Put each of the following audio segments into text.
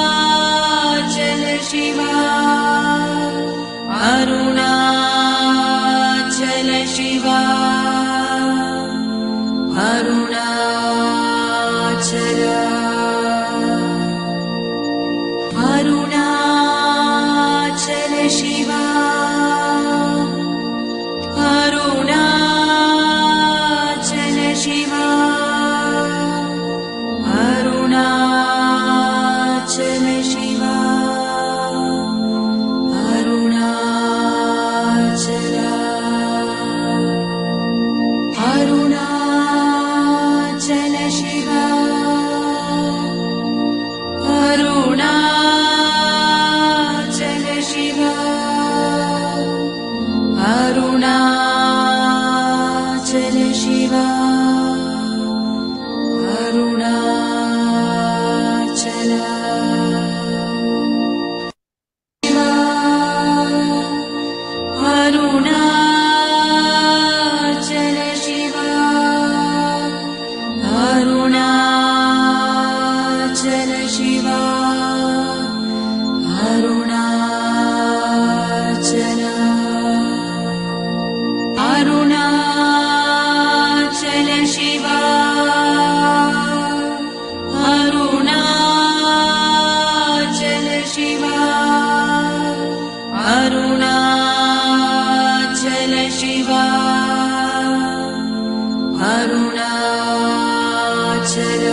Arunachal Shiva Arunachal Shiva Arunachal Arunachal Shiva Arunachal Shiva Arunachal Shiva Arunachal Arunachal Shiva Arunachal Shiva Arunachal Shiva Arunachal Arunachal Shiva Arunachal Shiva Arunachal Arunachal Shiva Arunachal Shiva Arunachal Shiva Arunachal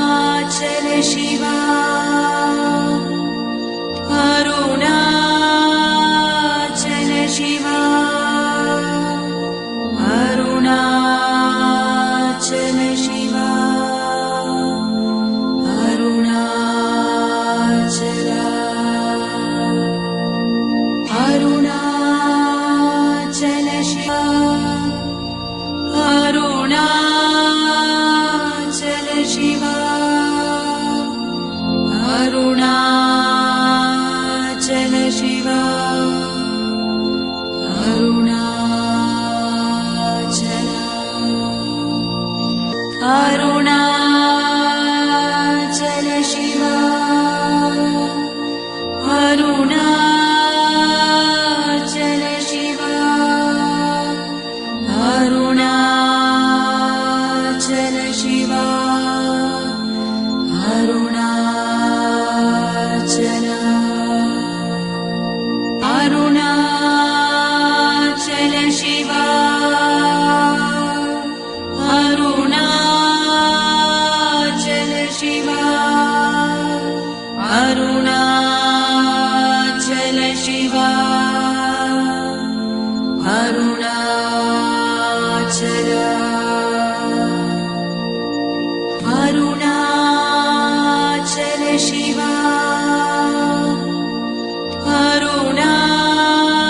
Arunachal Shiva Arunachal Shiva Arunachal Shiva Arunachal Arunachal Shiva Arunachal Shiva Arunachal Shiva Arunachal Arunachal Shiva Arunachal Shiva Arunachal Shiva Arunachal Arunachal Shiva Arunachal Shiva Arunachal Shiva Arunachal Arunachal Shiva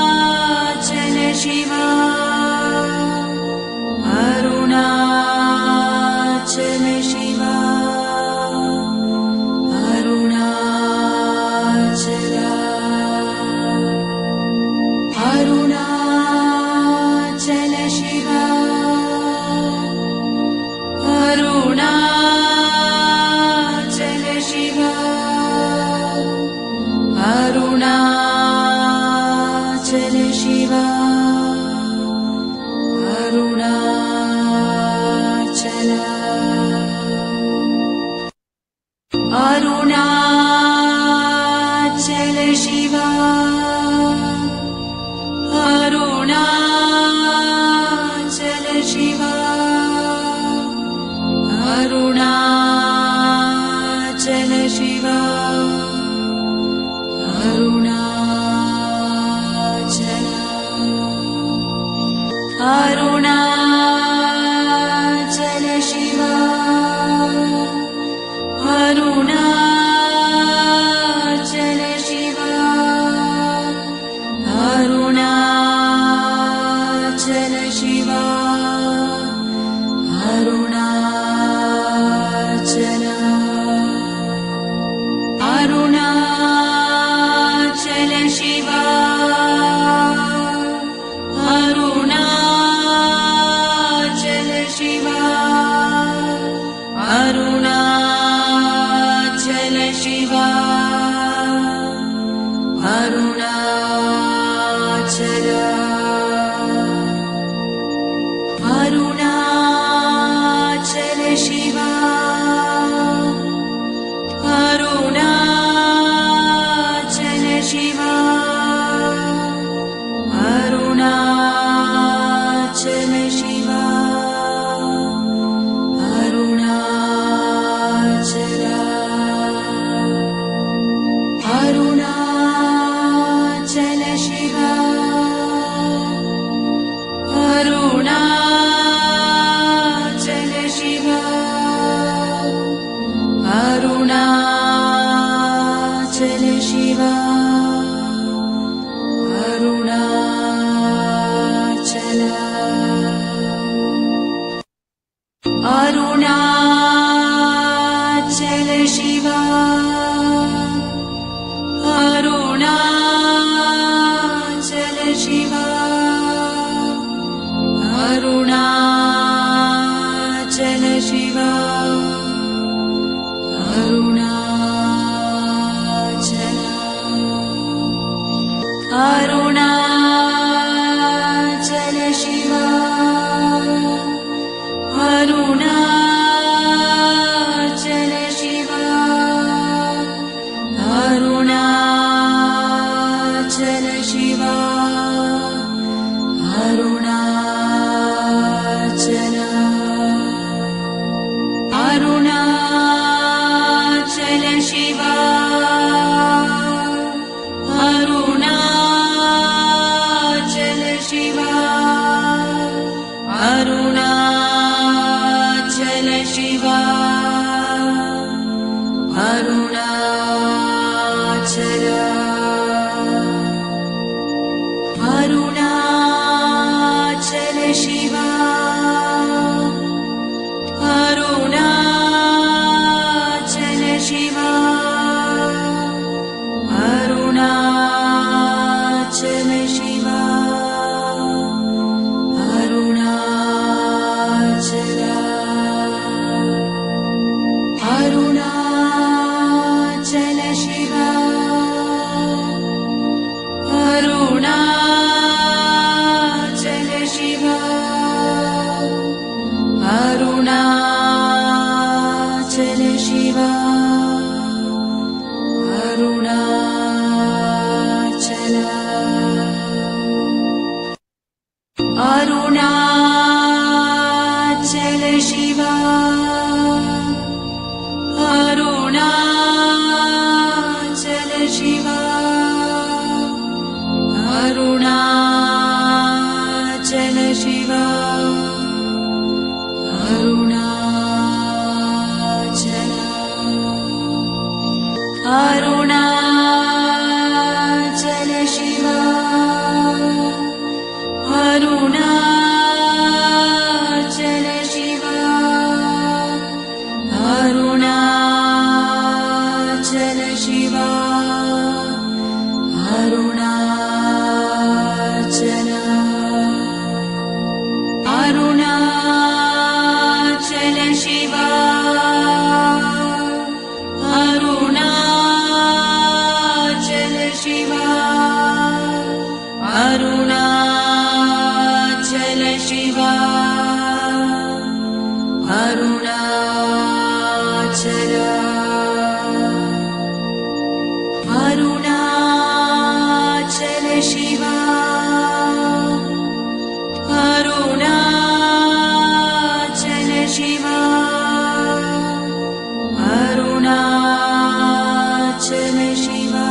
Arunachal Shiva Arunachal Shiva Arunachal Arunachal Shiva Arunachal Shiva Arunachal Shiva Arunachal Arunachal Shiva Arunachal Shiva Arunachal Shiva Arunachal Arunachal Shiva Arunachal Shiva Arunachal Shiva Arunachal Arunachal Shiva Arunachal Shiva, Arunachala, Arunachala Shiva, Arunachala Shiva, Arunachala Shiva, Arunachala, Arunachala Shiva, Arunachala Shiva, Arunachala Shiva, Arunachala, Arunachala Shiva, Arunachala Shiva, Arunachala Shiva, Arunachala, Arunachala Shiva, Arunachala Shiva, Arunachala Shiva, Arunachala, Arunachala Shiva, Arunachala Shiva, Arunachala Shiva, Arunachala, Arunachala Shiva, Arunachala Shiva, Arunachala Shiva, Arunachala, Arunachala Shiva, Arunachala Shiva, Arunachala Shiva, Arunachala, Arunachala Shiva, Arunachala Shiva, Arunachala Shiva, Arunachala, Arunachala Shiva, Arunachala Shiva, Arunachala Shiva, Arunachala, Arunachala Shiva, Arunachala Shiva, Arunachala Shiva, Arunachala, Arunachala Shiva, Arunachala Shiva, Arunachala Shiva,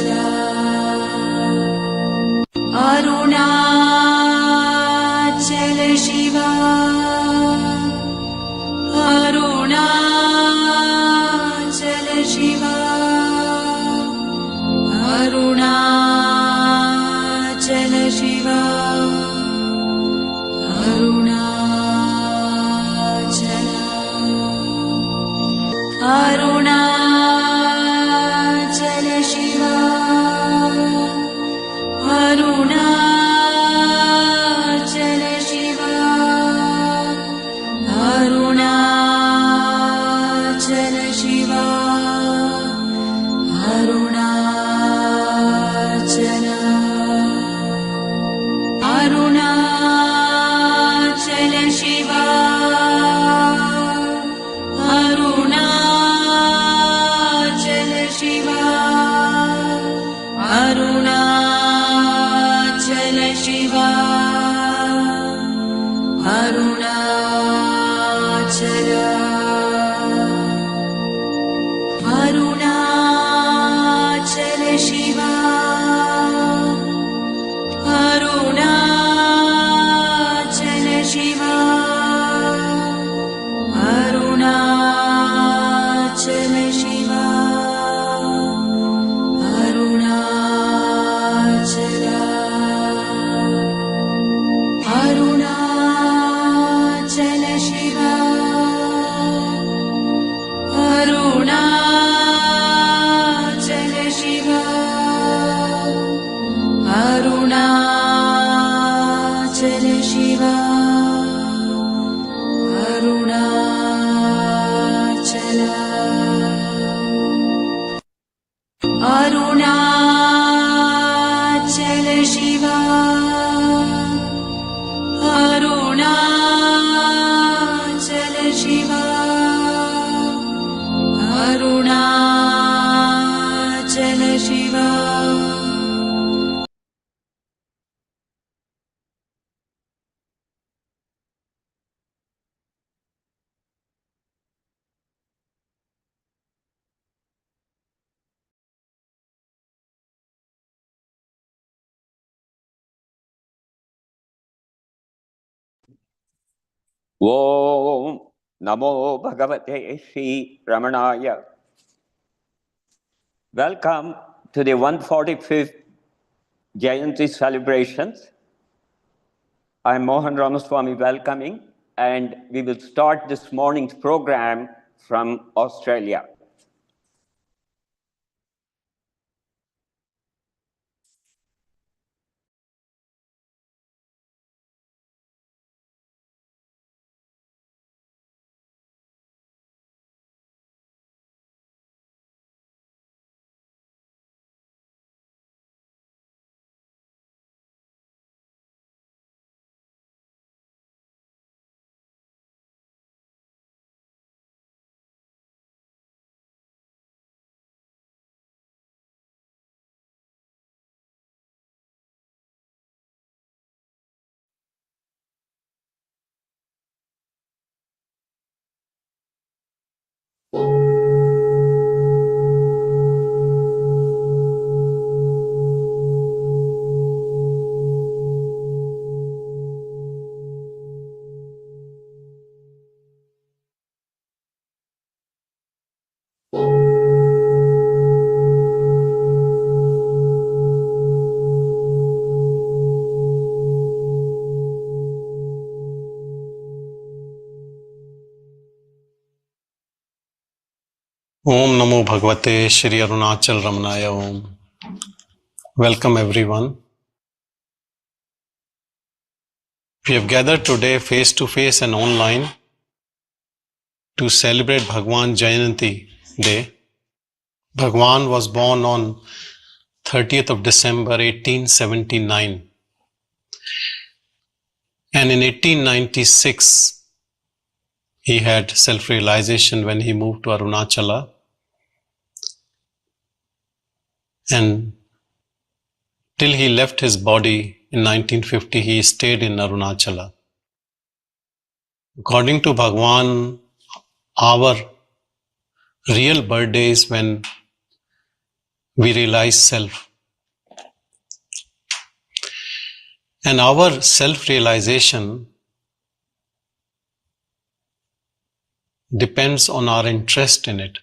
Arunachala, Arunachala Shiva, Arunachala Shiva, Arunachala Shiva, Arunachala, Arunachala Shiva, Arunachala Shiva, Arunachala. Arunachala Shiva, Arunachala Shiva, Arunachala Shiva, Arunachala, Arunachala Shiva, Arunachala Shiva, Arunachala Shiva, Arunachala, Arunachala Shiva, Arunachala Shiva, Arunachala Shiva. Om Namo Bhagavate Sri Ramanaya. Welcome to the 145th Jayanthi celebrations. I'm Mohan Ramaswamy welcoming, and we will start this morning's program from Australia. Om Namo Bhagavate Shri Arunachala Ramanaya Om. Welcome everyone. We have gathered today face to face and online to celebrate Bhagavan Jayanti Day. Bhagavan was born on 30th of December 1879, and in 1896 he had self-realization when he moved to Arunachala, and till he left his body in 1950 he stayed in Arunachala. According to Bhagavan, our real birthday is when we realize self. And our self-realization depends on our interest in it.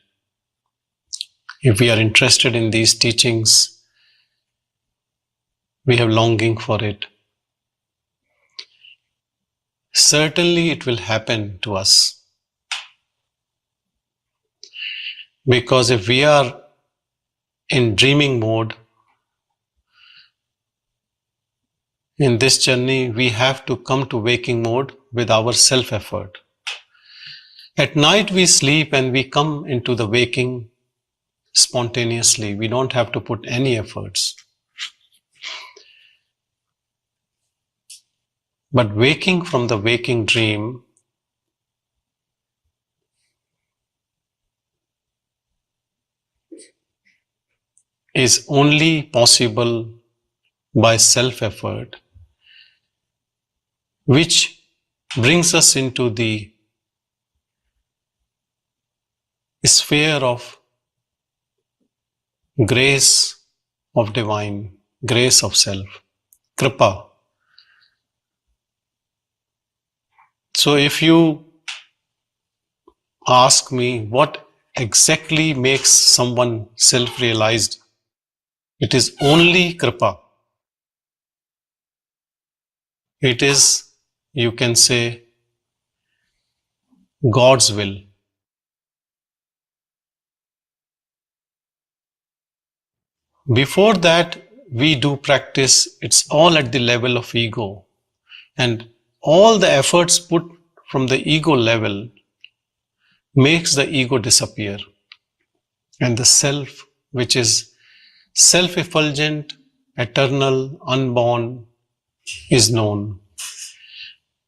If we are interested in these teachings, we have longing for it. Certainly it will happen to us. Because if we are in dreaming mode, in this journey, we have to come to waking mode with our self-effort. At night we sleep and we come into the waking spontaneously. We don't have to put any efforts. But waking from the waking dream is only possible by self-effort, which brings us into the sphere of grace of divine, grace of self, kripa. So if you ask me what exactly makes someone self-realized, it is only kripa. It is, you can say, God's will. Before that, we do practice, it's all at the level of ego. And all the efforts put from the ego level makes the ego disappear. And the self, which is self-effulgent, eternal, unborn, is known.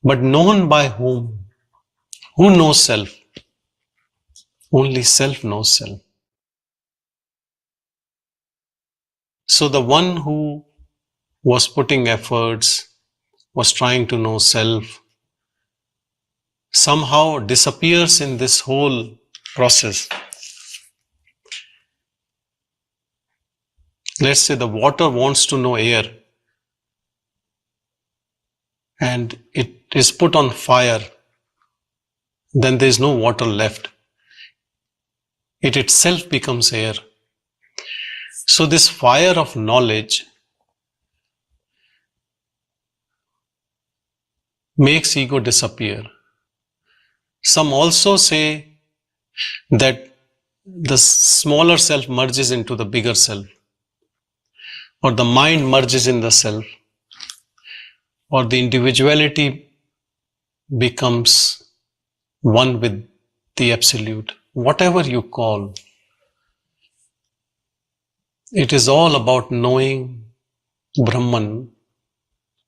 But known by whom? Who knows self? Only self knows self. So the one who was putting efforts, was trying to know self, somehow disappears in this whole process. Let's say the water wants to know air and it is put on fire, then there is no water left. It itself becomes air. So this fire of knowledge makes ego disappear. Some also say that the smaller self merges into the bigger self, or the mind merges in the self, or the individuality becomes one with the absolute. Whatever you call, it is all about knowing Brahman,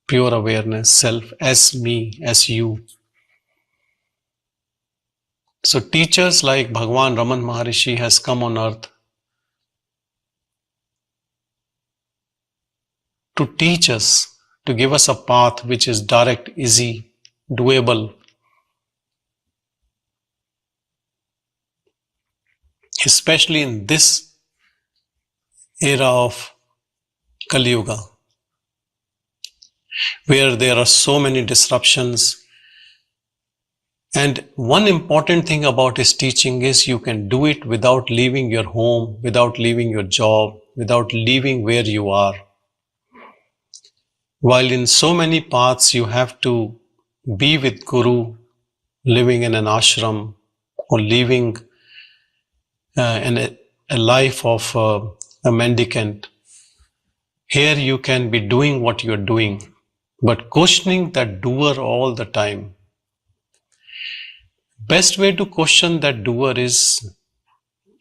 pure awareness, self, as me, as you. So teachers like Bhagavan Ramana Maharshi has come on earth to teach us, to give us a path which is direct, easy, doable. Especially in this era of Kali Yuga, where there are so many disruptions. And one important thing about his teaching is you can do it without leaving your home, without leaving your job, without leaving where you are. While in so many paths you have to be with Guru, living in an ashram, or living in a life of a mendicant, here you can be doing what you're doing, but questioning that doer all the time. Best way to question that doer is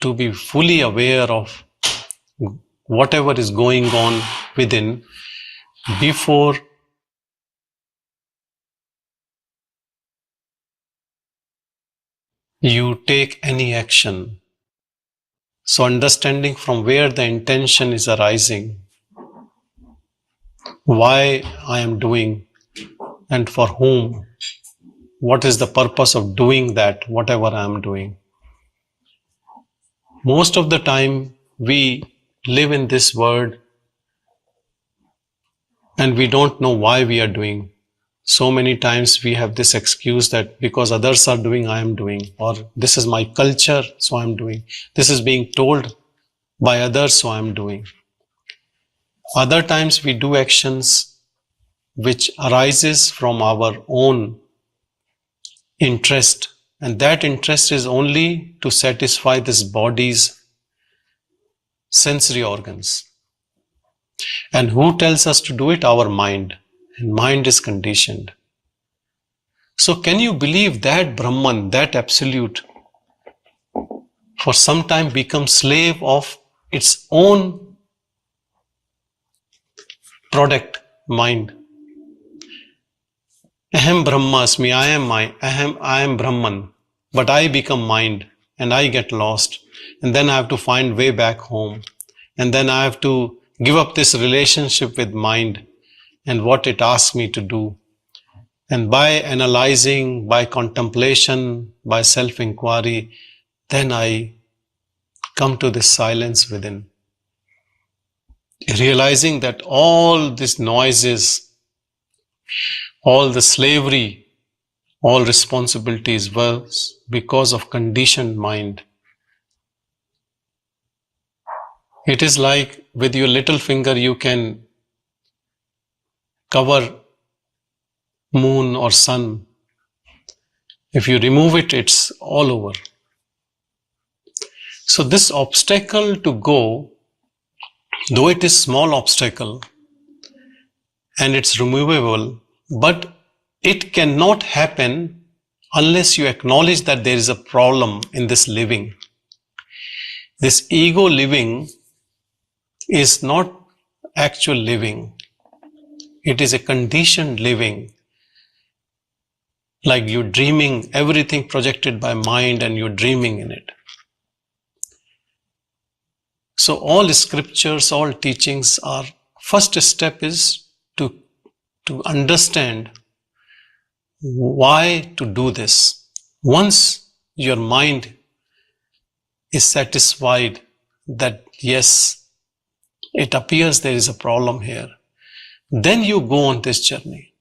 to be fully aware of whatever is going on within before you take any action. So understanding from where the intention is arising, why I am doing and for whom, what is the purpose of doing that, whatever I am doing. Most of the time we live in this world and we don't know why we are doing. So many times we have this excuse that because others are doing, I am doing, or this is my culture, so I am doing. This is being told by others, so I am doing. Other times we do actions which arises from our own interest, and that interest is only to satisfy this body's sensory organs. And who tells us to do it? Our mind. And mind is conditioned. So can you believe that Brahman, that absolute, for some time becomes slave of its own product, mind? Aham Brahmasmi, I am Brahman, but I become mind and I get lost. And then I have to find way back home. And then I have to give up this relationship with mind and what it asks me to do. And by analyzing, by contemplation, by self-inquiry, then I come to this silence within, realizing that all these noises, all the slavery, all responsibilities was because of conditioned mind. It is like with your little finger you can cover moon or sun. If you remove it, it's all over. So this obstacle to go, though it is small obstacle and it's removable, but it cannot happen unless you acknowledge that there is a problem in this living. This ego living is not actual living. It is a conditioned living. Like you're dreaming, everything projected by mind and you're dreaming in it. So all scriptures, all teachings are, first step is to understand why to do this. Once your mind is satisfied that yes, it appears there is a problem here, then you go on this journey.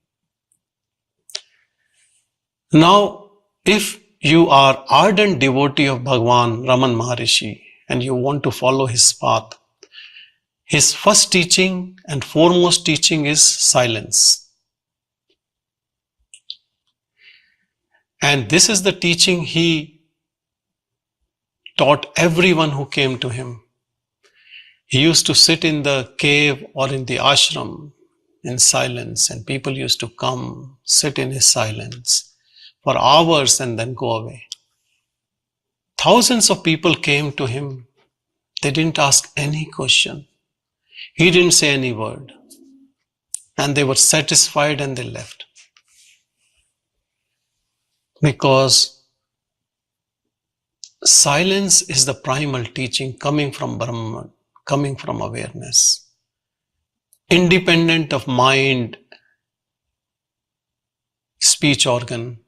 Now, if you are ardent devotee of Bhagavan Ramana Maharshi and you want to follow his path, his first teaching and foremost teaching is silence. And this is the teaching he taught everyone who came to him. He used to sit in the cave or in the ashram in silence, and people used to come, sit in his silence for hours and then go away. Thousands of people came to him. They didn't ask any question. He didn't say any word. And they were satisfied and they left. Because silence is the primal teaching coming from Brahman, coming from awareness. Independent of mind, speech organ.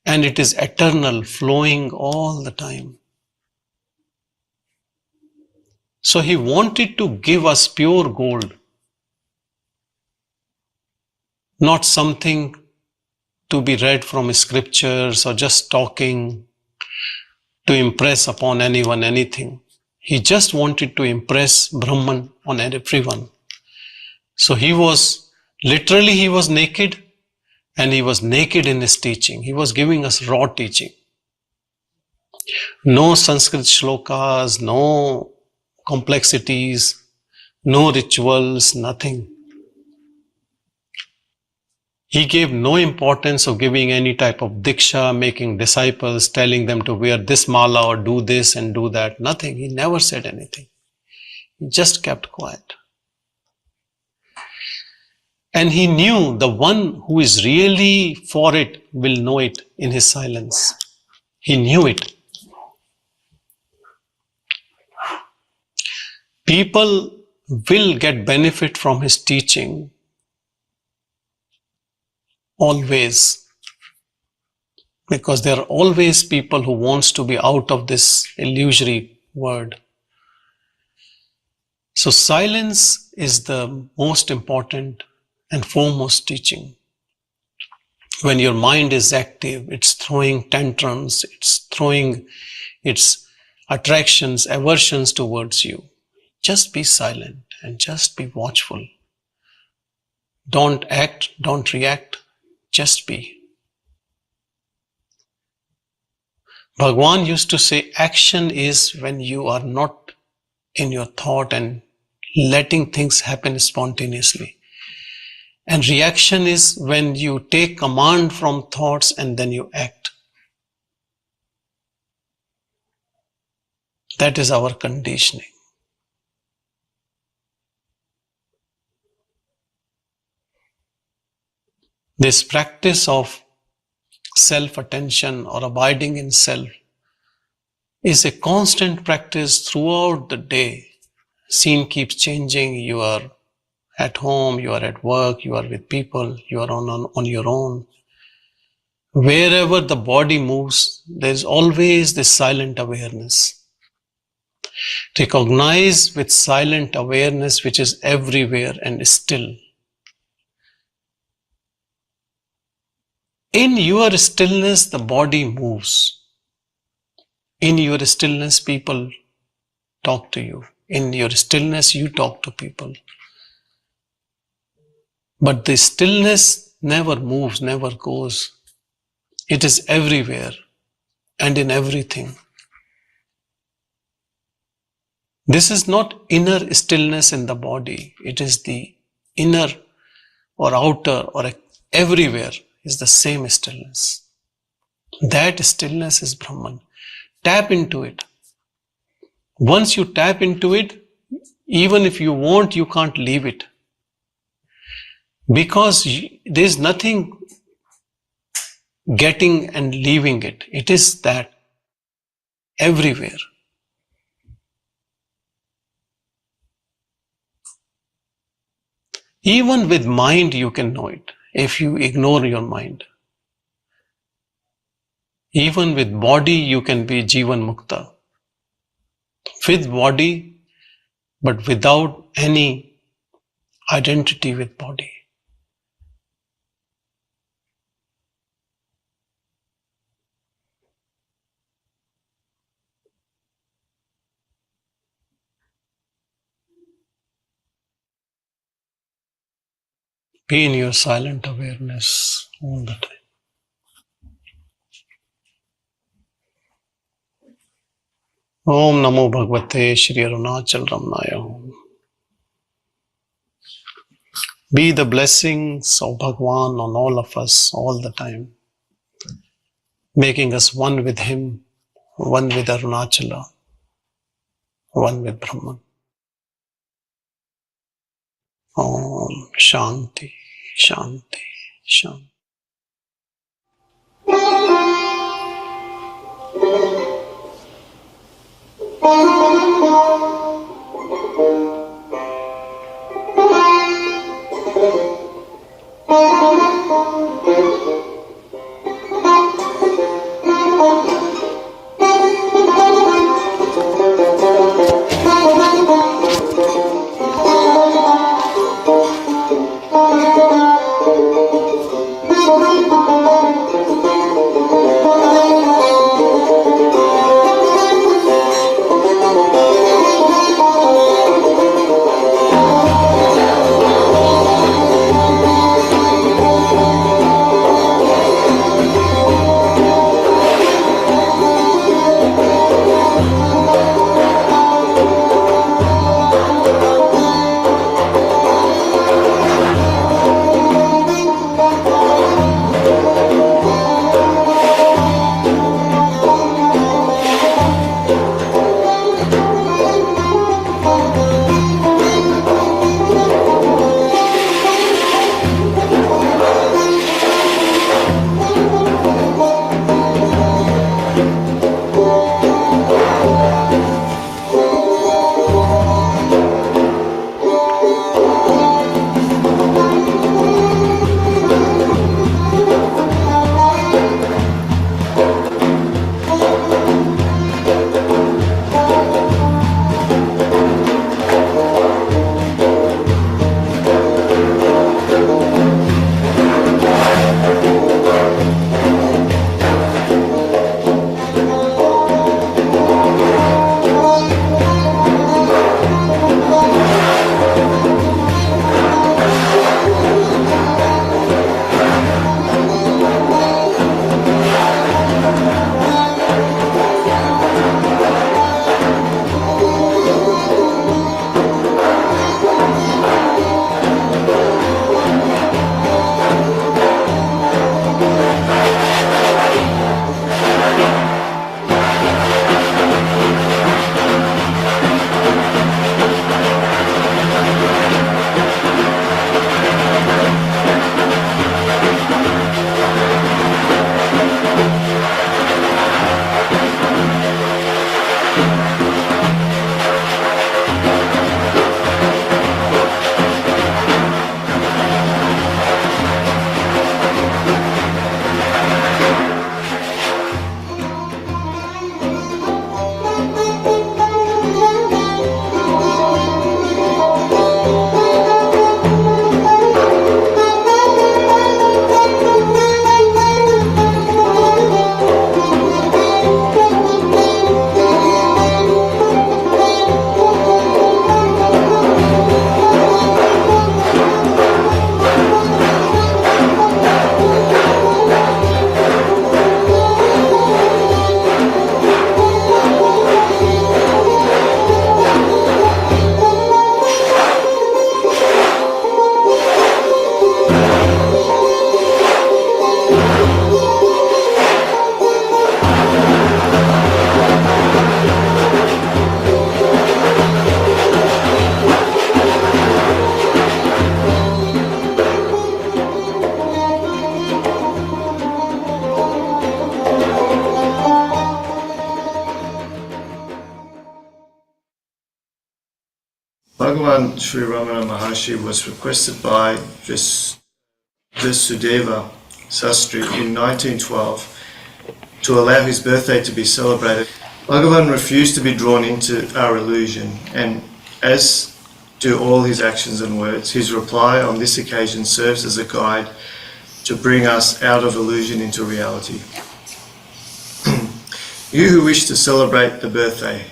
And it is eternal, flowing all the time. So he wanted to give us pure gold, not something to be read from scriptures or just talking to impress upon anyone anything. He just wanted to impress Brahman on everyone. So he was naked, and he was naked in his teaching. He was giving us raw teaching. No Sanskrit shlokas, no complexities, no rituals, nothing. He gave no importance of giving any type of diksha, making disciples, telling them to wear this mala or do this and do that. Nothing. He never said anything. He just kept quiet. And he knew the one who is really for it will know it in his silence. He knew it. People will get benefit from his teaching always, because there are always people who wants to be out of this illusory world. So silence is the most important and foremost teaching. When your mind is active, it's throwing tantrums, it's throwing its attractions, aversions towards you. Just be silent and just be watchful. Don't act, don't react, just be. Bhagavan used to say, action is when you are not in your thought and letting things happen spontaneously. And reaction is when you take command from thoughts and then you act. That is our conditioning. This practice of self-attention or abiding in self is a constant practice throughout the day. Scene keeps changing. You are at home, you are at work, you are with people, you are on your own. Wherever the body moves, there's always this silent awareness. Recognize with silent awareness which is everywhere and still. In your stillness, the body moves. In your stillness, people talk to you. In your stillness, you talk to people. But the stillness never moves, never goes. It is everywhere and in everything. This is not inner stillness in the body. It is the inner or outer or everywhere is the same stillness. That stillness is Brahman. Tap into it. Once you tap into it, even if you want, you can't leave it. Because there's nothing getting and leaving it. It is that everywhere. Even with mind, you can know it if you ignore your mind. Even with body, you can be Jivan Mukta. With body, but without any identity with body. Be in your silent awareness all the time. Om Namo Bhagavate Shri Arunachala Ramnaya Om. Be the blessings of Bhagavan on all of us all the time, making us one with Him, one with Arunachala, one with Brahman. Om Shanti, Shanti, Shanti. Bhagavan Sri Ramana Maharshi was requested by Vasudeva Sastri in 1912 to allow his birthday to be celebrated. Bhagavan refused to be drawn into our illusion, and as do all his actions and words, his reply on this occasion serves as a guide to bring us out of illusion into reality. You who wish to celebrate the birthday,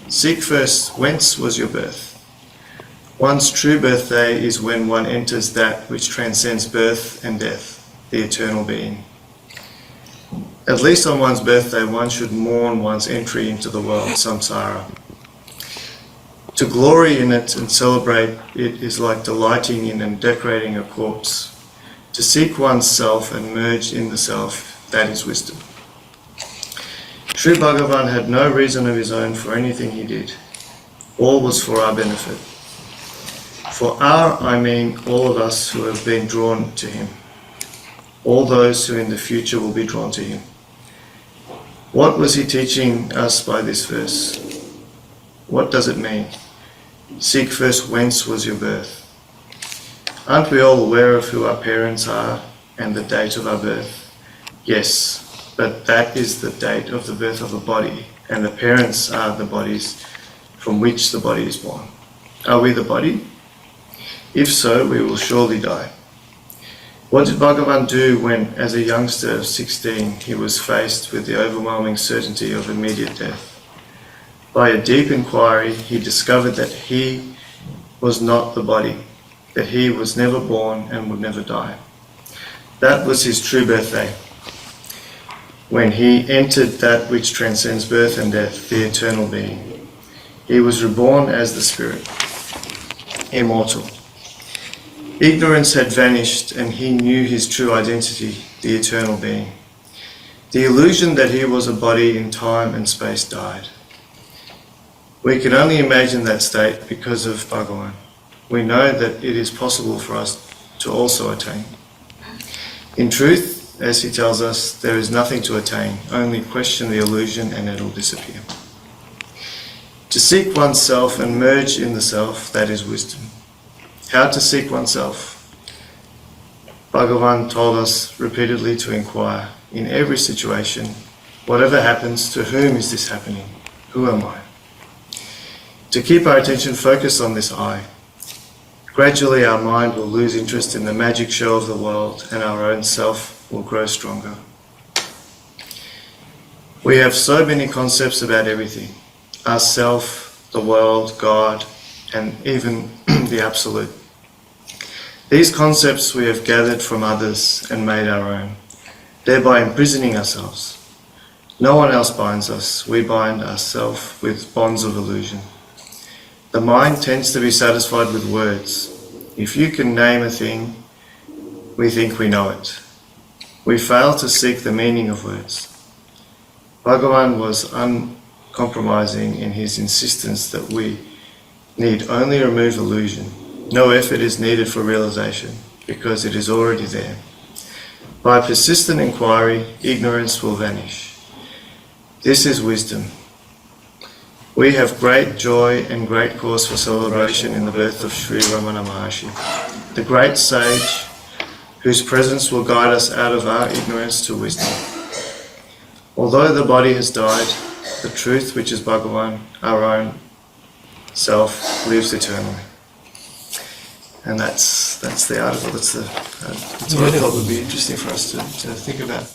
seek first whence was your birth. One's true birthday is when one enters that which transcends birth and death, the eternal being. At least on one's birthday, one should mourn one's entry into the world, samsara. To glory in it and celebrate it is like delighting in and decorating a corpse. To seek one's self and merge in the self, that is wisdom. Sri Bhagavan had no reason of his own for anything he did. All was for our benefit. For our, I mean all of us who have been drawn to him. All those who in the future will be drawn to him. What was he teaching us by this verse? What does it mean? Seek first whence was your birth. Aren't we all aware of who our parents are and the date of our birth? Yes, but that is the date of the birth of a body, and the parents are the bodies from which the body is born. Are we the body? If so, we will surely die. What did Bhagavan do when, as a youngster of 16, he was faced with the overwhelming certainty of immediate death? By a deep inquiry, he discovered that he was not the body, that he was never born and would never die. That was his true birthday, when he entered that which transcends birth and death, the eternal being. He was reborn as the spirit, immortal. Ignorance had vanished and he knew his true identity, the eternal being. The illusion that he was a body in time and space died. We can only imagine that state because of Bhagavan. We know that it is possible for us to also attain. In truth, as he tells us, there is nothing to attain, only question the illusion and it will disappear. To seek oneself and merge in the self, that is wisdom. How to seek oneself. Bhagavan told us repeatedly to inquire in every situation, whatever happens, to whom is this happening? Who am I? To keep our attention focused on this I. Gradually our mind will lose interest in the magic show of the world and our own self will grow stronger. We have so many concepts about everything. Ourself, the world, God, and even the Absolute. These concepts we have gathered from others and made our own, thereby imprisoning ourselves. No one else binds us, we bind ourselves with bonds of illusion. The mind tends to be satisfied with words. If you can name a thing, we think we know it. We fail to seek the meaning of words. Bhagavan was uncompromising in his insistence that we need only remove illusion. No effort is needed for realization, because it is already there. By persistent inquiry, ignorance will vanish. This is wisdom. We have great joy and great cause for celebration in the birth of Sri Ramana Maharshi, the great sage whose presence will guide us out of our ignorance to wisdom. Although the body has died, the truth, which is Bhagavan, our own self, lives eternally. And that's the article. That's what I thought would be interesting for us to think about.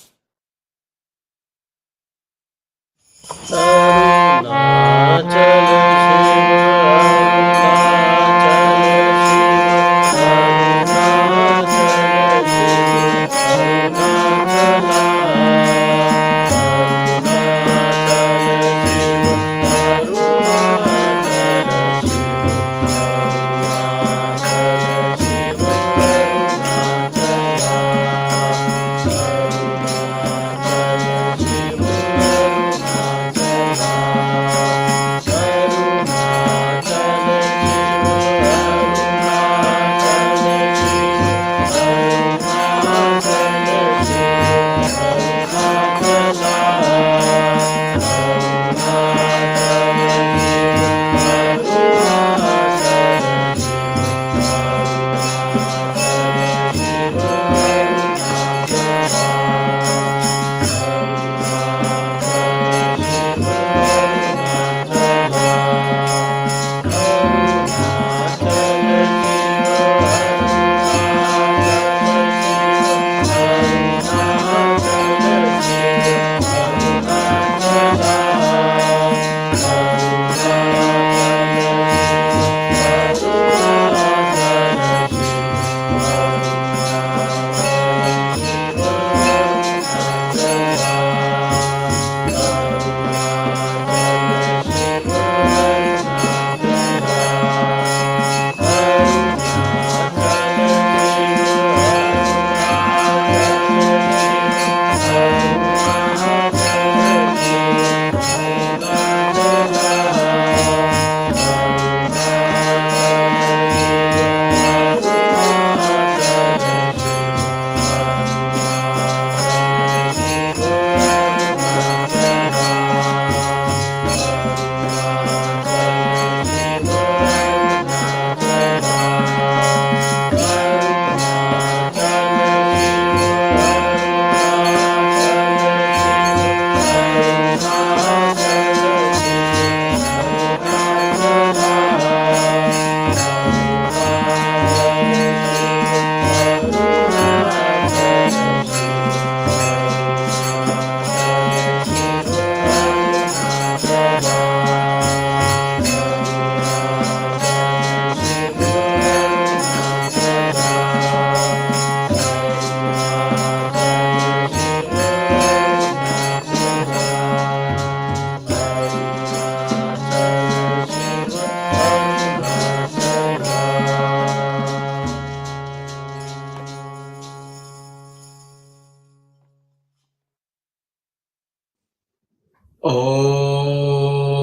Om.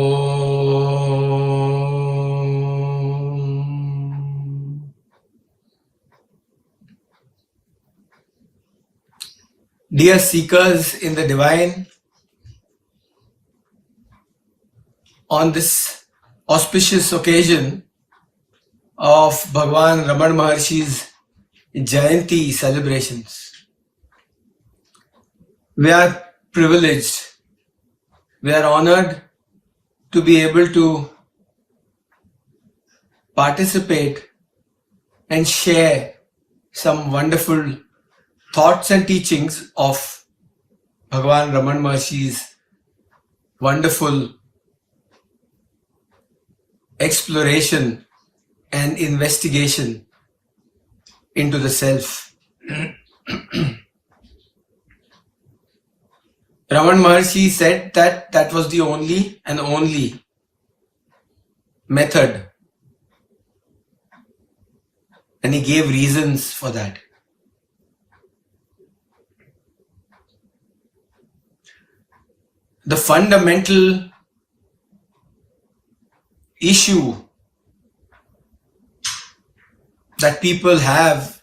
Dear seekers in the divine, on this auspicious occasion of Bhagavan Ramana Maharshi's Jayanti celebrations, we are privileged, we are honored to be able to participate and share some wonderful thoughts and teachings of Bhagavan Ramana Maharshi's wonderful exploration and investigation into the self. Ramana Maharshi said that that was the only and only method, and he gave reasons for that. The fundamental issue that people have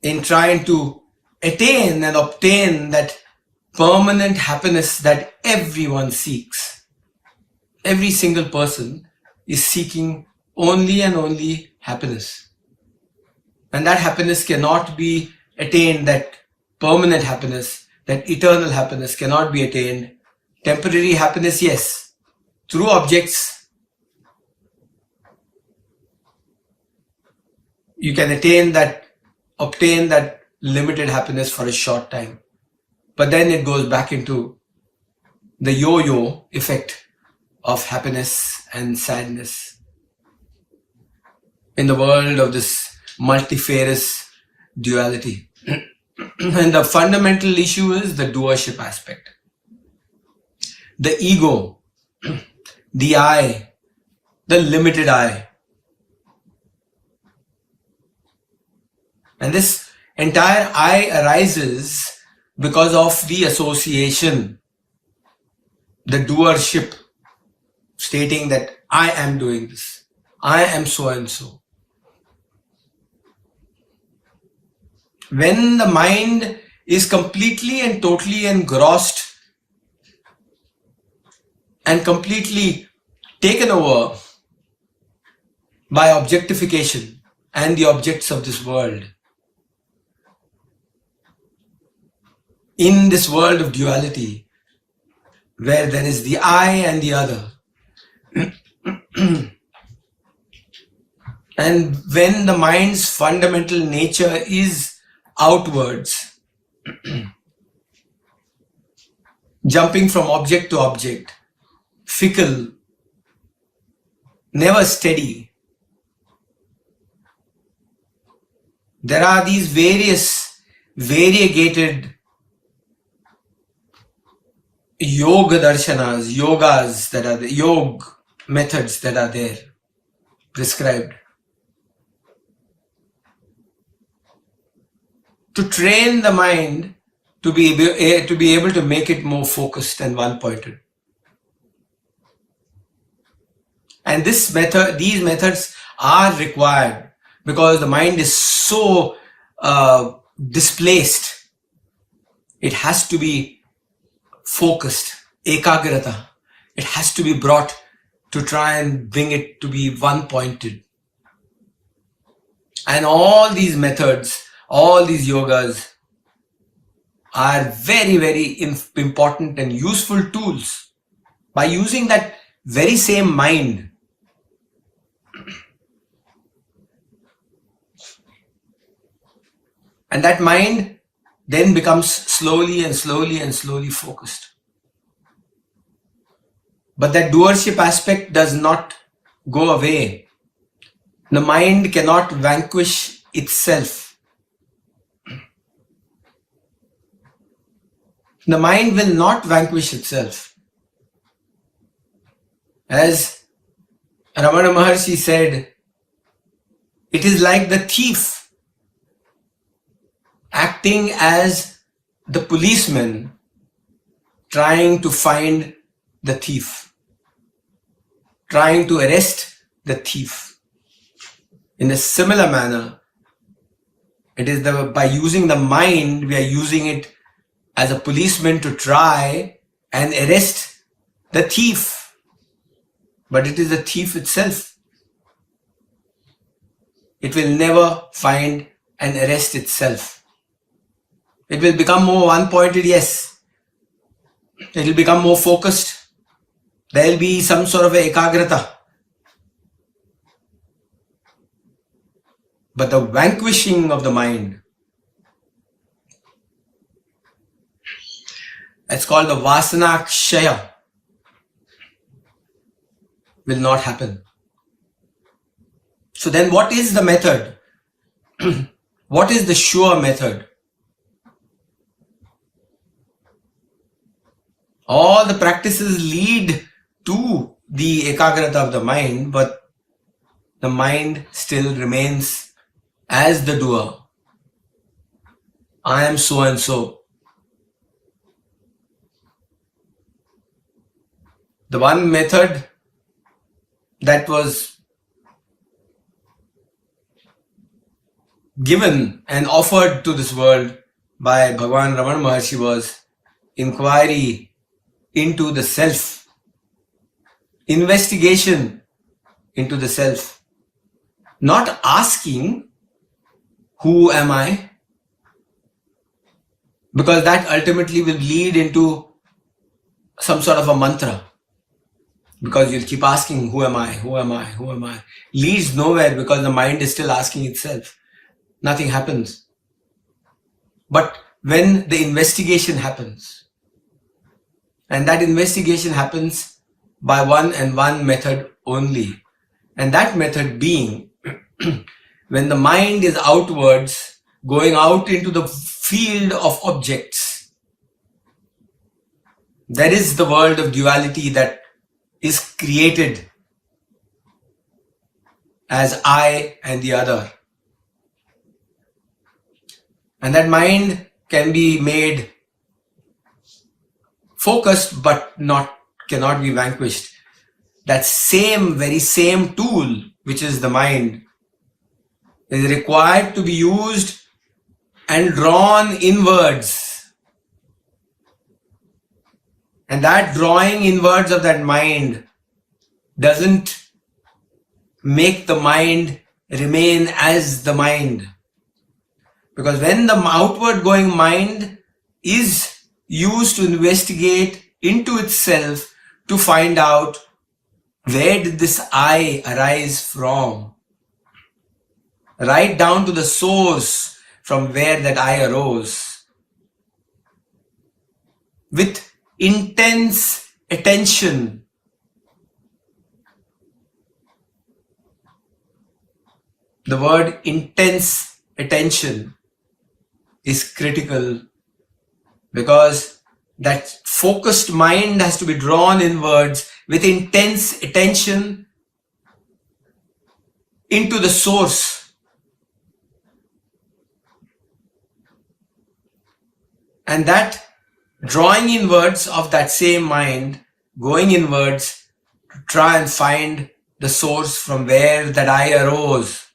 in trying to attain and obtain that permanent happiness that everyone seeks. Every single person is seeking only and only happiness. And that happiness cannot be attained, that permanent happiness, that eternal happiness cannot be attained. Temporary happiness, yes, through objects you can obtain that limited happiness for a short time. But then it goes back into the yo-yo effect of happiness and sadness in the world of this multifarious duality. And the fundamental issue is the doership aspect. The ego, the I, the limited I. And this entire I arises because of the association, the doership, stating that I am doing this, I am so and so. When the mind is completely and totally engrossed and completely taken over by objectification and the objects of this world, in this world of duality, where there is the I and the other, and when the mind's fundamental nature is outwards, jumping from object to object, fickle, never steady, there are these various variegated yoga darshanas, yogas that are the yoga methods that are there prescribed to train the mind to be able to make it more focused and one-pointed. And these methods are required because the mind is so displaced. It has to be focused, ekagrata. It has to be brought to try and bring it to be one-pointed. And all these methods, all these yogas are very, very important and useful tools. By using that very same mind, and that mind then becomes slowly focused. But that doership aspect does not go away. The mind cannot vanquish itself. The mind will not vanquish itself. As Ramana Maharshi said, it is like the thief acting as the policeman trying to find the thief, trying to arrest the thief. In a similar manner, it is by using the mind, we are using it as a policeman to try and arrest the thief. But it is the thief itself. It will never find and arrest itself. It will become more one-pointed, yes. It will become more focused. There will be some sort of a ekagrata. But the vanquishing of the mind, it's called the vasanakshaya, will not happen. So then what is the method? What is the sure method? All the practices lead to the ekagrata of the mind, but the mind still remains as the doer. I am so and so. The one method that was given and offered to this world by Bhagavan Ramana Maharshi was inquiry into the self, investigation into the self, not asking, who am I? Because that ultimately will lead into some sort of a mantra. Because you'll keep asking, who am I? Who am I? Who am I? Leads nowhere because the mind is still asking itself. Nothing happens. But when the investigation happens, and that investigation happens by one and one method only, and that method being when the mind is outwards, going out into the field of objects, there is the world of duality that is created as I and the other. And that mind can be made focused but cannot be vanquished. That very same tool, which is the mind, is required to be used and drawn inwards. And that drawing inwards of that mind doesn't make the mind remain as the mind. Because when the outward going mind is used to investigate into itself to find out where did this I arise from, right down to the source from where that I arose, with intense attention, the word intense attention is critical, because that focused mind has to be drawn inwards with intense attention into the source. And that drawing inwards of that same mind, going inwards to try and find the source from where that I arose.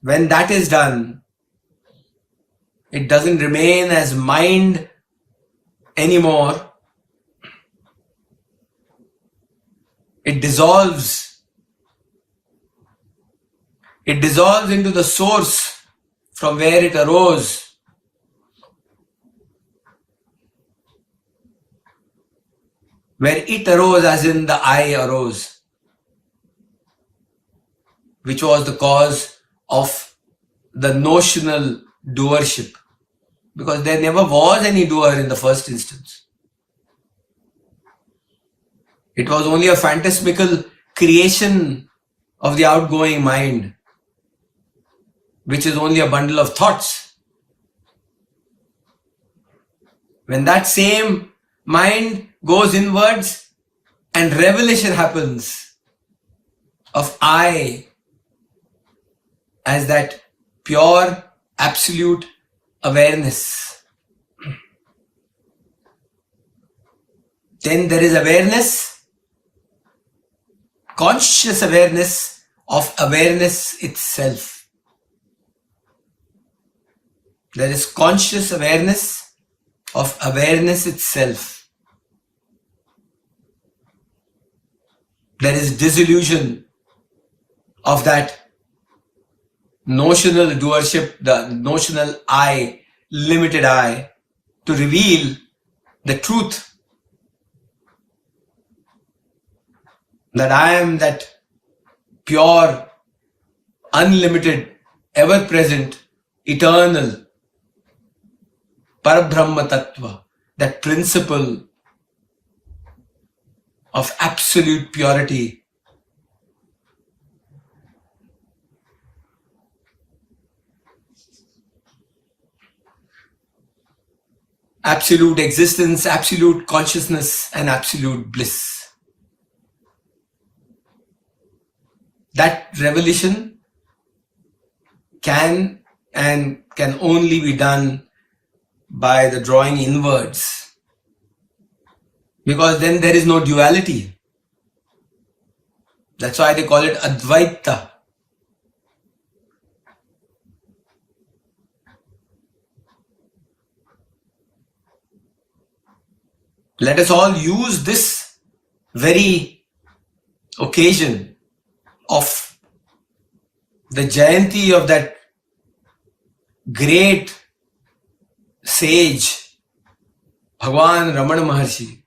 When that is done, it doesn't remain as mind anymore. It dissolves. It dissolves into the source from where it arose. Where it arose, as in the I arose, which was the cause of the notional doership, because there never was any doer in the first instance. It was only a phantasmical creation of the outgoing mind, which is only a bundle of thoughts. When that same mind goes inwards and revelation happens of I as that pure absolute awareness, Then there is awareness, conscious awareness of awareness itself. There is conscious awareness of awareness itself. There is dissolution of that notional doership, the notional I, limited I, to reveal the truth that I am that pure, unlimited, ever-present, eternal Parabrahma Tattva, that principle of absolute purity. Absolute existence, absolute consciousness, and absolute bliss. That revelation can only be done by the drawing inwards, because then there is no duality. That's why they call it Advaita. Let us all use this very occasion of the Jayanti of that great sage, Bhagavan Ramana Maharshi.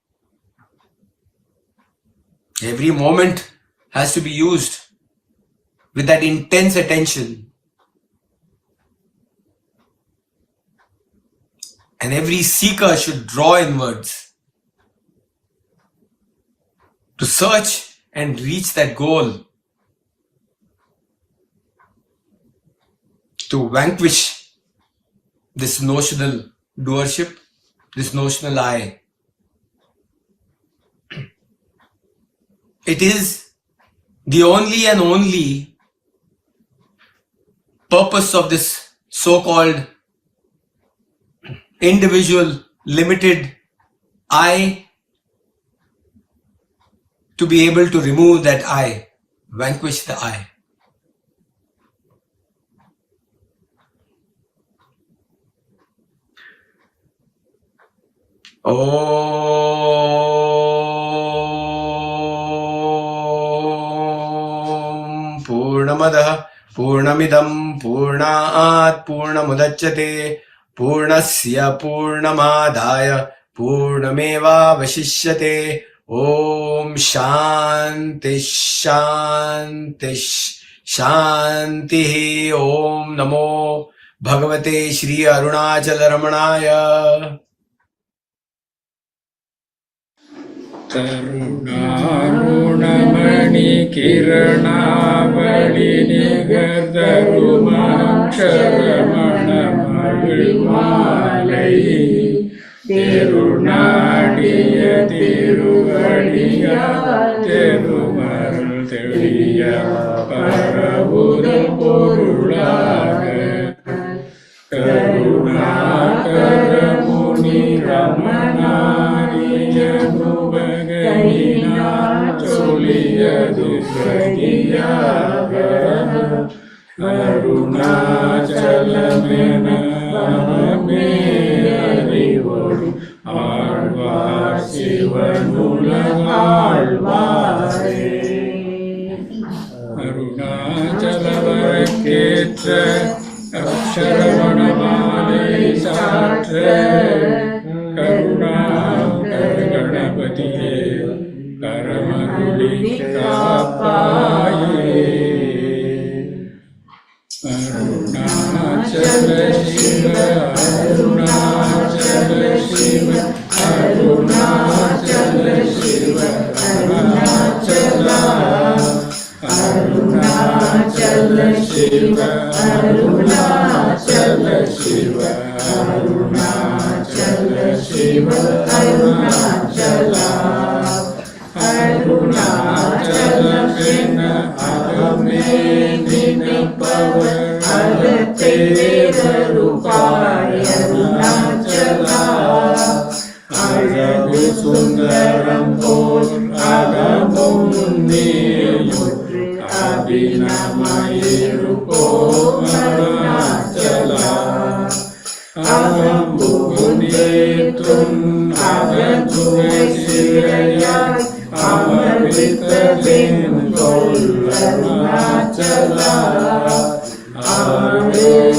Every moment has to be used with that intense attention. And every seeker should draw inwards to search and reach that goal, to vanquish this notional doership, this notional I. It is the only and only purpose of this so-called individual, limited I, to be able to remove that I, vanquish the I. Om Purnamadah Purnamidam Purnaat Purnamudachyate Purnasya Purnamadaya Purnameva Vashishyate. Om Shanti Shanti Shanti. Om Namo Bhagavate Shri Arunachala Ramanaya. Tarunarunamani Kiranavali Nigardarumaksharamana Marimalai Terunadiya Tiruvadiya Terumarul Teriya Paravudal Porulaga Karunakaramuni Ramanariya Nubagayina Choliya Dupragiyaga Arunachalamena Ahame Arivodu Alvar Sivanulagalvare Arunachalavaraketra Aksharavanamalai Satra Karuna Karganapatiye Karamaruli Kapaye Arunachala Shiva Arunachala Shiva Arunachala Shiva Arunachala Arunachala Shiva Arunachala Shiva Arunachala Shiva Arunachala Arunachala Vena Agame Nina Power Agateva Rupaya Arunachala Arahu Sundara பரம்போர் அகமும் நீயுற்று அபிநமயிருப்போம் அருணாச்சலா. அகம்புகுந்தேற்றும் அகந்துரை சிறையாய் அமர்வித்ததின் கொள் அருணாச்சலா. ஆளுக்காயினை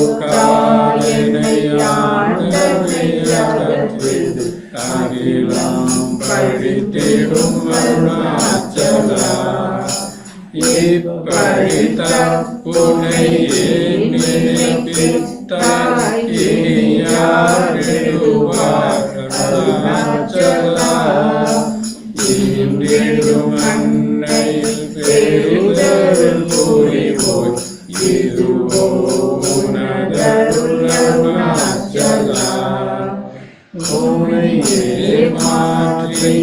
ஆண்டமையகற்றிடு அகிலம் பழித்திடும் அருணாச்சலா. இப்பழித்தப்புனை நினைப்பித்தாய் இனியாரிடுவார் அருணாச்சலா. இன்றிடும் அன்னையில் பெருதருள் புரிவோய் இதுவோ உனதருள் அருணாச்சலா. உனையே மாற்றி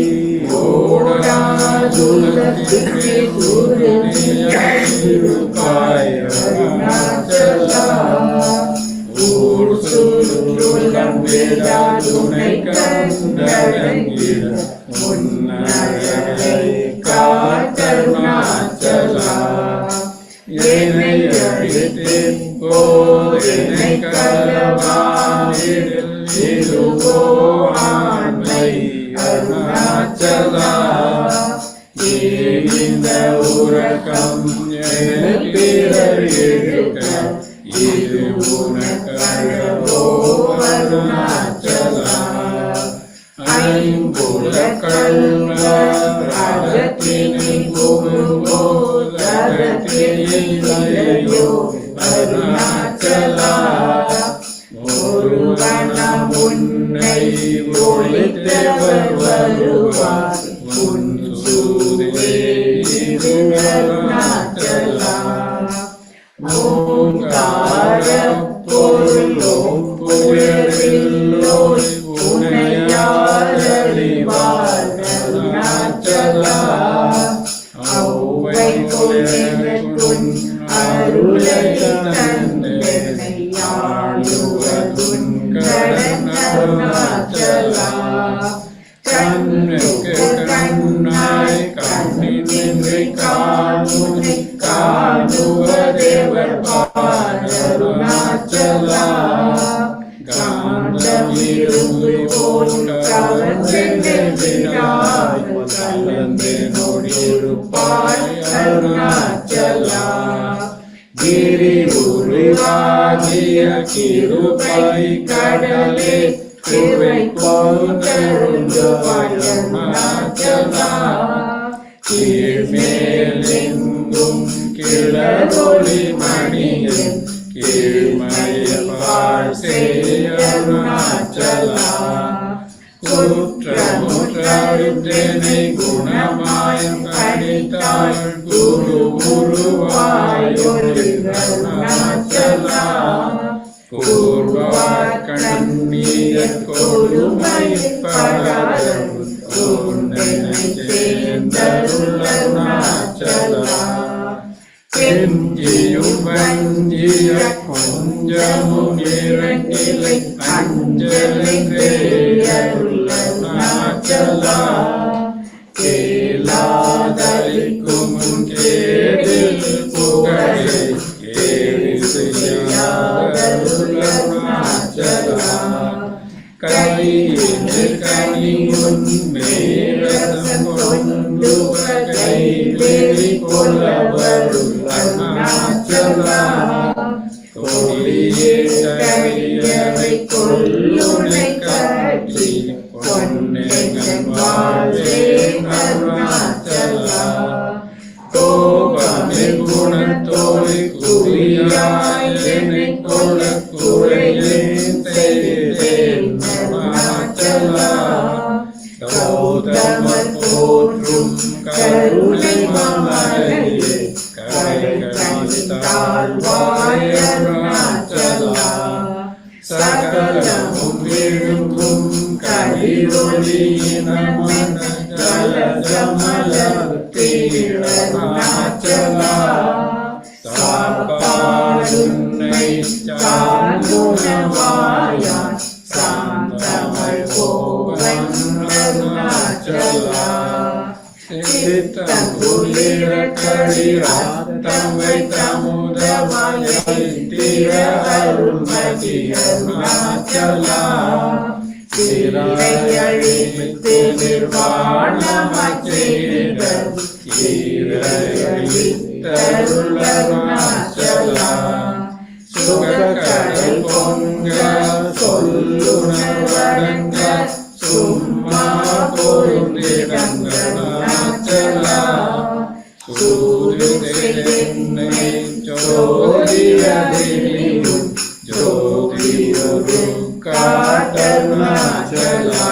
ஓடாதுலகிற்கு துணையாயிருப்பாய் அருணாச்சலா. ஊர் சுற்றுலம் வேதாதுனை கண்டடங்கிட முன்னரை காத்தருணாச்சலா. என்னை அழித்தின் போதெனை கலவானிடில் இதுவோ ஆண்மை அருணாச்சலா. இந்த உறக்கம் பிறர் இருக்க இது உனக்கழகோ அருணாச்சலா. ஐம்புல கள்வர் அகத்தினை புகும்போல் அகத்தினையோ அருணாச்சலா. ஒருவனம் உன்னை ஒளித்தவர் வருவார் உன் சூதே இது அருணாச்சலா. ஓங்கார பொருளோம் புயலில்லோய் உனையாரறிவார் அருணாச்சலா. ஔவை கொலைக்கும் அருளை தந்தனை ஆளுவதுன் கடன் அருணாச்சலா. கண்ணுக்கு கண்ணாய் கண்ணினின்று காணுனை காணுவதேவர் பார் அருணாச்சலா. காந்தம் இரும்பு போல் கலந்தென்றாய் கலந்து நொடியிருப்பாய் அருணாச்சலா. கிரி உருவாகிய கிருபை கடலே கிருபை கொண்டருள்வாய் அருணாச்சலா. கீழ்மேலெங்கும் கிளரொளி மணியின் கீழ்மயப்பால் செய் அருணாச்சலா. குற்றமுற்றனை குணமாயம் கணித்தாய் குரு உருவாய் அருணாச்சலா. கூர்வார் கண்ணீர கொடுமை பராதம் சேர்ந்தருள் அருணாச்சலா. செஞ்சியும் வஞ்சிய கொஞ்சமும் இறங்கிலை அஞ்சலென்றே அருள் அருணாச்சலா. கேளாதலிக்கும் கேடில் புகழே கேடு செய்யாதருள் அருணாச்சலா. கையில் கனியுன் மேரசம் கொண்டு கை வெறி கொள்ளவருள் அருணாச்சலா. கொடியே கையவை கொள்ளுனை காட்சி பொன்னெங்கள் வாழ்வே அருணாச்சலா. கோபமே குணத்தோய் குறியாய் என்னை கொள்ள குறையேன் செய்தேன் அருணாச்சலா. கௌதமர் போற்றும் கருணை மலையே கரைகளாழ்வாய் அருணாச்சலா. சகலமும் விழுங்கும் கதிரொளியின மன ஜலஜமலத்தீர் அருணாச்சலா. சாப்பாடுன்னை சாங்குணவாயான் சாந்தமல் கோவன் அருணாச்சலா. சித்தம் உள்ளிரக்கடி ராத்தம் வைத்தமுதமயத்திர அருள்மதி அருணாச்சலா சிறையழித்து நிர்வாணமச்சேத சீரையழித்தருளருணாச்சலா சுகக்கடல் பொங்க சொல்லுணர்வடங்க சும்மா பொருந்திடங்கருணாச்சலா சூரியனை ஜோதியதிலும் ஜோதியொரு காட்டருணாச்சலா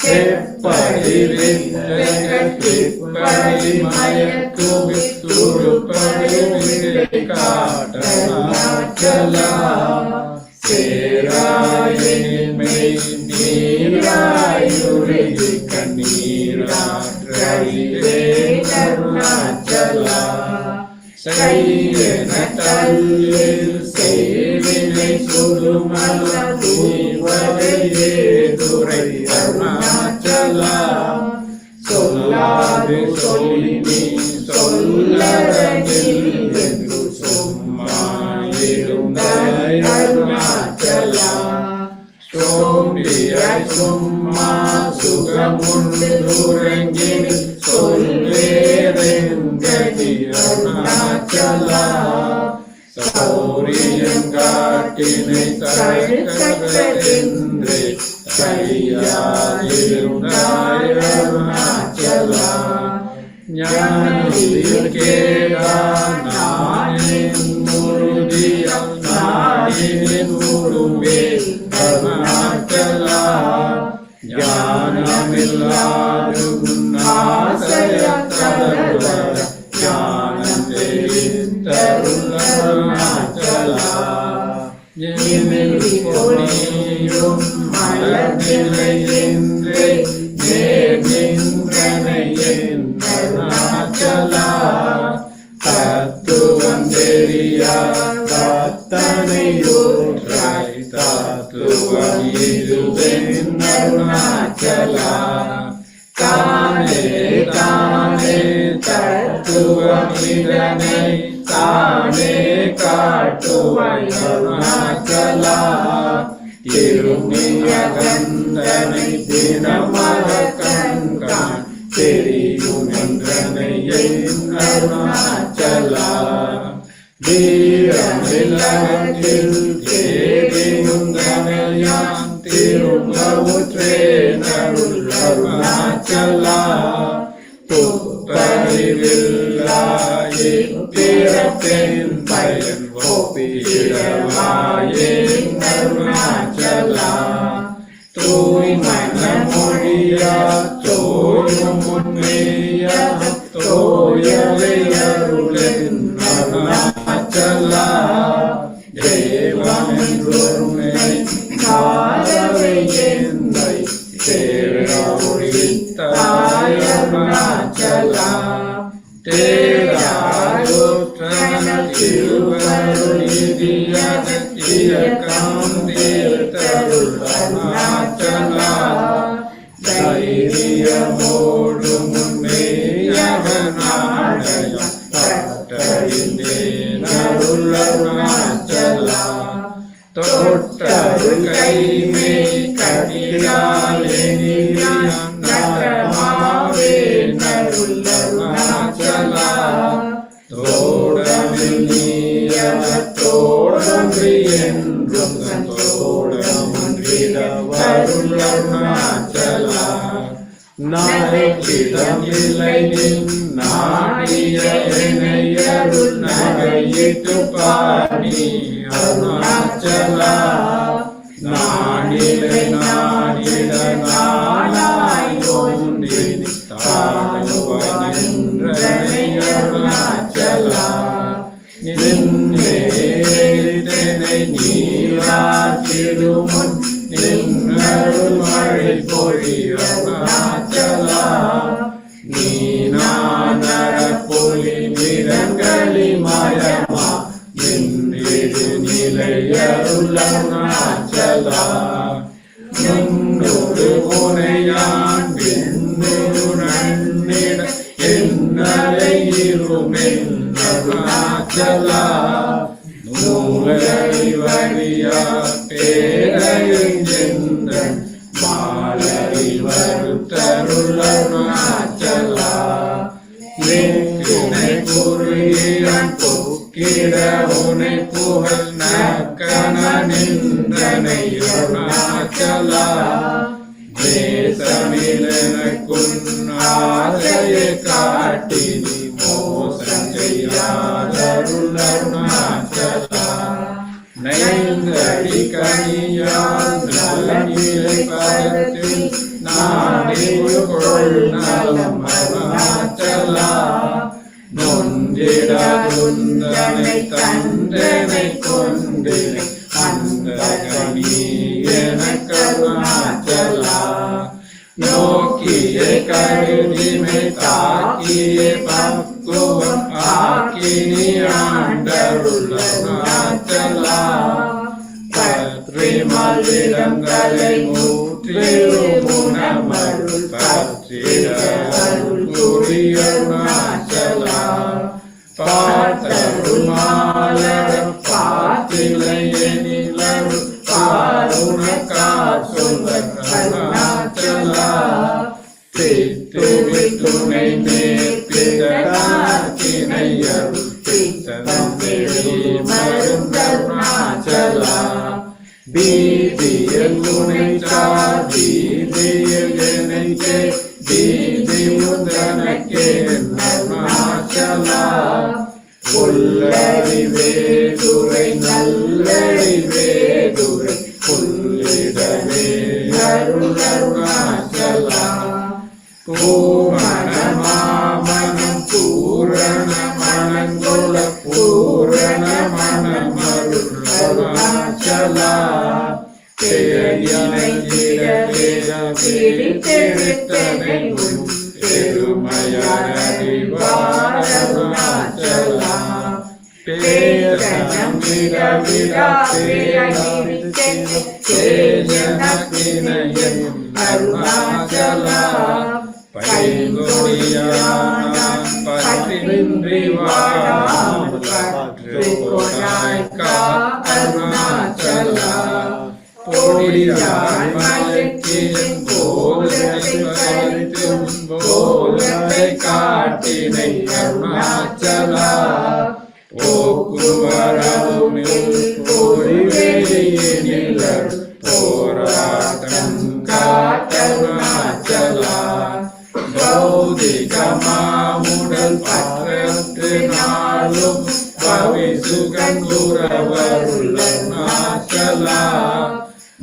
செப்படி வித்தகத்திப்படி மயக்குமி துருப்படி விதை காட்டருணாச்சலா சேராயின்மை நீராயுருகி கண்ணீராற்றே கருணாச்சலா செய்யன தல்லில் செய்வினை சுடுமல தூவதையே துறை அருணாச்சலா சொல்லாது சொல்லி நீ சொல்லறகில் என்று சும்மா இருந்தாய் அருணாச்சலா சோம்பியாய் சும்மா சுகமுண்டுறங்கி சொல்வேரெங்கடி அருணாச்சலா சௌரியங்காட்டினை தழைக்கென்றே கையாயிருந்தாய் அருணாச்சலா ஞானியில் கேடா நானின் முருதியம் நானின் முருவே அருணாச்சலா ஞானமில்லாது உன்னாசையத்தருள ஞானம் தெரிந்தருளருணாச்சலா எனில் பொனியும் மலர்நிலையின்றே நேர்நின்றனையின் அருணாச்சலா தத்துவம் தெரியா தத்தனையூற்றாய் தத்துவம் இதுவென் அருணாச்சலா தானே தானே தத்துவம் இதனை தானே காட்டுவாய் அருணாச்சலா திரும்பிய கந்தனை தினமர கண்கான் தெரியும் என்றனையின் அருணாச்சலா வீரமில்லகத்தில் தேடியுந்தனையான் திரும்பவுற்றேன் அருணாச்சலா துப்பறிவில்லாயே பிறப்பேன் பயன் ஒப்பிடவாயேன் அருணாச்சலா தூய்மை மொழியா தோயும் முன்மையா தோயவை அருளின் அருணாச்சலா தேவமென்றொருமை காரவை என்னை தேரொழித்தாய் அருணாச்சலா தேராயுற்றனல் திருவருளிதிய காந்தேர்த்தருள் அருணாச்சலா தைரியமோடு முன்னேயவனாடயம் பட்டறிந்தேன் அருள் அருணாச்சலா தொட்டருள் கைமே கடியாலெனியான் நரமாவே நருள் அருணாச்சலா தோடமில் நீயவத்தோடன்றி என்றும் தோடமொன்றிட வருள் அருணாச்சலா நாயக்கிடமில்லை நின் நாடிய இணையருள் நகையிட்டு பாடி அருணாச்சலா நாடிலை நாடிட நானாய் ஒன்றின் தானுவனின்றனை அருணாச்சலா நின்னேரிதனை நீராற்றிடுமுன் நின்னருள் மழை பொழி அருணாச்சலா நீ நானர பொலி நிறங்களி மயமா நின்றிடு நிலையருள் அருணாச்சலா நன்னிட என்னரை இருமென் அருணாச்சலா நூலறிவறியா பேரையென்றன் மாலறிவருத்தருள் அருணாச்சலா நினை குறுகியன் பொக்கிட உனை புகழ் நக்கன நின்றனை அருணாச்சலா தேசமிலனக்குன்னாதைய காட்டி நீ மோசம் செய்யாதருள் அருணாச்சலா நைந்தடி கனியால் நலனிலை பதத்தில் நாடிவு கொள் நலம் அருணாச்சலா நொந்திடா துந்தனை தந்தனை கொண்டினை அந்த கனி எனக்கு அருணாச்சலா நோக்கிய கருதிமை தாக்கிய பக்குவம் ஆக்கினி ஆண்டருள் அருணாச்சலா பற்றி மல்லிடங்களை மூற்றிருமுனமருள் பற்றிட அருள் புரிய அருணாச்சலா பார்த்தருள் மாலர் பார்த்திலையெனிலருள் பாருணக்கார் சொல்வர் அருணாச்சலா பித்து வித்துணை மேற்பிதனாக்கினை அருள் பித்தனி மருந்தருணாச்சலா பீதியில் துணை சாதீதியில் இணைக்கே பீதி முதனக்கே அருணாச்சலா புல்லறிவே துறை நல்லறிவே துறை புல்லிடவே அருள் அருணாச்சலா பூமண மாமனம் பூரண மணங்குல பூரண மணமருள் அருணாச்சலா பெருமையறிவார் அருணாச்சலா பேதனம் விரவிரா பேஜனக்கினையன் அருணாச்சலா பைங்கொடியானான் பற்றின்றி வாழாமல் பற்று கொடாய்க்கா அருணாச்சலா பொடியாய் மயக்கின் போலத்தை பறித்தும் போலத்தை காட்டினை அருணாச்சலா போக்குவரவுமில் பொறிவேலியினில் போராட்டம் காட்டருணாச்சலா பௌதிகமாமுடல் பற்றத்து நாளும் பவிசுகன் குரவருள் அருணாச்சலா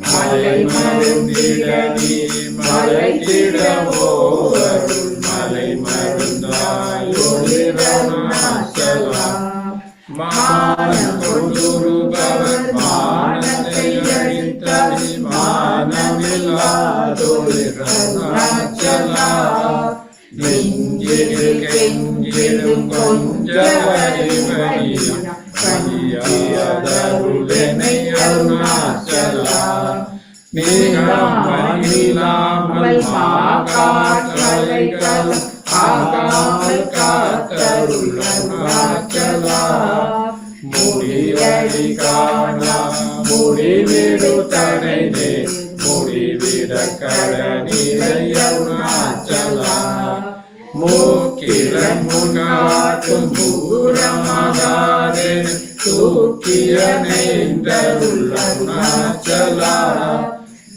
மலை மருந்திட நீ மலைக்கிடவோ அருள் மலை மருந்தாயொளிர் அருணாச்சலா மானம் கொண்டுருபவர் மானத்தை அழித்தடி மானமில்லாதொளிர் அருணாச்சலா நெஞ்சில் கெஞ்சிடும் கொஞ்ச வரிவனியும் கையாதருளனை அருணாச்சலா நீராமல் மாகாற்றலைகள் ஆகாமல் காத்தருள் அருணாச்சலா முடிவழி காணா முடிவிடு தனைனே முடிவிட கடனிலை அருணாச்சலா மூக்கிரன் முகாட்டும் பூரமகாரே தூக்கிய நெய்ந்தருள் அருணாச்சலா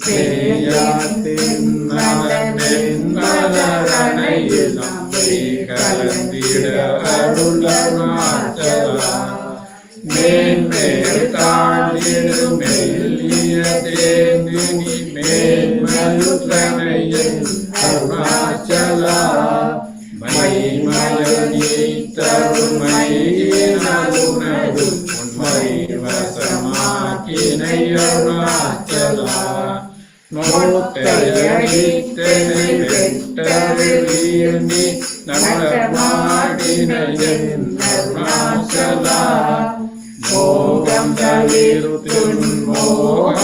மேயத்தின் மலனின் மலரணையில் நம்பை கலந்திட அருள் அருணாச்சலா மேன்மேல் தாண்டிடு மெல்லிய தேனினி மேன்மலுத்தனையில் அருணாச்சலா மைமலனி தருமையினருணரு உண்மை வசமாக்கினை அருணாச்சலா மோட்டையடித்தனை வெட்டறியணி நடமாடினையின் அருணாச்சலா மோகம் தவிர்த்துன் மோகமழைத்துன்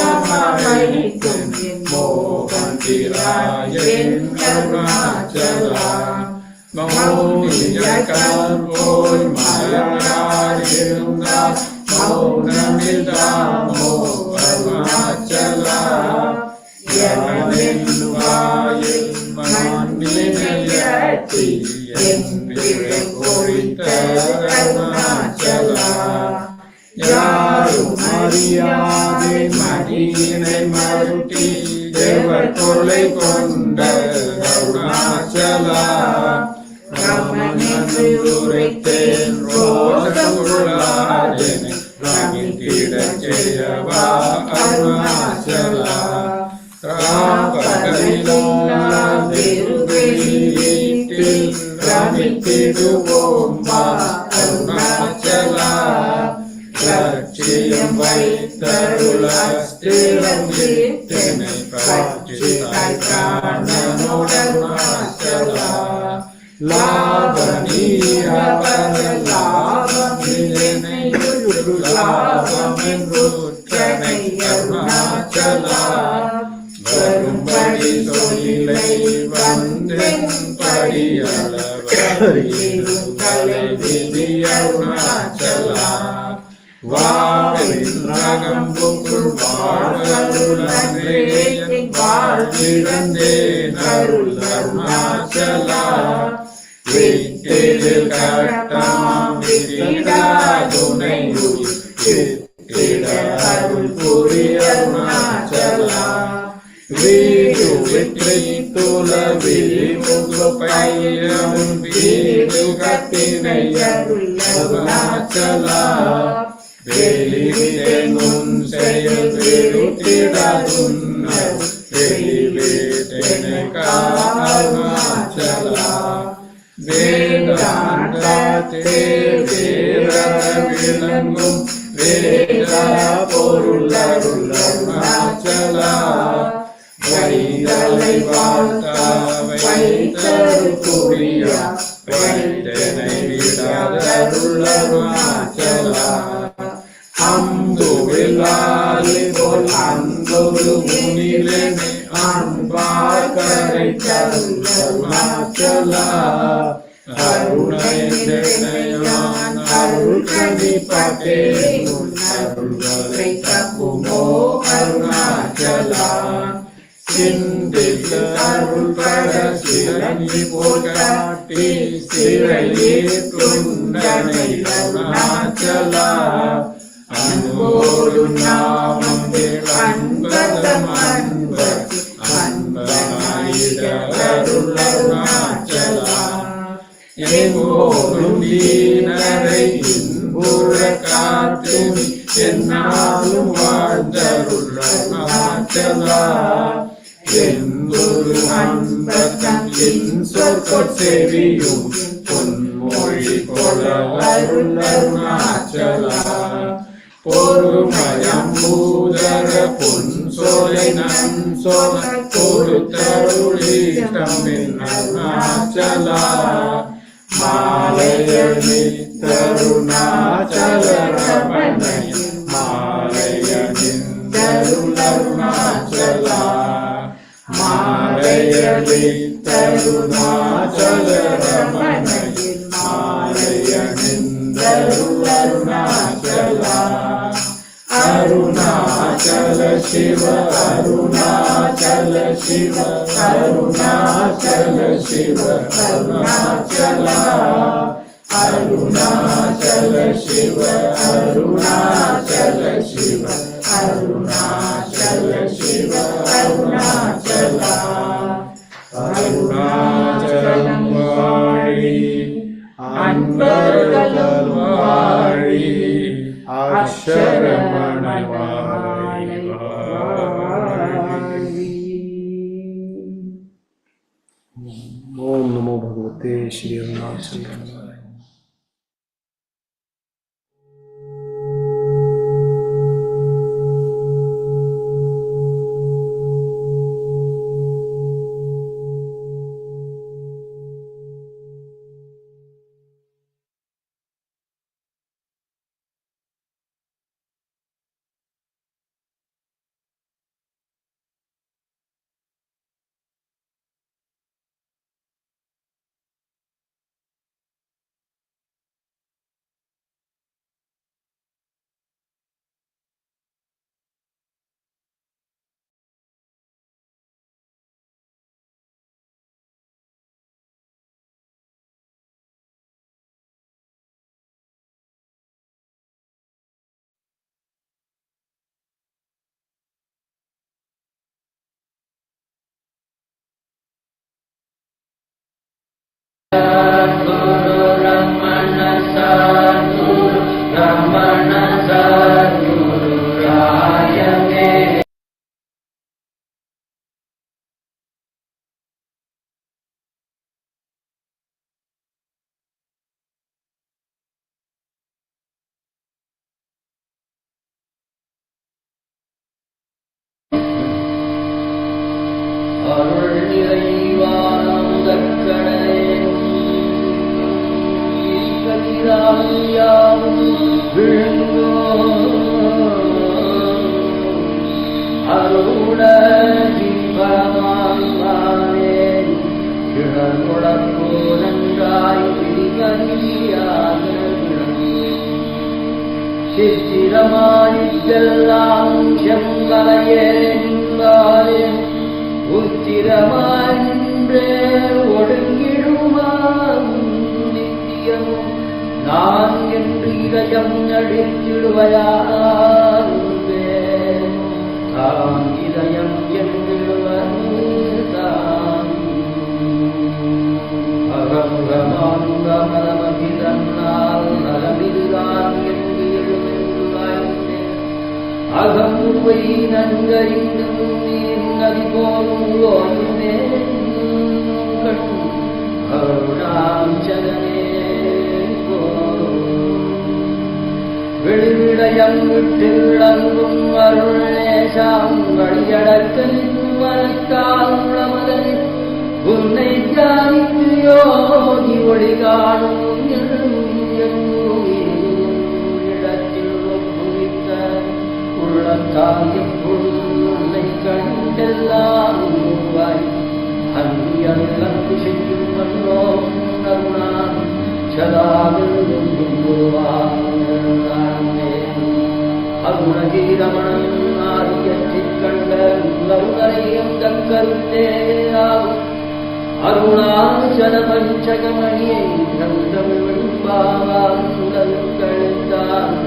மோகம் மந்திராயன் அருணாச்சலா மௌனியக்கால் போல் மலராயிருந்தால் மௌனமில்லாமோ அருணாச்சலா யமனின் வாயில் மண்ணினையாட்டி என் பிழை பொறித்த அருணாச்சலா யாரும் அறியாதே மடியினை மருட்டி தேவர் கொலை கொண்ட அருணாச்சலா ராமனென்று உரைத்தேன் ரோஷமுள்ளாதேனை ராமித்திடச் செய்யவா அருணாச்சலா ராபகலில்லாதிருவெளியீட்டில் ராமித்திடுவோம் வா அருணாச்சலா லட்சியம் வைத்தருளஸ்திரம் வீட்டினை பற்றிதாய் காணனுடனாச்சலா லாபனீய பரலாபமிதனை லாபமென்றுற்றனை அருணாச்சலா வரும்படி தொழிலை வந்தென் படியளவரிடும் தலைவிதி அருணாச்சலா வாழின் ரகம்புக்குள் வாழ்வருளன்றே என் வாழ்விழந்தேன் அருள் அருணாச்சலா வீட்டில் கட்டமாம் விதிடாதுனை வித்திட அருள் புரி அருணாச்சலா வீடு வெற்றி துளவி முகு பையனும் வீடு கத்தினை அருள் அருணாச்சலா வெளிவிடெனும் செயல் விருத்திடதும் வெளிவிடெனை அருணாச்சலா வேதாந்தத்தே வேத விளங்கும் வேத பொருள் அருள் அருணாச்சலா வைதலை வாழ்த்த வைத்தரு புரியா வைத்தனை விடருள் அருணாச்சலா அம்புவிலாலி போல் அன்பொரு முனிலனை அன்பாய் கரை தருள் அருணாச்சலா அருணையான் அருள் கணிப்பதே உன் அருள்களை தப்புமோ அருணாச்சலா சிந்தித்து அருள் பர சிறங்கி போல் காட்டி சிறையில் துண்டனை அருணாச்சலா அன்போடு நாமம் அன்பதம் அன்பர் அன்பனாயிட அருள் அருணாச்சலா எங்கோடும் தீனரை இன்புற காட்டும் என்னாலும் வாழ்ந்தருள் அருணாச்சலா எந்தொரு அன்பதம் என் சொற்கொட் செவியும் பொன்மொழி கொள அருள் அருணாச்சலா பொறுமயம் பூதர பொன் சோலை நன் சோல பொறுத்தருளீட்டம் அருணாச்சலா மாலையணி தருணாச்சல ரமணன் மாலையணிந்தருள் அருணாச்சலா மாலையணி தருணாச்சல ரமணன் மாலையணிந்தருள் அருணாச்சலா அருணாச்சல சிவ அருணாச்சல சிவ அருணாச்சல சிவ அருணாச்சலா அருணாச்சல சிவ அருணாச்சல சிவ அருணாச்சல சிவ அருணாச்சலா அருணாச்சலம் வாழி அன்பர்கள் வாழி அக்ஷரமண வாழி ओम नमो भगवते श्री अरुणाचल। அருள் நிறைவானந்தக்கடலே கதிராயாவும் விழுங்கோ அருள பரமான்மாவே கிழமுழப்போ நன்றாய் விரிகரியாக சித்திரமாயிற்றெல்லாம் செம்பலையே நின்றாலே உத்திரமாய் நின்றே ஒடுங்கிடுவான் நித்தியமும் நான் என்று இதயம் நடித்திடுவையாருவே தான் இதயம் என்றிடுவதுதான் அகமுகமாங்கமலமகிதன்னால் நலமிதுதான் என்று அகமுவை நன்கறிந்து நீர் நதி போலும் ஓடுமே அருணாச்சலனே விழுவிடயம் விட்டு விளங்கும் அருளேசாம் வழியடக்கலின் வரத்தால் உளமதனில் உன்னை தியானித்து யோகி ஒளி காணும் இடத்தில் ஒப்புவித்த உள்ளத்தால் எப்பொழுதும் உன்னை கண்டெல்லாம் உருவாய் அன்பு செய்யும் மன்னோ கருணான் சதாவிலும் அருணகீரமணன் ஆரியத்தைக் கண்ட அருணரையும் தக்கருத்தேயாகும் அருணாச்சல பஞ்சகமணியை கண்டமிழ் பாவாங்கள் கழுத்தான்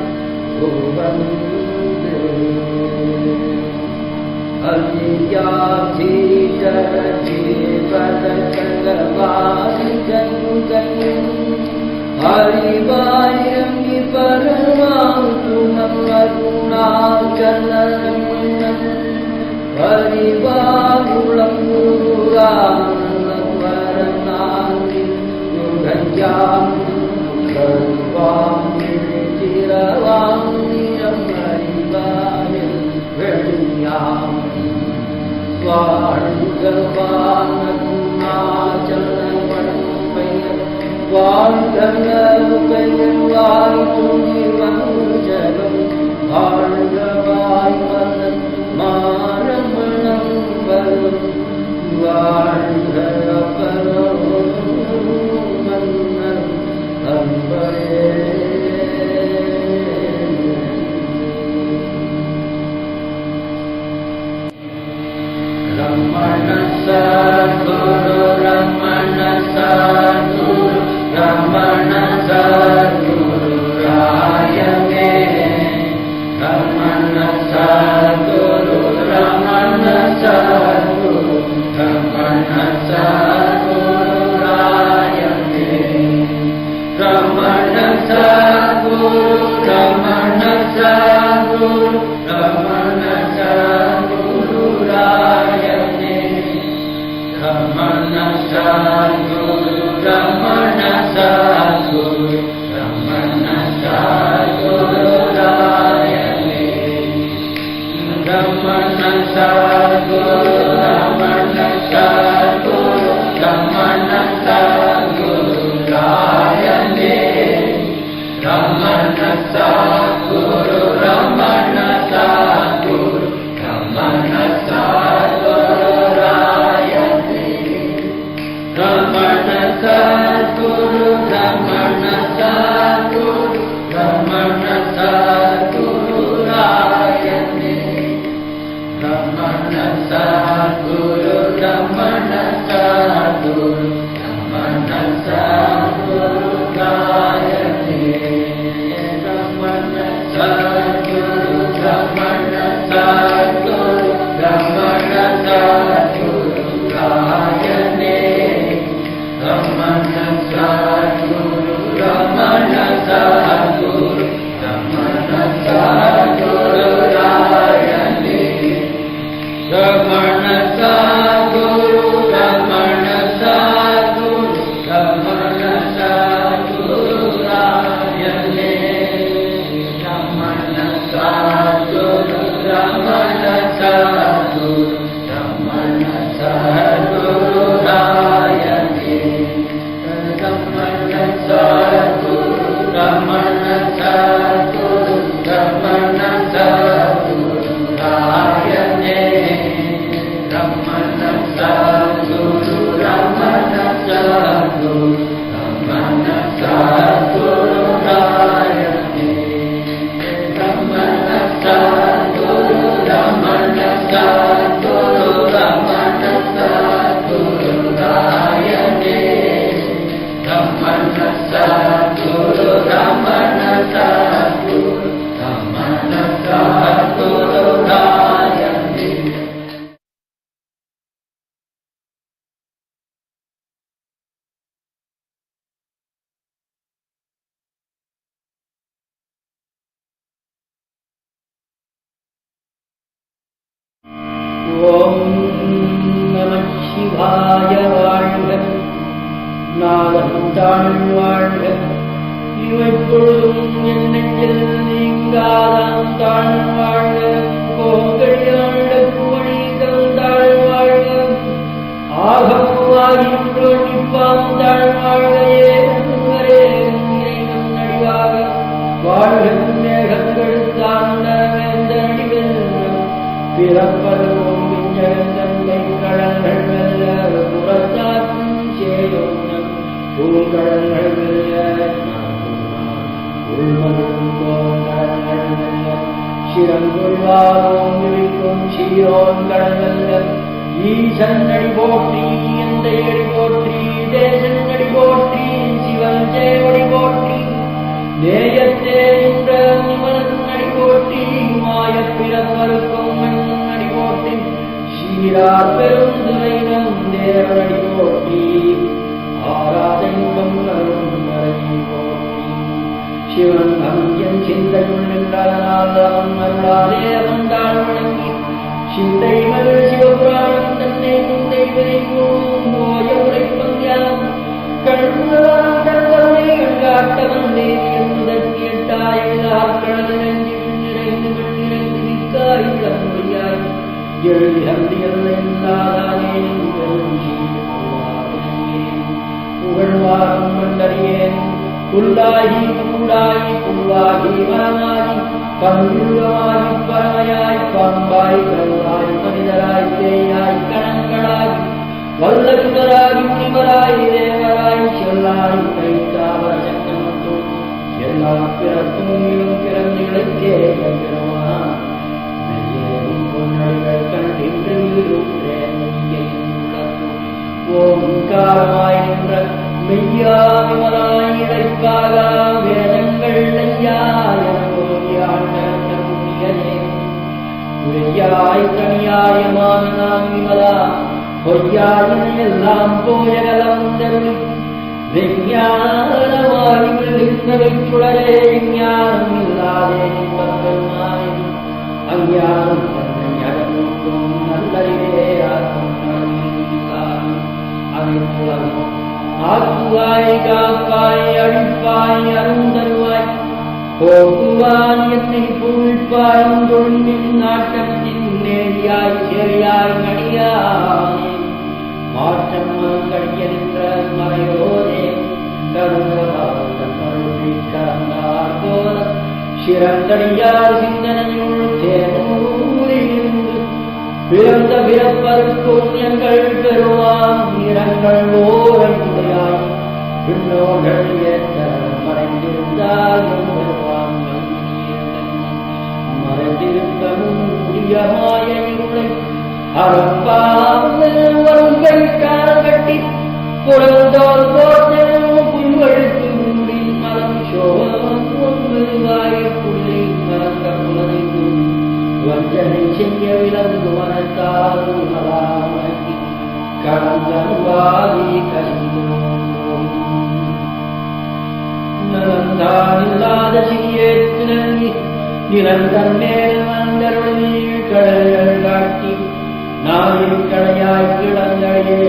ஹரிவாயம் பரமாத்துமம் அருணாச்சலம் ஹரிவாகுளம் யுகஞ்சாம் கருவாம் திரவாம் நிறம் அறிவாயம் வெளியாம் வாழ்கவான் அருணாச்சலம் பெயர் வாழ்க பெயர் வாய்த்துணி வஞ்சகம் வாழ்கவாய் மதன் மாரமணம் வரும் வாழ்க பரம் மன்னர் அன்பரே Ramana Sadhguru Ramana Sadhguru Ramana Sadhguru ராயமே Ramana Ramana Sadguru Ramana Sadguru Ramana Sadguru Rayane Ramana Sadguru Ramana Sadguru Ramana Sadguru Rayane Ramana Sadguru Ramana Sadguru Ramana Sadguru Rayane Ramana Sadguru Ramana Sadguru Ramana Sadguru Rayane. ஓம் நம சிவாய வாழ்க நாதம் தாழ்வாழ்க இவைப்பொழுதும் என் நெஞ்சில் நீங்காதான் தாழ்வாழ்க கோங்கழியாண்ட புவழிகள் தாழ்வாழ்க ஆகமாகிப்பாம் தாழ்வாழ்க ஏகரே இறைவன் நடிவாக வாழ்க மேகங்கள் தாண்ட வேந்தடிகள் பிறப்பதும் விஞ்சகந்தன்மை கடல்கள் வெல்ல புறத்தாக்கும் சேயோன்னம் உள்கடல்கள் வெல்ல உள்மனும் கோங்கடல்கள் வெல்ல சிறங்கொள்வாரோம் விழிக்கும் சீரோன் கடல் வெல்ல ஈசன் அடி போற்றி எந்த அடி போற்றி தேசன் அடி போற்றி சிவன் சேவடி போற்றி நேயத்தே என்ற நிமலன் அடி போற்றி மாயப் பிறப்பருக்கும் மன்னன் அடி போற்றி சீரார் பெருந்துரைவன் தேவன் அடி போற்றி ஆராத இன்பம் அருள் மறை போற்றி சிவன் அங்கியன் சிந்தையுள் நின்றதனால் அவன் அருளாலே வந்தாள் வணங்கி சிந்தை மகள் சிவபுராணம் தன்னை முந்தை விரைக்கும் ஓய உரைப்பன் யாம் கண்ணுவான் தங்கமே கண்காட்ட வந்தே என்பதற்கு எட்டாயிரம் கடல் நெஞ்சு நிறைந்து நிறைந்து நிற்காய் விளம்பையாய் எழுதியல்லாதானே புகழ்வாரும் கண்டறியேன் புல்லாகி கூடாகி புல்லாகி மரமாகி பங்குள்ளமாகி பறவையாய் பாம்பாய் கல்லாய் மனிதராய் தேயாய் கணங்களாகி வல்லகுதராகி முனிவராய் தேவராய் சொல்லாய் கைத்தாவர சக்கரமத்தும் எல்லா பிறப்பும் பிறந்திகளுக்கே பெருமான் மெய்யேறும் பொன்னடிகள் கண்டின்று ஓங்காரமாய் நின்ற மெய்யா விமலாய் இழைப்பாக வேதங்கள் ஐயாய புண்ணியனே உரையாய் தனியாயமான நாம் விமலா பொய்யாயின் எல்லாம் போயகலம் தருளி விஞ்ஞானமாய் விழுகின்றவை சுடரே விஞ்ஞானம் இல்லாதே பெருமானே அஞ்ஞானம் தன்னை அகற்றும் நல்லறிவே ஆக்கும் அனைத்துலகம் ஆக்குவாய் காப்பாய் அழிப்பாய் அருந்தருவாய் போக்குவான் என்னை பொருள்பாய் தொழிலின் நாட்டத்தின் நேரியாய் சேரியாய் நடியானே மாற்றம் மறுக்கடிய நின்ற மறையோனே கருணை கலந்தார் போல சிறந்தடியார் சிந்தனையுள் தேனூரிலிருந்து பிறந்த பிறப்பருக்கும் எங்கள் பெருமான் இரங்கள் ஓரையாய் பின்னோர்கள் ஏற்ற மறைந்திருந்தால் பெருமான் மறைந்திருக்கணும் முடியமாய இருளை அறப்பாமல் வருங்கை காலகட்டி புறந்தோல் போற்றும் புல்வழுக்கு மூடின் மரம் சோழம் ஒன்பது வாய்ப்புள்ளி மறந்த புலனைக்கும் வஞ்சனை செய்ய விலங்கு மனத்தால் மலாமணி கடந்தவாதி கசிந்தோம் நலந்தானில்லாத சிறியேற்கு நல்கி நிரந்தர் மேல் வந்தருளில் கடல்கள் காட்டி நாளில் கடையாய் கிடந்தழையே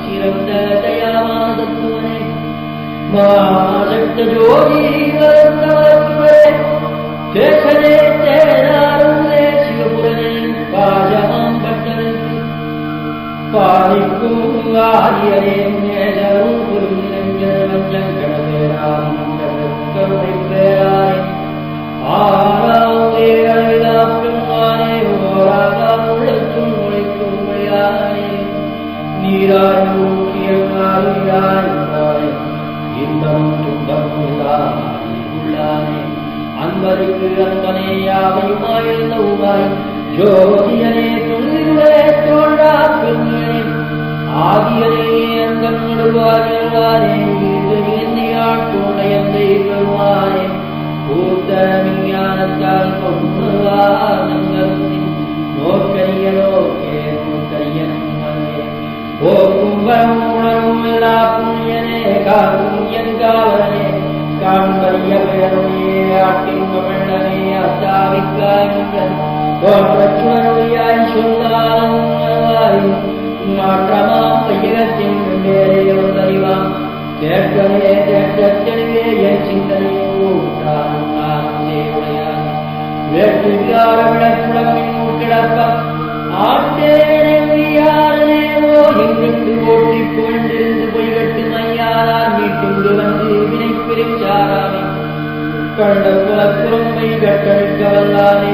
சிறந்த தயாமாதத்துவனே மாசக்த ஜோதி தேசனே தேனாருளே சிவபுரனே பாஜமாம் பட்டனுக்கு பாதிக்கும் ஆரியரே மேலும் அன்பருக்கு அன்பனே யாவையுமாயிருந்தவுமாய் ஜோதியனே துணிவுடே தோன்றா பெண்ணியனே ஆதியனே அந்தம் நடுவாரே இந்தியாள் தோன்றையந்தை பெருமானே பூத்த விஞ்ஞானத்தால் பொன்னுவானங்கள் நோக்கரிய நோக்கே நோக்கரியனும் வந்தே போக்கும் வரும் உணரும் எல்லா புண்ணியனே காக்கும் என் காவலனே காண்பறிய பேருடைய ஆட்டின் கமண்டனே அத்தாவிக்காயுங்கள் தோற்றச்சுடனுடையாய் சொல்லாய் மாற்றமாம் கையகத்தின் வேறே ஒன்றறிவாம் கேட்கவே கேட்கத்தெளிவே என் சிந்தனையோ நானும் தேவையான் வேட்டுக்கார விளக்குடமின் கிடப்ப ஆட்டேனே உய்யாரனேவோ இங்கிட்டு ஓட்டி புகழ்ந்திருந்து பொய்கட்டு மையாரார் மீட்டுண்டு வந்து வினை பிரிச்சாராமே கண்ட புலக்குறும்பை கட்டழுக்க வல்லானே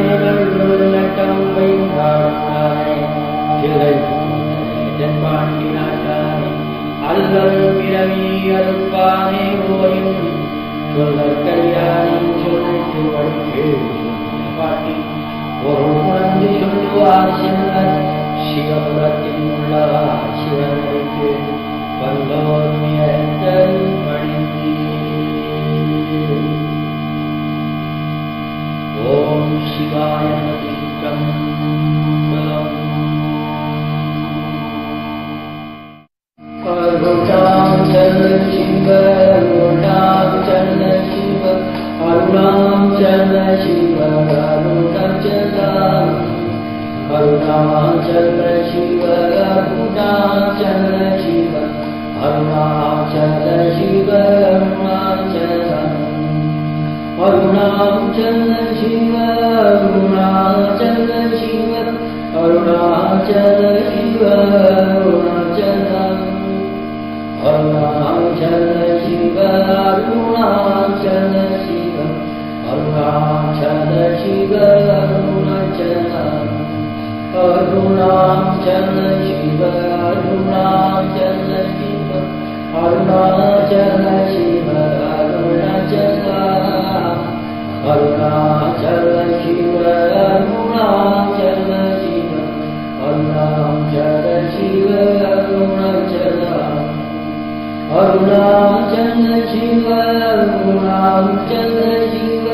நட்டம் பைந்தானே சிலை பாண்டி நாட்டானே அல்லல் பிறவி அறுப்பானே ஓயும் சொல்லற் கரியானே சொல்லிட்டு வழிகே பாட்டி ஒரு குழந்தை சொல்லுவார் செல்வர் சிவபுரத்தில் உள்ளார் சிவனுக்கு வல்லோர் மியத்தல் பணிந்து ஓம் சிவாய மதிக்கம் அருணாச்சல சிவ அருணாச்சல சிவ அருணாச்சல சிவ அருணாச்சல அருணாச்சல சிவ அருணாச்சல சிவ அருணாச்சல சிவ அருணாச்சல அருணாச்சல சிவ அருணாச்சல சிவ அருணாச்சல சிவ அருணாச்சல அருணாச்சல சிவ அருணாச்சல சிவ அருணாச்சல சிவ அருணாச்சல அருணாச்சல சிவ அருணாச்சல சிவ அருணாச்சல சிவ அருணாச்சல அருணாச்சல சிவ அருணாச்சல சிவ அருணாச்சல சிவ அருணாச்சல அருணாச்சல சிவ அருணாச்சல சிவ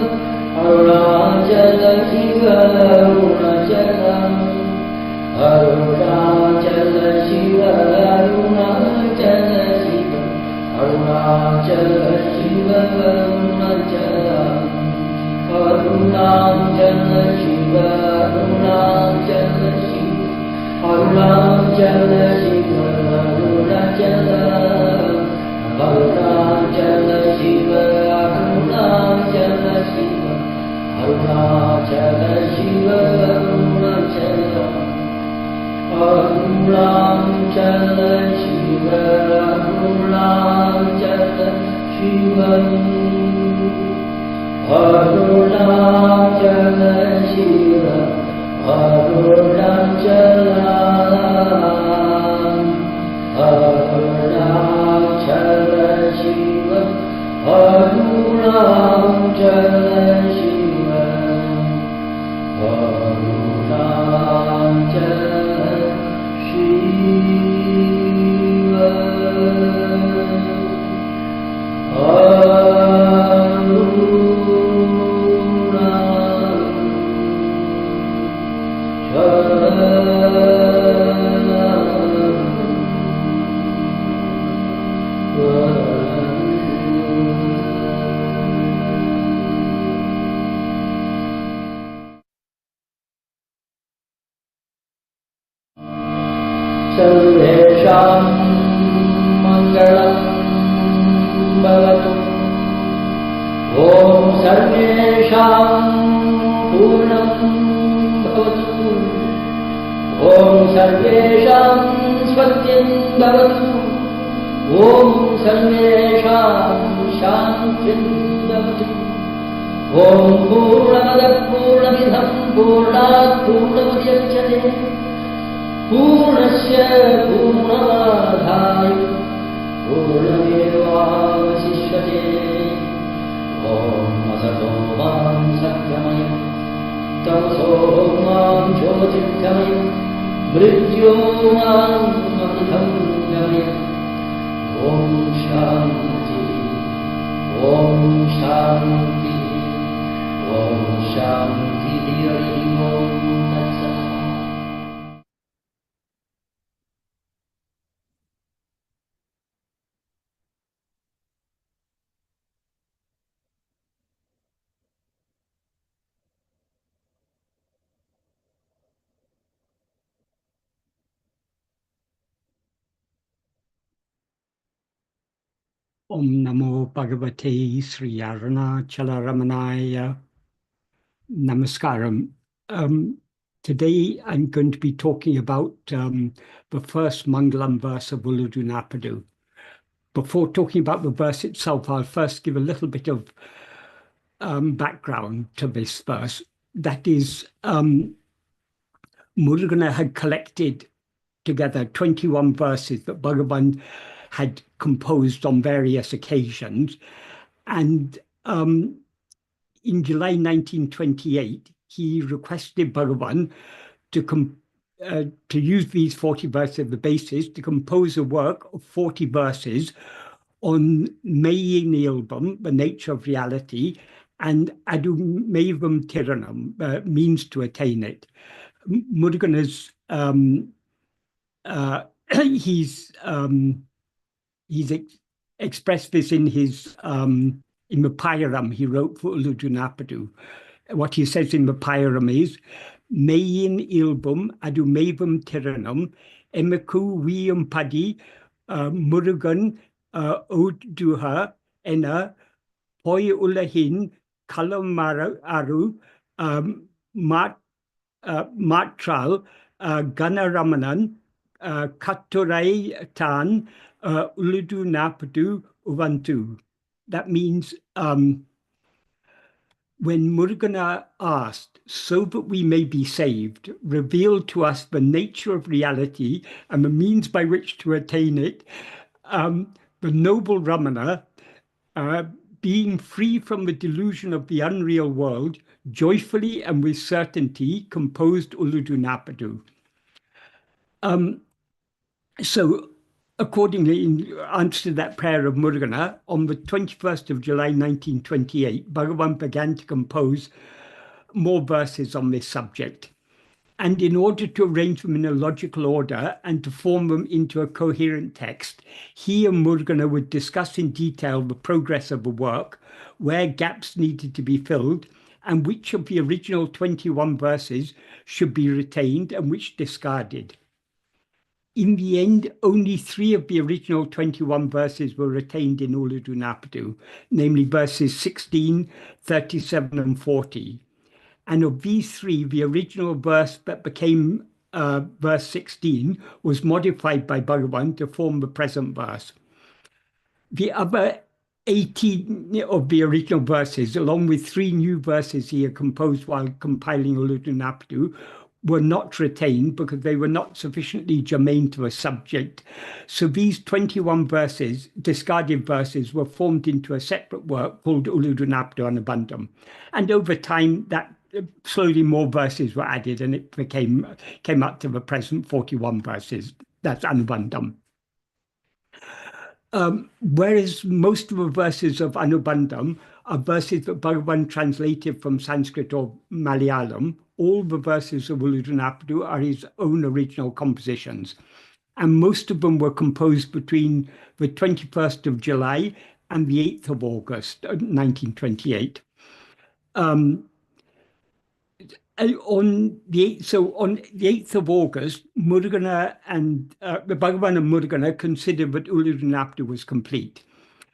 அருணாச்சல சிவ அருணாச்சல அருணாச்சல சிவ அருணாச்சல சிவ அருணாச்சல சிவ அருணாச்சல அருணாச்சல சிவ அருணாச்சல சிவ அருணாச்சல சிவ அருணாச்சல அருணாச்சல சிவ அருணாச்சல சிவ அருணாச்சல சிவ அருணாச்சல அருணாச்சல சிவ அருணாச்சல சிவ அருணாச்சல சிவ அருணாச்சல அருணாச்சல சிவ அருணாச்சல சிவ அருணாச்சல சிவ सर्वेषां मङ्गलं भवतु ॐ सर्वेषां पूर्णं भवतु ॐ सर्वेषां स्वस्तिं भवतु ॐ सर्वेषां शान्तिं भवतु ॐ पूर्णमदः पूर्णमिदं पूर्णात् पूर्णमुदच्यते पूर्णस्य पूर्णमादाय पूर्णमेवावशिष्यते ॐ असतो मां सत्त्वं मामृतं गमय ॐ शान्ति ॐ शान्ति ॐ शान्तिः हरिः ॐ तत्सत् Om Namo Bhagavate Sri Arunachala Ramanaya Namaskaram. Today I'm going to be talking about the first Mangalam verse of Ulladu Narpadu. Before talking about the verse itself, I'll first give a little bit of background to this verse. That is, Murugan had collected together 21 verses that Bhagavan had composed on various occasions. And in July 1928, he requested Bhagavan to use these 40 verses as the basis to compose a work of 40 verses on Mayinilbam, the nature of reality, and Adumavam Tiranam, means to attain it. Murugan has he's expressed this in his in the Payaram he wrote for Ulladu Narpadu. What he says in the Payaram is Mayin ilbum adumavam tiranam emiku viam padi Murugan oduha ena poi ulahin kalamaru matral Ganaramanan Katurai Tan Ulladu Narpadu Uvantu. That means when Murugan asked, so that we may be saved, reveal to us the nature of reality and the means by which to attain it, the noble Ramana, being free from the delusion of the unreal world, joyfully and with certainty composed Ulladu Narpadu. So accordingly, in answer to that prayer of Murugan, on the 21st of July 1928, Bhagavan began to compose more verses on this subject. And in order to arrange them in a logical order and to form them into a coherent text, he and Murugan would discuss in detail the progress of the work, where gaps needed to be filled, and which of the original 21 verses should be retained and which discarded. In the end, only 3 of the original 21 verses were retained in Ulladu Narpadu, namely verses 16, 37, and 40. And of these 3, the original verse that became verse 16 was modified by Bhagavan to form the present verse. The other 18 of the original verses, along with 3 new verses he had composed while compiling Ulladu Narpadu, were not retained because they were not sufficiently germane to a subject. So these 21 verses, discarded verses, were formed into a separate work called Ulladu Narpadu Anubandham. And over time, that slowly more verses were added and it came up to the present 41 verses. That's Anubandham. Whereas most of the verses of Anubandham are verses that Bhagavan translated from Sanskrit or Malayalam, all the verses of Ulladu Narpadu are his own original compositions. And most of them were composed between the 21st of July and the 8th of August, 1928. On the 8th of August, Bhagavan and Murugan considered that Ulladu Narpadu was complete.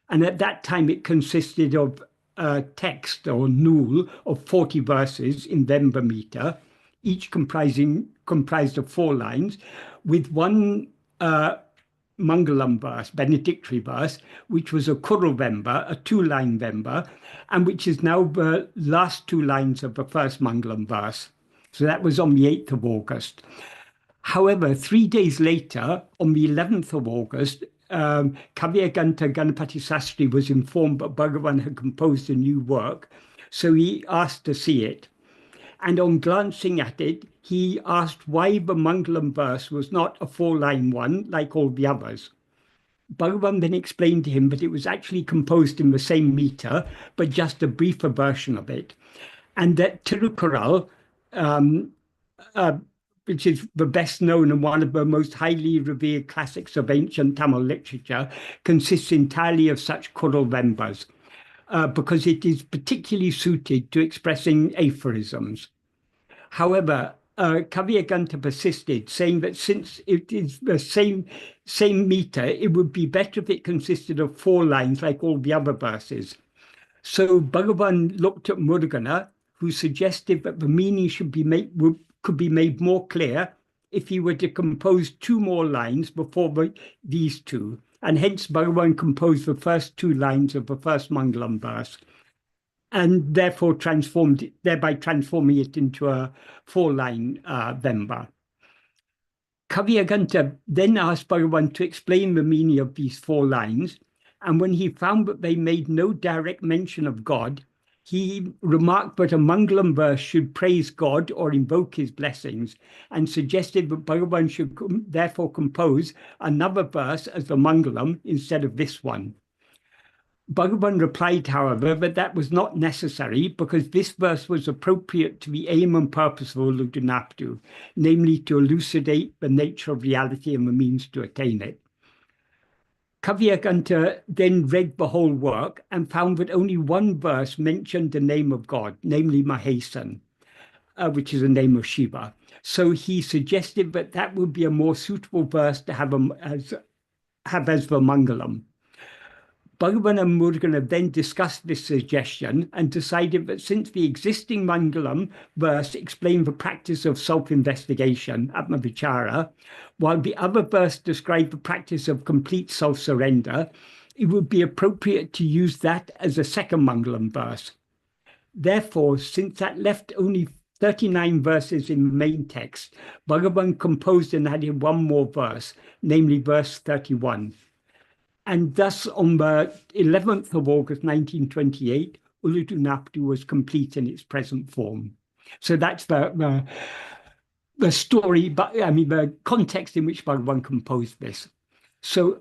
And at that time, it consisted of text or nul of 40 verses in Vemba meter, each comprised of 4 lines, with one Mangalam verse, benedictory verse, which was a Kurul Vemba, a 2-line Vemba, and which is now the last 2 lines of the first Mangalam verse. So that was on the 8th of August. However, 3 days later, on the 11th of August, Kavyaganta Ganapati Sastri was informed that Bhagavan had composed a new work, so he asked to see it. And on glancing at it, he asked why the Mangalam verse was not a 4-line one like all the others. Bhagavan then explained to him that it was actually composed in the same meter, but just a briefer version of it. And that Tirukural, which is the best known and one of the most highly revered classics of ancient Tamil literature, consists entirely of such Kural members, because it is particularly suited to expressing aphorisms. However, Kavyaganta persisted, saying that since it is the same meter, it would be better if it consisted of 4 lines like all the other verses. So Bhagavan looked at Murugana, who suggested that the meaning could be made more clear if he were to compose 2 more lines before these 2. And hence Bhagavan composed the first 2 lines of the first Mangalam verse, and therefore thereby transforming it into a 4-line Vemba. Kavyaganta then asked Bhagavan to explain the meaning of these 4 lines, and when he found that they made no direct mention of God, he remarked that a Mangalam verse should praise God or invoke his blessings, and suggested that Bhagavan should therefore compose another verse as the Mangalam instead of this one. Bhagavan replied, however, that was not necessary because this verse was appropriate to the aim and purpose of Ulladu, namely to elucidate the nature of reality and the means to attain it. Kavyaganta then read the whole work and found that only one verse mentioned the name of God, namely Mahesan, which is the name of Shiva. So he suggested that would be a more suitable verse to have as the Mangalam. Bhagavan and Murugana then discussed this suggestion and decided that since the existing Mangalam verse explained the practice of self-investigation, Atma-vichara, while the other verse described the practice of complete self-surrender, it would be appropriate to use that as a second Mangalam verse. Therefore, since that left only 39 verses in the main text, Bhagavan composed and added one more verse, namely verse 31. And thus, on the 11th of August, 1928, Ulladu Narpadu was complete in its present form. So that's the story, but I mean, the context in which Bhagavan composed this. So,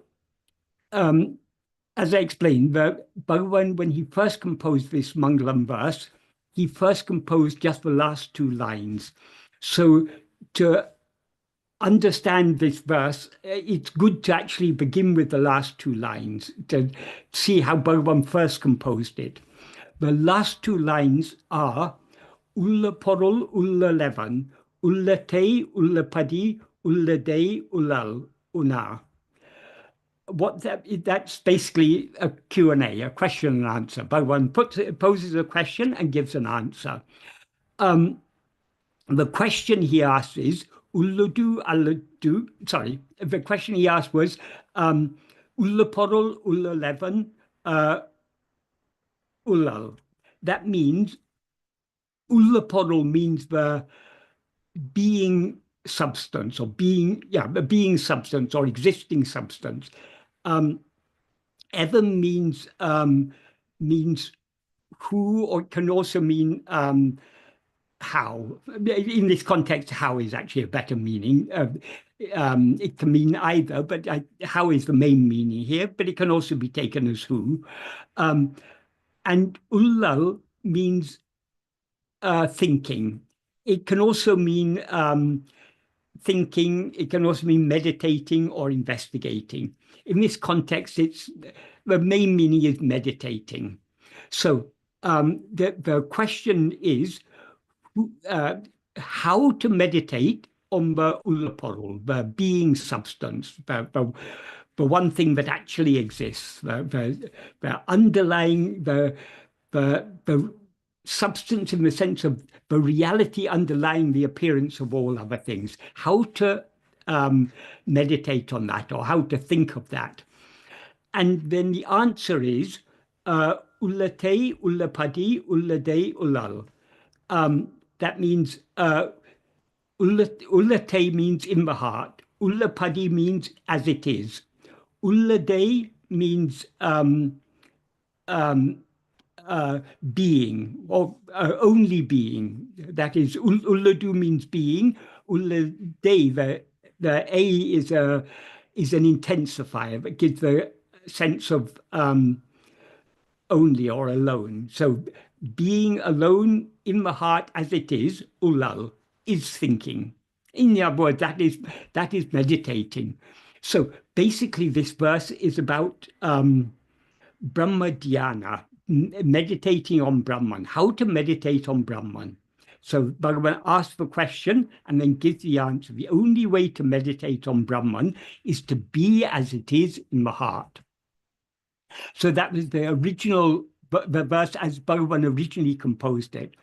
as I explained, Bhagavan, when he first composed this Mangalam verse, he first composed just the last 2 lines. So, to understand this verse, it's good to actually begin with the last 2 lines to see how Bhagavan first composed it. The last 2 lines are Ulla Porul Ulla Levan, Ulla Te Ulla Padi, Ulla De Ullal Una. That's basically a Q&A, a question and answer. Bhagavan poses a question and gives an answer. The question he asks is, the question he asked was, Ulla Porul, Ulla Levan, Ullal. That means, Ulla Porul means the being substance, or being substance or existing substance. Evan means who, or it can also mean how. In this context, how is actually a better meaning. It can mean either, but how is the main meaning here, but it can also be taken as who. And Ullal means thinking. It can also mean thinking, it can also mean meditating or investigating. In this context, the main meaning is meditating. So the question is, how to meditate on the Ullaporul, the being substance, the one thing that actually exists, the underlying, the substance in the sense of the reality underlying the appearance of all other things. How to meditate on that, or how to think of that. And then the answer is Ullate, Ullapadi, Ullade, Ullal. That means Ullate means in the heart. Ullapadi means as it is. Ullade means being, or only being. That is, Ulladu means being. Ullade, the A is an intensifier that gives the sense of only or alone. So being alone in the heart as it is, Ullal, is thinking. In other words, that is meditating. So basically, this verse is about Brahma Dhyana, meditating on Brahman, how to meditate on Brahman. So Bhagavan asks the question and then gives the answer. The only way to meditate on Brahman is to be as it is in the heart. So that was the original, the verse as Bhagavan originally composed it.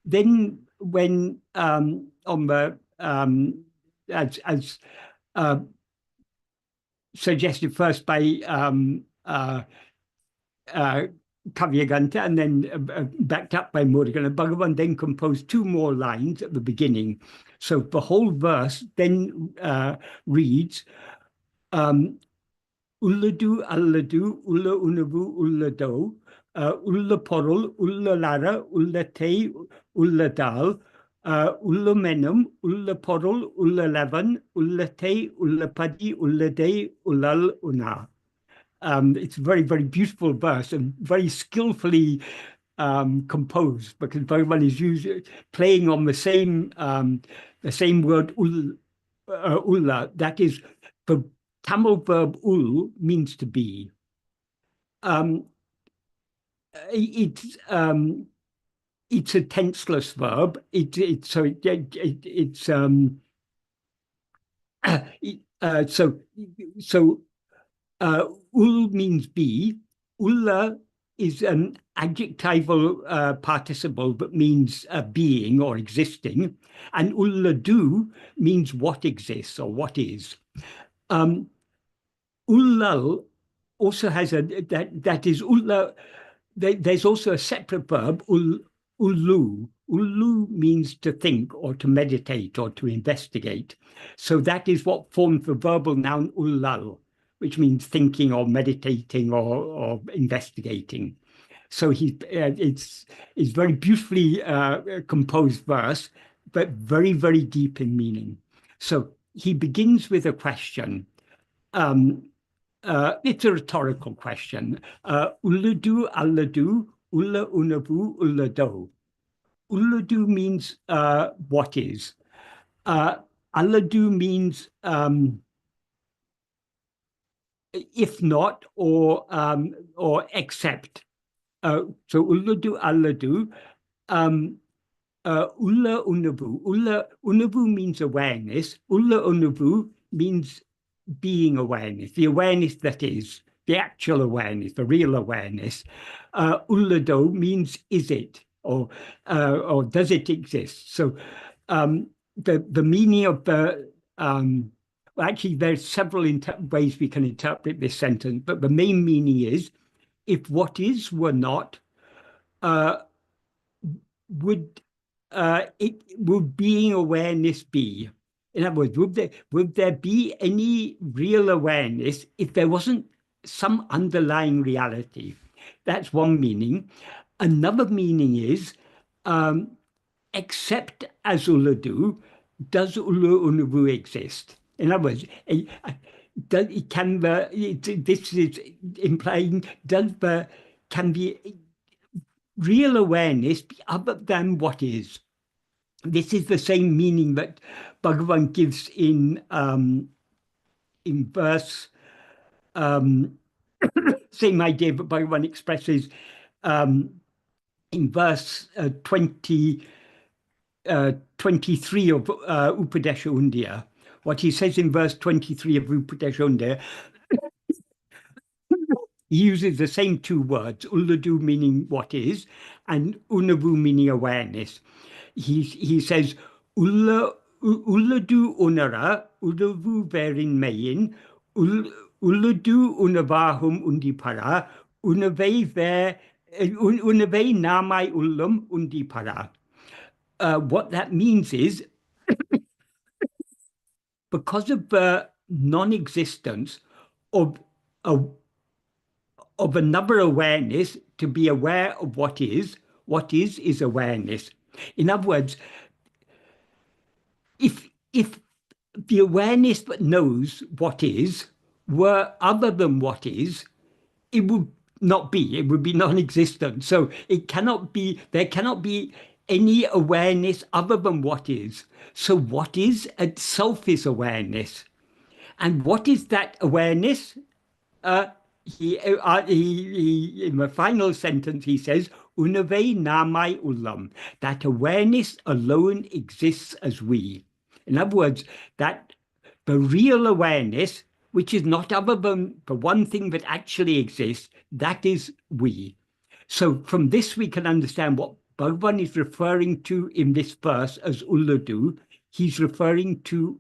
Then when on the, as suggested first by Kavyaganta and then backed up by Mudgala, Bhagavan then composed two more lines at the beginning. So the whole verse then reads, Ulladu, Ulladu, Ulla Unavu, Ullado, Ulla Porul, Ulla Lara, Ulla Te, Ulla Dal, Ulla Menum, Ulla Porul, Ulla Levan, Ulla Te, Ulla Padi, Ulla De, Ullal Una. It's a very, very beautiful verse and very skillfully composed, because Bhagavan is playing on the same word ulla. That is, the Tamil verb ul means to be. It's a tenseless verb. Ul means be. Ulla is an adjectival participle that means being or existing, and ulladu means what exists or what is. Ullal also has that is ulla. There's also a separate verb, ullu. Ullu means to think or to meditate or to investigate. So that is what forms the verbal noun ullal, which means thinking or meditating or investigating. So it's very beautifully composed verse, but very, very deep in meaning. So he begins with a question. It's a rhetorical question. Ulladu, Ulladu, Ulla Unavu, Ullado. Ulladu means what is. Ulladu means if not or except. So Ulladu, Ulladu. Ulla Unavu. Ulla Unavu means awareness. Ulla Unavu means being awareness, the awareness that is, the actual awareness, the real awareness. Ullado means is it, or does it exist? So the meaning of the, well, actually there's several ways we can interpret this sentence, but the main meaning is, if what is were not, would being awareness be? In other words, would there be any real awareness if there wasn't some underlying reality? That's one meaning. Another meaning is, except as Ulladu, does Ulla Unavu exist? In other words, this is implying, can the real awareness be other than what is? This is the same meaning that Bhagavan gives in verse, same idea that Bhagavan expresses in verse 23 of Upadesha Undya. What he says in verse 23 of Upadesha Undya, he uses the same two words, Ulladu meaning what is, and Unavu meaning awareness. He says, Ulladu unara, Ullavu verin mayin, Ulladu unavahum undipara, unave namai ullum undipara. What that means is, because of the non-existence of another awareness to be aware of what is awareness. In other words, if the awareness that knows what is were other than what is, it would not be, it would be non-existent. So it cannot be, there cannot be any awareness other than what is. So what is itself is awareness. And what is that awareness? He in the final sentence, he says, Unave namai ulam, that awareness alone exists as we. In other words, that the real awareness, which is not other than the one thing that actually exists, that is we. So from this, we can understand what Bhagavan is referring to in this verse as Ulladu. He's referring to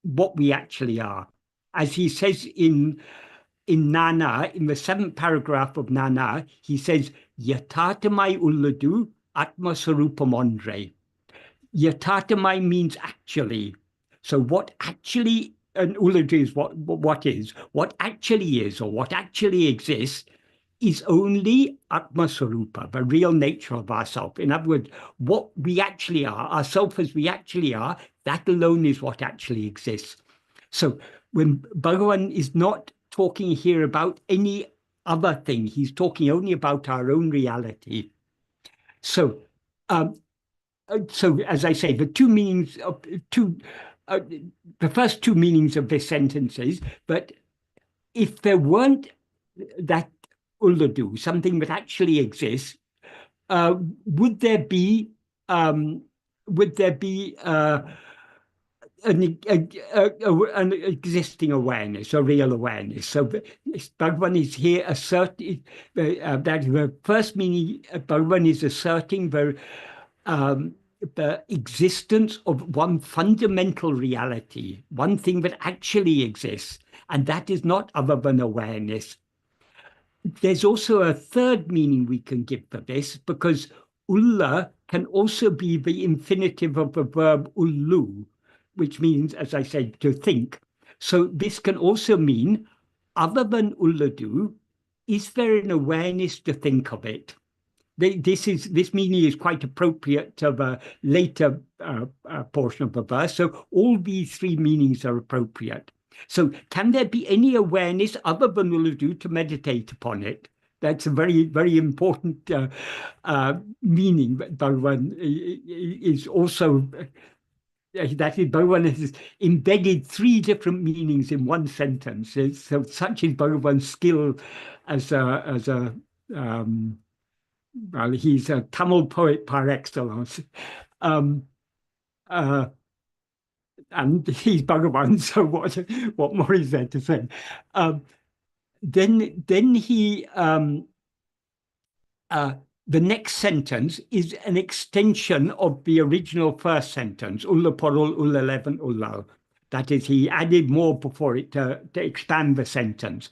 what we actually are. As he says in Nana, in the 7th paragraph of Nana, he says, Yatatamai Ulladu Atma Sarupam Andre. Yatatamai means actually. So what actually, and Ulladu is what actually is, or what actually exists, is only Atma Sarupa, the real nature of ourself. In other words, what we actually are, ourself as we actually are, that alone is what actually exists. So when Bhagavan is not talking here about any other thing, he's talking only about our own reality. So, as I say, the two meanings of the first two meanings of this sentence is that if there weren't that Ulladu, something that actually exists, would there be an existing awareness, a real awareness? So Bhagavan is here asserting that the first meaning Bhagavan is asserting the existence of one fundamental reality, one thing that actually exists, and that is not other than awareness. There's also a third meaning we can give for this, because ulla can also be the infinitive of the verb ullu, which means, as I said, to think. So this can also mean, other than ulladu, is there an awareness to think of it? This meaning is quite appropriate to the later portion of the verse. So all these three meanings are appropriate. So can there be any awareness other than Ulladu to meditate upon it? That's a very, very important meaning. But Bhagavan is also, that is, Bhagavan has embedded three different meanings in one sentence. So such is Bhagavan's skill as a well, he's a Tamil poet par excellence. And he's Bhagavan, so what more is there to say? Then he, the next sentence is an extension of the original first sentence, Ulla Porul, Ulla 11, Ulla. That is, he added more before it to expand the sentence.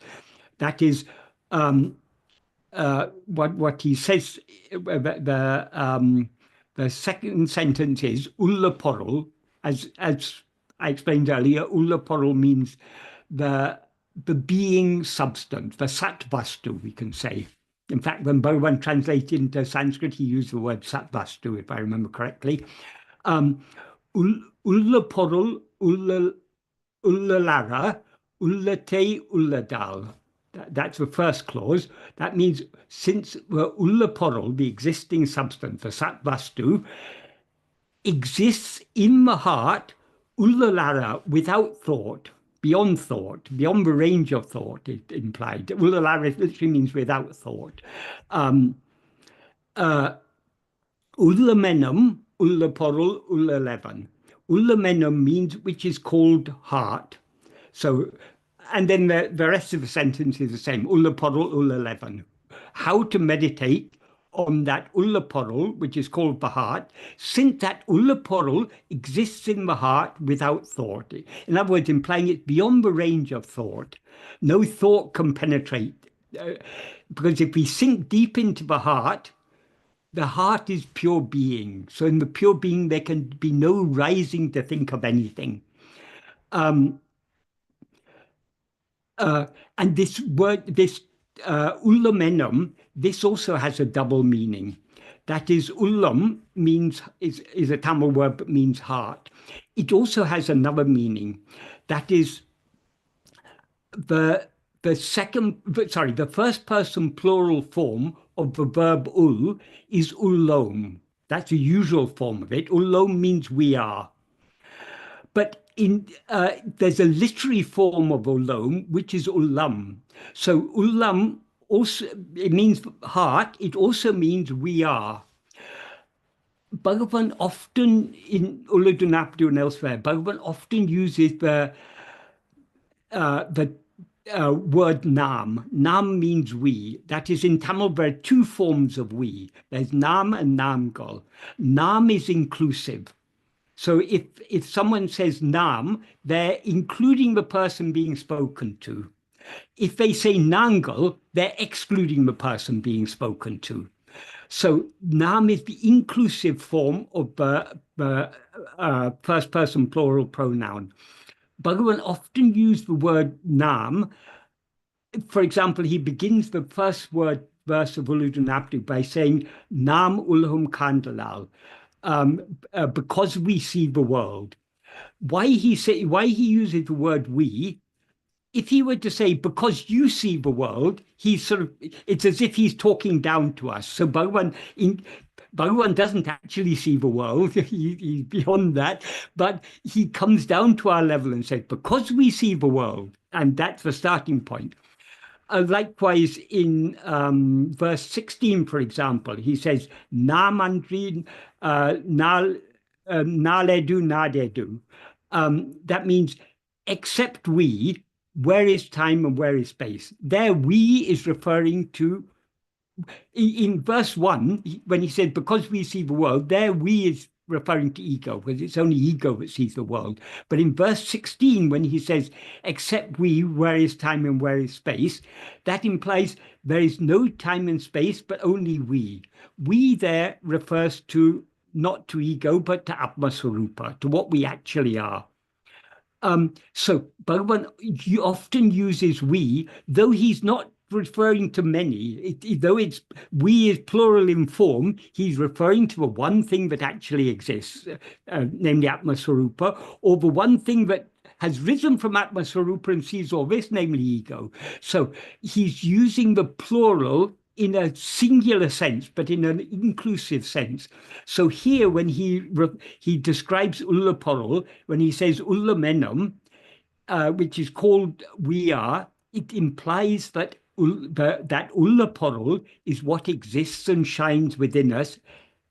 That is, what he says, the second sentence is Ulla Porul, as I explained earlier, Ulla Porul means the being substance, the Satvastu, we can say. In fact, when Bhagavan translated into Sanskrit, he used the word Satvastu, if I remember correctly. Ulla Porul, Ulla Lara, Ullate Ulladal. That's the first clause. That means since the Ulla Porul, the existing substance, the Satvastu, exists in the heart, Ullalara, without thought, beyond the range of thought, it implied. Ullalara literally means without thought. Ullamenam, Ullaporul, Ullalevan. Ullamenam means which is called heart. So, and then the rest of the sentence is the same, Ullaporul, Ullalevan. How to meditate on that Ullaporul, which is called the heart, since that Ullaporul exists in the heart without thought. In other words, implying it's beyond the range of thought. No thought can penetrate. Because if we sink deep into the heart is pure being. So in the pure being, there can be no rising to think of anything. And this word, this ullamenam, this also has a double meaning. That is, ullam is a Tamil word but means heart. It also has another meaning. That is, the first person plural form of the verb ul is ullom. That's the usual form of it. Ullom means we are. But there's a literary form of ullom, which is ullam. So ullam also, it means heart. It also means we are. Bhagavan often, in Ulladu, Narpadu and elsewhere, Bhagavan often uses the word nam. Nam means we. That is, in Tamil, there are two forms of we. There's nam and namgal. Nam is inclusive. So if someone says nam, they're including the person being spoken to. If they say nangal, they're excluding the person being spoken to. So nam is the inclusive form of the first person plural pronoun. Bhagavan often used the word nam. For example, he begins the first verse of Ulladu Narpadu by saying, Nam Ullahum Kandalal, because we see the world. Why he uses the word we? If he were to say, because you see the world, it's as if he's talking down to us. So Bhagavan doesn't actually see the world, he's beyond that, but he comes down to our level and says, because we see the world, and that's the starting point. Likewise, in verse 16, for example, he says, Na mandri naledu nadedu. That means, except we, where is time and where is space? There, we is referring to, in verse 1, when he said, because we see the world, there we is referring to ego, because it's only ego that sees the world. But in verse 16, when he says, except we, where is time and where is space, that implies there is no time and space, but only we. We there refers to, not to ego, but to Atma Swarupa, to what we actually are. So Bhagavan often uses we, though he's not referring to many, though it's we is plural in form, he's referring to the one thing that actually exists, namely Atma Swarupa, or the one thing that has risen from Atma Swarupa and sees all this, namely ego. So he's using the plural in a singular sense, but in an inclusive sense. So here, when he describes Ullaporul, when he says Ullamenam, which is called we are, it implies that Ullaporul is what exists and shines within us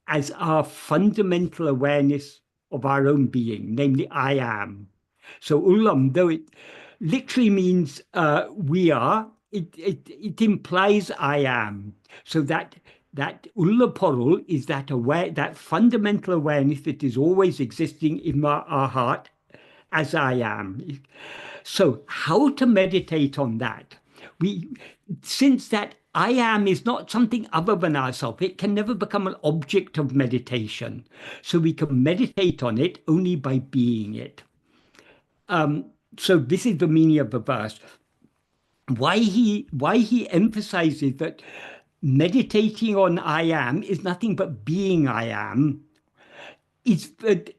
as our fundamental awareness of our own being, namely I am. So Ullam, though it literally means we are, it implies I am. So that Ullaporul is that fundamental awareness that is always existing in our heart as I am. So how to meditate on that? Since that I am is not something other than ourselves, it can never become an object of meditation. So we can meditate on it only by being it. So this is the meaning of the verse. Why he emphasizes that meditating on I am is nothing but being I am, is that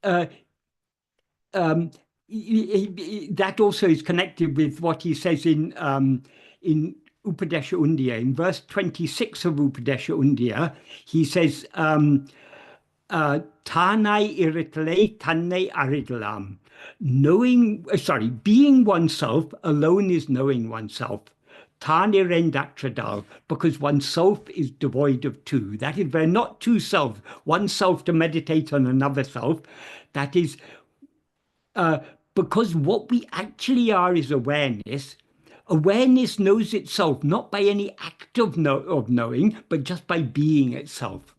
that also is connected with what he says in Upadesha Undiyya. In verse 26 of Upadesha Undiyya, he says, Tanai iritale tanne aridalam. Being oneself alone is knowing oneself. Tanirendakradal, because oneself is devoid of two. That is, there are not two selves, one self to meditate on another self. That is, because what we actually are is awareness. Awareness knows itself not by any act of knowing, but just by being itself.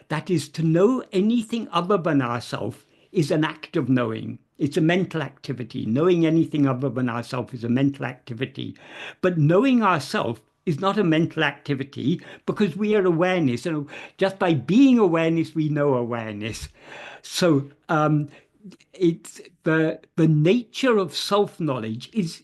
That is, to know anything other than ourself is an act of knowing. It's a mental activity. Knowing anything other than ourself is a mental activity. But knowing ourself is not a mental activity because we are awareness. And just by being awareness, we know awareness. So it's the nature of self-knowledge is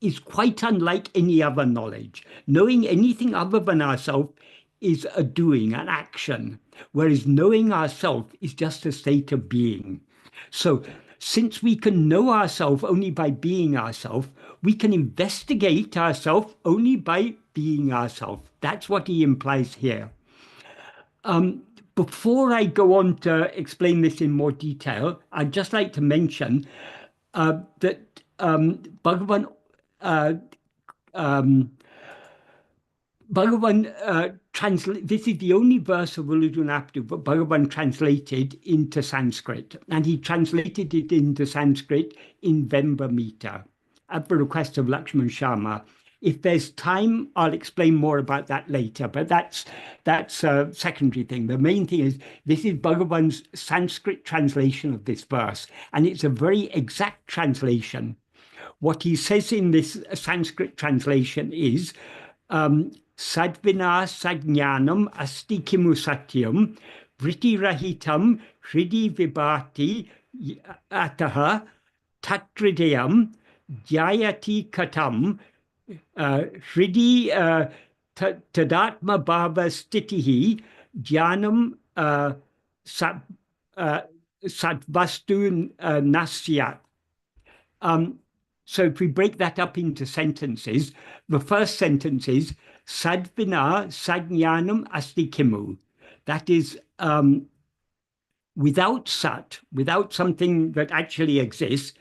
is quite unlike any other knowledge. Knowing anything other than ourselves is a doing, an action, whereas knowing ourselves is just a state of being. So since we can know ourselves only by being ourselves, we can investigate ourselves only by being ourselves. That's what he implies here. Before I go on to explain this in more detail, I'd just like to mention that Bhagavan this is the only verse of Ulladu Narpadu but Bhagavan translated into Sanskrit, and he translated it into Sanskrit in Vemba meter at the request of Lakshman Sharma. If there's time, I'll explain more about that later, but that's a secondary thing. The main thing is this is Bhagavan's Sanskrit translation of this verse, and it's a very exact translation. What he says in this Sanskrit translation is Sadvina Sajnanam Asti Kimu Satyam Vritti Rahitam Hridi Vibhati Ataha Tatridayam Jayati Katam Hridi Tadatma Bhava Stitihi Jnanam Sadvastu Nasyat. So if we break that up into sentences, the first sentence is Sadvina Sajnanam Asti Kimu. That is, without Sat, without something that actually exists,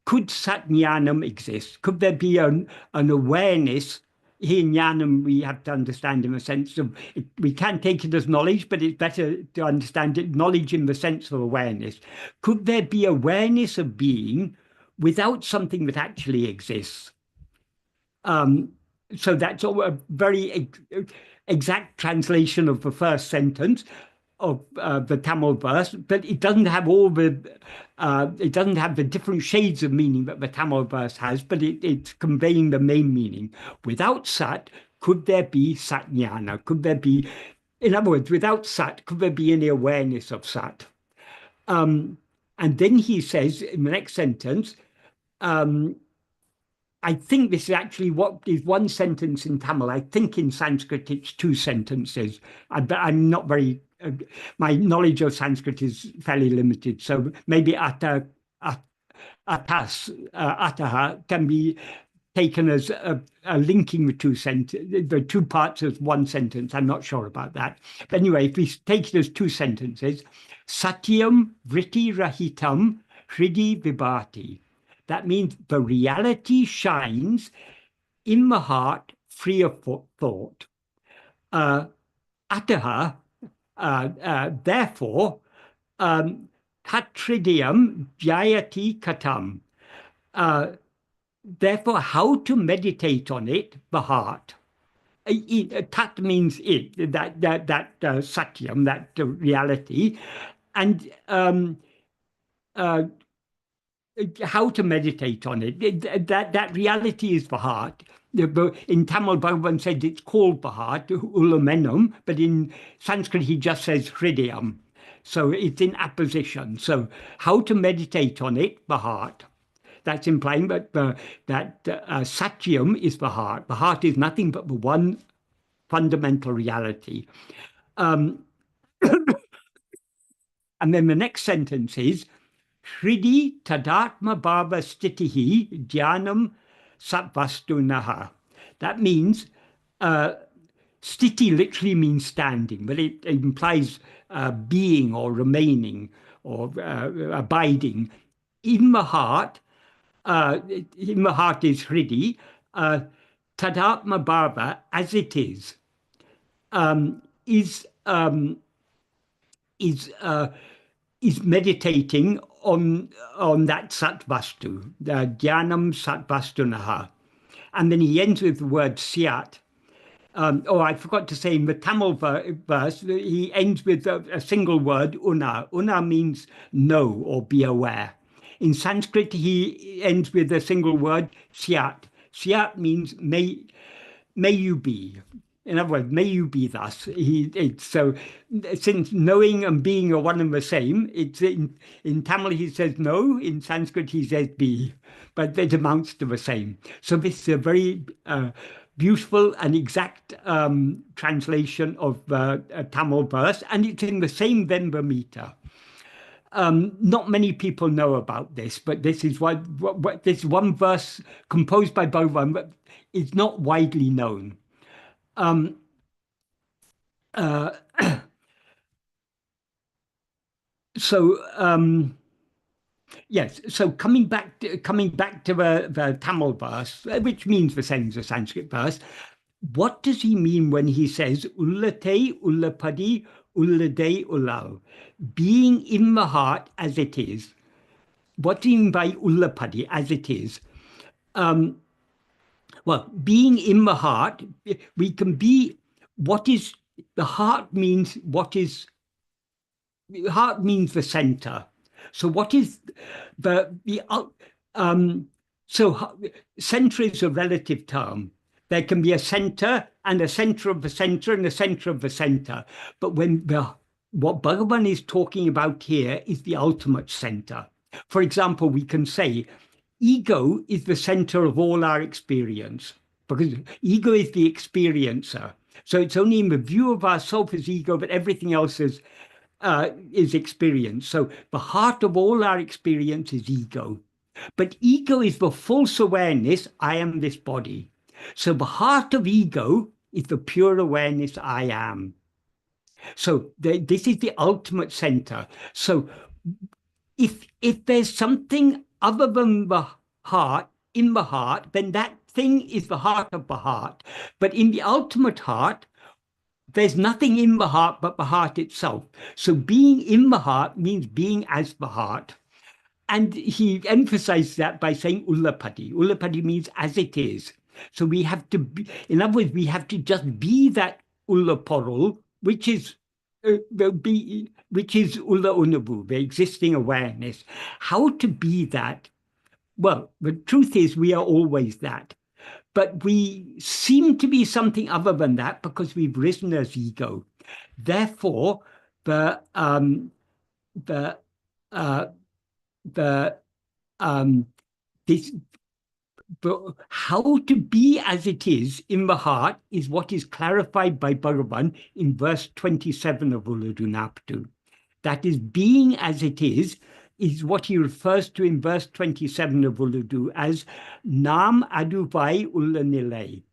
could Satnyanam exist? Could there be an awareness? Here, Jnanam, we have to understand in the sense of, we can take it as knowledge, but it's better to understand it, knowledge in the sense of awareness. Could there be awareness of being without something that actually exists? So that's a very exact translation of the first sentence of the Tamil verse, but it doesn't have all the different shades of meaning that the Tamil verse has, but it's conveying the main meaning. Without Sat, could there be Satnyana? Could there be, in other words, without Sat, could there be any awareness of Sat? And then he says in the next sentence, I think this is actually what is one sentence in Tamil. I think in Sanskrit it's two sentences. I'm not very, my knowledge of Sanskrit is fairly limited. So maybe ataha can be taken as a linking the two parts as one sentence. I'm not sure about that. But anyway, if we take it as two sentences, Satyam Vritti Rahitam Hridi Vibhati. That means the reality shines in the heart, free of thought. Ataha, therefore, Tatridiyam Jayati Katam. Therefore, how to meditate on it, the heart. Tat means it, that satyam, that reality. And how to meditate on it. That reality is the heart. In Tamil, Bhagavan said it's called the heart, ulamenam, but in Sanskrit he just says hridayam. So it's in apposition. So how to meditate on it, the heart. That's implying that satyam is the heart. The heart is nothing but the one fundamental reality. And then the next sentence is, Hridi tadatma bhava stitihi dhyanam satvastunaha. That means, stiti literally means standing, but it implies being or remaining or abiding. In the heart is Hridi, tadatma bhava, as it is meditating on that satvastu, the dhyanam satvastunaha. And then he ends with the word syat. I forgot to say in the Tamil verse, he ends with a single word, una. Una means know or be aware. In Sanskrit, he ends with a single word, syat. Syat means may you be. In other words, may you be thus. So since knowing and being are one and the same, it's in Tamil he says no, in Sanskrit he says be, but it amounts to the same. So this is a very beautiful and exact translation of a Tamil verse, and it's in the same Vemba meter. Not many people know about this, but this is this one verse composed by Bhagavan, but it's not widely known. Yes. So coming back to the Tamil verse, which means the same as the Sanskrit verse, what does he mean when he says ullate ullapadi ullade ullau, being in the heart as it is? What do you mean by ullapadi, as it is? Well, being in the heart, we can be what is the heart means. The heart means the center. So what is center is a relative term. There can be a center and a center of the center and a center of the center. But what Bhagavan is talking about here is the ultimate center. For example, we can say ego is the center of all our experience, because ego is the experiencer. So it's only in the view of ourself as ego that everything else is experience. So the heart of all our experience is ego. But ego is the false awareness, I am this body. So the heart of ego is the pure awareness, I am. So this is the ultimate center. So if there's something other than the heart in the heart, then that thing is the heart of the heart. But in the ultimate heart, there's nothing in the heart but the heart itself. So being in the heart means being as the heart. And he emphasized that by saying ullapadi. Ullapadi means as it is. So we have to be, in other words, we have to just be that ullaporul, which is ulla unavu, the existing awareness. How to be that? Well, the truth is we are always that. But we seem to be something other than that because we've risen as ego. Therefore, how to be as it is in the heart is what is clarified by Bhagavan in verse 27 of Ulladu Narpadu. That is, being as it is what he refers to in verse 27 of Ulladu as Nam Aduvai Ullanilai.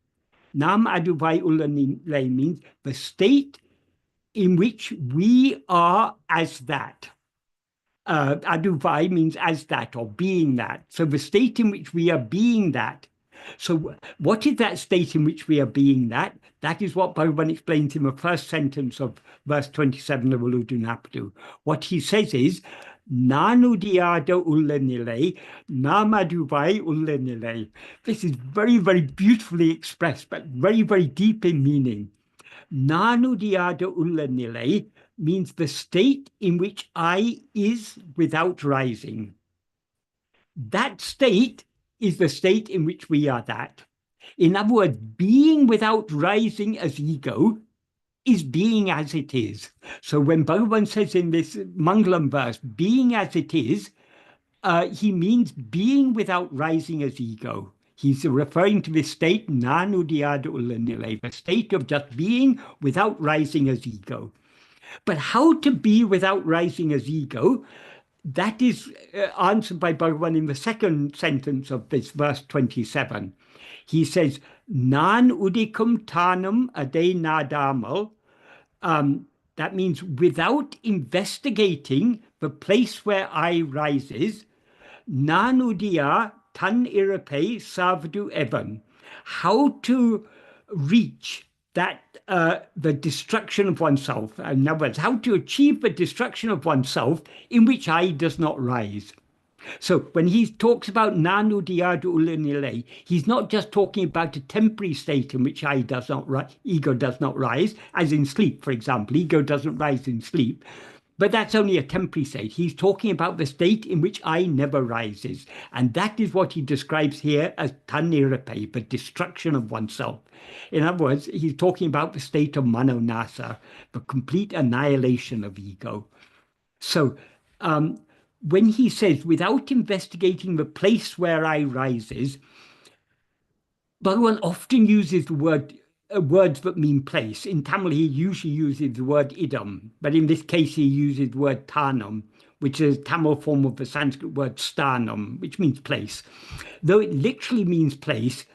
Nam Aduvai Ullanilai means the state in which we are as that. Aduvai means as that or being that. So the state in which we are being that. So what is that state in which we are being that? That is what Bhagavan explains in the first sentence of verse 27 of Ulladu Narpadu. What he says is, Nanudiyada ullanilai, namaduvai ullanilai. This is very, very beautifully expressed, but very, very deep in meaning. Nanudiyada ullanilai means the state in which I is without rising. That state is the state in which we are that. In other words, being without rising as ego is being as it is. So when Bhagavan says in this Mangalam verse, being as it is, he means being without rising as ego. He's referring to this state, nanudiyada ullanilai, the state of just being without rising as ego. But how to be without rising as ego, that is answered by Bhagavan in the second sentence of this verse 27. He says, Nan udikum tanam ade nadamal. That means without investigating the place where I rises, nanudia tan irape savdu evan. How to reach that the destruction of oneself. In other words, how to achieve the destruction of oneself in which I does not rise. So when he talks about nanu diyadu ullanilai, he's not just talking about a temporary state in which ego does not rise, as in sleep, for example. Ego doesn't rise in sleep. But that's only a temporary state. He's talking about the state in which I never rises. And that is what he describes here as tanirape, the destruction of oneself. In other words, he's talking about the state of manonasa, the complete annihilation of ego. So when he says, without investigating the place where I rises, Bhagavan often uses the words that mean place. In Tamil, he usually uses the word idam, but in this case, he uses the word tanam, which is a Tamil form of the Sanskrit word stanam, which means place. Though it literally means place,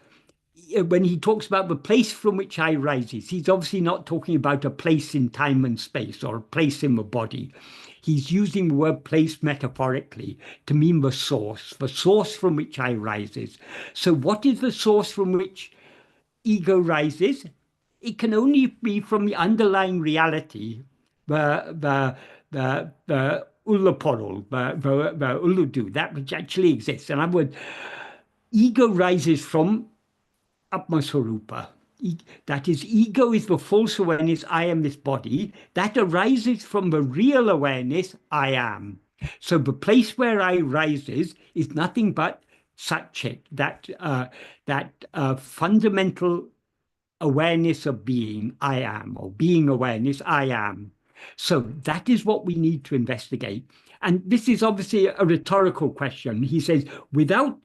when he talks about the place from which I rises, he's obviously not talking about a place in time and space or a place in the body. He's using the word place metaphorically to mean the source from which I rises. So what is the source from which ego rises? It can only be from the underlying reality, the Ullaporul, the Ulladu, that which actually exists. In other words, ego rises from Atmaswarupa. That is, ego is the false awareness, I am this body. That arises from the real awareness, I am. So the place where I rises is nothing but Satchit, that fundamental awareness of being, I am, or being awareness, I am. So that is what we need to investigate. And this is obviously a rhetorical question. He says, without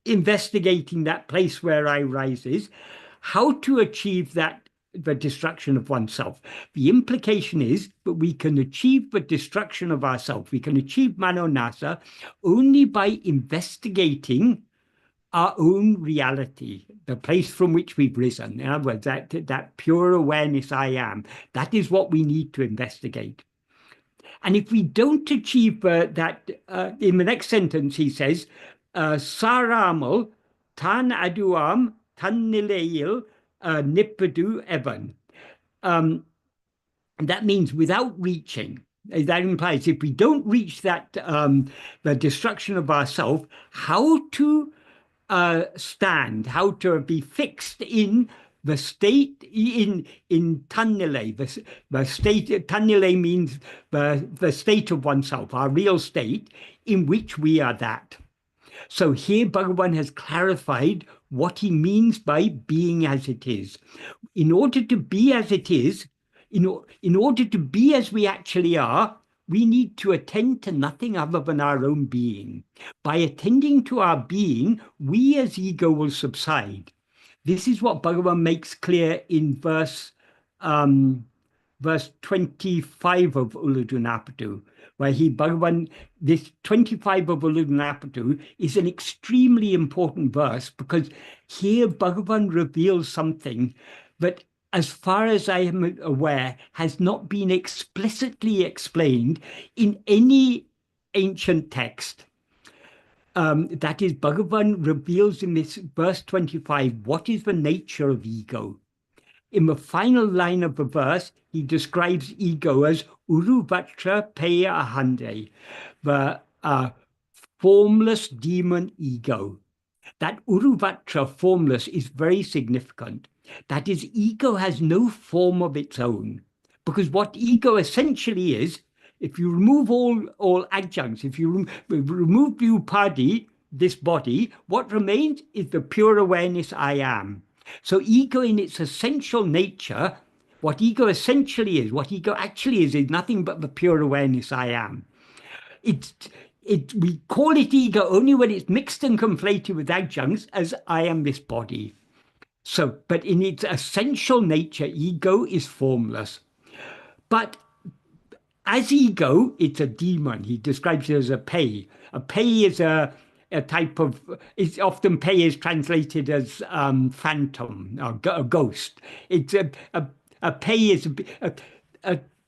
investigating that place where I rises, how to achieve that, the destruction of oneself? The implication is that we can achieve the destruction of ourself. We can achieve manonasa only by investigating our own reality, the place from which we've risen. In other words, that pure awareness I am, that is what we need to investigate. And if we don't achieve that, in the next sentence he says, Saramal tan aduam tan nilayil Narpadu evan. That means without reaching. That implies if we don't reach that, the destruction of ourself, how to stand, how to be fixed in the state in Tannile. The state, Tannile means the state of oneself, our real state, in which we are that. So here Bhagavan has clarified what he means by being as it is. In order to be as it is, in order to be as we actually are, we need to attend to nothing other than our own being. By attending to our being, we as ego will subside. This is what Bhagavan makes clear in verse 25 of Ulladu Narpadu, where this 25 of Ulladu Narpadu is an extremely important verse, because here Bhagavan reveals something that, as far as I am aware, has not been explicitly explained in any ancient text. That is, Bhagavan reveals in this verse 25 what is the nature of ego. In the final line of the verse, he describes ego as Uruvatra Peya Ahande, the formless demon ego. That Uruvatra, formless, is very significant. That is, ego has no form of its own, because what ego essentially is, if you remove all adjuncts, if you remove the upadi, this body, what remains is the pure awareness I am. So ego in its essential nature, what ego essentially is, what ego actually is nothing but the pure awareness I am. We call it ego only when it's mixed and conflated with adjuncts as I am this body. So, but in its essential nature, ego is formless. But as ego, it's a demon. He describes it as a pei. A pei is a type of, it's often pei is translated as phantom, or a ghost. It's a pei is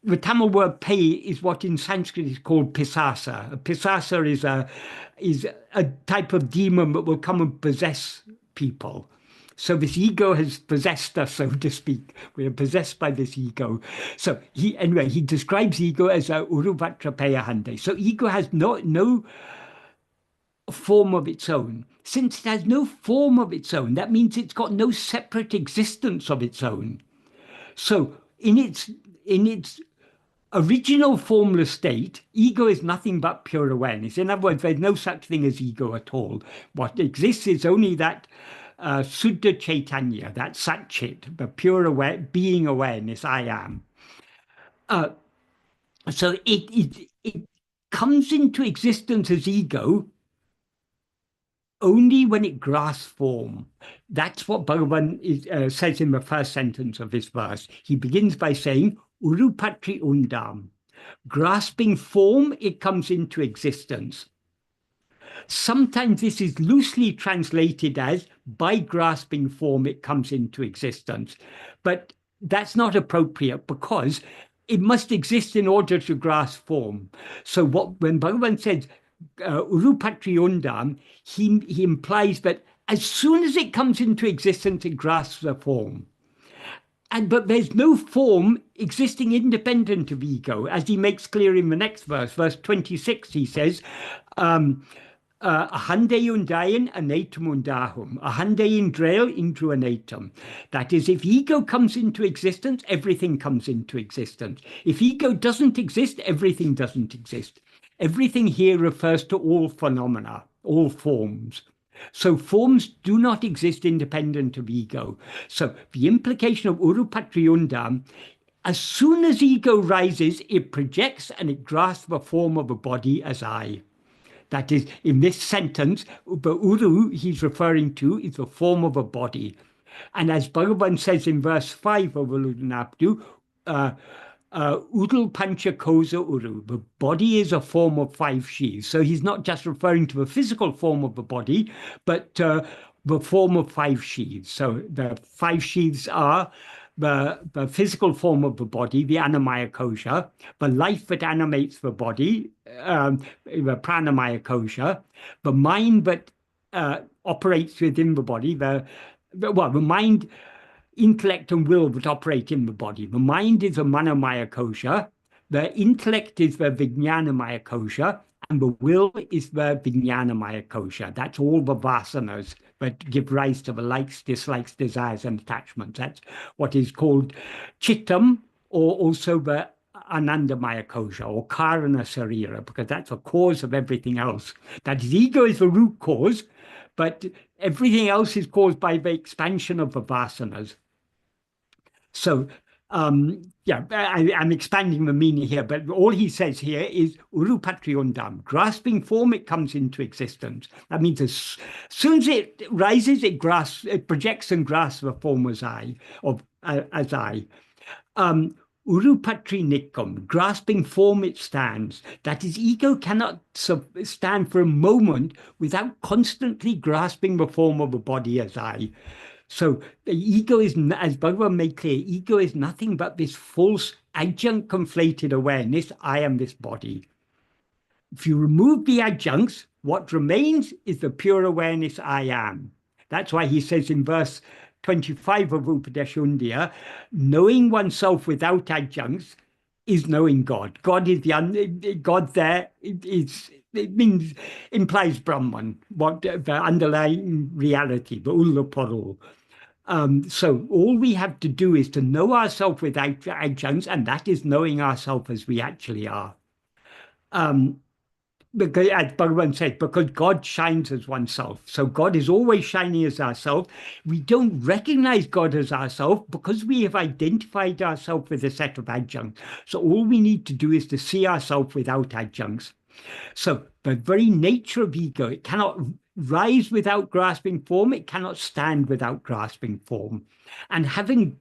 the Tamil word pei is what in Sanskrit is called pisasa. A pisasa is a type of demon that will come and possess people. So this ego has possessed us, so to speak. We are possessed by this ego. So he describes ego as a Uruvatra Peyahande. So ego has no form of its own. Since it has no form of its own, that means it's got no separate existence of its own. So in its original formless state, ego is nothing but pure awareness. In other words, there's no such thing as ego at all. What exists is only that Suddha Chaitanya, that Satchit, the pure being awareness, I am. So it comes into existence as ego only when it grasps form. That's what Bhagavan says in the first sentence of this verse. He begins by saying, Urupatri undam. Grasping form, it comes into existence. Sometimes this is loosely translated as, by grasping form, it comes into existence. But that's not appropriate, because it must exist in order to grasp form. So when Bhagavan says, Urupatri undam, he implies that as soon as it comes into existence, it grasps a form. But there's no form existing independent of ego, as he makes clear in the next verse, verse 26, he says, Ahande undayan anatum undahum. Ahande indrail indru anatum. That is, if ego comes into existence, everything comes into existence. If ego doesn't exist, everything doesn't exist. Everything here refers to all phenomena, all forms. So forms do not exist independent of ego. So the implication of Urupatri undam, as soon as ego rises, it projects and it grasps the form of a body as I. That is, in this sentence, the Uru he's referring to is the form of a body. And as Bhagavan says in verse 5 of Ulladu, Udal Pancha Kosa Uru, the body is a form of 5 sheaths. So he's not just referring to the physical form of the body, but the form of 5 sheaths. So the 5 sheaths are the physical form of the body, the Annamaya Kosha, the life that animates the body, the Pranamaya Kosha, the mind that operates within the body, the mind, intellect and will that operate in the body. The mind is the Manomaya Kosha, the intellect is the Vijnanamaya Kosha, and the will is the Vijnanamaya Kosha. That's all the vasanas that give rise to the likes, dislikes, desires, and attachments. That's what is called Chittam, or also the Anandamaya Kosha, or Karana Sarira, because that's the cause of everything else. That is, ego is the root cause, but everything else is caused by the expansion of the vasanas. So, yeah, I'm expanding the meaning here, but all he says here is Urupatri undam. Grasping form, it comes into existence. That means as soon as it rises, it projects and grasps the form as I. Urupatri nikam. Grasping form, it stands. That is, ego cannot stand for a moment without constantly grasping the form of a body as I. So the ego is, as Bhagavan made clear, ego is nothing but this false adjunct conflated awareness, I am this body. If you remove the adjuncts, what remains is the pure awareness, I am. That's why he says in verse 25 of Upadeshundya, knowing oneself without adjuncts is knowing God. God is God there. It implies Brahman, what the underlying reality, the Ulladu. So all we have to do is to know ourselves without adjuncts, and that is knowing ourselves as we actually are. Because, as Bhagavan said, because God shines as oneself. So God is always shining as ourself. We don't recognize God as ourself because we have identified ourselves with a set of adjuncts. So all we need to do is to see ourselves without adjuncts. So the very nature of ego, it cannot rise without grasping form, it cannot stand without grasping form. And having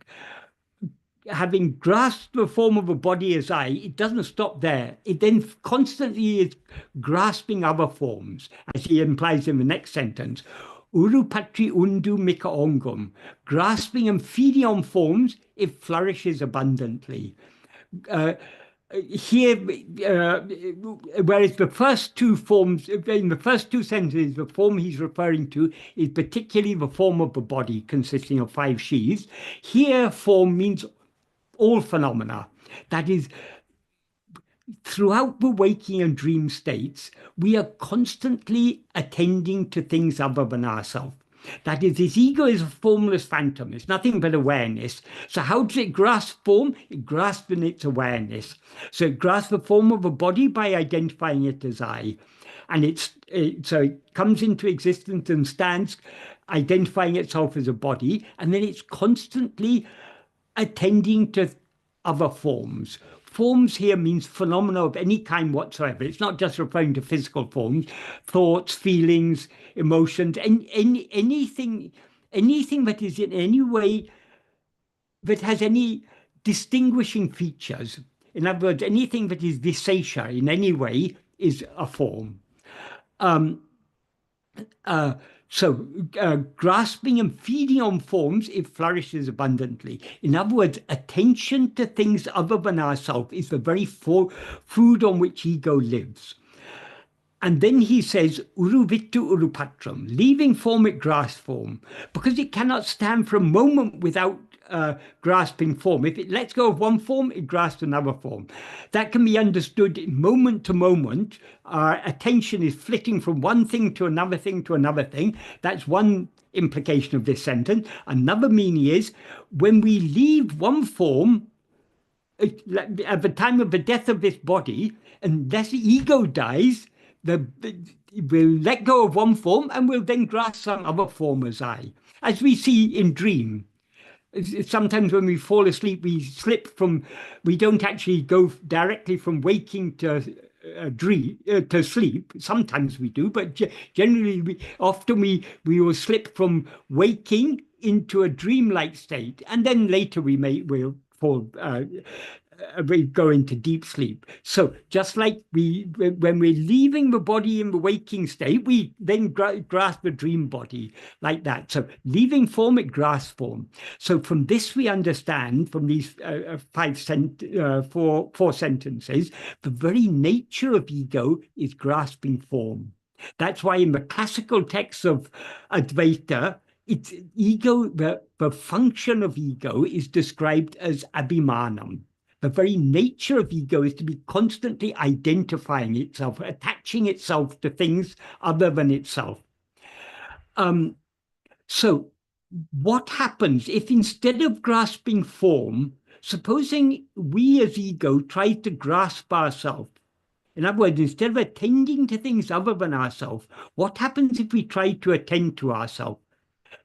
grasped the form of a body as I, it doesn't stop there. It then constantly is grasping other forms, as he implies in the next sentence. Urupatri undu mika ongum. Grasping and feeding on forms, it flourishes abundantly. Here, whereas the first two forms, in the first two sentences, the form he's referring to is particularly the form of the body consisting of 5 sheaths. Here, form means all phenomena. That is, throughout the waking and dream states, we are constantly attending to things other than ourselves. That is, this ego is a formless phantom. It's nothing but awareness. So how does it grasp form? It grasps in its awareness. So it grasps the form of a body by identifying it as I. And so it comes into existence and stands identifying itself as a body, and then it's constantly attending to other forms. Forms here means phenomena of any kind whatsoever. It's not just referring to physical forms, thoughts, feelings, emotions, and anything that is in any way, that has any distinguishing features. In other words, anything that is visatia in any way is a form. Grasping and feeding on forms, it flourishes abundantly. In other words, attention to things other than ourselves is the very food on which ego lives. And then he says, uruvittu urupatram, leaving form it grasps form, because it cannot stand for a moment without grasping form. If it lets go of one form, it grasps another form. That can be understood moment to moment. Our attention is flitting from one thing to another thing to another thing. That's one implication of this sentence. Another meaning is, when we leave one form, at the time of the death of this body, unless the ego dies, we'll let go of one form and we'll then grasp some other form as I. As we see in dream. Sometimes when we fall asleep, we don't actually go directly from waking to sleep. Sometimes we do, but generally, often we will slip from waking into a dreamlike state, and then later we'll fall. We go into deep sleep. So just like when we're leaving the body in the waking state, we then grasp the dream body like that. So leaving form, it grasps form. So from this we understand, from these four sentences, the very nature of ego is grasping form. That's why in the classical texts of Advaita, it's ego, the function of ego is described as abhimanam. The very nature of ego is to be constantly identifying itself, attaching itself to things other than itself. So what happens if instead of grasping form, supposing we as ego try to grasp ourselves? In other words, instead of attending to things other than ourselves, what happens if we try to attend to ourselves?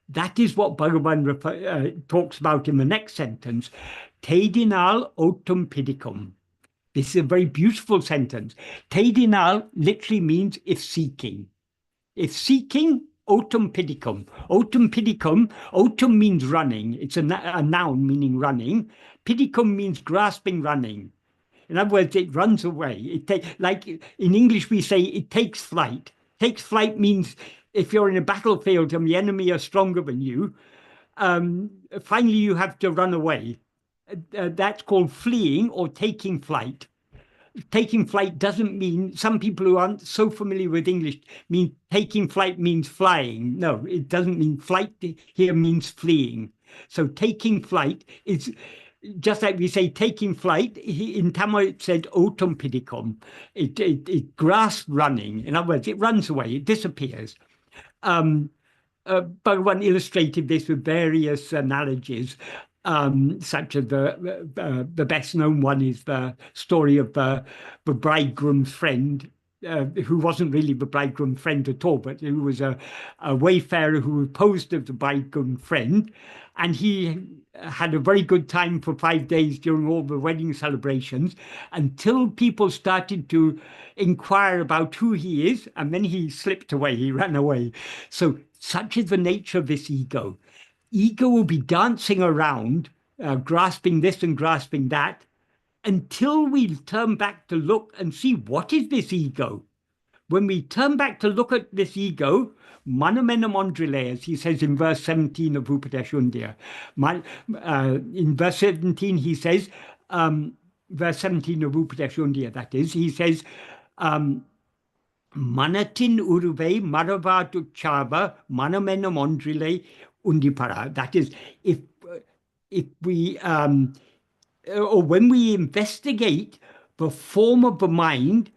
That is what Bhagavan talks about in the next sentence. Tedinal otum pidicum. This is a very beautiful sentence. Tedinal literally means if seeking. If seeking, otum pidicum. Otum pidicum, otum means running. It's a noun meaning running. Pidicum means grasping, running. In other words, it runs away. Like in English, we say it takes flight. Takes flight means if you're in a battlefield and the enemy are stronger than you, finally you have to run away. That's called fleeing or taking flight. Taking flight doesn't mean, some people who aren't so familiar with English mean taking flight means flying. No, it doesn't mean flight here means fleeing. So taking flight is, just like we say taking flight, in Tamil it said otum pidicum. It grasps running. In other words, it runs away, it disappears. Bhagavan illustrated this with various analogies. Such as the best known one is the story of the bridegroom's friend, who wasn't really the bridegroom's friend at all, but who was a wayfarer who posed as the bridegroom's friend, and he had a very good time for 5 days during all the wedding celebrations until people started to inquire about who he is, and then he slipped away, he ran away. So such is the nature of this ego. Ego will be dancing around, grasping this and grasping that, until we turn back to look and see what is this ego. When we turn back to look at this ego, manamena mondrile, as he says in verse 17 of Upadeshundya. In verse 17, he says, verse 17 of Upadeshundya, that is, he says, Manatin uruve maravatu chava manamena mondrile undipara. That is, if we or when we investigate the form of the mind,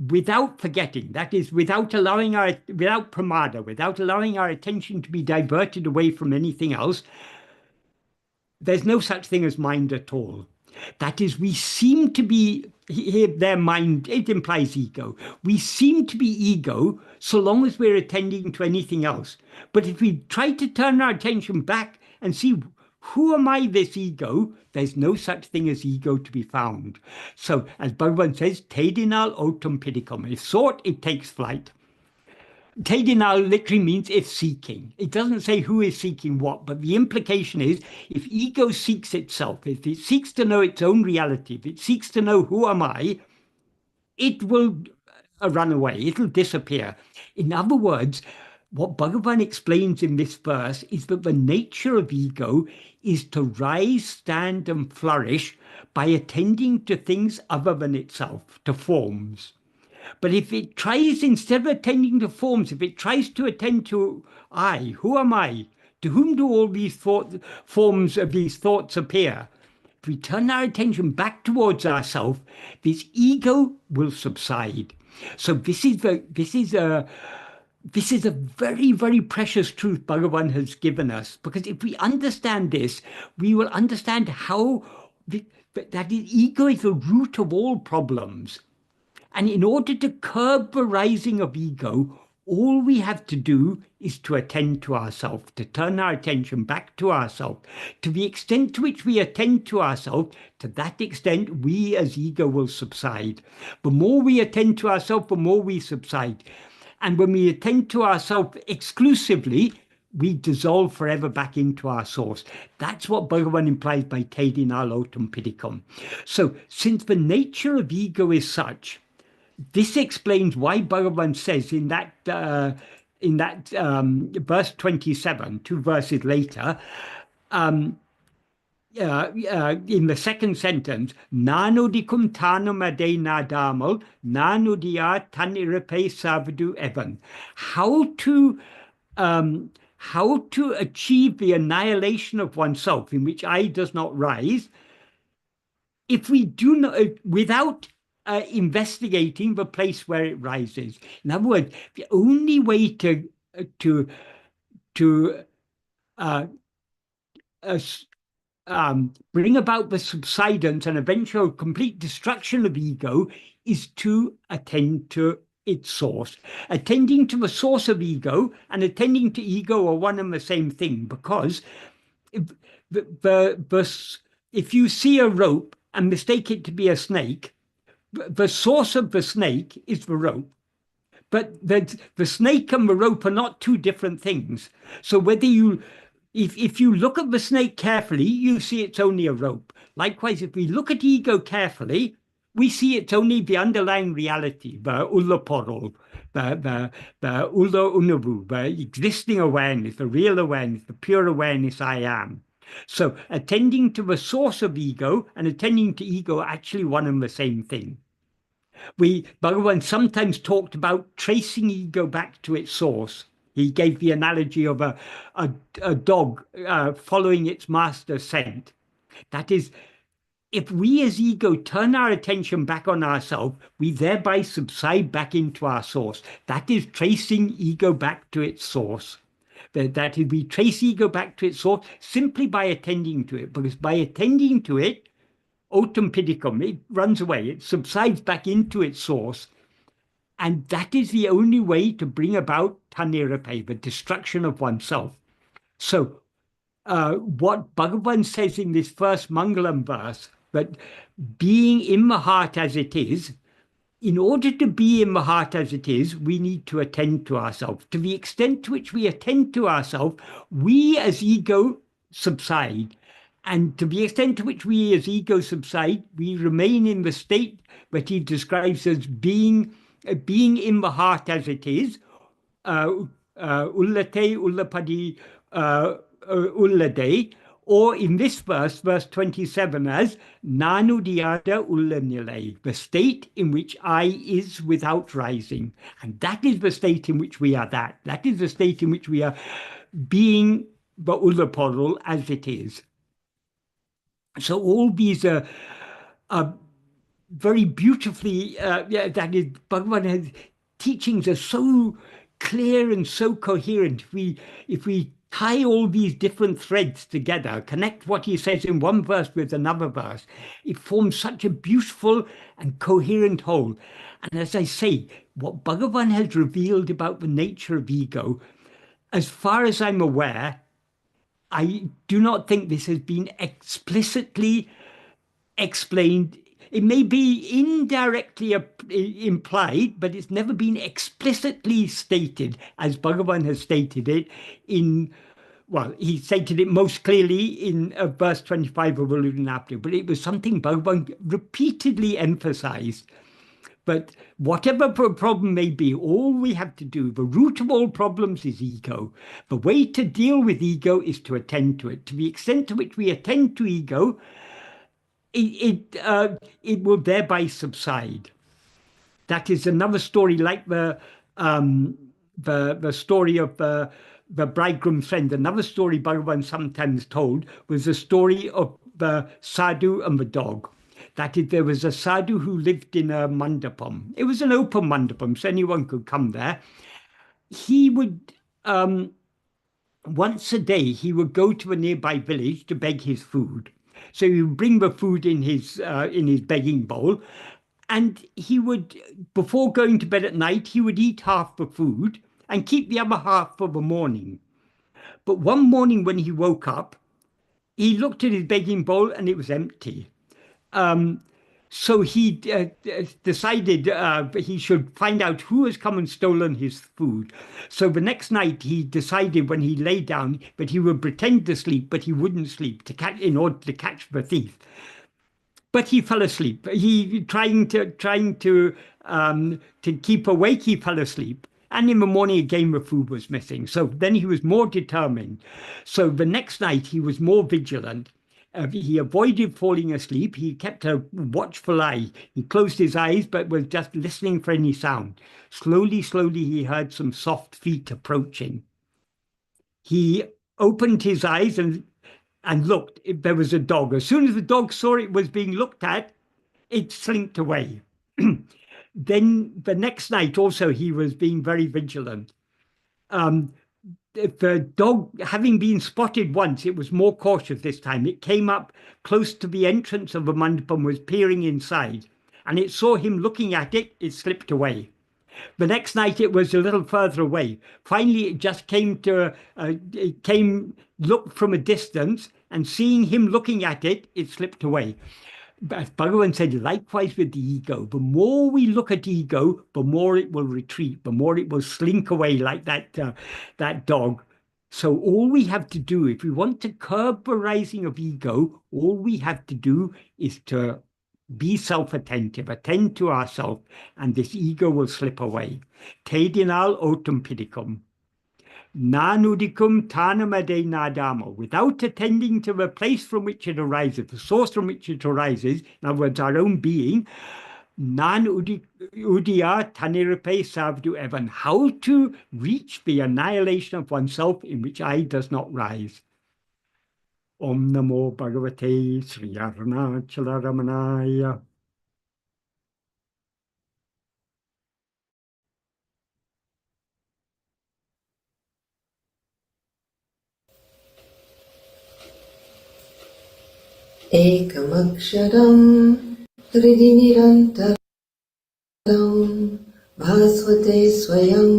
without forgetting, that is, without pramada, without allowing our attention to be diverted away from anything else, there's no such thing as mind at all. That is, we seem to be, here, their mind, it implies ego. We seem to be ego so long as we're attending to anything else. But if we try to turn our attention back and see, who am I, this ego? There's no such thing as ego to be found. So, as Bhagavan says, Tedinal otum pidicum. If sought, it takes flight. Tedinal literally means if seeking. It doesn't say who is seeking what, but the implication is if ego seeks itself, if it seeks to know its own reality, if it seeks to know who am I, it will run away, it'll disappear. In other words, what Bhagavan explains in this verse is that the nature of ego is to rise, stand, and flourish by attending to things other than itself, to forms. But if it tries, instead of attending to forms, if it tries to attend to I, who am I? To whom do all these forms of these thoughts appear? If we turn our attention back towards ourselves, this ego will subside. So this is a very, very precious truth Bhagavan has given us, because if we understand this, we will understand how that ego is the root of all problems. And in order to curb the rising of ego, all we have to do is to attend to ourselves, to turn our attention back to ourselves. To the extent to which we attend to ourselves, to that extent we as ego will subside. The more we attend to ourselves, the more we subside. And when we attend to ourselves exclusively, we dissolve forever back into our source. That's what Bhagavan implies by Tedinal otum pidicum. So since the nature of ego is such, this explains why Bhagavan says in that verse 27, 2 verses later, in the second sentence, Nanudikum tanum ade nadamal, nanudia tanirape savadu evan. How to achieve the annihilation of oneself, in which I does not rise, if we do not, without investigating the place where it rises. In other words, the only way to bring about the subsidence and eventual complete destruction of ego is to attend to its source. Attending to the source of ego and attending to ego are one and the same thing, because if you see a rope and mistake it to be a snake, the source of the snake is the rope. But the snake and the rope are not two different things. So whether if you look at the snake carefully, you see it's only a rope. Likewise, if we look at ego carefully, we see it's only the underlying reality, the Ulladu, the Ulla Unavu, the existing awareness, the real awareness, the pure awareness I am. So attending to the source of ego and attending to ego are actually one and the same thing. Bhagavan sometimes talked about tracing ego back to its source. He gave the analogy of a dog following its master's scent. That is, if we as ego turn our attention back on ourselves, we thereby subside back into our source. That is tracing ego back to its source. That is, we trace ego back to its source simply by attending to it, because by attending to it, otum pidicum, it runs away, it subsides back into its source. And that is the only way to bring about tanirape, the destruction of oneself. So what Bhagavan says in this first Mangalam verse, that being in the heart as it is, in order to be in the heart as it is, we need to attend to ourselves. To the extent to which we attend to ourselves, we as ego subside. And to the extent to which we as ego subside, we remain in the state that he describes as being in the heart as it is, ullate, ullapadi, ullade, or in this verse, verse 27, as nanudiyada ullanilay, the state in which I is without rising. And that is the state in which we are that. That is the state in which we are being the ullapodal as it is. So all these are very beautifully, that is, Bhagavan teachings are so clear and so coherent. If we tie all these different threads together, connect what he says in one verse with another verse, it forms such a beautiful and coherent whole. And as I say, what Bhagavan has revealed about the nature of ego, as far as I'm aware, I do not think this has been explicitly explained. It may be indirectly implied, but it's never been explicitly stated as Bhagavan has stated it in, well, he stated it most clearly in verse 25 of Ulladu Narpadu, but it was something Bhagavan repeatedly emphasized. But whatever problem may be, all we have to do, the root of all problems is ego. The way to deal with ego is to attend to it. To the extent to which we attend to ego, it will thereby subside. That is another story, like the story of the bridegroom's friend. Another story Bhagavan sometimes told was the story of the sadhu and the dog. That is, there was a sadhu who lived in a mandapam. It was an open mandapam, so anyone could come there. He would, once a day, he would go to a nearby village to beg his food. So he would bring the food in his begging bowl, and he would, before going to bed at night, he would eat half the food and keep the other half for the morning. But one morning when he woke up, he looked at his begging bowl and it was empty. So he decided he should find out who has come and stolen his food. So the next night he decided, when he lay down, that he would pretend to sleep, but he wouldn't sleep in order to catch the thief. But he fell asleep. He trying to keep awake, he fell asleep. And in the morning again, the food was missing. So then he was more determined. So the next night he was more vigilant. He avoided falling asleep. He kept a watchful eye. He closed his eyes, but was just listening for any sound. Slowly, he heard some soft feet approaching. He opened his eyes and looked. There was a dog. As soon as the dog saw it was being looked at, it slinked away. Then the next night also, he was being very vigilant. The dog, having been spotted once, it was more cautious this time. It came up close to the entrance of the mandapam, was peering inside, and it saw him looking at it. It slipped away. The next night it was a little further away. Finally, it just looked from a distance, and seeing him looking at it, it slipped away. As Bhagavan said, likewise with the ego, the more we look at ego, the more it will retreat, the more it will slink away like that dog. So all we have to do, if we want to curb the rising of ego, all we have to do is to be self-attentive, attend to ourselves, and this ego will slip away. Tedinal otum pidicum. Nanudicum tanamade nadamo, without attending to the place from which it arises, the source from which it arises, in other words, our own being, nan udia taniripe savdu evan, how to reach the annihilation of oneself in which I does not rise. Om Namo Bhagavate Sri Arunachala Ramanaya. एकमक्षरं हृदि निरन्तरं भास्वते स्वयं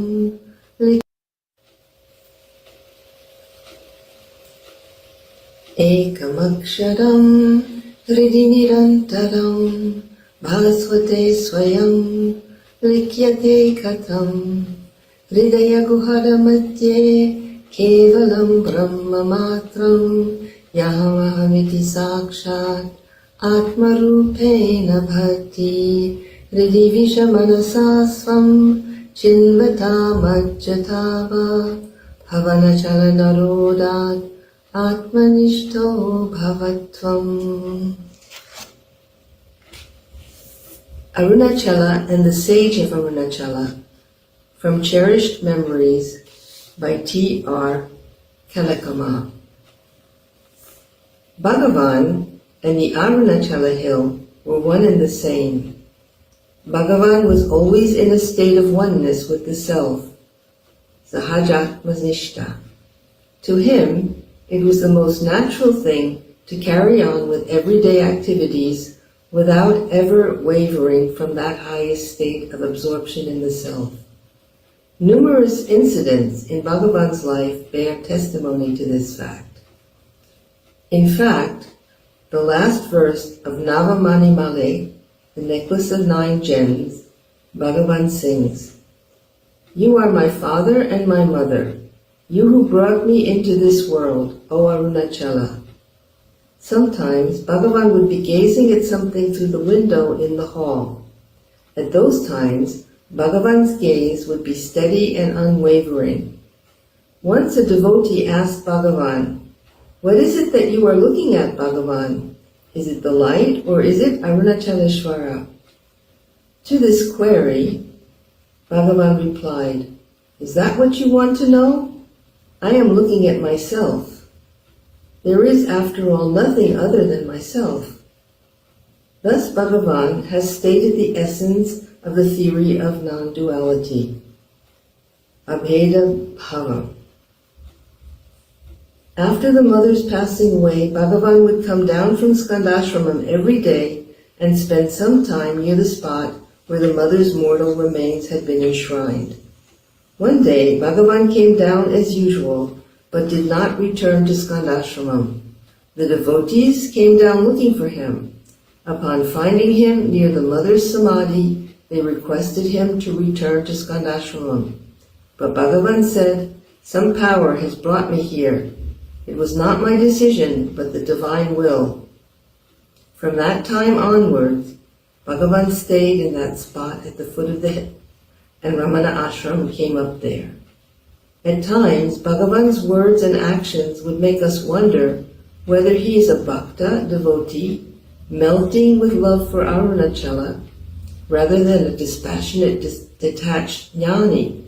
एकमक्षरं हृदि निरन्तरं भास्वते स्वयं लिख्यते कथं हृदयगुहरमध्ये केवलं ब्रह्ममात्रं यामहमिति साक्षात् आत्मरूपेण भक्ति हृदि विषमनसा स्वं चिन्वतामज्जथा वा भवनचलनरोधात् आत्मनिष्ठो भवत्वम्. Arunachala and the Sage of Arunachala, from Cherished Memories by T.R. Kalakama. Bhagavan and the Arunachala hill were one and the same. Bhagavan was always in a state of oneness with the self, Sahajatmanishta. To him, it was the most natural thing to carry on with everyday activities without ever wavering from that highest state of absorption in the self. Numerous incidents in Bhagavan's life bear testimony to this fact. In fact, the last verse of Navamani Male, the necklace of 9 gems, Bhagavan sings, "You are my father and my mother, you who brought me into this world, O Arunachala." Sometimes Bhagavan would be gazing at something through the window in the hall. At those times, Bhagavan's gaze would be steady and unwavering. Once a devotee asked Bhagavan, "What is it that you are looking at, Bhagavan? Is it the light or is it Arunachaleshwara?" To this query, Bhagavan replied, "Is that what you want to know? I am looking at myself. There is, after all, nothing other than myself." Thus Bhagavan has stated the essence of the theory of non-duality, Abheda Bhava. After the mother's passing away, Bhagavan would come down from Skandashramam every day and spend some time near the spot where the mother's mortal remains had been enshrined. One day, Bhagavan came down as usual, but did not return to Skandashramam. The devotees came down looking for him. Upon finding him near the mother's samadhi, they requested him to return to Skandashramam. But Bhagavan said, "Some power has brought me here. It was not my decision, but the divine will." From that time onwards, Bhagavan stayed in that spot at the foot of the hill, and Ramana Ashram came up there. At times, Bhagavan's words and actions would make us wonder whether he is a bhakta, devotee, melting with love for Arunachala, rather than a dispassionate, detached jnani.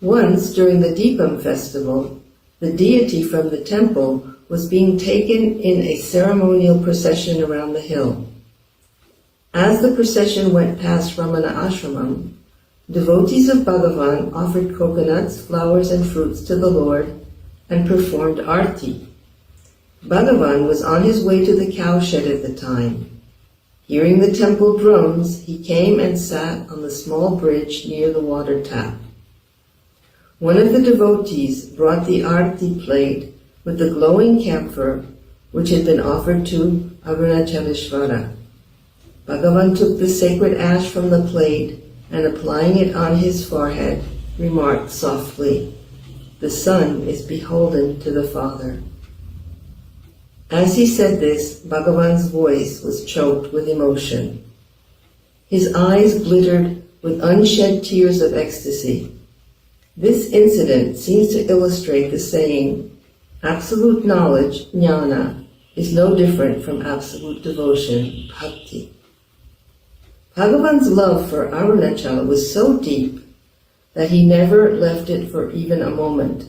Once, during the Deepam festival, the deity from the temple was being taken in a ceremonial procession around the hill. As the procession went past Ramana Ashramam, devotees of Bhagavan offered coconuts, flowers, and fruits to the Lord and performed arti. Bhagavan was on his way to the cowshed at the time. Hearing the temple drums, he came and sat on the small bridge near the water tap. One of the devotees brought the arti plate with the glowing camphor which had been offered to Arunachaleshwara. Bhagavan took the sacred ash from the plate and, applying it on his forehead, remarked softly, "The Son is beholden to the Father." As he said this, Bhagavan's voice was choked with emotion. His eyes glittered with unshed tears of ecstasy. This incident seems to illustrate the saying, absolute knowledge, jnana, is no different from absolute devotion, bhakti. Bhagavan's love for Arunachala was so deep that he never left it for even a moment.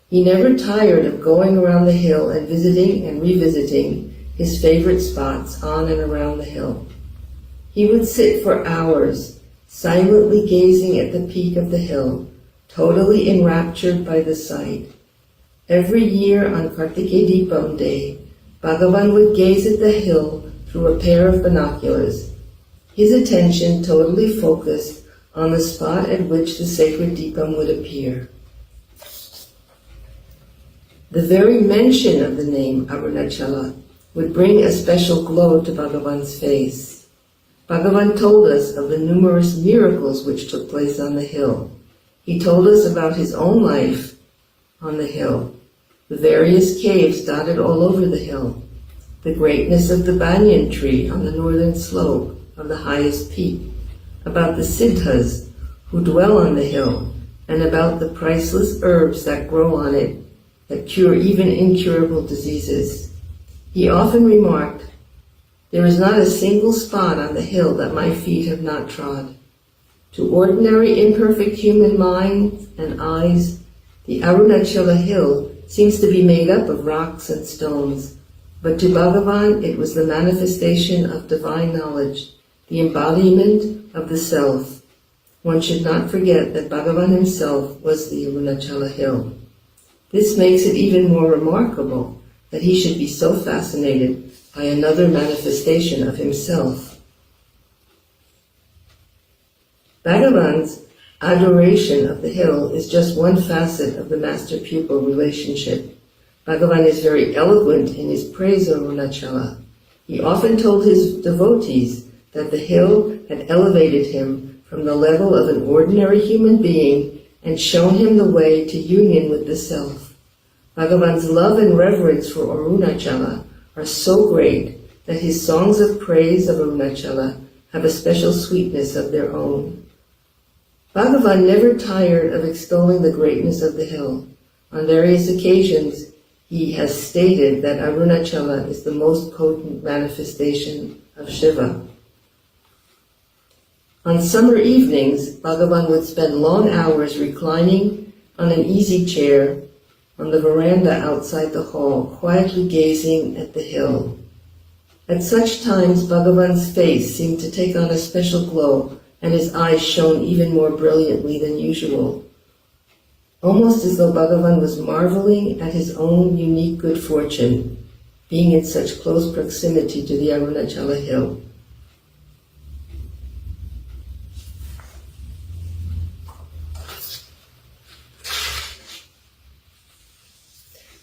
He never tired of going around the hill and visiting and revisiting his favorite spots on and around the hill. He would sit for hours, silently gazing at the peak of the hill, totally enraptured by the sight. Every year on Kartikeya Deepam Day, Bhagavan would gaze at the hill through a pair of binoculars, his attention totally focused on the spot at which the sacred Deepam would appear. The very mention of the name Arunachala would bring a special glow to Bhagavan's face. Bhagavan told us of the numerous miracles which took place on the hill. He told us about his own life on the hill, the various caves dotted all over the hill, the greatness of the banyan tree on the northern slope of the highest peak, about the siddhas who dwell on the hill, and about the priceless herbs that grow on it that cure even incurable diseases. He often remarked, "There is not a single spot on the hill that my feet have not trod." To ordinary imperfect human minds and eyes, the Arunachala hill seems to be made up of rocks and stones, But to Bhagavan, it was the manifestation of divine knowledge, the embodiment of the self. One should not forget that Bhagavan himself was the Arunachala hill. This makes it even more remarkable that he should be so fascinated by another manifestation of himself. Bhagavan's adoration of the hill is just one facet of the master-pupil relationship. Bhagavan is very eloquent in his praise of Arunachala. He often told his devotees that the hill had elevated him from the level of an ordinary human being and shown him the way to union with the self. Bhagavan's love and reverence for Arunachala are so great that his songs of praise of Arunachala have a special sweetness of their own. Bhagavan never tired of extolling the greatness of the hill. On various occasions, he has stated that Arunachala is the most potent manifestation of Shiva. On summer evenings, Bhagavan would spend long hours reclining on an easy chair on the veranda outside the hall, quietly gazing at the hill. At such times, Bhagavan's face seemed to take on a special glow, and his eyes shone even more brilliantly than usual, almost as though Bhagavan was marveling at his own unique good fortune, being in such close proximity to the Arunachala hill.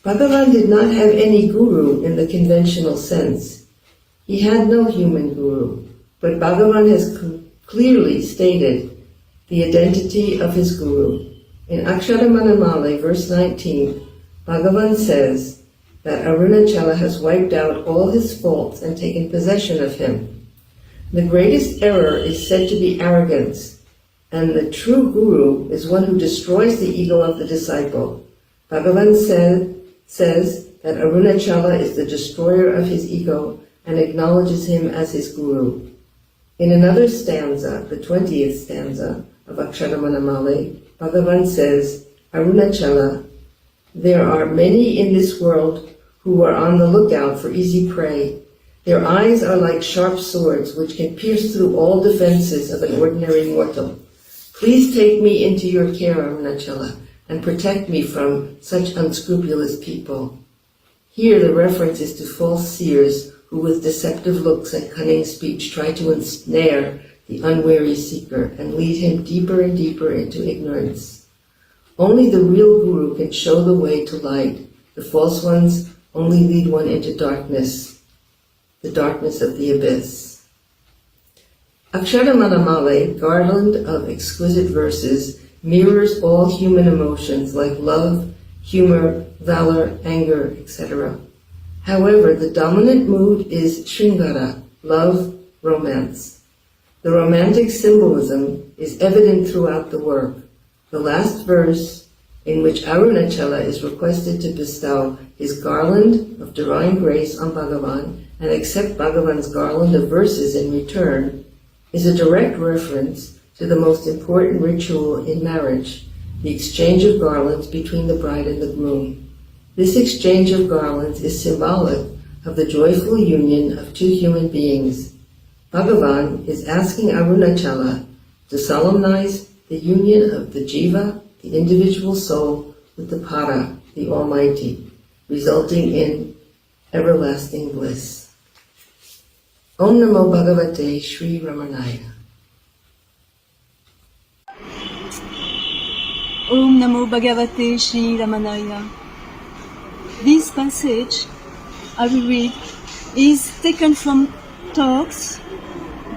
Bhagavan did not have any guru in the conventional sense. He had no human guru, but Bhagavan has clearly stated the identity of his guru. In Aksharamanamale, verse 19, Bhagavan says that Arunachala has wiped out all his faults and taken possession of him. The greatest error is said to be arrogance, and the true guru is one who destroys the ego of the disciple. Bhagavan says that Arunachala is the destroyer of his ego and acknowledges him as his guru. In another stanza, the 20th stanza of Aksharamanamale, Bhagavan says, Arunachala, there are many in this world who are on the lookout for easy prey. Their eyes are like sharp swords which can pierce through all defenses of an ordinary mortal. Please take me into your care, Arunachala, and protect me from such unscrupulous people. Here the reference is to false seers who with deceptive looks and cunning speech try to ensnare the unwary seeker and lead him deeper and deeper into ignorance. Only the real guru can show the way to light. The false ones only lead one into darkness, the darkness of the abyss. Aksharamanamale, garland of exquisite verses, mirrors all human emotions like love, humor, valor, anger, etc. However, the dominant mood is Shringara, love, romance. The romantic symbolism is evident throughout the work. The last verse, in which Arunachala is requested to bestow his garland of divine grace on Bhagavan and accept Bhagavan's garland of verses in return, is a direct reference to the most important ritual in marriage, the exchange of garlands between the bride and the groom. This exchange of garlands is symbolic of the joyful union of two human beings. Bhagavan is asking Arunachala to solemnize the union of the jiva, the individual soul, with the para, the Almighty, resulting in everlasting bliss. Om Namo Bhagavate Sri Ramanaya. Om Namo Bhagavate Sri Ramanaya. This passage I will read is taken from talks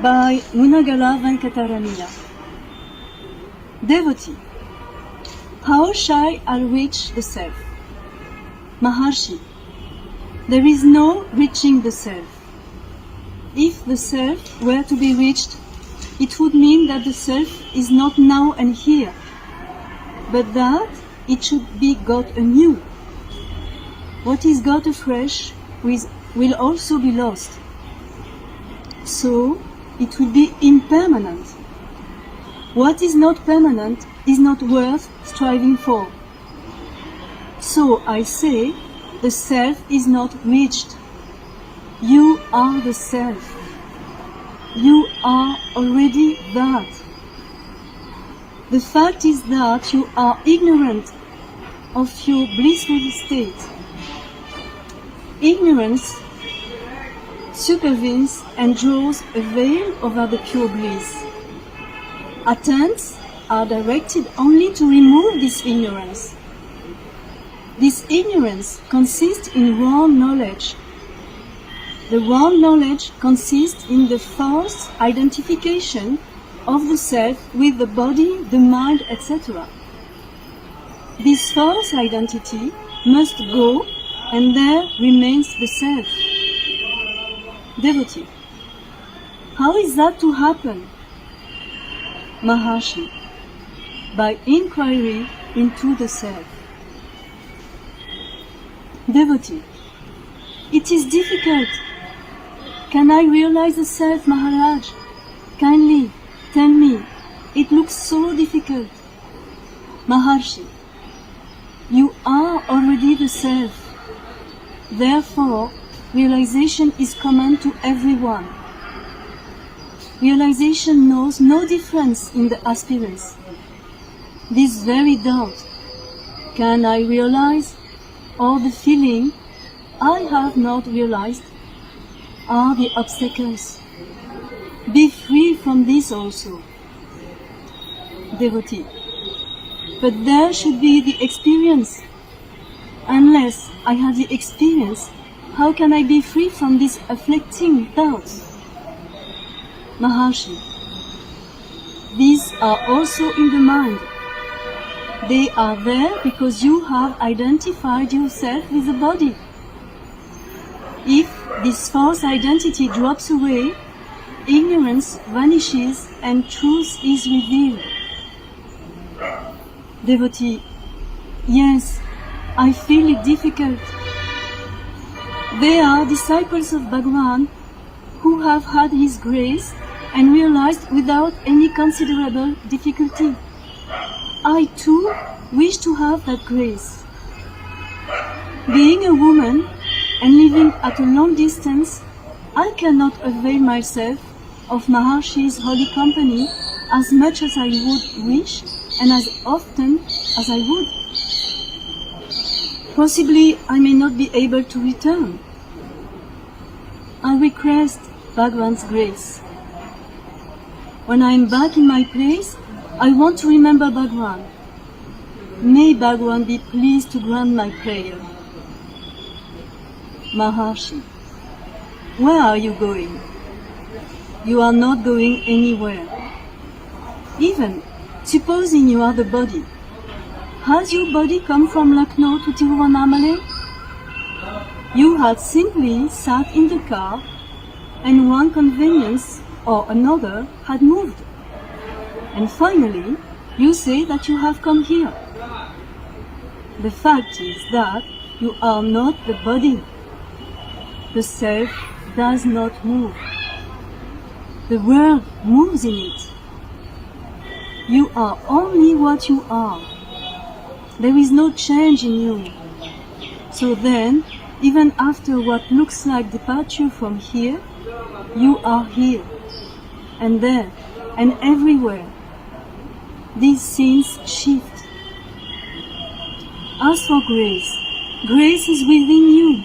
by Munagala Venkataramila. Devotee, how shall I reach the self? Maharshi, there is no reaching the self. If the self were to be reached, it would mean that the self is not now and here, but that it should be got anew. What is got afresh will also be lost. So it will be impermanent. What is not permanent is not worth striving for. So I say, the self is not reached. You are the self. You are already that. The fact is that you are ignorant of your blissful state. Ignorance supervenes and draws a veil over the pure bliss. Attempts are directed only to remove this ignorance. This ignorance consists in wrong knowledge. The wrong knowledge consists in the false identification of the self with the body, the mind, etc. This false identity must go, and there remains the self. Devotee, how is that to happen? Maharshi, by inquiry into the self. Devotee, it is difficult. Can I realize the self, Maharaj? Kindly tell me, it looks so difficult. Maharshi, you are already the self. Therefore, realization is common to everyone. Realization knows no difference in the aspirants. This very doubt, can I realize, or the feeling, I have not realized, are the obstacles. Be free from this also. Devotee, but there should be the experience. Unless I have the experience, how can I be free from these afflicting doubts? Maharshi, these are also in the mind. They are there because you have identified yourself with the body. If this false identity drops away, ignorance vanishes and truth is revealed. Devotee, yes, I feel it difficult. They are disciples of Bhagavan who have had his grace and realized without any considerable difficulty. I too wish to have that grace. Being a woman and living at a long distance, I cannot avail myself of Maharshi's holy company as much as I would wish and as often as I would. Possibly I may not be able to return. I request Bhagavan's grace. When I am back in my place, I want to remember Bhagavan. May Bhagavan be pleased to grant my prayer. Maharshi, where are you going? You are not going anywhere. Even supposing you are the body, has your body come from Lucknow to Tiruvannamalai? You had simply sat in the car and one convenience or another had moved. And finally, you say that you have come here. The fact is that you are not the body. The self does not move. The world moves in it. You are only what you are. There is no change in you. So then, even after what looks like departure from here, you are here, and there, and everywhere. These scenes shift. As for grace, grace is within you.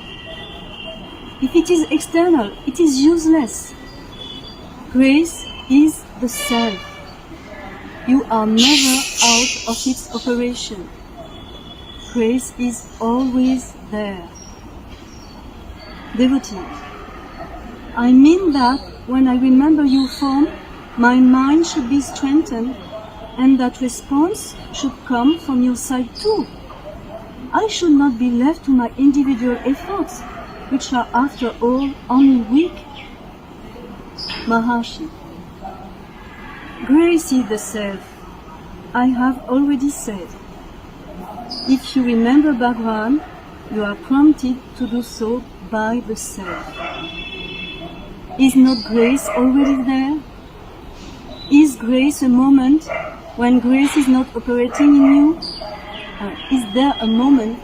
If it is external, it is useless. Grace is the self. You are never out of its operation. Grace is always there. Devotee, I mean that when I remember your form, my mind should be strengthened and that response should come from your side too. I should not be left to my individual efforts, which are after all only weak. Maharshi, grace is the self. I have already said. If you remember Bhagavan, you are prompted to do so by the self. Is not grace already there? Is grace a moment when grace is not operating in you? Is there a moment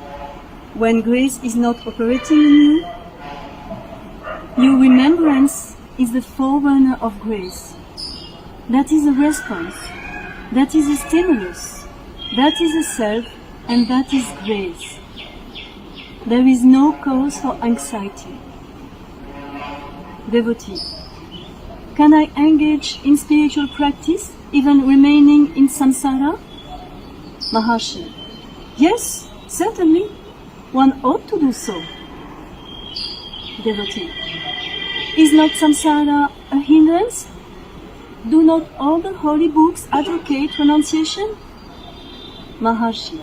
when grace is not operating in you? Your remembrance is the forerunner of grace. That is a response. That is a stimulus. That is a self, and that is grace. There is no cause for anxiety. Devotee. Can I engage in spiritual practice even remaining in samsara? Maharshi. Yes, certainly. One ought to do so. Devotee. Is not samsara a hindrance? Do not all the holy books advocate renunciation? Maharshi.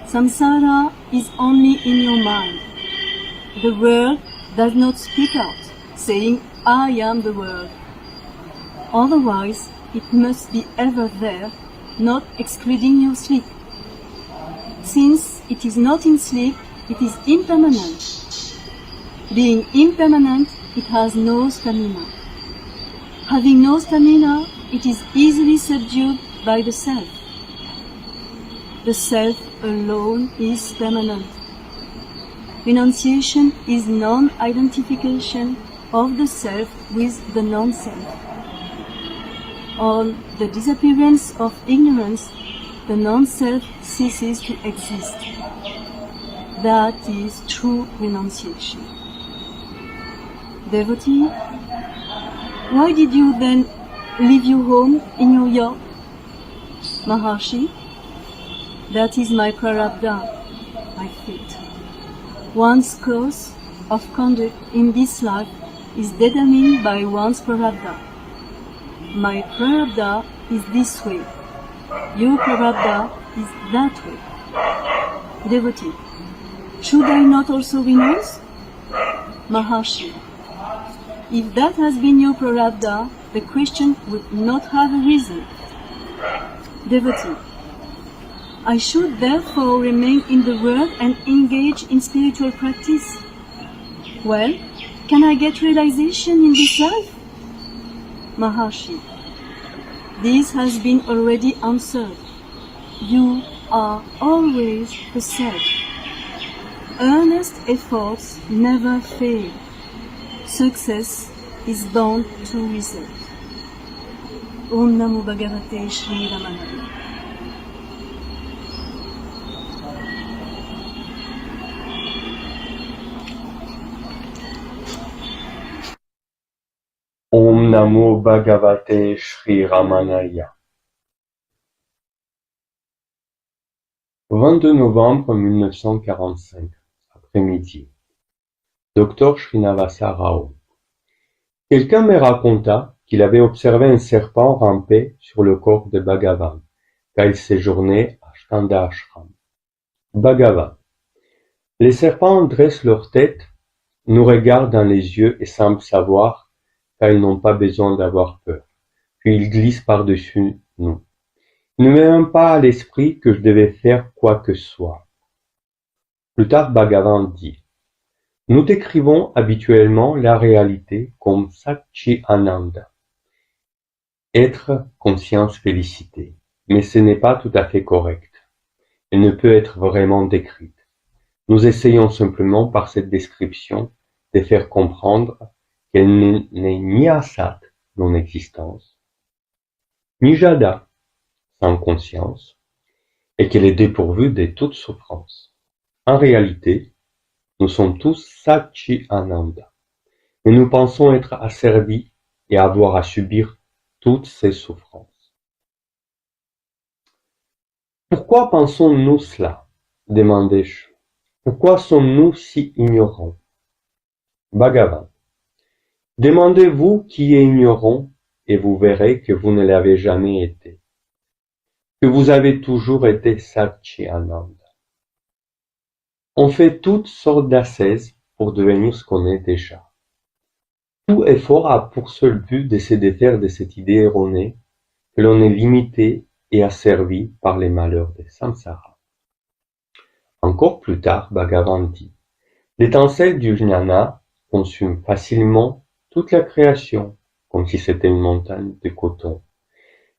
Samsara is only in your mind. The world does not speak out, saying, I am the world. Otherwise, it must be ever there, not excluding your sleep. Since it is not in sleep, it is impermanent. Being impermanent, it has no stamina. Having no stamina, it is easily subdued by the self. The self alone is permanent. Renunciation is non-identification of the self with the non-self. On the disappearance of ignorance, the non-self ceases to exist. That is true renunciation. Devotee, why did you then leave your home in your yacht? Maharshi, that is my prarabdha, my fate. One's course of conduct in this life is determined by one's prarabdha. My prarabdha is this way. Your prarabdha is that way. Devotee, should I not also renounce? Maharshi, if that has been your prarabdha, the question would not have a reason. Devotee, I should therefore remain in the world and engage in spiritual practice. Well, can I get realization in this life? Maharshi, this has been already answered. You are always the self. Earnest efforts never fail. Success is bound to result. Om Namo Bhagavate Shri Ramana. Om Namo Bhagavate Shri Ramanaya. 22 novembre 1945, après-midi. Dr Srinivasa Rao. Quelqu'un me raconta qu'il avait observé un serpent ramper sur le corps de Bhagavan, quand il séjournait à Skanda Ashram. Bhagavan. Les serpents dressent leur tête, nous regardent dans les yeux et semblent savoir car ils n'ont pas besoin d'avoir peur. Puis ils glissent par-dessus nous. Il ne m'est même pas à l'esprit que je devais faire quoi que ce soit. Plus tard, Bhagavan dit, nous décrivons habituellement la réalité comme Satchi Ananda, être, conscience, félicité. Mais ce n'est pas tout à fait correct. Elle ne peut être vraiment décrite. Nous essayons simplement par cette description de faire comprendre qu'elle n'est ni Asat, non-existence, ni Jada, sans conscience, et qu'elle est dépourvue de toute souffrance. En réalité, nous sommes tous Satchi Ananda, mais nous pensons être asservis et avoir à subir toutes ces souffrances. Pourquoi pensons-nous cela? Demandai-je. Pourquoi sommes-nous si ignorants? Bhagavan. Demandez-vous qui est ignorant et vous verrez que vous ne l'avez jamais été, que vous avez toujours été Satchi Ananda. On fait toutes sortes d'ascèses pour devenir ce qu'on est déjà. Tout effort a pour seul but de se défaire de cette idée erronée que l'on est limité et asservi par les malheurs des samsara. Encore plus tard, Bhagavan dit, l'étincelle du jnana consume facilement toute la création, comme si c'était une montagne de coton.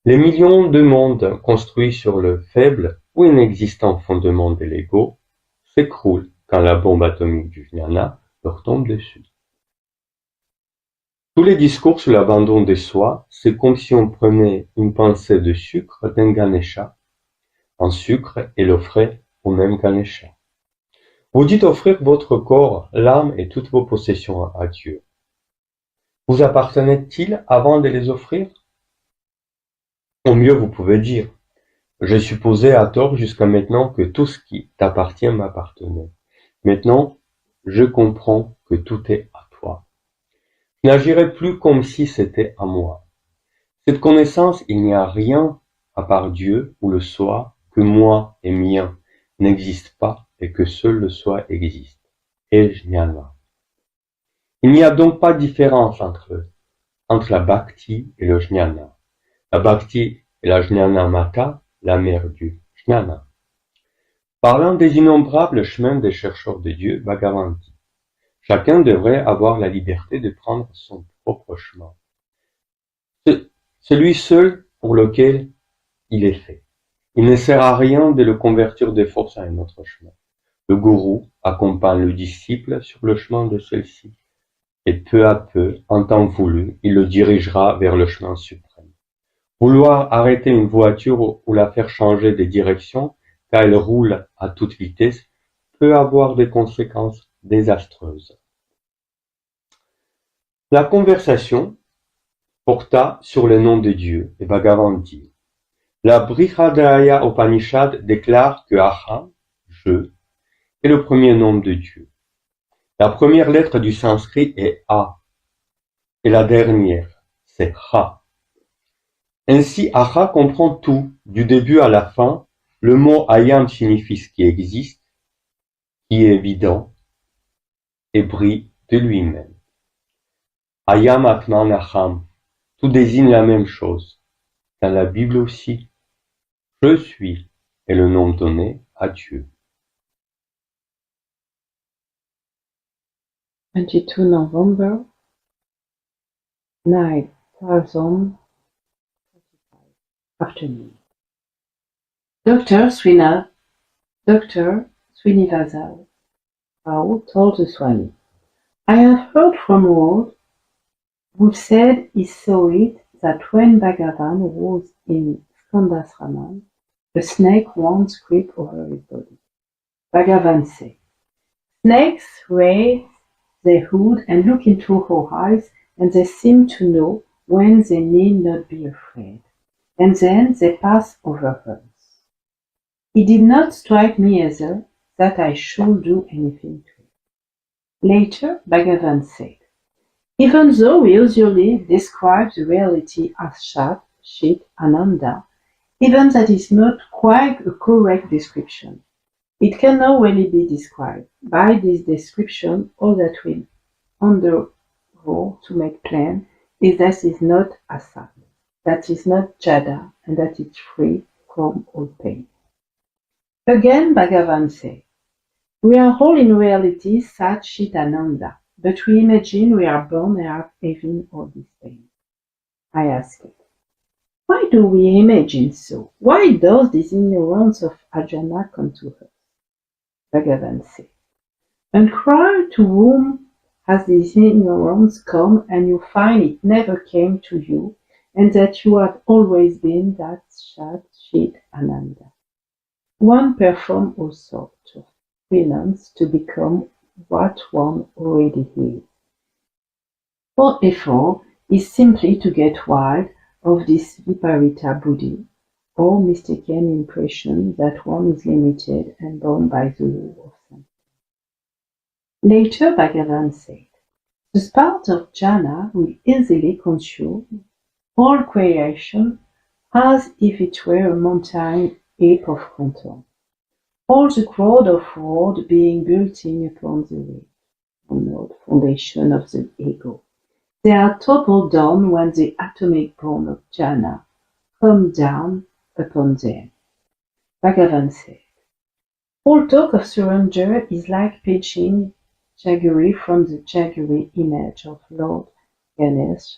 Les millions de mondes construits sur le faible ou inexistant fondement de l'ego s'écroulent quand la bombe atomique du jnana leur tombe dessus. Tous les discours sur l'abandon de soi, c'est comme si on prenait une pincée de sucre d'un Ganesha en sucre et l'offrait au même Ganesha. Vous dites offrir votre corps, l'âme et toutes vos possessions à Dieu. Vous appartenait-il avant de les offrir? Au mieux, vous pouvez dire, j'ai supposé à tort jusqu'à maintenant que tout ce qui t'appartient m'appartenait. Maintenant, je comprends que tout est à toi. Je n'agirai plus comme si c'était à moi. Cette connaissance, il n'y a rien à part Dieu ou le soi, que moi et mien n'existe pas et que seul le soi existe. Et jnana. Il n'y a donc pas de différence entre la bhakti et le jnana. La bhakti est la jnana mata, la mère du jnana. Parlant des innombrables chemins des chercheurs de Dieu, Bhagavan dit, chacun devrait avoir la liberté de prendre son propre chemin. Celui seul pour lequel il est fait. Il ne sert à rien de le convertir de force à un autre chemin. Le gourou accompagne le disciple sur le chemin de celui-ci, et peu à peu, en temps voulu, il le dirigera vers le chemin suprême. Vouloir arrêter une voiture ou la faire changer de direction, car elle roule à toute vitesse, peut avoir des conséquences désastreuses. La conversation porta sur le nom de Dieu, et Bhagavan dit, la Brihadaya Upanishad déclare que Aham, je, est le premier nom de Dieu. La première lettre du sanskrit est A, et la dernière, c'est Ha. Ainsi, Aha comprend tout, du début à la fin. Le mot Ayam signifie ce qui existe, qui est évident, et brille de lui-même. Ayam Atman Aham, tout désigne la même chose. Dans la Bible aussi, je suis est le nom donné à Dieu. 22 November 9045 afternoon. Dr. Srinivasa Rao told the Swami, I have heard from Lord who said he saw it that when Bhagavan was in Skandasraman, a snake once crept over his body. Bhagavan said, snakes raise their hood and look into our eyes, and they seem to know when they need not be afraid, and then they pass over us. It did not strike me either that I should do anything to it. Later, Bhagavan said, even though we usually describe the reality as Shat, Chit, Ananda, even that is not quite a correct description. It can now really be described. By this description, all that we undergo to make plain is that it is not Asat, that is not Jada, and that it is free from all pain. Again, Bhagavan said, we are all in reality Sat, Chit, Ananda, but we imagine we are born and are having all this pain. I ask it, why do we imagine so? Why does this ignorance of Ajna come to us? Bhagavan said, inquire to whom has this ignorance come, and you find it never came to you, and that you have always been that Shat, Chit, Ananda. One performs all sorts of penance to become what one already is. All effort is simply to get wild of this viparita buddhi, or mistaken impression that one is limited and bound by the law of something. Later, Bhagavan said, the spark of jhana will easily consume all creation as if it were a mountain heap of contour. All the crowd of world being building upon the foundation of the ego. They are toppled down when the atomic bomb of jhana comes down upon them. Bhagavan said, all talk of surrender is like pitching jaggery from the jaggery image of Lord Ganesh,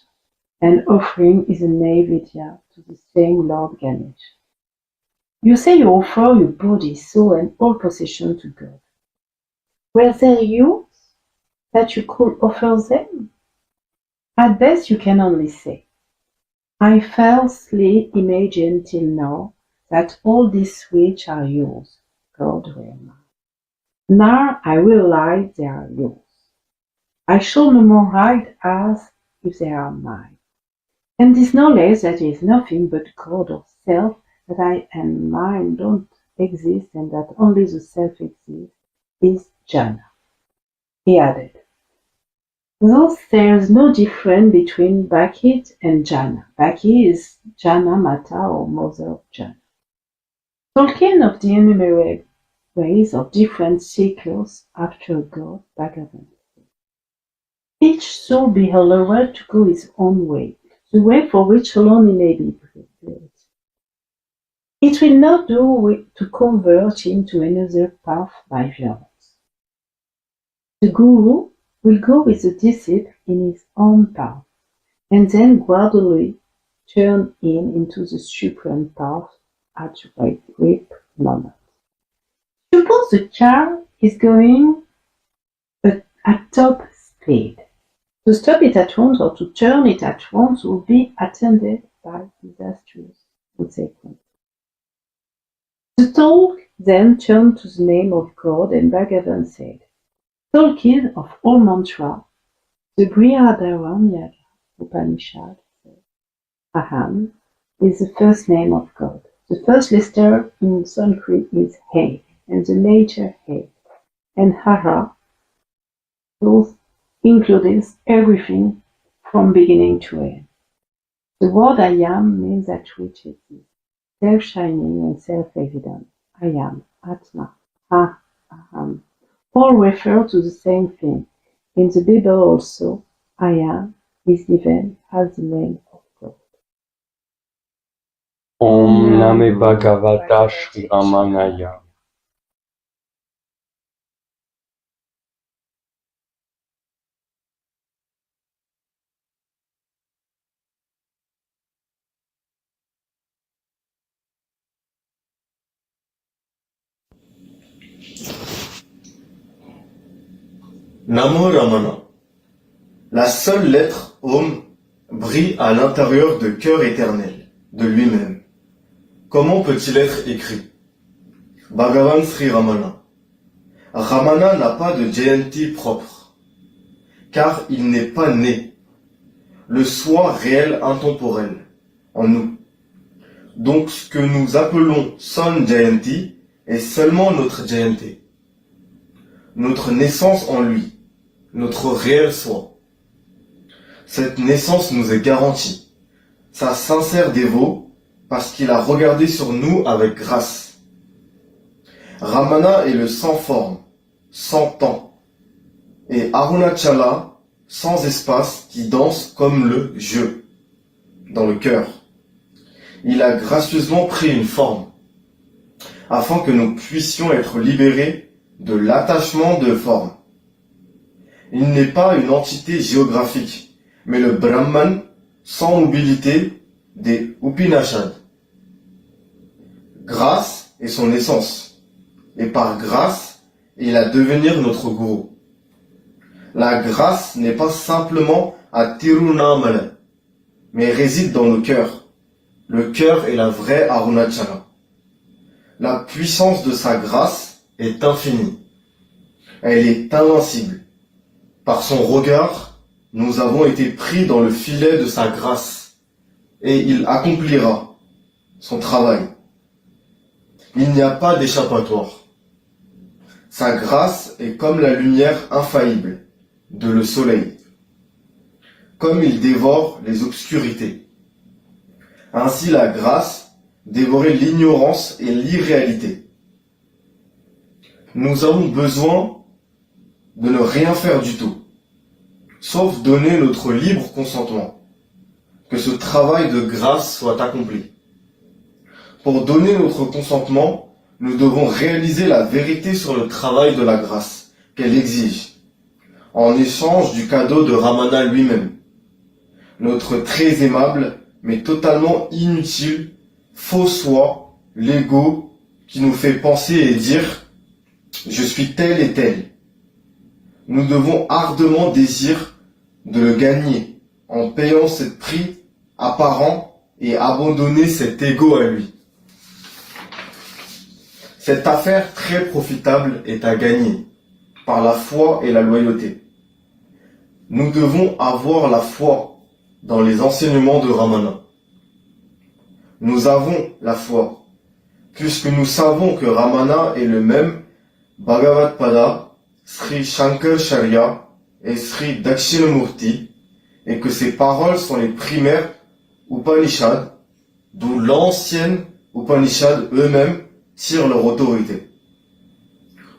and offering is a naivedya to the same Lord Ganesh. You say you offer your body, soul, and all possession to God. Were they yours that you could offer them? At best you can only say, I falsely imagined till now that all these which are yours, God, were mine. Now I realize they are yours. I shall no more write as if they are mine. And this knowledge that there is nothing but God or self, that I and mine don't exist and that only the self exists, is jhana. He added, thus there is no difference between Bhakti and jhana. Bhakti is jhana mata or mother of jhana. Talking of the innumerable ways of different seekers after God, Bhagavan. Each soul be allowed to go his own way, the way for which alone he may be prepared. It will not do to convert him to another path by violence. The Guru will go with the disciple in his own path, and then gradually turn him into the supreme path at the right moment. Suppose the car is going at top speed. To stop it at once or to turn it at once will be attended by disastrous consequences. The talk then turned to the name of God, and Bhagavan said, talking of all mantra, the Brihadaranyaka Upanishad says, Aham is the first name of God. The first letter in Sanskrit is He, and the nature He, and Hara, both includes everything from beginning to end. The word I am means that which exists, self-shining and self-evident. I am, Atma, Aham, all refer to the same thing. In the Bible also, I am is given as the name of God. Om Name Bhagavata Shri Ramanaya. Namo Ramana. La seule lettre Om brille à l'intérieur de cœur éternel, de lui-même. Comment peut-il être écrit? Bhagavan Sri Ramana. Ramana n'a pas de Jayanti propre, car il n'est pas né. Le soi réel intemporel, en nous. Donc ce que nous appelons Son Jayanti est seulement notre Jayanti. Notre naissance en lui, notre réel soi. Cette naissance nous est garantie. Sa sincère dévot, parce qu'il a regardé sur nous avec grâce. Ramana est le sans forme, sans temps, et Arunachala, sans espace, qui danse comme le je, dans le cœur. Il a gracieusement pris une forme, afin que nous puissions être libérés de l'attachement de forme. Il n'est pas une entité géographique, mais le Brahman sans mobilité des Upanishads. Grâce est son essence, et par grâce, il a devenir notre gourou. La grâce n'est pas simplement à Tirunamala, mais réside dans le cœur. Le cœur est la vraie Arunachala. La puissance de sa grâce est infinie. Elle est invincible. Par son regard, nous avons été pris dans le filet de sa grâce, et il accomplira son travail. Il n'y a pas d'échappatoire. Sa grâce est comme la lumière infaillible de le soleil, comme il dévore les obscurités. Ainsi la grâce dévorait l'ignorance et l'irréalité. Nous avons besoin de ne rien faire du tout, sauf donner notre libre consentement, que ce travail de grâce soit accompli. Pour donner notre consentement, nous devons réaliser la vérité sur le travail de la grâce qu'elle exige, en échange du cadeau de Ramana lui-même, notre très aimable mais totalement inutile faux soi, l'ego, qui nous fait penser et dire « je suis tel et tel ». Nous devons ardemment désirer de le gagner en payant ce prix apparent et abandonner cet ego à lui. Cette affaire très profitable est à gagner par la foi et la loyauté. Nous devons avoir la foi dans les enseignements de Ramana. Nous avons la foi, puisque nous savons que Ramana est le même Bhagavad-pada, Sri Shankaracharya et Sri Dakshinamurti, et que ces paroles sont les primaires Upanishads, d'où l'ancienne Upanishad eux-mêmes tirent leur autorité.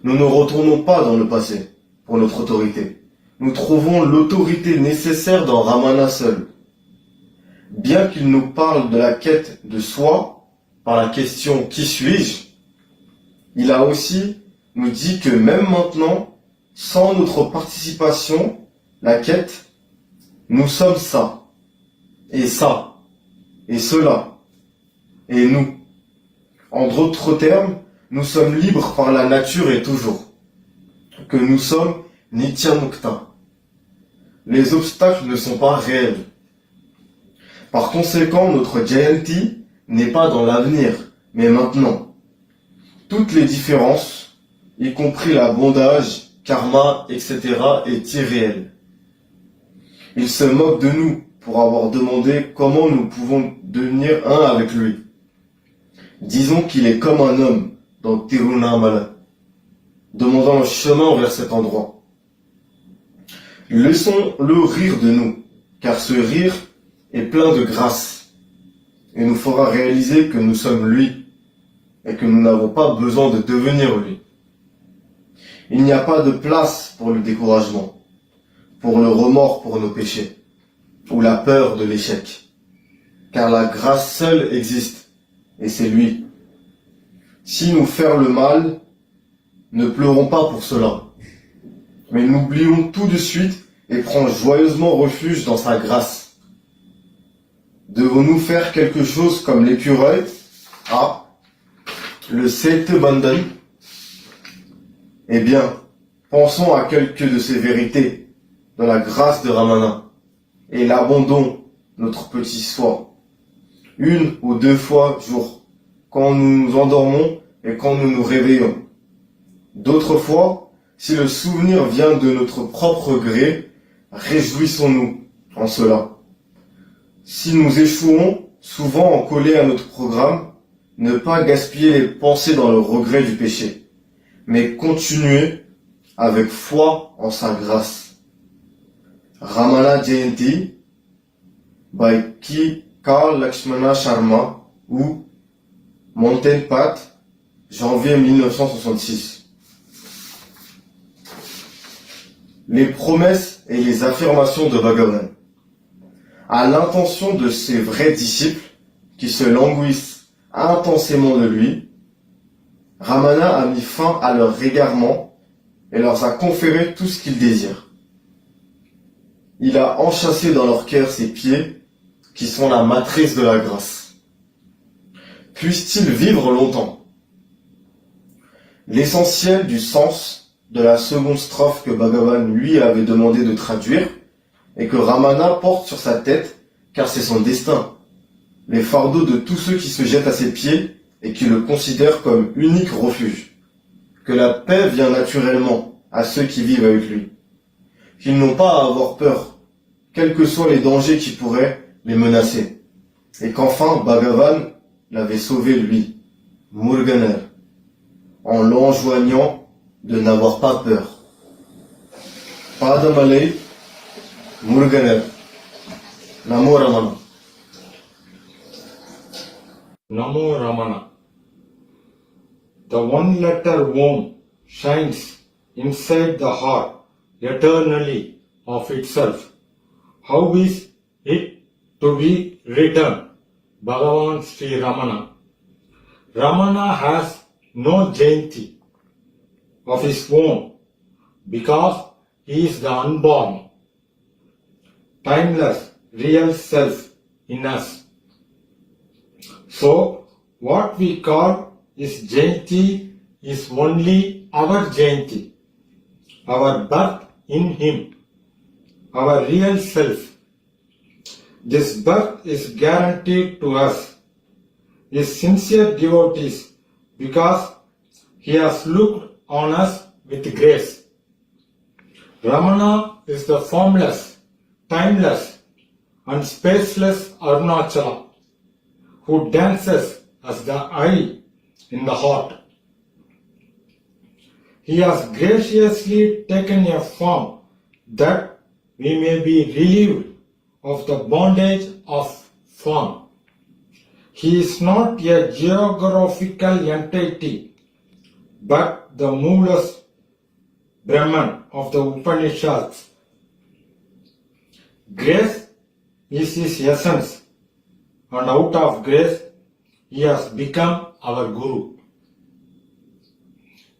Nous ne retournons pas dans le passé pour notre autorité. Nous trouvons l'autorité nécessaire dans Ramana seul. Bien qu'il nous parle de la quête de soi par la question « Qui suis-je ?», il a aussi nous dit que même maintenant, sans notre participation, la quête, nous sommes ça, et cela, et nous. En d'autres termes, nous sommes libres par la nature et toujours, que nous sommes Nityamukta. Les obstacles ne sont pas réels. Par conséquent, notre Jayanti n'est pas dans l'avenir, mais maintenant. Toutes les différences, y compris la bondage, karma, etc., est irréelle. Il se moque de nous pour avoir demandé comment nous pouvons devenir un avec lui. Disons qu'il est comme un homme dans Tirunamala, demandant un chemin vers cet endroit. Laissons-le rire de nous, car ce rire est plein de grâce et nous fera réaliser que nous sommes lui et que nous n'avons pas besoin de devenir lui. Il n'y a pas de place pour le découragement, pour le remords pour nos péchés, ou la peur de l'échec, car la grâce seule existe, et c'est lui. Si nous faire le mal, ne pleurons pas pour cela, mais n'oublions tout de suite et prends joyeusement refuge dans sa grâce. Devons-nous faire quelque chose comme l'écureuil, le Sete Bandhan? Eh bien, pensons à quelques de ces vérités dans la grâce de Ramana et l'abandon, notre petit soi, 1 ou 2 fois jour, quand nous nous endormons et quand nous nous réveillons. D'autres fois, si le souvenir vient de notre propre gré, réjouissons-nous en cela. Si nous échouons, souvent en collé à notre programme, ne pas gaspiller les pensées dans le regret du péché, mais continuer avec foi en sa grâce. Ramana Jayanti by K. Lakshmana Sharma ou Mountain Path, janvier 1966. Les promesses et les affirmations de Bhagavan. À l'intention de ses vrais disciples qui se languissent intensément de lui, Ramana a mis fin à leur égarement et leur a conféré tout ce qu'ils désirent. Il a enchâssé dans leur cœur ses pieds, qui sont la matrice de la grâce. Puissent-ils vivre longtemps? L'essentiel du sens de la seconde strophe que Bhagavan lui avait demandé de traduire et que Ramana porte sur sa tête, car c'est son destin, les fardeaux de tous ceux qui se jettent à ses pieds et qui le considèrent comme unique refuge. Que la paix vient naturellement à ceux qui vivent avec lui. Qu'ils n'ont pas à avoir peur, quels que soient les dangers qui pourraient les menacer. Et qu'enfin Bhagavan l'avait sauvé lui, Muruganer, en l'enjoignant de n'avoir pas peur. Padamalai, Muruganer, Namo Ramana. Namo Ramana. The one letter Om shines inside the heart eternally of itself. How is it to be written? Bhagavan Sri Ramana. Ramana has no Jayanti of his own because he is the unborn, timeless, real self in us. So, what we call his Jayanti is only our Jayanti, our birth in him, our real self, This birth is guaranteed to us, his sincere devotees, because he has looked on us with grace. Ramana is the formless, timeless, and spaceless Arunachala, who dances as the eye in the heart. He has graciously taken a form that we may be relieved of the bondage of form. He is not a geographical entity, but the moveless Brahman of the Upanishads. Grace is his essence, and out of grace he has become our Guru.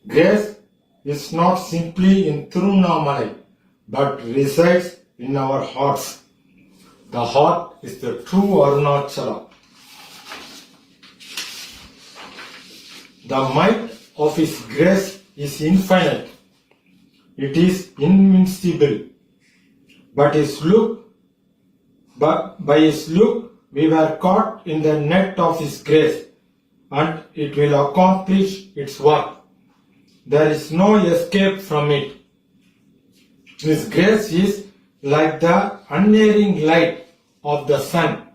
Grace is not simply in Tiruvannamalai, but resides in our hearts. The heart is the true Arunachala. The might of his grace is infinite. It is invincible. By his look, we were caught in the net of his grace, and it will accomplish its work. There is no escape from it. His grace is like the unerring light of the sun,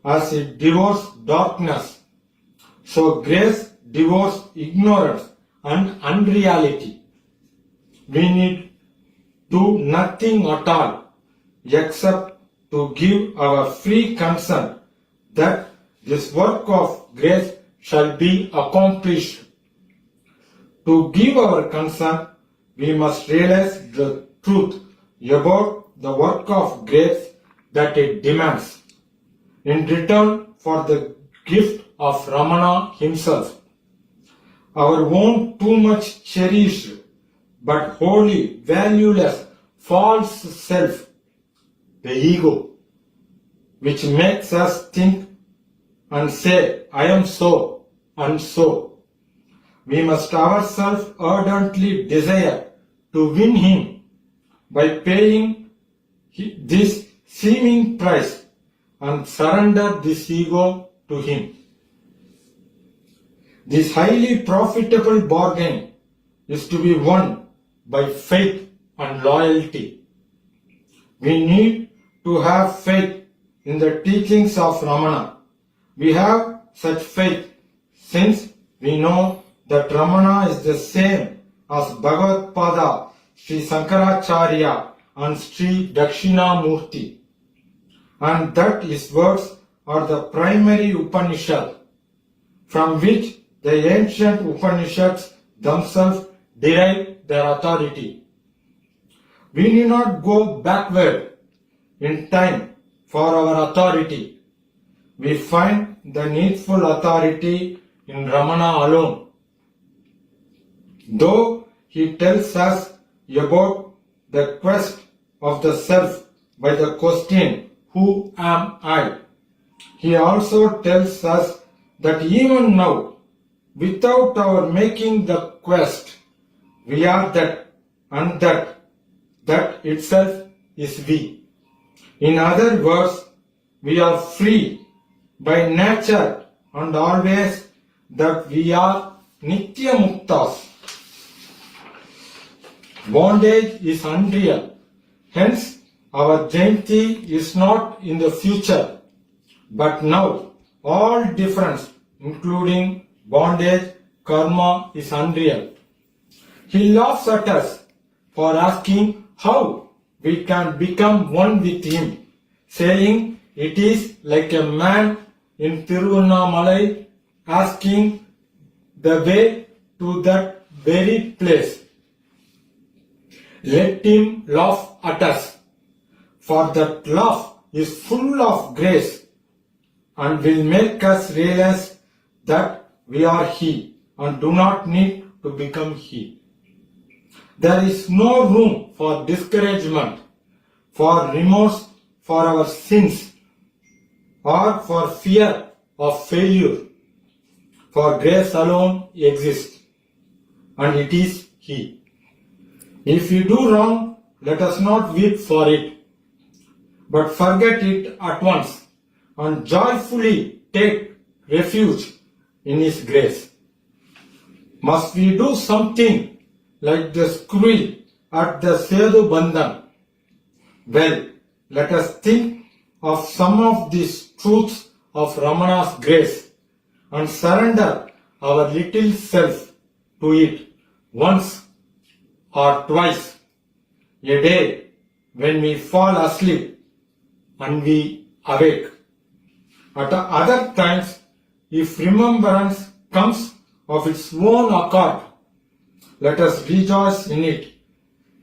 as it devours darkness. So grace devours ignorance and unreality. We need do nothing at all except to give our free consent that this work of grace shall be accomplished. To give our consent, we must realize the truth about the work of grace that it demands, in return for the gift of Ramana himself, our own too much cherished but wholly valueless false self, the ego, which makes us think and say, I am so and so. We must ourselves ardently desire to win him by paying this seeming price and surrender this ego to him. This highly profitable bargain is to be won by faith and loyalty. We need to have faith in the teachings of Ramana. We have such faith since we know that Ramana is the same as Bhagavad Pada, Sri Sankaracharya and Sri Dakshinamurti, and that his words are the primary Upanishad from which the ancient Upanishads themselves derive their authority. We need not go backward in time for our authority. We find the needful authority in Ramana alone. Though he tells us about the quest of the self by the question, who am I? He also tells us that even now, without our making the quest, we are that, and that itself is we. In other words, we are free by nature and always, that we are Nitya Muktas. Bondage is unreal. Hence, our Jayanti is not in the future, but now. All difference, including bondage, karma, is unreal. He laughs at us for asking how we can become one with him, saying it is like a man in Tiruvannamalai asking the way to that very place. Let him laugh at us, for that laugh is full of grace and will make us realize that we are he and do not need to become he. There is no room for discouragement, for remorse for our sins, or for fear of failure, for grace alone exists, and it is he. If we do wrong, let us not weep for it. but forget it at once and joyfully take refuge in His grace. Must we do something like the squirrel at the Sedu Bandhan? Well, let us think of some of these truths of Ramana's grace and surrender our little self to it once or twice a day when we fall asleep and we awake. At other times, if remembrance comes of its own accord, let us rejoice in it.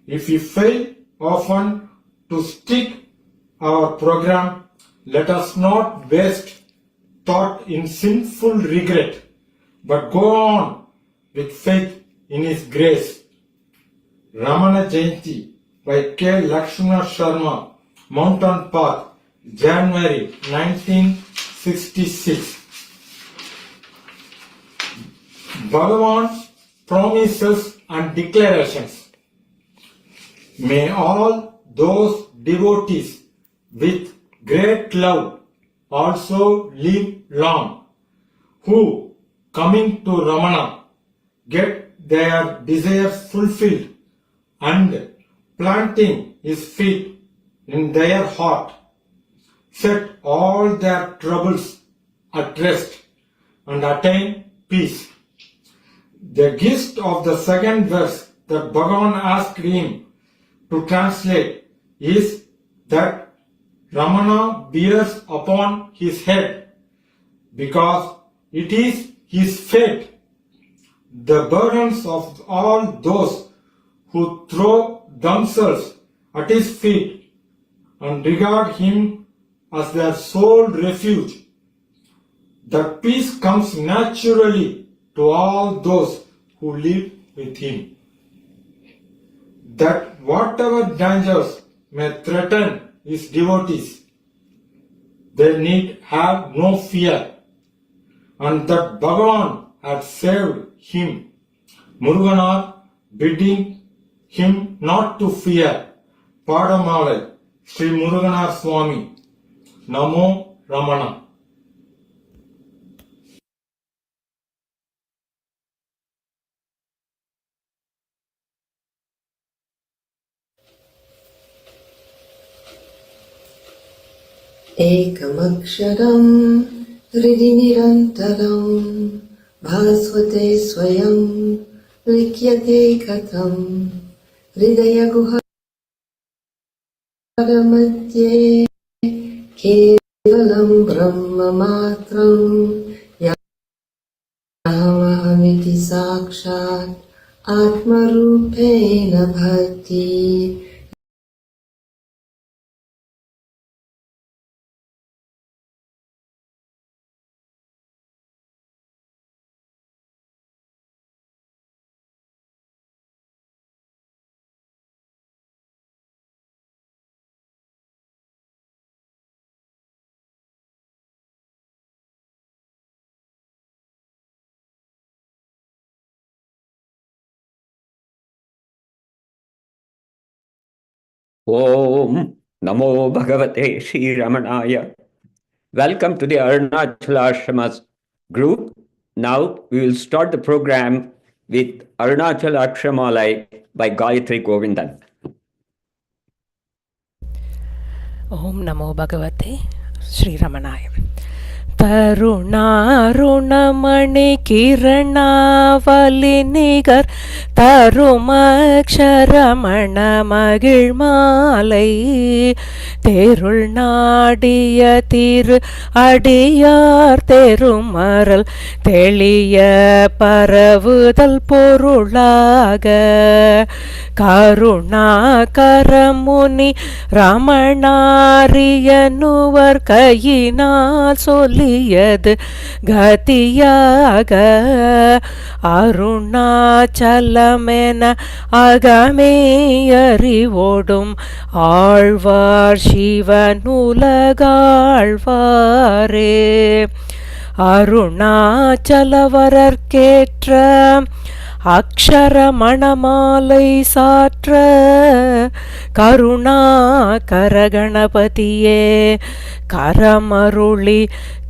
If we fail often to stick our program, let us not waste thought in sinful regret, but go on with faith in His grace. Ramana Jayanti by K. Lakshmana Sharma, Mountain Path, January 1966. Bhagavan promises and declarations. May all those devotees with great love also live long, who, coming to Ramana, get their desires fulfilled and planting His feet in their heart, set all their troubles at rest and attain peace. The gist of the second verse that Bhagavan asked him to translate is that Ramana bears upon his head, because it is his fate, the burdens of all those who throw themselves at his feet and regard him as their sole refuge. That peace comes naturally to all those who live with him. That whatever dangers may threaten his devotees, they need have no fear, and that Bhagavan had saved him. Muruganar bidding him not to fear. Padamalai, Sri Muruganar Swami. Namo Ramana. एकमक्षरं हृदि निरन्तरं भास्वते स्वयं लिख्यते कथं हृदयगुहारमध्ये केवलं ब्रह्ममात्रं यामहमिति साक्षात् आत्मरूपेण भक्ति. Om Namo Bhagavate Sri Ramanaya. Welcome to the Arunachala Ashrama's group. Now we will start the program with Arunachala Akshamalai by Gayatri Govindan. Om Namo Bhagavate Sri Ramanaya. तरुणारुणमणि किरणावलिनिगर தருமக்ஷரமண மகிழ்மாலை தேருள் நாடிய திரு அடியார் தெருமரல் தெளிய பரவுதல் பொருளாக கருணாகரமுனி ரமணாரியனுவர் கையினால் சொல்லியது கதியாக அருணாச்சலமென அகமேயறிவோடும் ஆழ்வார் சிவனுலகாழ்வாரே அருணாச்சலவரற்கேற்ற அக்ஷர மணமாலை சாற்ற கருணா கரகணபதியே கரமருளி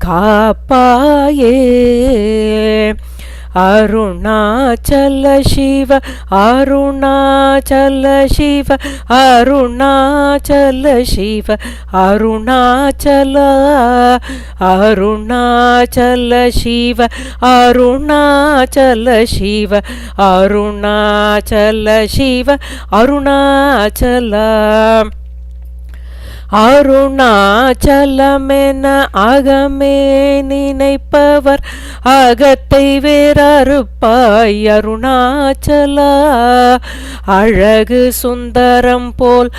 காப்பாயே. அருணாச்சல சிவ அருணாச்சல சிவ அருணாச்சல சிவ அருணாச்சல அருணாச்சல சிவ அருணாச்சல சிவ அருணாச்சல சிவ அருணாச்சல. அருணாச்சலமென அகமே நினைப்பவர் அகத்தை வேறறுப்பாய் அருணாச்சல. அழகு சுந்தரம் போல்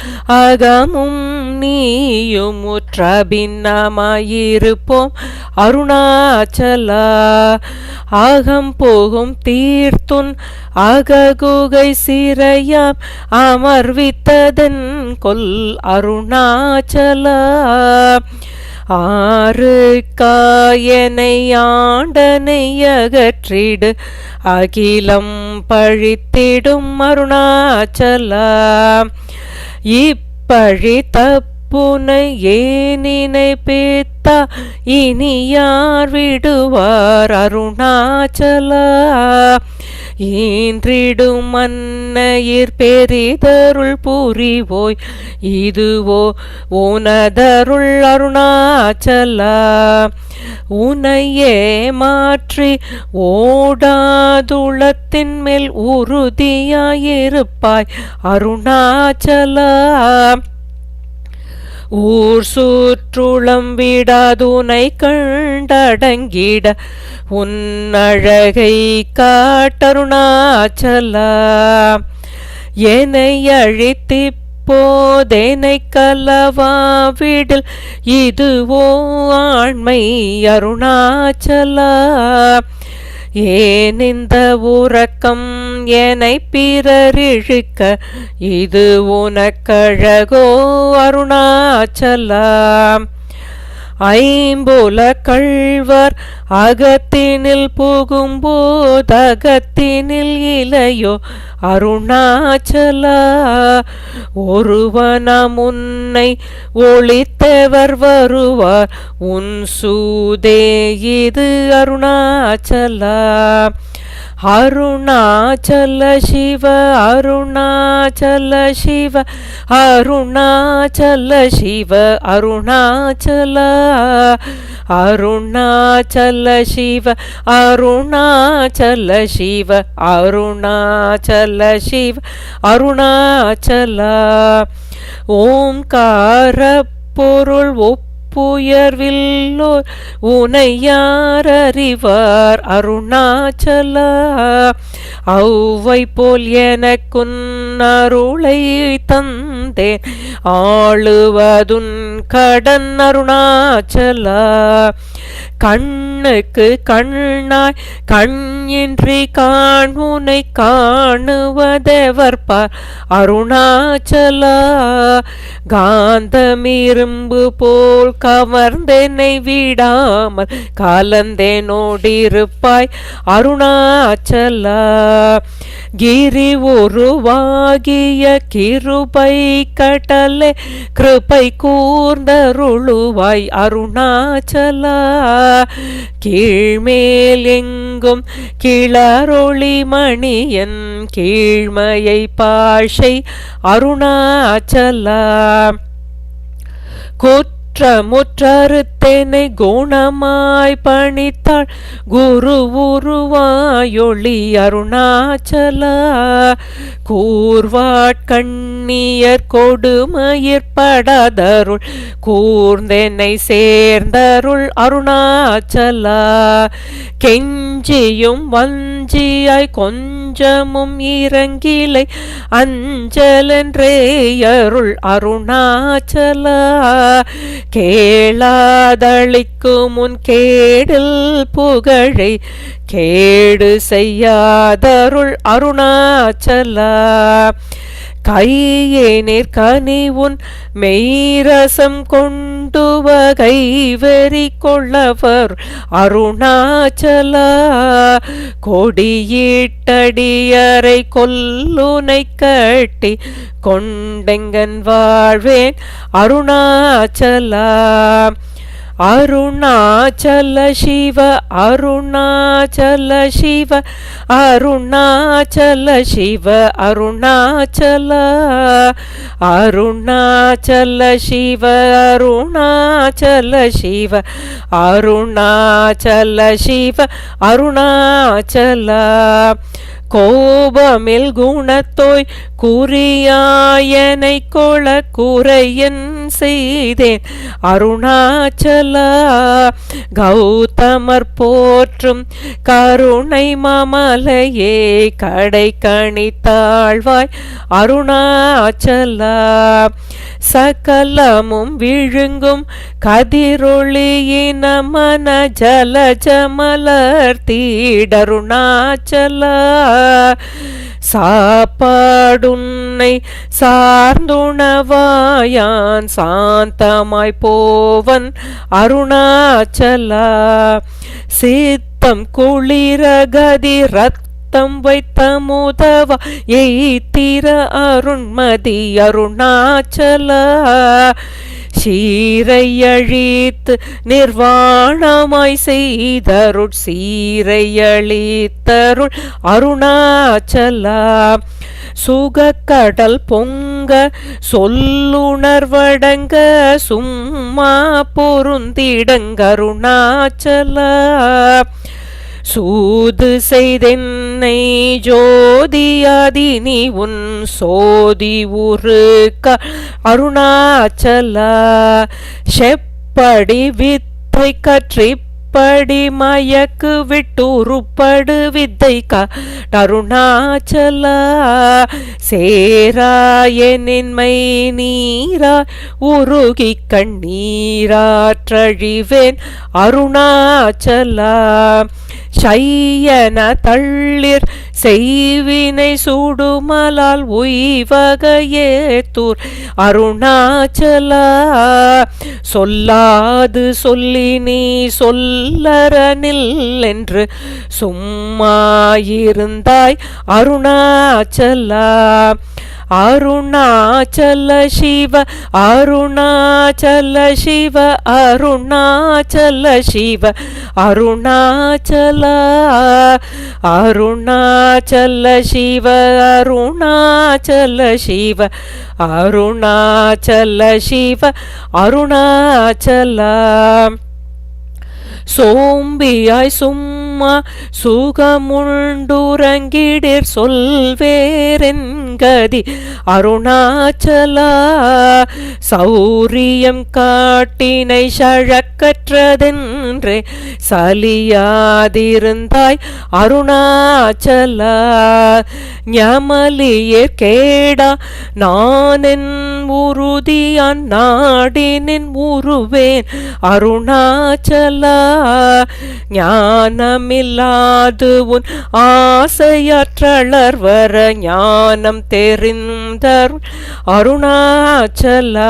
அகமும் நீயும் முற்ற பின்னமாயிருப்போம் அருணாச்சல. அகம் போகும் தீர்த்துன் அககுகை சிறையாம் அமர்வித்ததன் கொல் அருணாச்சல. ஆறு காயனை ஆண்டனை அகற்றிடு அகிலம் பழித்திடும் அருணாச்சல. இப்பழி தப்புனை ஏனினை பேத்தா இனி யார் விடுவார் அருணாச்சல. ஈன்றிடும் மன்னையிற் பெரிதருள் புரிவோய் இதுவோ உனதருள் அருணாச்சல. உனையே மாற்றி ஓடாதுளத்தின் மேல் உறுதியாயிருப்பாய் அருணாச்சல. ஊர் சுற்றுளம் விடாதுனை கண்டடங்கிட உன்னழகை காட்டருணாச்சல. என்னை அழித்திப்போதெனை கலவாவிடில் இதுவோ ஆண்மை அருணாச்சல. ஏன் இந்த உறக்கம் என்னை பிறரிழுக்க இது உனக்கழகோ அருணாச்சல. ஐம்புல கள்வர் அகத்தினில் புகும்போதகத்தினில் இலையோ அருணாச்சல. ஒருவனம் உன்னை ஒளித்தவர் வருவார் உன் சூதே இது அருணாச்சல. அருணாச்சல சிவ அருணாச்சல சிவ அருணாச்சல சிவ அருணாச்சல. அருணாச்சல சிவ அருணாச்சல சிவ அருணாச்சல சிவ அருணாச்சல. ஓம்கார பொருள் புயர்வில்லோர் உனை யார் அறிவார் அருணாச்சல. ஔவை போல் எனக்குன் அருளை தந்தேன் ஆளுவதுன் கடன் அருணாச்சல. கண்ணுக்கு கண்ணாய் கண்ணின்றி காண்முனை காணுவதெவர் பார் அருணாச்சல. காந்தமிரும்பு போல் கவர்ந்தெனை விடாமல் கலந்தேனோடிருப்பாய் அருணாச்சல. கிரி உருவாகிய கிருபை கடலே கிருபை கூர்ந்தருளுவாய் அருணாச்சல. கீழ்மேல் எங்கும் கிளரொளி மணியன் கீழ்மையை பாஷை அருணாச்சல. குற்றமுற்றறுத்தெனை குணமாய் பணித்தாள் குரு உருவாயொளி அருணாச்சல. கூர்வாட்கண்ணியர் கொடுமயிற்படாதருள் கூர்ந்தென்னை சேர்ந்தருள் அருணாச்சல. கெஞ்சியும் வஞ்சியாய் கொஞ்சமும் இறங்கிலை அஞ்சலென்றேயருள் அருணாச்சல. கேளாதளிக்கும் முன் கேடில் புகழை கேடு செய்யாதருள் அருணாச்சல. கையேனிற் கனி உன் மெய்ரசம் கொண்டு வகை வெறி கொள்ளவர் அருணாச்சலா கொடியிட்டடியரை கொல்லுனை கட்டி கொண்டெங்கன் வாழ்வேன் அருணாச்சலா அருணாச்சல சிவ அருணாச்சல சிவ அருணாச்சல சிவ அருணாச்சல அருணாச்சல சிவ அருணாச்சல சிவ அருணாச்சல சிவ அருணாச்சல கோபமில் குணத்தோய் குறியாயனை கொள குறையன் செய்தேன் அருணாச்சலா கௌதமர் போற்றும் கருணை மாமலையே கடை கணித்தாழ்வாய் அருணாச்சலா சகலமும் விழுங்கும் கதிரொளியின மன ஜலஜமலர் தீடருணாச்சலா சாப்பாடுன்னை சார்ந்துணவாயான் சாந்தமாய் போவன் அருணாச்சலா சித்தம் குளிர கதி ரத்தம் வைத்த முதவா எய்திர அருண்மதி அருணாச்சலா சீரையழித்து நிர்வாணமாய் செய்தருள் சீரையழித்தருள் அருணாச்சலா சுகக்கடல் பொங்க சொல்லுணர்வடங்க சும்மா பொருந்திடங்கருணாச்சலா சூது செய்தென்னை ஜோதியாதி நீ உன் சோதி உருக்க அருணாச்சலா செப்படி வித்தை கற்றிப்படி மயக்கு விட்டுருப்படு வித்தை கருணாச்சலா சேராயனின்மை நீரா உருகி கண்ணீராற்றழிவேன் அருணாச்சலா சையன தள்ளிர் செய்வினை சூடுமலால் உய்வகையே தூர் அருணாச்சலா சொல்லாது சொல்லி நீ சொல்லரனில் என்று சும்மாயிருந்தாய் அருணாச்சலா அருணாச்சல சிவ அருணாச்சல சிவ அருணாச்சல சிவ அருணாச்சலா அருணாச்சல சிவ அருணாச்சல சிவ அருணாச்சல சிவ அருணாச்சலா சோம்பியாய் சும்மா சுகமுண்டுறங்கிடிற் சொல்வேரென்கதி அருணாச்சலா சௌரியம் காட்டினை சழக்கற்றதென்றே சலியாதிருந்தாய் அருணாச்சலா ஞமலியர் கேடா நானென் உறுதியான் நாடினின் உருவேன் அருணாச்சலா ஞானமில்லாது உன் ஆசையற்றளர் வர ஞானம் தெரிந்தருள் அருணாச்சலா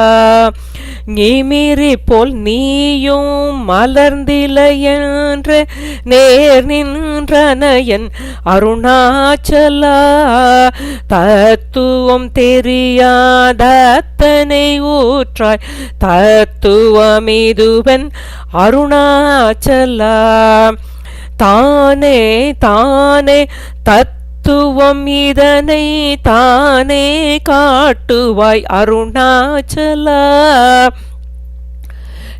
நிமிரி போல் நீயும் மலர்ந்திலையென்று நேர் நின்றனையன் அருணாச்சலா தத்துவம் தெரியாதத்தனை ஊற்றாய் தத்துவமிதுவன் அருணாச்சலா தானே தானே தத்துவம் இதனை தானே காட்டுவாய் அருணாச்சலா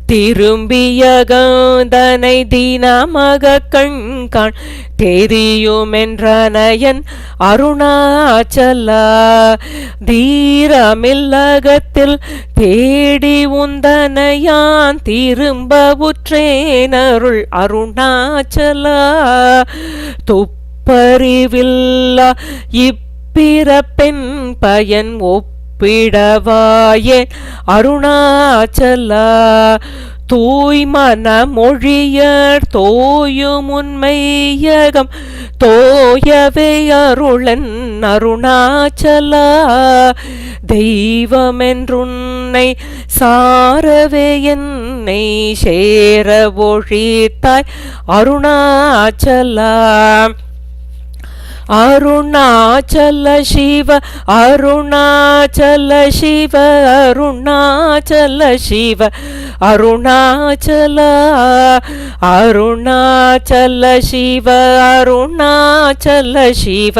திரும்பிய கந்தனை தினமக கண்காண் தெரியுமென்றனையன் அருணாச்சலா தீரமில்லகத்தில் தேடி உந்தனையான் திரும்ப உற்றேனருள் அருணாச்சலா துப்பறிவில்லா இப்பிறப்பெண் பயன் ஒப்பிடவாயே அருணாச்சலா தூய்மன மொழியர் தோயும் உண்மையகம் தோயவே அருளன் அருணாச்சலா. தெய்வமென்றுன்னை சாரவே என்னை சேர ஒழித்தாய் அருணாச்சலா. அருணாச்சல சிவ அருணாச்சல சிவ அருணாச்சல சிவ அருணாச்சல அருணாச்சல சிவ அருணாச்சல சிவ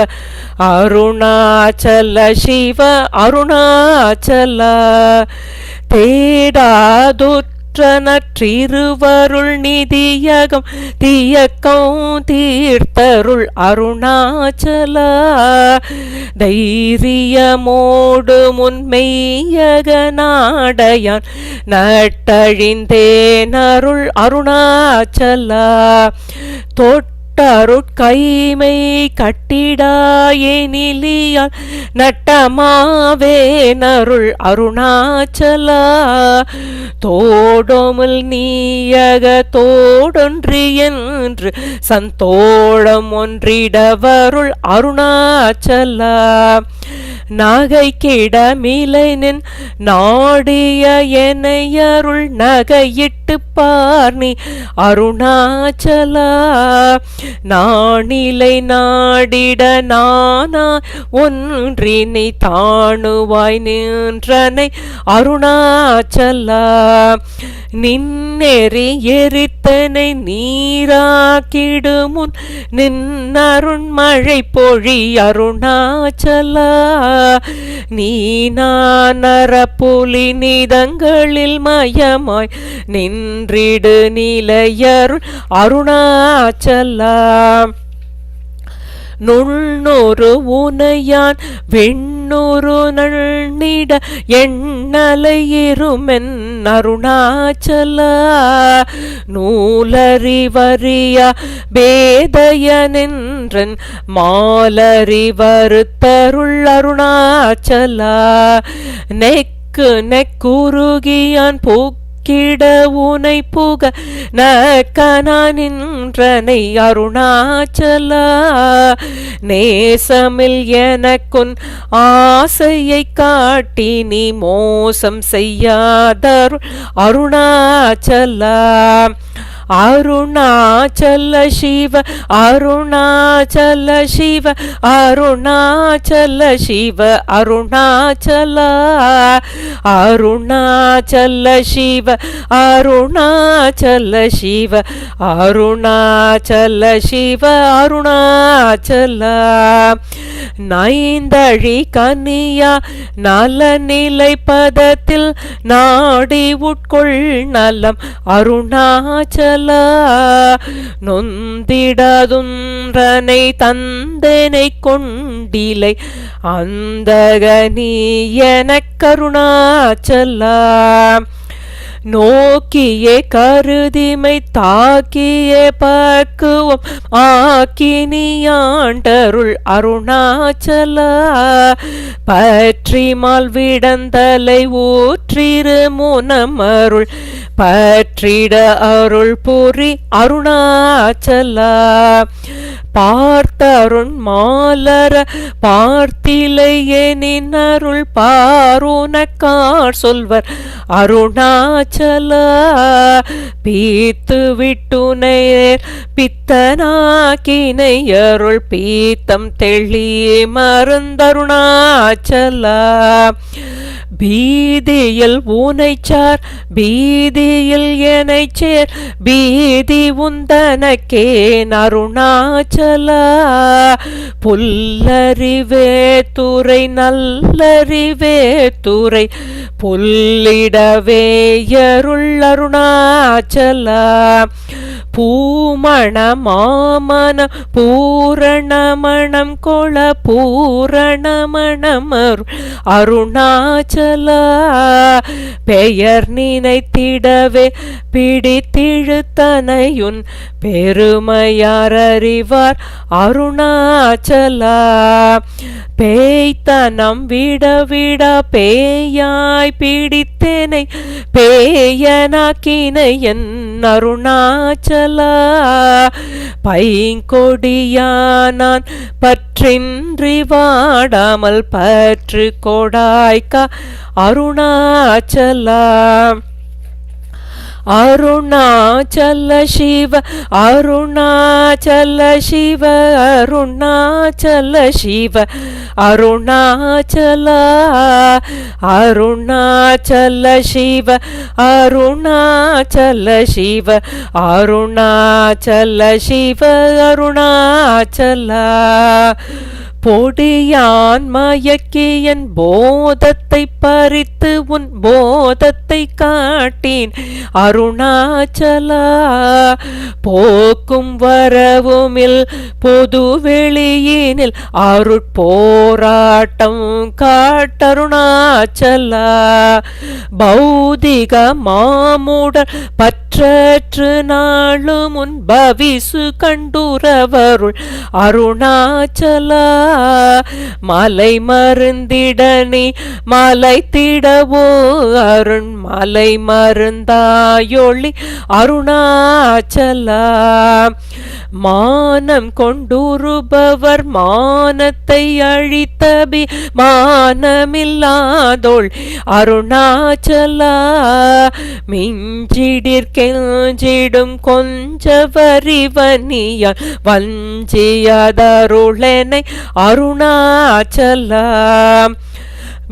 அருணாச்சல சிவ அருணாச்சல. தேடாதுற்ற நற்றிருவருள் நிதியகம் தீயக்கம் தீர்த்தருள் அருணாச்சல. தைரியமோடு முன்மெய்யக நாடையான் நட்டழிந்தேனருள் அருணாச்சல. தொட்டருட்கைமை கட்டிடாயெனிலியால் நட்டமாவேனருள் அருணாச்சல. தோடோமுல் நீயக தோடொன்றி என்று சந்தோடம் ஒன்றிடவருள் அருணாச்சல. நகைக்கிடமிலை நின் நாடிய எனையருள் நகையிட்டு பார்னி அருணாச்சலா. நானிலை நாடிட நானா ஒன்றினை தாணுவாய் நின்றனை அருணாச்சலா. நின்னெறி எரித்தனை நீராக்கிடுமுன் நின்னருண்மழை பொழி அருணாச்சலா. நீ நானர புலி நிதங்களில் மயமாய் நின்றிடு நிலையருள் அருணாச்சலா. நுண்ணொரு உனையான் வெண்ணொரு நன்னிட எண்ணலையிருமென் அருணாச்சலா. நூலறிவறியா பேதையனென்றன் மாலறிவறுத்தருள் அருணாச்சலா. நெக்கு நெக்குருகியான் கிட உனை புக நக்கனா நின்றனை அருணாச்சலா. நேசமில் எனக்குன் ஆசையை காட்டி நீ மோசம் செய்யாதருள் அருணாச்சலா. அருணாச்சல சிவ அருணாச்சல சிவ அருணாச்சல சிவ அருணாச்சலா. அருணாச்சல சிவ அருணாச்சல சிவ அருணாச்சல சிவ அருணாச்சலா. நைந்தழி கனியா நலநிலை பதத்தில் நாடி உட்கொள் நலம் அருணாச்சல. நொந்திடதுன்றனை தந்தனை கொண்டிலை அந்தகனி எனக் கருணாச்சலா. நோக்கியே கருதிமை தாக்கியே பக்குவம் ஆக்கினியாண்டருள் அருணாச்சலா. பற்றிமால் விடந்தலை ஊற்றிரு முனமருள் பற்றிட அருள் புரி அருணாச்சலா. பார்த்தருண் மாலர பார்த்திலையெனின் அருள் பாருனக்கார் சொல்வர் அருணாச்சலா. பீத்து விட்டுனையர் பித்தனாக்கினை அருள் பீத்தம் தெளி மருந்தருணாச்சலா. பீதியில் உனைச்சார் பீதியில் எனைச்சேர் பீதி உந்தனக்கே அருணாச்சலா. புல்லறிவே துறை நல்லறிவே துறை புல்லிடவே அருள் அருணாச்சலா. பூமண மாமன பூரணமணம் கொள பூரணமணமர் அருணாச்சலா பெயர் நினைத்திடவே பிடித்திழுத்தனையுன் பெருமையார் அறிவார் அருணாச்சலா பேய்த்தனம் விட விட பேயாய் பிடித்தேனை பேயனாக்கினை என் அருணாச்சலா பைங்கொடியானான் பற்றின்றி வாடாமல் பற்று கொடாய்க்கா அருணாச்சலா அருணாச்சல சிவ அருணாச்சல சிவ அருணாச்சல சிவ அருணாச்சல அருணாச்சல சிவ அருணாச்சல சிவ அருணாச்சல சிவ அருணாச்சல பொடியான் மயக்கியன் போதத்தை பறித்து உன் போதத்தை காட்டேன் அருணாச்சலா போக்கும் வரவுமில் பொது வெளியினில் அருட்போராட்டம் காட்டருணாச்சலா பௌதிக மாமுடர் பற்றற்று நாளும் உன் பவிசு கண்டுரவருள் அருணாச்சலா மலை மருந்திடனே மலை திடவோ அருண் மலை மருந்தாயொளி அருணாச்சலா மானம் கொண்டுருபவர் மானத்தை அழித்தபி மானமில்லாதோள் அருணாச்சலா மிஞ்சிடிற்கெஞ்சிடும் கொஞ்ச வரிவனியால் வஞ்சியதருளனை அருணாச்சலா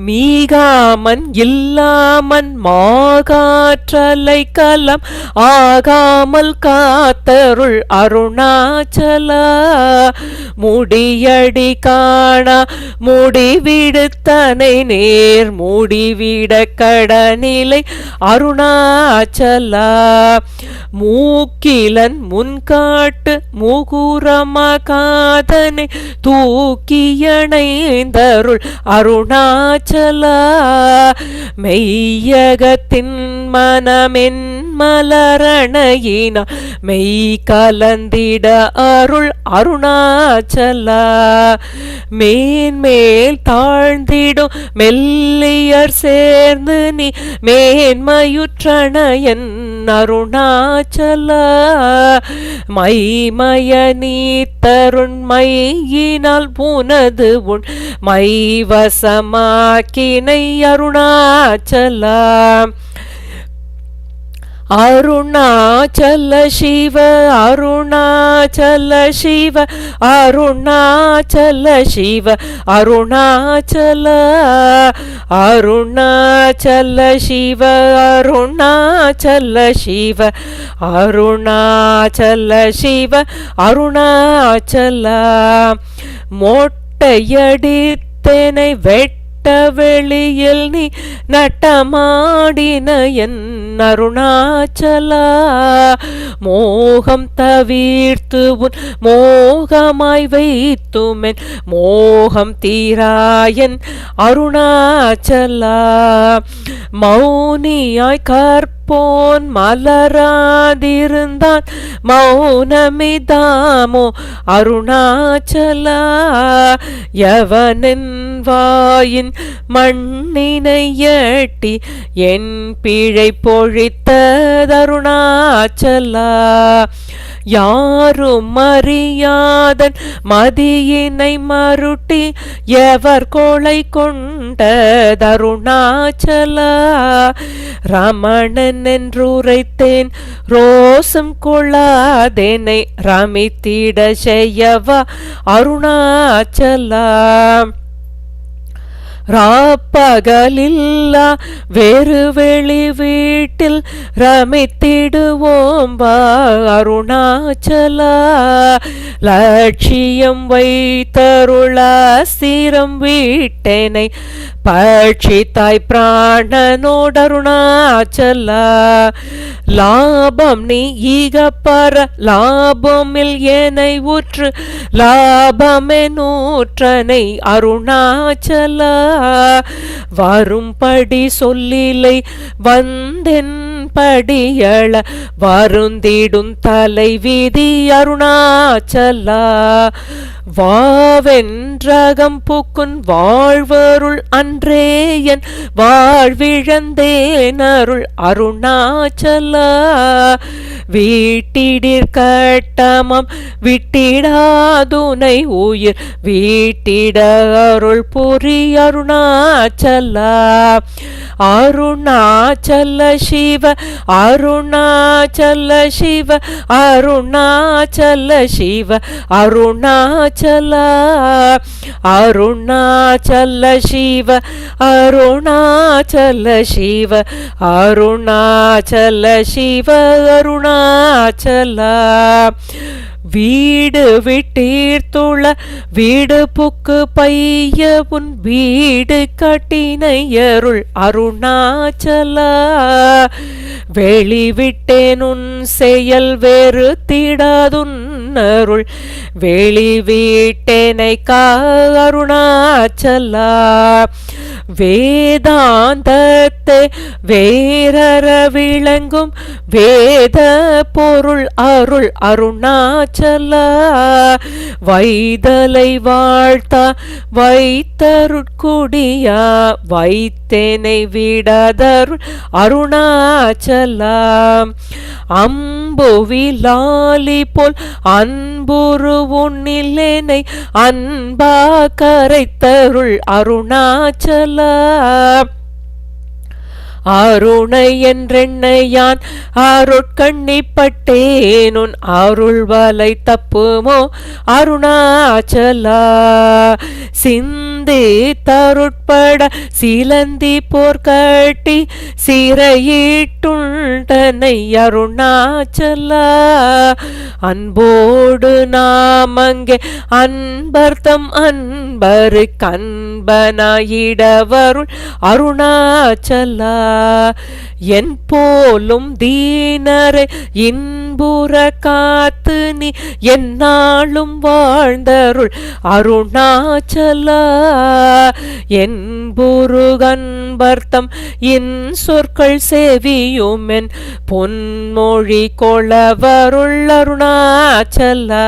மீகாமன் இல்லாமன் மாகாற்றலை கலம் ஆகாமல் காத்தருள் அருணாச்சலா முடியடி காணா முடிவிடுத்தனை நேர் முடிவிட கடனிலை அருணாச்சலா மூக்கிலன் முன்காட்டு முகுரமகாதனை தூக்கியணைந்தருள் அருணாச்சலா மெய்யகத்தின் மனமென் மலரணையினா மெய் கலந்திட அருள் அருணாச்சலா மேன்மேல் தாழ்ந்திடும் மெல்லியர் சேர்ந்து நீ மேன்மையுற்றணையன் அருணாச்சலா மைமய நீ தருண்மையினால் புனது உன் மைவசமாக்கினை அருணாச்சலா அருணாச்சல சிவ அருணாச்சல சிவ அருணாச்சல சிவ அருணாச்சல அருணாச்சல சிவ அருணாச்சல சிவ அருணாச்சல சிவ அருணாச்சல மொட்டையடித்தனை வெளியில் நீ நட்டமாடின என் அருணாச்சலா மோகம் தவிர்த்து உன் மோகமாய் வைத்துமென் மோகம் தீராயன் அருணாச்சலா மௌனியாய் கற்போன் மலராதிருந்தான் மௌனமிதாமோ அருணாச்சலா எவனின் வாயின் மண்ணினை எட்டி என் பிழை பொழித்ததருணாச்சலா யாரும் அறியாதன் மதியினை மருட்டி எவர் கொலை கொண்டதருணாச்சலா ரமணன் என்றுரைத்தேன் ரோசம் கொள்ளாதேனை ரமித்திட செய்யவா அருணாச்சலா ராப்பகலில்லா வேறு வெளி வீட்டில் ரமித்திடுவோம் வா அருணாச்சலா லட்சியம் வைத்தருளாசிரம் வீட்டனை பட்சித்தாய் பிராணனோடருணாச்சல லாபம் நீ ஈக பர லாபமில் ஏனை உற்று லாபமே நூற்றனை அருணாச்சல வரும்படி சொல்லிலை வந்தென் படியள வருந்திடும் தலை விதி அருணாச்சலா வாவென்றகம் புக்குன் வாழ்வருள் அன்றேயன் வாழ்விழந்தேனருள் அருணாச்சலா வீட்டிடிற் கட்டமம் விட்டிடாதுனை உயிர் வீட்டிட அருள் புரி அருணாச்சலா அருணாச்சல சிவ அருணாச்சல சிவ அருணாச்சல சிவ அருணாச்சல அருணாச்சல சிவ அருணாச்சல சிவ அருணாச்சல சிவ அருணாச்சல வீடு விட்டீர்த்துள வீடு புக்கு பைய உன் வீடு கட்டினையருள் அருணாச்சலா வெளிவிட்டேன் உன் செயல் வேறு திடாதுன்னருள் வெளிவிட்டேனை அருணாச்சலா வேதாந்தத்தை வேறற விளங்கும் வேத பொருள் அருள் அருணாச்சலா வைதலை வாழ்த்தா வைத்தருட்குடியா வைத்தேனை விடாதருள் அருணாச்சலா அம்புவிலாலி போல் அன்புரு உன்னிலேனை அன்பா கரைத்தருள் அருணாச்சலா அருணை என்றெண்ணையான் அருட்கண்ணிப்பட்டேனுன் அருள் வலை தப்புமோ அருணாச்சலா சிந்தி தருட்பட சிலந்தி போர்க்கட்டி சிறையிட்டுண்டனை அருணாச்சலா அன்போடு நாமங்கே அன்பர்த்தம் அன்பரு கண்பனாயிடவருள் அருணாச்சலா என் போலும் தீனரை இன்புற காத்து நீ என்னாலும் வாழ்ந்தருள் அருணாச்சலா என் புருகன்பர்த்தம் என் சொற்கள் செவியுமென் பொன்மொழி கொளவருள் அருணாச்சலா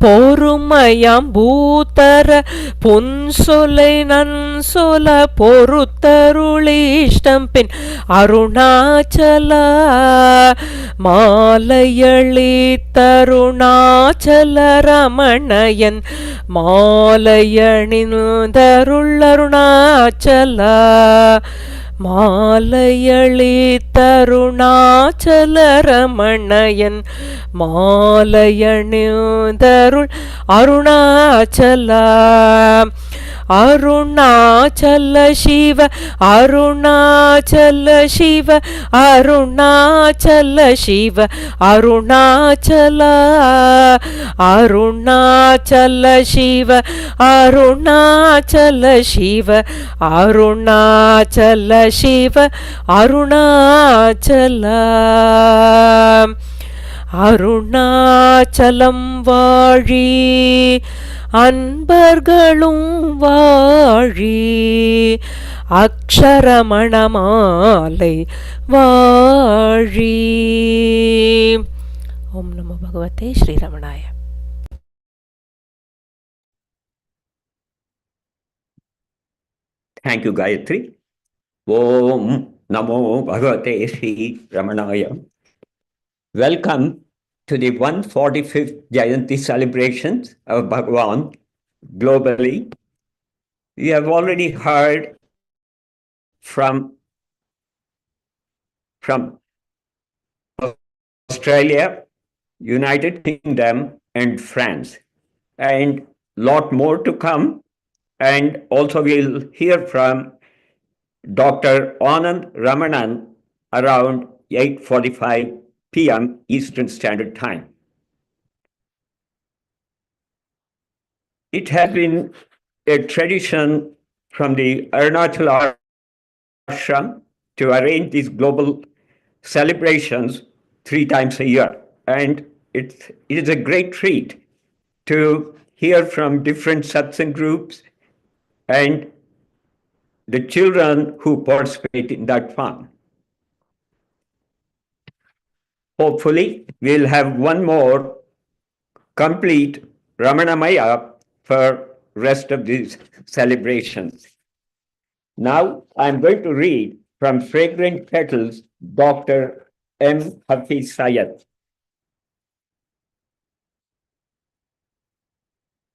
பொறுமையாம் பூத்தர பொன் சொல்லை நன் சொல பொறுத்தருளிஷ்டம் பின் அருணாச்சலா மாலையளித்தருணாச்சல ரமணயன் மாலையணிந்தருள் அருணாச்சலா மாலையளித்தருணாச்சல ரமணயன் மாலையணிந்தருள் அருணாச்சலா அருணாச்சல சிவ அருணாச்சல சிவ அருணாச்சல சிவ அருணாச்சலா அருணாச்சல சிவ அருணாச்சல சிவ அருணாச்சல சிவ அருணாச்சலா அருணாச்சலம் வாழி அன்பர்களும் வாழி அக்ஷரமணமாலை வாழி. ஓம் நமோ பகவதே ஸ்ரீரமணாய. Thank you, Gayatri. Om Namo Bhagavate Sri Ramanaya. Welcome to the 145th Jayanthi celebrations of Bhagavan globally. We have already heard from Australia, United Kingdom, and France, and lot more to come. And also we'll hear from Dr. Anand Ramanan around 8:45 p.m. Eastern Standard Time. It has been a tradition from the Arunachala ashram to arrange these global celebrations 3 times a year. And it is a great treat to hear from different satsang groups and the children who participate in that fun. Hopefully, we'll have one more complete Ramana Maya for rest of these celebrations. Now, I'm going to read from Fragrant Petals, Dr. M. Hafiz Syed.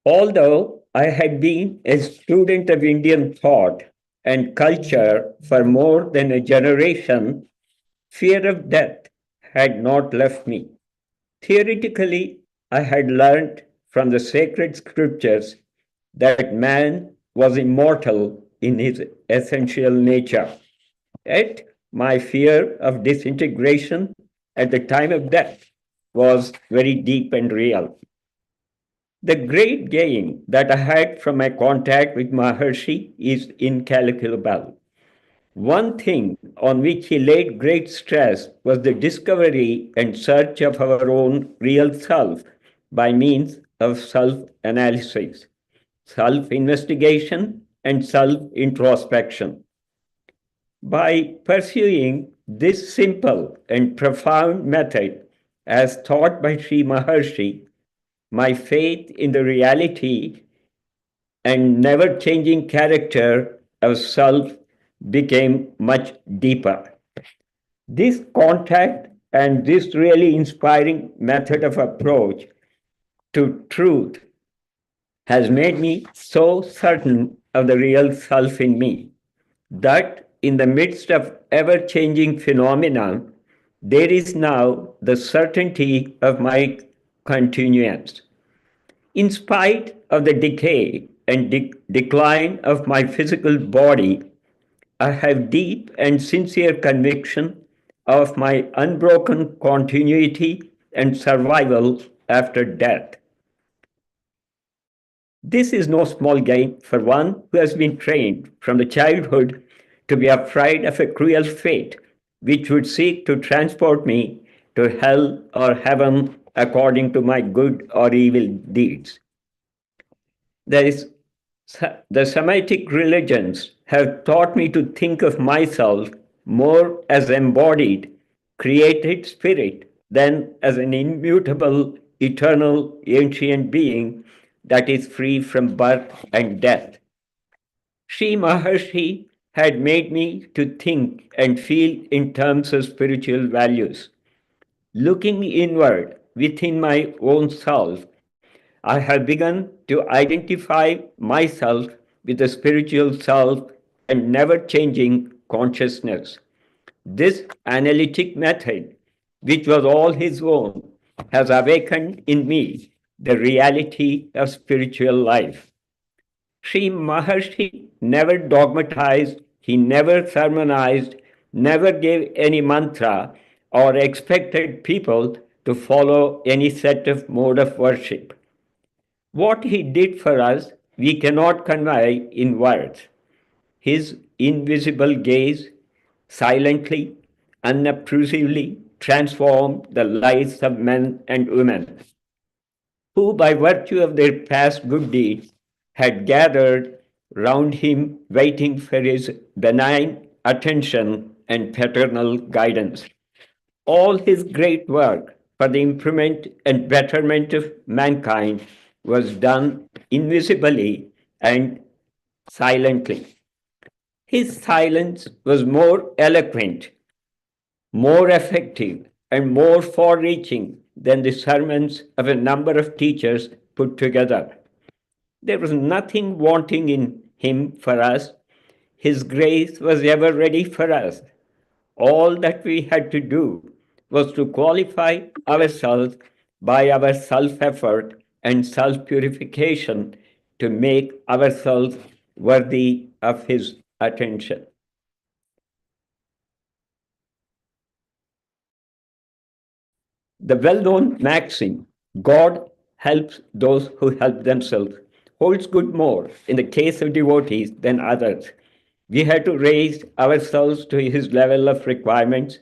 Although I had been a student of Indian thought and culture for more than a generation, fear of death had not left me. Theoretically, I had learned from the sacred scriptures that man was immortal in his essential nature. Yet, my fear of disintegration at the time of death was very deep and real. The great gain that I had from my contact with Maharshi is incalculable. One thing on which he laid great stress was the discovery and search of our own real self by means of self-analysis, self-investigation, and self-introspection. By pursuing this simple and profound method as taught by Sri Maharshi, my faith in the reality and never-changing character of self became much deeper. This contact and this really inspiring method of approach to truth has made me so certain of the real self in me that in the midst of ever-changing phenomena, there is now the certainty of my continuance. In spite of the decay and decline of my physical body, I have deep and sincere conviction of my unbroken continuity and survival after death. This is no small gain for one who has been trained from the childhood to be afraid of a cruel fate which would seek to transport me to hell or heaven according to my good or evil deeds. The Semitic religions have taught me to think of myself more as embodied, created spirit than as an immutable, eternal, ancient being that is free from birth and death. Sri Maharshi had made me to think and feel in terms of spiritual values. Looking inward within my own self, I have begun to identify myself with the spiritual self and never-changing consciousness. This analytic method, which was all his own, has awakened in me the reality of spiritual life. Sri Maharshi never dogmatized, he never sermonized, never gave any mantra, or expected people to follow any set of mode of worship. What he did for us, we cannot convey in words. His invisible gaze silently, unobtrusively transformed the lives of men and women who, by virtue of their past good deeds, had gathered round him, waiting for his benign attention and paternal guidance. All his great work for the improvement and betterment of mankind was done invisibly and silently. His silence was more eloquent, more effective, and more far-reaching than the sermons of a number of teachers put together. There was nothing wanting in him for us. His grace was ever ready for us. All that we had to do was to qualify ourselves by our self-effort and self-purification to make ourselves worthy of his attention. The well-known maxim, God helps those who help themselves, holds good more in the case of devotees than others. We have to raise ourselves to his level of requirements.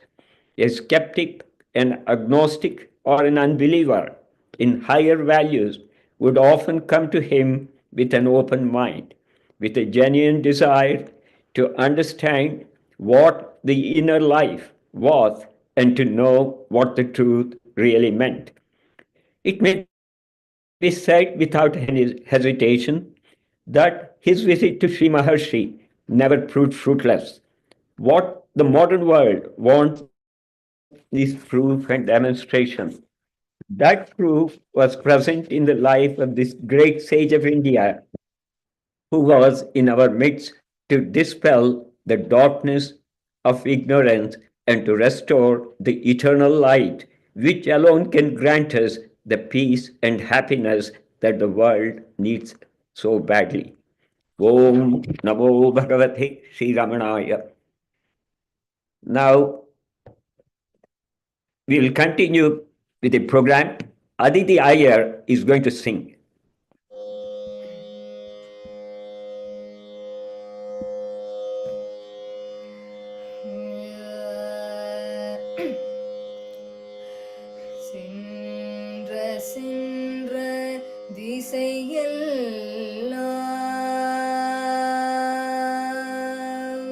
A skeptic, an agnostic, or an unbeliever in higher values would often come to him with an open mind, with a genuine desire to understand what the inner life was and to know what the truth really meant. It may be said without any hesitation that his visit to Sri Maharshi never proved fruitless. What the modern world wants is proof and demonstration. That proof was present in the life of this great sage of India who was in our midst to dispel the darkness of ignorance and to restore the eternal light, which alone can grant us the peace and happiness that the world needs so badly. Om Namo Bhagavate Sri Ramanaya. Now, we will continue with the program. Aditi Iyer is going to sing. சென்ற திசையெல்லாம்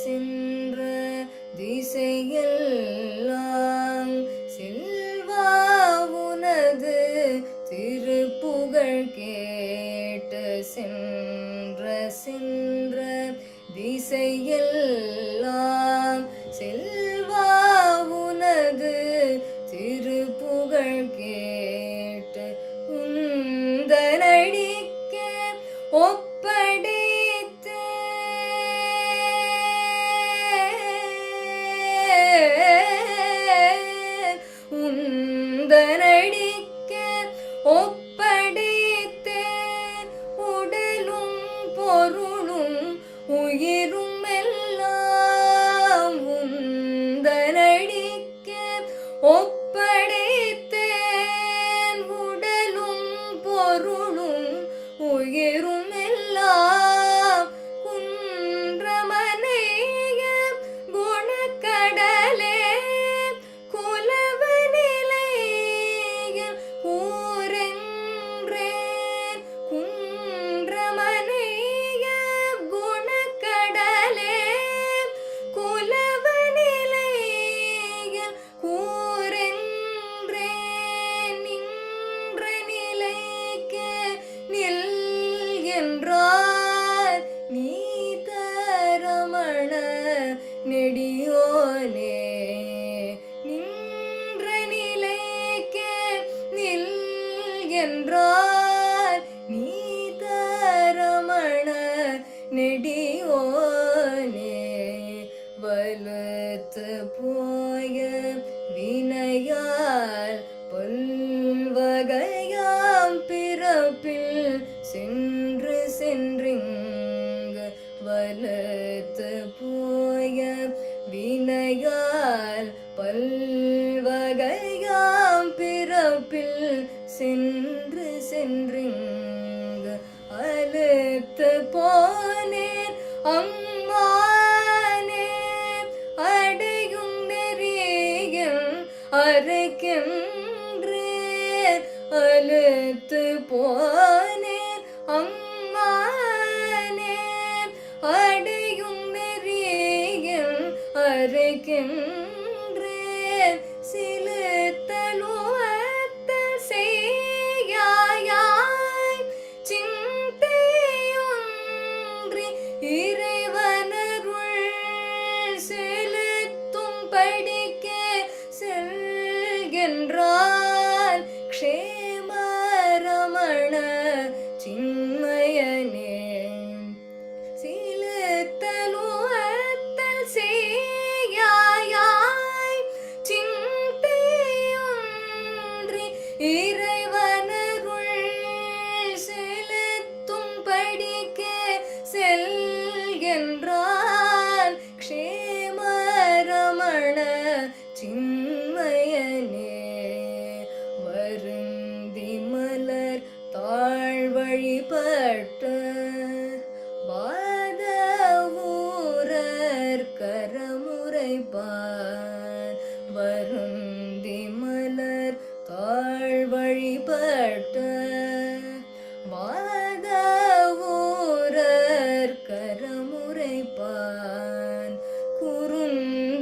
சென்ற திசையெல்லாம் செல்வா உனது திருப்புகழ் கேட்டு சென்ற திசையெல்லாம் செல்வா உனது திருப்புகழ் கேட்டு உந்தனடிக்க ஒப்படைத்து உந்தனடிக்க ஒப்படைத்தேன் உடலும் பொருளும் உயிரும் எல்லாம் உந்தனடிக்க ஒப்படைத்தேன் உடலும் பொருளும் உயிரும் எல்லாம் குன்றமனைய குணக்கடலே குலவ நிலைய கூரென்றேன் குன்றமனைய குணக்கடலே குலவ நிலைய கூரென்றேன் நின்ற நிலைக்கு நில் என்றார் நீ தரமண நெடியோனே நின்ற நிலைக்கு நில் என்றார் நீ தரமண நெடியோனே வலுத்து போய வினையால் பல்வகையாம் பிறப்பில் சென்றிங்கு வலுத்து போய வினையால் பல்வகையாம் பிறப்பில் சென்றிங்கு அழுத்து போனேன் அம்மானே அடையும் நெறியில் அரைக்கின்றேன் அழுத்து போனேன் அம்மானே அடையும் நெறியில் அரைக்கின்றேன் சிலுத்தலுவத்தல் செய்யாயாய் சிந்தையொன்றி இறைவனருள் செலுத்தும் படிக்க செல்கின்றான் க்ஷேமரமண சின்மயனே சிலுத்தலுவத்தல் செய்யாயாய் சிந்தையொன்றி இறைவனருள் செலுத்தும் படிக்க செல்கின்றான் க்ஷேமரமண சின்மயனே வருந்தி மலர் தாழ் வழிபட்ட வாத ஊரர் கரமுறைப்பான் குறுந்தமரத்தின்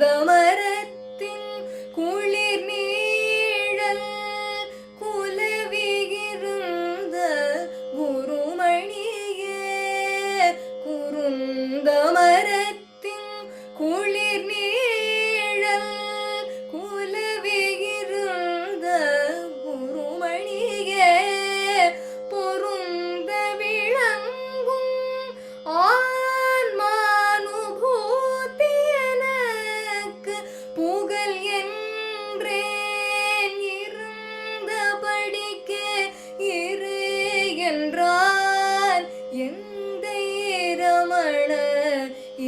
குளிர் நீழல் குலவியிருந்த குருமணியே குறுந்தமரத்தின் குளிர் நீழல் குலவியிருந்த குருமணியே பொருந்த விளங்கும் ஆன்மானுபூதி எனக்கு புகழ் என்றேன் இருந்தபடிக்கே இரு என்றான் எந்த ரமண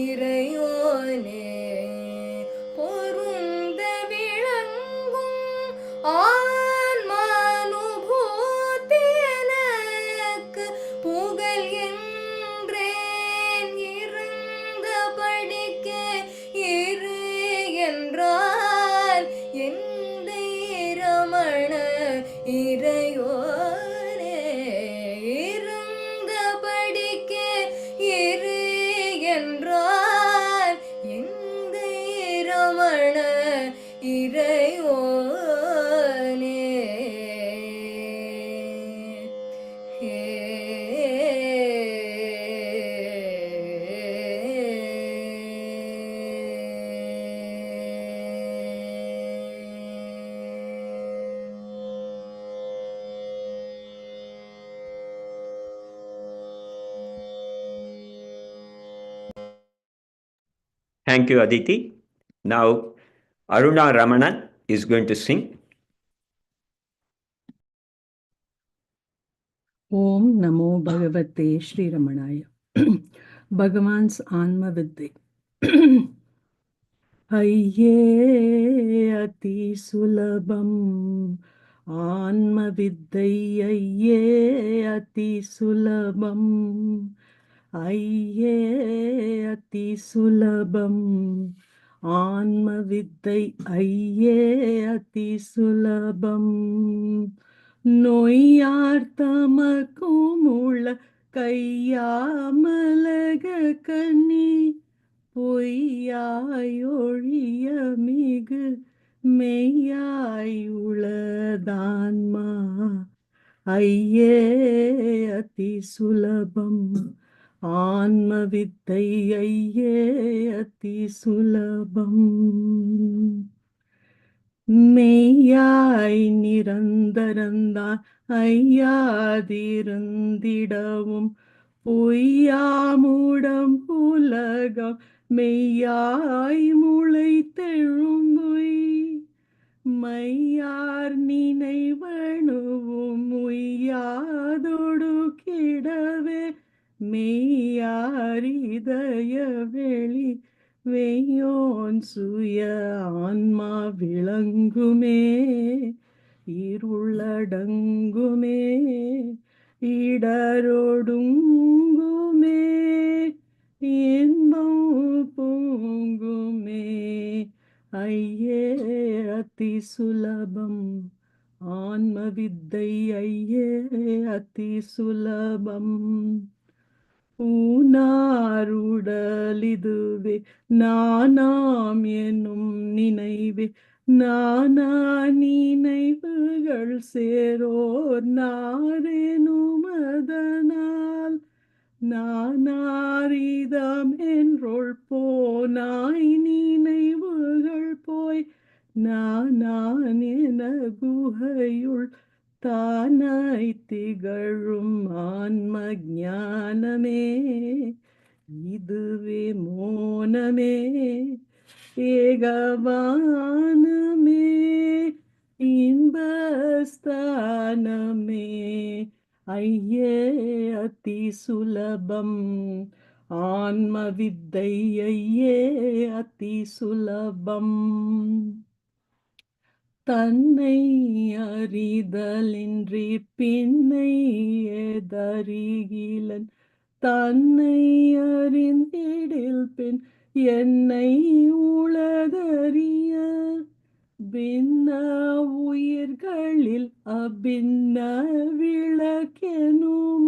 இறையோனே பொருந்த விளங்கும் ஆன்மானுபூதி எனக்கு புகழ் என்றேன் இருந்தபடிக்கே இரு என்றான் எந்த ரமண இறையோனே இருந்தபடிக்கே இரு என்றான் எந்த Ramana இறையோனே Thank you, Aditi. Now, Aruna Ramanan is going to sing. Om Namo Bhagavate Sri Ramanaya. Bhagavan's Anma Vidde. Ayye Ati Sulabam Anma Viddai Ayye Ati Sulabam Ayye Ati Sulabam Anma Viddai Ayye Ati Sulabam நொய்யார்த்தமக்குமுள்ள கையாமலக கண்ணி பொய்யாயொழிய மிகு மெய்யாயுளதான்மா ஐயே அதி சுலபம் ஆன்ம வித்தை ஐயே அதி சுலபம் மெய்யாய் நிரந்தரந்தான் ஐயாதிருந்திடவும் பொய்யாமுடம் உலகம் மெய்யாய் முளைத்தெழும்பொய் மையார் நினைவணுவும் உய்யாதொடு கிடவே மெய்யார் இதய வெளி வெய்யோன் சுய ஆன்மா விளங்குமே இருளடங்குமே இடரொடுங்குமே இன்பம் பொங்குமே ஐயே அதி சுலபம் ஆன்ம வித்தை ஐயே அதி சுலபம் ஊனாருடலிதுவே நானாம் எனும் நினைவே நானா நினைவுகள் சேரோர் நாரேனும் அதனால் நானாரிதம் என்றொள் போனாய் நினைவுகள் போய் நான் என குகையுள் தானாய் திகழும் ஆன்ம ஞானமே இதுவே மோனமே ஏகவானமே இன்பஸ்தானமே ஐயே அதி சுலபம் ஆன்ம வித்தை ஐயே அதி சுலபம் தன்னை அறிதலின்றி பின்னை எதறிகிலன் தன்னை அறிந்திடில் பின் என்னை உளதறிய பின்ன உயிர்களில் அபின்ன விளக்கெனும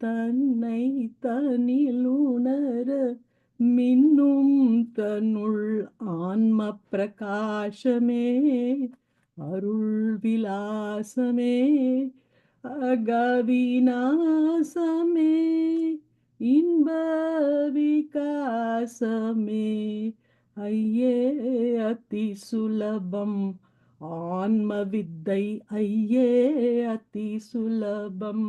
தன்னை தனில் உணர மின்னும் தன்னுள் ஆன்ம பிரகாசமே அருள் விலாசமே அகவிநாசமே இன்ப விகாசமே ஐயே அதி சுலபம் ஆன்ம வித்தை ஐயே அதி சுலபம்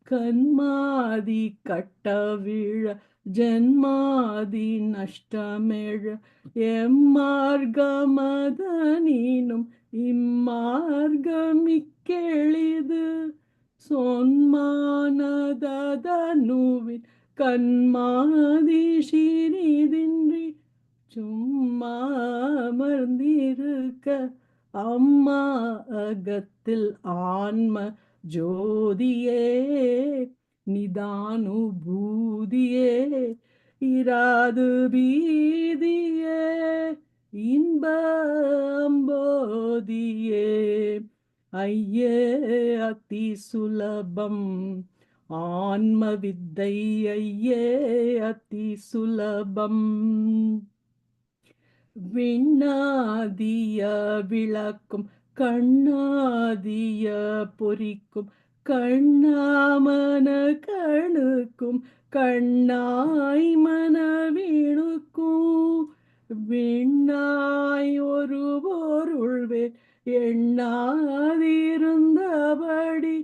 கன்மாதி கட்டவிழ ஜன்மாதி நஷ்டமெழ எம்மார்கமதனினும் இம்மார்கமிக்கெளிது சொன்மானதனுவின் கன்மாதி சிறிதின்றி சும்மா அமர்ந்திருக்க அம்மா அகத்தில் ஆன்ம ஜோதியே நிதானுபூதியே இராது பீதியே இன்பம்போதியே ஐயே அதி சுலபம் ஆன்ம வித்தை ஐயே அதி சுலபம் விண்ணாதிய விளக்கும் கண்ணாதிய பொறிக்கும் கண்ணாமன கணுக்கும் கண்ணாய் மனவிணுக்கும் விண்ணாய் ஒரு பொருள்வேல் எண்ணாதிருந்தபடி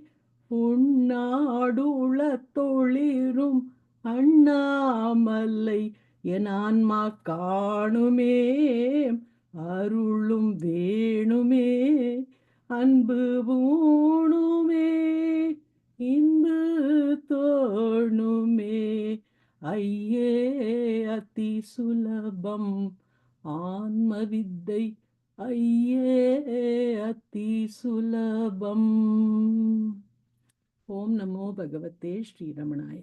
உன்னாடுள தொழிரும் அண்ணாமலை என் ஆன்மா காணுமே அருளும் வேணுமே அன்பு பூணுமே இன்பு தோணுமே ஐயே அதி சுலபம் ஆன்ம வித்தை ஐயே அதி சுலபம். ஓம் நமோ பகவதே ஸ்ரீரமணாய.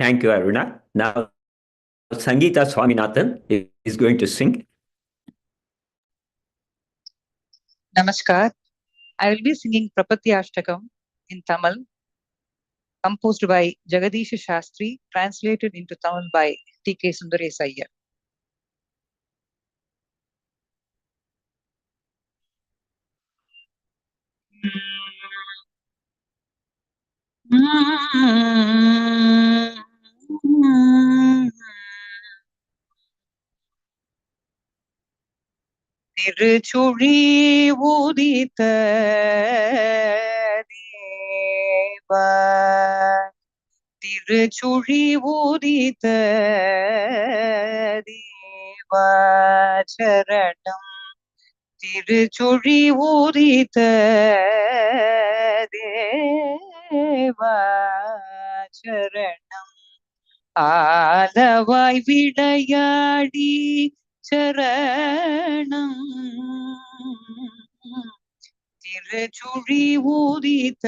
Thank you, Aruna. Now, Sangeeta Swaminathan is going to sing. Namaskar. I will be singing Prapati Ashtakam in Tamil, composed by Jagadish Shastri, translated into Tamil by T.K. Sundaresh Iyer. Tiruchuli உதித்த தேவா திருச்சுழி உதித்த தேவா சரணம் திருச்சுழி உதித்த தேவா சரணம் ஆலவாய் விளையாடி சரணம் திருச்சுழி உதித்த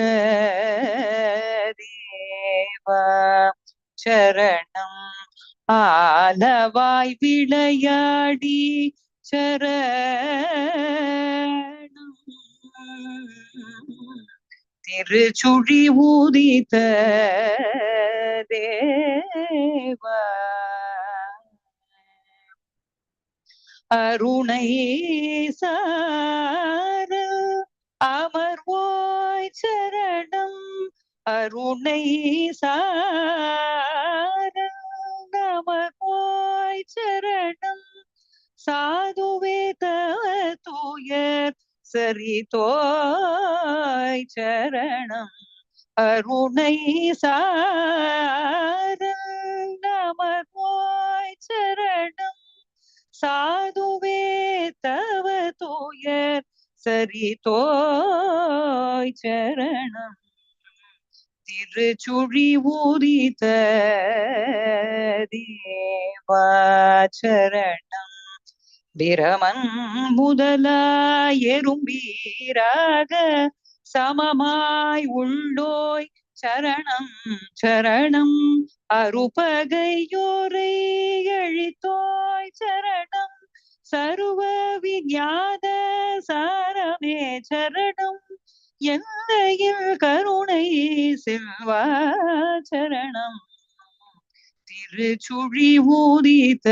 தேவா சரணம் ஆலவாய் விளையாடி சரணம் திருச்சுழி உதித்த தேவா அருணை சார அமர்வாய் சரணம் அருணை சார அமர்வாய் சரணம் சாதுவே தூயர் சரிதோய் சரணம் அருணை சார அமர்வாய் சரணம் சாதுவே தவ தூயர் சரிதோய் சரணம் திருச்சுழி உதித்த தேவா சரணம் பிரமன் முதலாய் எறும்பீராக சமமாய் உள்ளோய் சரணம் சரணம் அருபகையோரை அழித்தோய் சரணம் சர்வ விஞ்ஞான சாரமே சரணம் எந்தையில் கருணை செல்வா சரணம் திருச்சுழி ஊதித்த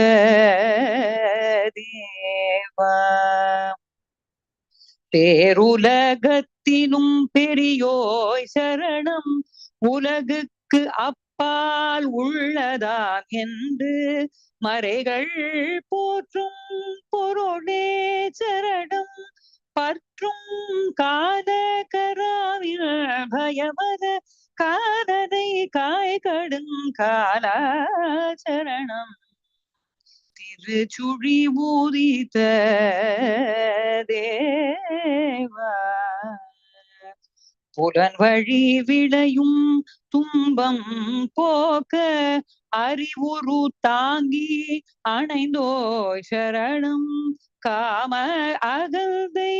தேவா பேருலகத்தினும் பெரியோய் சரணம் உலகுக்கு அப்பால் உள்ளதாம் என்று மறைகள் போற்றும் பொருளே சரணம் பற்றும் காத கராவில் பயமத காதனை காய்கடுங் காலா சரணம் திருச்சுழி ஊதித்த தேவா புலன் வழி விளையும் துன்பம் போக்க அறிவுரு தாங்கி அணைந்தோய் சரணம் காம அகல்தை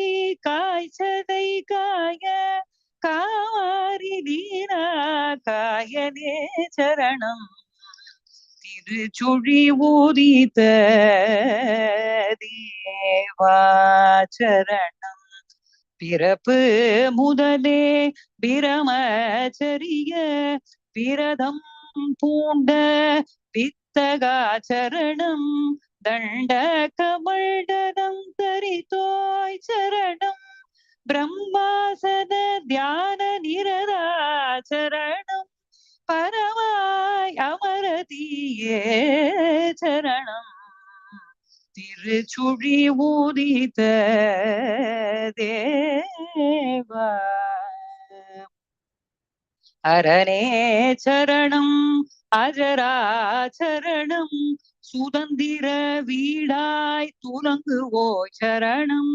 காய்ச்சதை காய காரி தீனா காயனே சரணம் திருச்சுழி ஊதித்த தேவா சரணம் பிறப்பு முதலே பிரமச்சரிய விரதம் பூண்ட வித்தகா சரணம் தண்ட கமழ்டதம் தரித்தோய் சரணம் பிரம்மாசன தியான நிரதா சரணம் பரமாய் அமரதியே சரணம் திருச்சுழி ஊதித்த தேவா அரணே சரணம் அஜராச்சரணம் சுதந்திர வீடாய் துலங்குவோய் சரணம்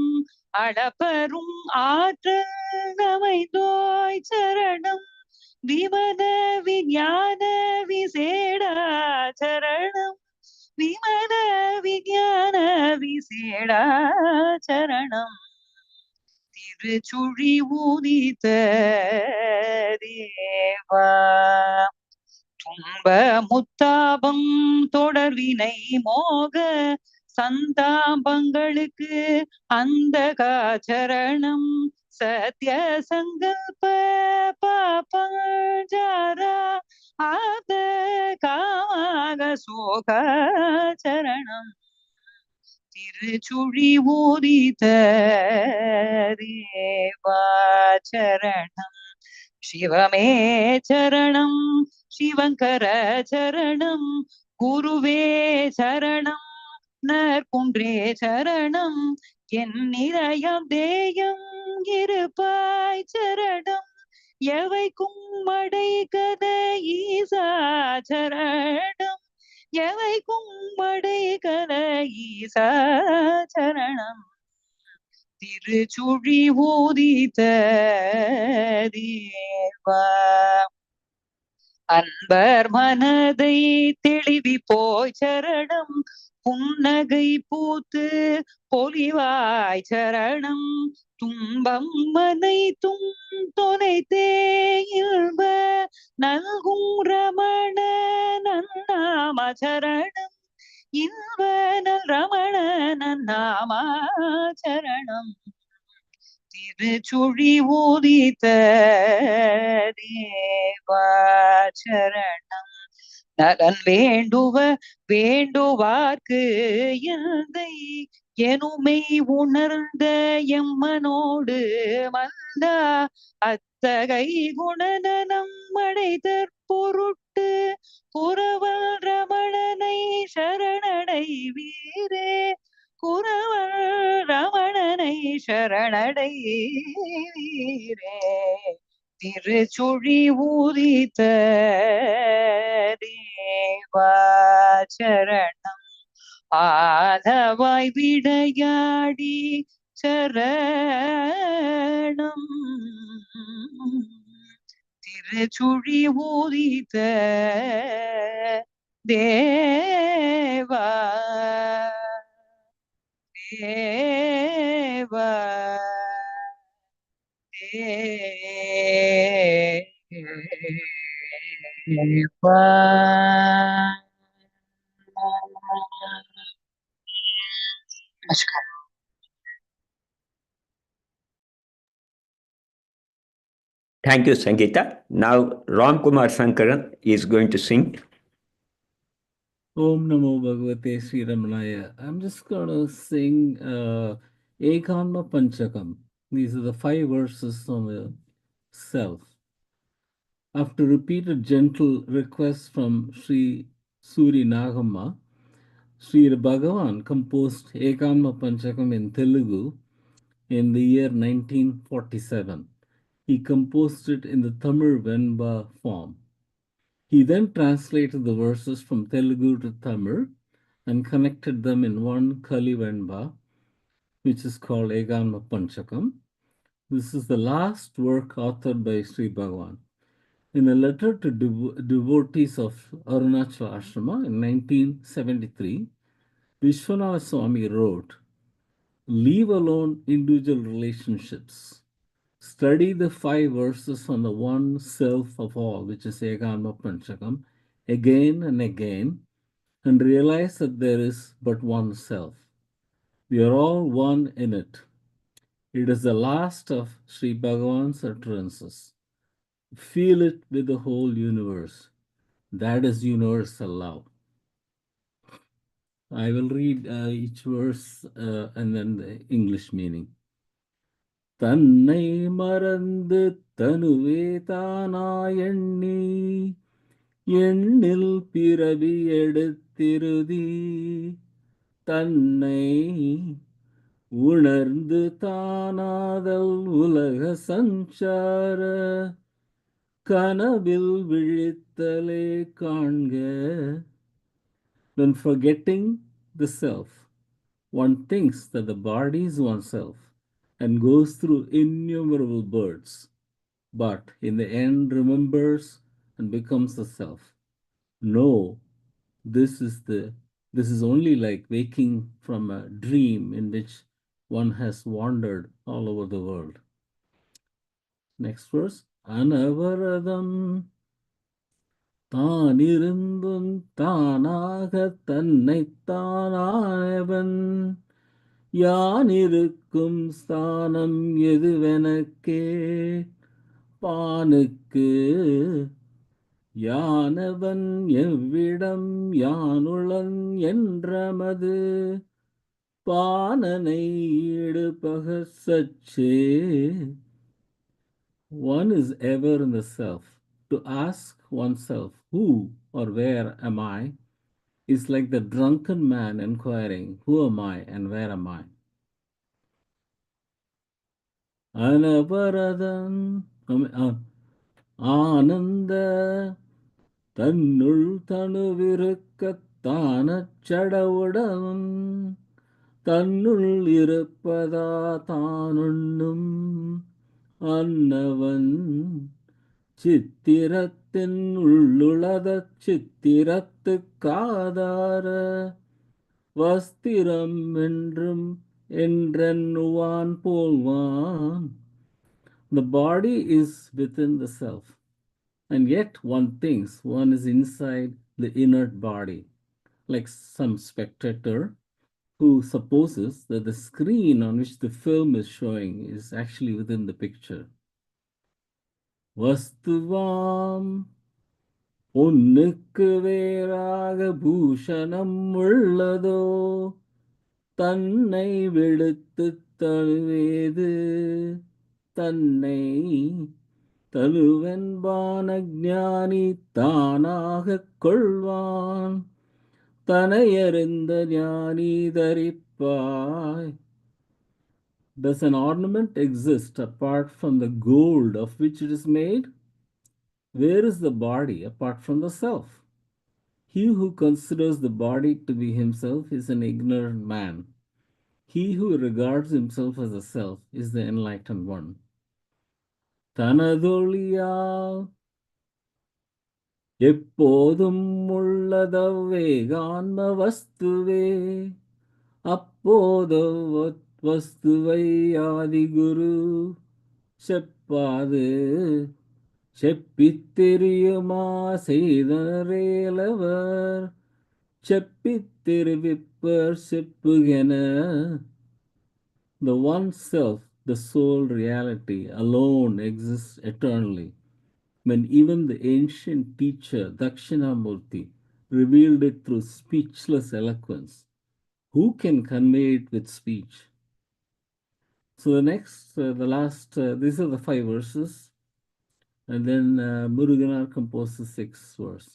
அளப்பரும் ஆற்றல் நமைந்தோய் சரணம் விமத விஞ்ஞான விசேடா சரணம் விமத விஞ்ஞான விசேடா சரணம் திருச்சுழி ஊதித்த தேவா துன்ப முத்தாபம் தொடர்வினை மோக சந்தாபங்களுக்கு அந்த காச்சரணம் சத்ய சங்கல்ப பாபஜாரா ஆத காமாக சோகாச்சரணம் திருச்சுழி ஊதித்த தேவா சரணம் சிவமே சரணம் சிவங்கர சரணம் குருவே சரணம் நற்குன்றே சரணம் என் நிலையம் தேயம் இருப்பாய் சரணம் எவைக்கும் மடை கத ஈசா சரணம் எவைக்கும் மடை கத ஈசா சரணம் திருச்சுழி ஊதித்த தேவா அன்பர் மனதை தெளிவிப்போய் சரணம் புன்னகை பூத்து பொலிவாய் சரணம் துன்பம் மனைத்தும் தொலைத்தே இல்ப நல்கும் ரமண நன்னாம சரணம் இல்ப நல் ரமண நன்னாம சரணம் திருச்சுழி ஊதித்த தேவா சரணம் நலன் வேண்டுவ வேண்டுவார்க்கு எந்தை எனுமை உணர்ந்த எம்மனோடு மந்தா அத்தகை குணநலம் அடைதற் பொருட்டு புறவல் ரமணனை சரணடை வீரே குறவல் ரமணனை சரணடை வீரே திருச்சுழி ஊதித்த தேவா சரணம் ஆதவாய் விடையாடி சரணம் Tiruchuli ஊதித்த Deva Deva Deva Namaskar. Thank you, Sangeeta. Now, Ram Kumar Sankaran is going to sing. Om Namo Bhagavate Sri Ramanaya. I'm just going to sing Ekanma Panchakam. These are the 5 verses on the self. After repeated gentle requests from Sri Suri Nagamma, Sri Bhagavan composed Ekanma Panchakam in Telugu in the year 1947. He composed it in the Tamil Venba form. He then translated the verses from Telugu to Tamil and connected them in one Kali Venba, which is called Ekanma Panchakam. This is the last work authored by Sri Bhagavan. In a letter to devotees of Arunachala Ashrama in 1973, Vishwanath Swami wrote, "Leave alone individual relationships. Study the 5 verses on the one self of all, which is Ekanma Panchakam, again and again, and realize that there is but one self. We are all one in it. It is the last of Sri Bhagavan's utterances. Feel it with the whole universe. That is universal love." I will read each verse and then the English meaning. தன்னை மறந்து தனுவே தானாயண்ணி எண்ணில் பிறவி எடுத்திருதி தன்னை உணர்ந்து தானாதல் உலக சஞ்சார கனவில் விழித்தலே காண்க. When forgetting the self, one thinks that the body is oneself and goes through innumerable births, but in the end remembers and becomes the self. No, this is only like waking from a dream in which one has wandered all over the world. Next verse. Anavaradam தானிருந்தும் தானாக தன்னைத்தானானவன் யானிருக்கும் ஸ்தானம் எதுவெனக்கே பானுக்கு யானவன் எவ்விடம் யானுளன் என்றமது பானனை ஈடுபகச் சச்சே. One is ever in the self. To ask oneself, who or where am I, is like the drunken man inquiring, who am I and where am I? Anavaradam Ananda Tannul Tanuvirukkathana Chadavudam Tannul Iruppada Thanunnum Annavan சித்திரத்தின் உள்ளுளத சித்திரத்துக்காதார வஸ்திரம் என்றும் என்றென்னுவான் போல்வான். The body is within the self, and yet one thinks one is inside the inert body, like some spectator who supposes that the screen on which the film is showing is actually within the picture. வஸ்துவாம் பொன்னுக்கு வேறாக பூஷணம் உள்ளதோ தன்னை வெளுத்து தழுவேது தன்னை தழுவென்பான் அஞ்ஞானி தானாகக் கொள்வான் தனையறிந்த ஞானி தரிப்பாய். Does an ornament exist apart from the gold of which it is made? Where is the body apart from the self? He who considers the body to be himself is an ignorant man. He who regards himself as a self is the enlightened one. Tanadoliya எப்போதும் உள்ளதவ்வேகான்ம வஸ்துவே அப்போதோ வஸ்துவை ஆதிகுரு செப்பாது செப்பித்திரியுமா செய்தனரேலவர் செப்பித்திருவிப்பர் செப்புகென. The one self, the sole reality, alone exists eternally. When even the ancient teacher Dakshinamurti revealed it through speechless eloquence, who can convey it with speech? So the next, the last, these are the 5 verses. And then Muruganar composes 6 verse.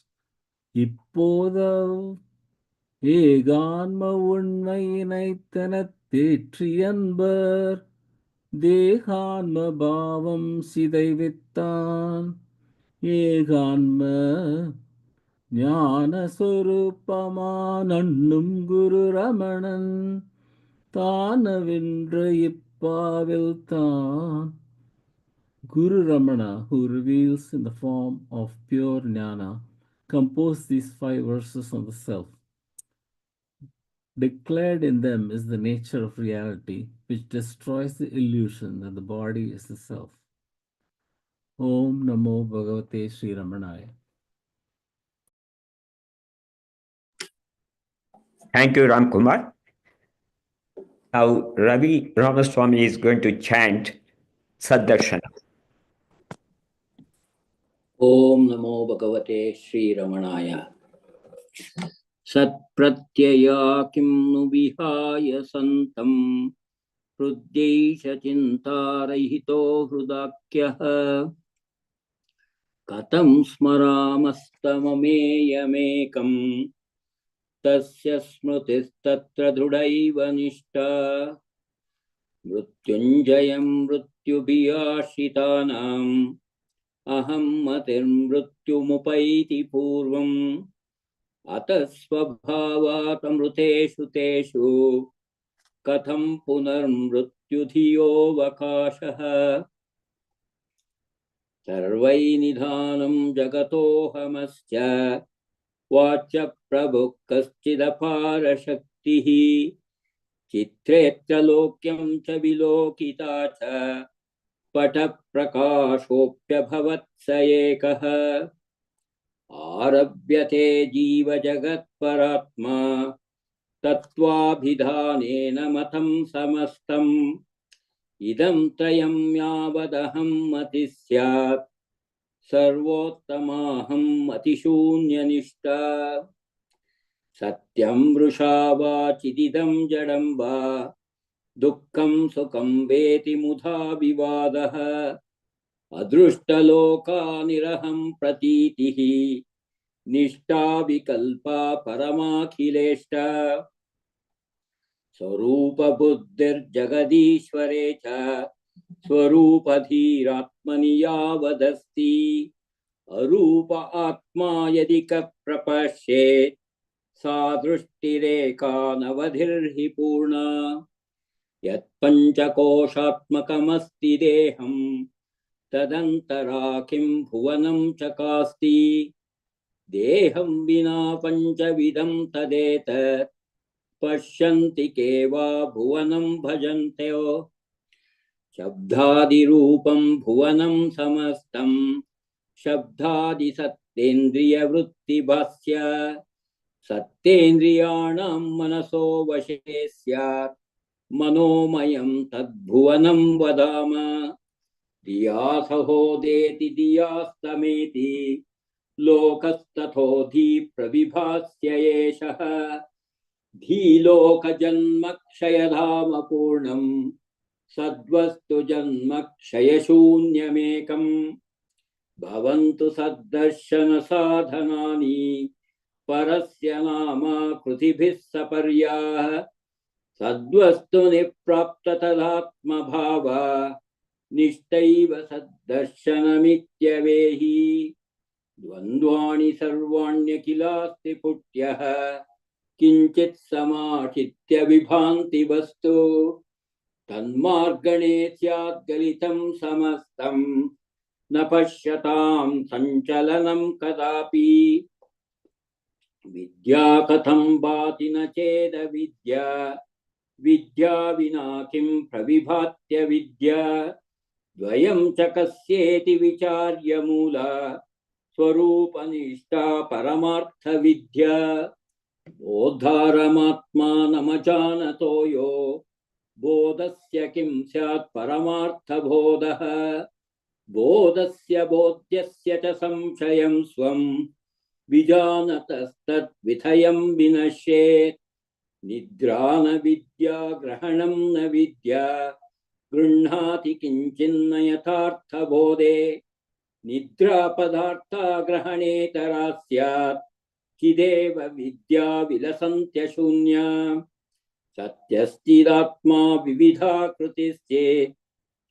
இப்போதோ ஏகான்ம உண்மையினைத்தனத் தேற்றியன்பர் தேகான்ம பாவம் சிதைவித்தான் ஏகான்ம ஞான சொரூபமானண்ணும் குரு ரமணன் தானவென்ற இப்பாவில் தான். Guru Ramana, who reveals in the form of pure jnana, composed these 5 verses on the self. Declared in them is the nature of reality, which destroys the illusion that the body is the self. Om Namo Bhagavate Sri Ramanaya. Thank you, Ram Kumar. Now, Ravi Ramaswamy is going to chant Saddarshana. Om Namo Bhagavate Sri Ramanaya. Satpratyaya kim nu vihaya santam hruddesha chintarahito hrudakyaha katam smaramastamameyamekam tasya smritistatra drudaiva nishta mrutyunjayam mrutyubhiyashitanam aham matir mrutyumupaiti purvam atasvabhavat amruteshu teshu katham punar mrutyudhiyo vakashaha sarvai nidhanam jagatohamascha vacha prabhukaschidapara shaktihi chitretra lokyam cha vilokita cha pata prakashopya bhavat sayekah आरभ्यते जीव जगत् परात्मा तत्त्वाभिधानेन मतं समस्तम् इदं त्रयं यावदहं मति स्यात् सर्वोत्तमाहं मतिशून्यनिष्ठा सत्यं वृषा वा चिदिदं जडं वा दुःखं सुखं वेति मुधा विवादः अदृष्टलोकानिरहं प्रतीतिः निष्ठा विकल्पा परमाखिलेष्टा स्वरूपबुद्धिर्जगदीश्वरे च स्वरूपधीरात्मनि यावदस्ति अरूप आत्मा यदि क प्रपश्येत् सा दृष्टिरेका नवधिर्हि पूर्णा यत्पञ्चकोशात्मकमस्ति देहम् तदन्तरा किं भुवनं चकास्ति देहं विना पञ्चविधं तदेतत् पश्यन्ति के वा भुवनं भजन्त्यो शब्दादिरूपं भुवनं समस्तं शब्दादिसत्तेन्द्रियवृत्तिभास्य सत्तेन्द्रियाणां मनसो वशे स्यात् मनोमयं तद्भुवनं वदाम धिया सहोदेति धियास्तमेति लोकस्तथोधि प्रविभास्य एषः धीलोकजन्मक्षयधाम पूर्णं सद्वस्तु जन्मक्षयशून्यमेकं भवन्तु सद्दर्शन साधनानि परस्य नाम कृतिभिः सपर्याः सद्वस्तु निप्राप्त तदात्मभाव निष्ठैव सद्दर्शनमित्यवेहि द्वन्द्वानि सर्वाण्यखिलास्ति पुट्यः किञ्चित् समाचित्य विभान्ति वस्तु तन्मार्गणे स्याद्गलितं समस्तं न पश्यतां सञ्चलनं कदापि विद्या कथं भाति न चेदविद्या विद्या विना किं प्रविभात्य विद्या द्वयं च कस्येति विचार्य मूला स्वरूपनिष्ठा परमार्थविद्या बोद्धारमात्मानमजानतो यो बोधस्य किं स्यात् परमार्थबोधः बोधस्य बोध्यस्य च संशयं स्वं विजानतस्तद्विधयं विनश्येत् निद्रा न विद्या ग्रहणं न विद्या गृह्णाति किञ्चिन्न यथार्थबोधे निद्रा पदार्था ग्रहणेतरा स्यात् चिदेव विद्या विलसन्त्यशून्या सत्यश्चिदात्मा विविधा कृतिश्चे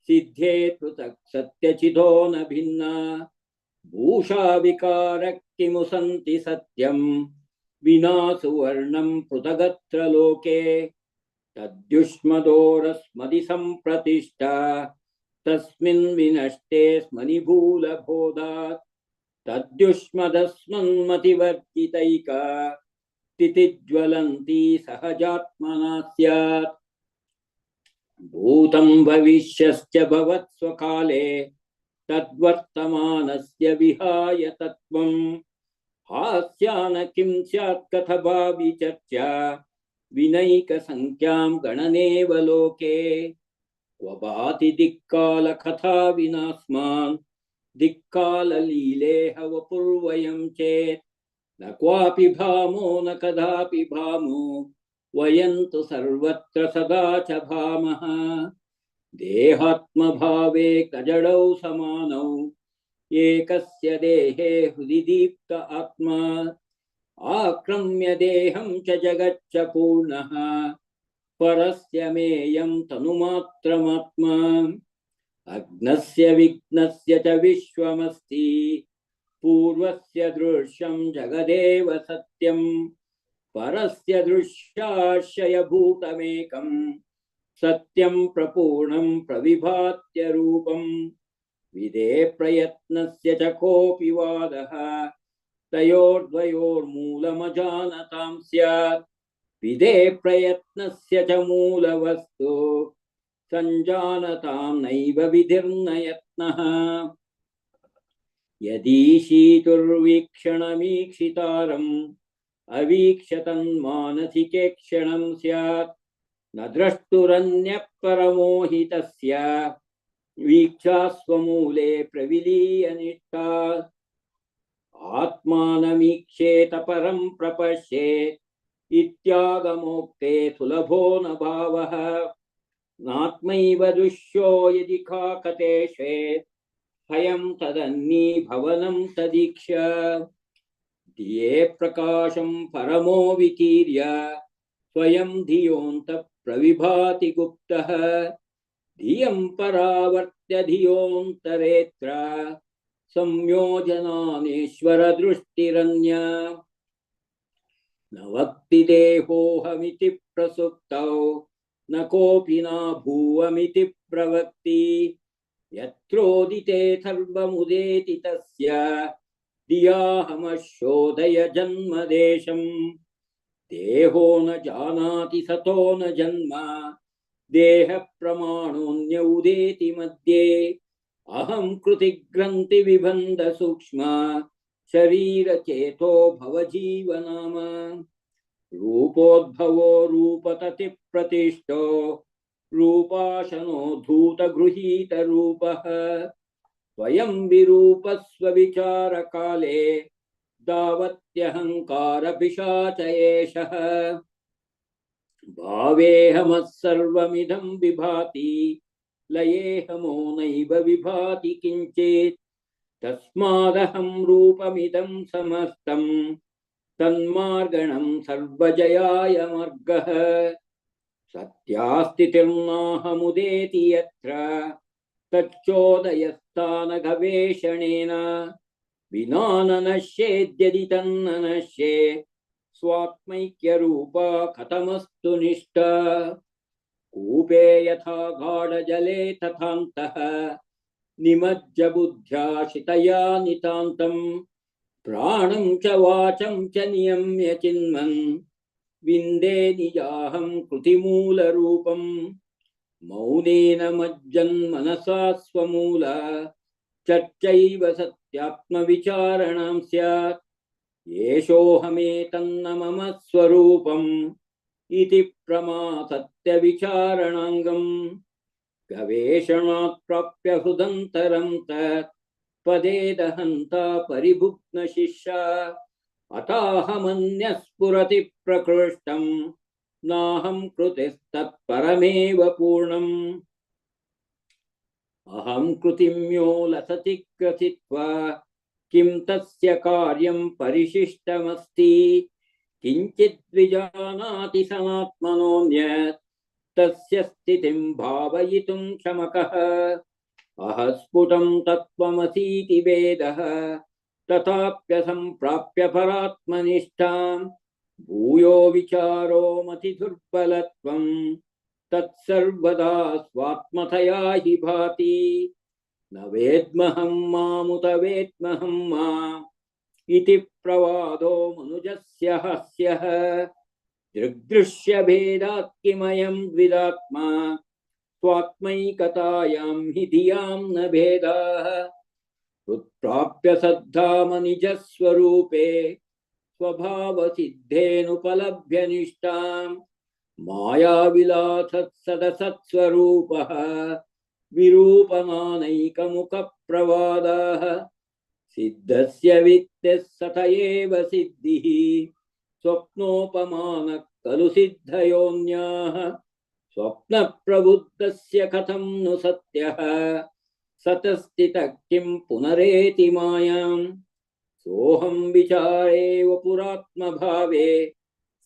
सिद्धे पृथक् सत्यचिदो न भिन्ना भूषा विकार किमु सन्ति सत्यं विना सुवर्णं पृथगत्र लोके तद्युष्मदोरस्मदि सम्प्रतिष्ठा तस्मिन् विनष्टे स्मनिभूलबोधात् तद्युष्मदस्मन्मतिवर्जितैका स्थितिज्वलन्ती सहजात्मना स्यात् भूतं भविष्यश्च भवत्स्वकाले तद्वर्तमानस्य विहाय तत्त्वं हास्यान किं स्यात् कथभावि चर्चा विनैकसंख्यां गणनेव लोके क्व भाति दिक्कालकथा विनास्मान् दिक्काललीलेह वपुर्वयं चेत् न क्वापि भामो न कदापि भामो वयं तु सर्वत्र सदा च भामः देहात्मभावे कजडौ समानौ एकस्य देहे हृदि दीप्त आत्मा आक्रम्य देहं च जगच्च पूर्णः परस्य मेयं तनुमात्रमात्मा अग्नस्य विघ्नस्य च विश्वमस्ति पूर्वस्य दृश्यं जगदेव सत्यं परस्य दृश्याश्रयभूतमेकं सत्यं प्रपूर्णं प्रविभात्य रूपं विदे प्रयत्नस्य च कोऽपि वादः तयोर्द्वयोर्मूलमजानतां स्यात् विदे प्रयत्नस्य च मूलवस्तु संजानतां नैव विधिर्न यत्नः यदीशीतुर्वीक्षणमीक्षितारम् अवीक्षतन्मानसिके क्षणं स्यात् न द्रष्टुरन्यः परमोहितस्य वीक्षा स्वमूले प्रविलीय निष्ठा आत्मानमीक्षेत परं प्रपश्येत् इत्यागमोक्ते सुलभो न भावः नात्मैव दृश्यो यदि काकतेशेत् भयं तदन्नी भवनं तदीक्ष्य धिये प्रकाशं परमो विकीर्य स्वयं धियोऽन्तः प्रविभाति गुप्तः धियं परावर्त्य धियोऽन्तरेऽत्र संयोजनानेश्वर दृष्टिरन्या न वक्ति देहोऽहमिति प्रसुप्तौ न कोऽपि न भूवमिति प्रवक्ति यत्रोदिते सर्वमुदेति तस्य धियाहमशोधय जन्मदेशम् देहो न जानाति सतो न जन्म देह प्रमाणोऽन्य उदेति मध्ये अहं कृतिग्रन्थि विबन्ध सूक्ष्म शरीर चेतो भवजीवनाम रूपोद्भवो रूपतति प्रतिष्ठो रूपाशनो धूत गृहीत रूपः स्वयं विरूपस्व विचार काले दावत्यहंकार पिशाच एषः भावेऽहमः सर्वमिदं विभाति लयेऽहमो नैव विभाति किञ्चित् तस्मादहं रूपमिदं समस्तं तन्मार्गणं सर्वजयाय मार्गः सत्यास्तितिर्नाहमुदेति यत्र तच्चोदयस्थानगवेषणेन विना न नश्येद्यदि तन्न नश्येत् स्वात्मैक्यरूपा कथमस्तु निष्ठा कूपे यथा गाढजले तथान्तः निमज्ज बुद्ध्या शितया नितान्तं प्राणं च वाचं च नियम्य चिन्वन् विन्दे निजाहं कृतिमूलरूपं मौनेन मज्जन्मनसा स्वमूला चर्चैव सत्यात्मविचारणां स्यात् येषोऽहमेतन्न मम स्वरूपम् इति प्रमासत्यविचारणाङ्गम् गवेषणात् प्राप्य हृदन्तरं तत् पदेदहन्ता परिभुग्नशिष्या अताहमन्यः स्फुरति प्रकृष्टम् नाहं कृतिस्तत्परमेव पूर्णम् अहं कृतिम्यो लसति ग्रथित्वा किं तस्य कार्यं परिशिष्टमस्ति किञ्चित् विजानाति सनात्मनोऽन्यत् तस्य स्थितिं भावयितुं क्षमकः अहस्फुटं तत्त्वमसीति वेदः तथाप्यसम्प्राप्य परात्मनिष्ठां भूयो विचारो मतिदुर्बलत्वं तत्सर्वदा स्वात्मतया हि भाति न वेद्महं मामुत वेद्महं माम् इति प्रवादो मनुजस्य हास्यः दृग्दृश्यभेदात् किमयं द्विदात्मा स्वात्मैकतायां हि धियां न भेदाः उत्प्राप्य सद्धाम निजस्वरूपे स्वभावसिद्धेनुपलभ्य निष्ठां मायाविलासत्सदसत्स्वरूपः विरूपमानैकमुखप्रवादाः सिद्धस्य वित्तः सत एव सिद्धिः स्वप्नोपमानः खलु सिद्धयोन्याः स्वप्नप्रबुद्धस्य कथं नु सत्यः सतस्थितः किं पुनरेति मायां सोऽहं विचारेव पुरात्मभावे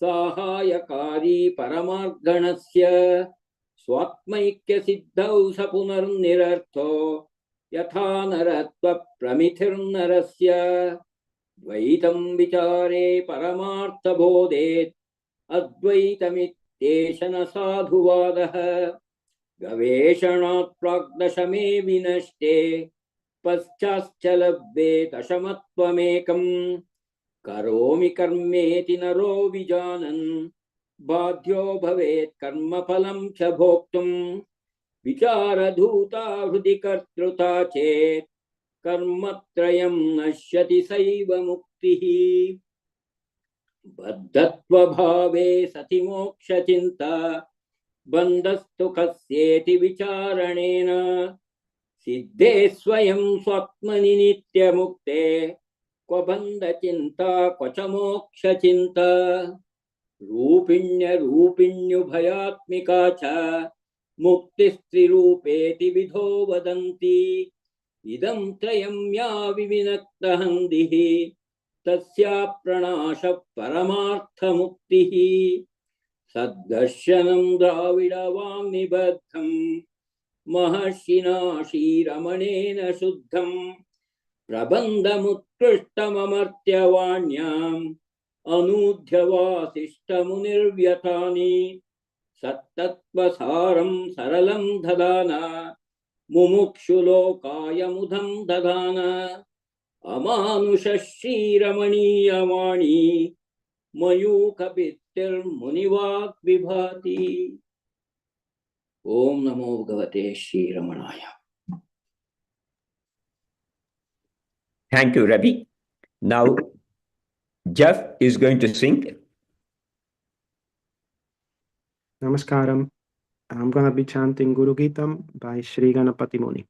साहाय्यकारी परमार्गणस्य स्वात्मैक्यसिद्धौ स पुनर्निरर्थो यथा नरत्वप्रमितिर्नरस्य द्वैतं विचारे परमार्थबोधेत् अद्वैतमित्येष न साधुवादः गवेषणात् प्राग्दशमे विनष्टे पश्चाच्च लब्धे दशमत्वमेकम् करोमि कर्मेति नरो विजानन् बाध्यो भवेत् कर्मफलं च भोक्तुम् विचारधूता हृदि कर्तृता चेत् कर्मत्रयं नश्यति सैव मुक्तिः बद्धत्वभावे सति मोक्षचिन्ता बन्धस्तु कस्येति विचारणेन सिद्धे स्वयं स्वात्मनि नित्यमुक्ते क्व बन्धचिन्ता क्व च मोक्षचिन्ता रूपिण्यरूपिण्युभयात्मिका च मुक्तिस्त्रिरूपेति विधो वदन्ति इदं त्रयं या विविनक्तहन्दिः तस्या प्रणाशः परमार्थमुक्तिः सद्दर्शनं द्राविडवाङ्निबद्धं महर्षिणा श्रीरमणेन शुद्धं प्रबन्धमुत्कृष्टममर्त्यवाण्याम् अनूध्यवासिष्ठमुनिर्व्यथानि सत्तत्त्वसारं सरलं ददाना मुमुक्षुलोकाय मुदं ददाना अमानुषश्रीरमणीयवाणी मयूखभित्तिर्मुनिवाक् विभाति। ओम नमो भगवते श्रीरमणाय। Thank you, Ravi. Now, Jeff is going to sing. Namaskaram. I'm going to be chanting Guru Geetam by Sri Ganapati Muni.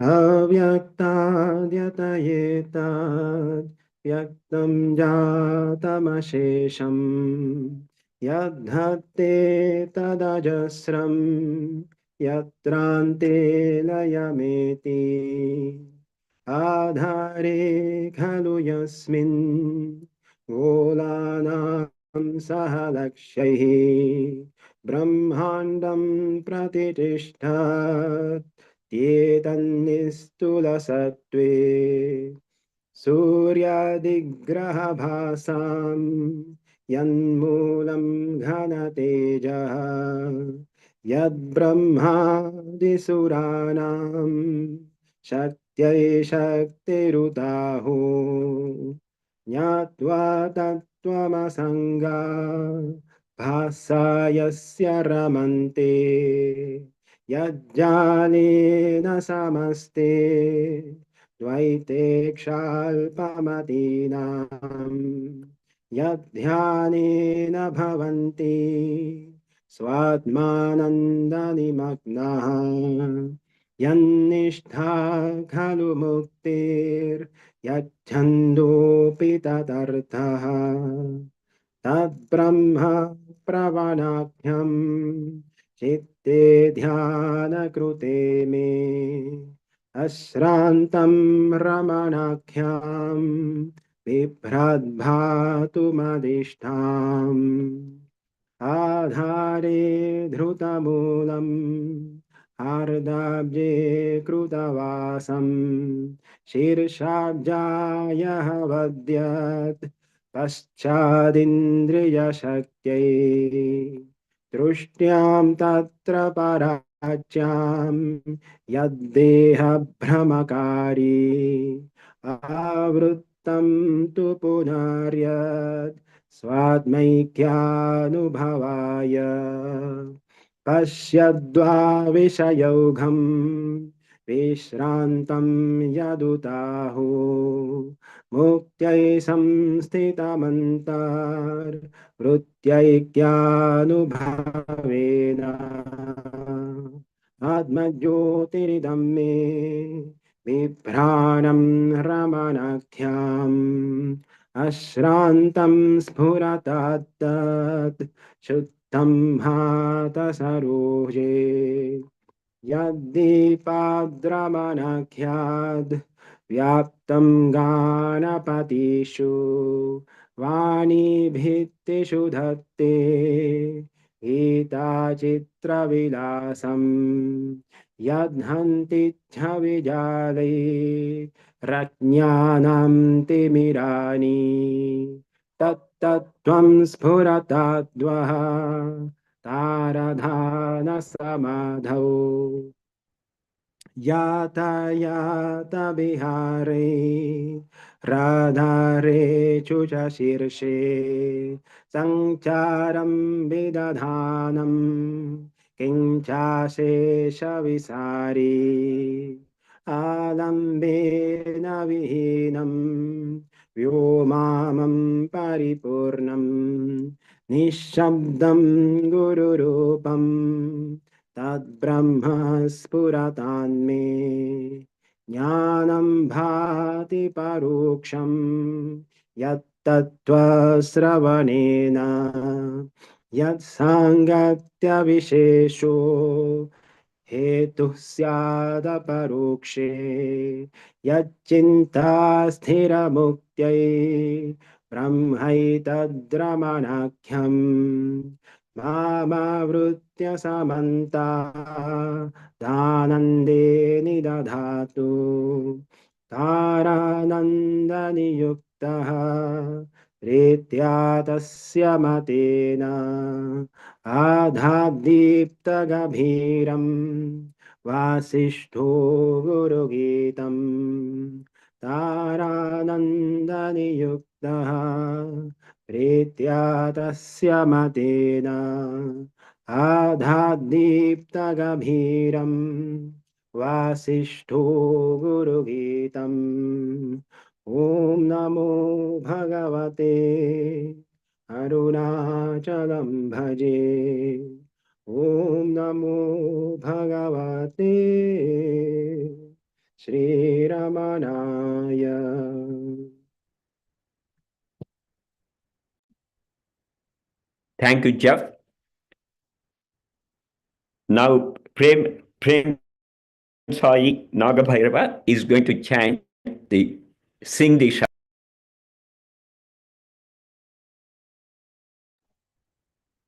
Avyaktadyatayetad vyaktam jatamashesham yadhatte tadajasram yatrante layameti adhare khalu yasmin golanam sahalakshaihi brahmandam pratitishtat Tyetannistulasatve Suryadigrahabhasam Yanmulam Ghanateja Yad Brahmadisuranam Shaktya Shaktirutaho ज्ञात्वा तत्त्वमसङ्गा भासा यस्य रमन्ते यज्ञानेन समस्ते द्वैते क्षाल्पमतीनाम् यद्ध्यानेन भवन्ति स्वात्मानन्दनिमग्नाः यन्निष्ठा खलु मुक्तिर्यच्छन्दोऽपि तदर्थः तद्ब्रह्म प्रवणाख्यम् चित्ते ध्यानकृते मे अश्रान्तं रमणाख्याम् बिभ्रद्भातु मदिष्ठाम् आधारे धृतमूलम् हार्दाब्जे कृतवासम् शीर्षाब्जायः वद्यत् पश्चादिन्द्रियशक्त्यै दृष्ट्यां तत्र पराच्यां यद्देहभ्रमकारी आवृत्तं तु पुनर्यत् स्वात्मैक्यानुभवाय पश्यद्वा विषयौघम् विश्रान्तं यदुताहो मुक्त्यै संस्थितमन्तर्वृत्त्यैक्यानुभवेन आत्मज्योतिरिदं मे बिभ्राणं रमणाख्याम् अश्रान्तं स्फुरतत्तत् शुद्धं भातसरोजे यद्दीपाद्रमणाख्याद् व्याप्तं गानपतिषु वाणीभित्तिषु धत्ते गीताचित्रविलासम् यद्हन्तीच्छविजालै रज्ञानां तिमिराणि तत्तत्त्वं स्फुरताद्वः तारधानसमाधौ यातायातविहारे राधारेषु च शीर्षे सञ्चारं विदधानं किञ्चाशेषविसारी आलम्बेन विहीनं व्योमामं परिपूर्णं निःशब्दं गुरुरूपं तद्ब्रह्म स्फुरतान्मे ज्ञानं भाति परोक्षं यत्तत्त्वश्रवणेन यत्साङ्गत्यविशेषो हेतुः स्यादपरोक्षे यच्चिन्ता स्थिरमुक्त्यै ब्रह्मैतद्रमणाख्यम् मामावृत्य समन्ता दानन्दे निदधातु तारानन्दनियुक्तः प्रीत्या तस्य मतेन आधादीप्तगभीरम् वासिष्ठो गुरुगीतम् तारानन्दनियुक्तः प्रीत्या तस्य मतेन आधादीप्तगभीरम् वासिष्ठो गुरुगीतम् ॐ नमो भगवते अरुणाचलं भजे ॐ नमो भगवते श्रीरमणाय Thank you, Jeff. Now, Prem Sai Nagabhairava is going to chant sing the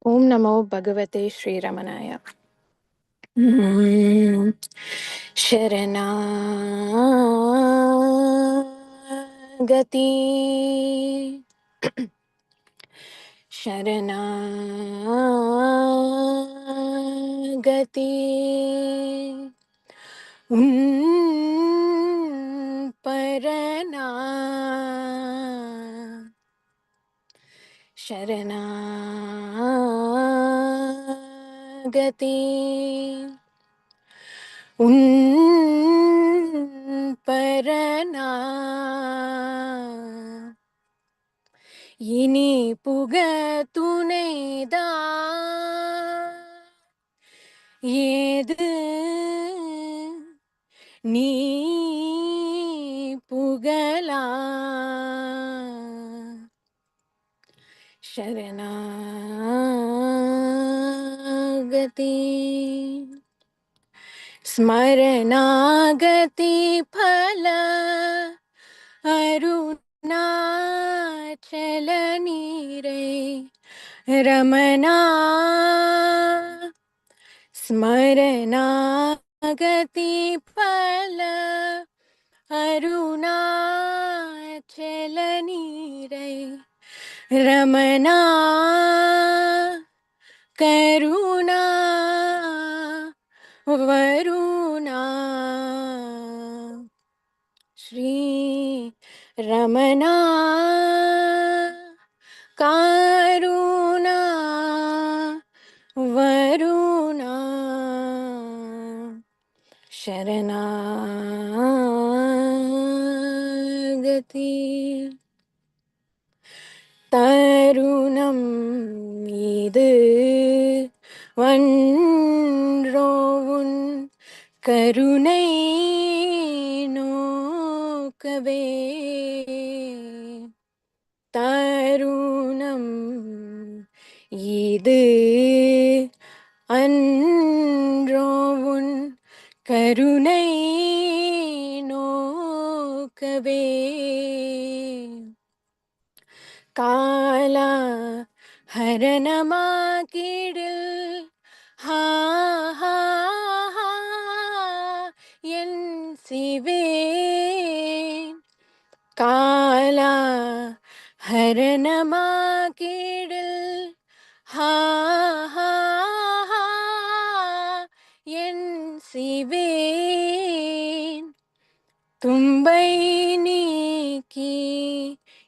Om Namo Bhagavate Sri Ramanaya. Sharanagati Sharanagati Parana शरणागति उन परना इनी पुगतुनेदा ஏது நீ புகழா शरणागति स्मरणागति फल अरुणाचल नीरे रमना स्मरणागति फल अरुणाचल नीरे रमना करुणा वरुणा श्री रमना करुणा वरुणा शरणागति तरुणं இது ஒன்றோவுன் கருணை நோக்கவே தருணம் இது அன்றோவுன் கருணை நோக்கவே காலா ஹரணமாக்கிடில் ஹா ஹா ஹா என் சிவேன் காலா ஹரணமாக்கிடில் ஹா ஹா ஹா என் சிவேன் துன்பை நீக்கி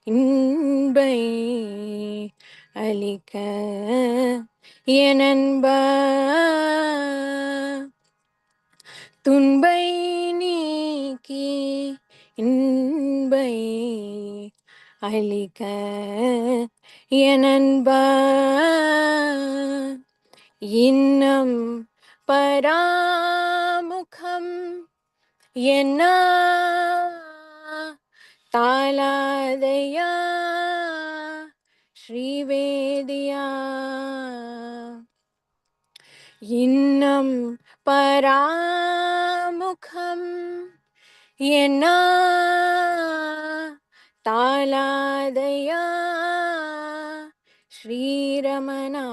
இன்பை அளிக்க எனன்பா துன்பை நீக்கி இன்பை அளிக்க எனன்பா இன்னம் பராமுகம் என்ன தாளாதையா ஸ்ரீவேதியா இன்னம் பராமுகம் என்ன தாளாதையா ஸ்ரீரமணா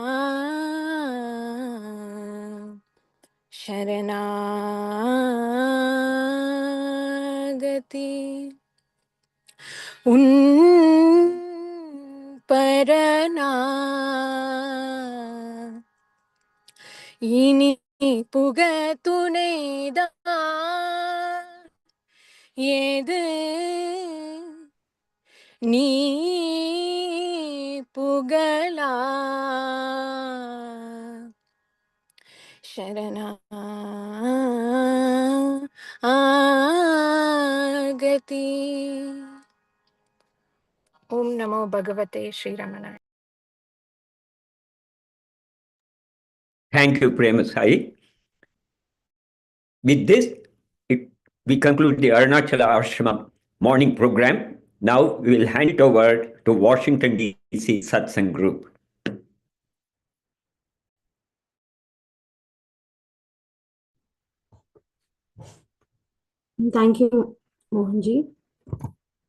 शरणागति उन परना इनी पुगतुनेदा ஏது நீ புகழா शरणागति ओम नमो भगवते Shri रमणाय. Thank you, Premasai. With this, we conclude the Arunachala Ashrama morning program. Now we will hand it over to Washington, D.C. Satsang Group. Thank you, Mohanji.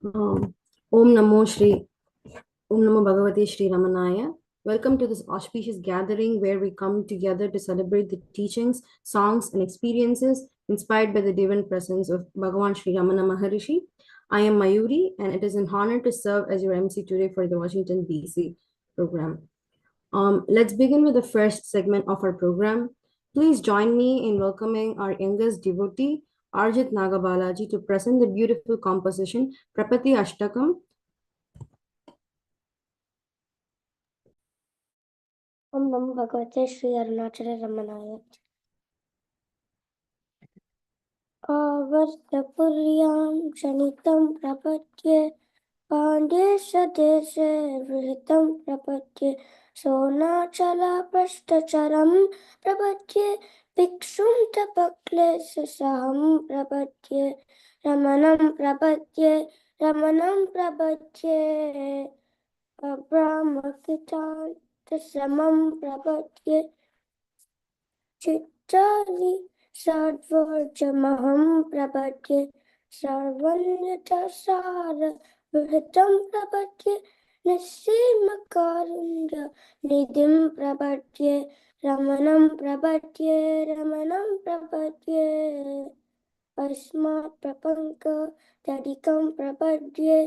Om Namo Bhagavate Shri Ramanaya. Welcome to this auspicious gathering where we come together to celebrate the teachings, songs, and experiences inspired by the divine presence of Bhagavan Shri Ramana Maharshi. I am Mayuri, and it is an honor to serve as your MC today for the Washington, D.C. program. Let's begin with the first segment of our program. Please join me in welcoming our youngest devotee, Arjit Nagabalaji, to present the beautiful composition Prapati Ashtakam. Om Namo Bhagavate Sri Arunachala Ramanaya. Avartapuryam Shanitam Prapatye Pandesha Deshe Vritam Prapatye Sonachala Prashtacharam Prapatye Vikshum Tapakle Saham Prapatye Ramanam Prapatye Ramanam Prapatye Brahmakitan Samam Prapatye Chittari Sadvarjamaham Prapatye Sarvanyata Vihitam Prapatye Nisimakarunja Nidim Prapatye Ramanam Prapatye Ramanam Prapatye Asmat Prapanka Tadikam Prapatye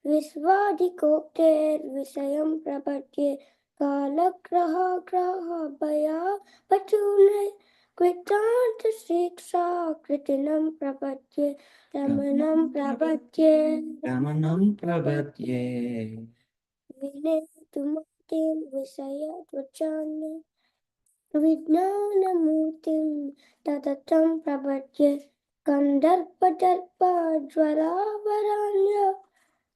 Visvadikopter Visayam Prapatye Kalagraha Graha Baya Patune Kritanta Siksha Kritinam Prapatye Ramanam Prapatye Ramanam Prabhatye Vine Tumatim Visaya Tvachane Vijnanamutim Tatatam Prapatye Kandarpadarpa Jwaravaranya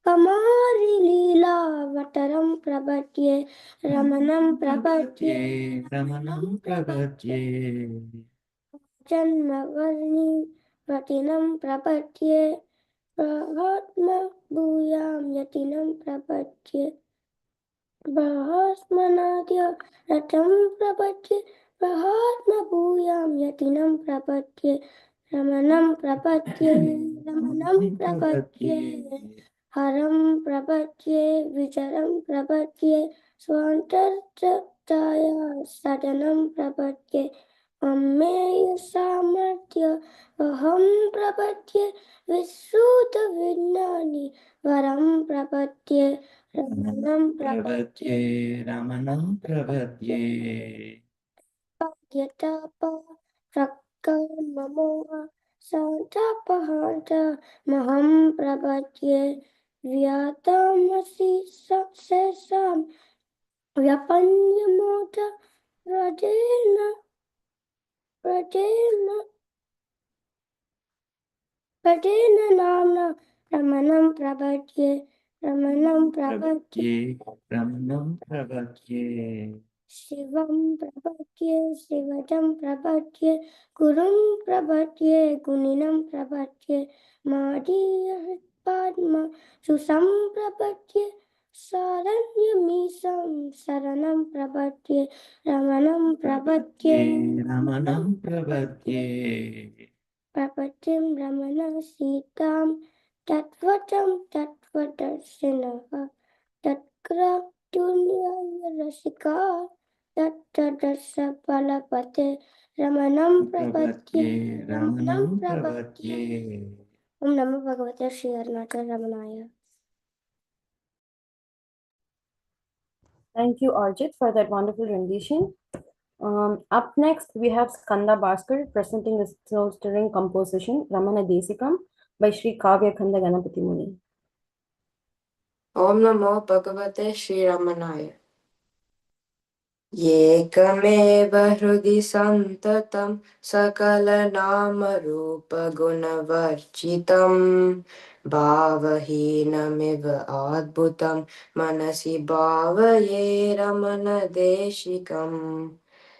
Kamari Lila Vataram Prabhatye Ramanam Prabhatye Ramanam Prabhatye Janmavarni Vatinam Prabhatye Prahatma Bhuyam Yatinam Prabhatye Brahasmanadya Ratam Prabhatye Prahatma Bhuyam Yatinam Prabhatye Ramanam Prabhatye Ramanam Prabhatye Haram Prabhatye Vicharam Prabhatye Swantartaya Sadanam Prabhatye Ammeya Samarthya Aham Prabhatye Visuddha Vijnani Varam Prabhatye Ramanam Prabhatye Ramanam Prabhatye Yatapa Rakamamoha Santapahanta Maham Prabhatye Vyatamasi Sesam Vyapanyamota Radena Radena Radena Namna Ramanam Prabhatye Ramanam Prabhatye Ramanam Prabhatye Shivam Prabhatye Shivatam Prabhatye Gurum Prabhatye Guninam Prabhatye Madhya Padma Susam Prabhatye Saranyamisam Saranam Prabhatye Ramanam Prabhatye Ramanam Prabhatye Prabhatim Ramana Sitam Tatvatam Tatvadarshinaha Tatkra Tunya Rasika Tattadasa Palapate Ramanam Prabhatye Ramanam Prabhatye Om Namo Bhagavate Sri Arunachala Ramanaya. Thank you, Arjit, for that wonderful rendition. Up next, we have Skanda Bhaskar presenting a soul-stirring composition, Ramana Desikam, by Sri Kavya Khanda Ganapati Muni. Om Namo Bhagavate Sri Ramanaya. Yekame Hrudi Santatam Sakala Nama Rupa Gunavarchitam Bhavahinamiva Adbhutam Manasi Bhavaye Ramana Deshikam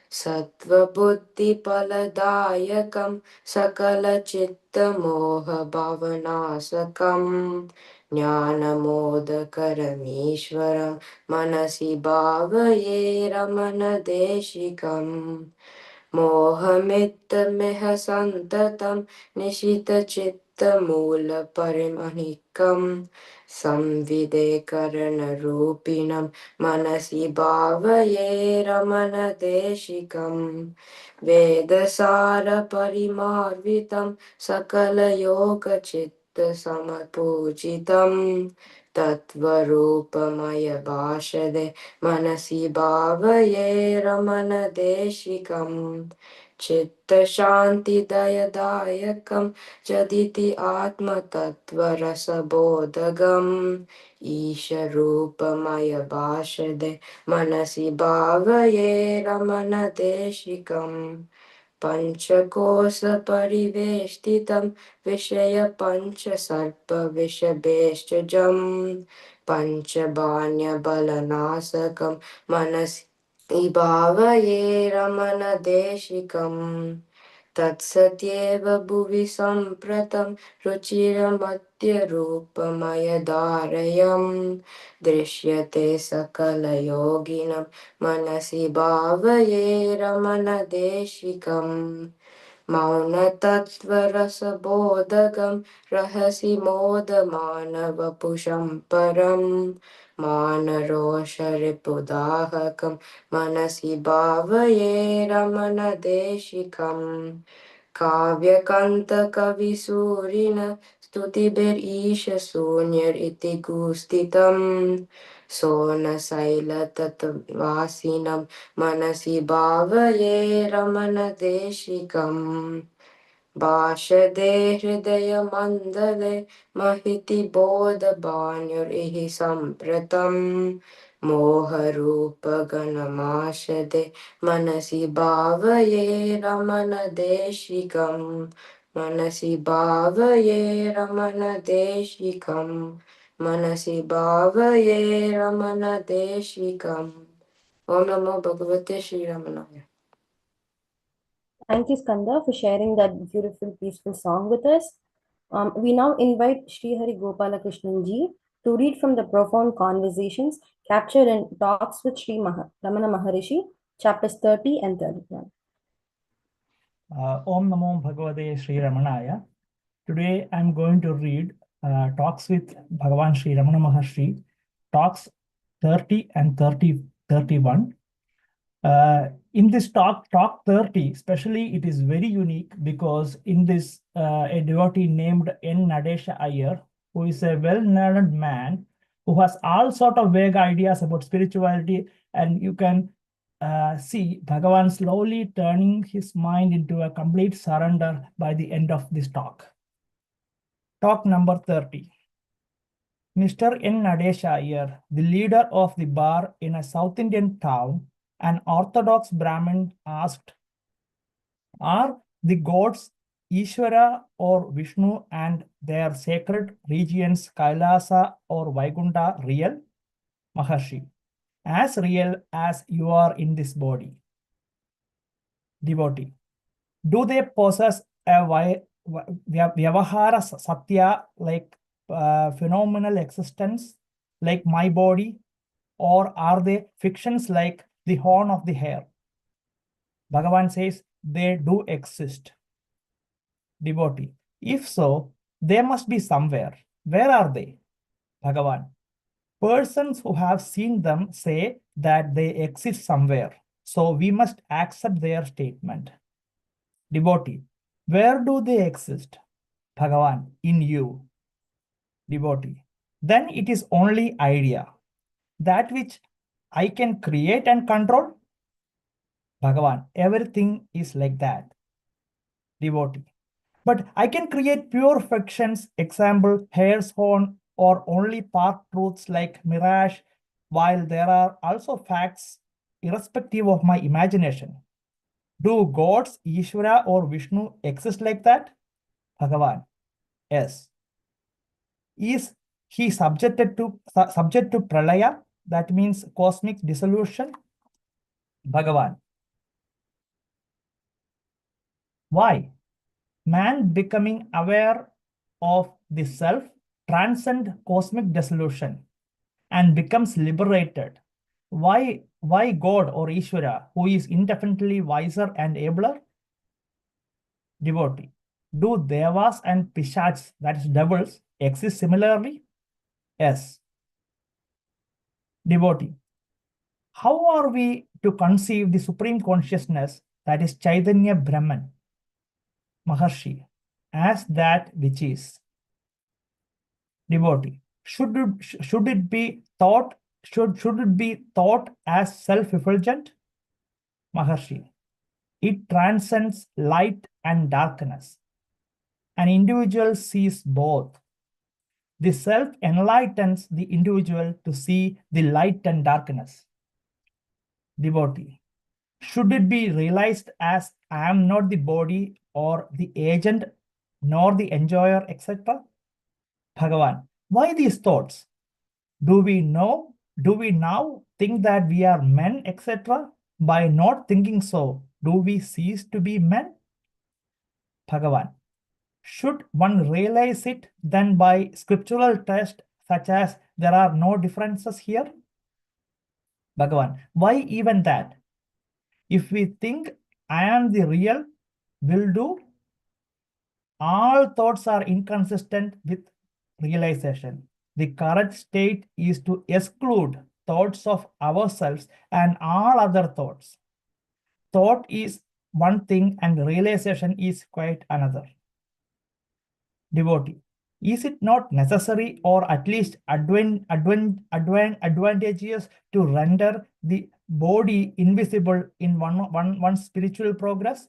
Sattva Buddhi Paladayakam Sakala Chitta Moha Bhavanasakam Jnanamodakaramiswaram Manasi Bhavaye Ramana Deshikam Mohamittameh Santatam Nishita Chitta Mula Parimanikam Samvidekarana Rupinam Manasi Bhavaye Ramana Deshikam Vedasara Parimarvitam Sakala Yoga Chitta Samapujitam Tatvarupamaya Bhashade Manasi Bhavaye Ramana Deshikam चित्तशान्तिदयदायकं जदिति आत्मतत्त्वरसबोधगम् ईशरूपमयभाषते मनसि भावये रमणदेशिकम् पञ्चकोशपरिवेष्टितं विषयपञ्चसर्पविषभेषजम् पञ्चबाण्यबलनाशकं मनसि भावये रमणदेशिकम् तत्सत्येव भुवि सम्प्रतं रुचिरमत्यरूपमयधारयम् दृश्यते सकलयोगिनं मनसि भावये रमणदेशिकम् मौनतत्त्वरसबोधकं रहसि मोदमानवपुषं परम् मानरोषरिपुदाहकं मनसि भावये रमणदेशिकम् काव्यकन्तकविसूरिण स्तुतिभिरीशशून्यरिति गुस्थितम् सोनशैलतत्त्ववासिनं मनसि भावये रमणदेशिकम् भाषदे हृदयमण्डले महिति बोधभानुरिः सम्प्रतम् मोहरूपगणमाशदे मनसि भावये रमणदेशिकम् मनसि भावये रमणदेशिकम् मनसि भावये रमणदेशिकम् ॐ नमो भगवते श्रीरमणाय. Thank you, Skanda, for sharing that beautiful, peaceful song with us. We now invite Sri Hari Gopala Krishnan Ji to read from the profound conversations captured in Talks with Sri Ramana Maharishi, chapters 30 and 31. Om Namo Bhagavate Sri Ramanaya. Today I'm going to read Talks with Bhagavan Sri Ramana Maharshi, Talks 30 and 31. In this talk 30, especially, it is very unique because in this, a devotee named N. Nadesha Iyer, who is a well-learned man, who has all sort of vague ideas about spirituality, and you can see Bhagavan slowly turning his mind into a complete surrender by the end of this talk. Talk number 30. Mr. N. Nadesha Iyer, the leader of the bar in a South Indian town, an orthodox Brahmin, asked, "Are the gods Ishvara or Vishnu and their sacred regions Kailasa or Vaikuntha real?" Maharshi: "As real as you are in this body." Devotee: "Do they possess a Vyavahara Satya, like phenomenal existence, like my body, or are they fictions like the horn of the hare?" Bhagavan says they do exist. Devotee: "If so, they must be somewhere. Where are they?" Bhagavan: "Persons who have seen them say that they exist somewhere, so we must accept their statement." Devotee: "Where do they exist?" Bhagavan: "In you." Devotee: "Then it is only idea, that which I can create and control?" Bhagavan: "Everything is like that." Devotee: "But I can create pure fictions, example, hare's horn, or only part truths like mirage, while there are also facts irrespective of my imagination. Do gods, Ishvara or Vishnu exist like that?" Bhagavan: "Yes." "Is he subject to pralaya, that means cosmic dissolution?" Bhagavan: "Why? Man becoming aware of the self transcends cosmic dissolution and becomes liberated. Why God or Ishvara, who is indefinitely wiser and abler?" Devotee: "Do devas and pishachs, that is devils, exist similarly?" Yes. Devotee: "How are we to conceive the supreme consciousness, that is Chaitanya Brahman?" Maharshi: "As that which is." Devotee: Should it be thought as self-effulgent?" Maharshi: It transcends light and darkness. An individual sees both. The self enlightens the individual to see the light and darkness. Devotee. Should it be realized as I am not the body or the agent, nor the enjoyer, etc.? Bhagavan. Why these thoughts? Do we now think that we are men, etc.? By not thinking so, do we cease to be men? Bhagavan. Should one realize it then by scriptural test, such as there are no differences here? Bhagavan. Why even that? If we think I am the real, will do, all thoughts are inconsistent with realization. The correct state is to exclude thoughts of ourselves and all other thoughts. Thought is one thing and realization is quite another. Devotee. Is it not necessary or at least advantageous to render the body invisible in one spiritual progress?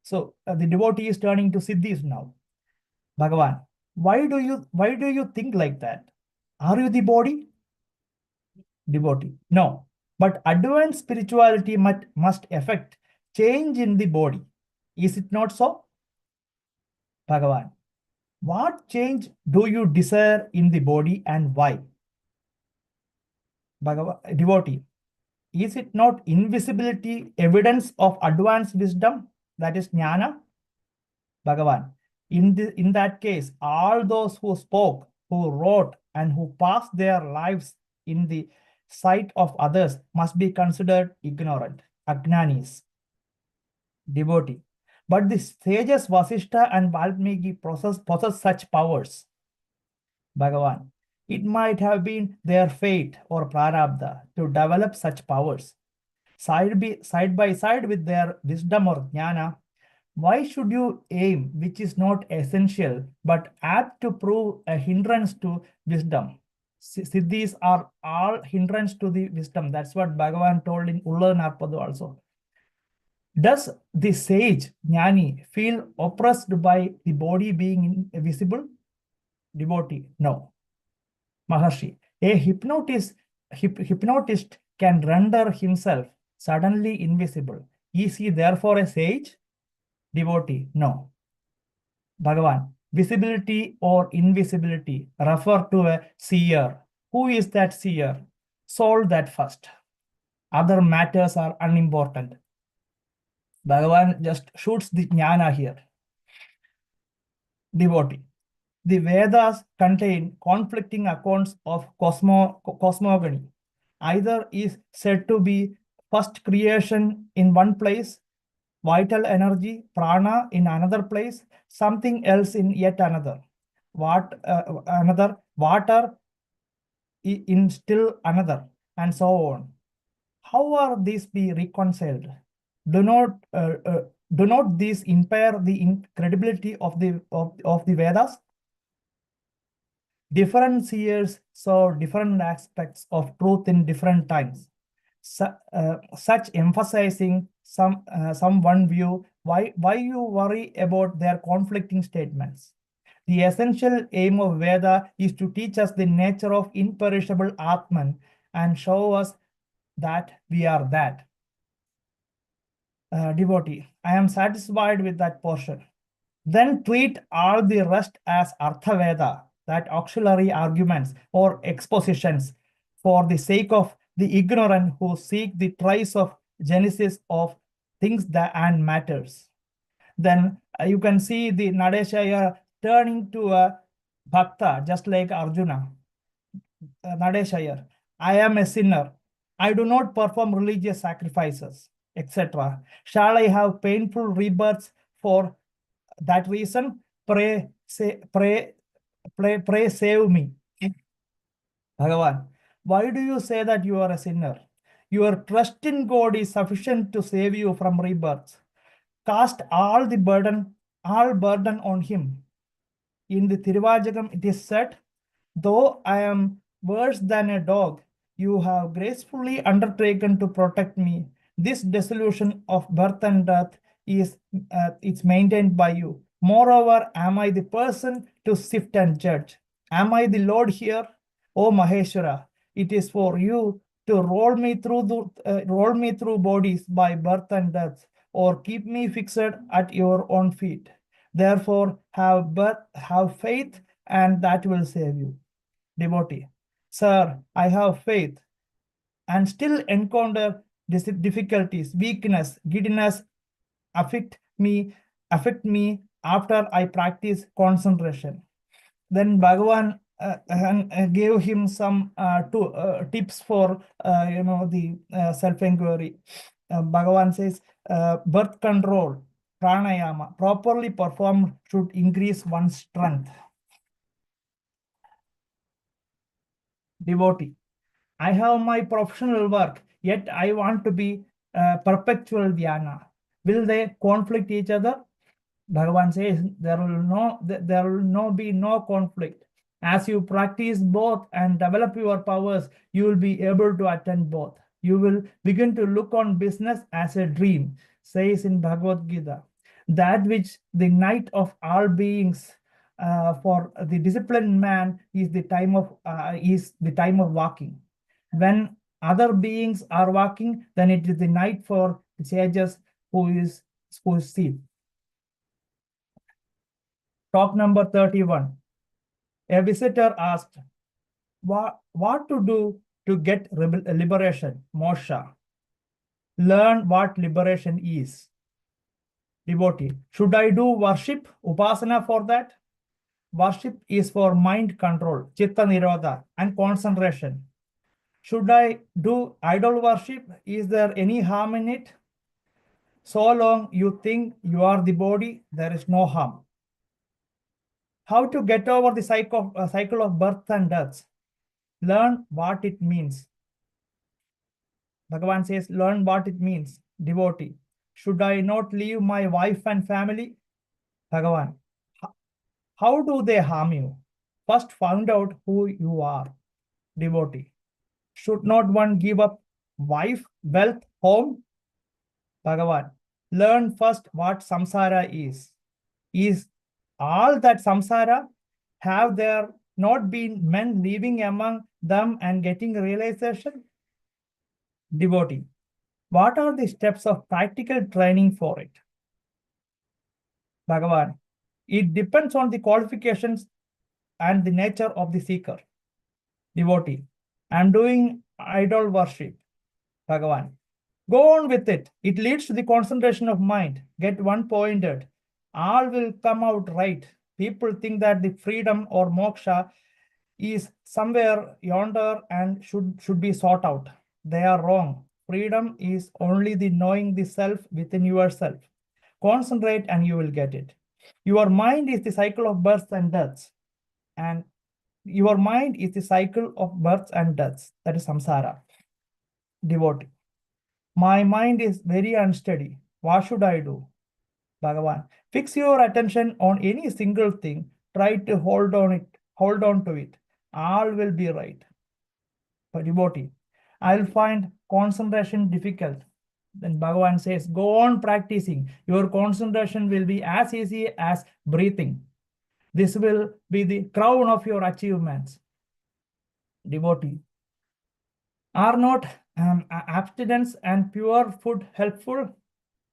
So the devotee is turning to Siddhis now. Bhagavan, why do you think like that? Are you the body? Devotee, no. But advanced spirituality must affect change in the body. Is it not so? Bhagavan, what change do you desire in the body and why? Bhagavan, devotee, is it not invisibility evidence of advanced wisdom, that is jnana? Bhagavan, in that case, all those who spoke, who wrote, and who passed their lives in the sight of others must be considered ignorant, ajnanis. Devotee. But the sages Vasishtha and Valmiki possess such powers. Bhagavan, it might have been their fate or prarabdha to develop such powers. Side by side with their wisdom or jnana, why should you aim which is not essential but apt to prove a hindrance to wisdom? Siddhis are all hindrance to the wisdom. That's what Bhagavan told in Ulladu Narpadu also. Does the sage, Jnani, feel oppressed by the body being invisible? Devotee, no. Maharshi, a hypnotist can render himself suddenly invisible. Is he therefore a sage? Devotee, no. Bhagavan, visibility or invisibility refer to a seer. Who is that seer? Solve that first. Other matters are unimportant. Bhagavan just shoots the jnana here. Devotee. The Vedas contain conflicting accounts of cosmogony. Either is said to be first creation in one place, vital energy, prana in another place, something else in yet another. Water in still another, and so on. How are these be reconciled? Do not these impair the credibility of the Vedas? Different seers saw different aspects of truth in different times. Such emphasizing some one view, why you worry about their conflicting statements? The essential aim of Veda is to teach us the nature of imperishable Atman and show us that we are that. Devotee, I am satisfied with that portion. Then treat all the rest as Artha Veda, that auxiliary arguments or expositions for the sake of the ignorant who seek the trace of genesis of things that and matters. Then you can see the Nadeshaya turning to a bhakta, just like Arjuna. Nadeshaya, I am a sinner. I do not perform religious sacrifices, etc. Shall I have painful rebirths for that reason? Pray save me. Bhagavan, why do you say that you are a sinner? Your trust in God is sufficient to save you from rebirth. Cast all burden on him. In the Tiruvajagam it is said, though I am worse than a dog, you have gracefully undertaken to protect me. This dissolution of birth and death is it's maintained by you. Moreover, am I the person to sift and judge? Am I the Lord here? O Maheshwara, it is for you to roll me through bodies by birth and death, or keep me fixed at your own feet. Therefore, have faith, and that will save you. Devotee, sir, I have faith and still encounter difficulties, weakness, giddiness affect me after I practice concentration. Then Bhagavan gave him some tips for the self-inquiry. Bhagavan says birth control, pranayama, properly performed should increase one's strength. Devotee, I have my professional work, yet I want to be perpetual dhyana. Will they conflict each other? Bhagavan says there will be no conflict. As you practice both and develop your powers, you will be able to attend both. You will begin to look on business as a dream, says in Bhagavad Gita. That which the night of all beings for the disciplined man is the time of walking. When other beings are walking, then it is the night for the sages who sleep. Talk number 31. A visitor asked, what to do to get liberation, moksha? Learn what liberation is. Devotee, should I do worship, upasana for that? Worship is for mind control, chitta nirodha, and concentration. Should I do idol worship? Is there any harm in it? So long you think you are the body, there is no harm. How to get over the cycle of birth and death? Learn what it means. Bhagavan says, learn what it means. Devotee, should I not leave my wife and family? Bhagavan, how do they harm you? First find out who you are. Devotee, should not one give up wife, wealth, home? Bhagavan, learn first what samsara is. Is all that samsara? Have there not been men living among them and getting realization? Devotee, what are the steps of practical training for it? Bhagavan, it depends on the qualifications and the nature of the seeker. Devotee, I am doing idol worship. Bhagavan, go on with it. It leads to the concentration of mind. Get one-pointed. All will come out right. People think that the freedom or moksha is somewhere yonder and should be sought out. They are wrong. Freedom is only the knowing the self within yourself. Concentrate and you will get it. Your mind is the cycle of births and deaths. And your mind is the cycle of births and deaths. That is samsara. Devotee, my mind is very unsteady. What should I do? Bhagavan, fix your attention on any single thing. Try to hold on to it. All will be right. But devotee, I will find concentration difficult. Then Bhagavan says, go on practicing. Your concentration will be as easy as breathing. This will be the crown of your achievements. Devotee, are not abstinence and pure food helpful?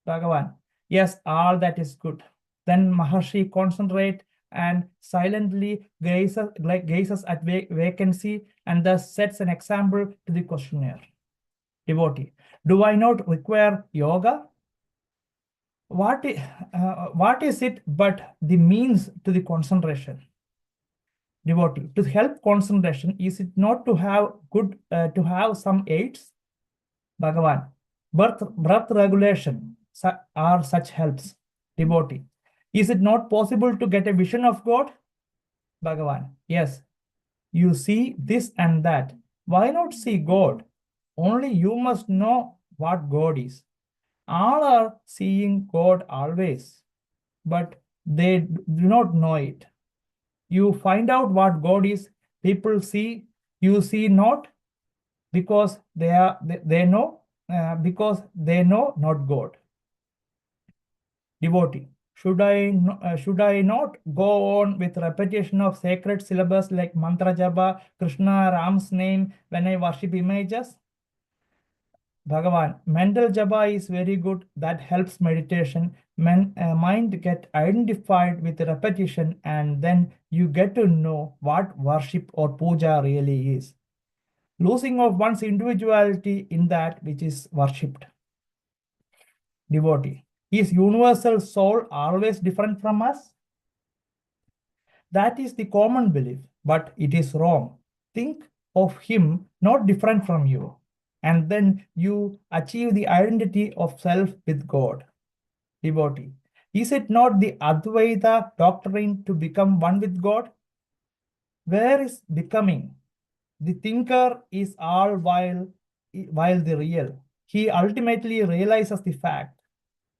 Bhagavan, yes, all that is good. Then Maharshi concentrate and silently gazes at vacancy and thus sets an example to the questionnaire. Devotee, do I not require yoga? What is it but the means to the concentration? Devotee, to help concentration, is it not to have some aids? Bhagavan, breath regulation are such helps. Devotee, is it not possible to get a vision of God? Bhagavan, yes. You see this and that. Why not see God? Only you must know what God is. All are seeing God always, but they do not know it. You find out what God is. People see, you see not, because they know. because they know not God. Devotee. Should I not go on with repetition of sacred syllables like mantra japa, Krishna, Ram's name when I worship images? Bhagavan, mental japa is very good. That helps meditation. Mind get identified with repetition, and then you get to know what worship or puja really is. Losing of one's individuality in that which is worshipped. Devotee. Is universal soul always different from us? That is the common belief, but it is wrong. Think of him not different from you, and then you achieve the identity of self with God. Devotee. Is it not the Advaita doctrine to become one with God? Where is becoming? The thinker is all while the real. He ultimately realizes the fact.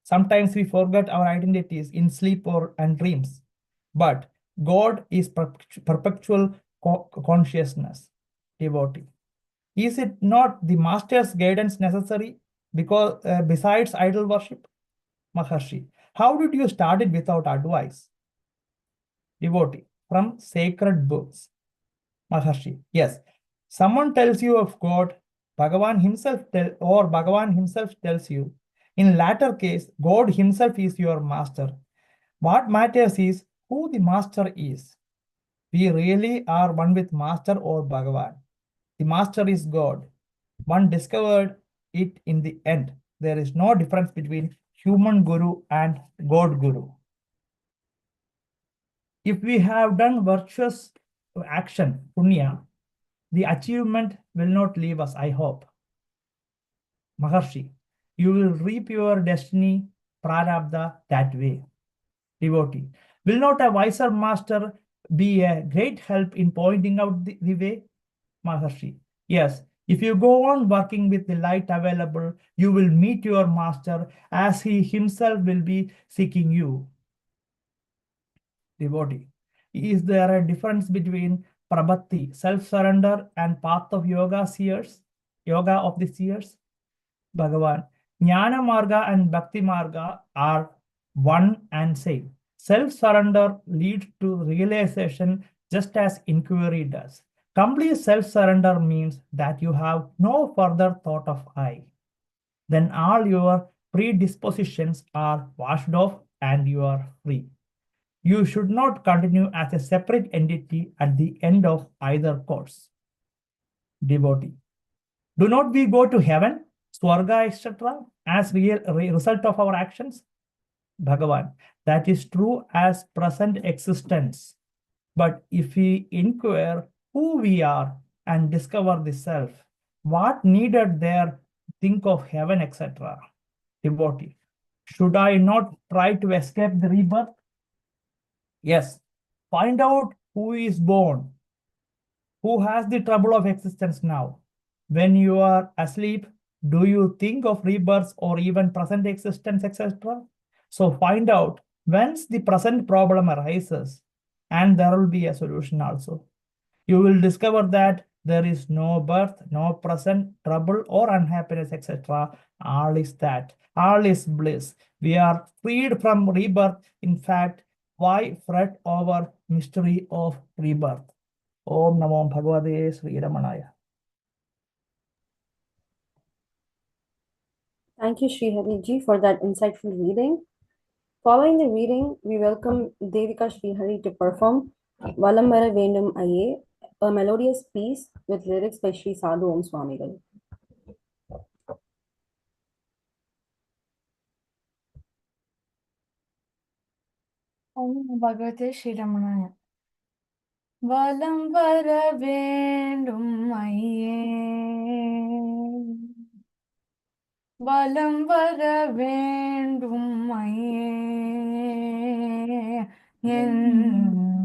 Sometimes we forget our identities in sleep and dreams. But God is perpetual consciousness. Devotee. Is it not the master's guidance necessary because besides idol worship? Maharshi. How did you start it without advice? Devotee. From sacred books. Maharshi. Yes. Someone tells you of God, Bhagavan himself tells you. In latter case, God himself is your master. What matters is who the master is. We really are one with master or Bhagavan. The master is God. One discovered it in the end. There is no difference between human guru and God guru. If we have done virtuous action, punya, the achievement will not leave us, I hope. Maharshi, you will reap your destiny, prarabdha, that way. Devotee, will not a wiser master be a great help in pointing out the way? Maharshi, yes. If you go on working with the light available, you will meet your master as he himself will be seeking you. Devotee, is there a difference between prabhati, self-surrender, and path of yoga of the seers? Bhagavan, Jnana Marga and Bhakti Marga are one and same. Self-surrender leads to realization just as inquiry does. Complete self-surrender means that you have no further thought of I. Then all your predispositions are washed off and you are free. You should not continue as a separate entity at the end of either course. Devotee. Do not we go to heaven, Swarga, etc., as result of our actions? Bhagavan, that is true as present existence. But if we inquire who we are and discover the self, what needed there think of heaven, etc.? Devotee, should I not try to escape the rebirth? Yes. Find out who is born, who has the trouble of existence now. When you are asleep, do you think of rebirths or even present existence, etc.? So find out whence the present problem arises, and there will be a solution also. You will discover that there is no birth, no present trouble or unhappiness, etc. All is that. All is bliss. We are freed from rebirth. In fact, why fret over mystery of rebirth? Om Namo Bhagavate Sri Ramanaya. Thank you, Sri Hari for that insightful reading. Following the reading, we welcome Devika Sri Hari to perform Valambara Vendum Aye, a melodious piece with lyrics by Sri Sadhu Om Swamigal. Om Bhagavate Sri Ramanaya. Valambara Vendum Aye. Valambara Vendum Aye. என்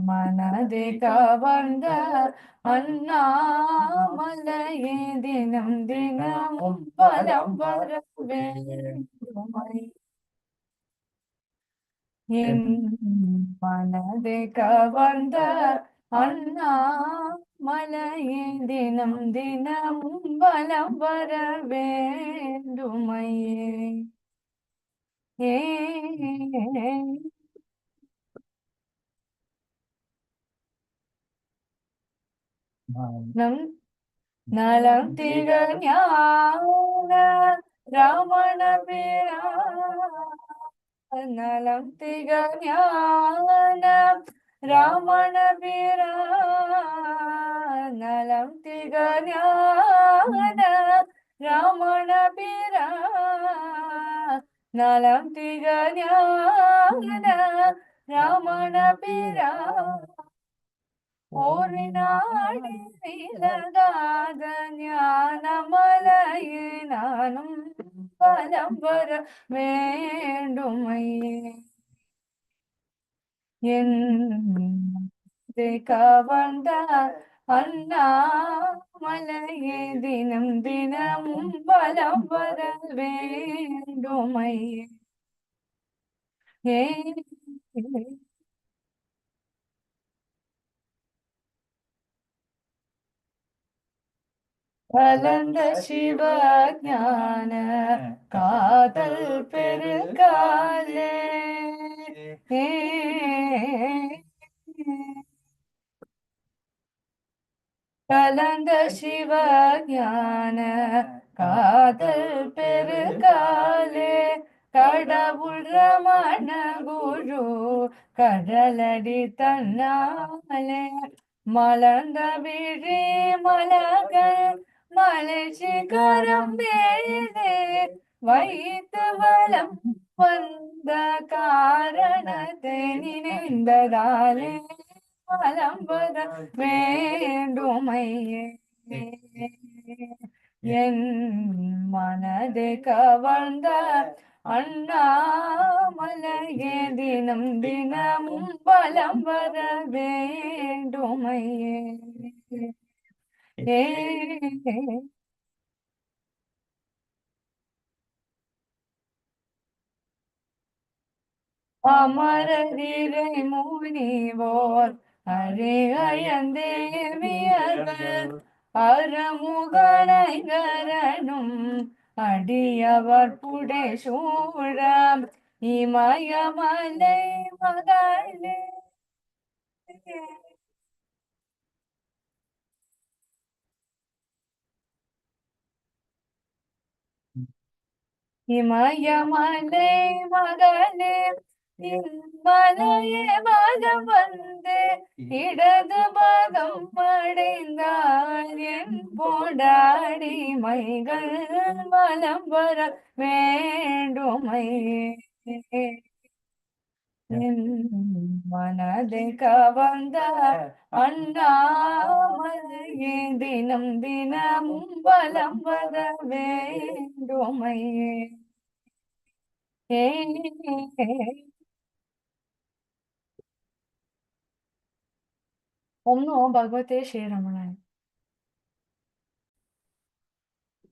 மனதை கவர்ந்த அண்ணாமலையே தினம் தினமும் வலம் வர வேண்டுமை என் மனதை கவர்ந்த அண்ணாமலையே தினம் தினமும் பலம் வர வேண்டுமையே ஏ நம் நலம் திகழ் ஞான ரமண நலம் திகழ் ஞான ரமண நலம் திகழ் ஞான ரமண நலம் திகழ் ஞான ரமண ஓரினாடி விலகாத ஞானமலையே நானும் பலம் வர வேண்டுமையே என் கவர்ந்த அண்ணாமலையே தினம் தினமும் பலம் வர வேண்டுமையே ஏ கலந்த சிவஞான காதல் பெருகாலே கலந்த சிவஞான காதல் பெருகாலே கடவுள் ரமண குரு கடலடி தன்னாலே மலர்ந்த விழி மலர்கள் மலை சிகரம் மேலே வைத்து வலம் வந்த காரணத்தை நினைந்ததாலே வலம் வர வேண்டுமையே என் மனதை கவர்ந்த அண்ணாமலையே தினம் தினமும் பலம் வர வேண்டுமையே அமரதிரை முனிவோர் அரியந்தேவியர்கள் அறமுகனை கரணும் அடியவர் புடை சூழம் இமயமலை மகளே இமயமலை மகளே மலையே மலம் வந்து இடது பாகம் அடைந்தார் என் போடாடி மைகள் மலம் வர வேண்டுமையே என் மனதை கவர்ந்த அண்ணாமலையே தினம் தினமும் பலம் வர வேண்டுமையே Om Namo Bhagavate Shri Ramanaya.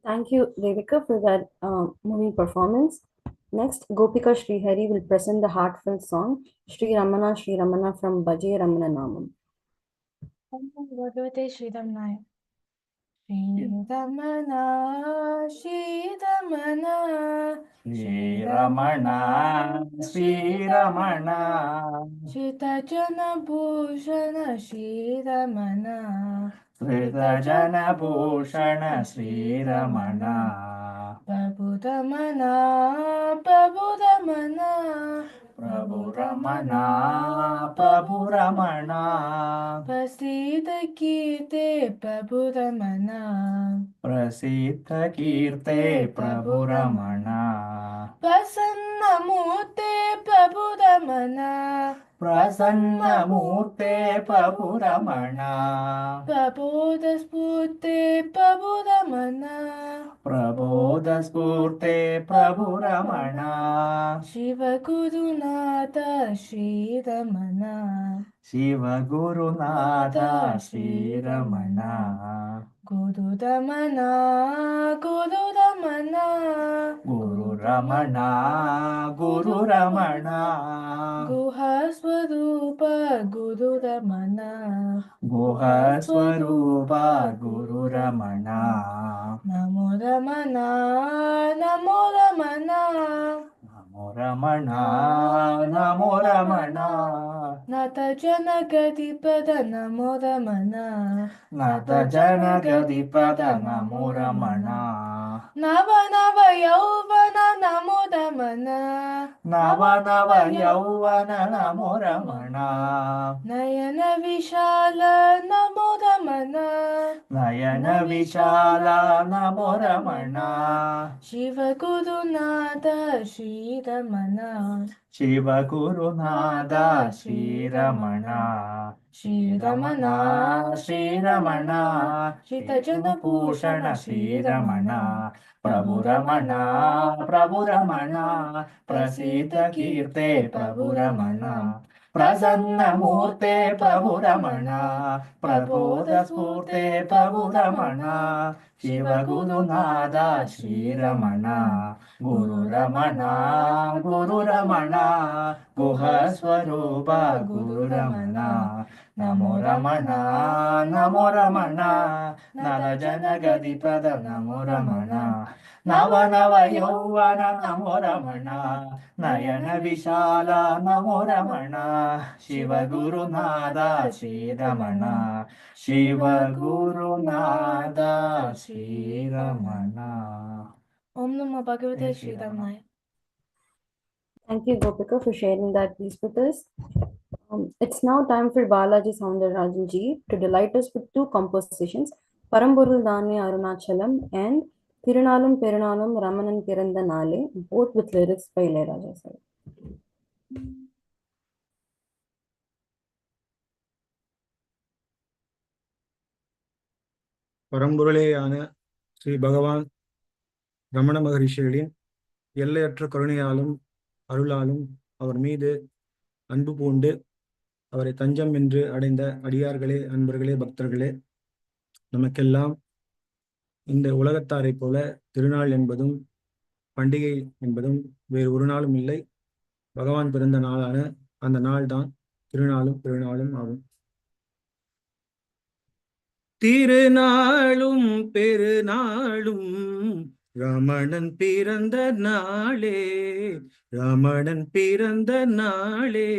Thank you, Devika, for that moving performance. Next, Gopika Sri Hari will present the heartfelt song Sri Ramana from Bhaje Ramana Namam. Om Namo Bhagavate Shri Ramanaya. Shri Ramana, Shri Ramana, Shri Ramana, Shri Ramana, Shrita Jana Bhushana Shri Ramana, Shrita Jana Bhushana Shri Ramana, Prabhu Ramana, Prabhu Ramana, Prabhu Ramana, Prabhu Ramana, Prasita Kirte Prabhu Ramana, Prasita Kirte Prabhu Ramana, Prasanna Murte Prabhu Ramana, Prasanna Murte Prabhu Ramana, Prabodha Spurte Prabhu Ramana, Prabodha Spurte Prabhu Ramana, Shiva Gurunatha Shri Ramana, Shiva Gurunatha Shri Ramana, Guru Ramana, Guru Ramana, Guru Ramana, Guru Ramana, Guha Swarupa Guru Ramana, Guha Swarupa Guru Ramana, Namo Ramana, Namo Ramana, Namo Ramana, Namo Ramana, Nata Janagadipada Namo Ramana, Nata Janagadipada Namo Ramana, Nava Nava Yauvana Namo Ramana, Nava Nava Yauvana Namo Ramana, Nayana Vishala Namo Ramana, Nayana Vishala Namo Ramana, Shiva Guru Nada Shri Ramana, Shiva Guru Nada Shri Ramana, Shri Ramana, Shri Ramana, Shita Jana Bhushana Shri Ramana, Prabhu Ramana, Prabhu Ramana, Prasita Kirte Prabhu Ramana, Prasanna Murte Prabhu Ramana, Prabodha Spurte Prabhu Ramana, Shiva Guru Nada Shri Ramana, Guru Ramana, Guru Ramana, Guha Swarupa Guru Ramana, Namo Ramana, Namo Ramana, Nada Janagadipada Namo Ramana, Nava Nava Yauvana Namo Ramana, Nayana Vishala Namo Ramana, Shiva Guru Nada Shri Ramana, Shiva Guru Nada Shri Ramana. Om Namo Bhagavate Shri Ramaya. Thank you, Gopika, for sharing that piece with us. It's now time for Balaji Soundararajan ji to delight us with two compositions, Paramburul Dani Arunachalam and Tirunalum Perunalum Ramanan Piranda Nale, both with lyrics by Ilayaraja sir. பரம்பொருளேயான Sri பகவான் ரமண மகரிஷிகளின் எல்லையற்ற கருணையாலும் அருளாலும் அவர் மீது அன்பு பூண்டு அவரை தஞ்சம் என்று அடைந்த அடியார்களே, அன்பர்களே, பக்தர்களே, நமக்கெல்லாம் இந்த உலகத்தாரை போல திருநாள் என்பதும் பண்டிகை என்பதும் வேறு ஒரு நாளும் இல்லை. பகவான் பிறந்த நாளான அந்த நாள் தான் திருநாளும் பெருநாளும் ஆகும். திருநாளும் பெருநாளும் ரமணன் பிறந்த நாளே, ரமணன் பிறந்த நாளே.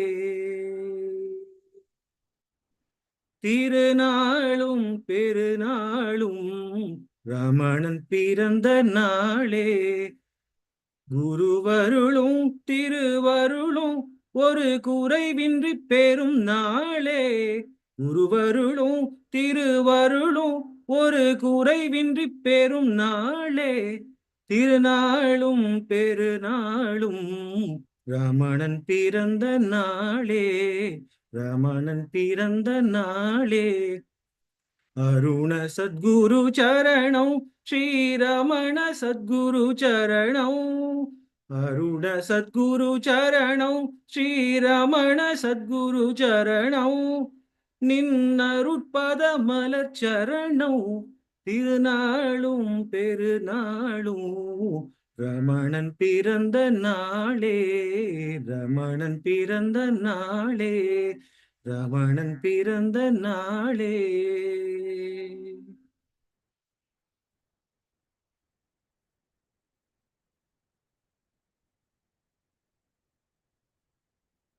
திருநாளும் பெருநாளும் ரமணன் பிறந்த நாளே, குருவருளும் திருவருளும் ஒரு குறைவின்றி பெறும் நாளே, குருவருளும் திருவருளும் ஒரு குறைவின்றி பெறும் நாளே. திருநாளும் பெருநாளும் ரமணன் பிறந்த நாளே, ரமணன் பிறந்த நாளே. அருண சத்குரு சரணம் ஸ்ரீரமண சத்குரு சரணம், அருண சத்குரு சரணம் ஸ்ரீரமண சத்குரு சரணம், நின்னருட்பத மலர் சரணம். திருநாளும் பெருநாளும் ரமணன் பிறந்த நாளே, ரமணன் பிறந்த நாளே, ரமணன் பிறந்த நாளே.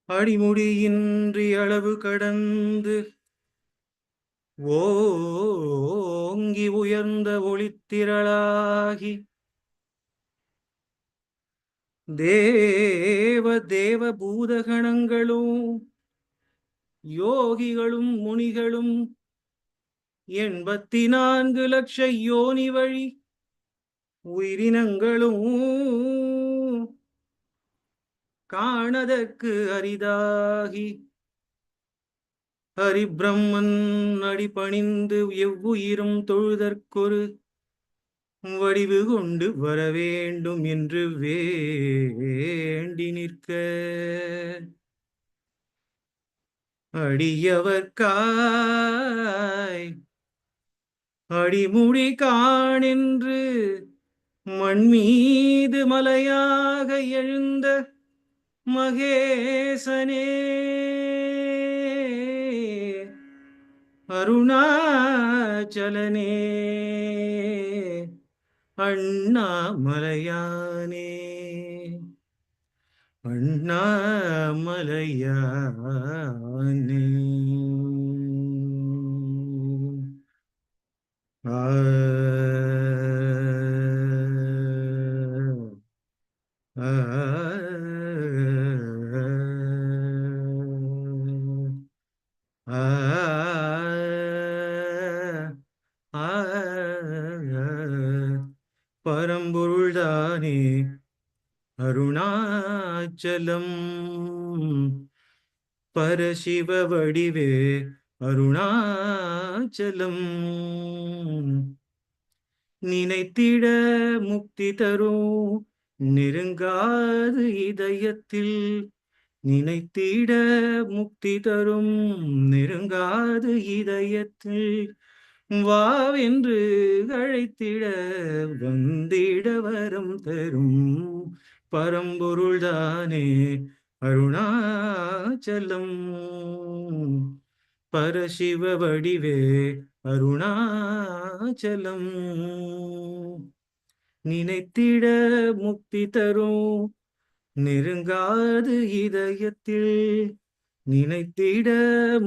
அடிமுடியின்றி அளவு கடந்து ஓங்கி உயர்ந்த ஒளித்திரளாகி தேவ தேவ பூதகணங்களும் யோகிகளும் முனிகளும் 84 லட்ச யோனி வழி உயிரினங்களும் காணதற்கு அரிதாகி ஹரிபிரம்மன் அடிபணிந்து எவ்வுயிரும் தொழுதற்கொரு வடிவு கொண்டு வர வேண்டும் என்று வேண்டி நிற்க, அடியவர்காய் அடிமுடி காணென்று மண்மீது மலையாக எழுந்த மகேசனே அருணாச்சலனே அண்ணாமலையானே அண்ணாமலையானே பரம்பொருள்தானே அருணாச்சலம் பரசிவ வடிவே அருணாச்சலம் நினைத்திட முக்தி தரும் நெருங்காது இதயத்தில் நினைத்திட முக்தி தரும் நெருங்காது இதயத்தில் வாவென்று அழைத்திட வந்திட வரம் தரும் பரம்பொருள்தானே அருணாச்சலம் பரசிவ வடிவே அருணாச்சலம் நினைத்திட முக்தி தரும் நெருங்காது இதயத்தில் நினைத்திட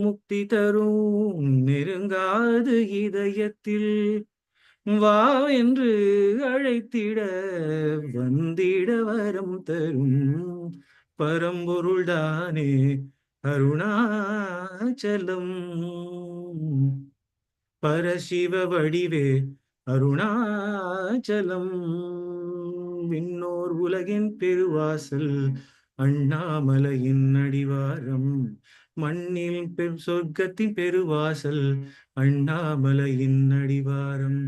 முக்தி தரும் நெருங்காது இதயத்தில் வா என்று அழைத்திட வந்திட வரம் தரும் பரம்பொருள்தானே அருணாச்சலம் பரசிவ வடிவே அருணாச்சலம் விண்ணோர் உலகின் பெருவாசல் அண்ணாமலையின் அடிவாரம் மண்ணில் சொர்க்கத்தின் பெருவாசல் அண்ணாமலையின் அடிவாரம்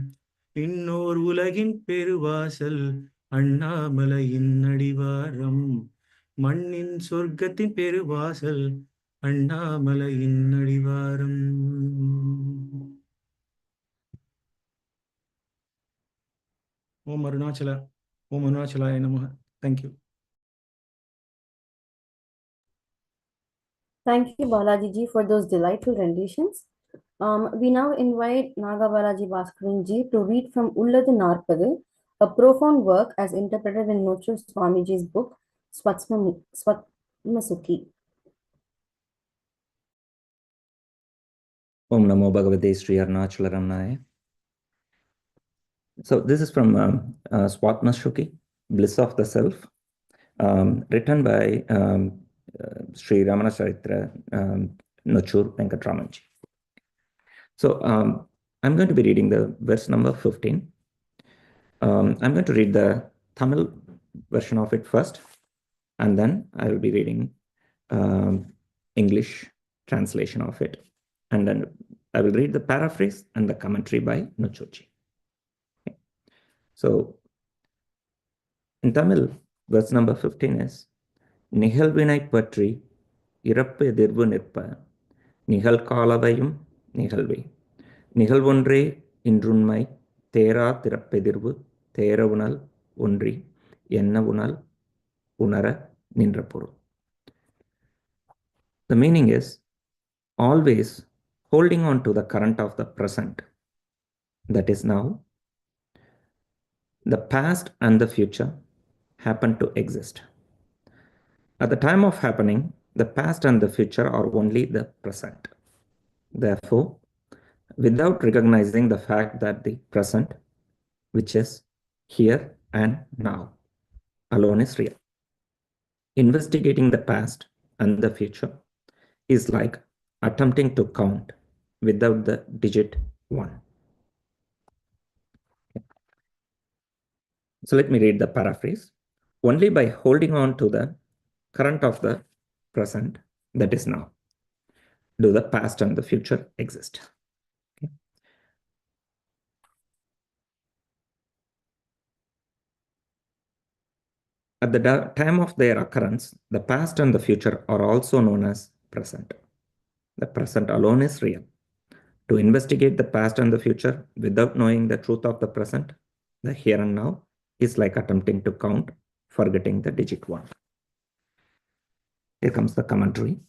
விண்ணோர் உலகின் பெருவாசல் அண்ணாமலையின் அடிவாரம் மண்ணின் சொர்க்கத்தின் பெருவாசல் அண்ணாமலையின் அடிவாரம். Om Arunachala, Om Arunachalaya Namaha. Thank you. Thank you, Balaji ji, for those delightful renditions. We now invite Naga Balaji Bhaskaran ji to read from Ulladu Narpadu, a profound work as interpreted in Nochu Swamiji's book, Swatmasukhi. Om Namo Bhagavate Sri Arunachala Ramnaya. So this is from Swatmasukhi, Bliss of the Self, written by Sri Ramana Charitra Nochur Venkatramanji. So I'm going to be reading the verse number 15. I'm going to read the Tamil version of it first, and then I will be reading English translation of it. And then I will read the paraphrase and the commentary by Nochurji. Okay. So in Tamil, verse number 15 is நிகழ்வினை பற்றி இறப்பு எதிர்வு நிற்ப நிகழ்காலவையும் நிகழ்வே நிகழ்வொன்றே இன்றுண்மை தேரா திறப்பெதிர்வு தேரவுணல் ஒன்றி என்ன உணல் உணர நின்ற பொருள். The meaning is always holding on to the current of the present, that is now. The past and the future happen to exist. At the time of happening, the past and the future are only the present. Therefore, without recognizing the fact that the present, which is here and now, alone is real, investigating the past and the future is like attempting to count without the digit 1. Okay. So let me read the paraphrase. Only by holding on to the current of the present, that is now, do the past and the future exist. Okay. At the time of their occurrence, the past and the future are also known as present. The present alone is real. To investigate the past and the future without knowing the truth of the present, the here and now, is like attempting to count, forgetting the digit 1. Here comes the commentary.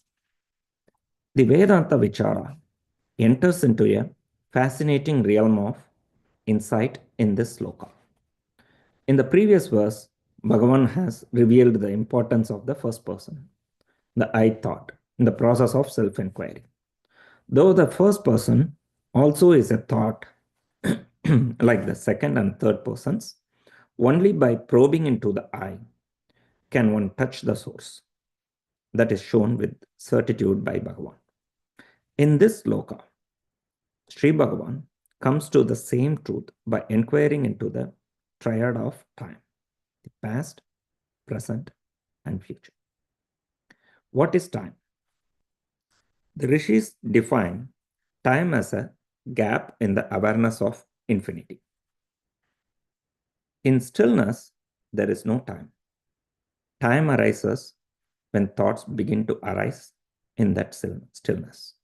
The Vedanta Vichara enters into a fascinating realm of insight in this sloka. In the previous verse, Bhagavan has revealed the importance of the first person, the I thought, in the process of self-inquiry. Though the first person also is a thought, like the second and third persons, only by probing into the I can one touch the source. That is shown with certitude by Bhagavan. In this sloka, Sri Bhagavan comes to the same truth by inquiring into the triad of time, the past, present, and future. What is time? The rishis define time as a gap in the awareness of infinity. In stillness, there is no time. Time arises when thoughts begin to arise in that stillness.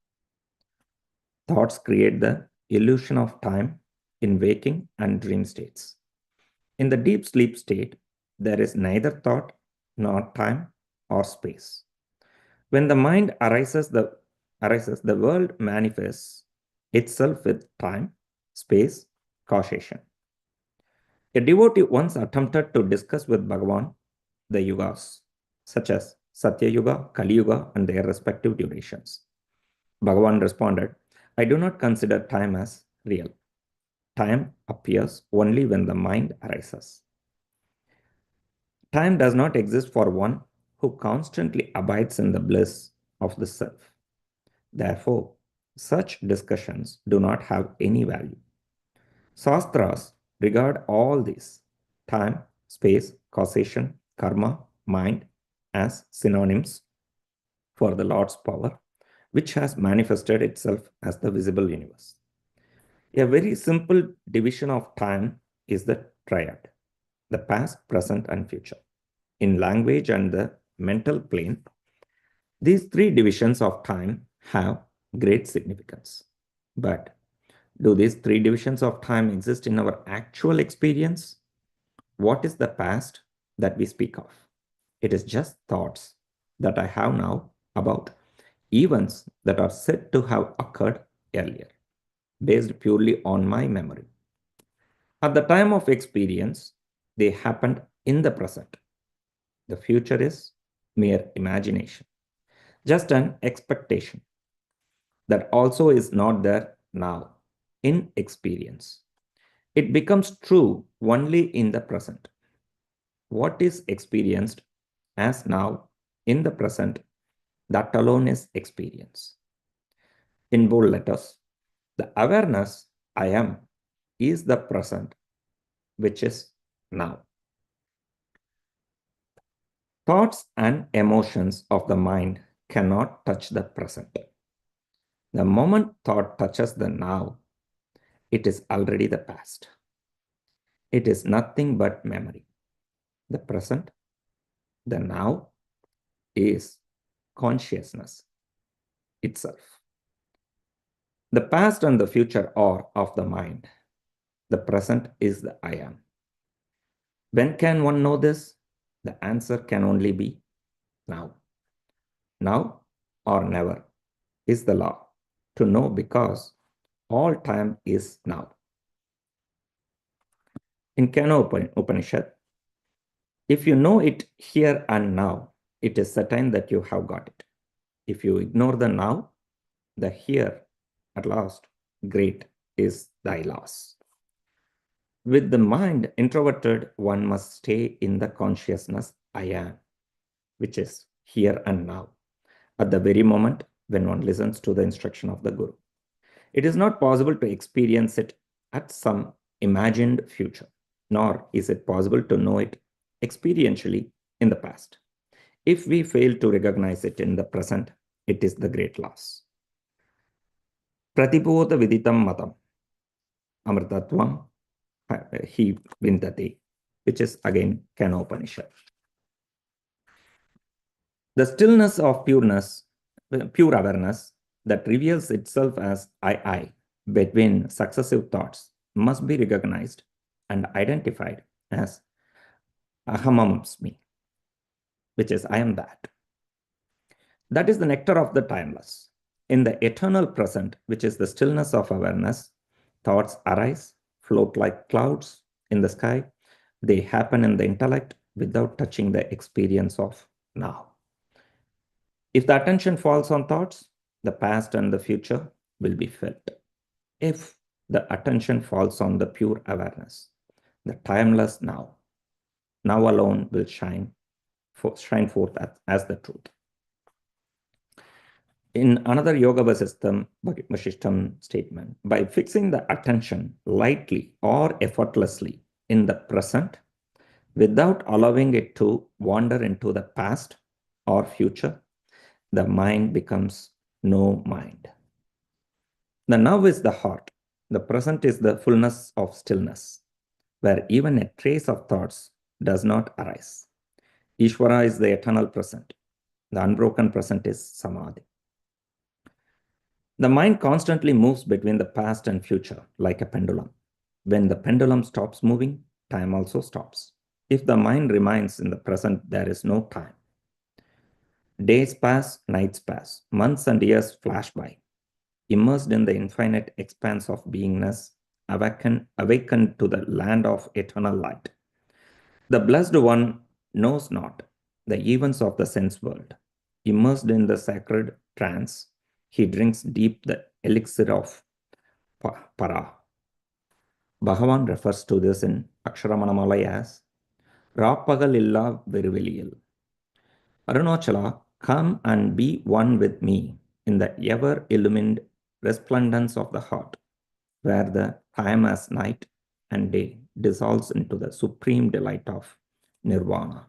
Thoughts create the illusion of time in waking and dream states. In the deep sleep state, there is neither thought nor time or space. When the mind arises, the world manifests itself with time, space, causation. A devotee once attempted to discuss with Bhagavan the yugas, such as Satya Yuga, Kali Yuga, and their respective durations. Bhagavan responded, I do not consider time as real. Time appears only when the mind arises. Time does not exist for one who constantly abides in the bliss of the self. Therefore, such discussions do not have any value. Shastras regard all these, time, space, causation, karma, mind, as synonyms for the Lord's power, which has manifested itself as the visible universe. A very simple division of time is the triad, the past, present, and future. In language and the mental plane, these three divisions of time have great significance. But do these three divisions of time exist in our actual experience? What is the past that we speak of? It is just thoughts that I have now about events that are said to have occurred earlier, based purely on my memory. At the time of experience, they happened in the present. The future is mere imagination, just an expectation that also is not there now in experience. It becomes true only in the present. What is experienced as now in the present, that alone is experience. In bold letters, the awareness I am is the present, which is now. Thoughts and emotions of the mind cannot touch the present. The moment thought touches the now, it is already the past. It is nothing but memory. The present, the now, is consciousness itself. The past and the future are of the mind. The present is the I am. When can one know this? The answer can only be now. Now or never is the law to know, because all time is now. In Kano Upanishad, if you know it here and now, it is certain that you have got it. If you ignore the now, the here at last, great is thy loss. With the mind introverted, one must stay in the consciousness I am, which is here and now, at the very moment when one listens to the instruction of the Guru. It is not possible to experience it at some imagined future, nor is it possible to know it experientially in the past. If we fail to recognize it in the present, it is the great loss. Pratibodha viditam matam, amritatvam hi vindati, which is again Kano Upanishad. The stillness of pure awareness that reveals itself as I between successive thoughts must be recognized and identified as ahamamsmi, which is I am that. That is the nectar of the timeless. In the eternal present, which is the stillness of awareness, thoughts arise, float like clouds in the sky. They happen in the intellect without touching the experience of now. If the attention falls on thoughts, the past and the future will be felt. If the attention falls on the pure awareness, the timeless now alone will shine forth as the truth. In another Yoga Vasishtam statement, by fixing the attention lightly or effortlessly in the present, without allowing it to wander into the past or future, the mind becomes no mind. The now is the heart. The present is the fullness of stillness, where even a trace of thoughts does not arise. Ishvara is the eternal present. The unbroken present is Samadhi. The mind constantly moves between the past and future like a pendulum. When the pendulum stops moving, time also stops. If the mind remains in the present, there is no time. Days pass, nights pass, months and years flash by. Immersed in the infinite expanse of beingness, awakened to the land of eternal light. The Blessed One knows not the events of the sense world. Immersed in the sacred trance, he drinks deep the elixir of para. Bhagavan refers to this in Aksharamanamala as Rapagalilla Virvilil. Arunachala, come and be one with me in the ever-illumined resplendence of the heart, where the time as night and day dissolves into the supreme delight of nirvana.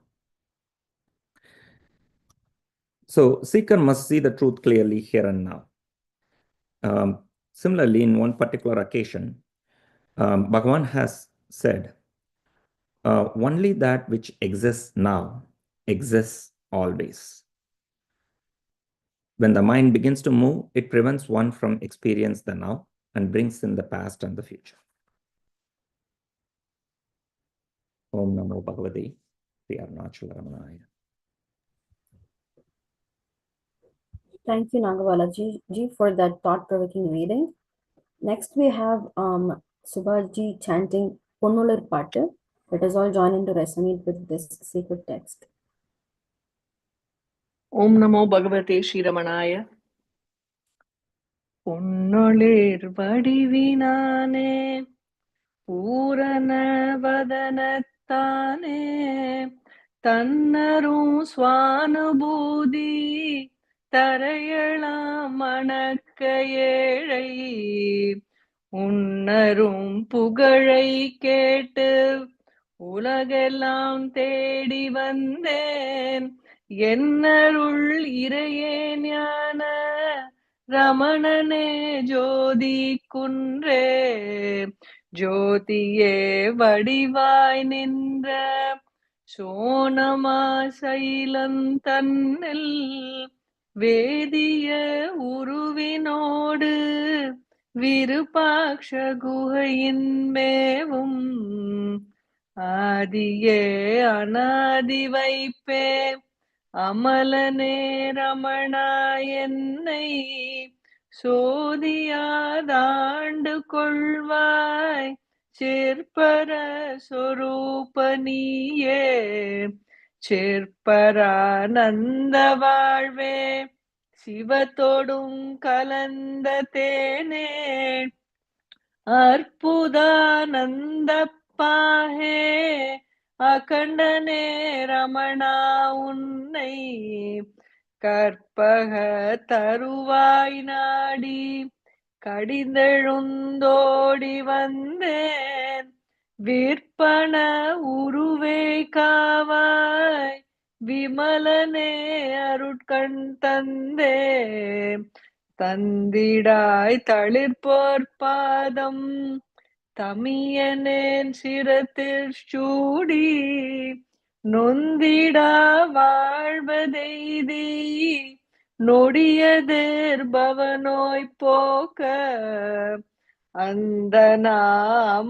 So, seeker must see the truth clearly here and now. Similarly, in one particular occasion, Bhagavan has said, only that which exists now exists always. When the mind begins to move, it prevents one from experience the now and brings in the past and the future. Om Namo Bhagavate Sri Arunachala Ramanaya. Thank you, Nagawala ji for that thought-provoking reading. Next, we have Subhaji chanting Ponnular Pattu. Let us all join in to resonate with this sacred text. Om Namo Bhagavate Sri Ramanaya. Ponnulir vadivinane Purana vadanatane Tannarum swanubudhi Tarayala manakka ஏழை உன்னரும் புகழை கேட்டு உலகெல்லாம் தேடி வந்தேன் என்னருள் இறையே ஞான ரமணனே ஜோதி குன்றே ஜோதியே வடிவாய் நின்ற சோனமா சைலம் தன்னில் வேதிய உருவினோடு விருபாக்ஷ குகையின் மேவும் ஆதியே அநாதி வைப்பே அமலனே ரமணா என்னை சோதியாதாண்டு கொள்வாய் சிற்பர சொரூபனியே சிற்பரானந்த வாழ்வே சிவத்தோடும் கலந்த தேனே அற்புதானந்த பாஹே அகண்டனே ரமணா உன்னை கற்பக தருவாய் நாடி கடிந்தெழுந்தோடி வந்தேன் விற்பன உருவே காவாய் விமலனே அருட்கண் தந்தே தந்திடாய் தளிர்போர் பாதம் தமியனேன் சிரத்தில் சூடி நொந்திடா வாழ்வதெய்தி நொடியதேர் பவனோய் போக்க அந்த நாமரர்காணாம்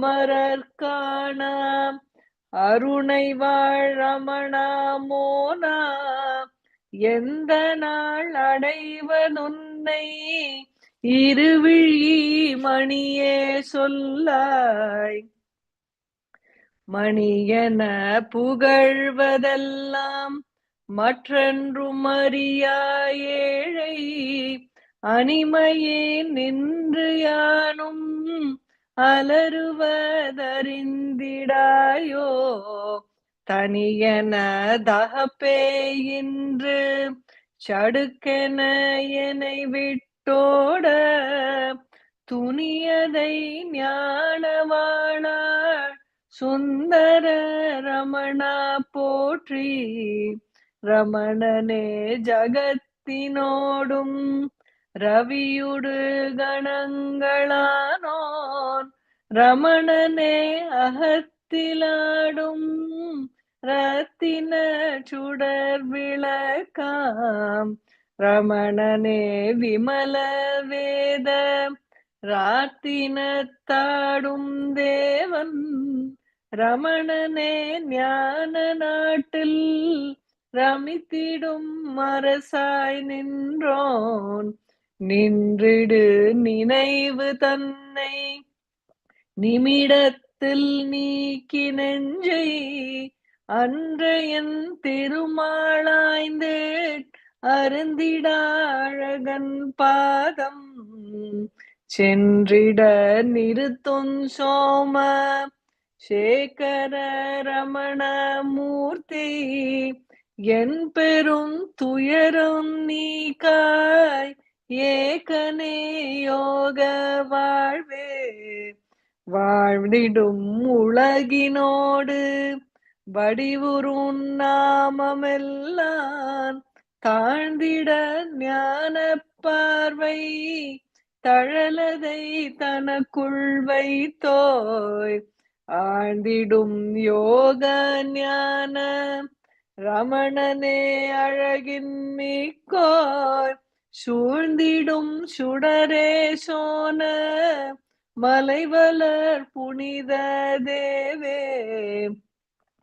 அருணை வாழ் ரமணா மோனா எந்த நாள் அடைவனுன்னை இருவிழி மணியே சொல்லாய் மணியென புகழ்வதெல்லாம் மற்றென்றும் அறியாய் ஏழை அணிமையே நின்று யானும் அலறுவதறிந்திடாயோ தனியென தகப்பே இன்று சடுக்கென என்னை விட்டோட துணியதை ஞானவாளாள் சுந்தர ரமணா போற்றி ரமணனே ஜகத்தினோடும் ரவியுடு கணங்களானோன் ரமணனே அகத்திலாடும் ரத்தின சுடர் விளக்காம் ரமணனே விமல வேத ராத்தினத்தாடும் தேவன் ரமணனே ஞான நாட்டில் ரமித்திடும் அரசாய் நின்றோன் நின்றிடு நினைவு தன்னை நிமிடத்தில் நீக்கி நெஞ்சை அன்றையன் திருமாளாய்ந்தே அருந்திடாழகன் பாதம் சென்றிட நிறுத்தும் சோம சேகர ரமண மூர்த்தி என் பெரும் துயரும் நீக்காய் ஏகனே யோக வாழ்வே வாழ்ந்திடும் உலகினோடு வடிவுறும் நாமமெல்லாம் தாழ்ந்திட ஞான பார்வை தழலதை தனக்குள் வைத்தோய் ஆழ்ந்திடும் யோக ஞான ரமணனே அழகின் மிக்கோய் சூழ்ந்திடும் சுடரே சோன மலைவளர் புனித தேவே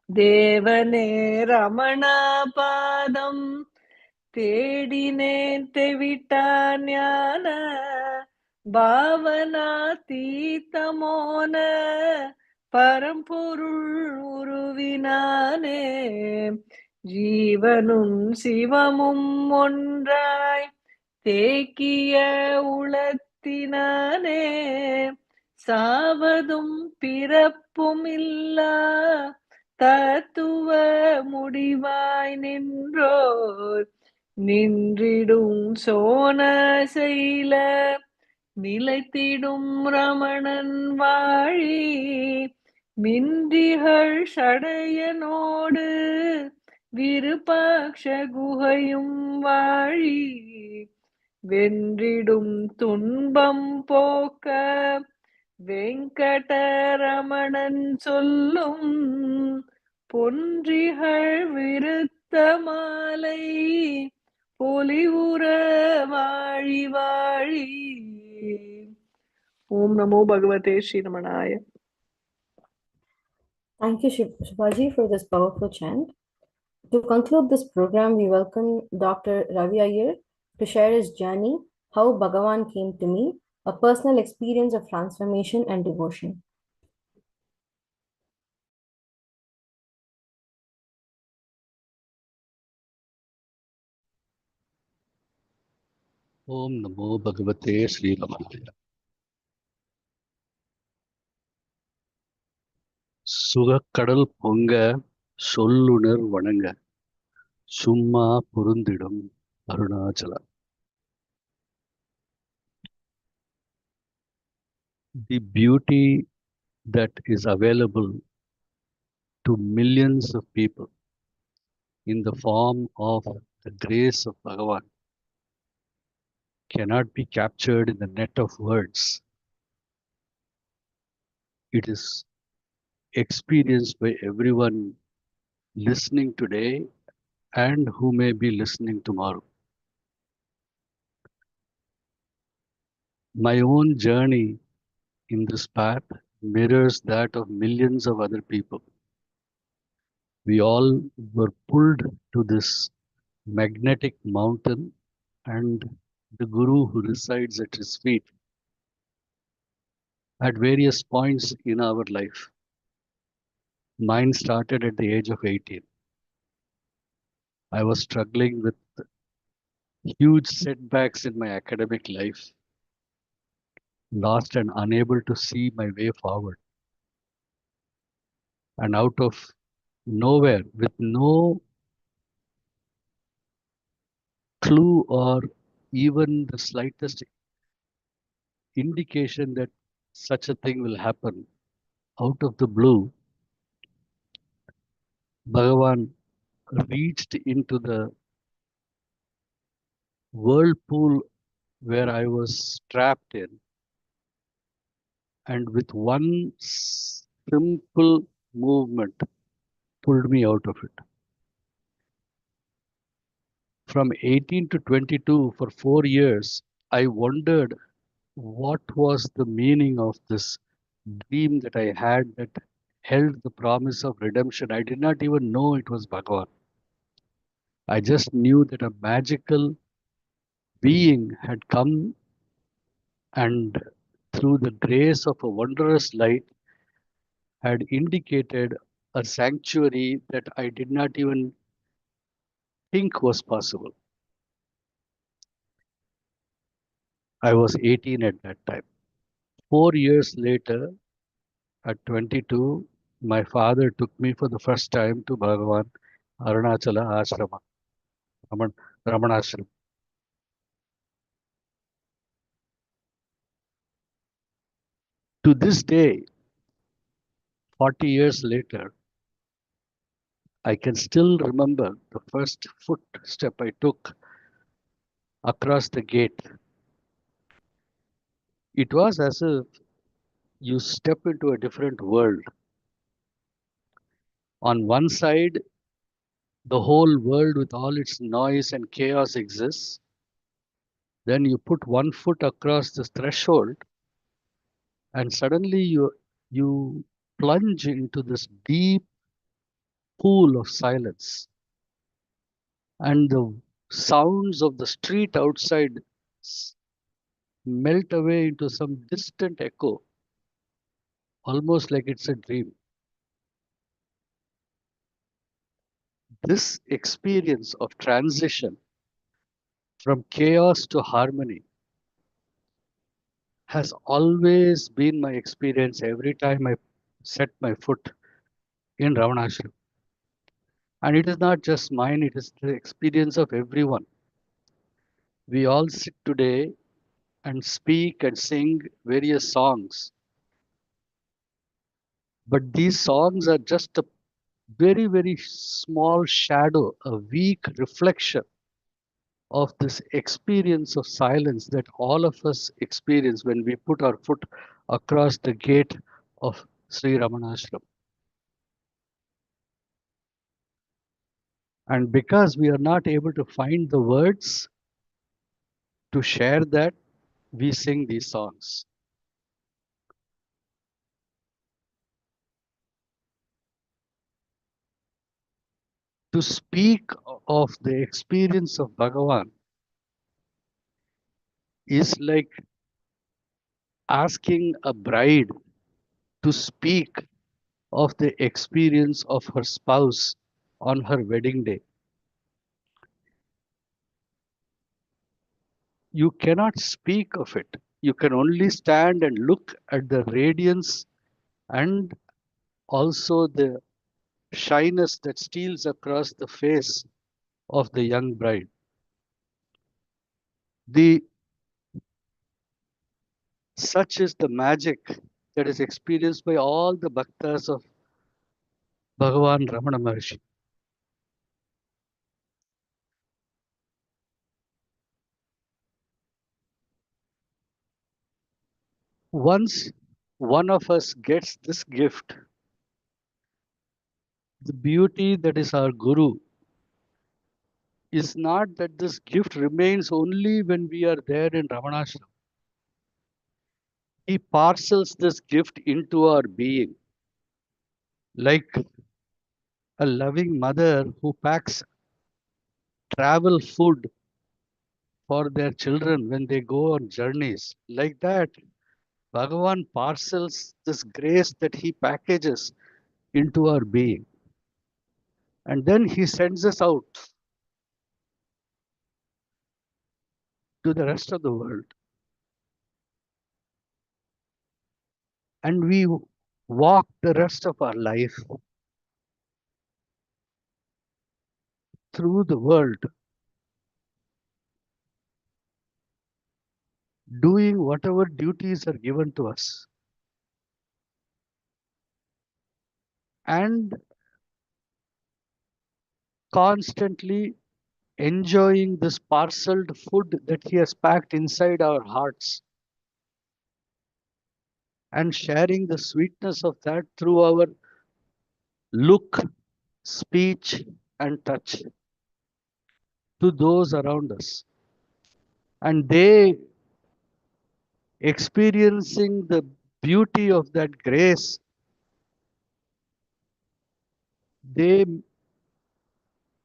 தேவனே ரமணா பாதம் தேடினேன் தெவிட்டான் ஞான பாவனா தீத்தமோன பரம்பொருள் உருவினானே ஜீவனும் சிவமும் ஒன்றாய் தேக்கிய உளத்தினானே சாவதும் பிறப்பும் இல்லா தத்துவ முடிவாய் நின்றோர் நின்றிடும் சோன செய்ல நிலைத்திடும் ரமணன் வாழி மின்றிகள் சடையனோடு விருபாக்ஷ குகையும் வாழி வென்றிடும் துன்பம் போக்க வெங்கடரமணன் சொல்லும் பொன்றிகள் விருத்த மாலை பொலிவுற வாழி வாழி. ஓம் நமோ பகவதே Sri ரமணாய. Thank you, Shivaji, for this powerful chant. To conclude this program, we welcome Dr. Ravi Iyer to share his journey, how Bhagavan came to me, a personal experience of transformation and devotion. ஓம் நமோ பகவதே ஸ்ரீ ரமணாய. சுகக்கடல் பொங்க சொல்லுணர் வணங்க சும்மா பொருந்திடும் Arunachala. The beauty that is available to millions of people in the form of the grace of Bhagavan cannot be captured in the net of words. It is experienced by everyone listening today and who may be listening tomorrow. My own journey in this path mirrors that of millions of other people. We all were pulled to this magnetic mountain, and the Guru who resides at his feet at various points in our life. Mine started at the age of 18. I was struggling with huge setbacks in my academic life, lost and unable to see my way forward. And out of nowhere, with no clue or even the slightest indication that such a thing will happen, out of the blue, Bhagavan reached into the whirlpool where I was trapped in, and with one simple movement pulled me out of it. From 18 to 22, for 4 years, I wondered what was the meaning of this dream that I had that held the promise of redemption. I did not even know it was Bhagavan. I just knew that a magical being had come and through the grace of a wondrous light had indicated a sanctuary that I did not even think was possible. I was 18 at that time. 4 years later, at 22, my father took me for the first time to Bhagavan Arunachala Ashrama, Ramana Ashram. To this day, 40 years later, I can still remember the first footstep I took across the gate. It was as if you step into a different world. On one side, the whole world with all its noise and chaos exists. Then you put one foot across the threshold, and suddenly you plunge into this deep pool of silence. And the sounds of the street outside melt away into some distant echo, almost like it's a dream. This experience of transition from chaos to harmony has always been my experience every time I set my foot in Ravanashram. And it is not just mine, it is the experience of everyone. We all sit today and speak and sing various songs. But these songs are just a very, very small shadow, a weak reflection of this experience of silence that all of us experience when we put our foot across the gate of Sri Ramanashram. And because we are not able to find the words to share that, we sing these songs. To speak of the experience of Bhagavan is like asking a bride to speak of the experience of her spouse on her wedding day. You cannot speak of it. You can only stand and look at the radiance and also the shyness that steals across the face of the young bride. Such is the magic that is experienced by all the bhaktas of Bhagavan Ramana Maharshi. Once one of us gets this gift, the beauty that is our Guru is not that this gift remains only when we are there in Ramanashram. He parcels this gift into our being like a loving mother who packs travel food for their children when they go on journeys. Like that, Bhagavan parcels this grace that he packages into our being. And then he sends us out to the rest of the world. And we walk the rest of our life through the world, doing whatever duties are given to us. And constantly enjoying this parceled food that he has packed inside our hearts and sharing the sweetness of that through our look, speech, and touch to those around us. And they experiencing the beauty of that grace, they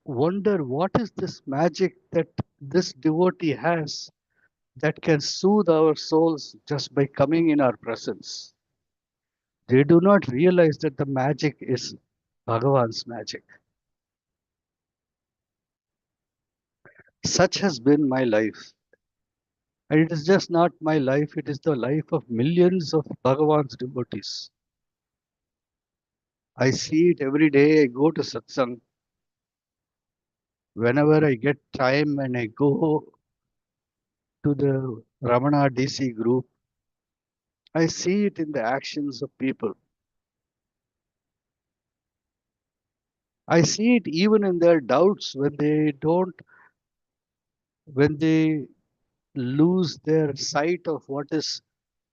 wonder what is this magic that this devotee has that can soothe our souls just by coming in our presence. They do not realize that the magic is Bhagavan's magic. Such has been my life. And it is just not my life, it is the life of millions of Bhagavan's devotees. I see it every day. I go to Satsang. Whenever I get time and I go to the Ramana DC group, I see it in the actions of people. I see it even in their doubts when they lose their sight of what is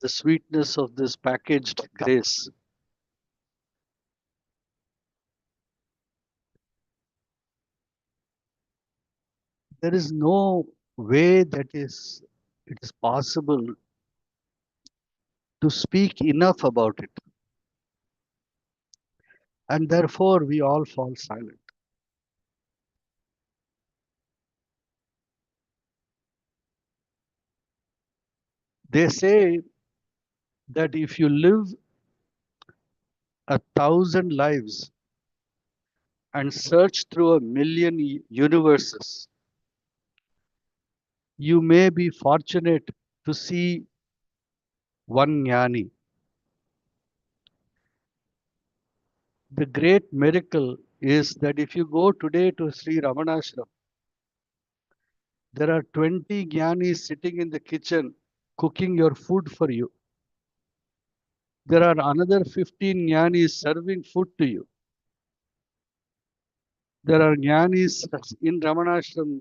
the sweetness of this packaged grace. There is no way that it is possible to speak enough about it. And therefore we all fall silent. They say that if you live 1,000 lives and search through 1,000,000 universes, you may be fortunate to see one jnani. The great miracle is that if you go today to Sri Ramanashram, there are 20 jnanis sitting in the kitchen cooking your food for you. There are another 15 jnanis serving food to you. There are jnanis in Ramanashram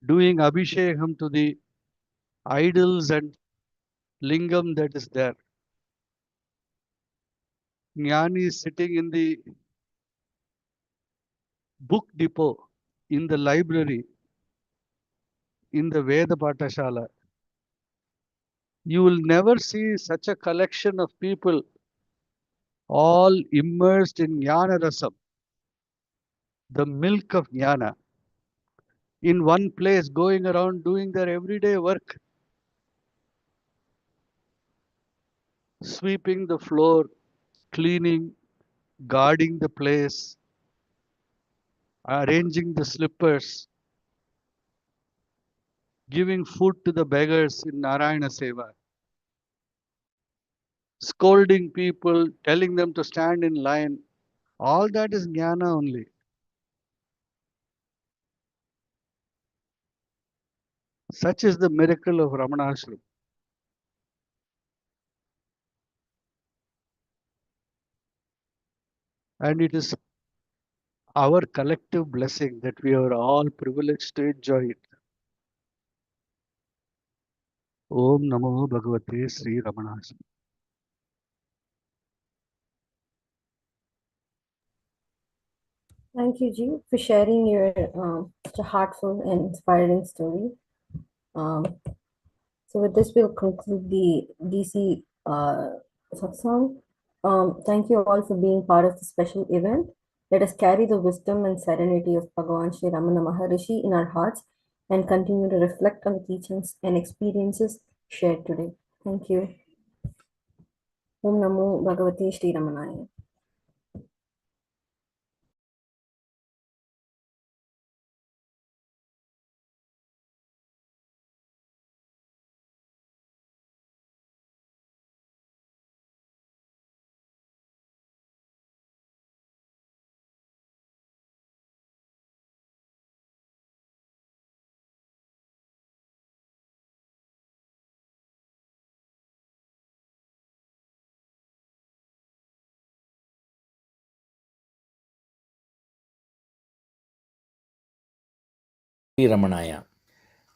doing abhishekam to the idols and lingam that is there. Jnanis sitting in the book depot, in the library, in the Veda Patashala. You will never see such a collection of people all immersed in Jnana Rasam, the milk of Jnana, in one place going around doing their everyday work, sweeping the floor, cleaning, guarding the place, arranging the slippers, giving food to the beggars in Narayana Seva, scolding people, telling them to stand in line. All that is Jnana only. Such is the miracle of Ramanashram. And it is our collective blessing that we are all privileged to enjoy it. Om Namo Bhagavate Sri Ramanashram. Thank you, Ji, for sharing your such a heartful and inspiring story. So with this, we'll conclude the DC satsang. Thank you all for being part of the special event. Let us carry the wisdom and serenity of Bhagavan Sri Ramana Maharshi in our hearts and continue to reflect on the teachings and experiences shared today. Thank you. Om Namo Bhagavate Sri Ramanaya. Ramanaya.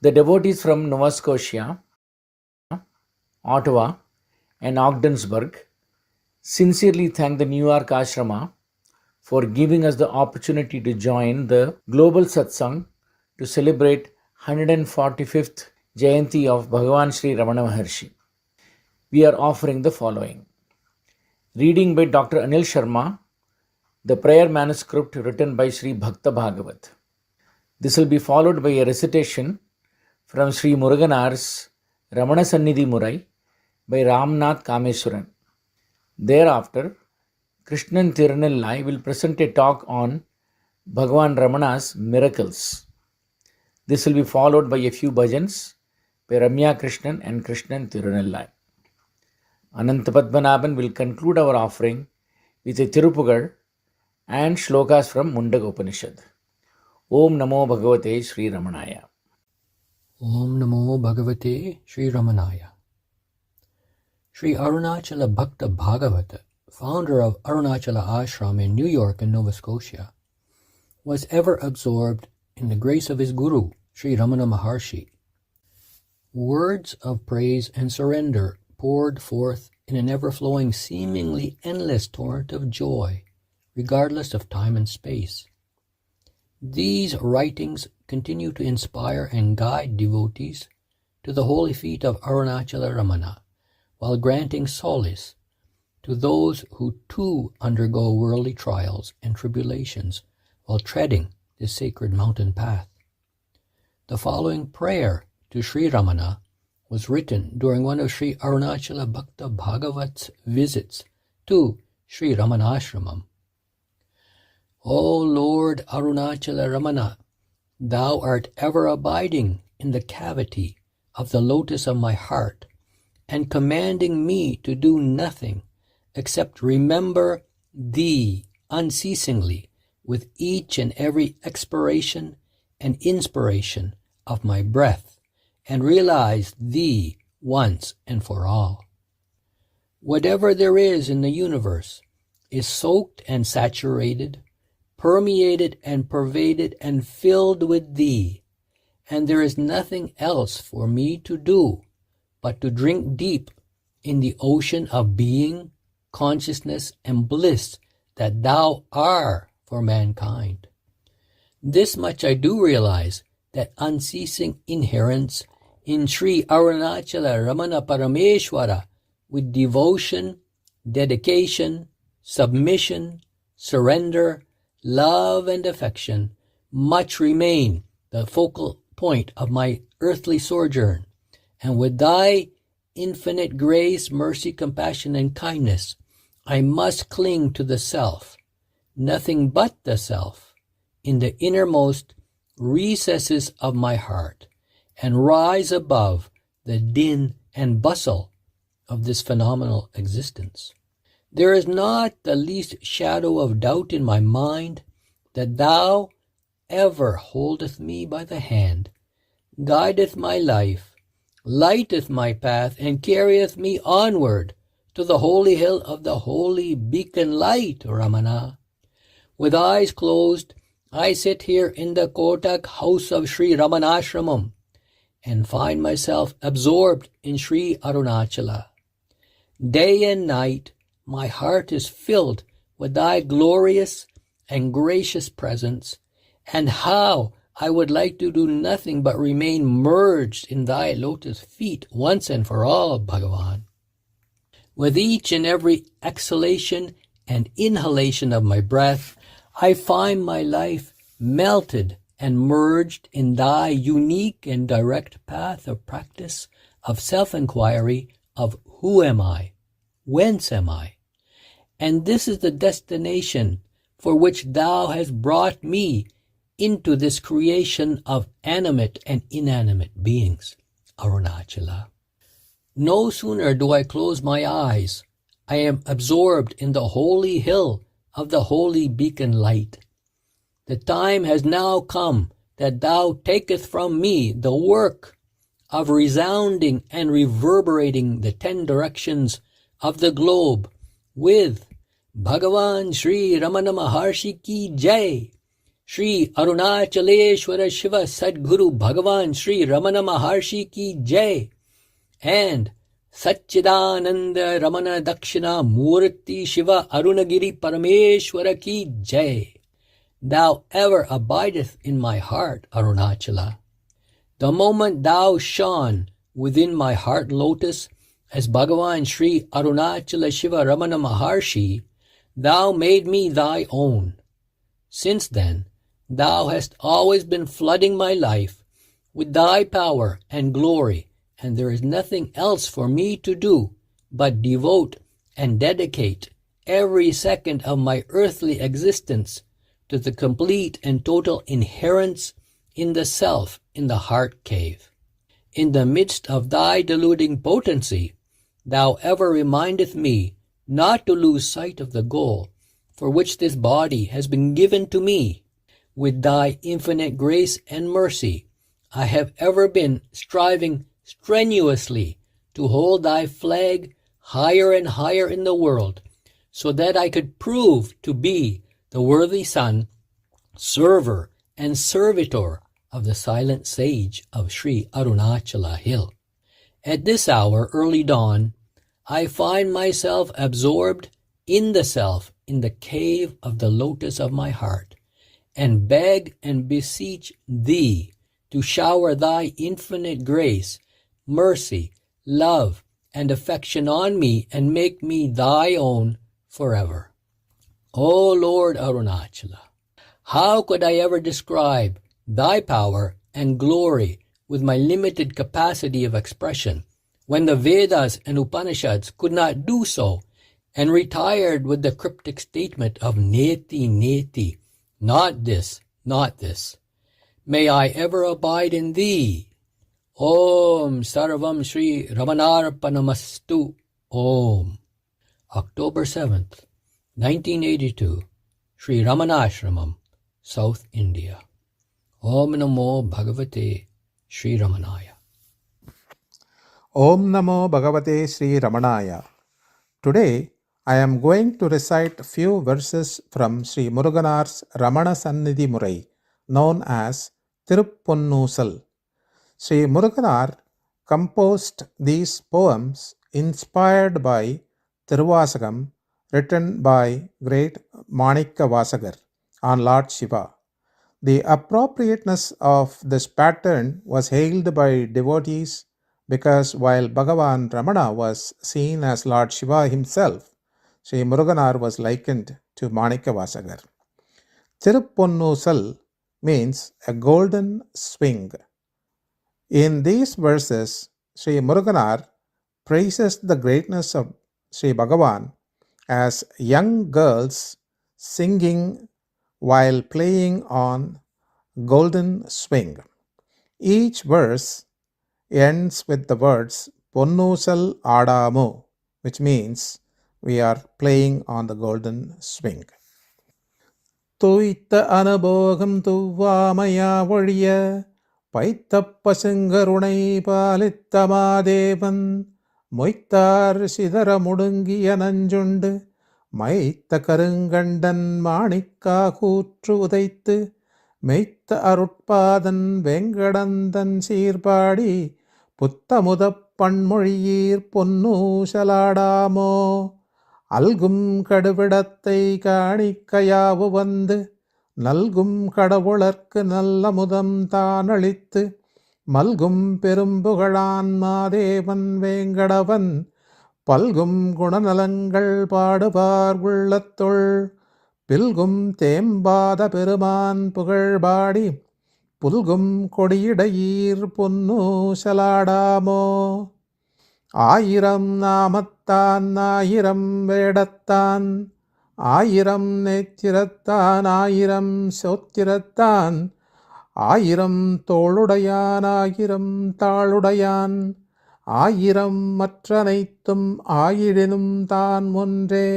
The devotees from Nova Scotia, Ottawa, and Ogdensburg sincerely thank the New York Ashrama for giving us the opportunity to join the Global Satsang to celebrate 145th Jayanthi of Bhagavan Sri Ramana Maharshi. We are offering the following. Reading by Dr. Anil Sharma, the prayer manuscript written by Sri Bhakta Bhagavat. This will be followed by a recitation from Sri Muruganar's Ramana Sannidhi Murai by Ramnath Kameswaran. Thereafter, Krishnan Tirunellai will present a talk on Bhagavan Ramana's miracles. This will be followed by a few bhajans by Ramya Krishnan and Krishnan Tirunellai. Ananta Padmanabhan will conclude our offering with a Tirupugal and shlokas from Mundaga Upanishad. Om Namo Bhagavate Sri Ramanaya. Om Namo Bhagavate Sri Ramanaya. Sri Arunachala Bhakta Bhagavata, founder of Arunachala Ashram in New York and Nova Scotia, was ever absorbed in the grace of his Guru, Sri Ramana Maharshi. Words of praise and surrender poured forth in an ever-flowing, seemingly endless torrent of joy, regardless of time and space. These writings continue to inspire and guide devotees to the holy feet of Arunachala Ramana, while granting solace to those who too undergo worldly trials and tribulations while treading this sacred mountain path. The following prayer to Sri Ramana was written during one of Sri Arunachala Bhakta Bhagavat's visits to Sri Ramanashramam. O Lord Arunachala Ramana, thou art ever abiding in the cavity of the lotus of my heart, and commanding me to do nothing except remember thee unceasingly with each and every expiration and inspiration of my breath, and realize thee once and for all. Whatever there is in the universe is soaked and saturated, permeated and pervaded and filled with thee, and there is nothing else for me to do but to drink deep in the ocean of being, consciousness, and bliss that thou art for mankind. This much I do realize, that unceasing inherence in Sri Arunachala Ramana Parameshwara with devotion, dedication, submission, surrender, love and affection much remain the focal point of my earthly sojourn, and with thy infinite grace, mercy, compassion, and kindness, I must cling to the self, nothing but the self, in the innermost recesses of my heart, and rise above the din and bustle of this phenomenal existence. There is not the least shadow of doubt in my mind that thou ever holdeth me by the hand, guideth my life, lighteth my path, and carrieth me onward to the holy hill of the holy beacon light, Ramana. With eyes closed, I sit here in the Kotak house of Sri Ramanashramam and find myself absorbed in Sri Arunachala. Day and night, my heart is filled with thy glorious and gracious presence, and how I would like to do nothing but remain merged in thy lotus feet once and for all, Bhagavan. With each and every exhalation and inhalation of my breath, I find my life melted and merged in thy unique and direct path of practice of self-inquiry of who am I, whence am I, and this is the destination for which thou hast brought me into this creation of animate and inanimate beings, Arunachala. No sooner do I close my eyes, I am absorbed in the holy hill of the holy beacon light. The time has now come that thou taketh from me the work of resounding and reverberating the 10 directions of the globe with Bhagavan Sri Ramana Maharshi ki Jai, Sri Arunachaleshwara Shiva Sadguru Bhagavan Sri Ramana Maharshi ki Jai, and Satchidananda Ramana Dakshina Murti Shiva Arunagiri Parameshwara ki Jai. Thou ever abideth in my heart, Arunachala. The moment thou shone within my heart lotus as Bhagavan Sri Arunachala Shiva Ramana Maharshi, thou made me thy own. Since then, thou hast always been flooding my life with thy power and glory, and there is nothing else for me to do but devote and dedicate every second of my earthly existence to the complete and total inherence in the self in the heart cave. In the midst of thy deluding potency, thou ever remindeth me not to lose sight of the goal for which this body has been given to me. With thy infinite grace and mercy, I have ever been striving strenuously to hold thy flag higher and higher in the world, so that I could prove to be the worthy son, server, and servitor of the silent sage of Sri Arunachala Hill. At this hour, early dawn, I find myself absorbed in the self in the cave of the lotus of my heart, and beg and beseech thee to shower thy infinite grace, mercy, love, and affection on me and make me thy own forever. O Lord Arunachala, how could I ever describe thy power and glory with my limited capacity of expression, when the Vedas and Upanishads could not do so, and retired with the cryptic statement of neti neti, not this, not this. May I ever abide in thee. Om Sarvam Shri Ramanarpanamastu. Om. October 7th, 1982, Sri Ramanashramam, South India. Om Namo Bhagavate Sri Ramanaya. Om Namo Bhagavate Sri Ramanaya. Today, I am going to recite a few verses from Sri Muruganar's Ramana Sannidhi Murai, known as Tiruppunnusal. Sri Muruganar composed these poems inspired by Tiruvasagam, written by great Manikka Vasagar on Lord Shiva. The appropriateness of this pattern was hailed by devotees because while Bhagavan Ramana was seen as Lord Shiva himself, Sri Muruganar was likened to Manikka Vasagar. Tiruppunnusal means a golden swing. In these verses, Sri Muruganar praises the greatness of Sri Bhagavan as young girls singing while playing on golden swing. Each verse ends with the words Ponnusal Adamu, which means we are playing on the golden swing. Tuitta anabogam tuvamaya valiya Paitappa Sangarunai Palittamadevan Moittar Sidara Mudungiya Nanjundu Maitta Karungandan Manikka Kutru Udaittu Meitta Arutpadan Vengadandan Sirpadi Puttamudappannmozhiyir Ponnusaladamo Algum Kadavidattai Kanikkayavu Vandu Nalgum Kadavularkku Nallamudam Thanalittu Malgum Perumbugalan Madevan Vengadavan Palgum Gunanalangal Paduvar Ullathul பில்கும் தேம்பாத பெருமான் புகழ்பாடி புல்கும் கொடியிடையீர் பொன்னூசலாடாமோ. ஆயிரம் நாமத்தான் ஆயிரம் வேடத்தான் ஆயிரம் நேத்திரத்தான் ஆயிரம் சோத்திரத்தான் ஆயிரம் தோளுடையான் ஆயிரம் தாளுடையான் ஆயிரம் மற்றனைத்தும் ஆயிடினும் தான் ஒன்றே.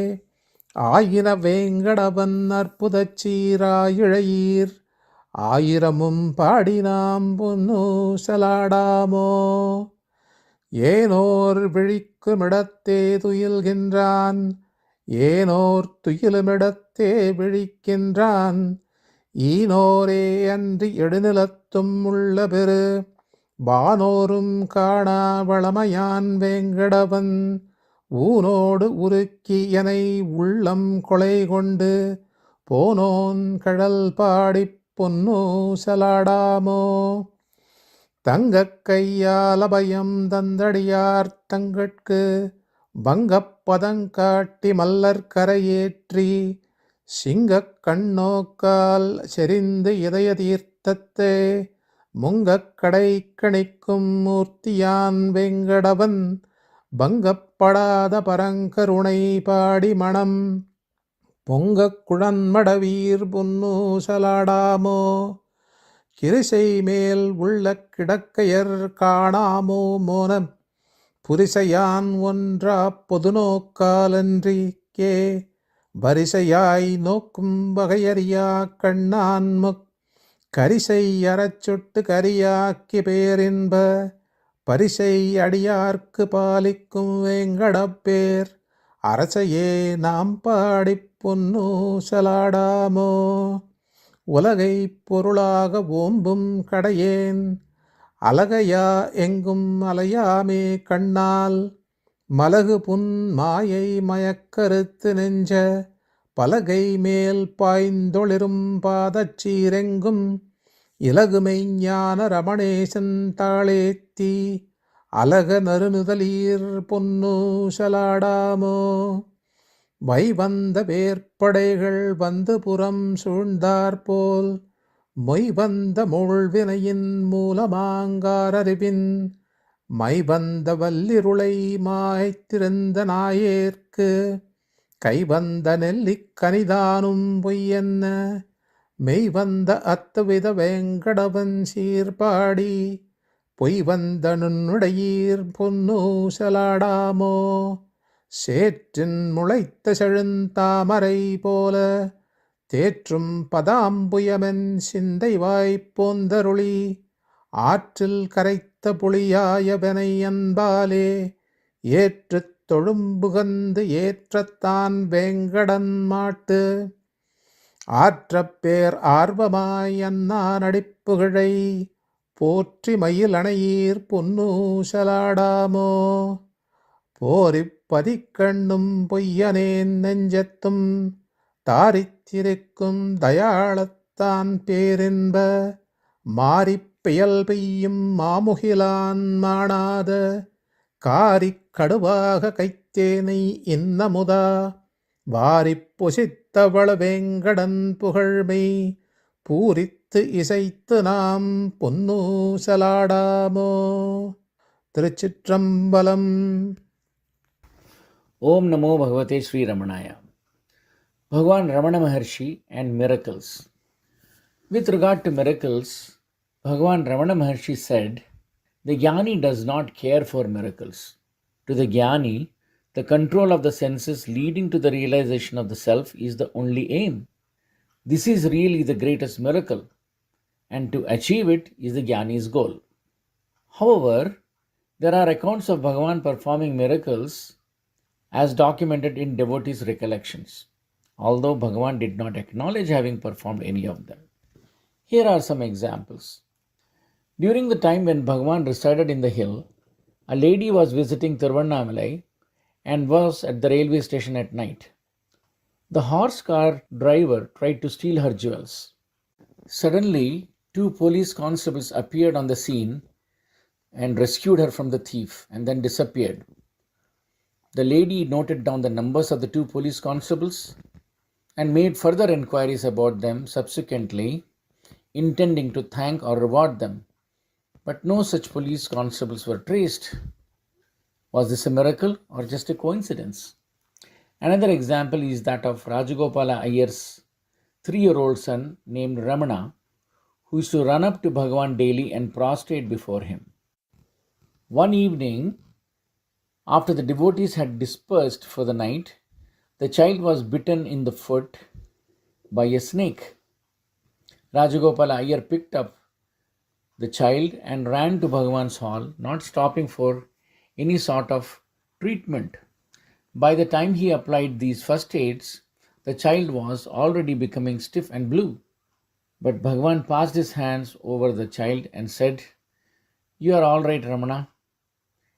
ஆயிர வேங்கடவன் அற்புதச் சீராயிழையீர் ஆயிரமும் பாடினாம் பொன்னூசலாடாமோ. ஏனோர் விழிக்குமிடத்தே துயில்கின்றான் ஏனோர் துயிலுமிடத்தே விழிக்கின்றான் ஈனோரே அன்றி எடுநிலத்தும் உள்ள பெரு வானோரும் காணா வளமையான் வேங்கடவன் ஊனோடு உருக்கி எனை உள்ளம் கொலை கொண்டு போனோன் கடல் பாடிப் பொன்னூசலாடாமோ. தங்கக் கையால் அபயம் தந்தடியார் தங்கட்கு வங்கப் பதங்காட்டி மல்லர் கரையேற்றி சிங்கக் கண்ணோக்கால் செறிந்து இதய தீர்த்தத்தே முங்கக் கடை கணிக்கும் மூர்த்தியான் வேங்கடவன் பங்கப்படாத பரங்கருணை பாடி மணம் பொங்கக் குழன்மடவீர் பொன்னூசலாடாமோ. கிரிசை மேல் உள்ள கிடக்கையர் காணாமோ மோனம் புரிசையான் ஒன்றா பொது நோக்காலன்றிக்கே வரிசையாய் நோக்கும் வகையறியா கண்ணான் முக் கரிசை அறச்சொட்டு கரியாக்கி பேரின்ப பரிசை அடியார்க்கு பாலிக்கும் வேங்கடப்பேர் அரசையே நாம் பாடிப் பொன்னூசலாடாமோ. உலகை பொருளாக ஓம்பும் கடையேன் அலகையா எங்கும் அலையாமே கண்ணால் மலகு புன் மாயை மயக்கருத்து நெஞ்ச பலகை மேல் பாய்ந்தொளிரும் பாதச்சீரெங்கும் இலகுமை ஞான ரமணேசன் தாளேத்தி அலக நறுநுதலீர் பொன்னூசலாடாமோ. வைவந்த வேற்படைகள் வந்து புறம் சூழ்ந்தாற்போல் மொய்வந்த மூழ்வினையின் மூலமாங்காரறிவின் மைவந்த வல்லிருளை மாய்த்திருந்த நாயேற்கு கைவந்த நெல்லிக் கனிதானும் பொய்யென்ன மெய்வந்த அத்துவித வேங்கடவன் சீர்பாடி பொய்வந்த நுண்ணுடையீர் பொன்னூசலாடாமோ. சேற்றின் முளைத்த செழுந்தாமரை போல தேற்றும் பதாம்புயமென் சிந்தை வாய்ப்போந்தருளி ஆற்றில் கரைத்த புளியாயவனை அன்பாலே ஏற்றுத் தொழும்புகந்து ஏற்றத்தான் வேங்கடன் மாட்டு ஆற்றப் பேர் ஆர்வமாய் அண்ணா நடிப்புகழை போற்றி மயில் அணையீர் பொன்னூசலாடாமோ. போரிப் பதிக்கண்ணும் பொய்யனேன் நெஞ்சத்தும் தாரித்திருக்கும் தயாளத்தான் பேரின்ப மாரிப் பெயல் பெய்யும் மாமுகிலான் மாணாத காரிக் கடுவாக கைத்தேனை இன்னமுதா வாரிப் பொசித்தவள வேங்கடன் புகழ்மை பூரித்து இசைத்து நாம் பொன்னூசலாடாமோ. திருச்சிற்றம்பலம். Om Namo Bhagavate Sri Ramanaya. Bhagavan Ramana Maharshi and miracles. With regard to miracles, Bhagavan Ramana Maharshi said, the Jnani does not care for miracles. To the Jnani, the control of the senses leading to the realization of the self is the only aim. This is really the greatest miracle, and to achieve it is the Jnani's goal. However, there are accounts of Bhagavan performing miracles as documented in devotees' recollections, although Bhagavan did not acknowledge having performed any of them. Here are some examples. During the time when Bhagavan resided in the hill, a lady was visiting Tiruvannamalai and was at the railway station at night. The horse car driver tried to steal her jewels. Suddenly, 2 police constables appeared on the scene and rescued her from the thief and then disappeared. The lady noted down the numbers of the 2 police constables and made further inquiries about them subsequently, intending to thank or reward them. But no such police constables were traced. Was this a miracle or just a coincidence? Another example is that of Rajagopala Iyer's 3-year-old son named Ramana, who used to run up to Bhagavan daily and prostrate before him. One evening, after the devotees had dispersed for the night, the child was bitten in the foot by a snake. Rajagopala Iyer picked up the child and ran to Bhagavan's hall, not stopping for any sort of treatment. By the time he applied these first aids, the child was already becoming stiff and blue. But Bhagavan passed his hands over the child and said, "You are all right, Ramana."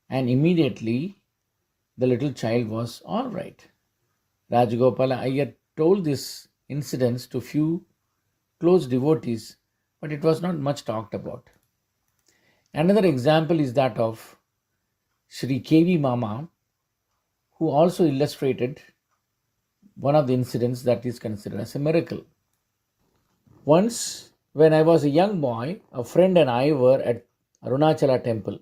And immediately the little child was all right. Rajagopala Iyer told this incident to few close devotees, but it was not much talked about. Another example is that of Sri K.V. Mama, who also illustrated one of the incidents that is considered as a miracle. Once, when I was a young boy, a friend and I were at Arunachala temple.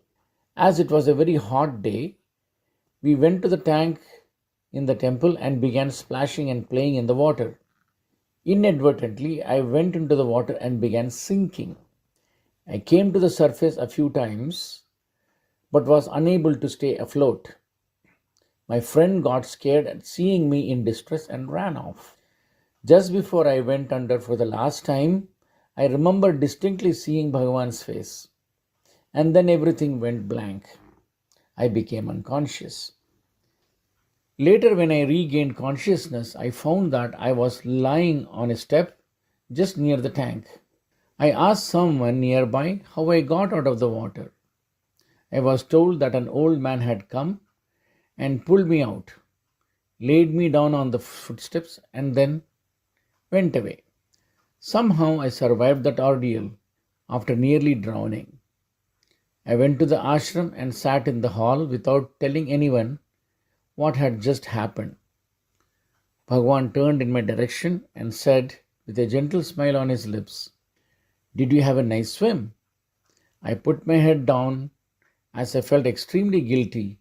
As it was a very hot day, we went to the tank in the temple and began splashing and playing in the water. Inadvertently, I went into the water and began sinking. I came to the surface a few times, but was unable to stay afloat. My friend got scared at seeing me in distress and ran off. Just before I went under for the last time, I remember distinctly seeing Bhagavan's face. And then everything went blank. I became unconscious. Later, when I regained consciousness, I found that I was lying on a step just near the tank. I asked someone nearby how I got out of the water. I was told that an old man had come and pulled me out, laid me down on the footsteps, and then went away. Somehow I survived that ordeal after nearly drowning. I went to the ashram and sat in the hall without telling anyone what had just happened. Bhagavan turned in my direction and said with a gentle smile on his lips, "Did you have a nice swim?" I put my head down as I felt extremely guilty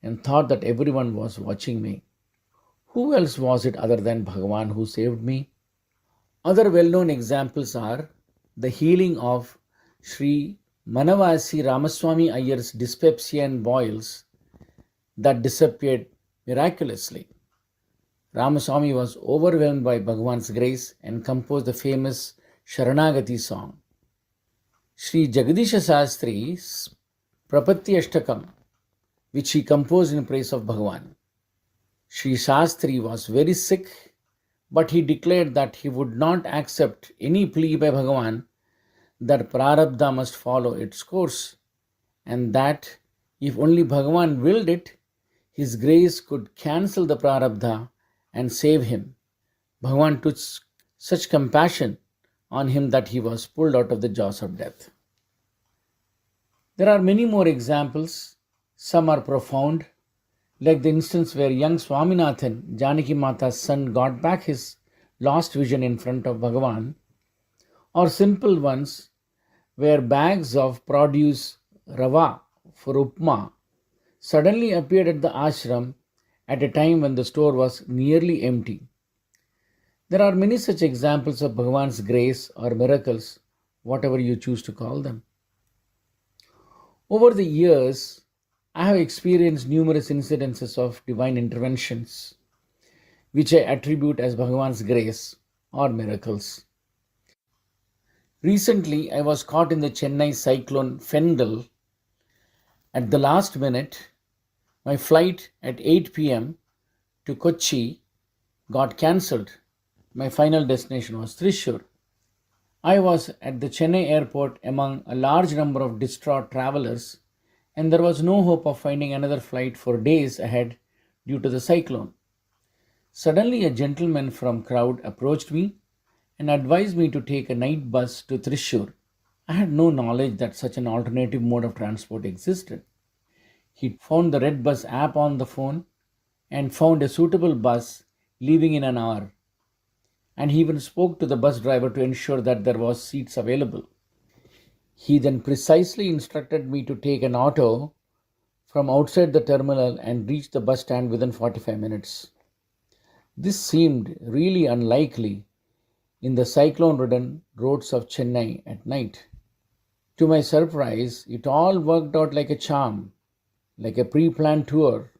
and thought that everyone was watching me. Who else was it other than Bhagavan who saved me? Other well-known examples are the healing of Sri Manavasi Ramaswamy Iyer's dyspepsia and boils that disappeared miraculously. Ramaswamy was overwhelmed by Bhagavan's grace and composed the famous Sharanagati song. Sri Jagadisha Shastri's Prapatti Ashtakam, which he composed in praise of Bhagavan. Sri Shastri was very sick, but he declared that he would not accept any plea by Bhagavan that Prarabdha must follow its course, and that if only Bhagavan willed it, his grace could cancel the Prarabdha and save him. Bhagavan took such compassion on him that he was pulled out of the jaws of death. There are many more examples. Some are profound, like the instance where young Swaminathan, Janaki Mata's son, got back his lost vision in front of Bhagavan, or simple ones where bags of produce rava for upma suddenly appeared at the ashram at a time when the store was nearly empty. There are many such examples of Bhagavan's grace or miracles, whatever you choose to call them. Over the years, I have experienced numerous incidences of divine interventions, which I attribute as Bhagavan's grace or miracles. Recently, I was caught in the Chennai cyclone Fengal. At the last minute, my flight at 8 p.m. to Kochi got cancelled. My final destination was Thrissur. I was at the Chennai airport among a large number of distraught travelers, and there was no hope of finding another flight for days ahead due to the cyclone. Suddenly, a gentleman from crowd approached me and advised me to take a night bus to Thrissur. I had no knowledge that such an alternative mode of transport existed. He found the Red Bus app on the phone and found a suitable bus leaving in an hour. and he even spoke to the bus driver to ensure that there was seats available. He then precisely instructed me to take an auto from outside the terminal and reach the bus stand within 45 minutes. This seemed really unlikely in the cyclone-ridden roads of Chennai at night. To my surprise, it all worked out like a charm, like a pre-planned tour,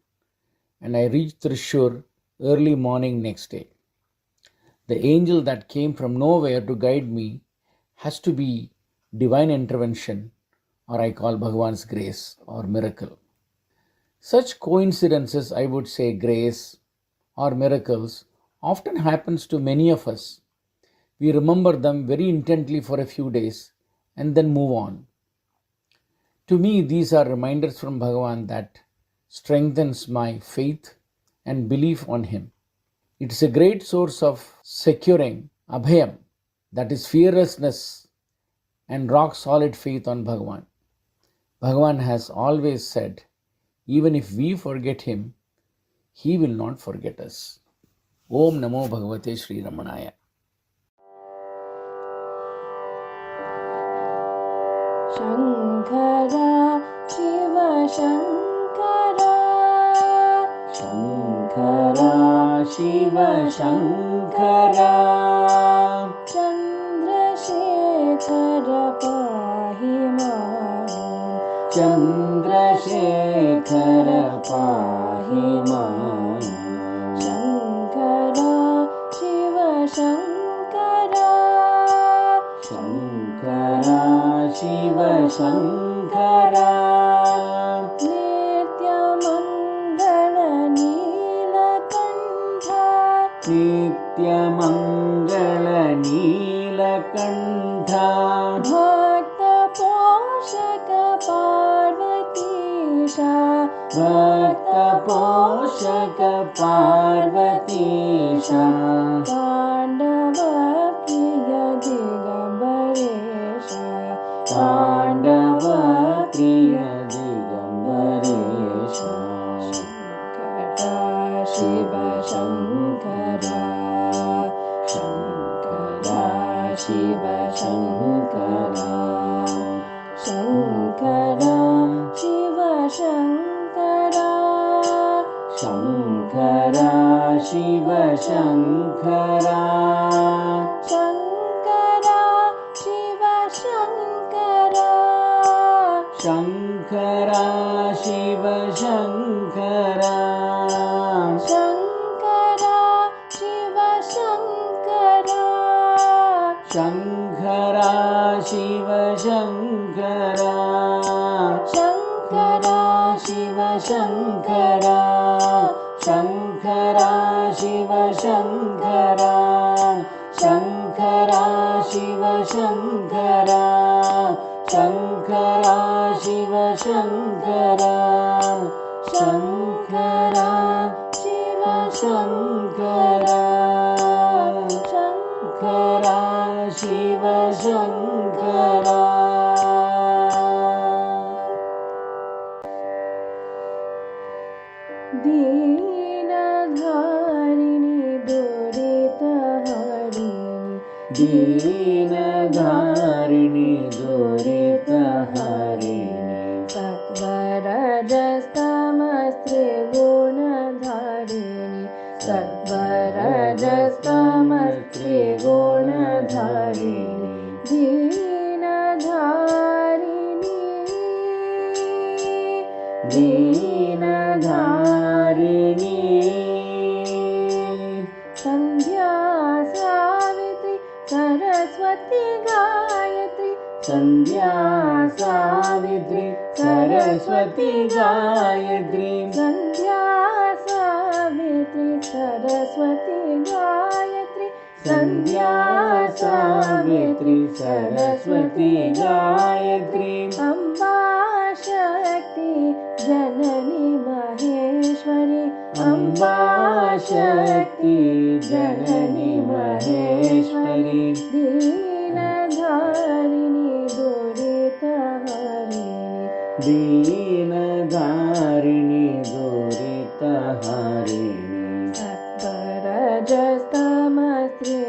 and I reached Thrissur early morning next day. The angel that came from nowhere to guide me has to be divine intervention, or I call Bhagavan's grace or miracle. Such coincidences, I would say grace or miracles, often happens to many of us. We remember them very intently for a few days and then move on. To me, these are reminders from Bhagavan that strengthens my faith and belief on him. It is a great source of securing abhayam, that is fearlessness and rock solid faith on Bhagavan. Bhagavan has always said, even if we forget him, he will not forget us. Om Namo Bhagavate Sri Ramanaya. Shankara Shiva Shankara Shankara Shiva Shankara Chandrasekhara Pahi Mam Chandrasekhara Pahi Mam Shankara Shiva Shankara Shankara Shiva Shankara Nitya Mangala Neelakantha Nitya Mangala Neelakantha Bhakta Poshaka Parvatisha Bhakta Poshaka Parvatisha Pandava Priya Digambaresha Pandava Priya Digambaresha Shankara Shiva Shankara Shankara Shiva Shankara Shankara Shiva Shankara Shankara Shiva Shankara Shankara Shiva Shankara Shankara Shiva Shankara Shankara Shiva Shankara Shankara Shiva Shankara Shankara Shiva Shankara Shankara Shiva Shankara Shankara Shiva Shankara Shankara Shiva Shankara Shankara Shiva Shankara Shankara Shiva Shankara Deenadharini Duritaharini Deenadharini Duritaharini Sattvarajastamastri Gunadharini Sattvarajastamastri Gunadharini Deenadharini Deenadharini Sandhya Savitri Saraswati Gayatri Sandhya Savitri Saraswati Gayatri Sandhya Savitri Saraswati Gayatri Sandhya Savitri Saraswati Gayatri Amba Shakti Janani Maheshwari Amba Shakti Janani Maheshwari Deenadharini Duritaharini Deenadharini Duritaharini Sattvarajastamastri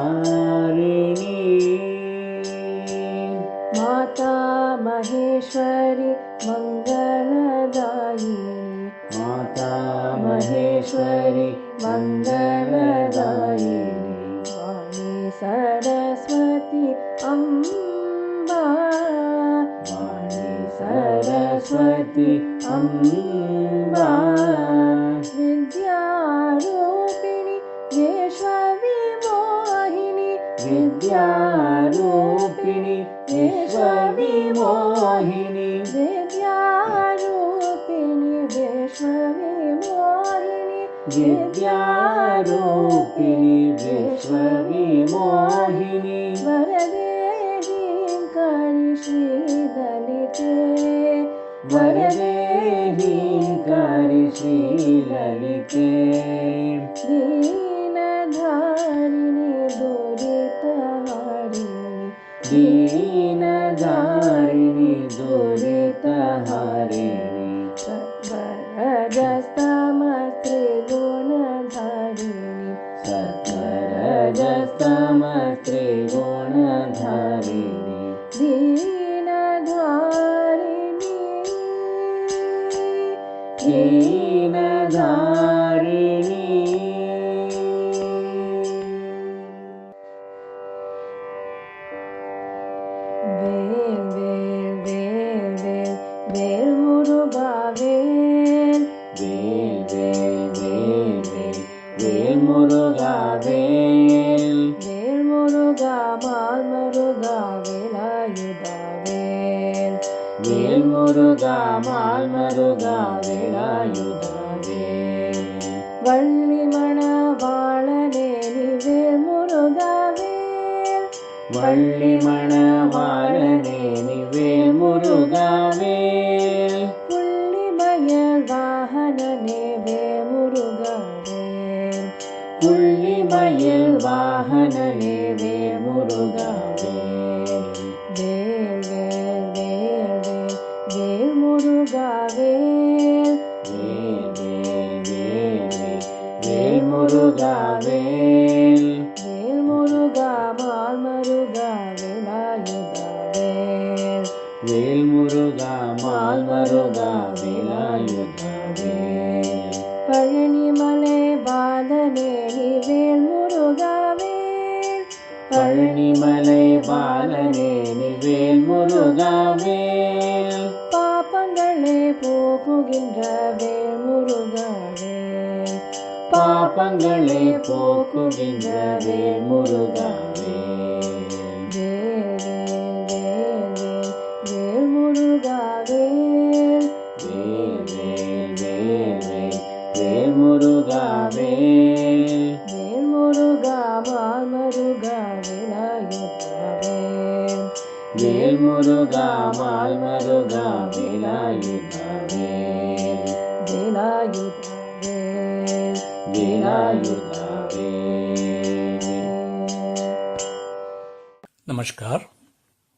दीनधारिणी माता महेश्वरी मङ्गलदायिनी माता महेश्वरी मङ्गलदायिनी वाणी सरस्वती अम्बा वाणी सरस्वती अम्बा विद्यारूपिणी विश्वविमोहिनी विद्यारूपिणी विश्वविमोहिनी विद्यारूपिणी विश्वविमोहिनी विद्यारूपिणी विश्वविमोहिनी वरदे ह्रीङ्करि श्रीललिते वरदे ह्रीङ्करि श्रीललिते दीनधारिणि दुरितहारिणि दीनधारिणि दुरितहारिणि सत्वरजस्तमस्त्रिगुणधारिणि सत्वरजस्तमस्त्रिगुणधारिणि दीनधारिणि दीनधारिणि வேல் வேல் வேல் வேல் வேல் முருகா வேல் வேல் வேல் வேல் வேல் வேல் முருகா வேல் வேல் முருகா mall முருகா வேலாயுதா வேல் வேல் முருகா mall முருகா வேலாயுதா வேல் வள்ளி மணவாளனே நீ வேல் முருகா வேல் வள்ளி மணவாளனே நீ வேல் முருகா வேல் புள்ளிமயல் வாகனனே வேல் முருகா வேல் புள்ளிமயில் வாகனனே வேல் முருகா வேல் வேல் வேல் வேல் வேல் வேல் முருகா வேல் வேல் வேல் வேல் வேல் வேல் முருகா வேல் வேல் முருகா mall முருகா வேலாயுதா வேல் வேல் முருகா mall முருகா வேலாயுதா வேல் பழனிமலை பாலனே நீ வேல் முருகா வேல் பழனிமலை பாலனே நீ வேல் முருகா வேல் பாப்பங்களே போக்குகின்ற வேல் முருகா வேல் பாபங்களே போக்குகின்ற வேல் முருகா வேல் வேல் வேல் வேல் வேல் முருகா வேல் வேல் வேல் வேல் வேல் வேல் முருகா வேல் வேல் முருகா mall Muruga Velayudha Vel Vel Muruga mall Muruga Velayudha Vel Velayudha Vel Velayudha Vel Namaskar.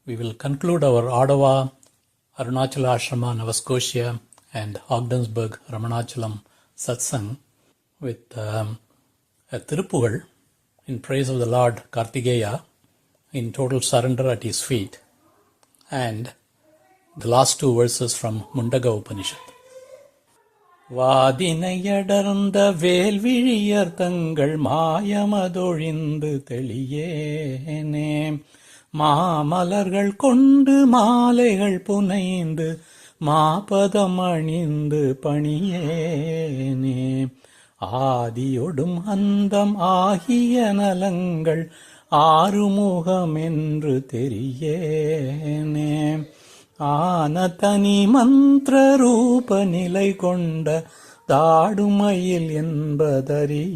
We will conclude our Ottawa, Arunachala Ashrama, Nova Scotia and Ogdensburg, Ramanachalam Satsang with a Tirupugal in praise of the Lord Kartigeya in total surrender at his feet and the last two verses from Mundaga Upanishad. வாதினையடர்ந்த வேல்விழியர் தங்கள் மாயமதொழிந்து தெளியேனே மாமலர்கள் கொண்டு மாலைகள் புனைந்து மாபதம் அணிந்து பணியேனே ஆதியொடும் அந்தம் ஆகிய நலங்கள் ஆறுமுகம் என்று தெரியேனே ஆன தனி மந்திர ரூப நிலை கொண்ட தாடுமயில்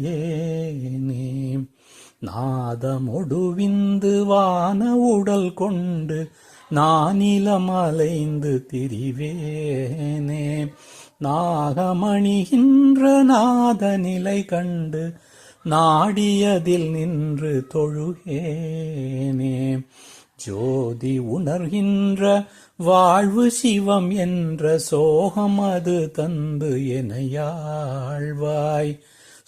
என்பதறியேனே நாதமொடுவிந்து வான உடல் கொண்டு நானிலமலைந்து திரிவேனே நாகமணிகின்ற நாத நிலை கண்டு நாடியதில் நின்று தொழுகேனே ஜோதி உணர்கின்ற வாழ்வு சிவம் என்ற சோகம் அது தந்து எனையாழ்வாய்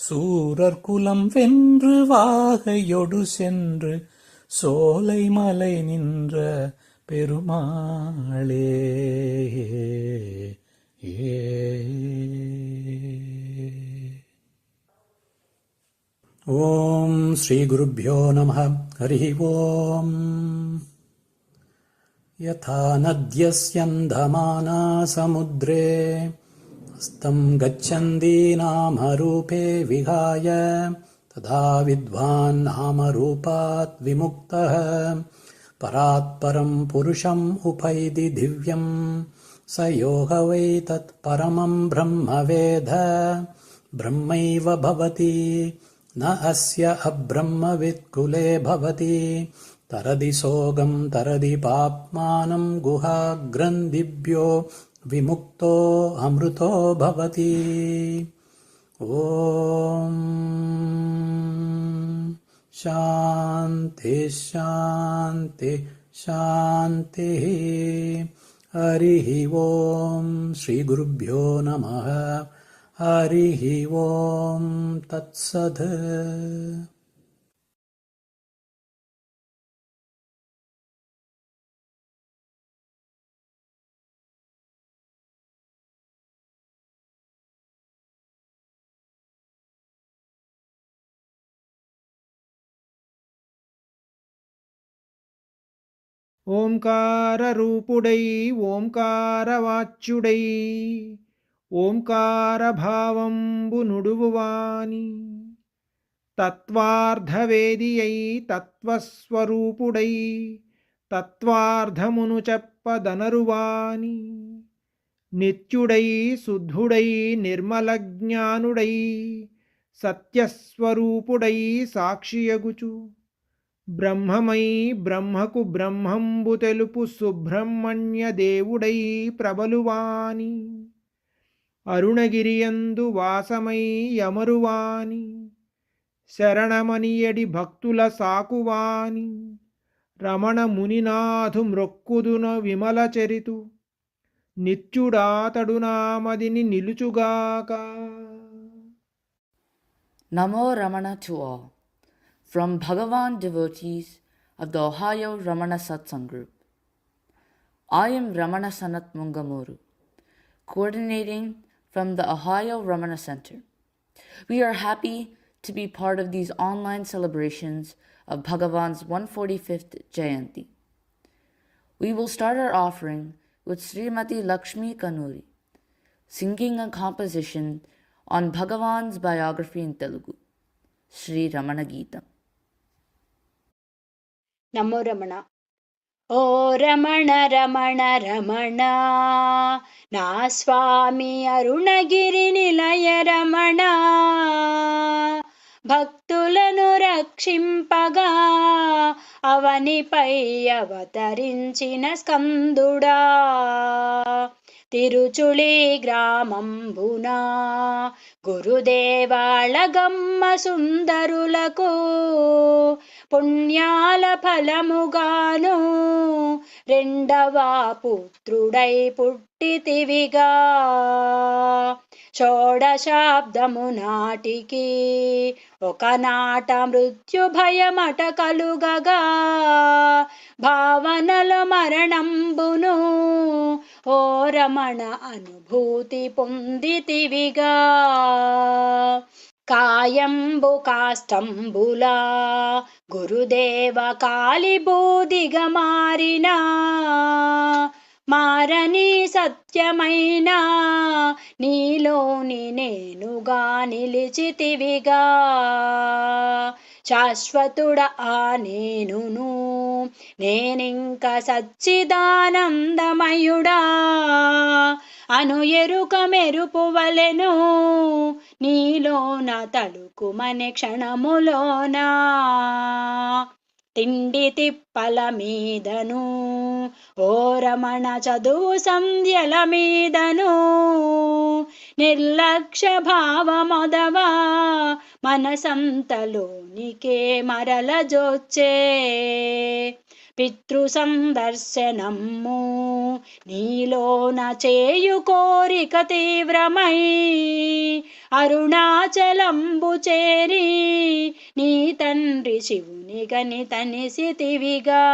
சூரர் குலம் வென்று வாகையொடு சென்று சோலை மலை நின்ற பெருமாளே. ఓం శ్రీ గురుభ్యో నమః. హరి ఓం. యథా నద్యస్యంధమానా సముద్రే హస్తం గచ్చంతి నామరూపే విహాయ తదా విద్వాన్ నామరూపాత్ విముక్తః పరాత్ పరం పురుషం ఉపైతి దివ్యం స యోగ వై తత్ పరమం బ్రహ్మ వేద బ్రహ్మైవ భవతి న అస్య అబ్రహ్మవిత్ కులే భవతి తరది సోగం తరది పాప్మానం గుహాగ్రంథిభ్యో విముక్తో అమృతో భవతి. ఓం శాంతి శాంతి శాంతి. హరి ఓం. శ్రీ గురుభ్యో నమః. హరి ఓం. తత్సత్. ఓంకారరూపుడై ఓంకారవాచ్యుడై ఓంకారభావంబు నుడువువాని తత్వార్థవేదియై తత్వస్వరూపుడై తత్వార్థమును చెప్పదనరువాని నిత్యుడై శుద్ధుడై నిర్మలజ్ఞానుడై సత్యస్వరూపుడై సాక్షియగుచు బ్రహ్మమై బ్రహ్మకు బ్రహ్మంబు తెలుపు సుబ్రహ్మణ్య దేవుడై ప్రబలువాని అరుణగిరియందు వాసమై యమరువాని శరణమనియడి భక్తుల సాకువాని Ramana మునినాథు మ్రొక్కుదున Vimala చరితు నిత్యుడాతడు నామదిని నిలుచుగాక. Namo Ramana to all. From Bhagavan Devotees of the Ohio Ramana Satsang Group. I am Ramana Sanat Mungamuru, coordinating from the Ohio Ramana Center. We are happy to be part of these online celebrations of Bhagavan's 145th Jayanthi. We will start our offering with Srimati Lakshmi Kanuri, singing a composition on Bhagavan's biography in Telugu, Sri Ramana Geetam. నమో రమణ. ఓ రమణ రమణ రమణ నా స్వామి అరుణగిరి నిలయ రమణ, భక్తులను రక్షింపగా అవనిపై అవతరించిన స్కందుడా, తిరుచుళి గ్రామంబునా గురుదేవాళగమ్మ సుందరులకు పుణ్యాల ఫలముగాను రెండవ పుత్రుడై పుట్టితివిగా. షోడశాబ్దము నాటికి ఒకనాట మృత్యు భయమట కలుగగా, భావనల మరణంబును ఓ రమణ అనుభూతి పొందితివిగా. కాయంబు కాష్టంబులా గురుదేవ కాలిబూదిగా మారినా, మారని సత్యమైన నీలోని నేనుగా నిలిచితివిగా. శాశ్వతుడ ఆ నేనును నేనింక సచ్చిదానందమయుడా అను ఎరుక మెరుపువలెను నీలోన తలుకుమనే క్షణములోనా. తిండి తిప్పల మీదను ఓ రమణ చదువు సంధ్యల మీదను నిర్లక్ష్య భావమొదవా మనసంతలోనికే మరల జోచ్చే. పితృ సందర్శనము నీలోన చేయు కోరిక తీవ్రమై అరుణాచలంబు చేరి నీ తండ్రి శివుని గని తనిసితివిగా.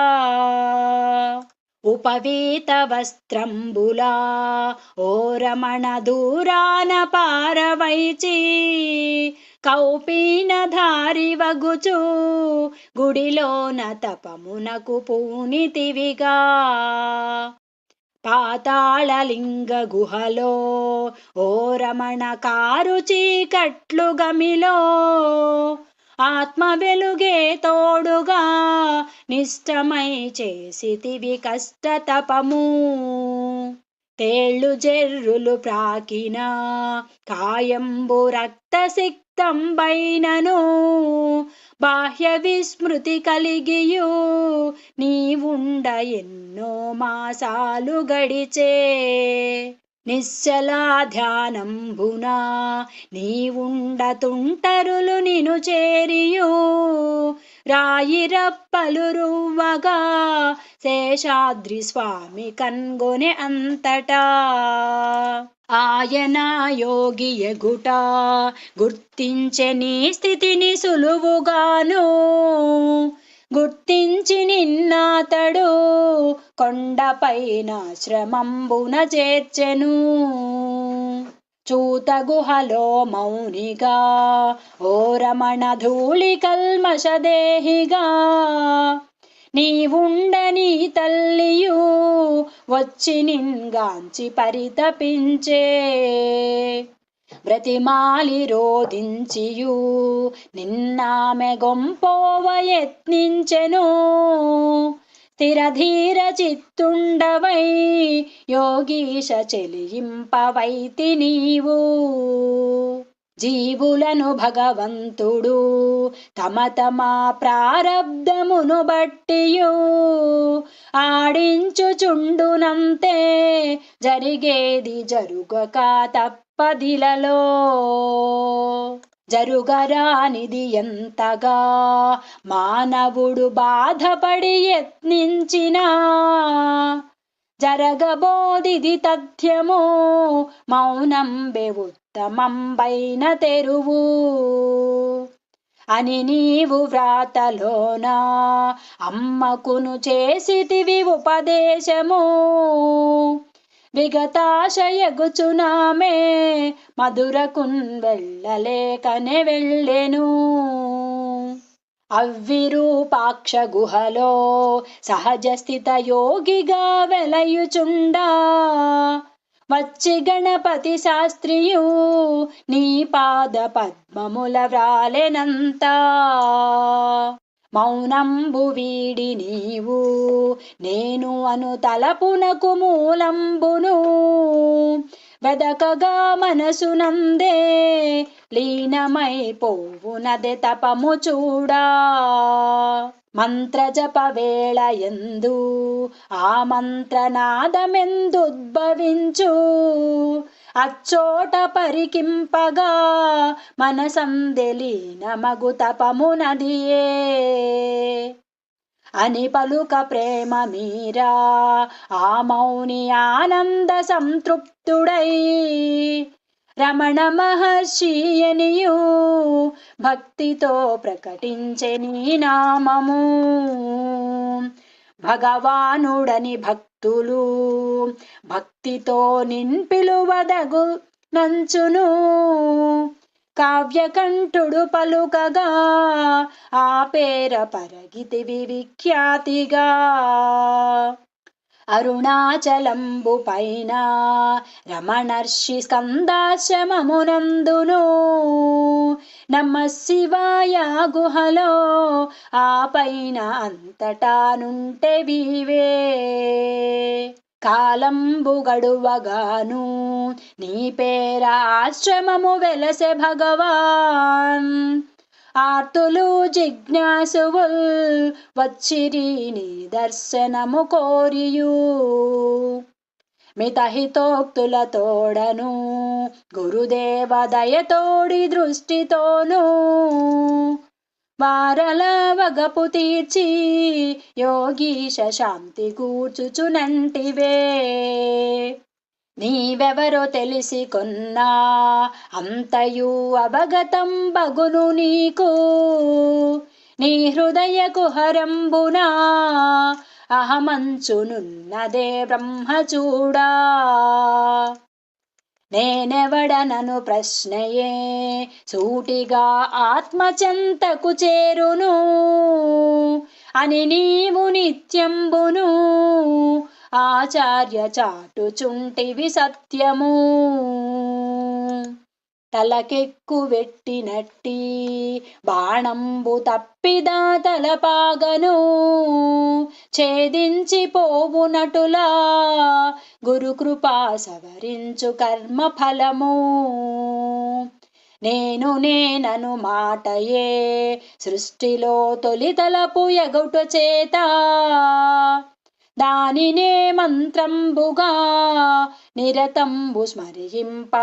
ఉపవీత వస్త్రంబులా ఓ రమణ దూరాన పారవైచి కౌపీనధారి వగుచు గుడిలోన తపమునకు పూనితివిగా. పాతాళలింగ గుహలో ఓ రమణ కారు చీకట్లు గమిలో ఆత్మ వెలుగే తోడుగా నిష్టమై చేసితివి కష్ట తపము. తేళ్ళు జెర్రులు ప్రాకిన కాయంబు రక్తసిక్తంబైనను బాహ్య విస్మృతి కలిగియు నీవుండ ఎన్నో మాసాలు గడిచే. నిశ్చలా ధ్యానంబునా నీవుండ తుంటరులు నిను చేరియు రాయిరప్పలు రువ్వగా శేషాద్రి స్వామి కన్గొనె అంతటా. ఆయన యోగి ఎగుట గుర్తించె నీ స్థితిని సులువుగాను గుర్తించి నిన్నాతడు కొండపైన శ్రమంబున చేర్చెను. చూత గుహలో మౌనిగా ఓ రమణ ధూళి కల్మషదేహిగా నీవుండని తల్లియు వచ్చి నిన్గాంచి పరితపించే. బ్రతిమాలి రోధించియు నిన్నామె గొంపోవ యత్నించెను. స్థిరధీర చిత్తుండవై యోగీశ చెలింపవైతి నీవు. జీవులను భగవంతుడు తమ తమ ప్రారబ్ధమును బట్టియు ఆడించుచుండునంతే జరిగేది జరుగక తప్పదిలలో. జరుగరానిది ఎంతగా మానవుడు బాధపడి యత్నించినా జరగబోదిది తథ్యము మౌనంబె ఉత్తమంబైన తెరువు అని నీవు వ్రాతలోన అమ్మకును చేసితివి ఉపదేశము. విగతాశయగుచునామే మధురకున్ వెళ్ళలేకనే వెళ్ళెను. అవ్విరూపాక్ష గుహలో సహజ స్థిత యోగిగా వెలయుచుండా వచ్చి గణపతి శాస్త్రియు నీ పాద పద్మముల వ్రాలెనంతా. మౌనంబు వీడి నీవు నేను అను తలపునకు మూలంబును వెదకగా మనసునందే లీనమైపోవునదే తపము చూడా. మంత్రజప వేళ యందు ఆ మంత్రనాదమెందుద్భవించు అచ్చోట పరికింపగా మనసందె లీనమగు తపమునదియే అని పలుక ప్రేమ మీరా ఆ మౌని ఆనంద సంతృప్తుడై రమణ మహర్షి అనియు భక్తితో ప్రకటించె నీ నామము. భగవానుడని భక్తులు భక్తితో నిన్పిలువదగు నంచును కావ్యకంఠుడు పలుకగా ఆ పేర పరగితివి విఖ్యాతిగా. అరుణాచలంబు పైన రమణర్షి స్కందాశ్రమమునందును నమఃశివాయ గుహలో ఆ పైన అంతటా నుంటే వీవే. కాలంబు గడువగాను నీ పేర ఆశ్రమము వెలసె భగవాన్. ఆర్తులు జిజ్ఞాసువుల్ వచ్చిరి నీ దర్శనము కోరియు. మితహితోక్తుల తోడను గురుదేవ దయతోడి దృష్టితోను వారల వగపు తీర్చి యోగీశ శాంతి కూర్చుచునంటివే. నీవెవరో తెలిసి కొన్నా అంతయు అవగతం బగును నీకు. నీ హృదయ కుహరంబునా అహమంచునున్నదే బ్రహ్మచూడా. నేనెవడనను ప్రశ్నయే సూటిగా ఆత్మచెంతకు చేరును అని నీవు నిత్యంబును ఆచార్య చాటుచుంటివి సత్యము. తలకెక్కు వెట్టినట్టి బాణంబు తప్పిదా తలపాగను ఛేదించి పోవునటులా గురుకృపా సవరించు కర్మ ఫలము. నేను నేనను మాటయే సృష్టిలో తొలి తలపు ఎగుట చేత దానినే మంత్రంబుగా నిరతంబు స్మరింపవచ్చుగాక.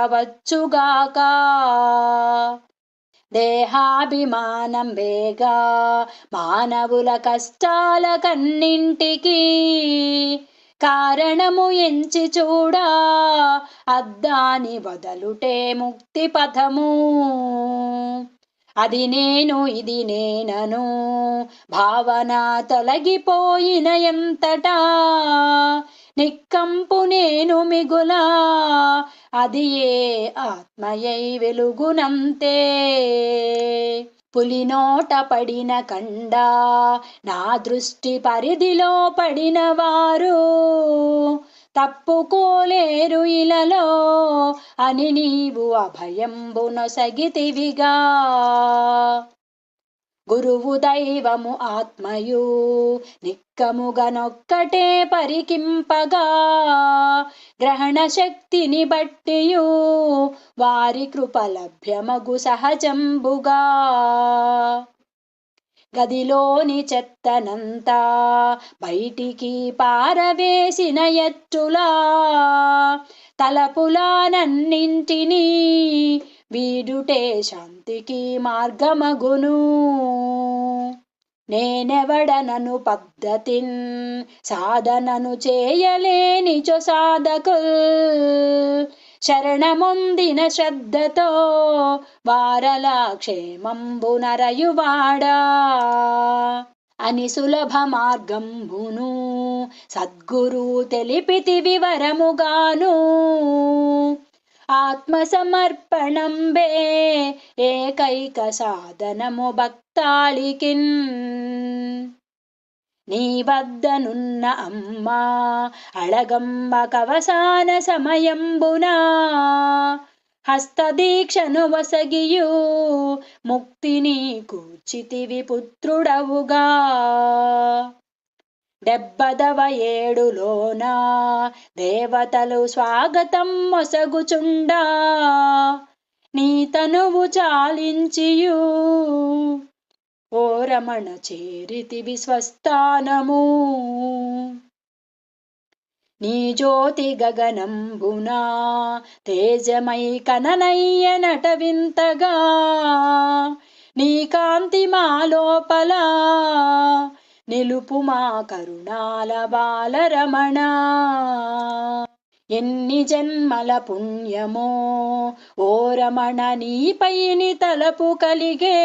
దేహాభిమానం వేగా మానవుల కష్టాల కన్నింటికి కారణము ఎంచి చూడా అద్దాని వదలుటే ముక్తి పథము. అది నేను ఇది నేనను భావన తొలగిపోయిన ఎంతటా నిక్కంపు నేను మిగులా అది ఏ ఆత్మయై వెలుగునంతే. పులినోట పడిన కండ నా దృష్టి పరిధిలో పడిన వారు తప్పుకోలేరు ఇలలో అని నీవు అభయంబునొసగితివిగా. గురువు దైవము ఆత్మయు నిక్కముగనొక్కటే పరికింపగా గ్రహణ శక్తిని బట్టియు వారి కృప లభ్యమగు సహజంబుగా. గదిలోని చెత్తనంతా బయటికి పారవేసిన ఎట్టులా తలపులానన్నింటినీ వీడుటే శాంతికి మార్గమగును. నేనెవడనను పద్ధతిన్ సాధనను చేయలేనిచో సాధకుల్ శరణమొందిన శ్రద్ధతో వారల క్షేమంబునరయువాడా అని సులభ మార్గంబును సద్గురు తెలిపితి వివరముగాను. ఆత్మ సమర్పణంబే ఏకైక సాధనము భక్తాళికిన్. నీ వద్దనున్న అమ్మా అళగమ్మ కవసాన సమయంబునా హస్తదీక్షను వసగియు ముక్తిని కూర్చితివి పుత్రుడవుగా. 70వ ఏడులోన దేవతలు స్వాగతం మొసగుచుండా నీ తనువు చాలించియు ఓ రమణ చేరితివి స్వస్థానము. నీ జ్యోతి గగనంబునా తేజమై కననయ్య నటవింతగా నీ కాంతి మా లోపల నిలుపు మా కరుణాల బాలరమణ. ఎన్ని జన్మల పుణ్యమో ఓ రమణ నీపైని తలపు కలిగే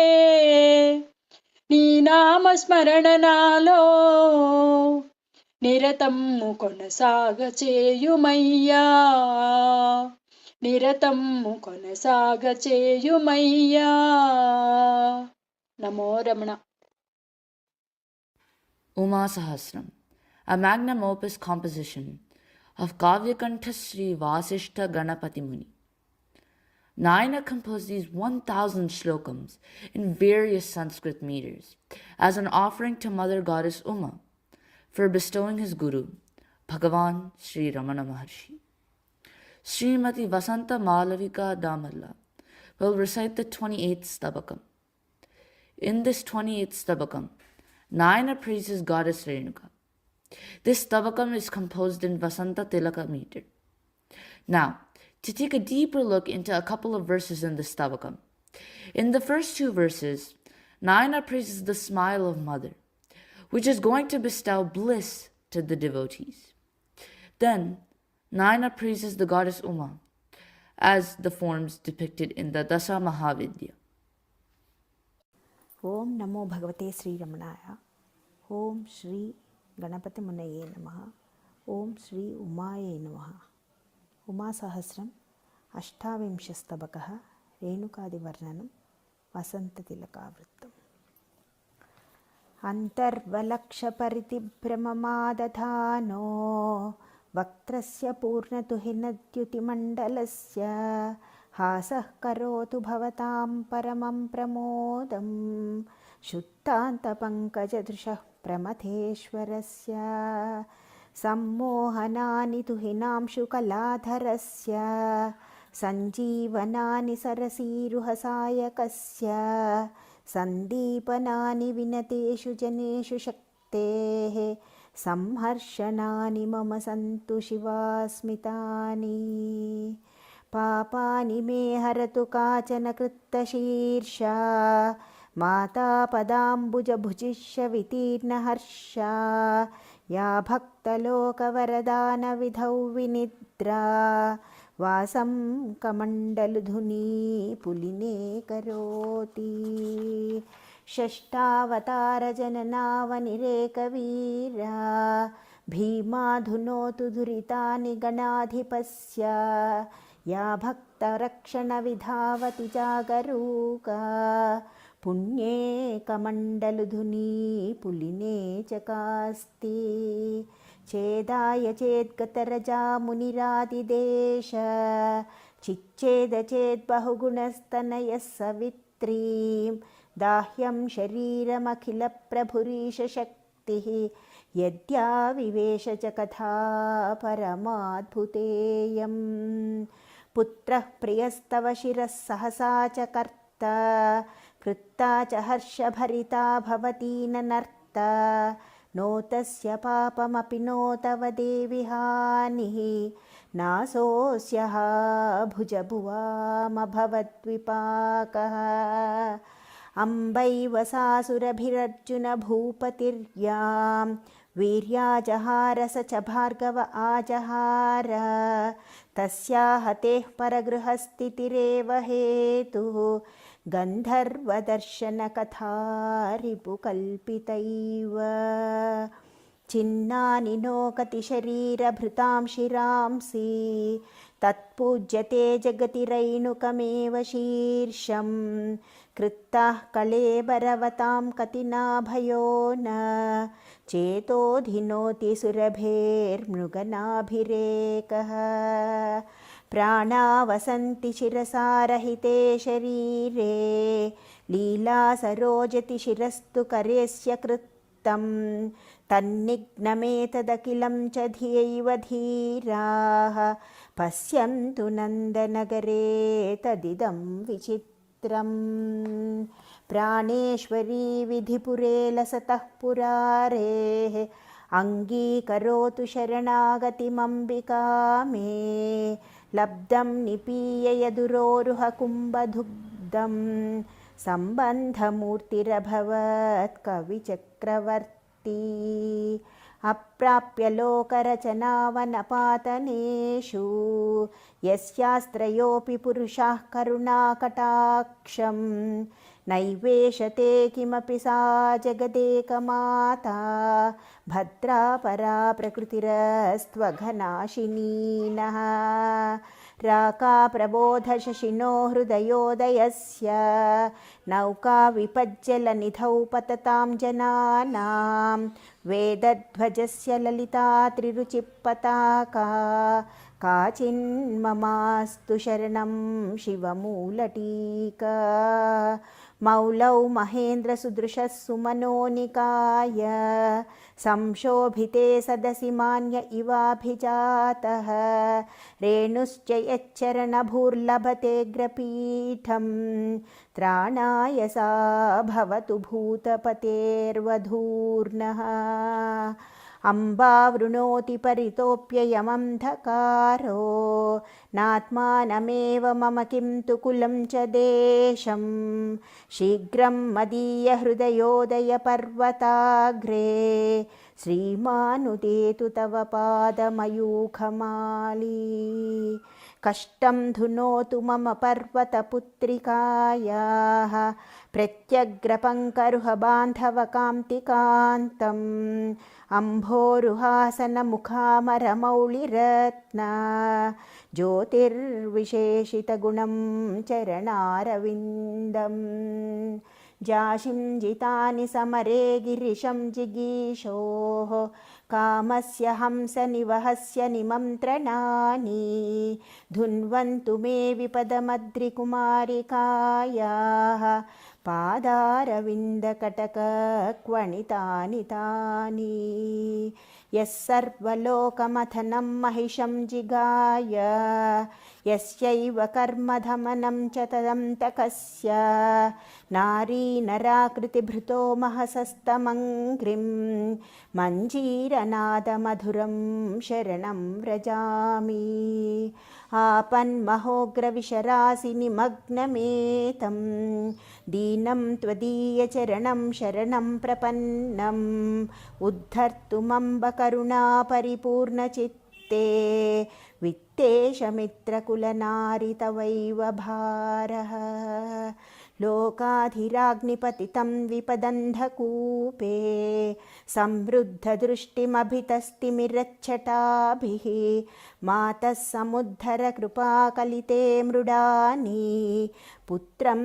నీ నామస్మరణ నాలో నిరతమ్ము కొనసాగ చేయుమయ్యా. నిరతమ్ము కొనసాగ చేయుమయ్యా. నమో Ramana. Uma Sahasram, a magnum opus composition of Kavyakantha Sri Vasishtha Ganapati Muni. Naina composed these 1,000 shlokams in various Sanskrit meters as an offering to Mother Goddess Uma for bestowing his guru, Bhagavan Sri Ramana Maharshi. Srimati Vasanta Malavika Damalla will recite the 28th Stabakam. In this 28th Stabakam, Naina praises Goddess Renuka. This Stabakam is composed in Vasanta Tilaka meter. Now, to take a deeper look into a couple of verses in the Stabakam. In the first two verses, Nayana praises the smile of Mother, which is going to bestow bliss to the devotees. Then, Nayana praises the goddess Uma, as the forms depicted in the Dasa Mahavidya. Om Namo Bhagavate Sri Ramanaya. Om Shri Ganapati Munaye Namaha. Om Shri Umaye Namaha. Uma Sahasram Ashtavimshastabakaha Renukadi Varnanam Vasantatilakavrittam. Antarvalakshaparibrahmamadadhano Vaktrasya Purnatuhinadyutimandalasya Hasah karotu bhavatam paramam pramodam Shuttanta pankajadrishah pramatheshwarasya Sammohanani tuhinam shukaladharasya Sanjeevanani sarasiruhasayakasya Sandeepanani vinateshu janeshu shaktehe Samharshanani mama santu shivasmitani Papani me haratu kachana kritta shirsha Mata padambuja bhujishya vitirna harsha Ya bhakta loka varadana vidhau vinidra Vasam kamandaludhuni puline karoti Shashtavatara jananavanirekavira Bhima dhunotu dhuritani ganadhipasya Ya bhakta rakshana vidhavati jagaruka Punye kamandaludhuni puline chakasti Chedaya chetgataraja muniradidesha Chicheda chet bahugunastanaya savitrim Dahyam shariram akhila prabhurisha shakti Yadya vivesha chakatha paramadbhuteyam Putrah priyastava shiras sahasa chakarta Kritta cha harsha bharita bhavati nanarta Notasya papamapi notava devihanihi Nasosyaha bhujabhuvam abhavadvipakaha Ambaiva sasurabhirarjuna bhupatiryam Viryajahara sacha bhargava ajahara Tasya hateh paragrihasthitireva hetu Gandharva darshana katha ripu kalpitaiva Chinnani nokati sharira bhritam shiramsi Tatpujyate jagati rainukameva shirsham Krittah kalebharavatam katina bhayona Cheto dhinoti surabher mruganabhirekaha Prana vasanti shirasarahite sharire Leela sarojati shirastu karesya krittam Tannignametakilam cha dhiyaiva dhiraha Pasyantu nandanagare tadidam vichitram Praneshwari vidhipure lasatah purare Angikarotu sharanagatimambika me Labdam nipiyaya duroruha kumbadhugdam Sambandhamurtirabhavat kavichakravarti Aprapya lokarachanavanapataneshu Yasyastrayopi purushah karunakataksham Naiveshate kimapi sa jagadekamata Bhadra para prakrtirastvaghanashininaha Raka prabodha shashino hrudayodayasya Nauka vipajjala nidhau patatam jananam Vedadvajasya lalita triruchipataka Kachin mamastu sharanam shivamulatika Maulau Mahendra Sudrusha Sumanonikaya Samshobhite Sadasimanya Ivabhijataha Renuschayacharana Bhurlabhate Grapitham Tranaya sa Bhavatu Bhutapatervadhurnaha अम्बावृणोति परितोप्ययमन्धकारो नात्मानमेव मम किं तु कुलं च देशं शीघ्रं मदीयहृदयोदयपर्वताग्रे श्रीमानुदेतु तव पादमयूखमाली कष्टं धुनोतु मम पर्वतपुत्रिकायाः प्रत्यग्रपङ्करुहबान्धवकान्तिकान्तम् अम्भोरुहासनमुखामरमौलिरत्ना ज्योतिर्विशेषितगुणं चरणारविन्दम् जाशिं जितानि समरे गिरिशं जिगीषोः कामस्य हंसनिवहस्य निमन्त्रणानि धुन्वन्तु मे विपदमद्रिकुमारिकायाः पादारविन्दकटकक्वणितानि तानि यः सर्वलोकमथनं महिषं जिगाय यस्यैव कर्मधमनं च तदन्तकस्य नारीनराकृतिभृतो महसस्तमङ्घ्रिं मञ्जीरनादमधुरं शरणं व्रजामि आपन्महोग्रविशरासि निमग्नमेतं दीनं त्वदीयचरणं शरणं प्रपन्नम् उद्धर्तुमम्ब करुणापरिपूर्णचित्ते वित्तेशमित्रकुलनारि तवैव भारः लोकाधिराग्निपतितं विपदन्धकूपे संवृद्धदृष्टिमभितस्तिमिरच्छटाभिः मातः समुद्धरकृपाकलिते मृडानि पुत्रं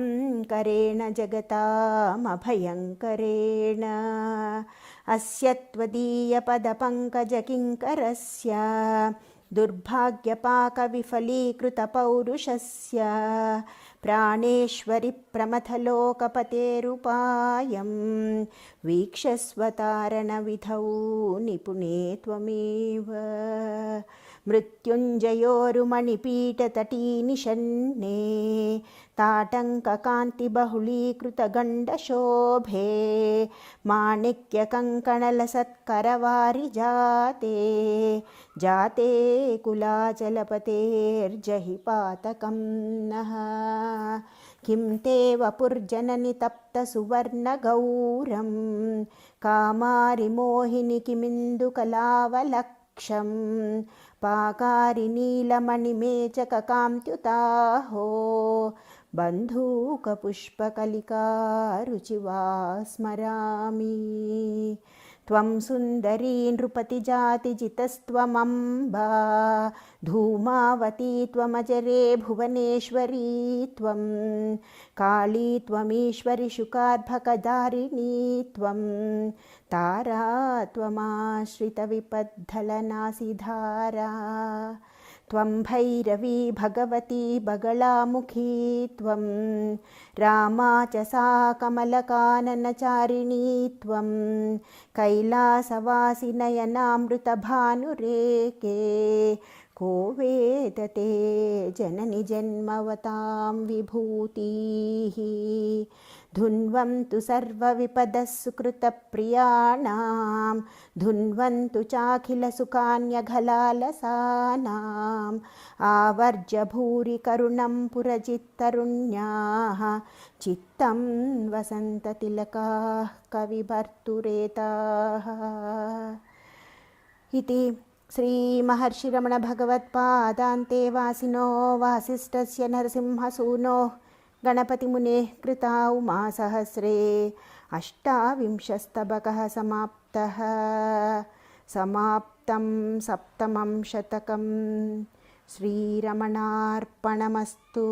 करेण जगतामभयङ्करेण अस्य त्वदीयपदपङ्कजकिङ्करस्य दुर्भाग्यपाकविफलीकृतपौरुषस्य प्राणेश्वरि प्रमथलोकपतेरुपायं वीक्षस्वतारणविधौ निपुणे त्वमेव मृत्युञ्जयोरुमणिपीठतटीनिषन्ने ताटङ्ककान्तिबहुलीकृतगण्डशोभे माणिक्यकङ्कणलसत्करवारिजाते जाते कुलाचलपतेर्जहि पातकं नः किं ते वपुर्जननि तप्तसुवर्णगौरं कामारिमोहिनि किमिन्दुकलावलक्षं पाकारिनीलमणिमेचककान्त्युताहो बन्धूकपुष्पकलिकारुचिवा स्मरामि त्वं सुन्दरी नृपतिजातिजितस्त्वमम्बा धूमावती त्वमजरे भुवनेश्वरी त्वं काली त्वमीश्वरि शुकार्भकदारिणी त्वं तारा त्वमाश्रितविपद्धलनासिधारा त्वं भैरवी भगवती बगलामुखी त्वं रामा च सा कमलकाननचारिणी त्वं कैलासवासि नयनामृतभानुरेके को वेदते जननि जन्मवतां विभूतिः धुन्वन्तु सर्वविपदः सुकृतप्रियाणां धुन्वन्तु चाखिलसुखान्यघलालसानाम् आवर्ज्य भूरि करुणं पुरजित्तरुण्याः चित्तं वसन्ततिलकाः कविभर्तुरेताः इति श्रीमहर्षिरमणभगवत्पादान्ते वासिनो वासिष्ठस्य नरसिंहसूनो गणपतिमुनेः कृता उमासहस्रे अष्टाविंशस्तबकः समाप्तः समाप्तं सप्तमं शतकं श्रीरमणार्पणमस्तु.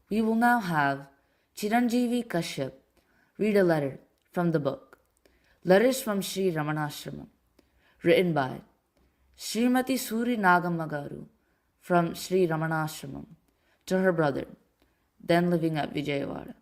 We will now have Chiranjeevi Kashyap read a letter from the book Letters from Sri Ramanashramam, written by Srimati Suri Nagamagaru from Sri Ramanashramam to her brother, then living at Vijayawada.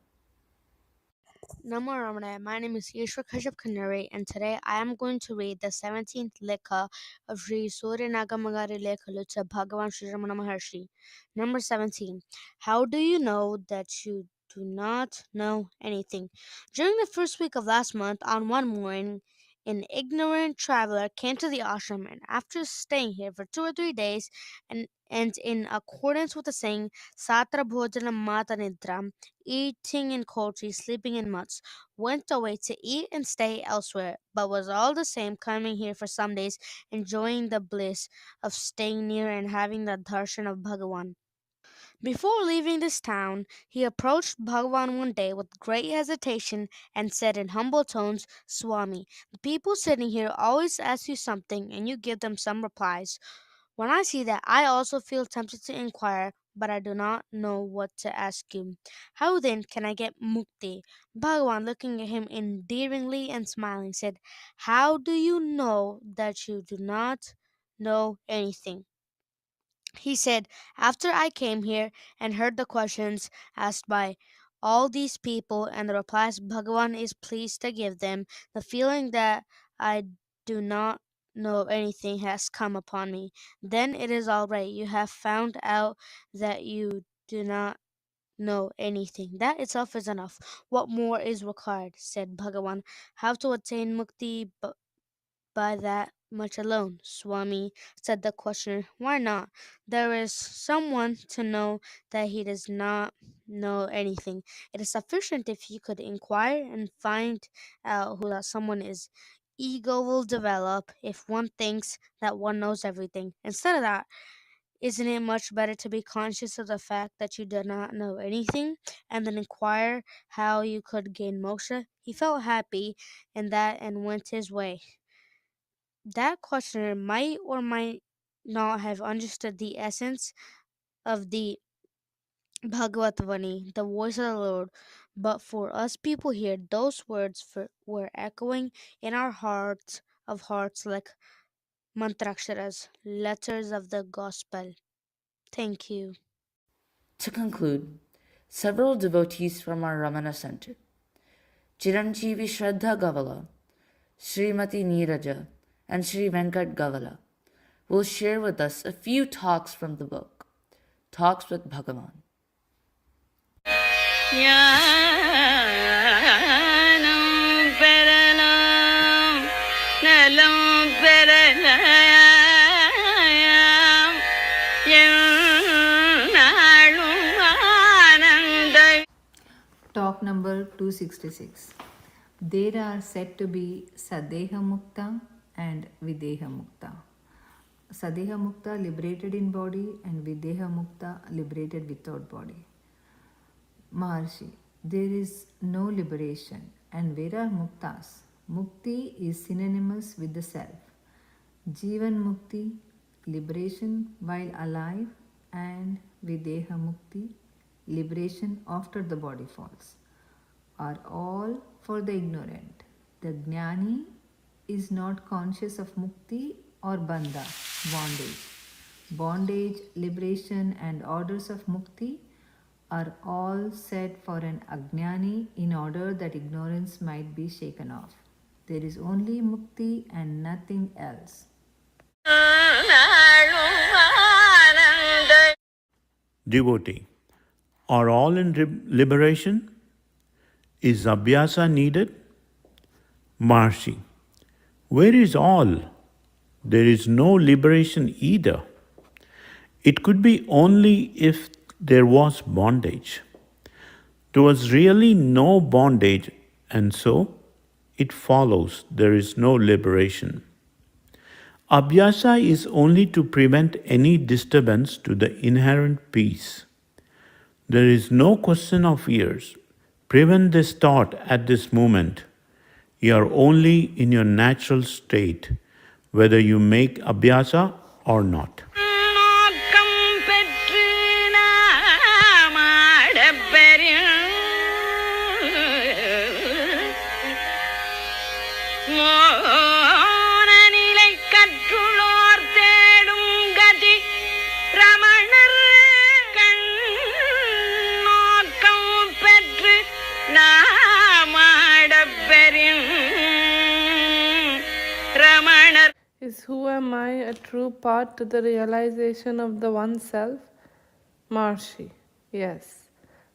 Namo Ramana. My name is Yeshwar Kashyap Kanare, and today I am going to read the 17th Lekha of Sri Surya Nagamagari Lekhalu to Bhagavan Sri Ramana Maharshi. Number 17. How do you know that you do not know anything? During the first week of last month, on one morning an ignorant traveler came to the ashram, and after staying here for 2 or 3 days, and in accordance with the saying, Satra Bhojanam Mata Nidram, eating in poultry, sleeping in mutts, went away to eat and stay elsewhere, but was all the same coming here for some days, enjoying the bliss of staying near and having the darshan of Bhagavan. Before leaving this town, he approached Bhagavan one day with great hesitation and said in humble tones, Swami, the people sitting here always ask you something and you give them some replies. When I see that, I also feel tempted to inquire, but I do not know what to ask you. How then can I get mukti? Bhagavan, looking at him endearingly and smiling, said, How do you know that you do not know anything? He said, After I came here and heard the questions asked by all these people and the replies Bhagavan is pleased to give them, the feeling that I do not know anything has come upon me. Then it is all right. You have found out that you do not know anything. That itself is enough. What more is required? Said Bhagavan. How to attain mukti by that much alone, Swami, said the questioner. Why not? There is someone to know that he does not know anything. It is sufficient if you could inquire and find out who that someone is. Ego will develop if one thinks that one knows everything. Instead of that, isn't it much better to be conscious of the fact that you do not know anything and then inquire how you could gain moksha? He felt happy in that and went his way. That questioner might or might not have understood the essence of the Bhagavat-vani, the voice of the Lord, but for us people here, those words were echoing in our hearts of hearts like mantraksharas, letters of the gospel. Thank you. To conclude, several devotees from our Ramana Center, Chiranjeevi Shraddha Gavala, Srimati Neeraja, and Sri Venkat Gavala, will share with us a few talks from the book, Talks with Bhagavan. Talk number 266. There are said to be Sadeha Mukta and Videha Mukta. Sadeha Mukta liberated in body and Videha Mukta liberated without body. Maharshi, there is no liberation. And where are Muktas? Mukti is synonymous with the self. Jivan Mukti, liberation while alive, and Videha Mukti, liberation after the body falls, are all for the ignorant. The Jnani is not conscious of Mukti or Bandha, bondage. Bondage, liberation, and orders of Mukti are all said for an Ajnani in order that ignorance might be shaken off. There is only Mukti and nothing else. Devotee, are all in liberation? Is Abhyasa needed? Maharshi, where is all? There is no liberation either. It could be only if there was bondage. There was really no bondage, and so it follows there is no liberation. Abhyasa is only to prevent any disturbance to the inherent peace. There is no question of years. Prevent this thought at this moment. You are only in your natural state, whether you make abhyasa or not. Is who am I a true path to the realization of the one self? Maharshi, yes.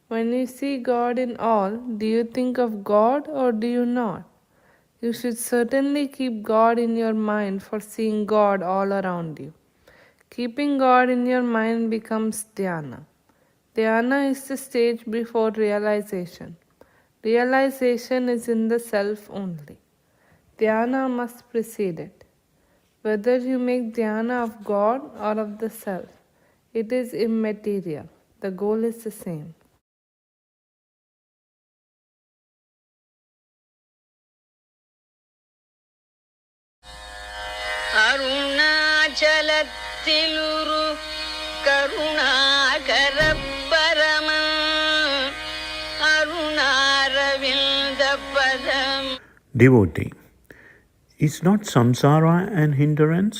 When you see God in all, do you think of God or do you not? You should certainly keep God in your mind for seeing God all around you. Keeping God in your mind becomes dhyana. Dhyana is the stage before realization. Realization is in the self only. Dhyana must precede it. Whether you make dhyana of God or of the self, it is immaterial. The goal is the same. அருணாச்சலத்திலுரு Karunakara பரம அருணாரவிந்த பதம். Devotee, is not samsara an hindrance?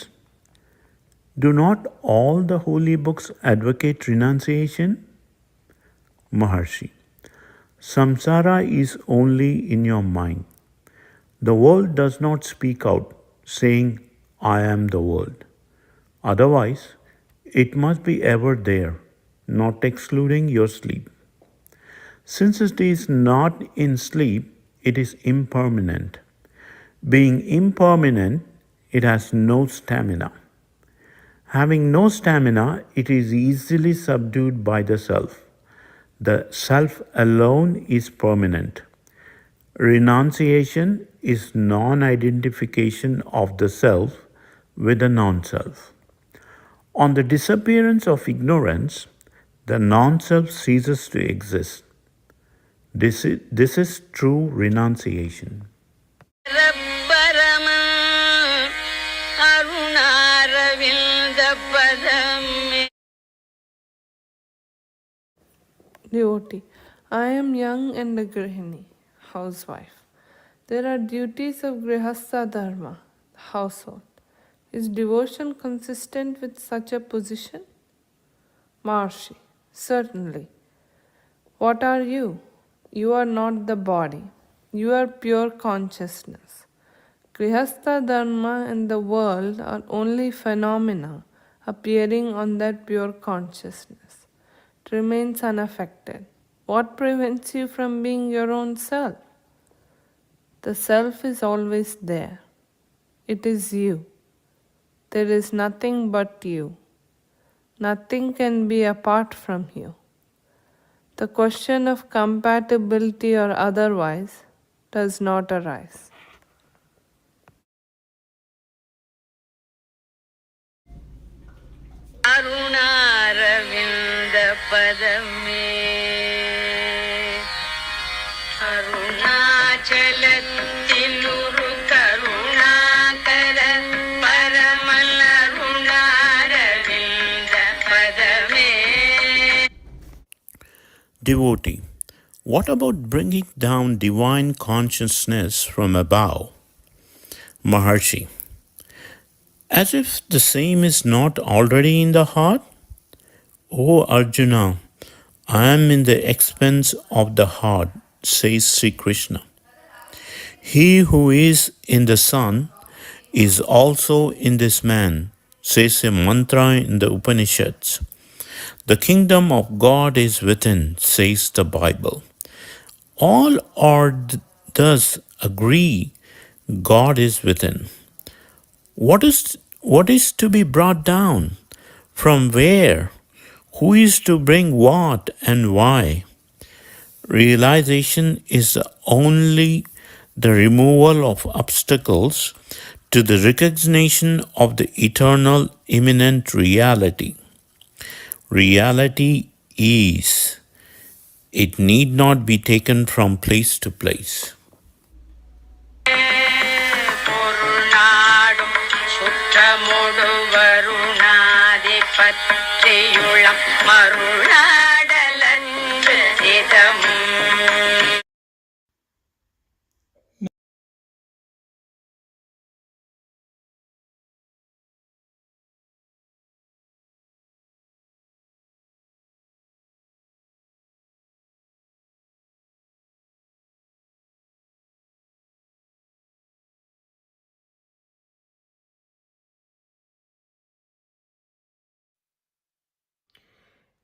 Do not all the holy books advocate renunciation? Maharshi, samsara is only in your mind. The world does not speak out, saying, I am the world. Otherwise, it must be ever there, not excluding your sleep. Since it is not in sleep, it is impermanent. Being impermanent, it has no stamina. Having no stamina, it is easily subdued by the self. The self alone is permanent. Renunciation is non-identification of the self with the non-self. On the disappearance of ignorance, the non-self ceases to exist. This is true renunciation. பரம அருணாரவிந்த பதம். Devotee, I am young and a grihini, housewife. There are duties of grihastha dharma, household. Is devotion consistent with such a position? Maharshi, certainly. What are you? You are not the body. You are pure consciousness. Grihastha dharma and the world are only phenomena appearing on that pure consciousness. It remains unaffected. What prevents you from being your own self? The self is always there. It is you. There is nothing but you. Nothing can be apart from you. The question of compatibility or otherwise does not arise. அருணாரவிந்த பதமே அருணாச்சலத்திலுரு கருணாகர பரமன் அருணாரவிந்த பதமே. Devotee, what about bringing down divine consciousness from above? Maharshi, as if the same is not already in the heart? O Arjuna, I am in the expanse of the heart, says Sri Krishna. He who is in the sun is also in this man, says a mantra in the Upanishads. The kingdom of God is within, says the Bible. All are thus agree God is within. What is to be brought down? From where? Who is to bring what and why? Realization is only the removal of obstacles to the recognition of the eternal immanent reality. Reality is. It need not be taken from place to place. பொருநாடும் சுற்றமொடு வருணாதிபத்தியுளம் மருளாடலன்று சிதம்.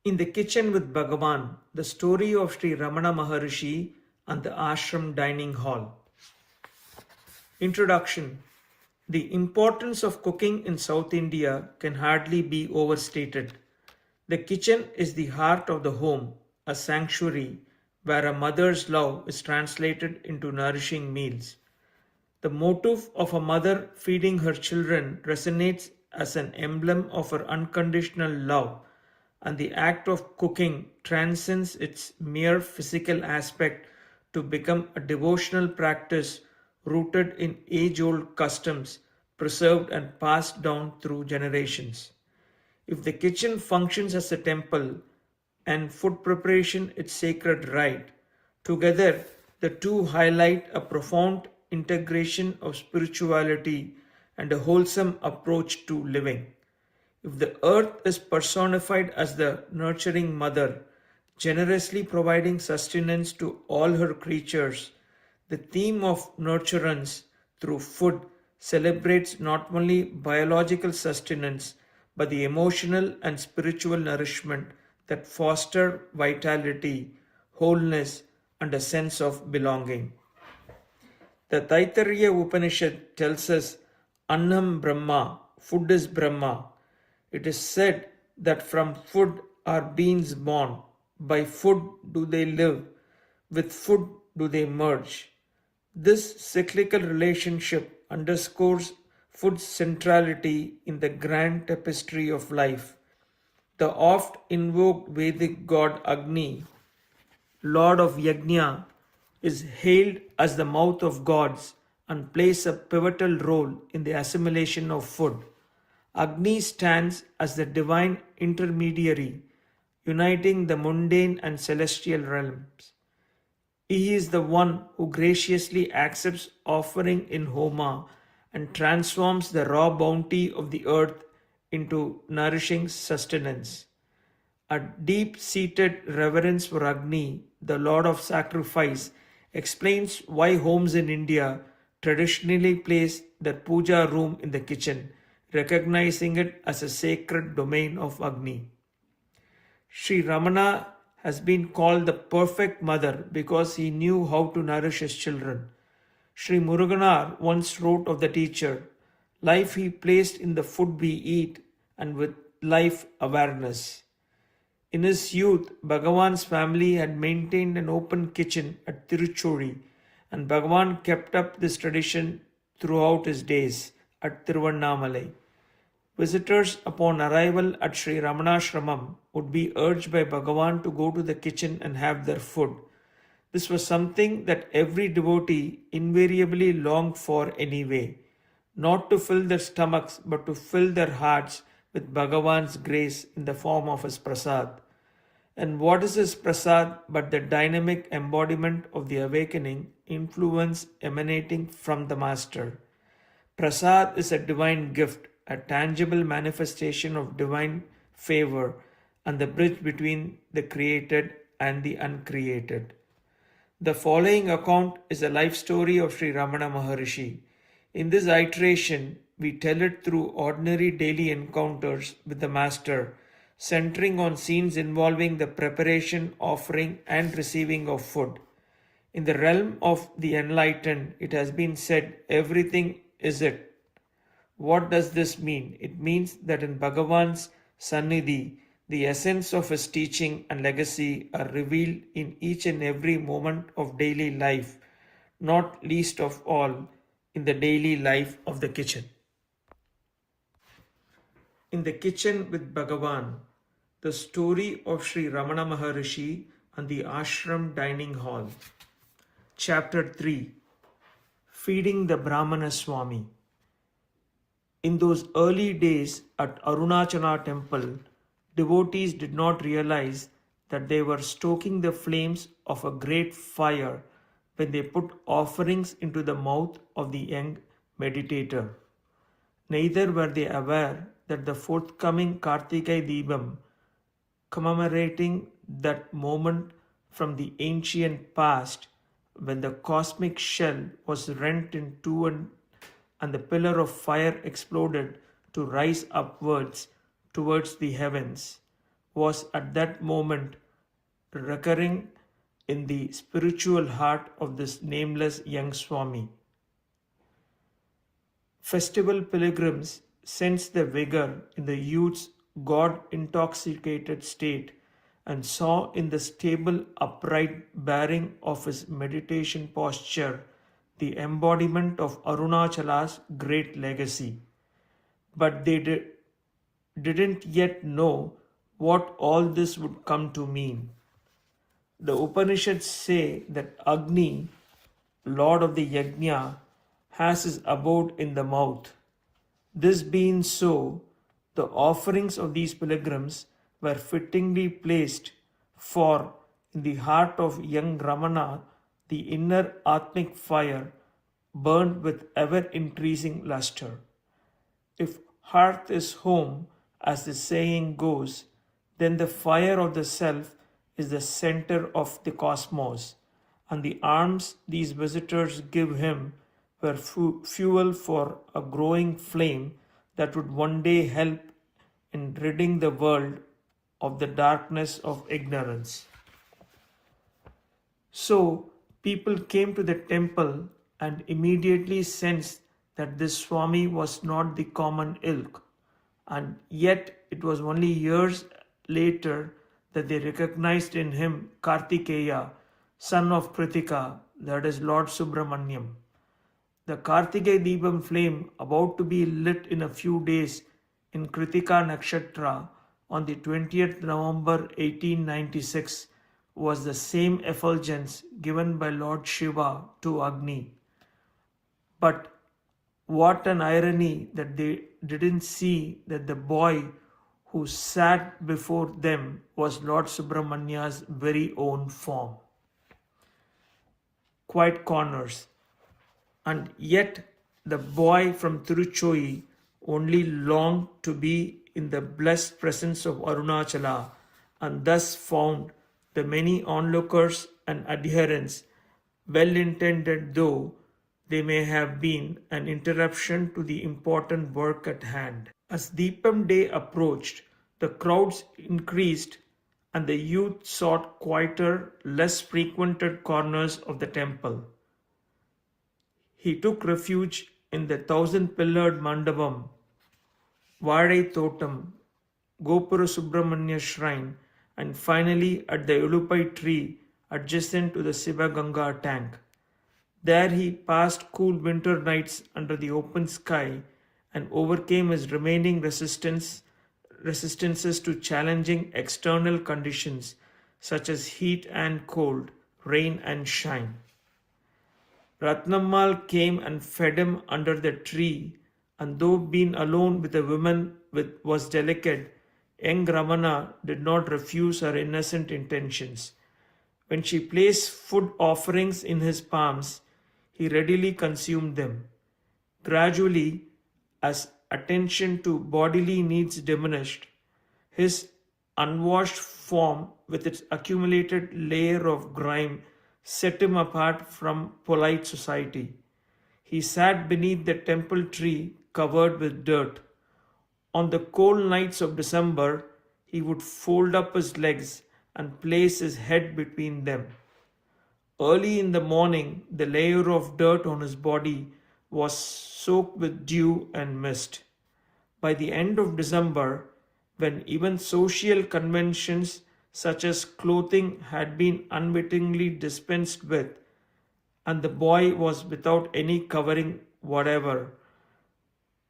In the Kitchen with Bhagavan, the story of Sri Ramana Maharshi and the ashram dining hall. Introduction. The importance of cooking in South India can hardly be overstated. The kitchen is the heart of the home, a sanctuary where a mother's love is translated into nourishing meals. The motive of a mother feeding her children resonates as an emblem of her unconditional love, and the act of cooking transcends its mere physical aspect to become a devotional practice rooted in age old customs preserved and passed down through generations. If the kitchen functions as a temple and food preparation its sacred rite, together the two highlight a profound integration of spirituality and a wholesome approach to living. If the earth is personified as the nurturing mother, generously providing sustenance to all her creatures, the theme of nurturance through food celebrates not only biological sustenance but the emotional and spiritual nourishment that foster vitality, wholeness, and a sense of belonging. The Taittiriya Upanishad tells us, Annam Brahma, food is Brahma. It is said that from food are beings born. By food do they live. With food do they merge. This cyclical relationship underscores food's centrality in the grand tapestry of life. The oft invoked Vedic god Agni, Lord of Yajna, is hailed as the mouth of gods and plays a pivotal role in the assimilation of food. Agni stands as the divine intermediary, uniting the mundane and celestial realms. He is the one who graciously accepts offering in Homa and transforms the raw bounty of the earth into nourishing sustenance. A deep-seated reverence for Agni, the Lord of Sacrifice, explains why homes in India traditionally place their puja room in the kitchen, recognizing it as a sacred domain of Agni. Sri Ramana has been called the perfect mother because he knew how to nourish his children. Sri Muruganar once wrote of the teacher, life he placed in the food we eat and with life awareness. In his youth, Bhagavan's family had maintained an open kitchen at Tiruchuri, and Bhagavan kept up this tradition throughout his days at Tiruvannamalai. Visitors upon arrival at Sri Ramanashramam would be urged by Bhagavan to go to the kitchen and have their food. This was something that every devotee invariably longed for anyway, not to fill their stomachs but to fill their hearts with Bhagavan's grace in the form of his prasad. And what is his prasad but the dynamic embodiment of the awakening influence emanating from the Master? Prasad is a divine gift, a tangible manifestation of divine favor and the bridge between the created and the uncreated. The following account is a life story of Sri Ramana Maharshi. In this iteration, we tell it through ordinary daily encounters with the Master, centering on scenes involving the preparation, offering, and receiving of food. In the realm of the enlightened, it has been said, everything is it. What does this mean? It means that in Bhagavan's Sannidhi, the essence of his teaching and legacy are revealed in each and every moment of daily life, not least of all in the daily life of the kitchen. In the kitchen with Bhagavan, the story of Sri Ramana Maharshi and the ashram dining hall. Chapter 3, Feeding the Brahmana Swami. In those early days at Arunachala temple, devotees did not realize that they were stoking the flames of a great fire when they put offerings into the mouth of the young meditator. Neither were they aware that the forthcoming Kartikai Deepam, commemorating that moment from the ancient past when the cosmic shell was rent in two and the pillar of fire exploded to rise upwards towards the heavens, was at that moment recurring in the spiritual heart of this nameless young Swami. Festival pilgrims sensed the vigor in the youth's God intoxicated state and saw in the stable, upright bearing of his meditation posture the embodiment of Arunachala's great legacy. But they didn't yet know what all this would come to mean. The Upanishads say that Agni, Lord of the Yajna, has his abode in the mouth. This being so, the offerings of these pilgrims were fittingly placed, for in the heart of young Ramana the inner Atmic fire burned with ever increasing luster. If hearth is home, as the saying goes, then the fire of the self is the center of the cosmos, and the alms these visitors give him were fuel for a growing flame that would one day help in ridding the world of the darkness of ignorance. So people came to the temple and immediately sensed that this Swami was not the common ilk, and yet it was only years later that they recognized in him Kartikeya, son of Kritika, that is Lord Subramanyam. The Kartikeya Deepam flame, about to be lit in a few days in Kritika Nakshatra on the 20th November 1896, was the same effulgence given by Lord Shiva to Agni. But what an irony that they didn't see that the boy who sat before them was Lord Subramanya's very own form. Quiet corners. And yet the boy from Tiruchoyi only longed to be in the blessed presence of Arunachala, and thus found the many onlookers and adherents, well-intended though they may have been, an interruption to the important work at hand. As Deepam Day approached, the crowds increased and the youth sought quieter, less frequented corners of the temple. He took refuge in the 1,000-pillared Mandapam, Vadai Thotam, Gopura Subramanya Shrine, and finally at the Ulupai tree adjacent to the Sivaganga tank. There he passed cool winter nights under the open sky and overcame his remaining resistances to challenging external conditions such as heat and cold, rain and shine. Ratnammal came and fed him under the tree, and though being alone with a woman was delicate, young Ramana did not refuse her innocent intentions. When she placed food offerings in his palms, he readily consumed them. Gradually, as attention to bodily needs diminished, his unwashed form with its accumulated layer of grime set him apart from polite society. He sat beneath the temple tree covered with dirt. On the cold nights of December, he would fold up his legs and place his head between them. Early in the morning, the layer of dirt on his body was soaked with dew and mist. By the end of December, when even social conventions such as clothing had been unwittingly dispensed with, and the boy was without any covering whatever,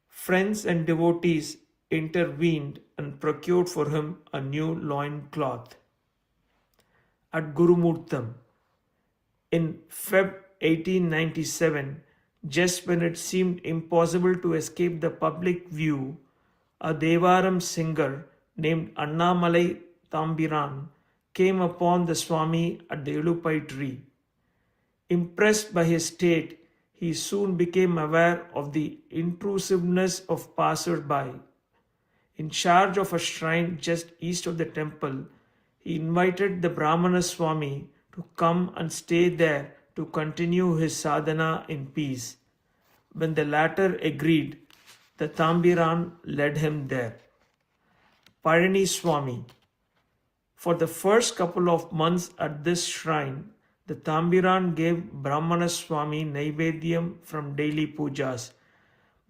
friends and devotees intervened and procured for him a new loin cloth. At Gurumurtam, in Feb 1897, just when it seemed impossible to escape the public view, a Devaram singer named Annamalai Tambiran came upon the Swami at the Ilupai tree. Impressed by his state, he soon became aware of the intrusiveness of passers-by. In charge of a shrine just east of the temple, he invited the Brahmana Swami to come and stay there to continue his sadhana in peace. When the latter agreed, the Tambiran led him there. Parani Swami. For the first couple of months at this shrine, the Tambiran gave Brahmana Swami Naivedyam from daily pujas.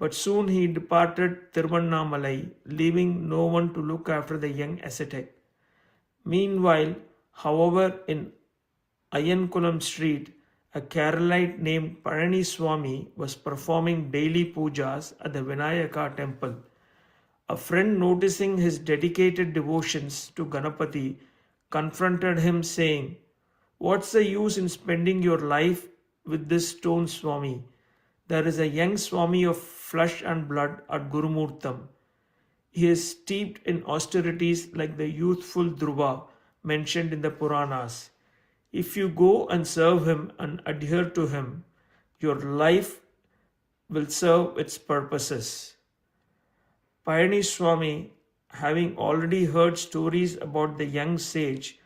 but soon he departed Tiruvannamalai, leaving no one to look after the young ascetic. Meanwhile, however, in Ayankulam Street, a Keralite named Parani Swami was performing daily pujas at the Vinayaka temple. A friend, noticing his dedicated devotions to Ganapati, confronted him saying, "What's the use in spending your life with this stone Swami? There is a young Swami of flesh and blood at Gurumurtam. He is steeped in austerities like the youthful Dhruva mentioned in the Puranas. If you go and serve him and adhere to him, your life will serve its purposes." Payani Swami, having already heard stories about the young sage,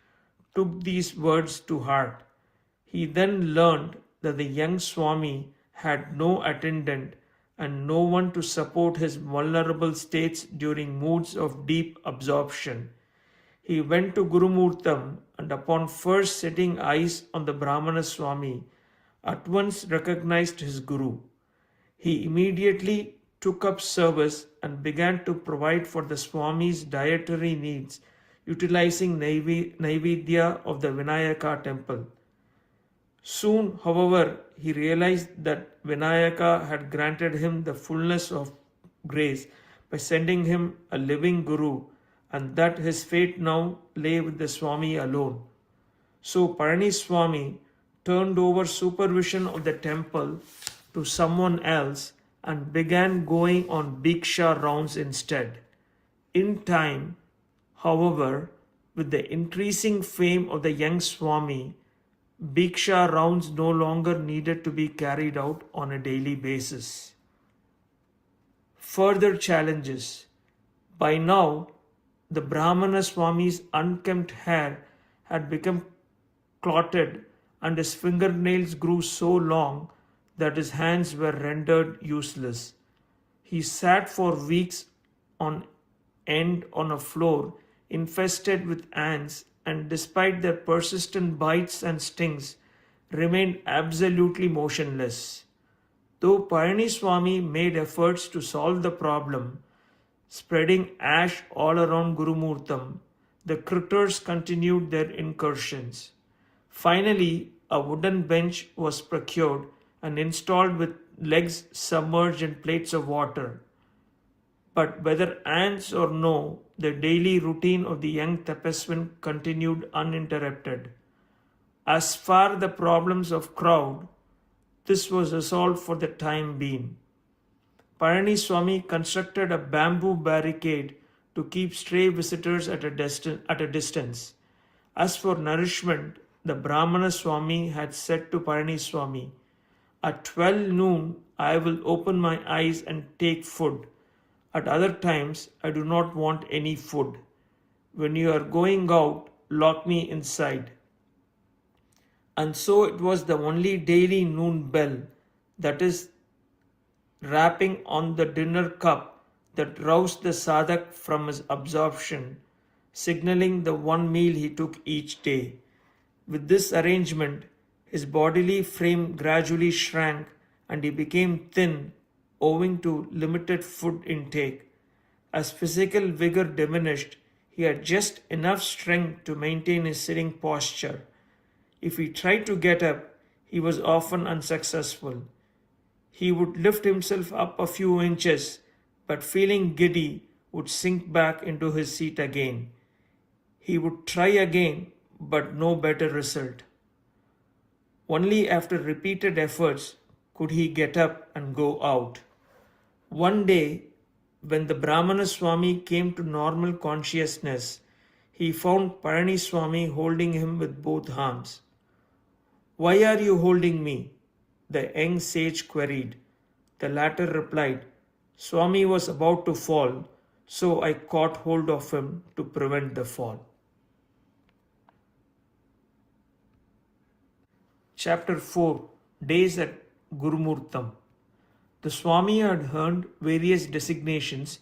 took these words to heart. He then learned that the young Swami had no attendant and no one to support his vulnerable states during moods of deep absorption. He went to Gurumurtam and upon first setting eyes on the Brahmana Swami, at once recognized his Guru. He immediately took up service and began to provide for the Swami's dietary needs, utilizing Naivedya of the Vinayaka temple. Soon, however, he realized that Vinayaka had granted him the fullness of grace by sending him a living Guru, and that his fate now lay with the Swami alone. So Parani Swami turned over supervision of the temple to someone else and began going on Bhiksha rounds instead. In time, however, with the increasing fame of the young Swami, Bhiksha rounds no longer needed to be carried out on a daily basis. Further challenges. By now, the Brahmana Swami's unkempt hair had become clotted and his fingernails grew so long that his hands were rendered useless. He sat for weeks on end on a floor infested with ants, and despite their persistent bites and stings, remained absolutely motionless. Though Payani Swami made efforts to solve the problem, spreading ash all around Gurumurtam, the critters continued their incursions. Finally, a wooden bench was procured and installed with legs submerged in plates of water. But whether ants or no, the daily routine of the young Tapaswin continued uninterrupted. As far the problems of crowd, this was resolved for the time being. Payani Swami constructed a bamboo barricade to keep stray visitors at a distance. As for nourishment, the Brahmana Swami had said to Payani Swami, "At 12 noon I will open my eyes and take food. At other times I do not want any food. When you are going out, lock me inside." And so it was the only daily noon bell, that is, rapping on the dinner cup, that roused the sadhak from his absorption, signaling the one meal he took each day. With this arrangement, his bodily frame gradually shrank and he became thin owing to limited food intake. As physical vigor diminished, he had just enough strength to maintain his sitting posture. If he tried to get up, he was often unsuccessful. He would lift himself up a few inches, but feeling giddy, would sink back into his seat again. He would try again, but no better result. Only after repeated efforts could he get up and go out. One day, when the Brahmana Swami came to normal consciousness, he found Payani Swami holding him with both arms. "Why are you holding me?" the young sage queried. The latter replied, "Swami was about to fall, so I caught hold of him to prevent the fall." Chapter 4 Days at Gurumurtam. The Swami had earned various designations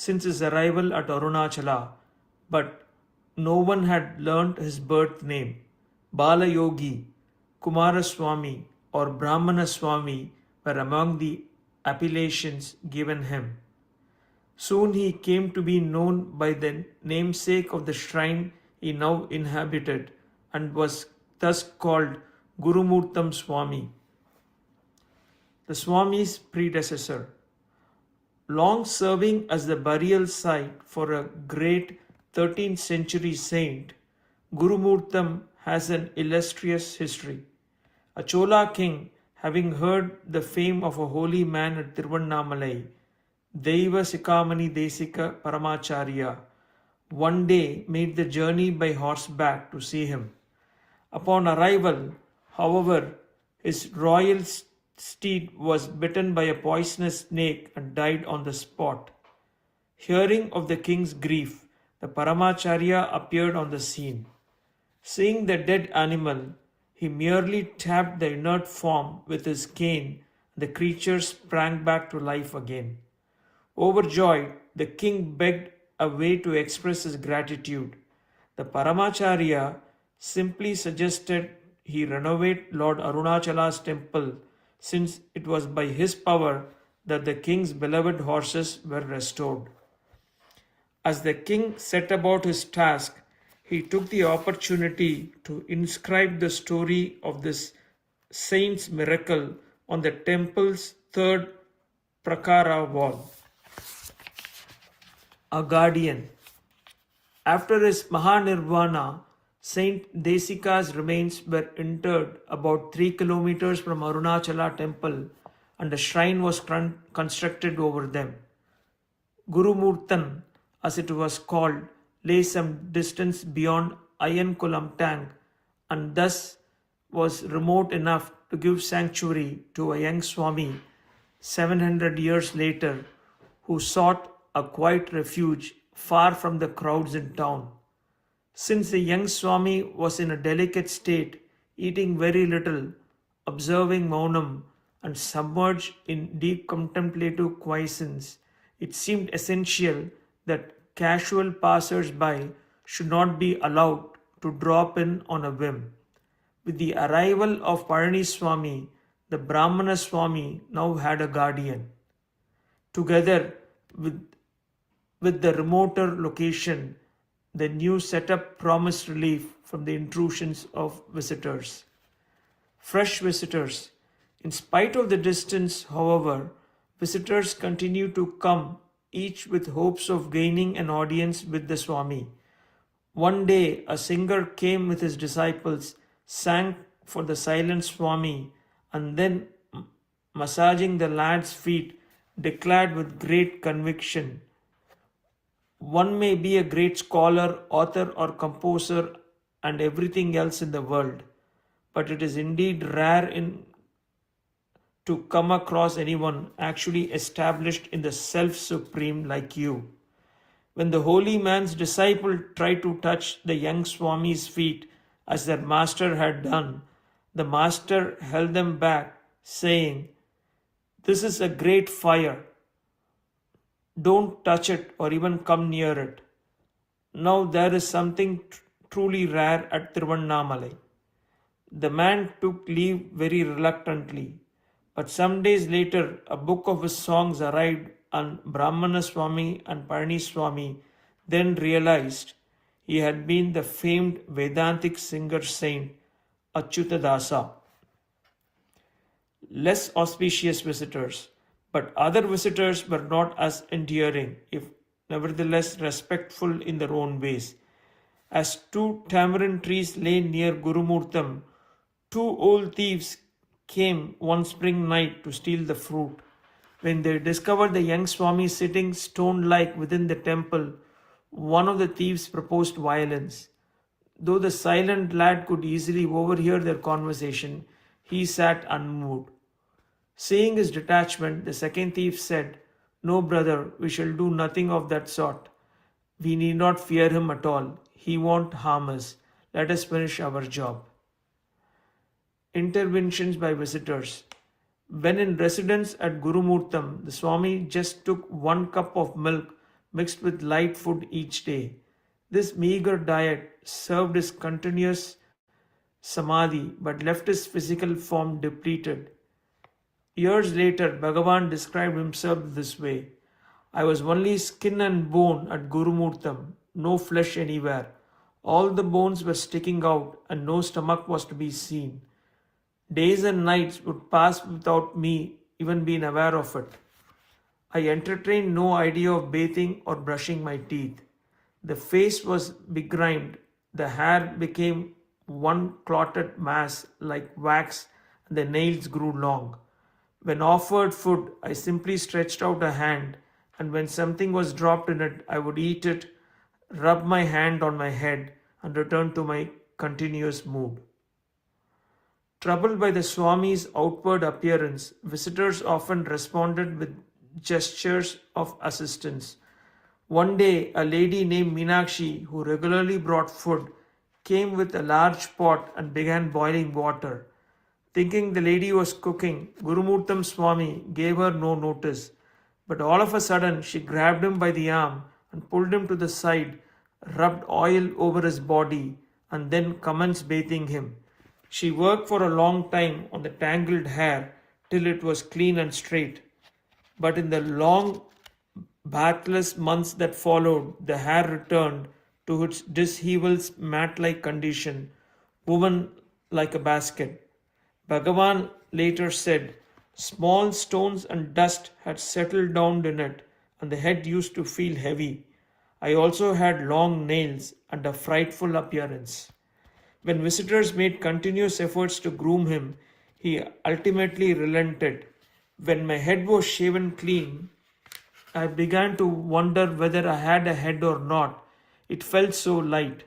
since his arrival at Arunachala, but no one had learnt his birth name. Bala Yogi, Kumara Swami, or Brahmana Swami were among the appellations given him. Soon he came to be known by the namesake of the shrine he now inhabited and was thus called Gurumurtam Swami. The Swami's predecessor, long serving as the burial site for a great 13th century saint, Gurumurtam has an illustrious history. A Chola king, having heard the fame of a holy man at Tiruvannamalai, Deiva Sikamani Desika Paramacharya, one day made the journey by horseback to see him. Upon arrival, however, his royal steed was bitten by a poisonous snake and died on the spot. Hearing of the king's grief, the Paramacharya appeared on the scene. Seeing the dead animal, he merely tapped the inert form with his cane, and the creature sprang back to life again. Overjoyed, the king begged a way to express his gratitude. The Paramacharya simply suggested he renovate Lord Arunachala's temple, since it was by his power that the king's beloved horses were restored. As the king set about his task, he took the opportunity to inscribe the story of this saint's miracle on the temple's third prakara wall. A guardian. After his Mahanirvana, Saint Desika's remains were interred about 3 kilometers from Arunachala temple and a shrine was constructed over them. Gurumurtan, as it was called, lay some distance beyond Ayankulam tank and thus was remote enough to give sanctuary to a young Swami 700 years later who sought a quiet refuge far from the crowds in town. Since the young Swami was in a delicate state, eating very little, observing Maunam, and submerged in deep contemplative quiescence, it seemed essential that casual passers-by should not be allowed to drop in on a whim. With the arrival of Parani Swami, the Brahmana Swami now had a guardian. Together with the remoter location, the new setup promised relief from the intrusions of visitors. Fresh visitors. In spite of the distance, however, visitors continue to come, each with hopes of gaining an audience with the Swami. One day, a singer came with his disciples, sang for the silent Swami, and then, massaging the lad's feet, declared with great conviction, "One may be a great scholar, author, or composer, and everything else in the world, but it is indeed rare to come across anyone actually established in the Self-Supreme like you." When the holy man's disciple tried to touch the young Swami's feet as their master had done, the master held them back, saying, "This is a great fire. Don't touch it or even come near it." Now there is something truly rare at Tiruvannamalai. The man took leave very reluctantly, but some days later a book of his songs arrived and Brahmana Swami and Parani Swami then realized he had been the famed Vedantic singer saint Achyutadasa. Less auspicious visitors, but other visitors were not as endearing, if nevertheless respectful in their own ways. As 2 tamarind trees lay near Gurumurtam, 2 old thieves came one spring night to steal the fruit. When they discovered the young Swami sitting stone-like within the temple, one of the thieves proposed violence. Though the silent lad could easily overhear their conversation, he sat unmoved. Seeing his detachment, the second thief said, "No, brother, we shall do nothing of that sort. We need not fear him at all. He won't harm us. Let us finish our job." Interventions by visitors. When in residence at Gurumurtam, the Swami just took 1 cup of milk mixed with light food each day. This meager diet served his continuous samadhi but left his physical form depleted. Years later, Bhagavan described himself this way: I was only skin and bone at Gurumurtam, no flesh anywhere. All the bones were sticking out, and no stomach was to be seen. Days and nights would pass without me even being aware of it. I entertained no idea of bathing or brushing my teeth. The face was begrimed, the hair became one clotted mass like wax, and the nails grew long. When offered food, I simply stretched out a hand, and when something was dropped in it, I would eat it, rub my hand on my head, and return to my continuous mood. Troubled by the Swami's outward appearance, visitors often responded with gestures of assistance. One day, a lady named Meenakshi, who regularly brought food, came with a large pot and began boiling water. Thinking the lady was cooking, Gurumurtam Swami gave her no notice. But all of a sudden, she grabbed him by the arm and pulled him to the side, rubbed oil over his body, and then commenced bathing him. She worked for a long time on the tangled hair till it was clean and straight. But in the long bathless months that followed, the hair returned to its disheveled mat-like condition, woven like a basket. Bhagavan later said, small stones and dust had settled down in it, and the head used to feel heavy. I also had long nails and a frightful appearance. When visitors made continuous efforts to groom him, he ultimately relented. When my head was shaven clean, I began to wonder whether I had a head or not. It felt so light.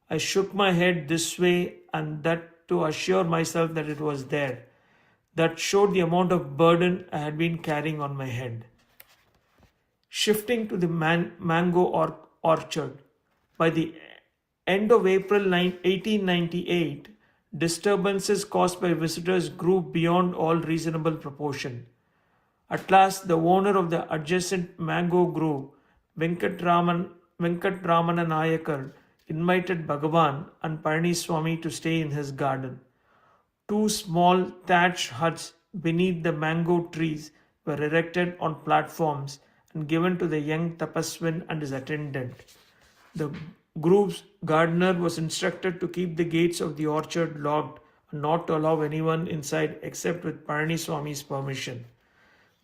I shook my head this way and that to assure myself that it was there. That showed the amount of burden I had been carrying on my head. Shifting to the mango orchard. By the end of April 1898, disturbances caused by visitors grew beyond all reasonable proportion. At last, the owner of the adjacent mango grove, Venkatramana Nayakar, invited Bhagavan and Parani Swami to stay in his garden. 2 small thatched huts beneath the mango trees were erected on platforms and given to the young tapaswin and his attendant. The grove's gardener was instructed to keep the gates of the orchard locked and not to allow anyone inside except with Parani Swami's permission.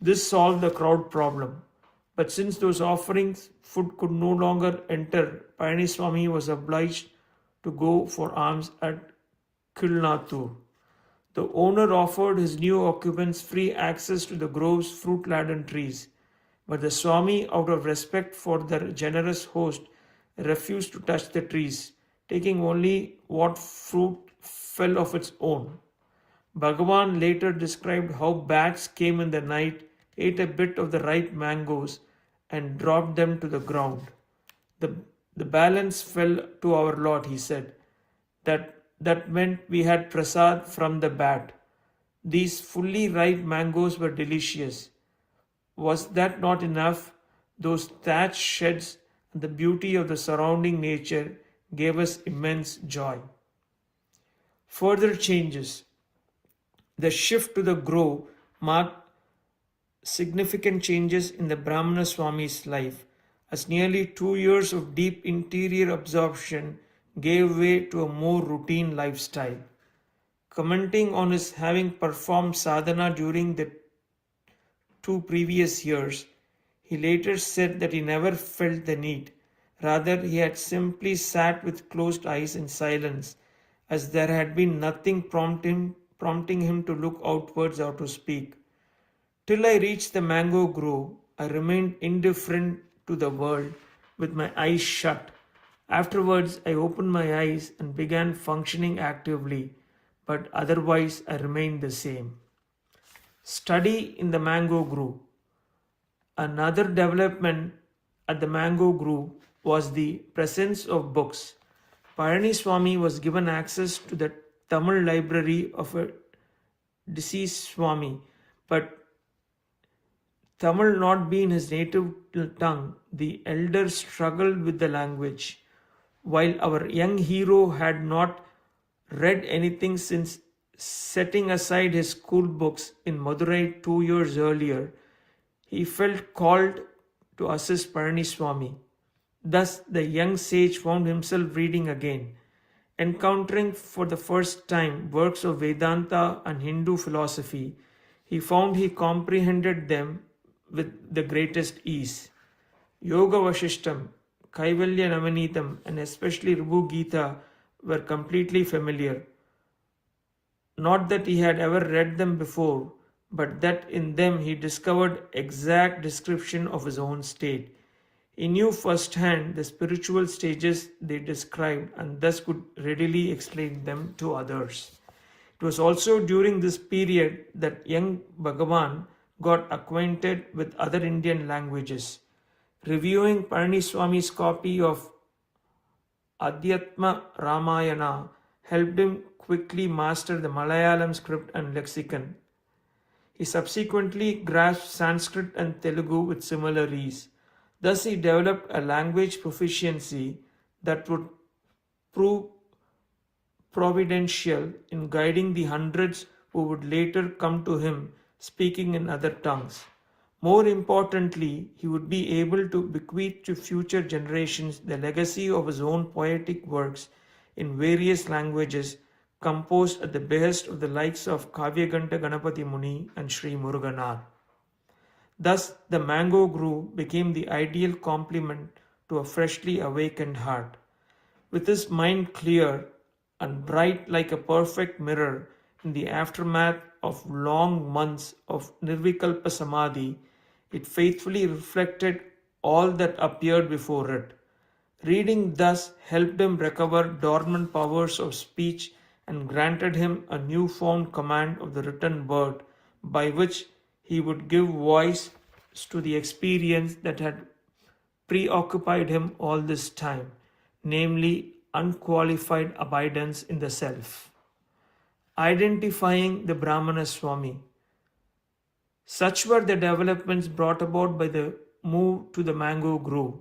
This solved the crowd problem. But since those offerings, food could no longer enter, Parani Swami was obliged to go for alms at Kilnatur. The owner offered his new occupants free access to the grove's fruit-laden trees, but the Swami, out of respect for their generous host, refused to touch the trees, taking only what fruit fell of its own. Bhagavan later described how bats came in the night, ate a bit of the ripe mangoes, and dropped them to the ground. The balance fell to our lot, he said. That meant we had prasad from the bat. These fully ripe mangoes were delicious. Was that not enough? Those thatched sheds and the beauty of the surrounding nature gave us immense joy. Further changes. The shift to the grove marked significant changes in the Brahmana Swami's life, as nearly 2 years of deep interior absorption gave way to a more routine lifestyle. Commenting on his having performed sadhana during the 2 previous years, he later said that he never felt the need. Rather, he had simply sat with closed eyes in silence, as there had been nothing prompting him to look outwards or to speak. Till I reached the mango grove, I remained indifferent to the world with my eyes shut. Afterwards, I opened my eyes and began functioning actively, but otherwise I remained the same. Study in the mango grove. Another development at the mango grove was the presence of books. Parani Swami was given access to the Tamil library of a deceased Swami, but Tamil not being his native tongue, the elder struggled with the language. While our young hero had not read anything since setting aside his school books in Madurai 2 years earlier, he felt called to assist Palaniswami. Thus, the young sage found himself reading again, encountering for the first time works of Vedanta and Hindu philosophy. He found he comprehended them with the greatest ease. Yoga Vashishtam, Kaivalya Navanitam, and especially Rubu Gita were completely familiar. Not that he had ever read them before, but that in them he discovered exact description of his own state. He knew firsthand the spiritual stages they described and thus could readily explain them to others. It was also during this period that young Bhagavan got acquainted with other Indian languages. Reviewing Palaniswami's copy of Adhyatma Ramayana helped him quickly master the Malayalam script and lexicon. He subsequently grasped Sanskrit and Telugu with similar ease. Thus he developed a language proficiency that would prove providential in guiding the hundreds who would later come to him speaking in other tongues. More importantly, he would be able to bequeath to future generations the legacy of his own poetic works in various languages composed at the behest of the likes of Kavyaganta Ganapati Muni and Sri Muruganar. Thus, the mango grove became the ideal complement to a freshly awakened heart. With his mind clear and bright like a perfect mirror in the aftermath of long months of Nirvikalpa Samadhi, it faithfully reflected all that appeared before it. Reading thus helped him recover dormant powers of speech and granted him a newfound command of the written word, by which he would give voice to the experience that had preoccupied him all this time, namely unqualified abidance in the self. Identifying the Brahmana Swami. Such were the developments brought about by the move to the mango grove.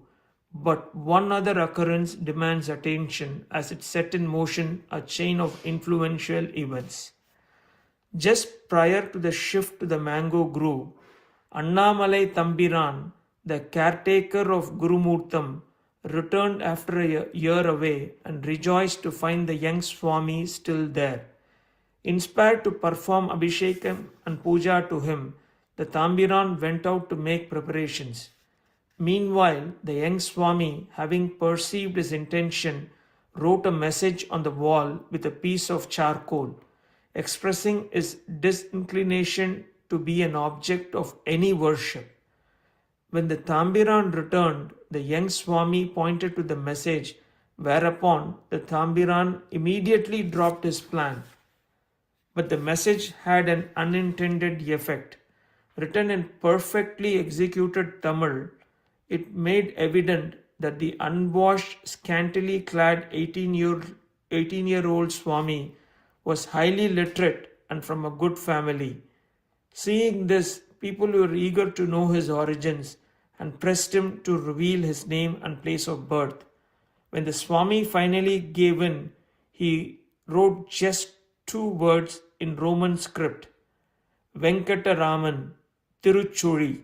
But one other occurrence demands attention as it set in motion a chain of influential events. Just prior to the shift to the mango grove, Annamalai Thambiran, the caretaker of Gurumurtam, returned after a year away and rejoiced to find the young Swami still there. Inspired to perform Abhishekam and Puja to him, the Thambiran went out to make preparations. Meanwhile, the young Swami, having perceived his intention, wrote a message on the wall with a piece of charcoal, expressing his disinclination to be an object of any worship. When the Thambiran returned, the young Swami pointed to the message, whereupon the Thambiran immediately dropped his plan. But the message had an unintended effect. Written in perfectly executed Tamil, it made evident that the unwashed, scantily clad 18-year-old Swami was highly literate and from a good family. Seeing this, people were eager to know his origins and pressed him to reveal his name and place of birth. When the Swami finally gave in, he wrote just 2 words in Roman script, Venkataraman, Tiruchuri.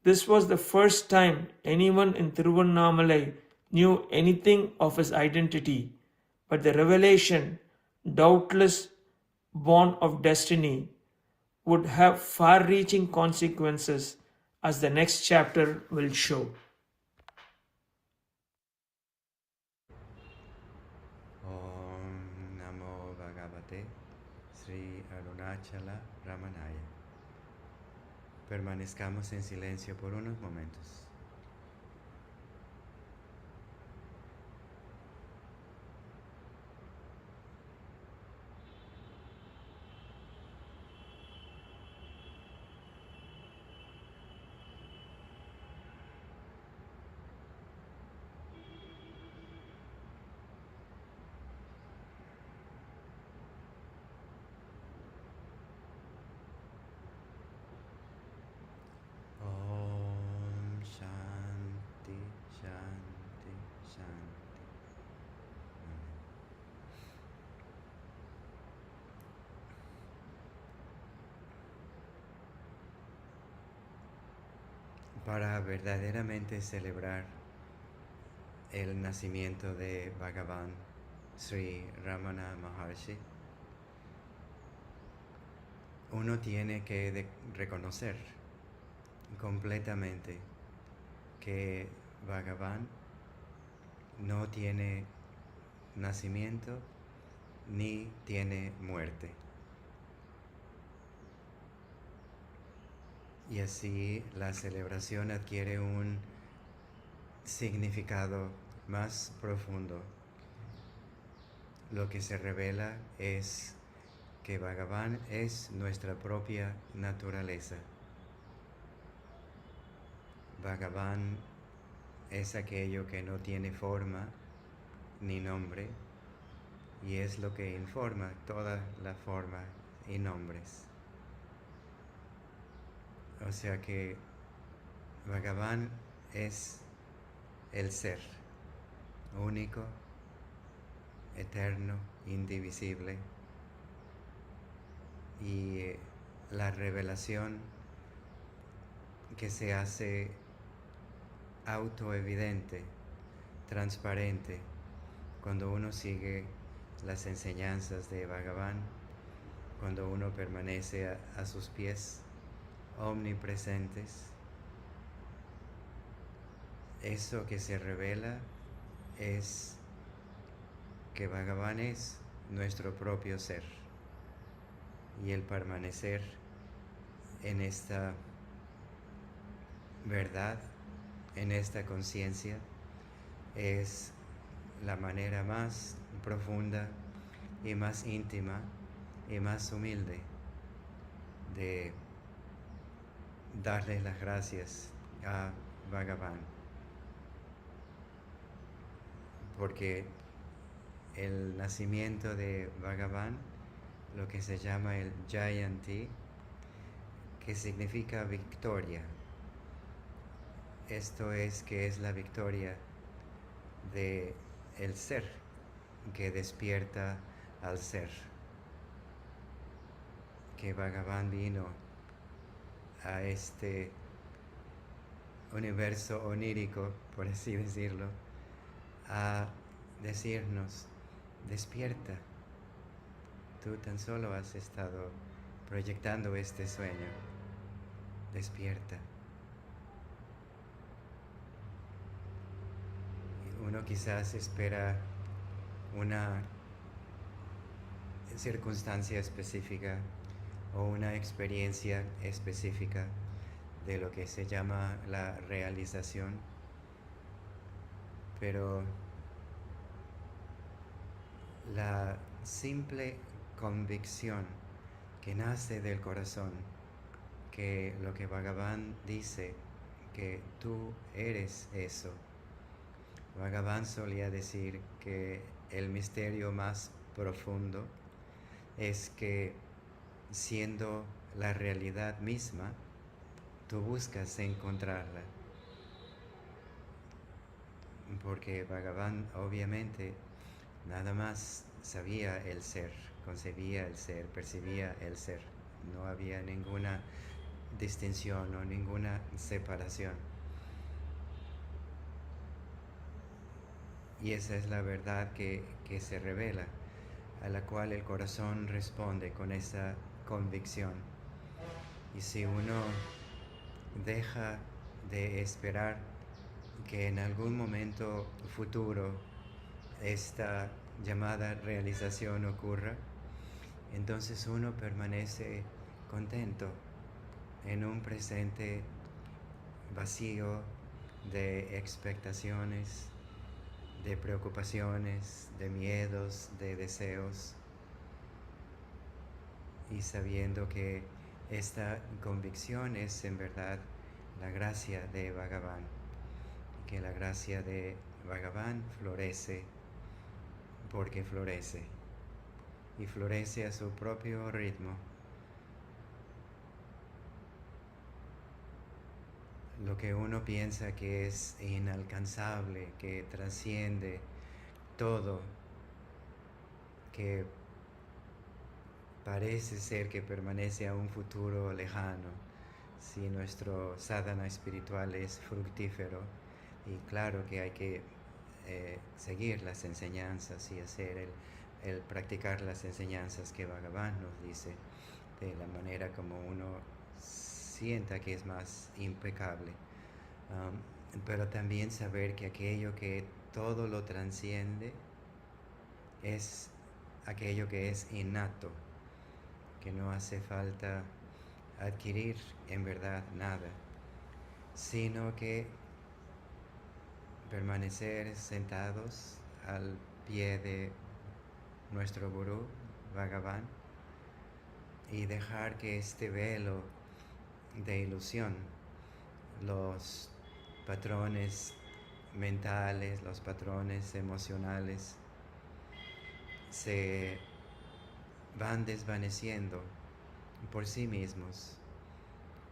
This was the first time anyone in Tiruvannamalai knew anything of his identity, but the revelation, doubtless born of destiny, would have far-reaching consequences, as the next chapter will show. Om Namo Bhagavate Sri Arunachala Ramanaya. Permanezcamos en silencio por unos momentos. para verdaderamente celebrar el nacimiento de Bhagavan Sri Ramana Maharshi, uno tiene que reconocer completamente que Bhagavan no tiene nacimiento ni tiene muerte. Y así la celebración adquiere un significado más profundo. Lo que se revela es que Bhagavan es nuestra propia naturaleza. Bhagavan es aquello que no tiene forma ni nombre y es lo que informa toda la forma y nombres. O sea que Bhagavan es el ser único, eterno, indivisible, y la revelación que se hace autoevidente, transparente, cuando uno sigue las enseñanzas de Bhagavan, cuando uno permanece a sus pies, omnipresentes. Eso que se revela es que Bhagavan es nuestro propio ser, y el permanecer en esta verdad, en esta conciencia, es la manera más profunda y más íntima y más humilde de darle las gracias a Bhagavan, porque el nacimiento de Bhagavan, lo que se llama el Jayanti, que significa victoria, esto es que es la victoria de el ser que despierta al ser, que Bhagavan vino a este universo onírico, por así decirlo, a decirnos: despierta, tú tan solo has estado proyectando este sueño, despierta. Uno quizás espera una circunstancia específica o una experiencia específica de lo que se llama la realización, pero la simple convicción que nace del corazón, que lo que Bhagavan dice, que tú eres eso. Bhagavan solía decir que el misterio más profundo es que, siendo la realidad misma, tú buscas encontrarla. Porque Bhagavan obviamente nada más sabía el ser, concebía el ser, percibía el ser. No había ninguna distinción o ninguna separación. Y esa es la verdad que se revela, a la cual el corazón responde con esa convicción. Y si uno deja de esperar que en algún momento futuro esta llamada realización ocurra, entonces uno permanece contento en un presente vacío de expectaciones, de preocupaciones, de miedos, de deseos, y sabiendo que esta convicción es en verdad la gracia de Bhagavan, y que la gracia de Bhagavan florece porque florece, y florece a su propio ritmo. Lo que uno piensa que es inalcanzable, que trasciende todo, que parece ser que permanece a un futuro lejano, si nuestro sadhana espiritual es fructífero, y claro que hay que seguir las enseñanzas y hacer el practicar las enseñanzas que Bhagavan nos dice de la manera como uno sienta que es más impecable. Pero también saber que aquello que todo lo transciende es aquello que es innato, que no hace falta adquirir en verdad nada, sino que permanecer sentados al pie de nuestro Gurú, Bhagavan, y dejar que este velo de ilusión, los patrones mentales, los patrones emocionales, se van desvaneciendo por sí mismos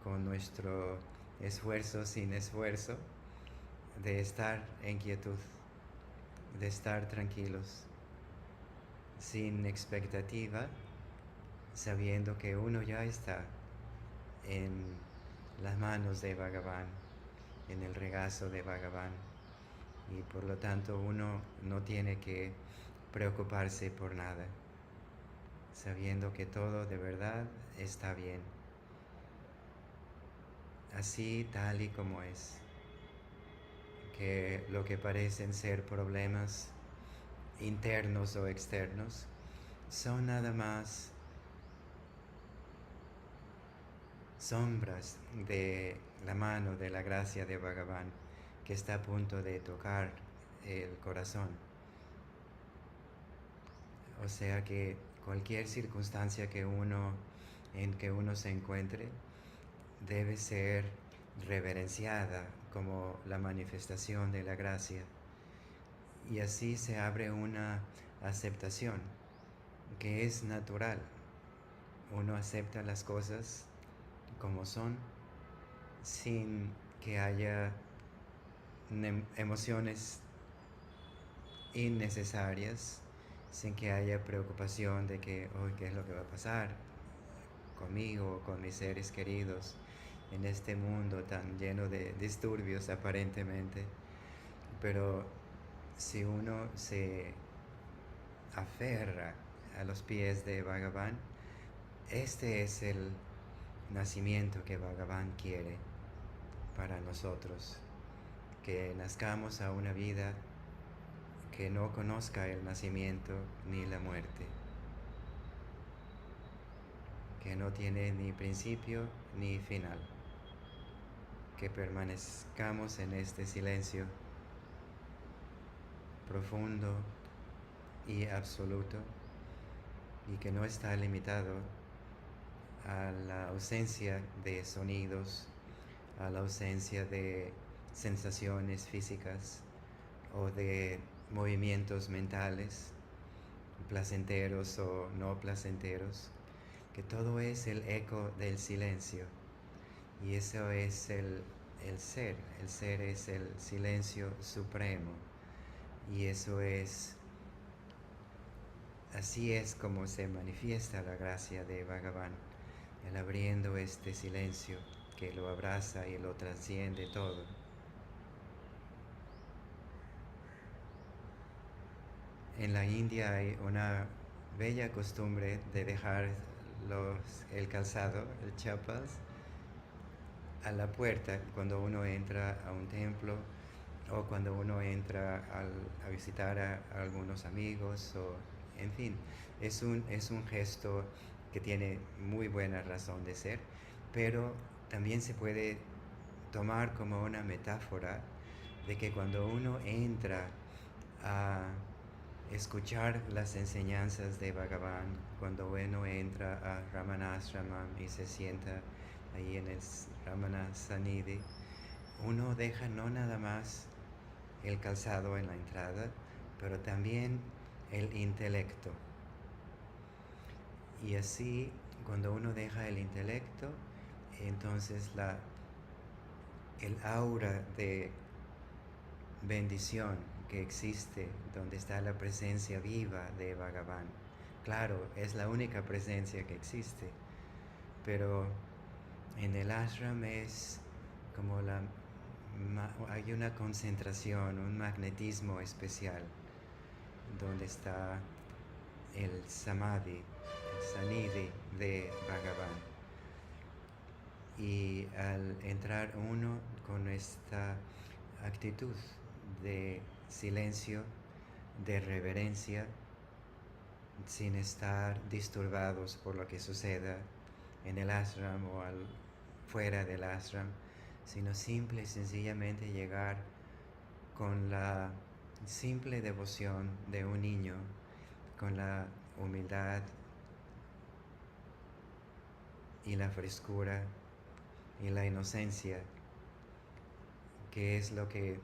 con nuestro esfuerzo sin esfuerzo de estar en quietud, de estar tranquilos, sin expectativa, sabiendo que uno ya está en las manos de Bhagavan, en el regazo de Bhagavan, y por lo tanto uno no tiene que preocuparse por nada, sabiendo que todo de verdad está bien, así tal y como es, que lo que parecen ser problemas internos o externos son nada más sombras de la mano de la gracia de Bhagavan que está a punto de tocar el corazón. O sea que cualquier circunstancia en que uno se encuentre debe ser reverenciada como la manifestación de la gracia. Y así se abre una aceptación que es natural. Uno acepta las cosas como son, sin que haya emociones innecesarias, sin que haya preocupación de que, ¿qué es lo que va a pasar conmigo, con mis seres queridos, en este mundo tan lleno de disturbios aparentemente? Pero si uno se aferra a los pies de Bhagavan, este es el nacimiento que Bhagavan quiere para nosotros, que nazcamos a una vida que no conozca el nacimiento ni la muerte, que no tiene ni principio ni final, que permanezcamos en este silencio profundo y absoluto, y que no está limitado a la ausencia de sonidos, a la ausencia de sensaciones físicas o de movimientos mentales, placenteros o no placenteros, que todo es el eco del silencio, y eso es el ser es el silencio supremo, y eso es, así es como se manifiesta la gracia de Bhagavan, el abriendo este silencio que lo abraza y lo trasciende todo. En la India hay una bella costumbre de dejar el calzado, el chappals, a la puerta cuando uno entra a un templo o cuando uno entra a visitar a algunos amigos, o en fin, es un gesto que tiene muy buena razón de ser, pero también se puede tomar como una metáfora de que cuando uno entra a escuchar las enseñanzas de Bhagavan, cuando uno entra a Ramana y se sienta ahí en el Ramana Sannidhi, uno deja no nada más el calzado en la entrada, pero también el intelecto. Y así, cuando uno deja el intelecto, entonces el aura de bendición que existe, donde está la presencia viva de Bhagavan. Claro, es la única presencia que existe, pero En el ashram es como hay una concentración, un magnetismo especial, donde está el samadhi, el sanidhi de Bhagavan. Y al entrar uno con esta actitud de silencio, de reverencia, sin estar disturbados por lo que suceda en el ashram o fuera del ashram, sino simple y sencillamente llegar con la simple devoción de un niño, con la humildad y la frescura y la inocencia, que es lo que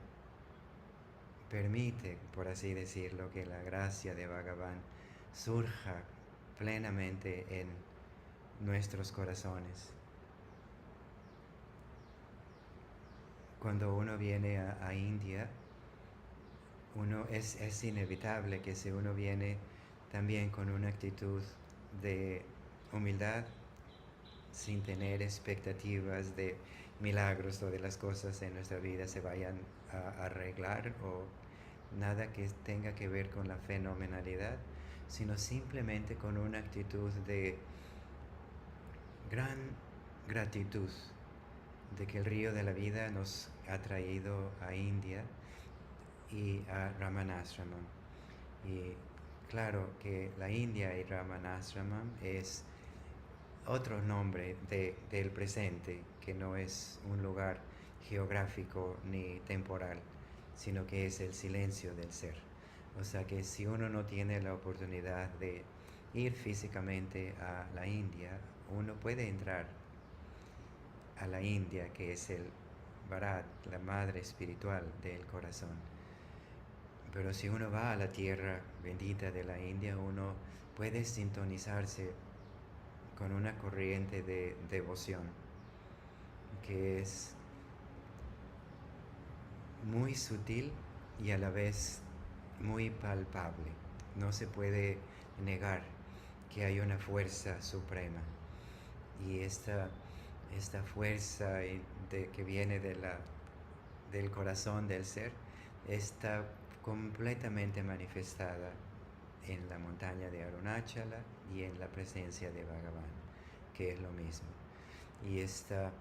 permite, por así decirlo, que la gracia de Bhagavan surja plenamente en nuestros corazones. Cuando uno viene a India, es inevitable que si uno viene también con una actitud de humildad, sin tener expectativas de milagros o de las cosas en nuestra vida se vayan a arreglar o nada que tenga que ver con la fenomenalidad, sino simplemente con una actitud de gran gratitud de que el río de la vida nos ha traído a India y a Ramanashramam. Y claro que la India y Ramanashramam es otro nombre del presente, que no es un lugar geográfico ni temporal, sino que es el silencio del ser. O sea que si uno no tiene la oportunidad de ir físicamente a la India, uno puede entrar a la India, que es el Bharat, la madre espiritual del corazón. Pero si uno va a la tierra bendita de la India, uno puede sintonizarse con una corriente de devoción que es muy sutil y a la vez muy palpable. No se puede negar que hay una fuerza suprema, y esta fuerza que viene del corazón del ser está completamente manifestada en la montaña de Arunachala y en la presencia de Bhagavan, que es lo mismo. Y esta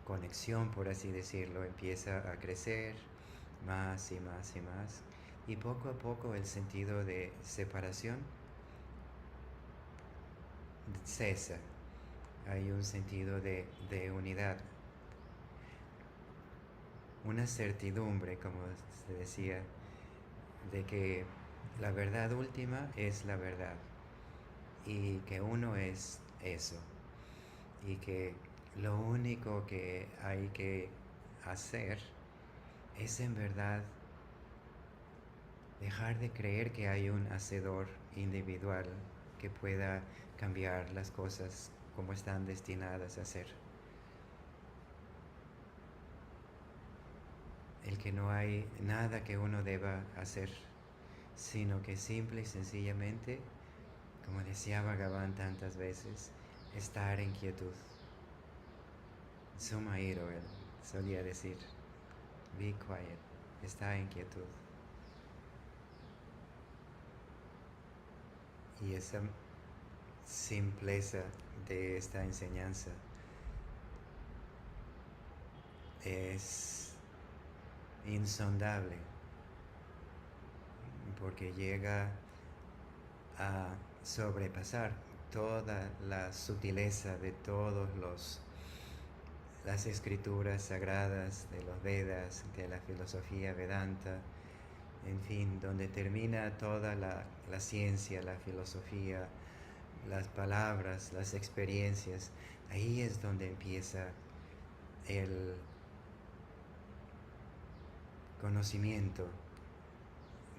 conexión, por así decirlo, empieza a crecer más y más y más, y poco a poco el sentido de separación cesa. Hay un sentido de unidad, una certidumbre, como se decía, de que la verdad última es la verdad y que uno es eso, y que lo único que hay que hacer es en verdad dejar de creer que hay un hacedor individual que pueda cambiar las cosas como están destinadas a ser. El que no hay nada que uno deba hacer, sino que simple y sencillamente, como decía Bhagavan tantas veces, estar en quietud. Suma Hiro, él solía decir, be quiet, está en quietud. Y esa simpleza de esta enseñanza es insondable, porque llega a sobrepasar toda la sutileza de todos las escrituras sagradas, de los Vedas, de la filosofía Vedanta, en fin, donde termina toda la ciencia, la filosofía, las palabras, las experiencias. Ahí es donde empieza el conocimiento,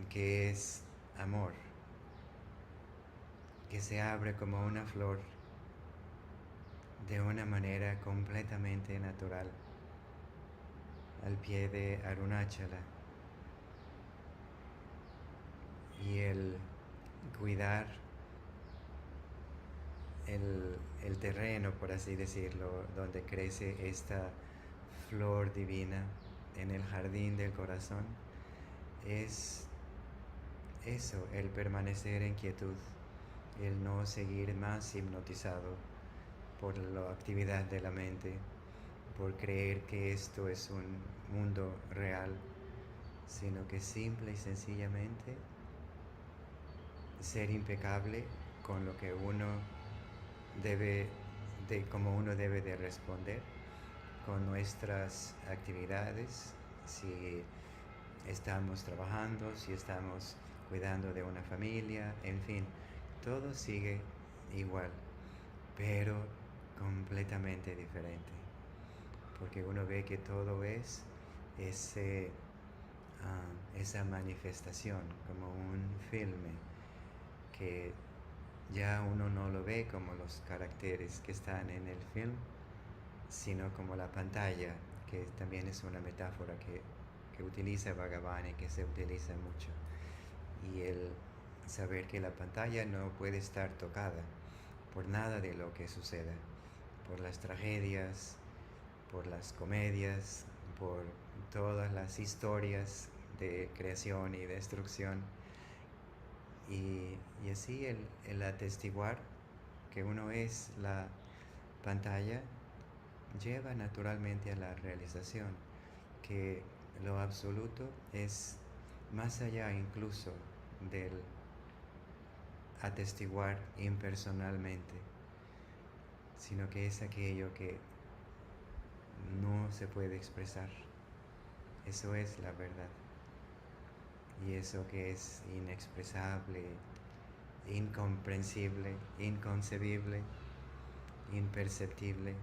que es amor, que se abre como una flor de una manera completamente natural al pie de Arunachala. Y el cuidar el terreno, por así decirlo, donde crece esta flor divina en el jardín del corazón, es eso, el permanecer en quietud, el no seguir más hipnotizado por la actividad de la mente, por creer que esto es un mundo real, sino que simple y sencillamente ser impecable con lo que uno como uno debe de responder con nuestras actividades, si estamos trabajando, si estamos cuidando de una familia, en fin, todo sigue igual, pero completamente diferente, porque uno ve que todo es esa manifestación, como un filme, que ya uno no lo ve como los caracteres que están en el film, sino como la pantalla, que también es una metáfora que utiliza Bhagavan y que se utiliza mucho. Y el saber que la pantalla no puede estar tocada por nada de lo que suceda, por las tragedias, por las comedias, por todas las historias de creación y destrucción. Y así el atestiguar que uno es la pantalla lleva naturalmente a la realización que lo absoluto es más allá incluso del atestiguar impersonalmente, sino que es aquello que no se puede expresar. Eso es la verdad. Y eso que es inexpresable, incomprensible, inconcebible, imperceptible,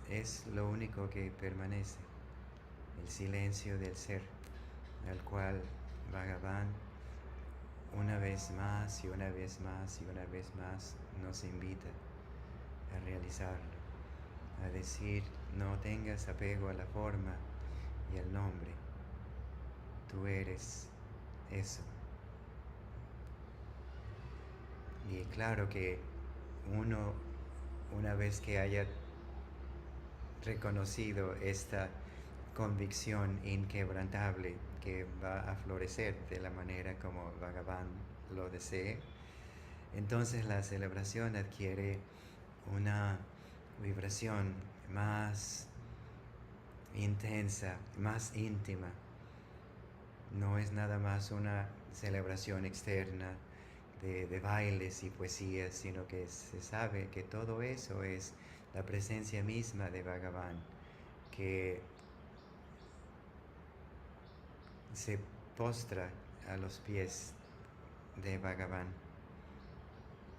es lo único que permanece, el silencio del ser, al cual Bhagavan una vez más y una vez más y una vez más nos invita a realizarlo, a decir: no tengas apego a la forma y al nombre, tú eres eso. Y claro que uno, una vez que haya reconocido esta convicción inquebrantable que va a florecer de la manera como Bhagavan lo desee, entonces la celebración adquiere una vibración más intensa, más íntima. No es nada más una celebración externa de bailes y poesías, sino que se sabe que todo eso es la presencia misma de Bhagavan, que se postra a los pies de Bhagavan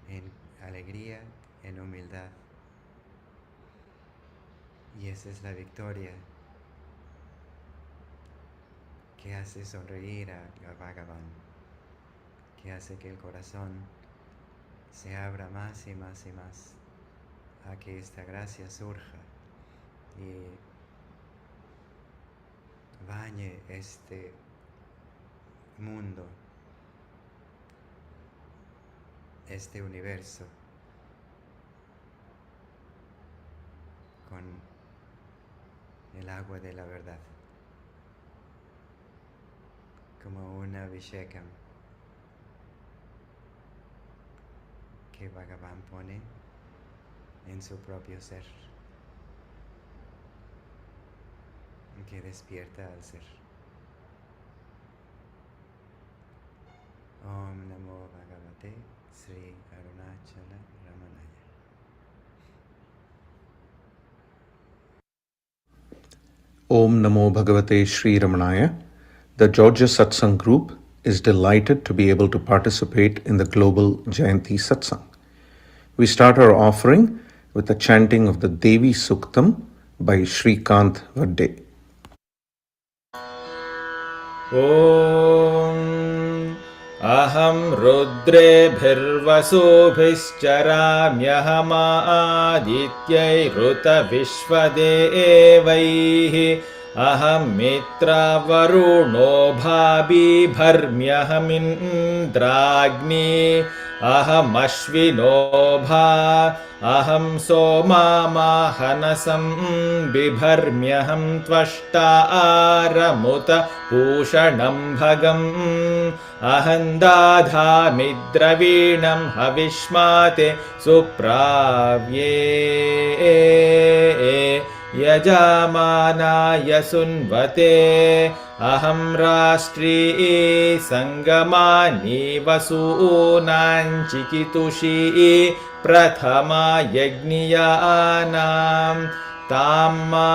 en alegría, en humildad. Y esa es la victoria que hace sonreír a Bhagavan, que hace que el corazón se abra más y más y más a que esta gracia surja y bañe este mundo, este universo, con el agua de la verdad, como una Abhishekam que Bhagavan pone en su propio ser, que despierta al ser. Om Namo Bhagavate Sri Arunachala Ramanaya. Om Namo Bhagavate Sri Ramanaya. The Georgia Satsang Group is delighted to be able to participate in the Global Jayanti Satsang. We start our offering with the chanting of the Devi Suktam by Shrikant Vadde. Om Aham Rudrebhirvasubhischarāmyaham Adityai Ruta Vishvadevaihi अहं मित्रवरुणो भाबिभर्म्यहमिन्द्राग्नि अहमश्विनो भा अहं सोमामाहनसं बिभर्म्यहं त्वष्टा आरमुत पूषणं भगम् अहं दाधामि द्रवीणं हविष्माते सुप्राव्ये यजमानाय सुन्वते अहं राष्ट्री सङ्गमानि वसूनाञ्चिकितुषी प्रथमा यज्ञियानां तां मा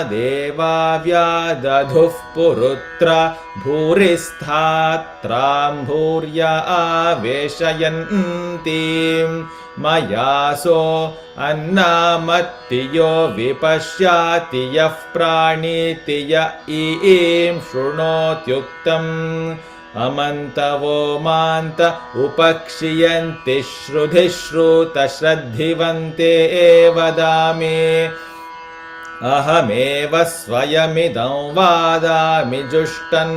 देवा व्यादधुः पुरुत्र भूरिस्थात्रां भूर्या आवेशयन्तीं मयासो अन्नामत्तियो विपश्याति यः प्राणीति य ईं शृणोत्युक्तम् अमन्तवो मान्त उपक्षियन्ति श्रुधिश्रुतश्रद्धिवन्ते वदामि अहमेव स्वयमिदं वादामि जुष्टन्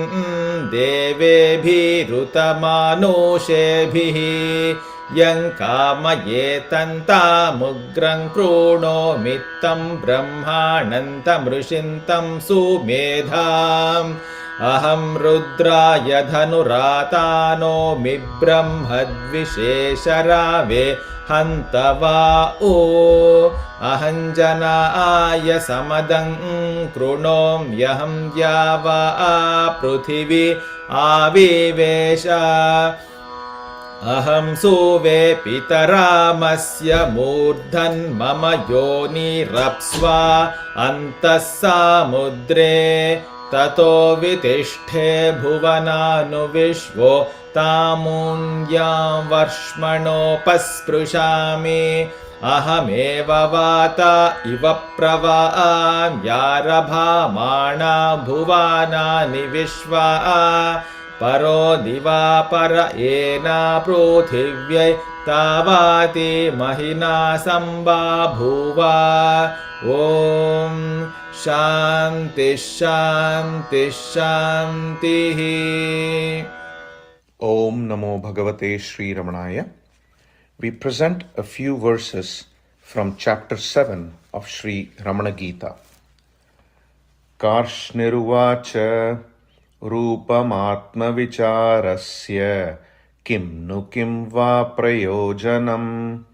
देवेभिरुतमानुषेभिः यं कामयेतन्तामुग्रं कृणोमि तं ब्रह्माणन्तमृषिन्तं सुमेधाम् अहं रुद्राय धनुरातानोमि ब्रह्मद्विशेषरावे हन्तवा ओ अहं जनाय समदं कृणोम्यहं द्यावा पृथिवी आविवेश अहं सुवे पितरामस्य मूर्धन्मम योनिरप्स्वा अन्तः सामुद्रे ततो वितिष्ठे भुवनानुविश्वो तामून्यां वर्ष्मणोपस्पृशामि अहमेव वाता इव प्रवाम्यारभामाणा भुवानानि विश्वा परो दिवापर एना पृथिव्यै तावाति महिना सम्बाभूवा ॐ शान्ति शान्ति शान्तिः Om Namo Bhagavate Sri Ramanaya. We present a few verses from chapter 7 of Sri Ramana Gita. Karshniruvacha Rupam Vicharasya Kim nu kim va prayojanam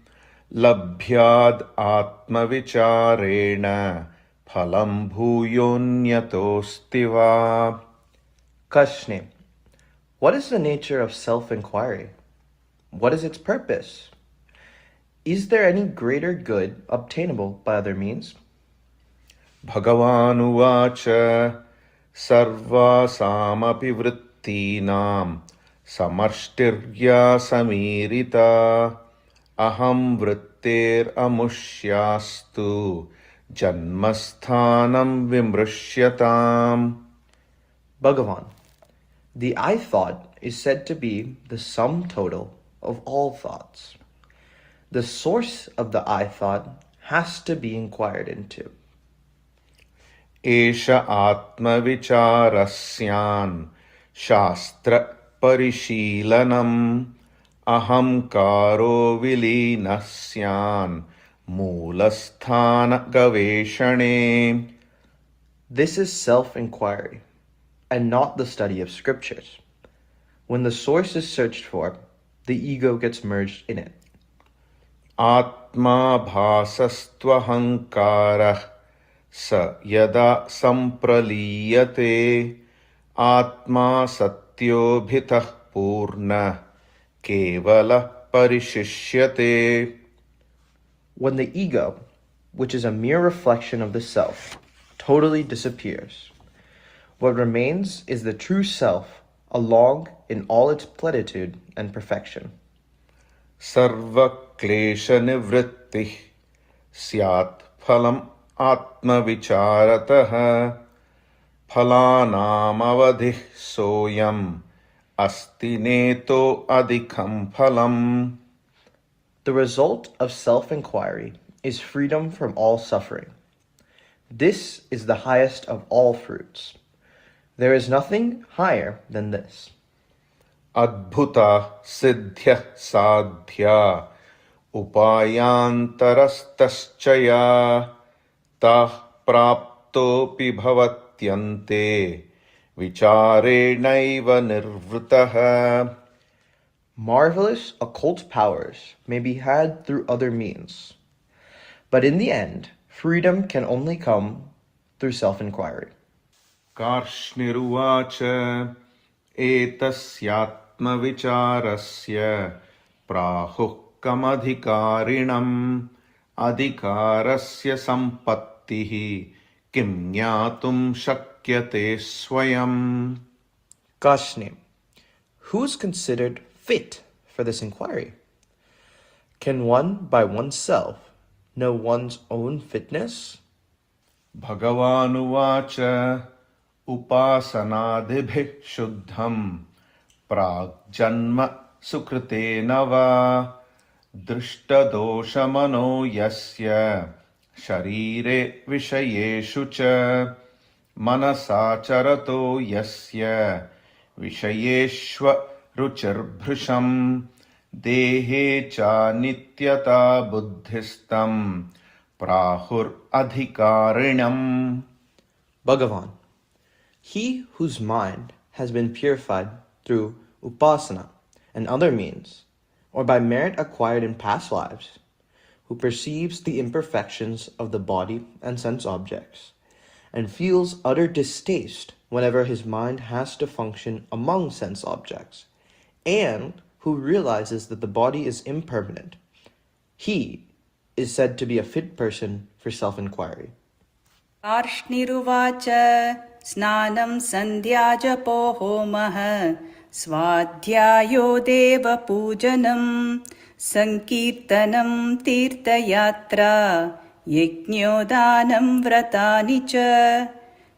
Labhyad Vicharena Phalam bhuyonyatostiva. Kashni. What is the nature of self-inquiry? What is its purpose? Is there any greater good obtainable by other means? Bhagavan uvacha sarvasamapi vrittinam samarshtirya samirita aham vrittir amushyastu janmasthanam vimrishyatam. Bhagavan. The I thought is said to be the sum total of all thoughts. The source of the I thought has to be inquired into. Esha atma vicharasyan shastra parishilanam aham karo vilinasyan moolasthana gaveshane. This is self-inquiry, and not the study of scriptures. When the source is searched for, the ego gets merged in it. Atma bhasastvahangkarah sa yada sampraliyate atma satyobhitah purna kevala parishishyate. When the ego, which is a mere reflection of the self, totally disappears, what remains is the true self, along in all its plenitude and perfection. Sarva klesha nivrittih syat phalam atma vicharatah phalanam avadhih soyam asti neto adhikam phalam. The result of self-inquiry is freedom from all suffering. This is the highest of all fruits. There is nothing higher than this. Adbhuta siddhya sadhya upayantarastascha tah praptopi bhavatyante vicharenaiva nirvritah. Marvelous occult powers may be had through other means, but in the end, freedom can only come through self-inquiry. Karshniruvacha etasyatmavicharasya prahukamadhikarinam adhikarasya sampattihi kim jnatum shakyate swayam. Kashni, who's considered fit for this inquiry? Can one by oneself know one's own fitness? Bhagavan upasanadibhi shuddham pragjanma sukritena va drishtadoshamano yasya sharire vishayeshu cha manasacharato yasya vishayeshva ruchirbhrisham dehe cha nityata buddhistam prahur adhikarinam. Bhagavan, he whose mind has been purified through upasana and other means, or by merit acquired in past lives, who perceives the imperfections of the body and sense objects, and feels utter distaste whenever his mind has to function among sense objects, and who realizes that the body is impermanent, he is said to be a fit person for self-inquiry. Karshniruvacha snanam sandhya japo homah swadhyayo deva pujanam sankirtanam tirthayatra yajñodanam vratani cha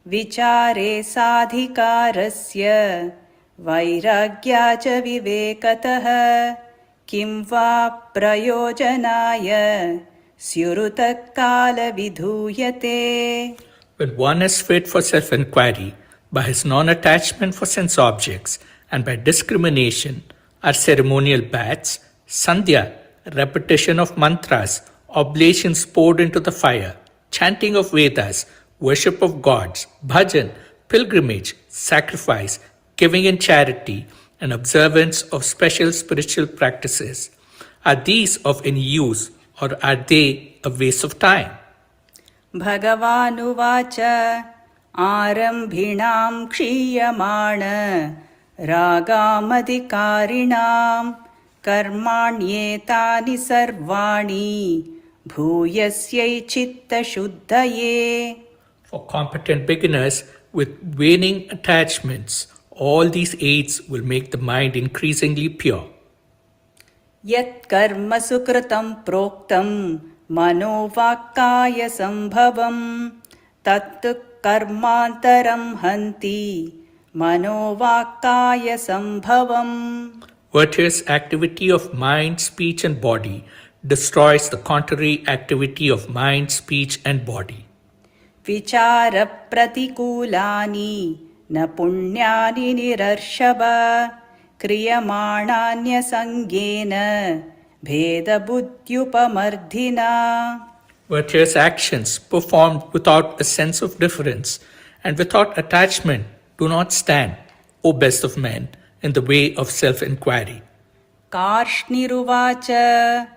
vichare sadhikarasya vairagya cha vivekatah kim va prayojanaya syurutakala vidhuyate. When one is fit for self-inquiry by his non-attachment for sense objects and by discrimination are ceremonial baths, sandhya, repetition of mantras, oblations poured into the fire, chanting of Vedas, worship of gods, bhajan, pilgrimage, sacrifice, giving in charity, and observance of special spiritual practices. Are these of any use, or are they a waste of time? Bhagavan arambhinam kshiyamana ragamadhikarinam karmanyetani sarvani bhuyasyai chitta shuddhaye. For competent beginners with waning attachments, all these aids will make the mind increasingly pure. Yat karma sukritam proktam manovakaya sambhavam tat karmantaram hanti manovakaya sambhavam. Virtuous activity of mind, speech and body destroys the contrary activity of mind, speech and body. Vichara pratikulani na punyani nirarshava kriyamāṇānya sangena bheda buddhyupamardhina. Virtuous actions performed without a sense of difference and without attachment do not stand, O best of men, in the way of self-inquiry. Karshniruvacha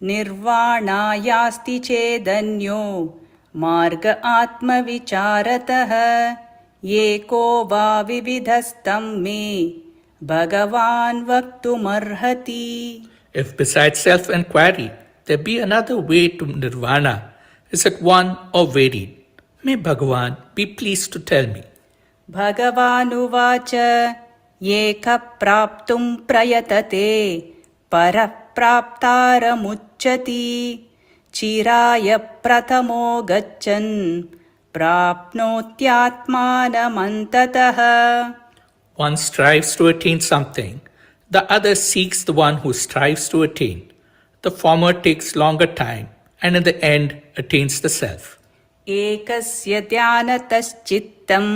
nirvāṇāyāsti chedanyo marga atma vicharatah yeko va vividhastam me Bhagavan vaktumarhati. If besides self-inquiry there be another way to nirvana, is it one or varied? May Bhagavan be pleased to tell me. Bhagavanuvacha yeka praptum prayatate parapraptaramucchati chiraya prathamo gachan prapnotyatmanamantatah. One strives to attain something, the other seeks the one who strives to attain. The former takes longer time and in the end attains the self. एकस्य ध्यानतश्चित्तम्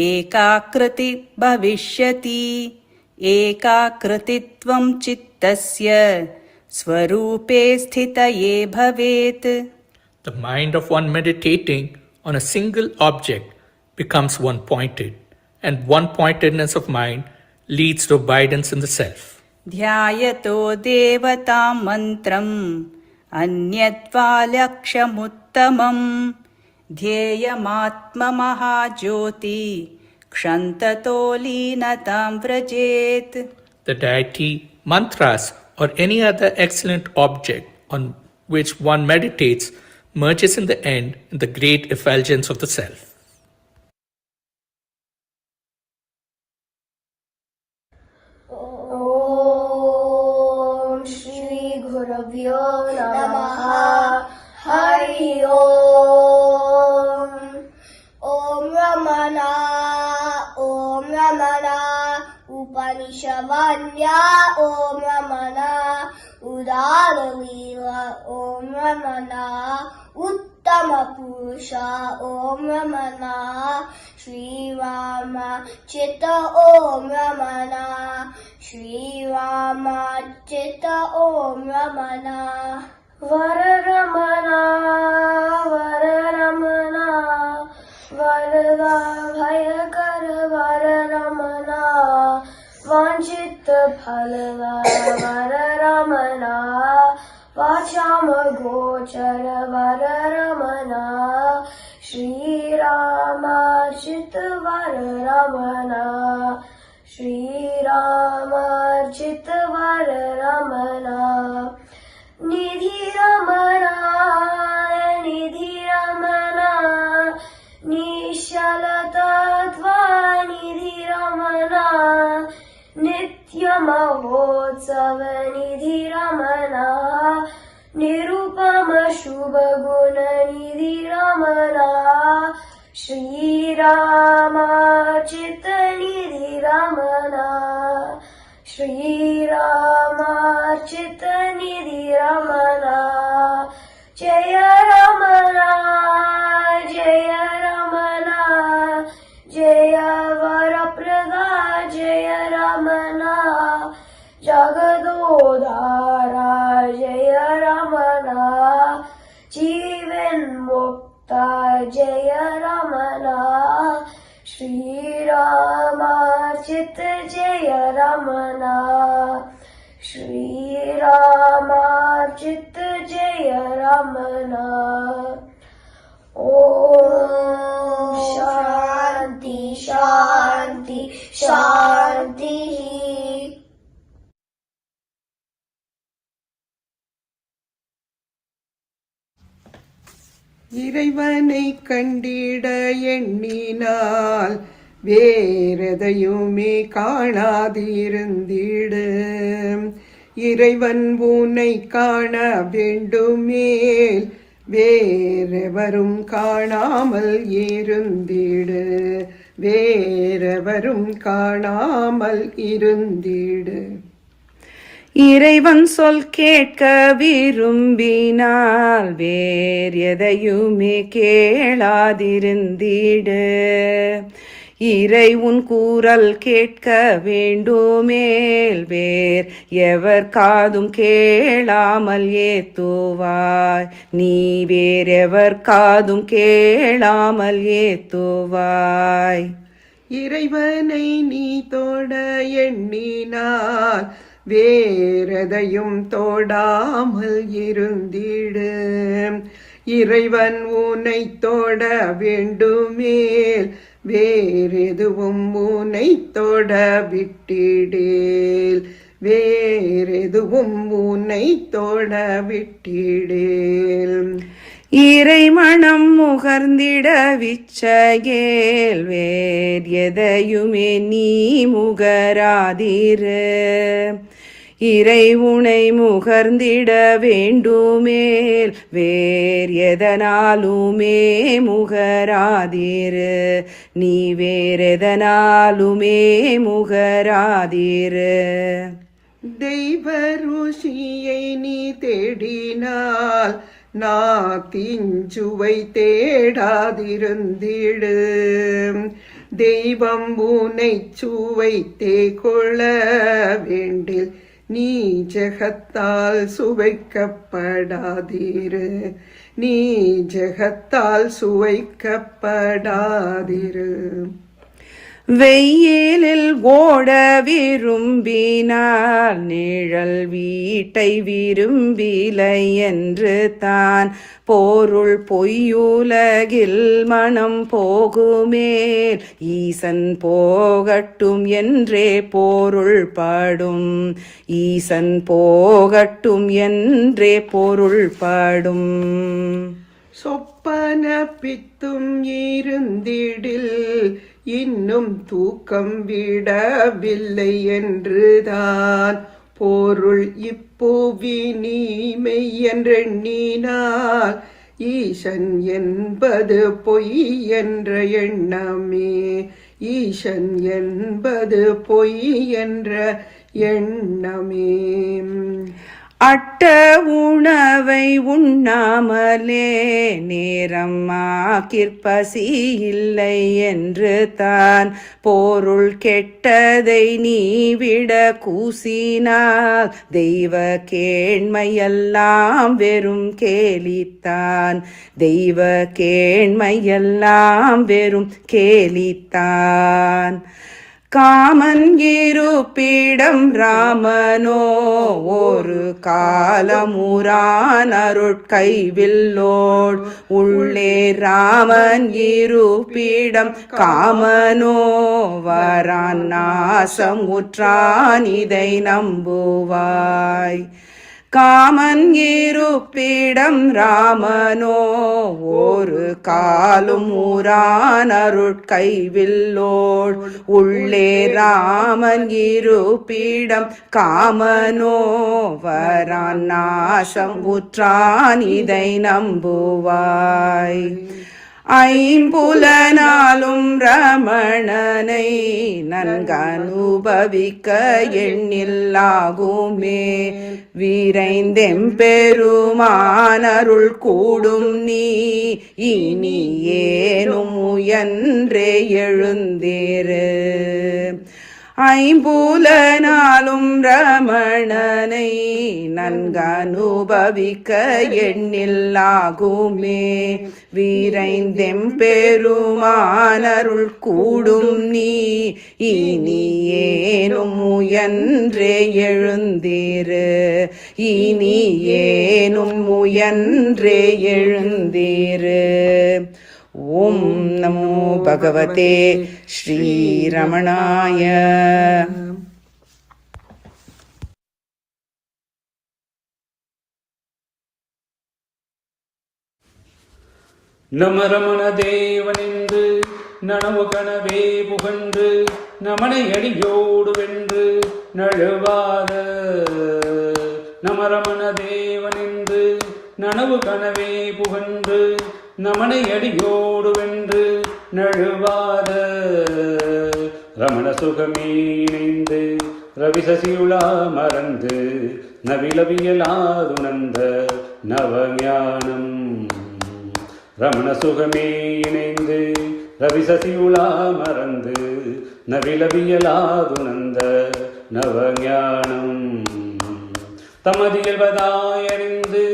एकाकृति भविष्यति एकाकृतित्वं चित्तस्य स्वरूपे स्थितये भवेत्. The mind of one meditating on a single object becomes one-pointed, and one-pointedness of mind leads to abidance in the self. ध्यायतो देवतां मन्त्रम् अन्यद्वा लक्ष्यमुत्तमम् ध्येयमात्ममहाज्योति क्षन्ततो लीनतां व्रजेत्. The deity, mantras, or any other excellent object on which one meditates merges in the end in the great effulgence of the self. Om Shri Gurubhyo Namaha Hari Om. Om Ramana Upanishadvanya Om Ramana Udalila Om Ramana Uttama Purusha Om Ramana Shri Rama Chitta Om Ramana Shri Rama Chitta Om Ramana Vara Ramana Vara Ramana Varada Bhayakar Vara Ramana Vanchit Phalava Vara Ramana Vachama Gochara Vara Ramana Shri Rama Chita Vara Ramana Shri Rama Chita Vara Ramana Nidhi Ramana Nidhi Ramana Nishalatattva Nidhi Ramana Nitya Mahotsava Nidhi Ramana Nirupama Shubha Guna Nidhi Ramana Shri Rama Chitta Nidhi Ramana Shri Rama Chitta Nidhi Ramana Jaya Ramana Jaya Ramana Jaya Varaprada Jaya Ramana Jagadodhara Jaya Ramana Jeevan Mukta Jaya Ramana Shri Rama Chitta Jaya Ramana Shri Rama Chitta Jaya Ramana Om Shanti Shanti Shanti. இறைவனை கண்டிட எண்ணினால் வேறெதையுமே காணாதிருந்திடு. இறைவன் உன்னை காண வேண்டுமேல் வேறெவரும் காணாமல் இருந்திடு. வேறெவரும் காணாமல் இருந்திடு. இறைவன் சொல் கேட்க விரும்பினால் வேறு எதையுமே கேளாதிருந்திடு. இறை உன் கூறல் கேட்க வேண்டுமேல் வேர் எவர் காதும் கேளாமல் ஏத்துவாய். நீ வேறெவர் காதும் கேளாமல் ஏத்துவாய். இறைவனை நீ தொட எண்ணினால் வேறெதையும் தொடாமல் இருந்திடு. இறைவன் உன்னை தொட வேண்டுமேல் வேறெதுவும் உன்னை தொட விட்டிடேல். வேறெதுவும் உன்னை தொட விட்டிடேல். இறை மனம் முகர்ந்திட விச்சகேல் வேர் எதையுமே நீ முகராதிரு. இறை உனை முகர்ந்திட வேண்டுமேல் வேர் எதனாலுமே முகராதிரு. நீ வேறெதனாலுமே முகராதிரு. தெய்வ ருஷியை நீ தேடினால் நாத்திஞ்சுவை தேடாதிருந்திடு. தெய்வம் உனை சுவைத்தே கொள்ள வேண்டில் நீ ஜெகத்தால் சுவைக்கப்படாதிரு. நீ ஜெகத்தால் சுவைக்கப்படாதிரு. வெயிலில் ஓட விரும்பினால் நிழல் வீட்டை விரும்பிலை என்று தான் பொருள் பொய்யுலகில் மனம் போகுமேல் ஈசன் போகட்டும் என்றே பொருள் படும். ஈசன் போகட்டும் என்றே பொருள் படும். சொப்பன பித்தும் இருந்திடில் இன்னும் தூக்கம் விடவில்லை என்றுதான் பொருள். இப்புவி நீமை என்றெண்ணினால் ஈசன் என்பது பொய் என்ற எண்ணமே. ஈசன் என்பது பொய் என்ற எண்ணமே. அட்ட உணவை உண்ணாமலே நேரம் ஆக்கிற்பசி இல்லை என்று தான் பொருள் கெட்டதை நீ விட கூசினால் தெய்வ கேண்மையெல்லாம் வெறும் கேலித்தான். தெய்வ கேண்மையெல்லாம் வெறும் கேலித்தான். காமன் இருப்பிடம் ராமனோ ஒரு காலமுரான் அருட்கைவில்லோட். உள்ளே ராமன் இருப்பிடம் காமனோ வரான் நாசம் உற்றான் இதை நம்புவாய். காமன் இருப்பிடம் ராமனோ ஒரு காலும் ஊரான் அருட்கைவில்லோட். உள்ளே ராமன் இருப்பிடம் காமனோ வரான் நாசம் உற்றான் இதை நம்புவாய். ஐம்புலனாலும் ரமணனை நன்கனுபவிக்க எண்ணில்லாகுமே. விரைந்தெம்பெருமான் அருள் கூடும் நீ இனி ஏனும் முயன்றே எழுந்தேறு. ஐம்புலனாலும் ரமணனை நன்கனுபவிக்க எண்ணில்லாகுமே. விரைந்தெம்பெருமான் அருள் கூடும் நீ இனி ஏனும் முயன்றே எழுந்தேறு. இனி ஏனும் முயன்றே எழுந்தேறு. ஓம் நமோ பகவதே ஸ்ரீரமணாய. நமரமண தேவனென்று நனவு கனவே புகன்று நமனை அடியோடு வென்று நழுவாத. நமரமண தேவனென்று நனவு கனவே புகன்று நமனை அடியோடு வென்று நழுவாத. ரமண சுகமே இணைந்து ரவிசசியுளா மறந்து நவிலவியலாதுணர்ந்த நவஞானம். ரமண சுகமே இணைந்து ரவிசசியுளா மறந்து நவிலவியலாதுணர்ந்த நவஞானம். தமதியல்வதாயறிந்து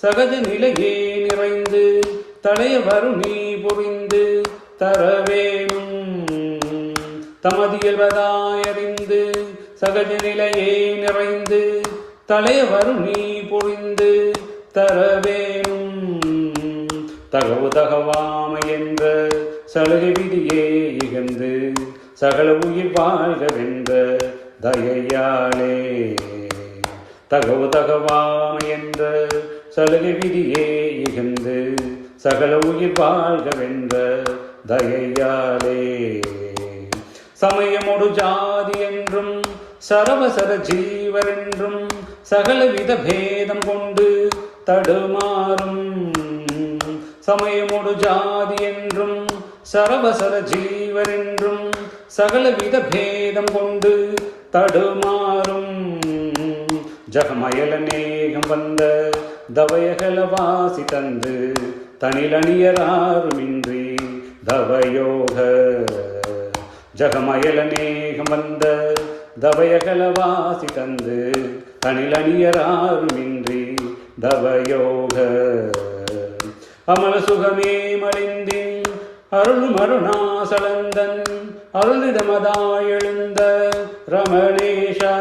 சகஜ நிலையே நிறைந்து தடைய வருணி புரிந்து தரவேணும். தமதியல்வதாயறிந்து சகஜ நிலையே நிறைந்து தடைய வருணி புரிந்து தரவேணும். தகவு தகவாமை என்ற சலுகை விதியே இகந்து சகல உயிர் வாழ்கவென்ற தயையாளே. தகவு தகவாமை என்ற சலுகை விதியே இகந்து சகல உயிர் வாழ்கவென்ற தயையாளே. சமயமொடு ஜாதி என்றும் சரவசர ஜீவர் என்றும் சகலவித பேதம் கொண்டு தடுமாறும். சமயமொடு ஜாதி என்றும் சரவசர ஜீவர் என்றும் சகலவித பேதம் கொண்டு தடுமாறும். ஜகமயல நேகம் வந்த தவயகலவாசி தந்து தனிலணியராருமின்றி தவயோக ஜகமயலநேகம் வந்த தவயகலவாசி தந்து தனிலணியராருமின்றி தவயோக அமல சுகமே மலிந்தின் அருளும் அருணாசலந்தன் அருளிடமதாயெழுந்த ரமணேஷா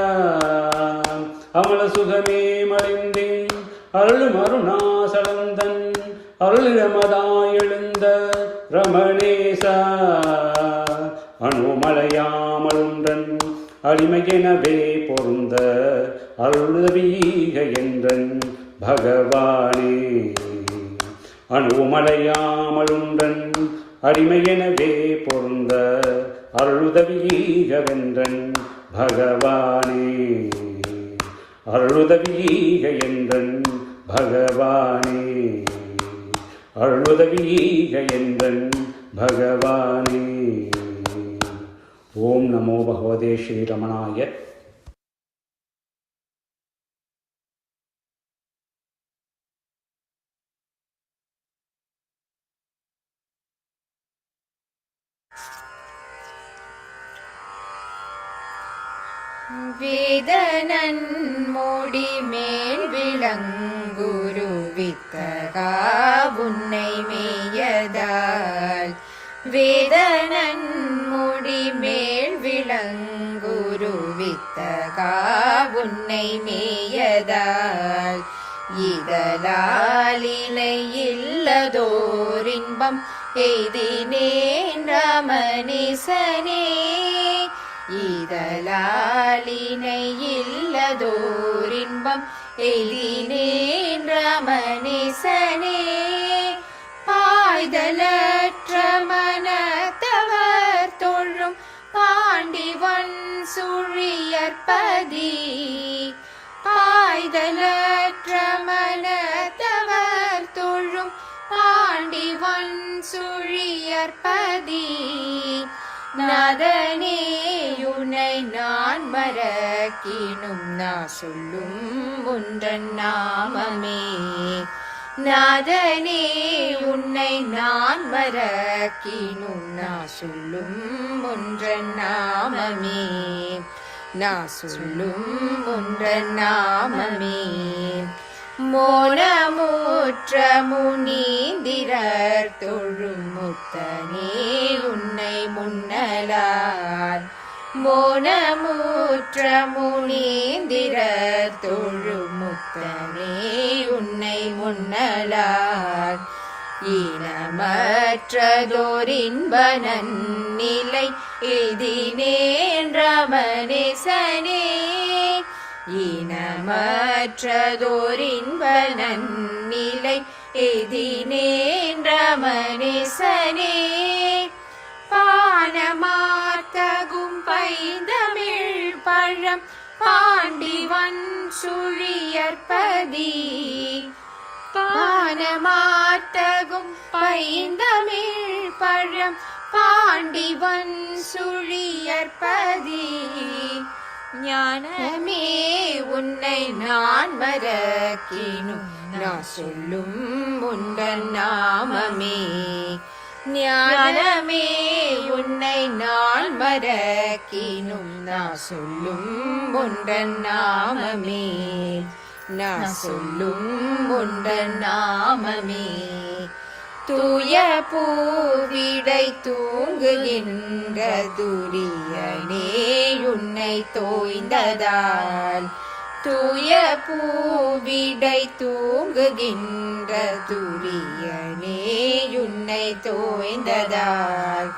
அமல சுகமே மலிந்தின் அருளும் அருணாசலந்தன் அருளிடமதாயெழுந்த ரமணேசா அணுமலையாமலுன்றன் அடிமையெனவே பொருந்த அருளுதவீக என்றன் பகவானே அணுமலையாமலுன்றன் அடிமையெனவே பொருந்த அருளுதவீகவென்றன் பகவானே அருளுதவீக என்றன் பகவானே அருளுதவீக என்றன் பகவானே. ஓம் நமோ பகவதே ஸ்ரீ ரமணாய. வேதனன் மூடி மேல் விளங்குரு வித்தகா உன்னை மேயதால் வேதனன் மூடி மேல் விளங்குரு வித்தகா உன்னை மேயதால் இதலால் இணையில்லதோரின்பம் எய்தினேன் ரமணேசனே இதலாலினை இல்லதோரின்பம் எய்தினேன் ரமணேசனே பாய்தலற்ற மனத்தவர் தொழும் பாண்டிவன் சுழியற்பதி பாய்தலற்ற மனத்தவர் தொழும் பாண்டிவன் சுழியற்பதி நாதனே உன்னை நான் மறக்கினும் நான் சொல்லும் உன்றன் நாமமே நாதனே உன்னை நான் மறக்கினும் நான் சொல்லும் உன்றன் நாமமே நான் சொல்லும் உன்றன் நாமமே மோனமுற்ற முனீந்திரர் தொழும் முத்தனே உன்னை முன்னலார் மோனமுற்ற முனீந்திரர் தொழும் முத்தனே உன்னை முன்னலார் ஈனமற்றதோரின்ப நன்னிலை எய்தினேன் ரமணேசனே ஈனமற்றதோரின்ப நன்னிலை எய்தினேன் ரமணேசனே பானமாத்தகும் பைந்தமிழ் பழம் பாண்டிவன் சுழியற்பதி பானமாத்தகும் பைந்தமிழ் பழம் பாண்டிவன் சுழியற்பதி ஞானமே உன்னை நான் மறக்கினும் நான் சொல்லும் உந்தன் நாமமே ஞானமே உன்னை நான் மறக்கினும் நான் சொல்லும் உந்தன் நாமமே நான் சொல்லும் உந்தன் நாமமே தூய பூவிடை தூங்குகின்ற துரியனே உன்னை தோய்ந்ததால் தூய பூவிடை தூங்குகின்ற துரியனே உன்னை தோய்ந்ததால்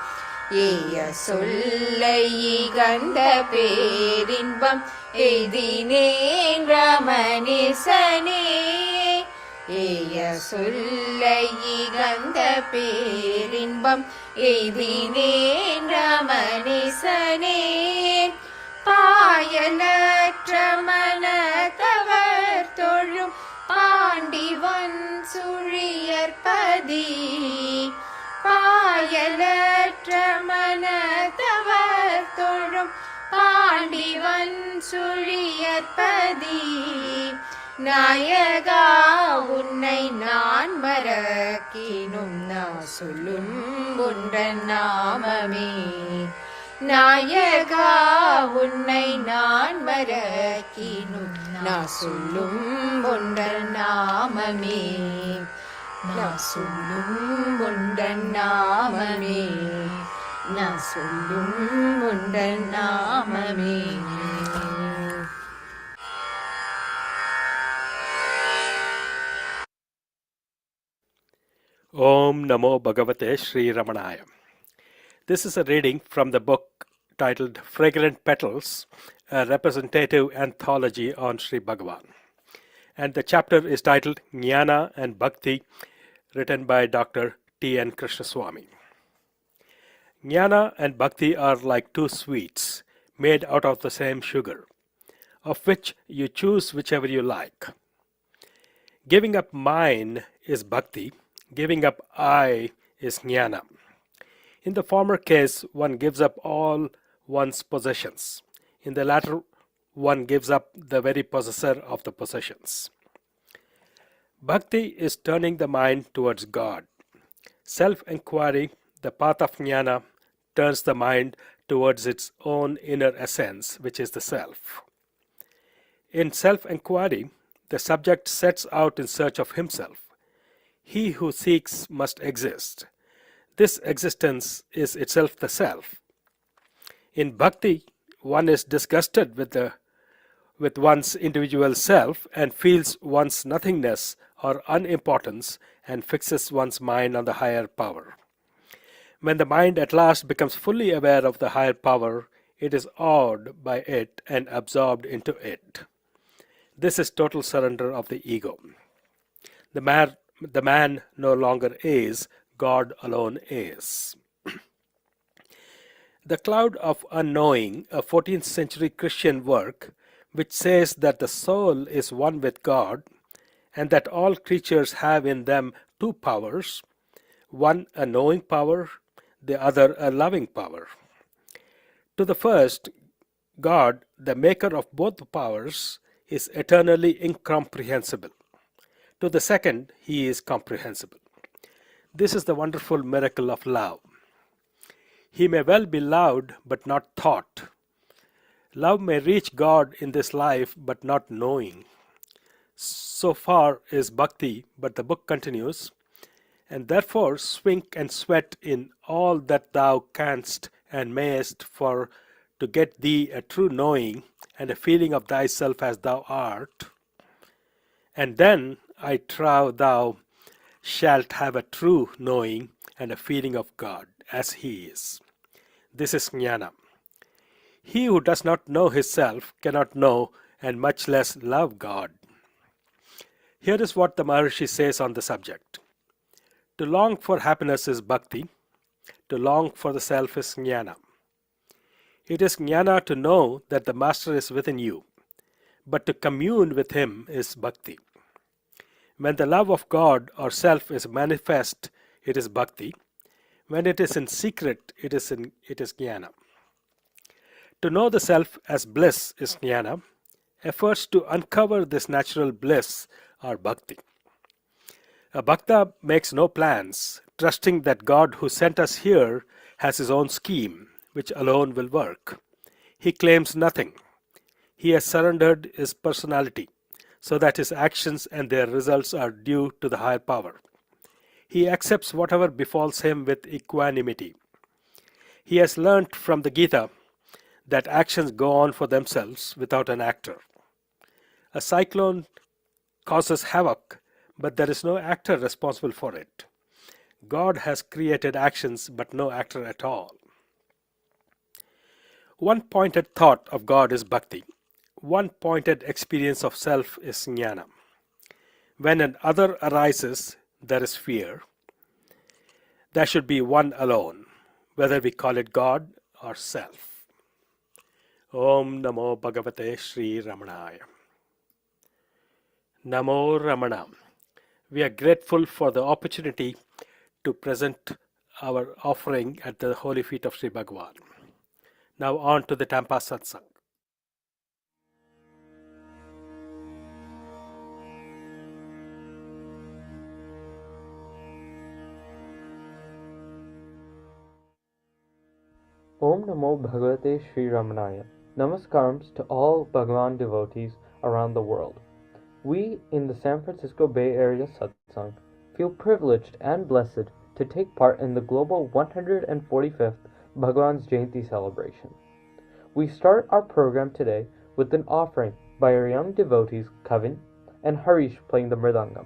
ஏய சொல்லை இகந்த பேரின்பம் எய்தினேன் ரமணேசனே ஏய சொல்லை இகந்த பேரின்பம் எய்தினேன் ரமணேசனே பாயலற்ற மனத்தவர் தொழும் பாண்டிவன் சுழியற்பதி பாயலற்ற மனத்தவர் தொழும் பாண்டிவன் சுழியற்பதி நாயகா உன்னை நான் மறக்கினும் நான் சொல்லும் உன்றன் நாமமே. நாயகா உன்னை நான் மறக்கினும் நான் சொல்லும் உன்றன் நாமமே. நான் சொல்லும் உன்றன் நாமமே. நான் சொல்லும் உன்றன் நாமமே. Om Namo Bhagavate Sri Ramanaya. This is a reading from the book titled Fragrant Petals, a representative anthology on Sri Bhagavan. And the chapter is titled Jnana and Bhakti, written by Dr. T.N. Krishnaswamy. Jnana and Bhakti are like two sweets made out of the same sugar, of which you choose whichever you like. Giving up mine is Bhakti. Giving up I is jnana. In the former case, one gives up all one's possessions. In the latter, one gives up the very possessor of the possessions. Bhakti is turning the mind towards God. Self-inquiry, the path of jnana, turns the mind towards its own inner essence, which is the self. In self-inquiry, the subject sets out in search of himself. He who seeks must exist. This existence is itself the self. In bhakti, one is disgusted with one's individual self and feels one's nothingness or unimportance and fixes one's mind on the higher power. When the mind at last becomes fully aware of the higher power, it is awed by it and absorbed into it. This is total surrender of the ego. The man no longer is, God alone is. The Cloud of Unknowing, a 14th century Christian work which says that the soul is one with God and that all creatures have in them two powers, one a knowing power, the other a loving power. To the first, God, the maker of both powers, is eternally incomprehensible. To the second, he is comprehensible. This is the wonderful miracle of love. He may well be loved but not thought. Love may reach God in this life but not knowing. So far is bhakti, but the book continues, and therefore swink and sweat in all that thou canst and mayest for to get thee a true knowing and a feeling of thyself as thou art. And then I trow thou shalt have a true knowing and a feeling of God as He is. This is jnana. He who does not know his self cannot know and much less love God. Here is what the Maharshi says on the subject. To long for happiness is bhakti. To long for the self is jnana. It is jnana to know that the Master is within you, but to commune with Him is bhakti. When the love of God or self is manifest, it is bhakti. When it is in secret, it is jnana. To know the self as bliss is jnana. Efforts to uncover this natural bliss are bhakti. A bhakta makes no plans, trusting that God who sent us here has His own scheme, which alone will work. He claims nothing. He has surrendered his personality, so that his actions and their results are due to the higher power. He accepts whatever befalls him with equanimity. He has learnt from the Gita that actions go on for themselves without an actor. A cyclone causes havoc, but there is no actor responsible for it. God has created actions, but no actor at all. One pointed thought of God is bhakti. One pointed experience of self is jnana. When an other arises, there is fear. There should be one alone, whether we call it God or self. Om Namo Bhagavate Sri Ramanaya. Namo Ramana. We are grateful for the opportunity to present our offering at the holy feet of Sri Bhagavan. Now on to the Tampa Satsang. Om Namo Bhagavate Sri Ramanaya. Namaskars to all Bhagavan devotees around the world. We in the San Francisco Bay Area Satsang feel privileged and blessed to take part in the global 145th Bhagavan's Jayanthi celebration. We start our program today with an offering by our young devotees Kavin and Harish playing the mridangam.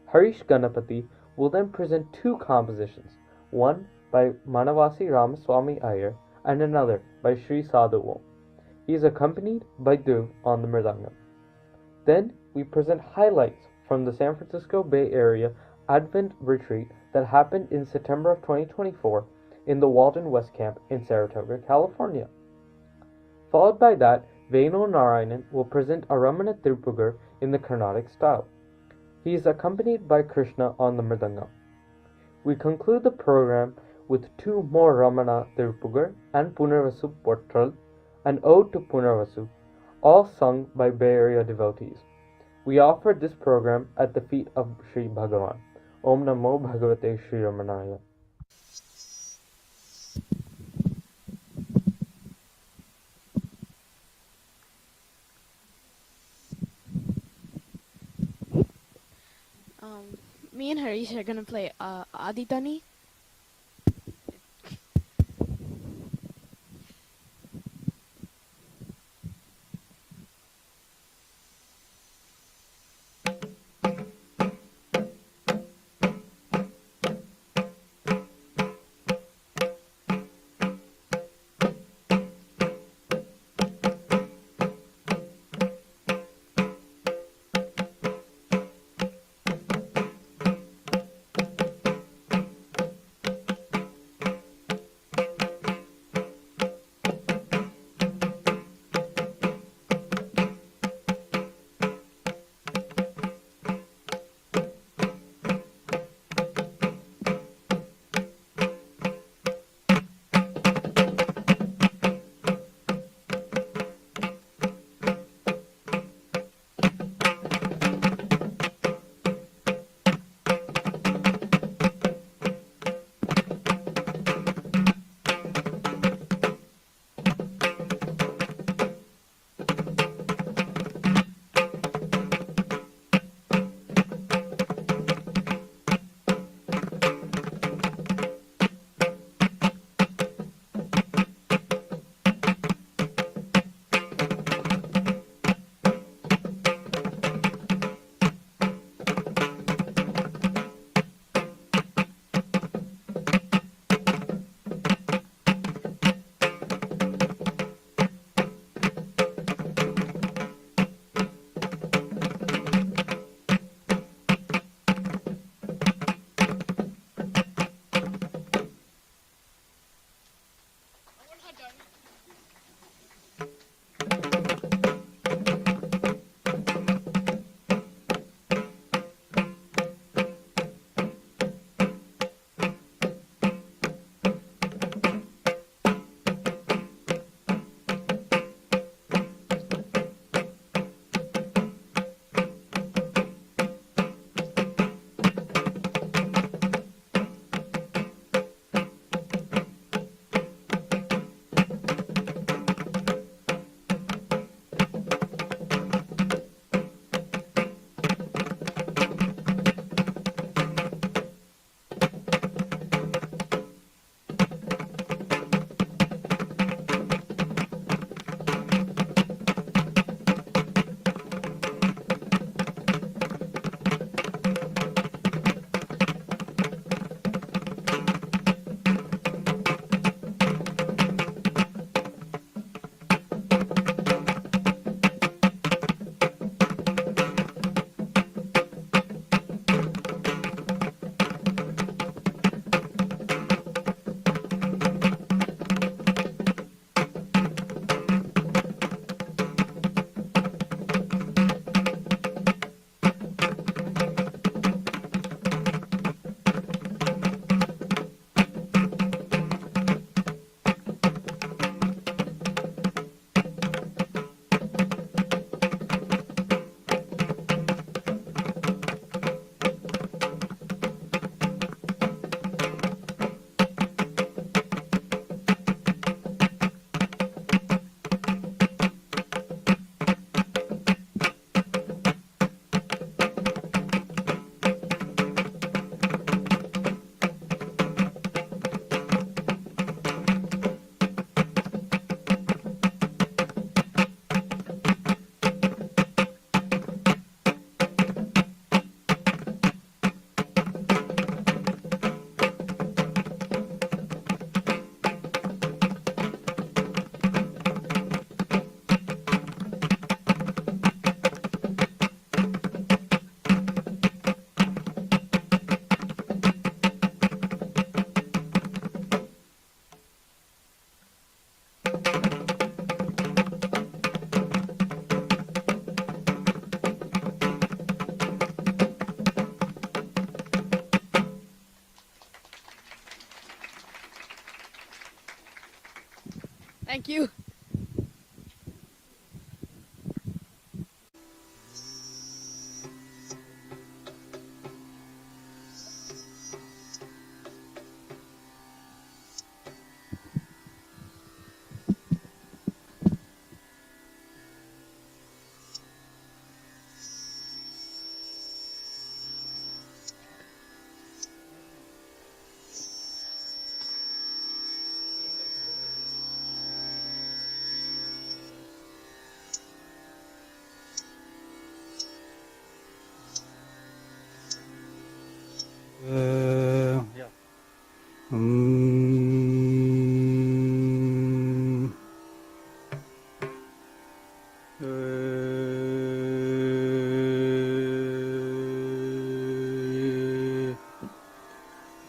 Harish Ganapati will then present two compositions, one by Manavasi Ramaswamy Iyer and another by Sri Sadhu Om. He is accompanied by Dhruv on the mridangam. Then we present highlights from the San Francisco Bay Area Advent Retreat that happened in September of 2024 in the Walden West Camp in Saratoga, California. Followed by that, Venu Narayanan will present a Ramana Tirpugar in the Carnatic style. He is accompanied by Krishna on the mridangam. We conclude the program with two more Ramana Tirpugar and Punarvasu Portral, an ode to Punarvasu, all sung by Bay Area devotees. We offer this program at the feet of Sri Bhagavan. Om Namo Bhagavate Sri Ramanaya. Me and Harish are gonna play Aditani. Thank you.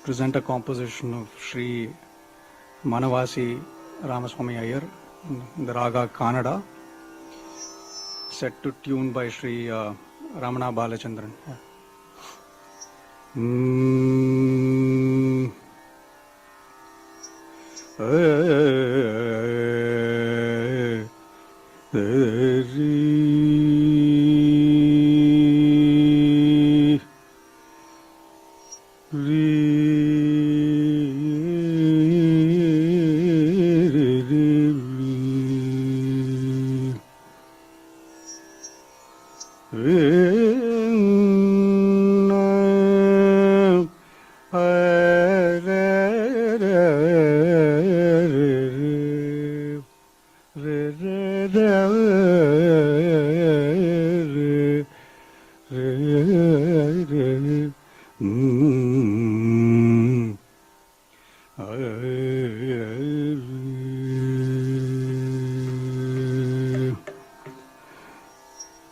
Present a composition of Sri Manavasi Ramaswamy Iyer in the Raga Kannada, set to tune by Sri Ramana Balachandran.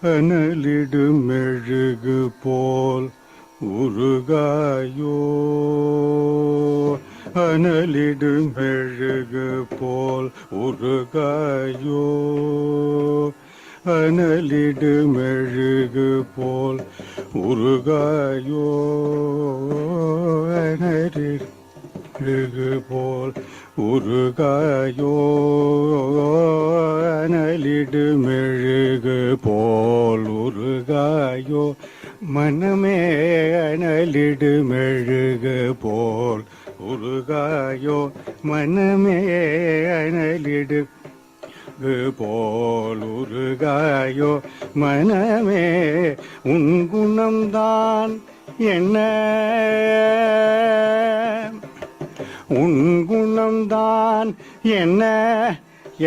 அனலிடு மெழுகு போல் உருகாயோ, அனலிடு மெழுகு போல் உருகாயோ, அனலிடு மெழுகு போல் உருகாயோ, அனலிடு மெழுகு போல் உருகாயோ, அனலிடு மெழுகு போல் உருகாயோ, மனமே அனலிடு மெழுகு போல் உருகாயோ, மனமே அனலிடு போல் உருகாயோ, மனமே உன் குணம்தான் என்ன, உன் குணம்தான் என்ன,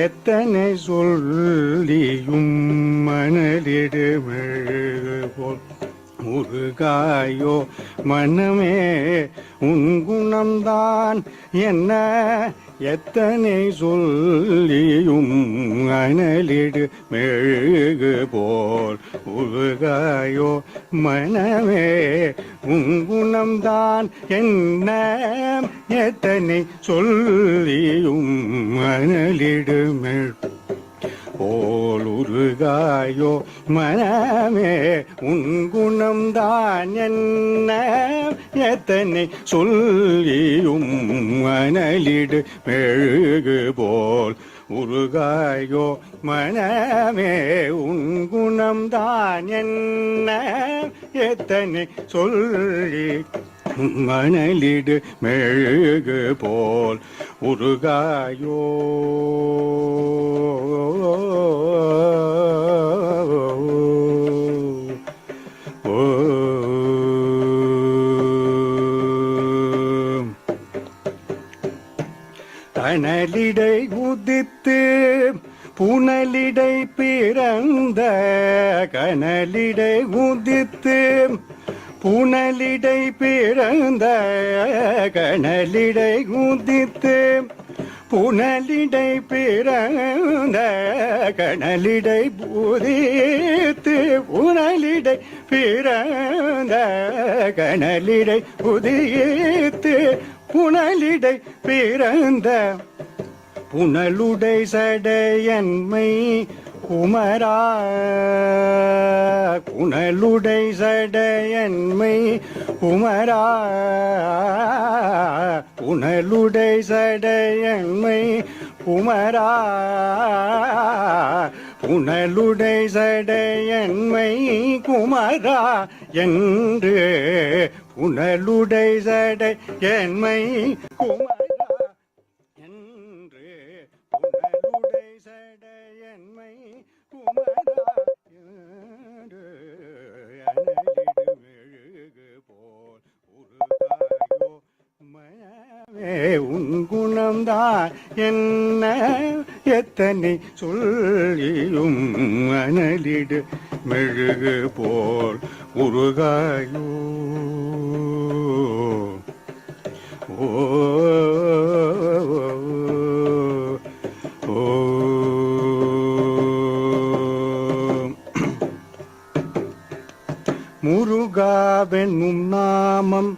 எத்தனை சொல்லியும் மனதிடு மெழுகு போல் உருகாயோ, மனமே உன் குணம்தான் என்ன, எத்தனை சொல்லியும் அனலிடு மெழுகு போல் உருகாயோ, மனமே உன் குணம்தான் என்ன, எத்தனை சொல்லியும் அனலிடு மெழுகு போல் உருகாயோ, மனமே உன் குணம்தான் என்ன, எத்தனை சொல்லியும் அனலிடு மெழுகு போல் உருகாயோ, மனமே உன் குணம்தான் என்ன, எத்தனை சொல்லி மணலிடு மெழுகு போல் உருகாயோ. கனலிடை உதித்து புனலிடை பிறந்த, கனலிடை உதித்து புனலிடை பிறந்த, கனலிடை உதித்து புனலிடை பிறந்த, கனலிடை உதித்து புனலிடை பிறந்த, கனலிடை உதித்து புனலிடை பிறந்த, புனலுடை சடையன்மை குமரா, புனலுடை சடையன்மை குமரா, புனலுடை சடையன்மை குமரா புனலுடை சடையன்மை குமரா என்று புனலுடை சடையன்மை குமரா என்று புனலுடை சடையன்மை குமரா என்று அனலிடு மெழுகு போல் உருகாயோ மனமே உன் குணம்தான் என்ன எத்தனை சொல்லியும் அனலிடு மெழுகு போல் உருகாயோ ஓ ஓ முருகாவென்னும் நாமம்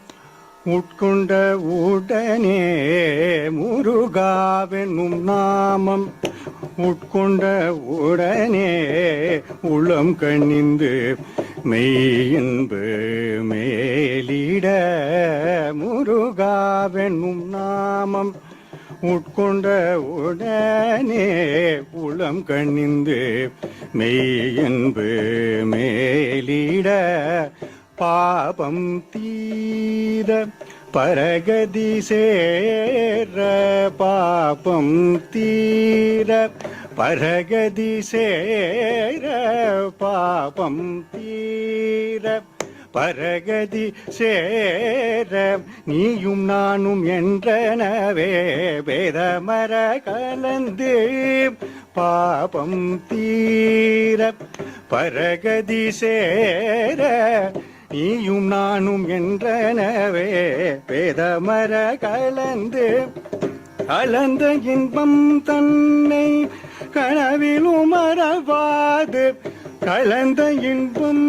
உட்கொண்ட உடனே முருகாவென்னும் நாமம் உட்கொண்ட உடனே உளம் கனிந்து மெய்யன்பு மேலிட முருகாவென்னும் நாமம் உட்கொண்ட உடனே உளம் கனிந்து மெய்யன்பு மேலிட பாபம் தீர பரகதி சேர பாபம் தீர பரகதி சேர பாபம் தீர பரகதி சேர நீயும் நானும் என்றனவே வேதமர கலந்து பாபம் தீர பரகதி சேர நீயும் நானும் என்றனவே வேதமர கலந்து கலந்த இன்பம் தன்னை கனவிலும் மறவாது கலந்த இன்பம்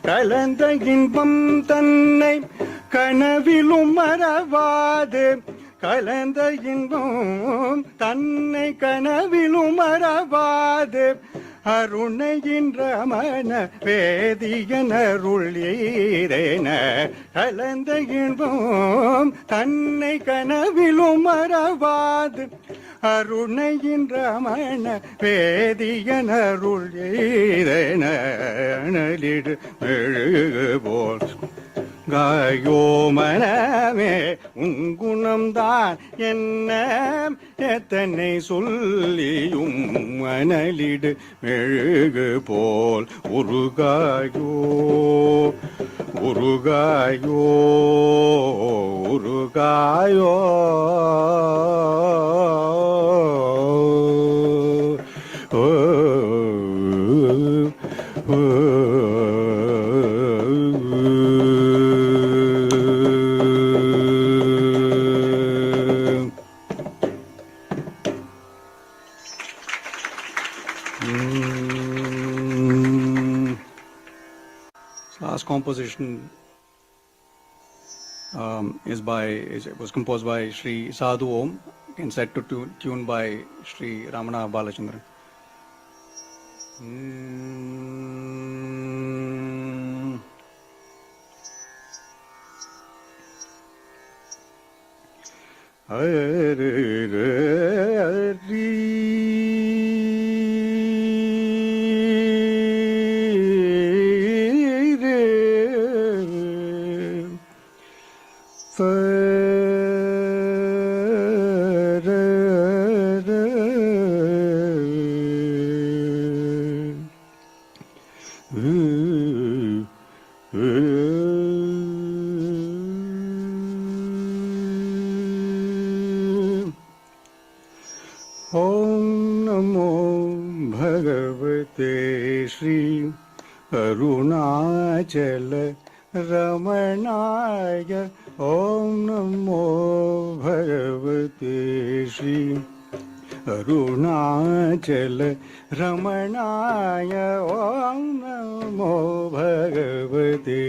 கலந்த இன்பம் தன்னை கனவிலும் மறவாது கலந்த இன்பம் தன்னை கனவிலும் மறவாது அருணையின் ரமண வேதியனருள் ஈரேன கலந்த இன்பம் தன்னை கனவிலும் மறவாது அருணையின் ரமண வேதியனருள் ஈரேன அனலிடு மெழுகு போல் காயோ மனமே உங்குணம்தான் என்ன எத்தனை சொல்லியும் மணலிடு மெழுகு போல் உருகாயோ உருகாயோ உருகாயோ ஓ Last composition was composed by Sri Sadhu Om and set to tune by Sri Ramana Balachandran. Om Namo Bhagavate Sri Arunachala Ramanaya. Om Namo Bhagavate Sri Arunachala Ramanaya. Om Namo Bhagavate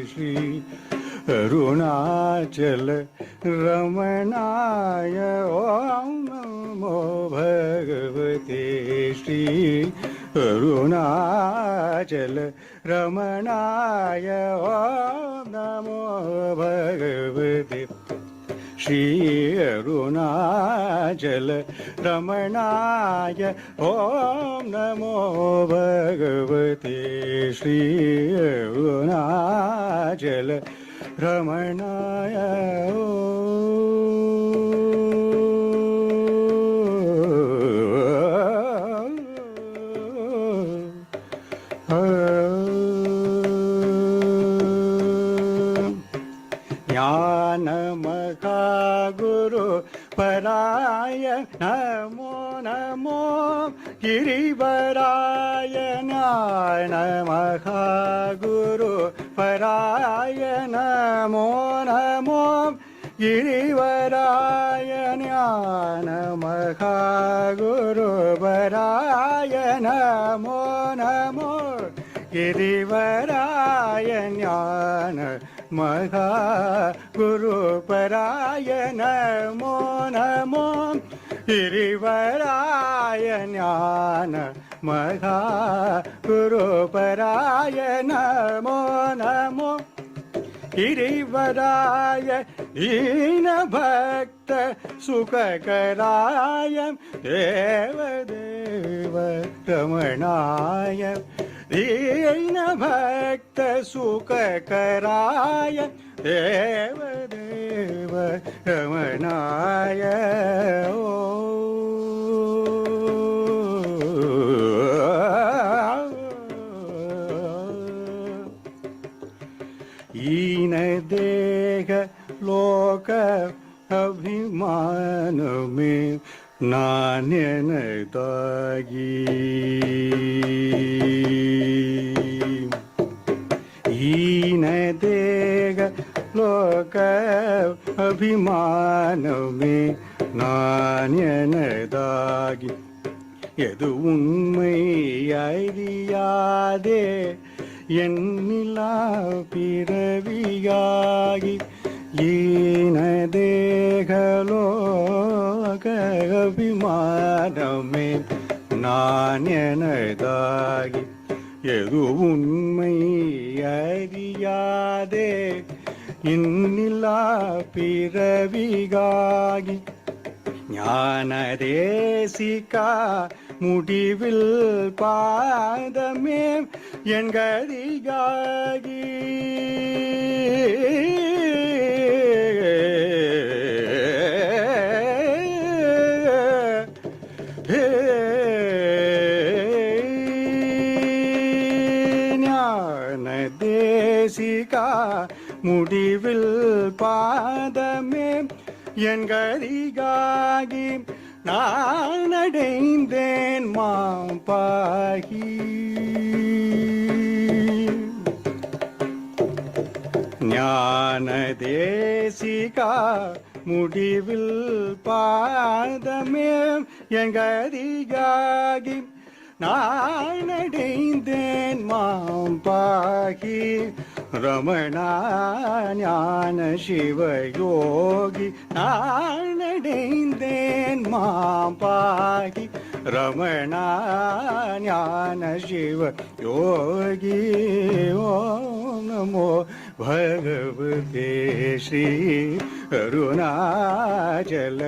Sri Arunachal रमणाय ॐ नमो भगवते श्री अरुणाचल रमणाय ॐ नमो भगवते श्री अरुणाचल रमणाय ॐ नमो भगवते श्री अरुणाचल रमणाय ज्ञानमखा गुरु पराय नमो नमो गिरिवराय ज्ञानमखा गुरु पराय नमो नमो गिरिवराय ज्ञानमखा गुरु पराय नमो नमो गिरिवराय ज्ञान महा गुरुपराय नमो नमो गिरिवराय ज्ञान महा गुरुपराय नमो नमो गिरिवराय दीन भक्त सुखकराय देवदेव रमणाय दीन भक्त सुखकराय देवदेव रमणाय ईन देह लोक अभिमान में नान्यन तागी ईन देह लोक अभिमान में नान्यन तागी எது உண்மை அறியாதே எண்ணிலா பிறவியாகி ஈன தேகலோக அபிமானமே நான் எனதாகி எது உண்மை அறியாதே இன்னிலா பிறவிகாகி ஞானதேசிகா முடிவில் பாதமே என் கதிகாகி ஞானதேசிகா முடிவில் பாதமே என் கதிகாகி நான் அடைந்தேன் மாம்பாகி ஞானதேசிகா முடிவில் பாதமே என் கதிகாகி நான் அடைந்தேன் மாம்பாகி ரமணா ஞான சிவயோகி நான் அடைந்தேன் மாம்பாகி ரமணா ஞான சிவ யோகி ஓம் நமோ भगवते श्री अरुणाचल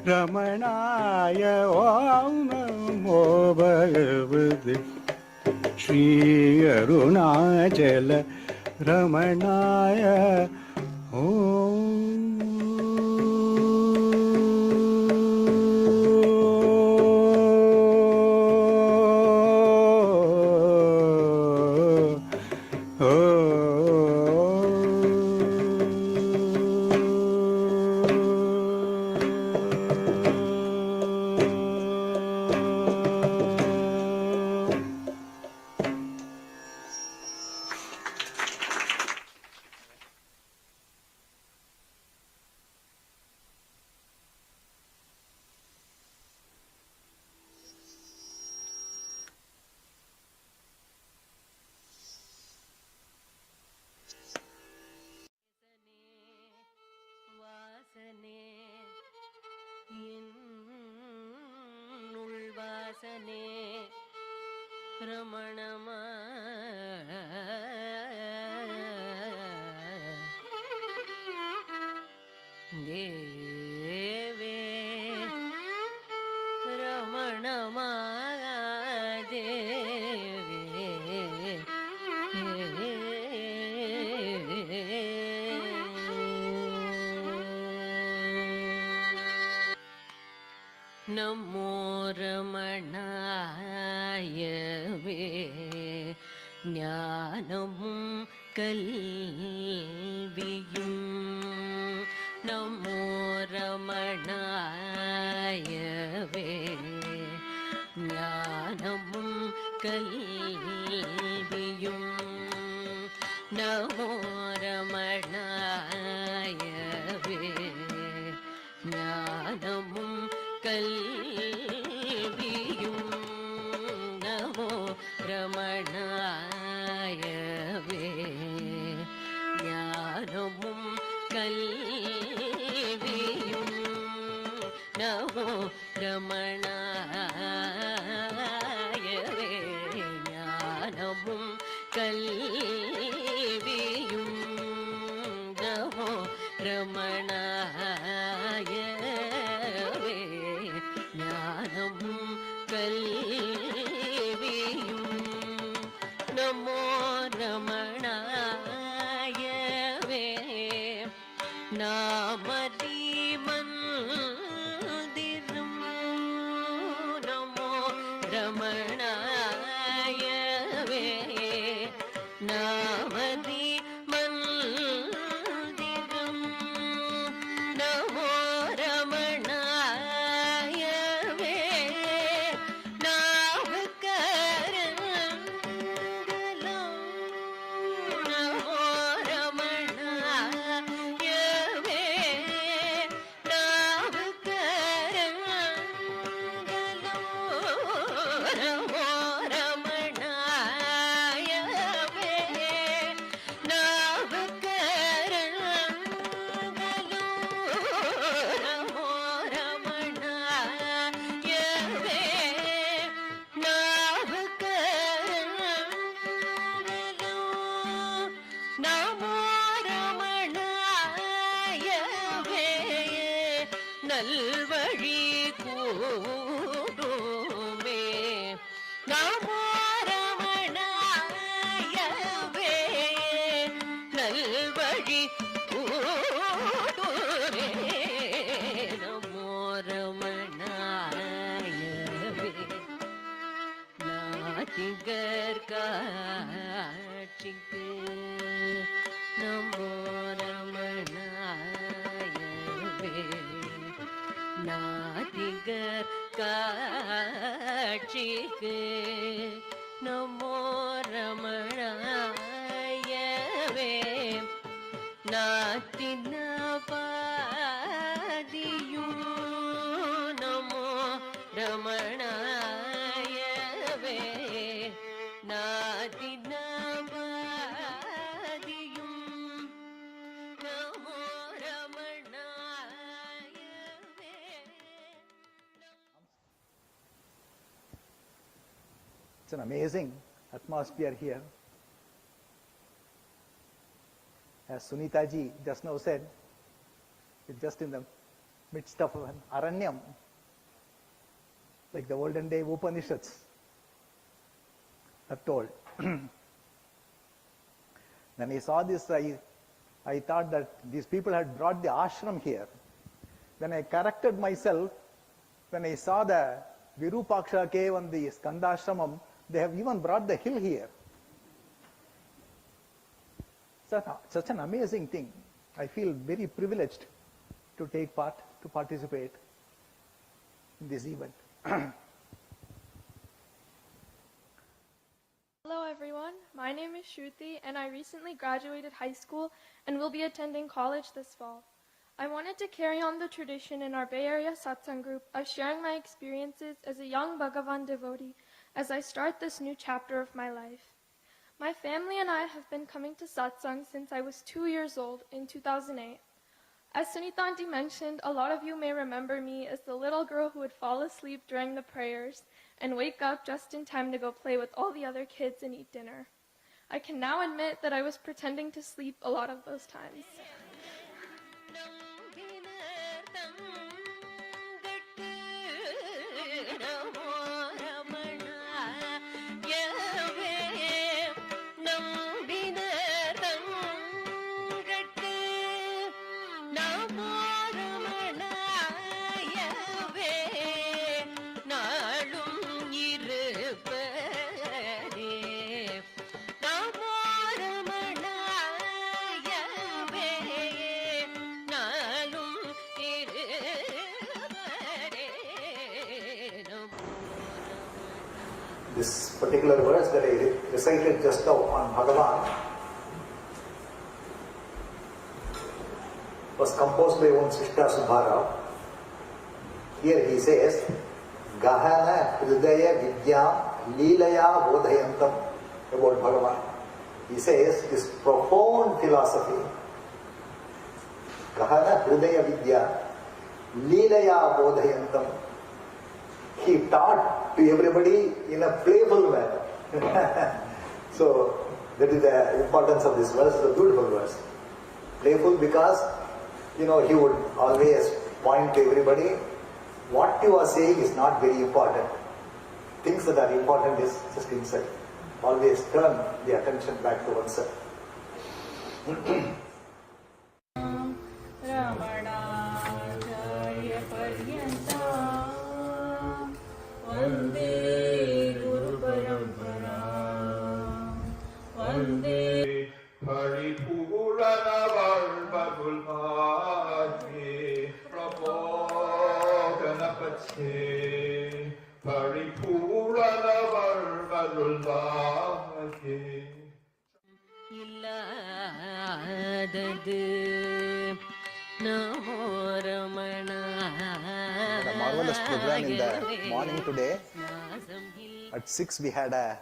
रमणाय ॐ नमो भगवते श्री अरुणाचल रमणाय உள்வாசனே என் உள்வாசனே ரமணமா தேவே ரமணமா தேவே நமோ ரமணாயவே ஞானமும் கல்வியும் நமோ ரமணாயவே ஞானமும் கல்வியும் நமோ ரமணாயவே ஞானமும் கல்வியும் நமோ ரமணாயவே ஞானமும் கல்வியும் நமோ ரமணாயவே ஞானமும் கல்வியும் நமோ ரமணாயவே ஞானமும் கல்வியும் நமோ ரமணாயவே நாமதி மந்திரம் நமோ ரமணாயவே நாமதி மந்திரம் நமோ ரமணாயவே நாவுக்கரங்களும் நமோ ரமணாயவே நல்வழி கூடுமே நமோ ரமணாயவே நல்வழி கூடுமே நமோ ரமணாயவே நாதிகர் காட்சிக்கு நமோ ரமணாயவே நாதிகர் காட்சிக்கு நமோ ரமணாயவே நாத்தின பாதியும் நமோ ரமணாயவே நாத்தின பாதியும் நமோ It's an amazing atmosphere here. As Sunita ji just now said, it's just in the midst of an aranyam, like the olden day Upanishads are told. When I saw this, I thought that these people had brought the ashram here. Then I corrected myself. When I saw the Virupaksha cave and the Skandashramam, they have even brought the hill here. Such an amazing thing. I feel very privileged to take part, to participate in this event. Hello everyone, my name is Shruti and I recently graduated high school and will be attending college this fall. I wanted to carry on the tradition in our Bay Area Satsang group of sharing my experiences as a young Bhagavan devotee as I start this new chapter of my life. My family and I have been coming to Satsang since I was 2 years old in 2008. As Sunithanti mentioned, a lot of you may remember me as the little girl who would fall asleep during the prayers and wake up just in time to go play with all the other kids and eat dinner. I can now admit that I was pretending to sleep a lot of those times. This particular verse that I recited just now on Bhagavan was composed by one Srishta Subharao. Here he says, Gahana Hridaya Vidya Leelaya Bodhayantam, about Bhagavan. He says this profound philosophy, Gahana Hridaya Vidya Leelaya Bodhayantam, he taught to everybody in a playful manner. So that is the importance of this verse. It's a beautiful verse. Playful because, he would always point to everybody. What you are saying is not very important. Things that are important is just inside. Always turn the attention back to oneself. A marvelous program in the morning today. At 6 we had a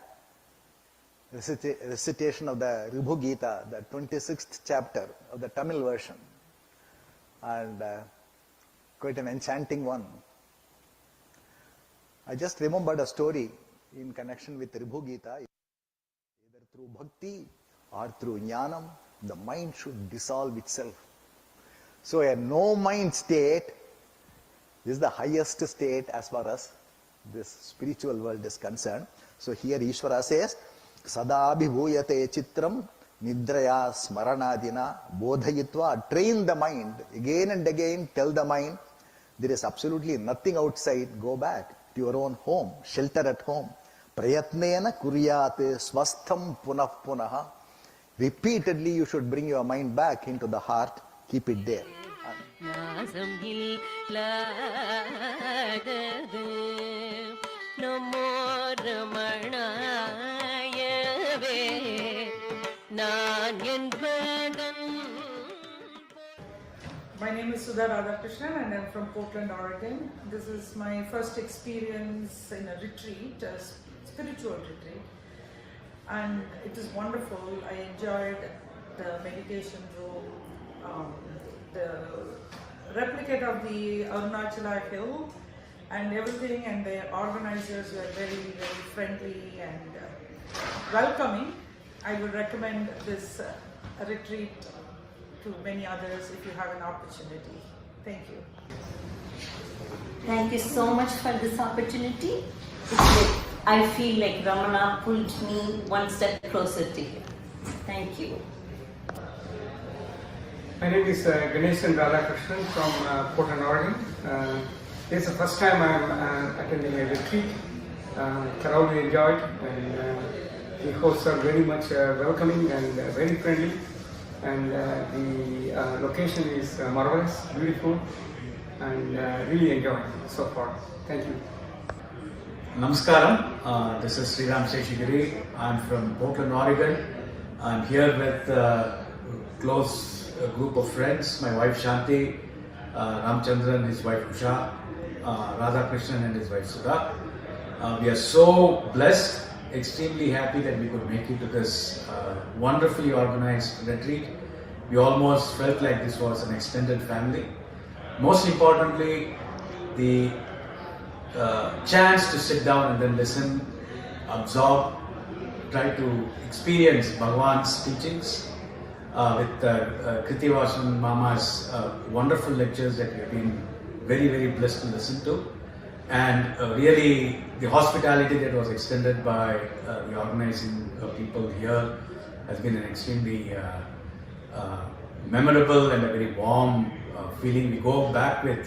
recitation of the Ribhu Gita, the 26th chapter of the Tamil version, and quite an enchanting one. I just remembered a story in connection with Ribhu Gita. Either through bhakti or through jnanam, the mind should dissolve itself. So a no mind state is the highest state as far as this spiritual world is concerned. So here Ishvara says, Sadabhibhuyate chitram nidraya smaranadina bodhayitva. Train the mind again and again, tell the mind there is absolutely nothing outside. Go back to your own home, shelter at home. Prayatnena kuryate swastham punah punaha. Repeatedly you should bring your mind back into the heart, keep it there. My name is Sudha Radhakrishnan and I'm from Portland, Oregon. This is my first experience in a retreat, a spiritual retreat, and it is wonderful. I enjoyed the meditation room, the replicate of the Arunachala hill and everything, and the organizers were very, very friendly and welcoming. I would recommend this retreat to many others if you have an opportunity. Thank you. Thank you so much for this opportunity. I feel like Ramana pulled me one step closer to you. Thank you. My name is Ganeshan Radhakrishnan from Portland, Oregon. This is the first time I'm attending a retreat. Thoroughly enjoyed, and the hosts are very much welcoming and very friendly. And the location is marvelous, beautiful, and really enjoyed so far. Thank you. Namaskaram. This is Sriram Seshagiri. I'm from Portland, Oregon. I'm here with a close group of friends. My wife Shanti, Ramchandran and his wife Usha, Radhakrishnan and his wife Sudha. We are so blessed, extremely happy that we could make it to this wonderfully organized retreat. We almost felt like this was an extended family. Most importantly, the chance to sit down and then listen, absorb, try to experience Bhagavan's teachings with Kritivasan Mama's wonderful lectures that we have been very, very blessed to listen to. And really, the hospitality that was extended by the organizing people here has been an extremely memorable and a very warm feeling. We go back with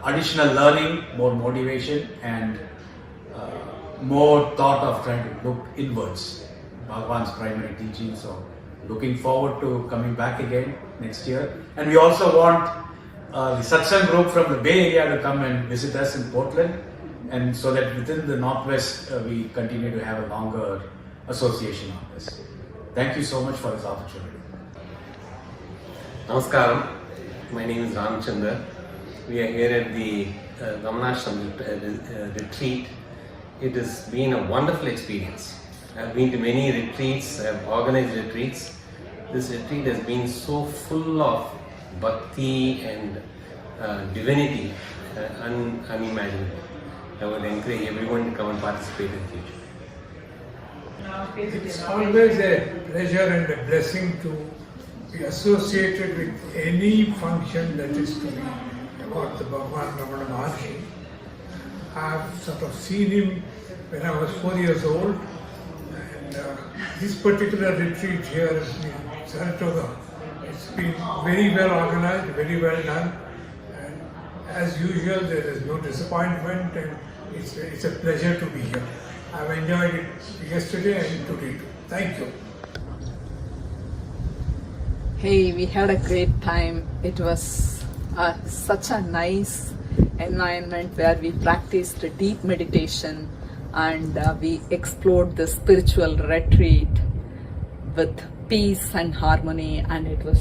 additional learning, more motivation, and more thought of trying to look inwards. Bhagavan's primary teaching. So, looking forward to coming back again next year. And we also want the Satsang Group from the Bay Area to come and visit us in Portland, and so that within the Northwest we continue to have a longer association on this. Thank you so much for this opportunity. Namaskaram. My name is Ramchandra. We are here at the Ramana retreat. It has been a wonderful experience. I've been to many retreats, I've organized retreats. This retreat has been so full of bhakti and divinity, unimaginable. I would encourage everyone to come and participate in the future. It's always a pleasure and a blessing to be associated with any function that is to be about the Bhagavan Ramana Maharshi. I've sort of seen him when I was 4 years old, and this particular retreat here in Saratoga, it's been very well organized, very well done, and as usual there is no disappointment, and it's a pleasure to be here. I've enjoyed it yesterday and today too. Thank you. Hey, we had a great time. It was such a nice environment where we practiced deep meditation, and we explored the spiritual retreat with peace and harmony, and it was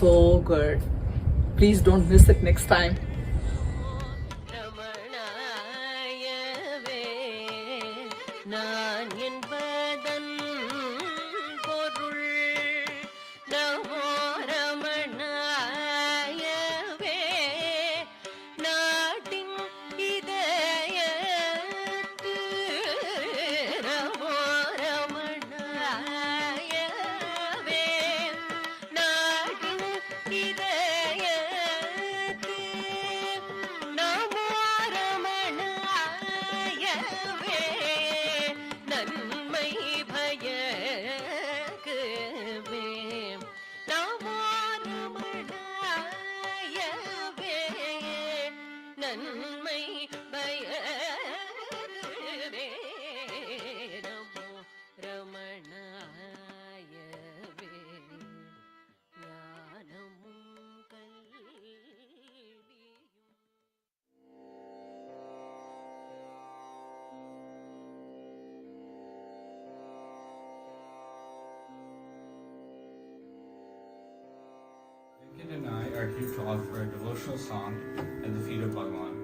so good. Please don't miss it next time. நான் என்பதன் பொருள் நமோ ரமணாயவே நாட்டின் இதயத்து நமோ ரமணாயவே நாட்டின் இதயத்து நமோ ரமணாயவே நன்மை பயக்கவே நமோ ரமணாயவே நன்மை பயக்கவே நமோ ரமணாயவே ஞானமும் கல்வியும் Lincoln and I are here to offer a devotional song at the feet of Bhagavan.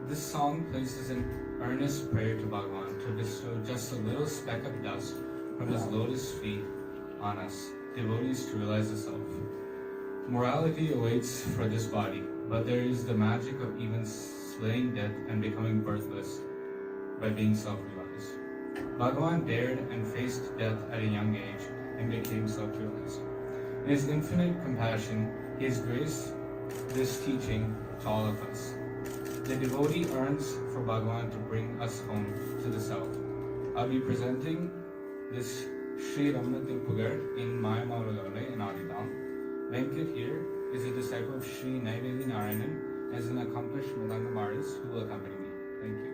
This song places an earnest prayer to Bhagavan to bestow just a little speck of dust from his lotus feet on us, devotees to realize the self. Morality awaits for this body, but there is the magic of even slaying death and becoming birthless by being self-realized. Bhagavan dared and faced death at a young age and became self-realized. In his infinite compassion, he has graced this teaching to all of us. The devotee earns for Bhagavan to bring us home to the self. I'll be presenting this Sri Ramana Pugar in Mayamavalone in Adidam. Venkat here is a disciple of Sri Naiveli Narayanan as an accomplished Mridanga artist who will accompany me. Thank you.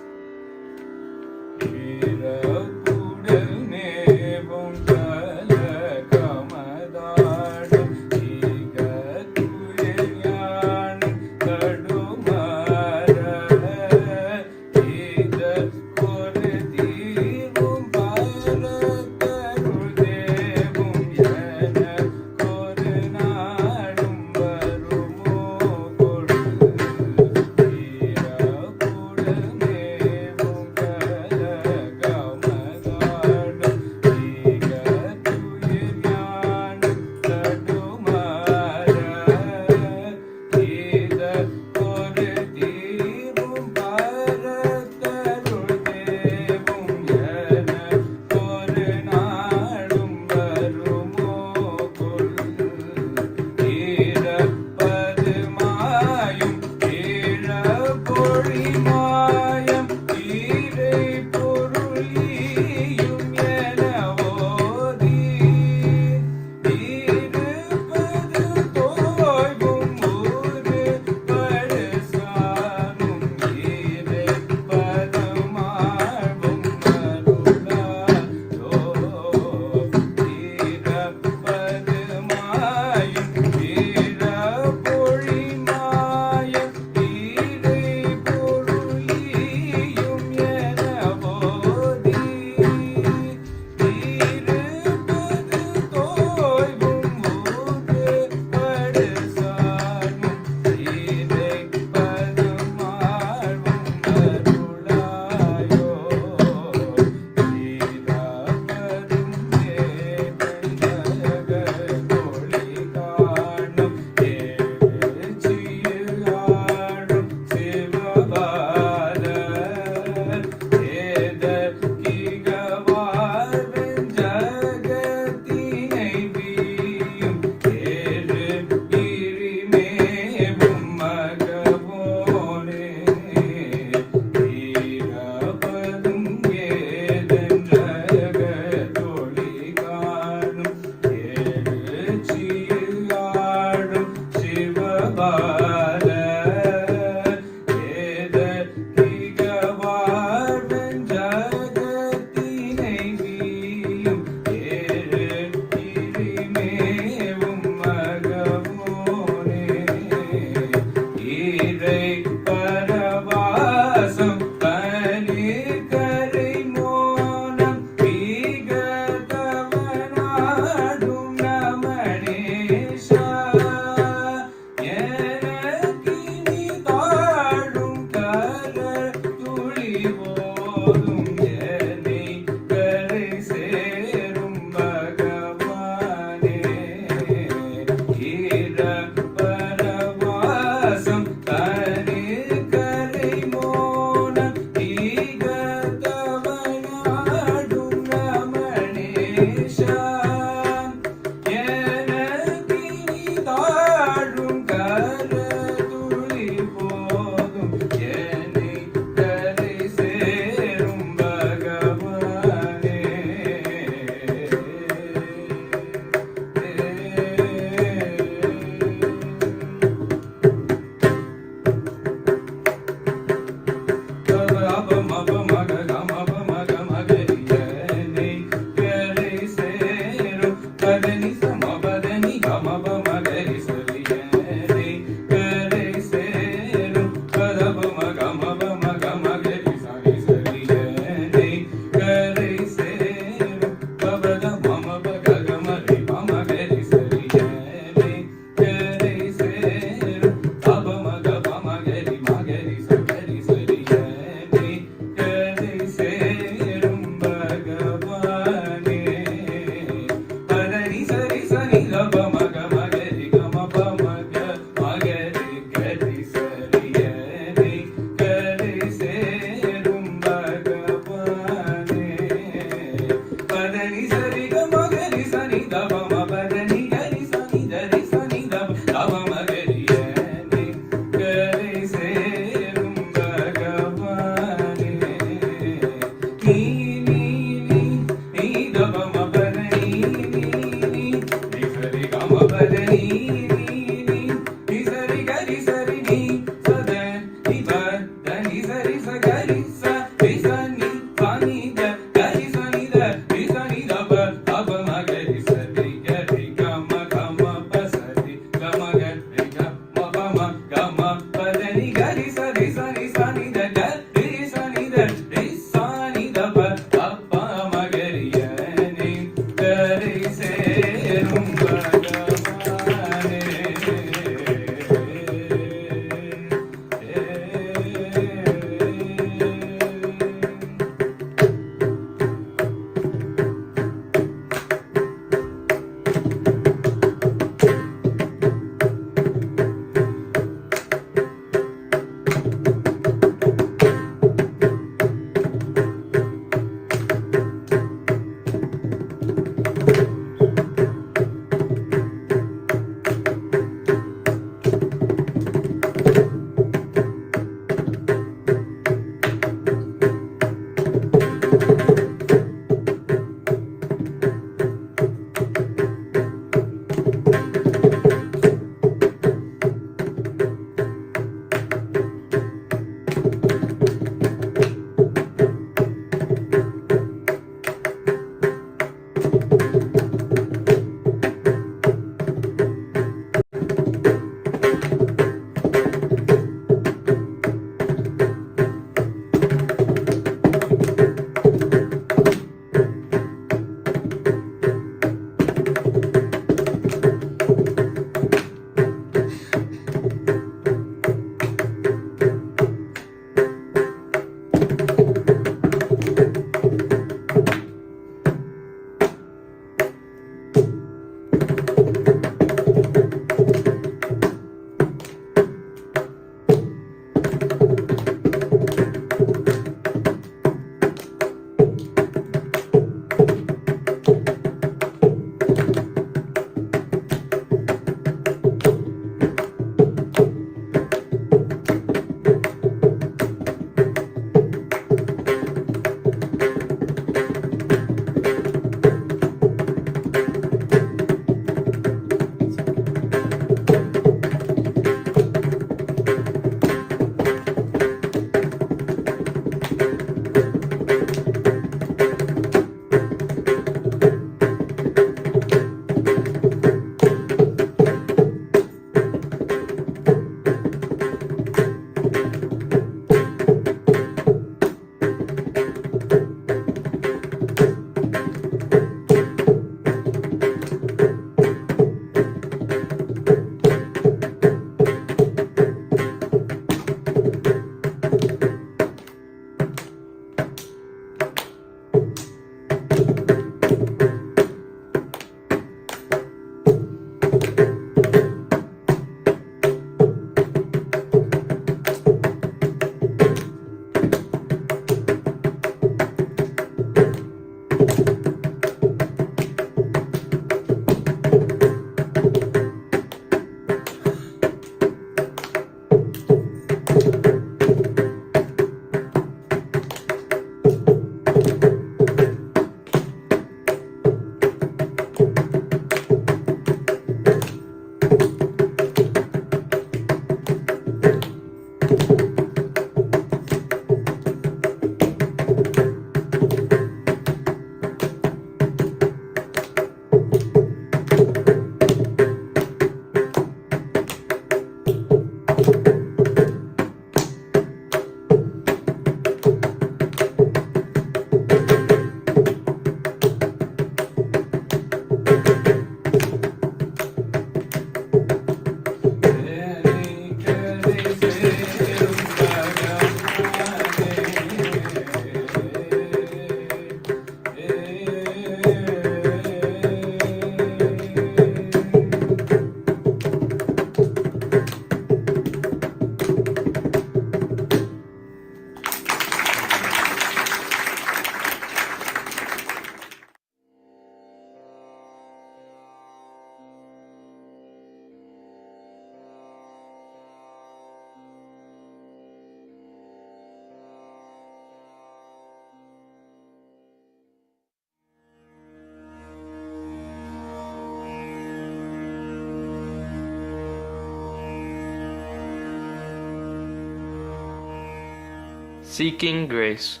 Seeking Grace.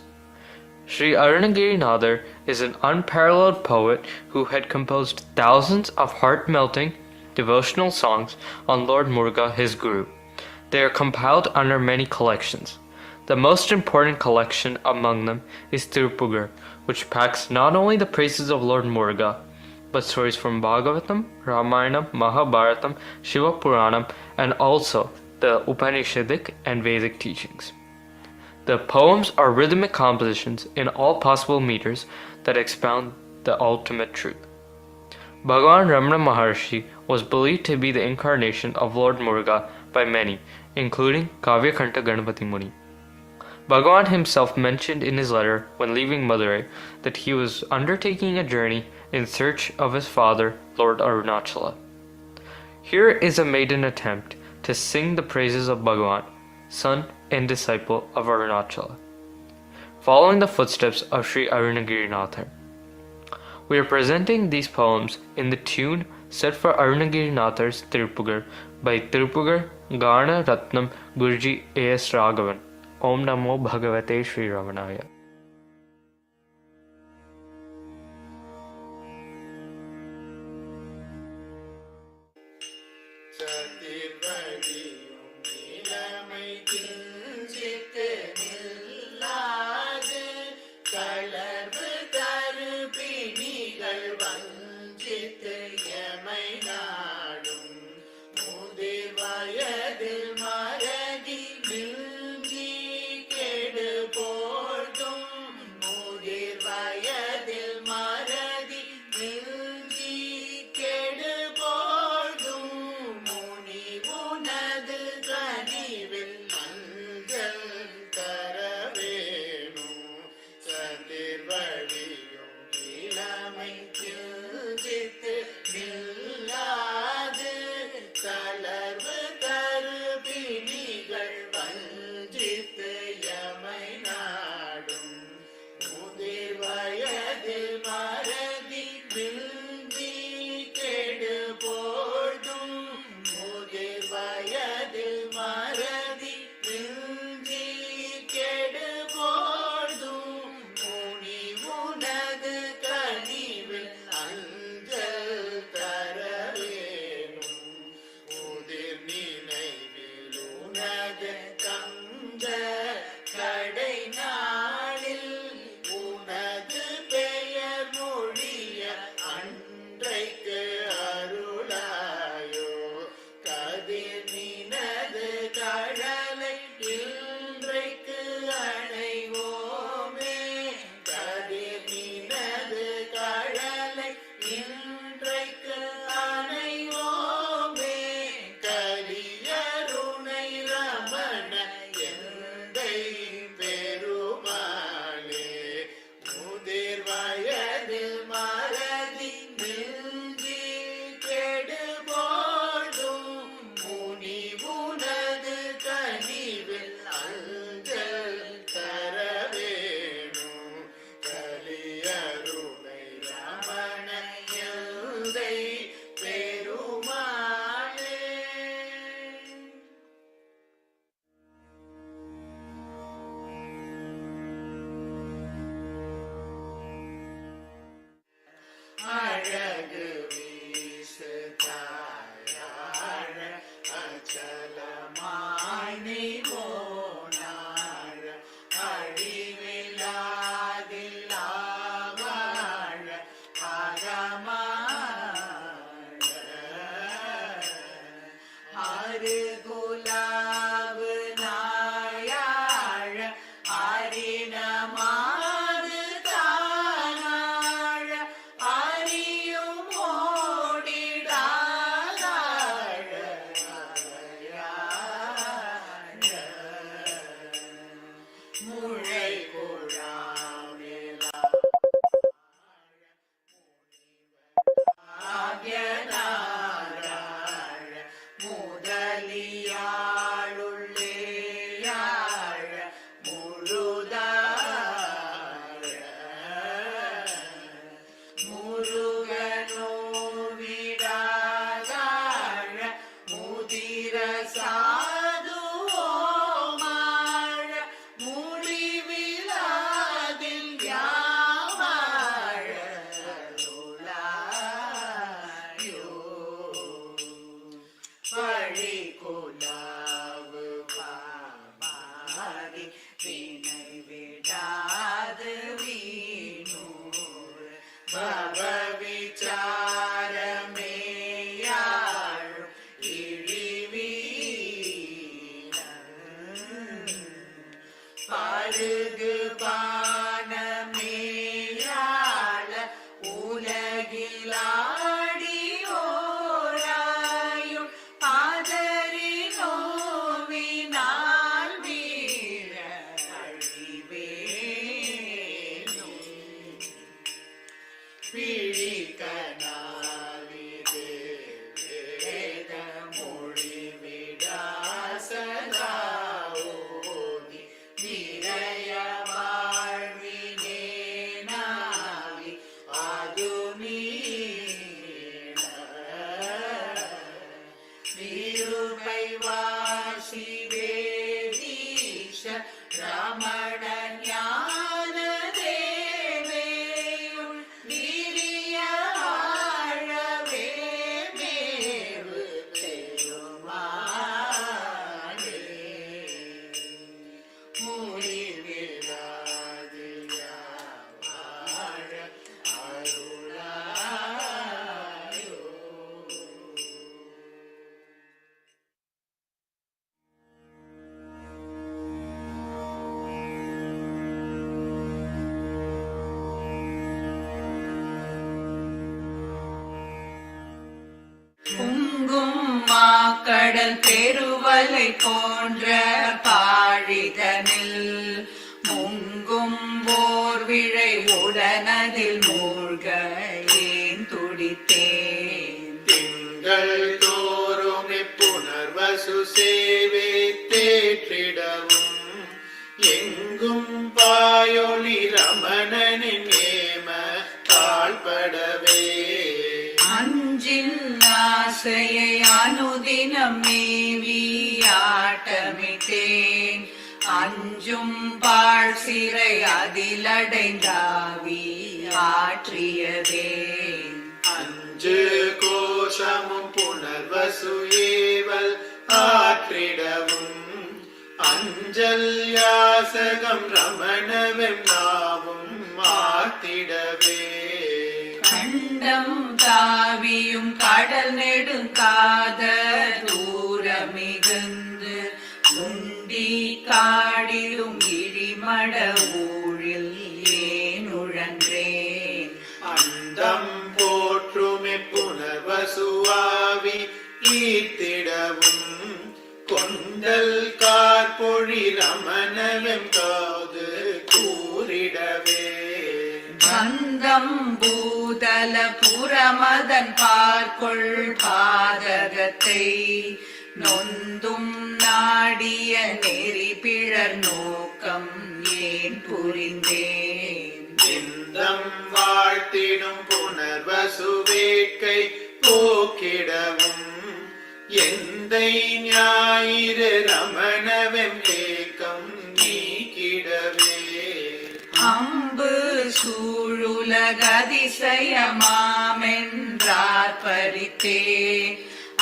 Sri Arunagiri is an unparalleled poet who had composed thousands of heart-melting devotional songs on Lord Muruga, his guru. They are compiled under many collections. The most important collection among them is Tirupugar, which packs not only the praises of Lord Muruga, but stories from Bhagavatam, Ramayana, Mahabharatam, Shiva Puranam, and also the Upanishadic and Vedic teachings. The poems are rhythmic compositions in all possible meters that expound the ultimate truth. Bhagavan Ramana Maharshi was believed to be the incarnation of Lord Muruga by many, including Kavyakanta Ganapati Muni. Bhagavan himself mentioned in his letter when leaving Madurai that he was undertaking a journey in search of his father, Lord Arunachala. Here is a maiden attempt to sing the praises of Bhagavan, son and disciple of Arunachala. following the footsteps of Sri Arunagirinathar. We are presenting these poems in the tune set for Arunagirinathar's Tirupugar by Tirupugar Gana Ratnam Guruji A.S. Raghavan. Om Namo Bhagavate Sri Ramanaya. Virayavai கடல் பெருவலை போன்ற பாழிதனில் முங்கும் போர் விழை உடனதில் மூழ்க ஏன் துடித்தேன். திங்கள் தோறும் புனர்வசு சேவை தேற்றிடவும் எங்கும் பாயொளி ரமணனின் நேம தாழ்படவே அஞ்சின் ஆசையை அனுதினம் மேவி ஆட்டமிட்டேன். அஞ்சும் பாழ் சிறை அதிலடைந்தாவி ஆற்றியதே. அஞ்சு கோஷமும் புனர்வசு ஏவல் ஆற்றிடவும் அஞ்சல் யாசகம் ரமணவெம் நாவும் மாத்திடவே கண்டம் தாவியும் கடல் நெடுங்காத தூரமிகுந்து உண்டி காடிலும் இடிமட ஊழில் ஏன் உழன்றேன். அண்டம் போற்றுமே புனர்வசுவாவி ஈர்த்திடவும் கொண்டல் கார்பொழி ரமணவெம் காது கூறிடவே பந்தம் பூதல புறமதன் பார்கொள் பாதகத்தை நொந்தும் நாடிய நெறி பிழர் நோக்கம் ஏன் புரிந்தேன். இந்தம் வாழ்த்திடும் புனர்வசு வேட்கை போக்கிடவும் எந்தை ஞாயிறு ரமணவெம் ஏக்கம் நீக்கிடவே அம்பு சூழுலகதிசயமாமென்றார் பறித்தே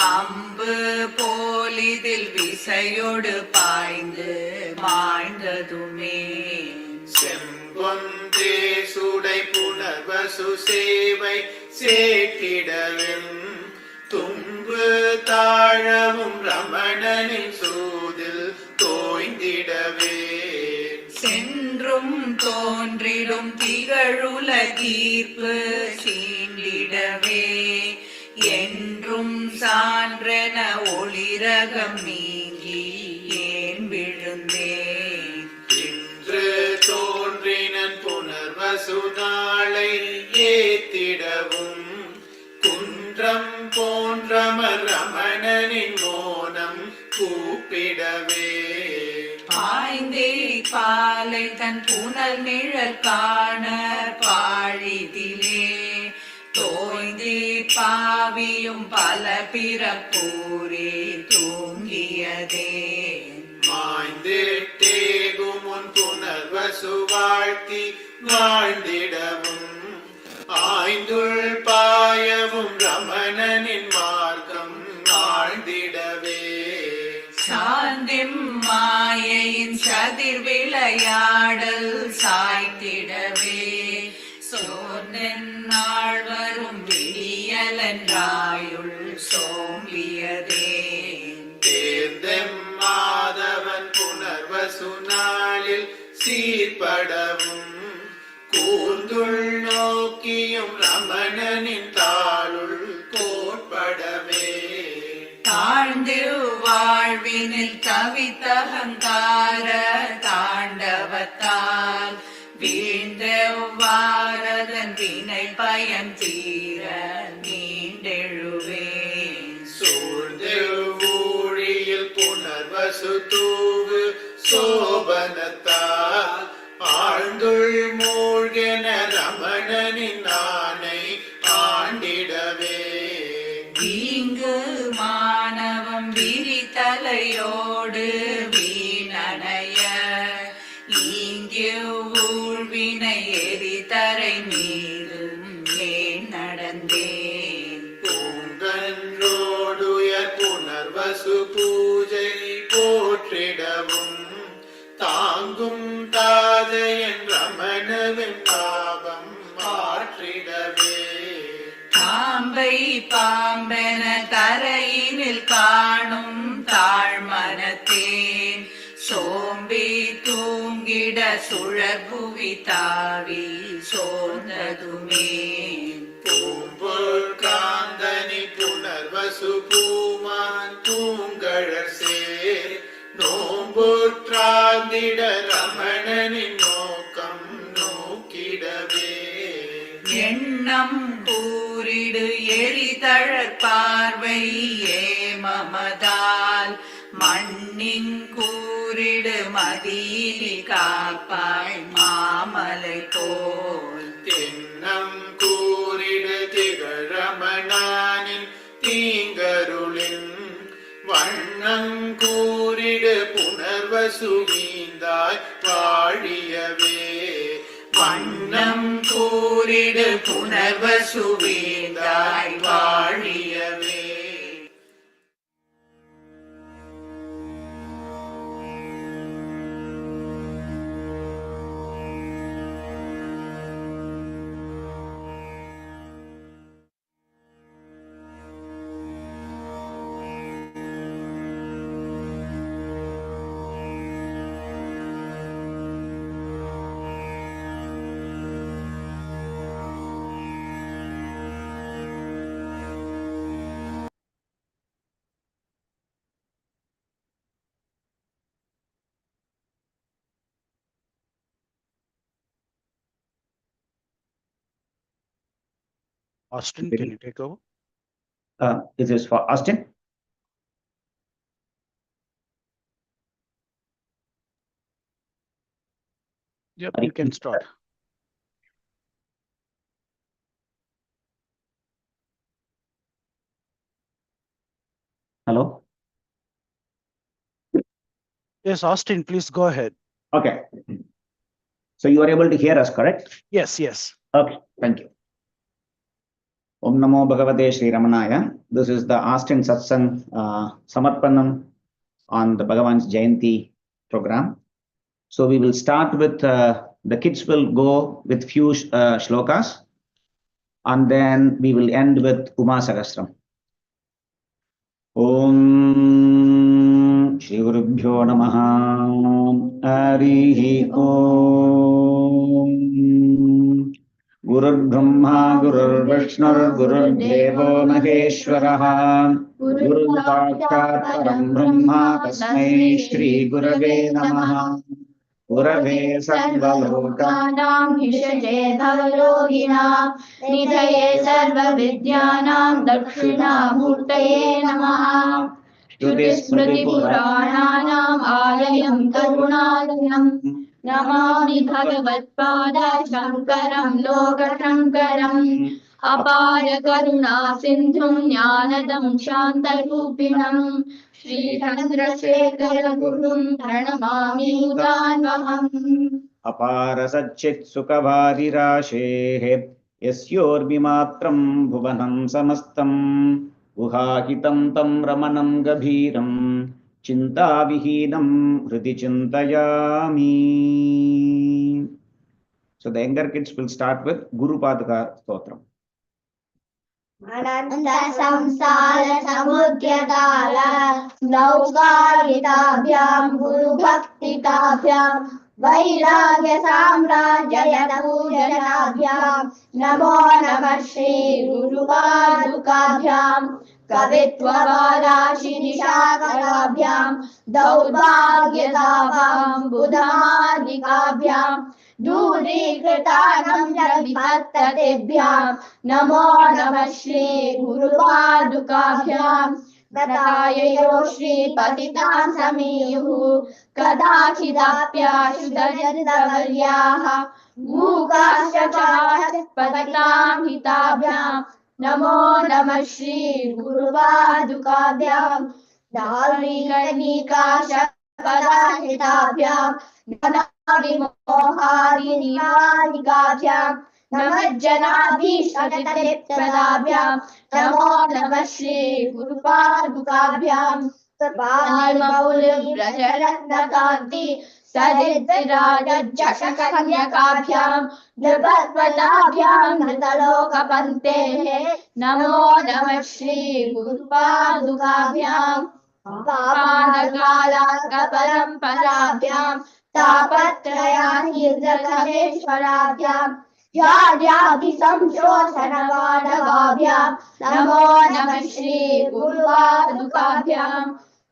அம்பு போலிதில் விசையொடு பாய்ந்து மாய்ந்ததுமே. செம்பொந்தே சுடை புனர்வசு சேவை சேட்டிடவும் தும்பு தாழவும் ரமணனின் சூதில் தோய்ந்திடவே சென்றும் தோன்றிடும் திகழுலகீர்ப்பு சீண்டிடவே என்றும் சான்றென ஒளிரகம் நீங்கி ஏன் விழுந்தேன். இன்று தோன்றினன் புனர்வசு நாளை ஏத்திடவும் குன்றம் போன்றமர் ரமணனின் மோனம் கூப்பிடவே பாய்ந்தே பாலை தன் புனல் நிழல் காண பாழிதிலே தோய்ந்தே பாவியும் பல பிறப்பூரே தூங்கியதே. மாய்ந்திட்டேகும் உன் புனர்வசு வாழ்த்தி வாழ்ந்திடவும் ஆய்ந்துள் பாயவும் ரமணனின் மார்க்கம் ஆழ்ந்திடவே சாந்திம் மாயையின் சதிர் விளையாடல் சாய்த்திடவே சோர்ந்தென் நாள் வரும் விடியலன்றாயுள் சோம்பியதே. தேர்ந்தெம் மாதவன் புனர்வசு நாளில் சீர்படவும் கூர்ந்துள் நோக்கியும் ரமணனின் தாளுள் கோட்படவே தாழ்ந்து வாழ்வினில் தவித்தகங்கார தாண்டவத்தால் வீழ்ந்த வாரதன் வினை பயன் தீர நீண்டெழுவேன். சூழ்ந்து ஊழியில் புனர்வசு தூவு சோபனத்தால் ஆழ்ந்துள் மூழ்கென ரமணனின் ஆணை ஆண்டிடவே இங்கு மாணவம் விரித்தலையோடு வீணனைய இங்கே ஊழ்வினை எரிதரை மீதும் ஏன் நடந்தேன். பூங்கன்றோடுயர் புனர்வசு பூஜை போற்றிடவும் தாங்கும் தாதையன் ரமணவின் பாவம் மாற்றிடவே பாம்பை பாம்பென தரையினில் காணும் தாழ்மனத்தேன் சோம்பி தூங்கிட சுழற்புவி தாவி சோர்ந்ததுமே. பூம்பொல் காந்தனி புனர்வசு பூமான் தூங்கழ சார்ந்திட ரமணனின் நோக்கம் நோக்கிடவே எண்ணம் கூறிடு எரிதழற் பார்வை ஏமமதால் மண்ணின் கூறிடு மதியிலி காப்பாய் மாமலை போல் திண்ணம் கூறிடு திகழமணானின் தீங்கருளின் வண்ணம் கூறிடு புனர்வசுவீந்தாய் வாழியவே வண்ணம் கூறிடு புனர்வசுவீந்தாய் வாழியவே. Austin, can you take over? Is this for Austin? Yep, you can start. Hello? Yes, Austin, please go ahead. Okay. So you are able to hear us, correct? Yes, yes. Okay, thank you. Om Namo Bhagavate Sri Ramanaya. This is the Austin Satsang Samarpanam on the Bhagavan's Jayanti program. So we will start with, the kids will go with few shlokas, and then we will end with Uma Sahasram. Om Shri Gurubhyo Namaha Harihi Om Gurur Brahma Gurur Vishnu Gurur Devo Maheshwaraha Guru Sakshat Param Brahma Tasmai Shri Gurave Namaha Gurave Sarvalokanam Hishaje Bhavaloginam Nidhaye Sarva Vidyanam Dakshinamurtaye Namaha Shruti Smriti Purananam Alayam Karunalayam Namami Bhagavatpada Shankaram Lokashankaram Apara Karuna Sindhum Jnanadam Shantarupinam Shri Chandrasekhara Gurum Pranamami Mudanvaham Apara Satchit Sukhavari Rashe Yasyorbimatram Bhuvanam Samastam Uhahitam Tam Ramanam Gabhiram Chinta Vihinam Hriti Chintayami. So the younger kids will start with Guru Padaka Stotram. Ananta samsara samudyadala Naugarhitabhyam Guru Bhaktitabhyam Vairagya Samrajayata Pujanabhyam Namo Namah Shri Guru Padukabhyam Kavitva Varashi Nishakarabhyam Daurvagyadabhyam Buddhamadikabhyam Duri Kritanam Vipattadebhyam Namo Namah Shri Guru Padukabhyam Natayayo Shri Patitam Samiyuhu Kadachidapya Shuddhajantavaryaha Mukasya Patitam Hitabhyam Namo Namah Shri Guru Padukabhyam Dharikanika Padhitabhyam Vimohari Nivanikabhyam Namajjanabhishtatriptadabhyam Namo Namah Shri Guru Padukabhyam Pali Brajaratnakanti Saridvirajashakanyakabhyam Nirvatvatabhyam Nritalokapantehe Namo Namah Shri Guru Padukabhyam Papanakala Kaparamparabyam Tapatrayani Drakhameshwarabhyam Yadyabi Samshosanavadavabhyam Namo Namah Shri Guru Padukabhyam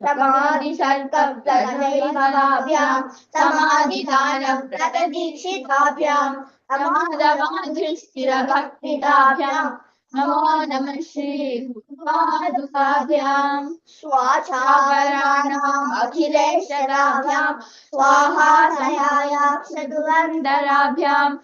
समाधिसर्गप्रलयैर्मलाभ्याम् समाधिदानव्रतदीक्षिताभ्याम् समाधमाधिस्थिरभक्तिदाभ्याम् नमो नमः श्री गुरुपादुकाभ्याम् स्वाचाकराणाम् अखिलेश्वराभ्याम् स्वाहा सहायाक्षदुरन्दराभ्याम्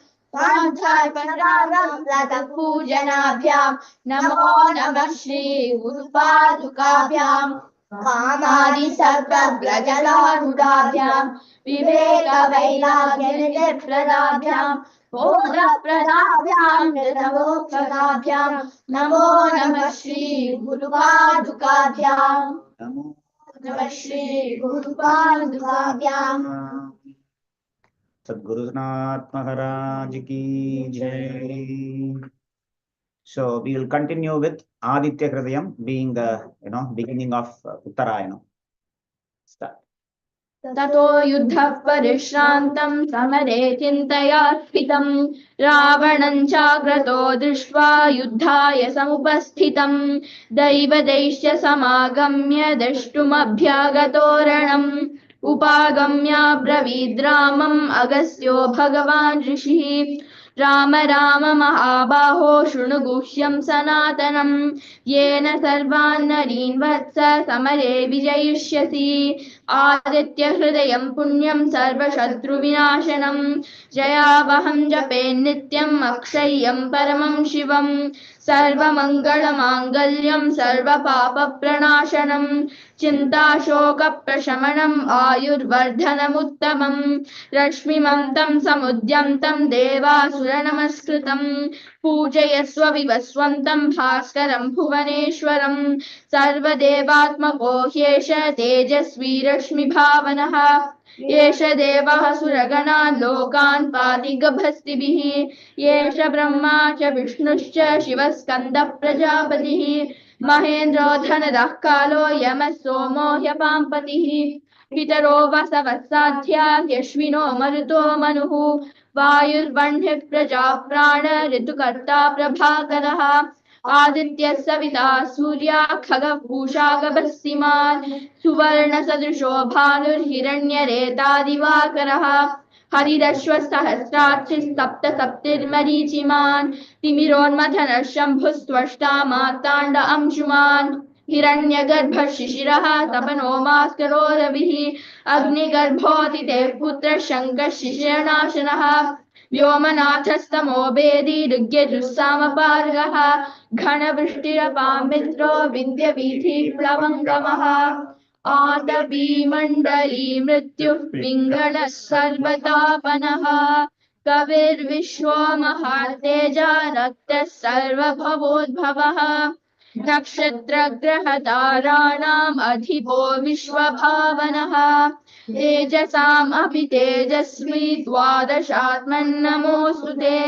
पूजनाभ्याम् नमो नमः श्री गुरुपादुकाभ्याम् कामादि सर्वव्रजलारूढाभ्याम् विवेकवैराग्यनिर्प्रदाभ्याम् बोधप्रदाभ्याम् निर्मोक्षदाभ्याम् नमो नमः श्री गुरुपादुकाभ्याम् नमः Shri गुरुपादुकाभ्याम् Sadgurunath Maharaj ki jai. So we will continue with Aditya Hridayam being the beginning of Uttarayana. Start. ततो युद्धः परिश्रान्तम् समरे चिन्तयार्पितम् रावणम् चाग्रतो दृष्ट्वा युद्धाय समुपस्थितम् दैवदैश्य समागम्य द्रष्टुमभ्यागतोरणम् उपागम्याब्रवीद्रामम् अगस्त्यो भगवान् ऋषिः राम राम महाबाहो शृणु गुह्यम् सनातनम् येन सर्वान् नरीन् वत्स समरे विजयिष्यसि आदित्य हृदयम् पुण्यम् सर्वशत्रुविनाशनम् जयावहम् जपे नित्यम् अक्षय्यम् परमम् शिवम् सर्वमङ्गलमाङ्गल्यम् सर्वपापप्रणाशनम् चिन्ताशोकप्रशमनम् आयुर्वर्धनमुत्तमम् रश्मिमन्तम् समुद्यन्तम् देवासुरनमस्कृतम् पूजयस्व विवस्वन्तम् भास्करम् भुवनेश्वरम् सर्वदेवात्मको ह्येष तेजस्वी रश्मिभावनः एष देवः सुरगणान् लोकान् पाति गभस्तिभिः एष ब्रह्मा च विष्णुश्च शिवस्कन्दः प्रजापतिः महेन्द्रो धनदः कालो यमः सोमो ह्यपाम्पतिः पितरो वसवत्साध्या ह्यश्विनो मरुतो मनुः वायुर्वह्निः प्रजा प्राण ऋतुकर्ता प्रभाकरः आदित्यः सविता सूर्या खगः पूषा गभस्तिमान् सुवर्णसदृशो भानुर्हिरण्यरेता दिवाकरः हरिरश्वसहस्राक्षिस्तप्तसप्तिर्मरीचिमान् तिमिरोन्मथनः शम्भुस्त्वष्टा मार्ताण्ड अंशुमान् हिरण्यगर्भः शिशिरः तपनो मास्करो रविः अग्निगर्भोऽतितेः पुत्रः शङ्कः शिशिरनाशनः व्योमनाथस्तमो वेदी ऋग्यजुस्सामपार्गः घनवृष्टिरपां मित्रो विन्ध्यवीथिप्लवङ्गमः आतपी मण्डली मृत्युः पिङ्गलः सर्वतापनः कविर्विश्वो महातेजा रक्तः सर्वभवोद्भवः नक्षत्रग्रहताराणाम् अधिपो विश्वभावनः तेजसाम् अपि तेजस्वी द्वादशात्मन्नमोऽस्तु ते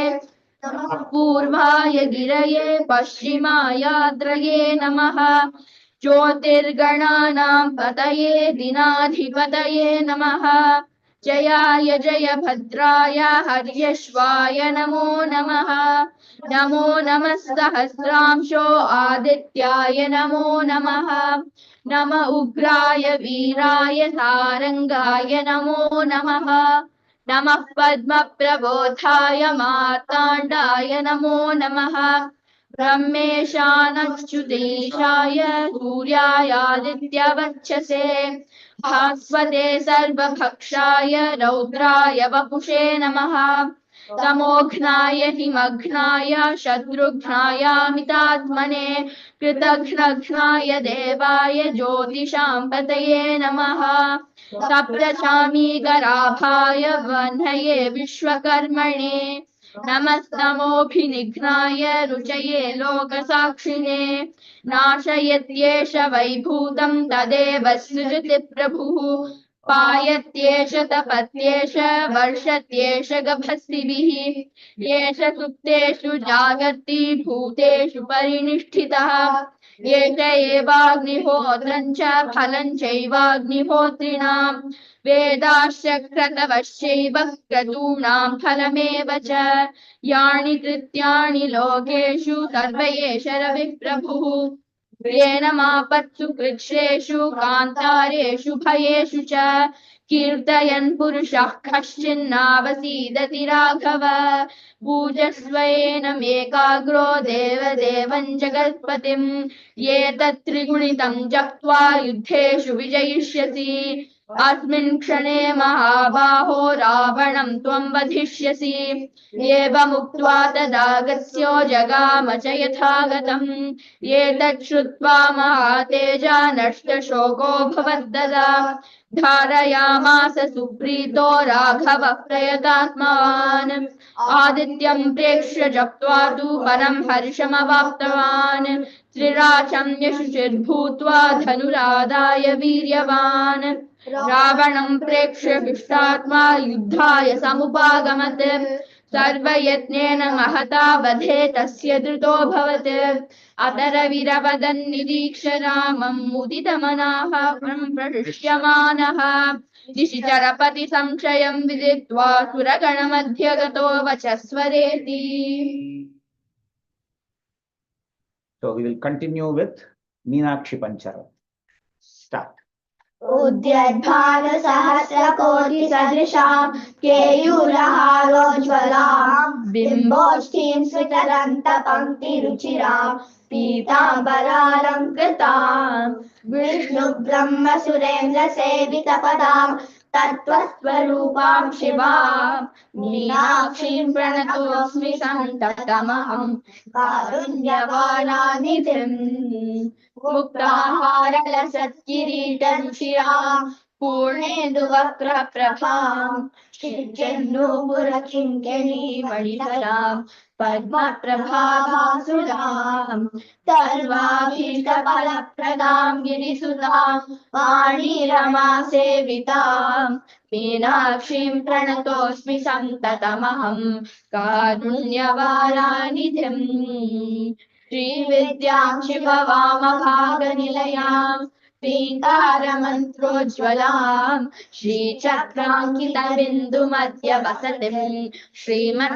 पूर्वाय गिरये पश्चिमायाद्रये नमः ज्योतिर्गणानां पतये दिनाधिपतये नमः जयाय जय भद्राय हर्यश्वाय नमो नमः नमो नमः सहस्रांशो आदित्याय नमो नमः नम उग्राय वीराय सारंगाय नमो नमः नमः पद्मप्रबोधाय मार्ताण्डाय नमो नमः ब्रह्मेशानच्युतेशाय सूर्यायादित्यवक्षसे भास्वते सर्वभक्षाय रौद्राय वपुषे नमः तमोघ्नाय हिमघ्नाय शत्रुघ्नायामितात्मने कृतघ्नघ्नाय देवाय ज्योतिषां पतये नमः सप्रचामीगराभाय वह्नये विश्वकर्मणे नमस्तमोभिनिघ्नाय रुचये लोकसाक्षिणे नाशयत्येष वैभूतं तदेव सृजति प्रभुः पायत्येष तपत्येष वर्षत्येष गभस्तिभिः येष सुप्तेषु जागर्ति भूतेषु परिनिष्ठितः एष एवाग्निहोत्रं च फलं चैवाग्निहोत्रिणां वेदाश्च क्रतवश्चैव क्रतूनां फलमेव च यानि कृत्यानि लोकेषु सर्व एष रविः प्रभुः येन मापत्सु कृच्छ्रेषु कान्तारेषु भयेषु च कीर्तयन् पुरुषः कश्चिन्नावसीदति राघव पूजस्वेन मेकाग्रो देवदेवं जगत्पतिम् एतत् त्रिगुणितं जप्त्वा युद्धेषु विजयिष्यसि अस्मिन् क्षणे महाबाहो रावणं त्वं वधिष्यसि एवमुक्त्वा तदागत्यो जगाम च यथागतम् एतत् श्रुत्वा महातेजा नष्टशोकोऽभवद्ददा धारयामास सुप्रीतो राघवः प्रयतात्मवान् आदित्यं प्रेक्ष्य जप्त्वा तु परं हर्षमवाप्तवान् त्रिराचं यशुचिर्भूत्वा धनुरादाय वीर्यवान् रावणं प्रेक्ष्य हृष्टात्मा युद्धाय समुपागमत् सर्वयत्नेन महता वधे तस्य धृतोऽभवत् अतरविरवदन्निरीक्ष्य रामं मुदितमनाः प्रहृष्यमानः दिशिचरपति संशयं विदित्वा सुरगणमध्ये गतो वचस्वरेति. So we will continue with Meenakshi Panchara. Start. उद्यद्भानुसहस्रकोटिसदृशां केयूरहारोज्ज्वलां बिम्बोष्ठीं स्फुटदन्तपङ्क्तिरुचिरां पीताम्बरालङ्कृतां विष्णुब्रह्मसुरेन्द्रसेवितपदां तत्त्वस्वरूपां शिवां मीनाक्षीं प्रणतोऽस्मि सन्ततमहं कारुण्यवानानिधिम् मुक्ताहारलसत्किरीटं शिरां पूर्णेन्दुवक्रप्रभां श्रीचन्दूपुरकिङ्किणीमणिधरां पद्मप्रभाभासुरां सर्वाभीष्टफलप्रदां गिरिसुतां वाणीरमासेवितां मीनाक्षीं प्रणतोऽस्मि सन्ततमहं कारुण्यवारानिधिम् श्रीविद्यां शिववामभागनिलयां पीतारमन्त्रोज्ज्वलां श्रीचक्राङ्कितबिन्दुमध्यवसतिं श्रीमत्सभानायकीं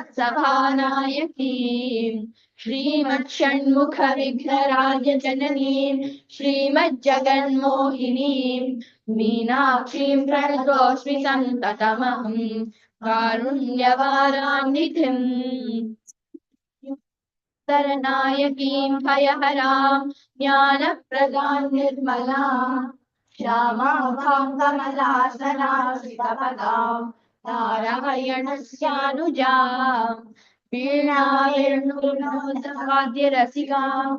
श्रीमत्षण्मुखविघ्नराजजननीं श्रीमज्जगन्मोहिनीं मीनाक्षीं प्रणतोऽस्मि सन्ततमहं कारुण्यवारान्निधिम् शरणायकीं भयहरां ज्ञानप्रदां निर्मलां श्यामां कमलासनाश्रितपदां नारायणस्यानुजां वीणावेणुविनोदवाद्यरसिकां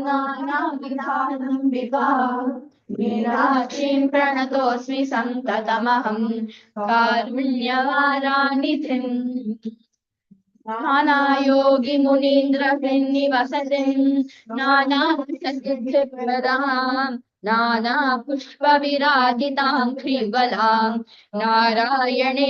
नानाविधानम्बिकां मीनाक्षीं प्रणतोऽस्मि सन्ततमहं कारुण्यवारानिधिम् नानायोगिमुनीन्द्रनिवसतिं नानासिद्धिप्रदां नानापुष्पविराजितां श्रीबलां नारायणेनार्चितां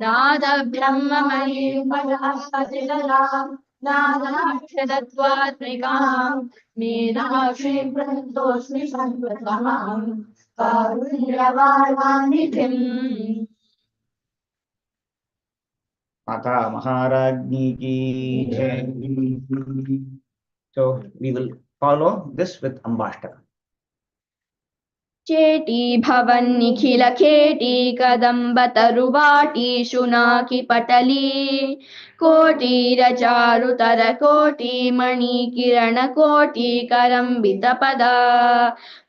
नादब्रह्ममयीं पदातिललां नानाक्षरत्वात्मिकां मीनाक्षीं प्रणतोऽस्मि सन्ततमहं कारुण्यवारानिधिम्. Mata Maharajni ki jai. So we will follow this with Ambashtaka. Cheti भवन्निखिल खेटी कदम्ब तरुवाटी शुनाकी पटली कोटीरचारुतर कोटी मणि किरण कोटी करम्बित पदा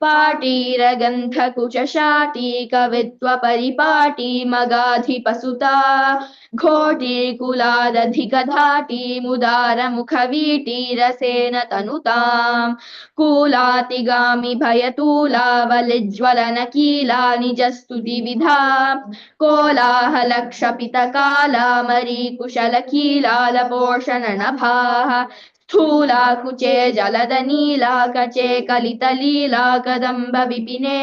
पाटीरगन्ध कुचशाटी कवित्व परिपाटी मगाधिपसुता घोटी कुलादधिकधाटी मुदार मुखवीटी रसेन तनुतां कूलातिगामि भयतूलावलिज्वलन कीला निजस्तुतिविधा कोलाहलक्षपितकाला मरीकुशल कीलालपोषण नभाः स्थूला कुचे जलदनीला कचे कलितलीला कदम्ब विपिने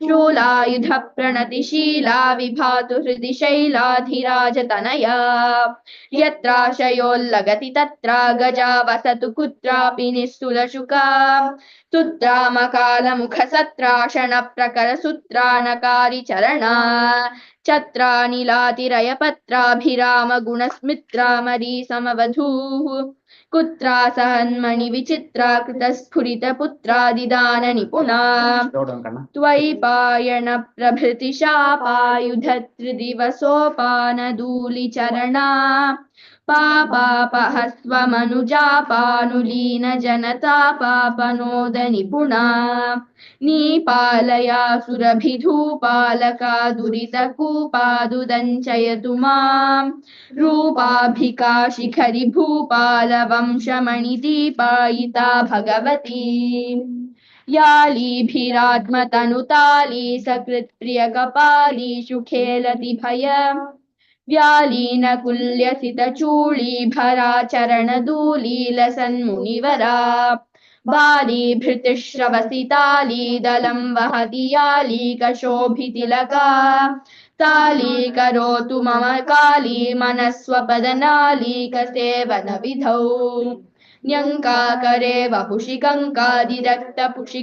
शूलायुध प्रणतिशीला विभातु हृदि शैलाधिराजतनया यत्राशयोल्लगति तत्रा गजा वसतु कुत्रापि निस्तुलशुका तुत्रामकालमुखसत्राशनप्रकरसूत्रानकारि चरणा चत्रानिलातिरयपत्राभिरामगुणस्मित्रामरीसमवधूः कुत्रा सहन्मणिविचित्रा कृतस्फुरितपुत्रादिदाननिपुणा त्वयिपायणप्रभृतिशापायुधत्रिदिवसोपानधूलिचरणा पापापहस्वमनुजापानुलीनजनता पापनोदनिपुणा नीपालया सुरभिधूपालका दुरितकूपादुदञ्चयतु माम् रूपाभिका शिखरि भूपालवंशमणिदीपायिता भगवती यालीभिरात्मतनुताली सकृत्प्रियकपाली सुखेलति भय व्यालीनकुल्यसितचूलीभराचरणदूलीलसन्मुनिवरा बालीभृतिश्रवसिताली दलं वहति यालीकशोभितिलका ताली करोतु मम काली मनस्वपदनालीकसेवनविधौ न्यङ्काकरे वपुषि कङ्कादिरक्तपुषि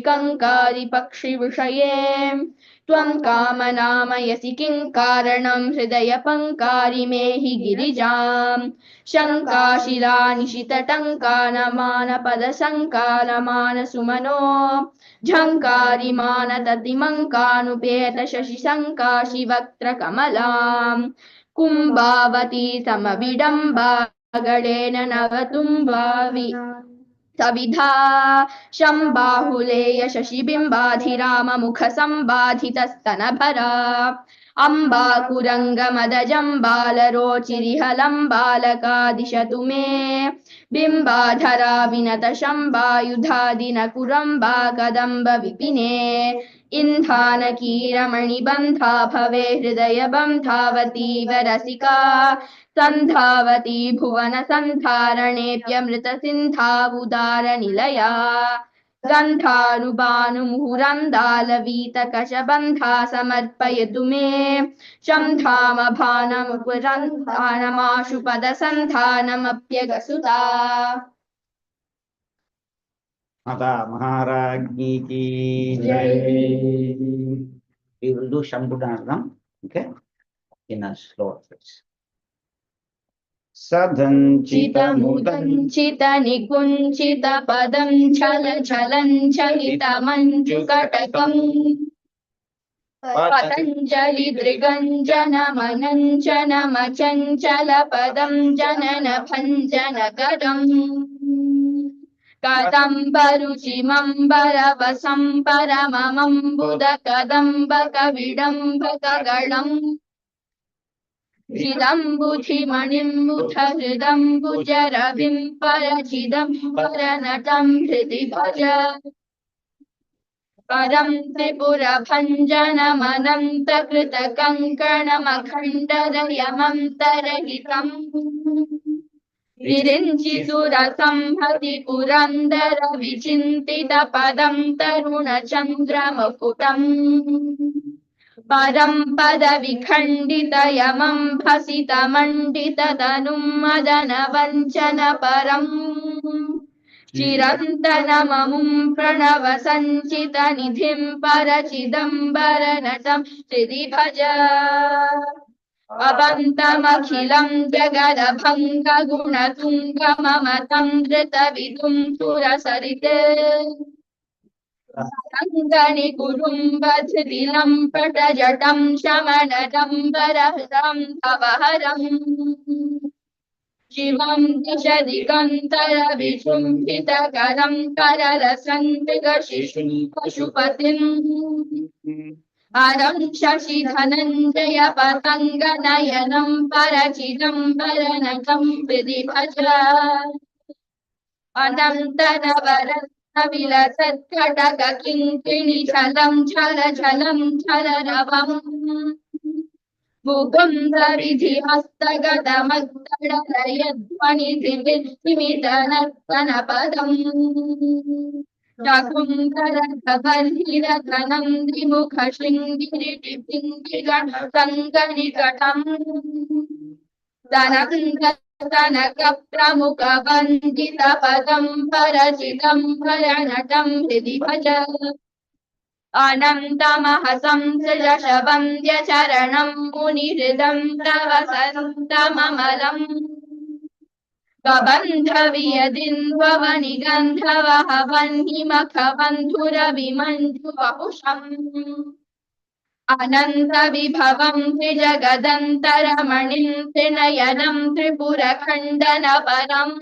पक्षिविषये त्वं कामनामयसि किं कारणं हृदयपङ्कारि मे हि गिरिजाम् शङ्काशिलानिशितटङ्कानमानपदशङ्कानमानसुमनो झङ्कारिमानततिमङ्कानुपेत शशिशङ्काशिवक्त्रकमलाम् कुम्भावती समविडम्बा गणेन नवतुम्बावि सविधा शम्बाहुलेय शशिबिम्बाधिराममुखसम्बाधितस्तनभरा अम्बाकुरङ्गमदजम्बालरोचिरिहलम्बालका दिशतु मे बिम्बाधरा विनतशम्बायुधादिनकुरम्बा कदम्ब विपिने इन्धानकीरमणिबन्धा भवे हृदयबन्धावतीव रसिका सन्धावती भुवनसन्धारणेऽप्यमृतसिन्धावुदारनिलया गन्धानुभानुमुहुरन्दालवीतकशबन्धा समर्पयतु मे शम्धामभानमुकुरन्धानमाशुपदसन्धानमप्यगसुता माता महाराज्ञी की जय. We will do Shambhudanam, okay, in a slow pace. सदञ्चितमुदञ्चितनिकुञ्चितपदं छलछलञ्चलितमञ्जुकटकम् पतञ्जलिदृगञ्जनमनञ्जनमचञ्चलपदं जननभञ्जनकरम् कदम्बरुचिमम्बरवसं परममम्बुदकदम्बकविडम्बकगणम् चिदम्बुधिमणिम्बुधहृदम्बुजरविं परचिदं परनटं हृदि भज परं त्रिपुरभञ्जनमनन्तकृतकङ्कणमखण्डरयमन्तरहितम् विरिञ्चिसुरसंहति पुरन्दर विचिन्तितपदं तरुणचन्द्रमुकुटम् परं पदविखण्डितयमं भसितमण्डिततनुं मदनवञ्चनपरम् चिरन्तनममुं प्रणवसञ्चितनिधिं परचिदम्बरनटं हृदि भज अवन्तमखिलं जगदभङ्गगुणतुङ्गममतं धृतविदुं सुरसरिते रङ्गनिकुरुम्बधृतिलं पटजटं शमनटं वरहृदं भवहरम् शिवं दशदिगन्तरविचुम्बितकरं कररसं मृगशिशुं पशुपतिम् हरं शशिधनञ्जय पतङ्गनयनं परचिदम्बरनटं हृदि भज अनन्तनवरत्नविलसत्कटक किङ्किणिशलं छलछलं छलरवम् मुकुन्दविधिहस्तगतमत्तडलयध्वनिधिमितनर्तनपदम् शकुन्तलधवल्लिरधनं द्विमुखशृङ्गिरिटिपिङ्गिगणसङ्गनिकटम् तनङ्गतनकप्रमुखवन्दितपदं परचिदं परनटं हृदि भज अनन्तमहसं सृजशवन्द्यचरणं मुनिहृदं तव सन्तममलम् कबन्धवियदिन्ववनिगन्धवहवह्निमखबन्धुरविमञ्जुवपुषम् अनन्तविभवं त्रिजगदन्तरमणिं त्रिनयनं त्रिपुरखण्डनपरम्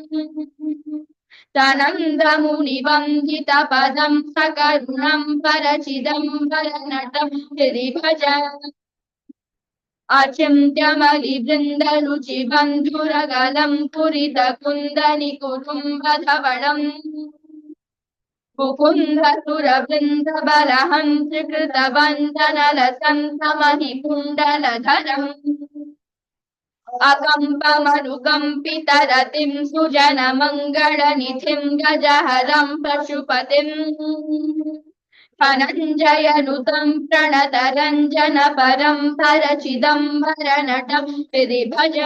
सानन्दमुनिवन्दितपदं सकरुणं परचिदम्बरनटं हृदि भज अचिन्त्यमलिवृन्दरुचिबन्धुरगलं पुरितकुन्दनिकुटुम्बधवळम् मुकुन्दसुरवृन्दबलहं त्रिकृतवन्दनलसन्तमहिकुण्डलधरम् अकम्पमनुकम्पितरतिं सुजनमङ्गलनिधिं गजहरं पशुपतिम् धनञ्जयनुतं प्रणतरञ्जनपरं परचिदम्बरनटं हृदि भज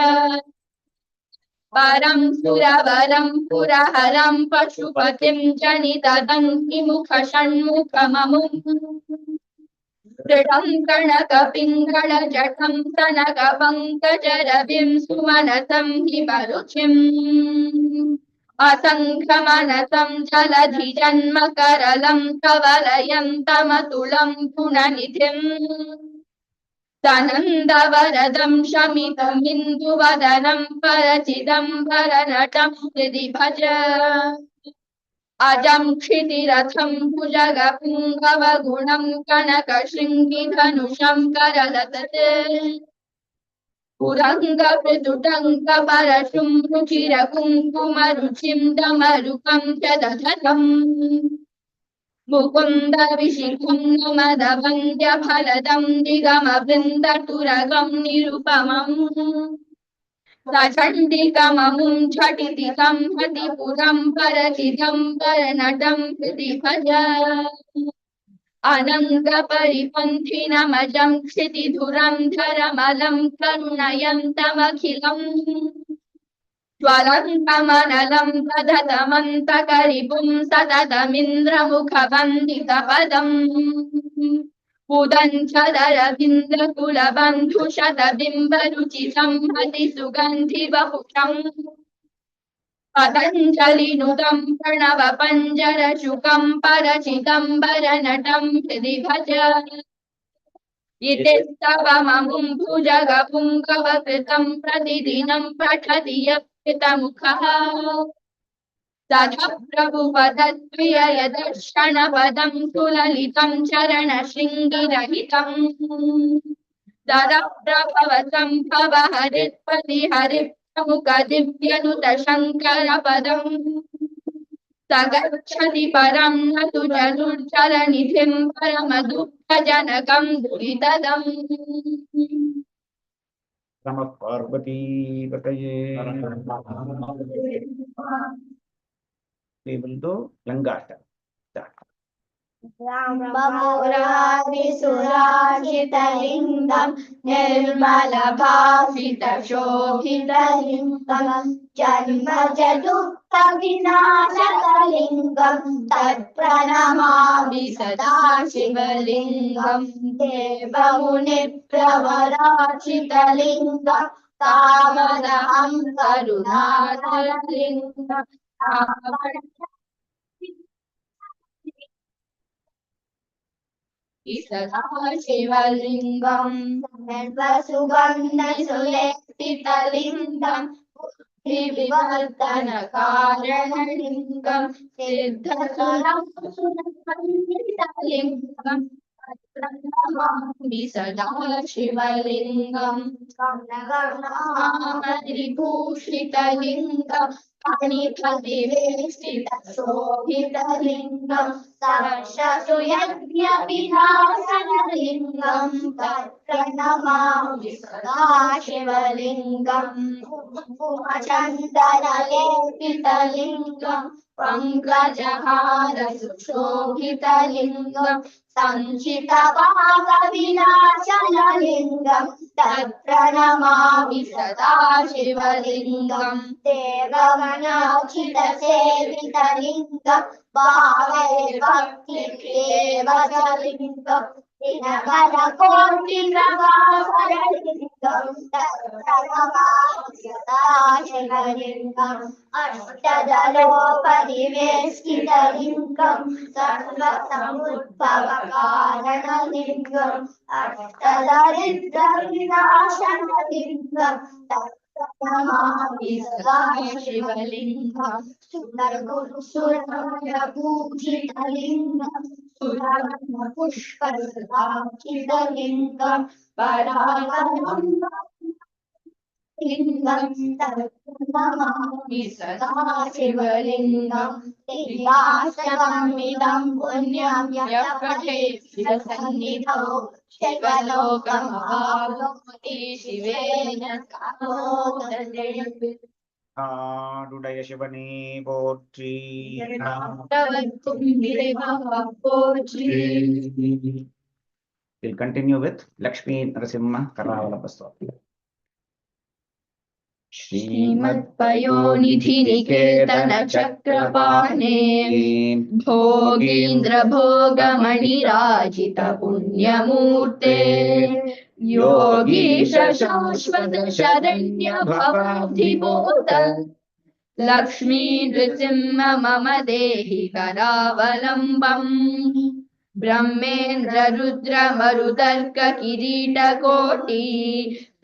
परं सुरवरं पुरहरं पशुपतिं जनितदन्तिमुखषण्मुखममुम् दृढं कणकपिङ्गलजटं सनकपङ्कजरविं सुमनसं हिमरुचिम् असङ्ख्यमनसं जलधिजन्मकरलं कवलयन्तमतुलं गुणनिधिम् सनन्दवरदं शमितमिन्दुवदनं परचिदम्बरनटं हृदि भज अजं क्षितिरथं भुजगपुङ्गवगुणं कनकशृङ्गिधनुषं करलतते पुरङ्गपृदुटङ्कपरशुं रुचिरकुङ्कुमरुचिं डमरुकं च दधतम् मुकुन्दविशिखं नमदवन्द्यफलदं दिगमवृन्दतुरगं निरुपमम् सचण्डिकममुं झटिति संहतिपुरं परचिदम्बरनटं हृदि भज अनङ्गपरिपन्थिनमजं क्षितिधुरन्धरमलं करुणयन्तमखिलम् ज्वलन्तमनलं दधतमन्तकरिपुं सततमिन्द्रमुखवन्दितपदम् उदञ्चदरविन्द्रकुलबन्धुशतबिम्बरुचिसंहति सुगन्धिवपुषम् पतञ्जलिनुतं प्रणवपञ्जरशुकं परचिदम्बरनटं हृदि भज इति स्तवममुं भुजगपुङ्गवकृतं प्रतिदिनं पठति यः कृतमुखः तथा प्रभुपदप्रियदर्शनपदं सुललितं चरणशृङ्गिरहितम् दरप्रभवतं भवहरित्पतिहरिप्रमुखदिव्यनुत शङ्करपदम् स गच्छति परं न तु जलुर्जलनिधिं परमदुःखजनकं दुरितदम् नमः पार्वतीपतये. We will do Langata. राममुरारिसुरार्जितलिङ्गं निर्मलभाषितशोभितलिङ्गं जन्मजदुःखविनाशकलिङ्गं तत्प्रणमामि सदा शिवलिङ्गं देवमुनिप्रवरार्चितलिङ्गं कामदहं करुणाकरलिङ्गं सदा शिवलिङ्गं सर्वसुगन्धसुलेपितलिङ्गं बुद्धिविवर्धनकारणलिङ्गं सिद्धसुरलिङ्गं प्रणमामि सदा शिवलिङ्गं करुणामणिभूषितलिङ्गं फणिफलिवेष्टितशोभितलिङ्गं सर्वशत्रुयज्ञविनाशनलिङ्गं तत्प्रणमामि सदा शिवलिङ्गं कुङ्कुमचन्दनलेपितलिङ्गं पङ्कजहारसुशोभितलिङ्गं संचितपापविनाशनलिङ्गं तत्प्रणमामि सदा शिवलिङ्गं देवगणार्चितसेवितलिङ्गं भावये भक्तिमेव च लिङ्गं दिनकरकोटिप्रभाकरलिङ्गं तत्प्रणमामि सदा शिवलिङ्गम् अष्टदलोपरिवेष्टितलिङ्गं सर्वसमुद्भवकारणलिङ्गम् अष्टदरिद्रविनाशनलिङ्गं तत्प्रणमामि सदा शिवलिङ्गं सुरगुरुसुरपूजितलिङ्गं सुरगणपुष्पसदाचितलिङ्गं परागणं लिङ्गं तत्प्रणमामि सदा शिवलिङ्गं त्रियाशकमिदं पुण्यं यः पठेत् शिवसन्निधौ शिवलोकमवाप्नोति शिवेन सहोदरे ஆடுடைய சிவனே போற்றி போற்றி. We'll continue with Lakshmi Narasimha Karavala Stotram. श्रीमत्पयोनिधिनिकेतन चक्रपाणे भोगीन्द्र भोगमणिराजित पुण्यमूर्ते Yogish शाश्वत शरण्य भवाब्धिभूत लक्ष्मी नृसिंह मम देहि करावलम्बम् ब्रह्मेन्द्र रुद्र मरुदर्क किरीट कोटि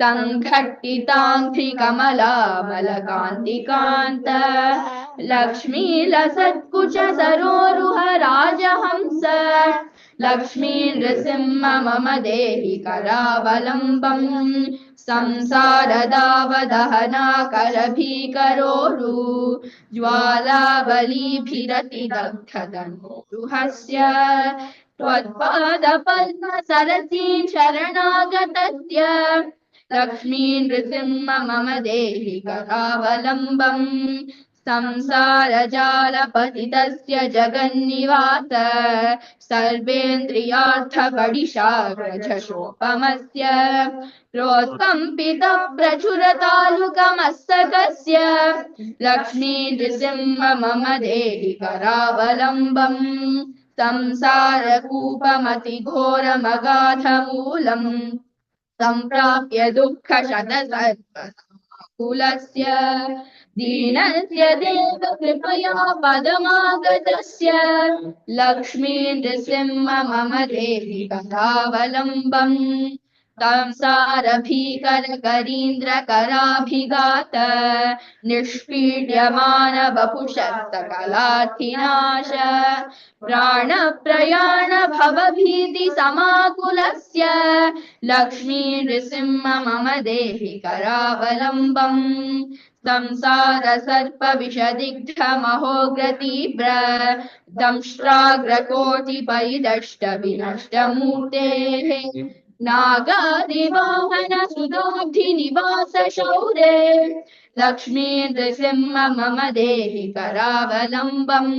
संघट्टितांघ्रि कमलामलकान्तिकान्त लक्ष्मी लसत्कुच सरोरुह राजहंस लक्ष्मी नृसिंह मम देहि करावलम्बम् संसारदावदहना करभीकरोरु ज्वालाबलीभिरतिदग्धतनोरुहस्य त्वत्पादपद्मसरसीं शरणागतस्य लक्ष्मी नृसिंह मम देहि करावलम्बम् संसारजालपतितस्य जगन्निवास सर्वेन्द्रियार्थबडिशाग्रजशोपमस्य प्रोत्कम्पितप्रचुरतालुकमस्तकस्य लक्ष्मी नृसिंह मम देहि करावलम्बम् संसारकूपमतिघोरमगाधमूलम् सम्प्राप्य दुःखशतसर्वकुलस्य दीनस्य देव कृपया पदमागतस्य लक्ष्मी नृसिंह मम देहि करावलम्बम् संसारभीकरकरीन्द्रकराभिघात निष्पीड्यमान वपुषस्तकलार्थिनाश प्राणप्रयाण भवभीति समाकुलस्य लक्ष्मी नृसिंह मम देहि करावलम्बम् संसार सर्प विषदिग्ध महोग्रतीव्र दंष्ट्राग्रकोटिपरिदष्ट विनष्ट मूर्तेः नागादिवाहन सुदोग्धि निवास शौरे लक्ष्मी नृसिंह मम देहि करावलम्बम्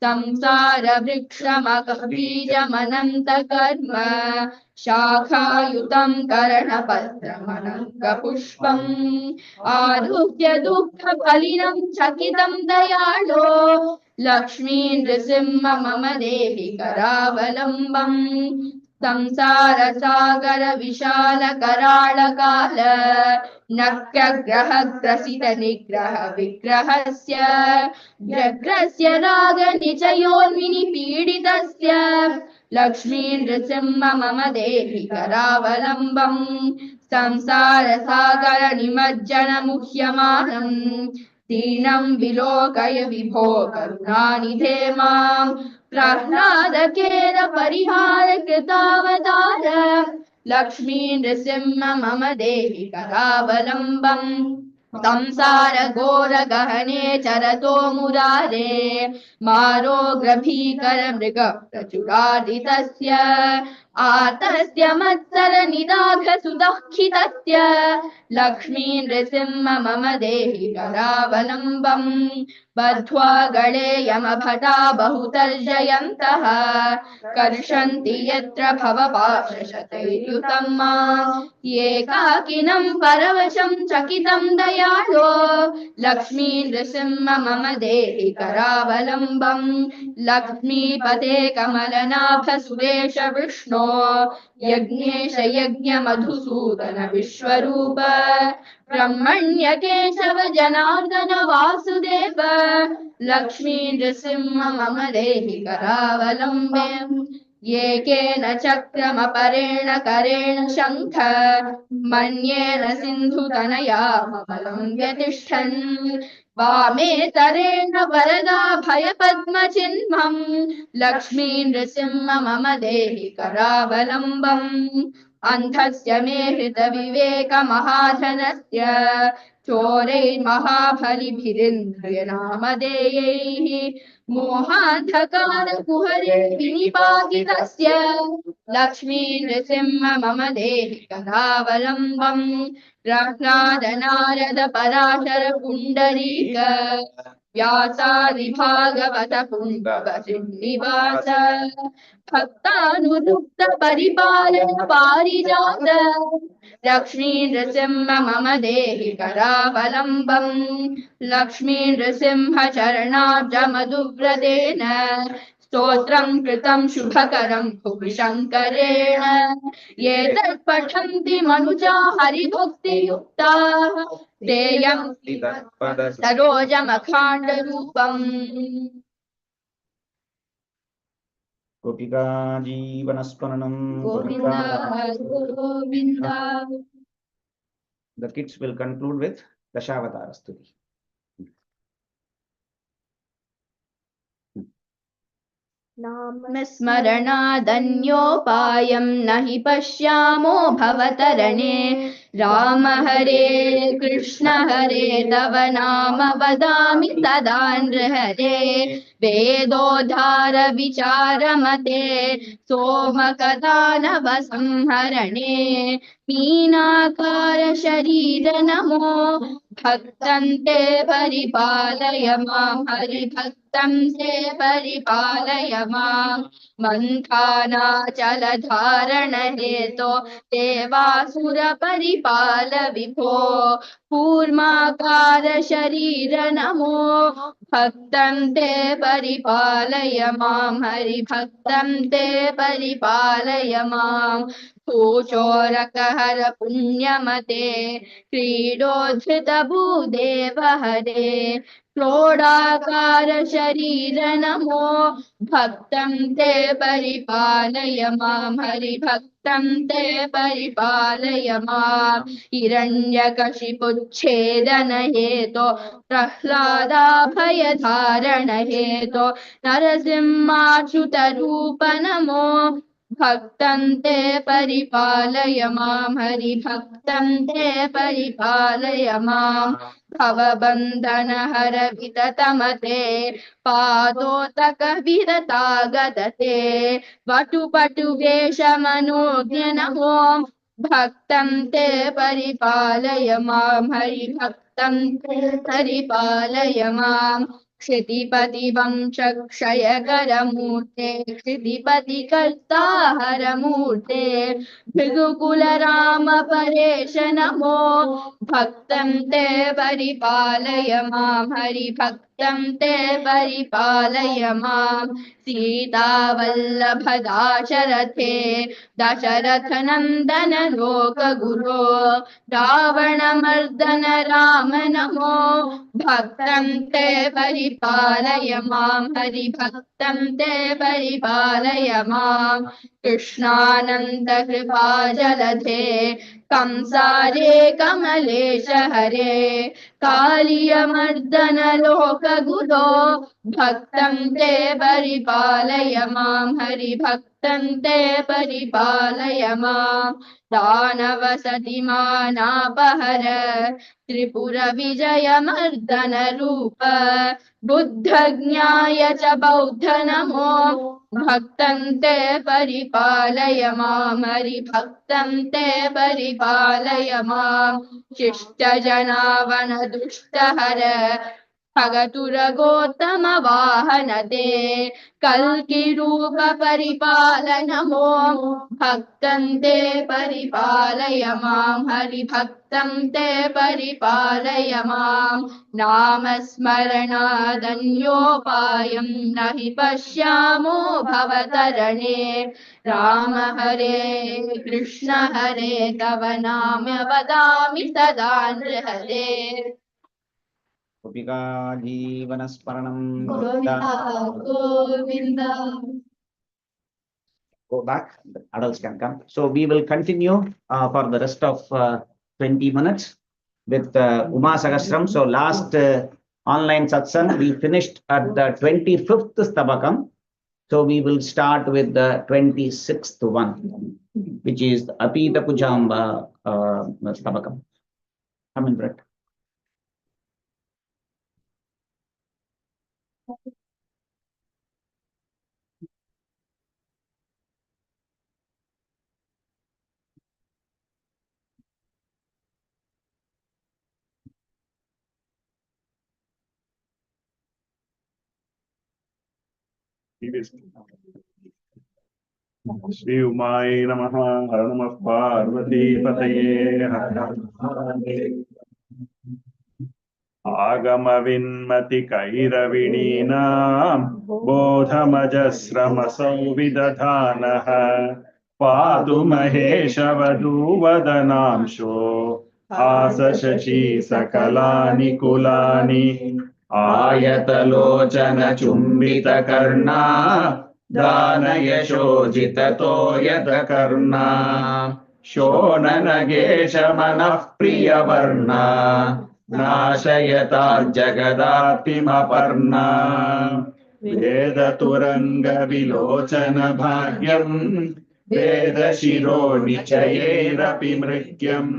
संसार वृक्षमकबीजमनन्त कर्म शाखायुतं कर्णपत्रमनङ्गपुष्पम् आरुह्य दुःखफलिनं चकितं दयाळो लक्ष्मी नृसिंह मम देहि करावलम्बम् संसार सागर विशाल कराळ काल नक्यग्रह ग्रसित निग्रह विग्रहस्य व्यग्रस्य राग निचयोन्मिनि पीडितस्य लक्ष्मी नृसिंह मम देहि करावलम्बम् संसार सागर निमज्जन मुह्यमानम् दीनं विलोकय विभो करुणानिधे माम् प्रह्लादकेन परिहार कृतावतार लक्ष्मी नृसिंह मम देहि करावलम्बम् संसार घोर गहने चरतो मुरारे मारोग्र भीकर मृग प्रचुरादितस्य आतस्य मत्सरनिदाघसुदुःखितस्य लक्ष्मी नृसिंह मम देहि करावलम्बम् बद्ध्वा गळे यमभटा बहुतर्जयन्तः कर्षन्ति यत्र भवपाशशतैर्युतं माम् एकाकिनं परवशं चकितं दयालो लक्ष्मी नृसिंह मम देहि करावलम्बम् लक्ष्मीपते कमलनाथ सुरेश विष्णो यज्ञेश यज्ञमधुसूदन विश्वरूप ब्रह्मण्य केशव जनार्दन वासुदेव लक्ष्मी नृसिंह मम देहि करावलम्बे येकेन चक्रमपरेण करेण शङ्ख मन्येन सिन्धुतनया कमलं व्यतिष्ठन् वामे तरेण वरदा भयपद्मचिह्नम् लक्ष्मी नृसिंह मम देहि करावलम्बम् अन्धस्य मे हृतविवेकमहाधनस्य चोरैर्महाबलिभिरिन्द्रियनामधेयैः मोहान्धकारकुहरे विनिपातितस्य लक्ष्मी नृसिंह मम देहि करावलम्बम् प्रह्लाद नारद पराशर पुण्डरीक व्यासादि भागवत पुण्डव श्रीनिवास भक्तानुरुक्त परिपालन पारिजात लक्ष्मी नृसिंह मम देहि करावलम्बम् लक्ष्मी नृसिंह चरणाब्ज मधुव्रतेन स्तोत्रं कृतं शुभकरं भुवि शङ्करेण ये तत् पठन्ति मनुजा हरिभक्तियुक्ताः तेयं सरोजमखाण्डरूपम् गोपिका जीवनस्मरणं Govind Govind. The kids will conclude with Dashavatara Stuti. नामस्मरणादन्योपायं न हि पश्यामो भवतरणे राम हरे कृष्ण हरे तव नाम वदामि सदा नृहरे वेदोद्धार विचारमते सोमकदानव संहरणे मीनाकार शरीर नमो भक्तं ते परिपालय मां हरिभक्तं ते परिपालय मां मन्थानाचलधारण हेतो देवासुर परिपाल विभो कूर्माकार शरीर नमो भक्तं ते परिपालय मां हरिभक्तं ते परिपालय मां भूचोरकहर पुण्यमते क्रीडोद्धृत भूदेव हरे क्रोडाकार शरीर नमो भक्तं ते परिपालय मां हरिभक्तं ते परिपालय मां हिरण्यकशिपुच्छेदन हेतो प्रह्लादाभयधारण हेतो नरसिंहाच्युत रूप नमो भक्तं ते परिपालय मां हरिभक्तं ते परिपालय मां भवबन्धन हर विततमते पादोतक विरतागतते वटुपटु वेशमनोज्ञ नमो भक्तं ते परिपालय मां हरिभक्तं ते परिपालय मां क्षितिपति वंश क्षयकर मूर्ते क्षितिपति कर्ता हर मूर्ते भृगुकुल राम परेश नमो भक्तं ते परिपालय मां हरिभक्तं ते परिपालय मां सीतावल्लभ दाशरथे दशरथ नन्दन लोकगुरो रावणमर्दन राम नमो भक्तं ते परिपालय मां हरिभक्तं ते परिपालय मां कृष्णानन्द कृपा जलधे कंसारे कमलेश हरे कालियमर्दन लोकगुरो भक्तं ते परिपालय मां हरिभक्तं भक्तन्ते परिपालय माम् दानवसतिमानापहर त्रिपुरविजयमर्दन रूप बुद्धज्ञाय च बौद्ध नमो भक्तन्ते परिपालय माम् हरिभक्तन्ते परिपालय माम् शिष्टजनावन दुष्टहर भगतुरगोत्तम वाहनते कल्कि रूप परिपालनमो भक्तन्ते परिपालय माम् हरिभक्तन्ते परिपालय माम् नामस्मरणादन्योपायम् न हि पश्यामो भवतरणे राम हरे कृष्ण हरे तव नाम वदामि सदा नृहरे गोपिका जीवनस्मरणं Govind Govind. Go back, the adults can come. So we will continue for the rest of 20 minutes with Uma Sahasram. So last online satsang, we finished at the 25th Stabakam. So we will start with the 26th one, which is Apita Pujamba Stabakam. Come in, Brett. Shri उमाय नमः हर नमः पार्वती पतये हर हर महादेव आगम विन्मति कैरविणीनां बोधमजस्रमसौ विदधानः पातु महेशवधूवदनांशो आसशशी सकलानि कुलानि आयतलोचन चुम्बितकर्णा दानयशोजिततो यतकर्णा शोणनगेशमनः प्रियवर्णा नाशयताज्जगदात्मिमपर्णा वेदतुरङ्गविलोचन भाग्यम् वेदशिरोनिचयैरपि मृग्यम्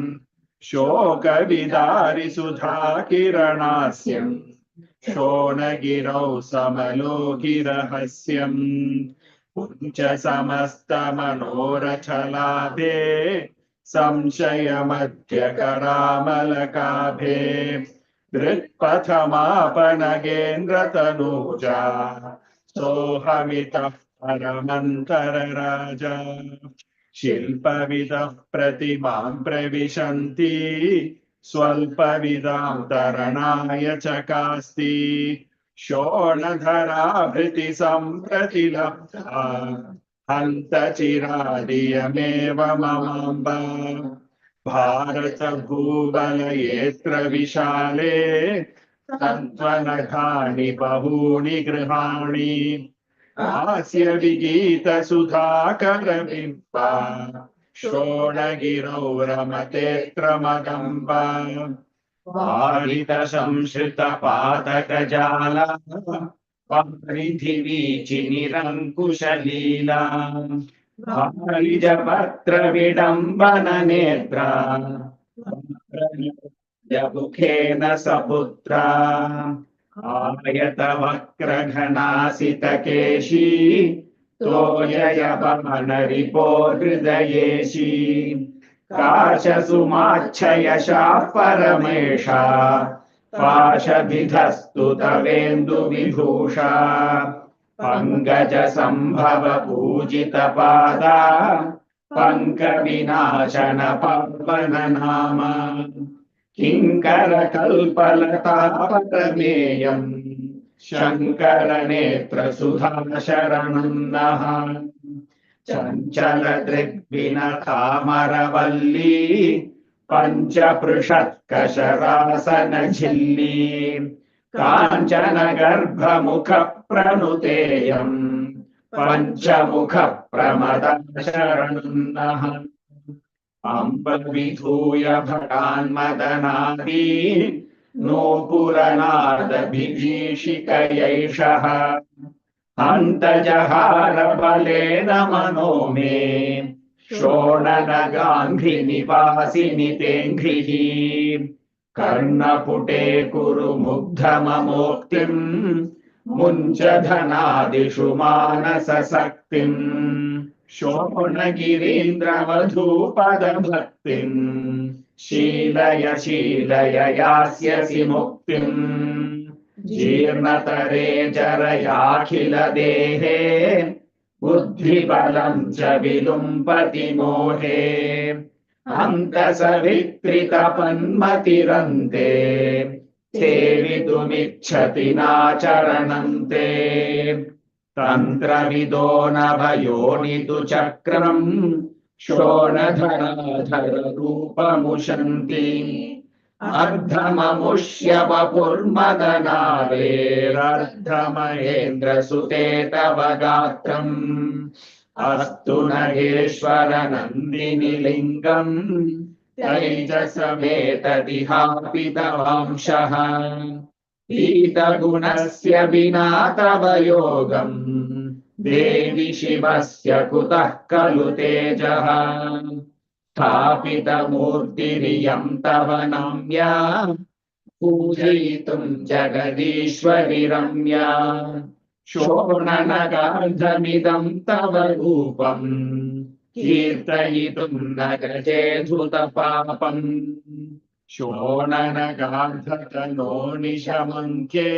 शोकविदारिसुधाकिरणास्यम् शोणगिरौ समलोकिरहस्यम् पुञ्च समस्तमनोरथलाभे संशयमध्यकरामलकाभे दृक्पथमापनगेन्द्रतनूजा सोऽहमितः परमन्तरराजा शिल्पविदः प्रतिमां प्रविशन्ति स्वल्पविदां तरणाय चकास्ति शोणधराभृति सम्प्रति लब्धा हन्त चिरादियमेव ममाम्बा भारतभूवलयेऽत्र विशाले तन्त्वनघानि बहूनि गृहाणि हास्य विगीतसुधाकरबिम्बा शोणगिरौ रमतेऽत्र मदम्बा वारितसंश्रितपातकजाला वारिधिवीचिनिरङ्कुशलीला वारिजपत्रविडम्बननेत्रा मुखेन सपुत्रा आयतवक्रघनासितकेशी तोययवनरिपो हृदयेशी काशसुमाच्छयशाः परमेशा पाशभिधस्तु तवेन्दुविभूषा पङ्कजसम्भव पूजितपादा पङ्कविनाशन पावननाम किङ्करकल्पलतापरमेयम् शङ्करनेत्रसुधाशरणं नः चञ्चलदृग्विनतामरवल्ली पञ्चपृषत्कशरासनझिल्ली काञ्चनगर्भमुखप्रणुतेयम् पञ्चमुखप्रमदशरणं नः अम्बविधूय भटान्मदनादि नूपुरनादविभीषिकयैषः अन्तजहार बलेन मनो मे शोणनगान्धिनिवासिनि तेङ्घ्रिः कर्णपुटे कुरु मुग्धममोक्तिम् मुञ्चधनादिषु मानसशक्तिम् शोणगिरीन्द्रवधूपदभक्तिम् शीलय शीलय यास्यसि मुक्तिम् जीर्णतरे जरयाखिल देहे बुद्धिबलम् च विलुम्पति मोहे अन्तसवित्रितपन्मतिरन्ते सेवितुमिच्छति नाचरणम् ते तन्त्रविदो नभयोनितु चक्रम् शोणधराधररूपमुशन्ति अर्धममुष्य वपुर्मदनारेरर्धमहेन्द्रसुते तव गात्रम् अस्तु नगेश्वर नन्दिनि लिङ्गम् तैजसमेतदिहापि तवांशः पीतगुणस्य विना तव योगम् देवि शिवस्य कुतः खलु तेजः स्थापितमूर्तिरियं तव नाम्या पूजयितुं जगदीश्वरि रम्या शोणनगार्धमिदं तव रूपम् कीर्तयितुं न गजेधुतपापम् शोणनगार्धतनो निशमङ्के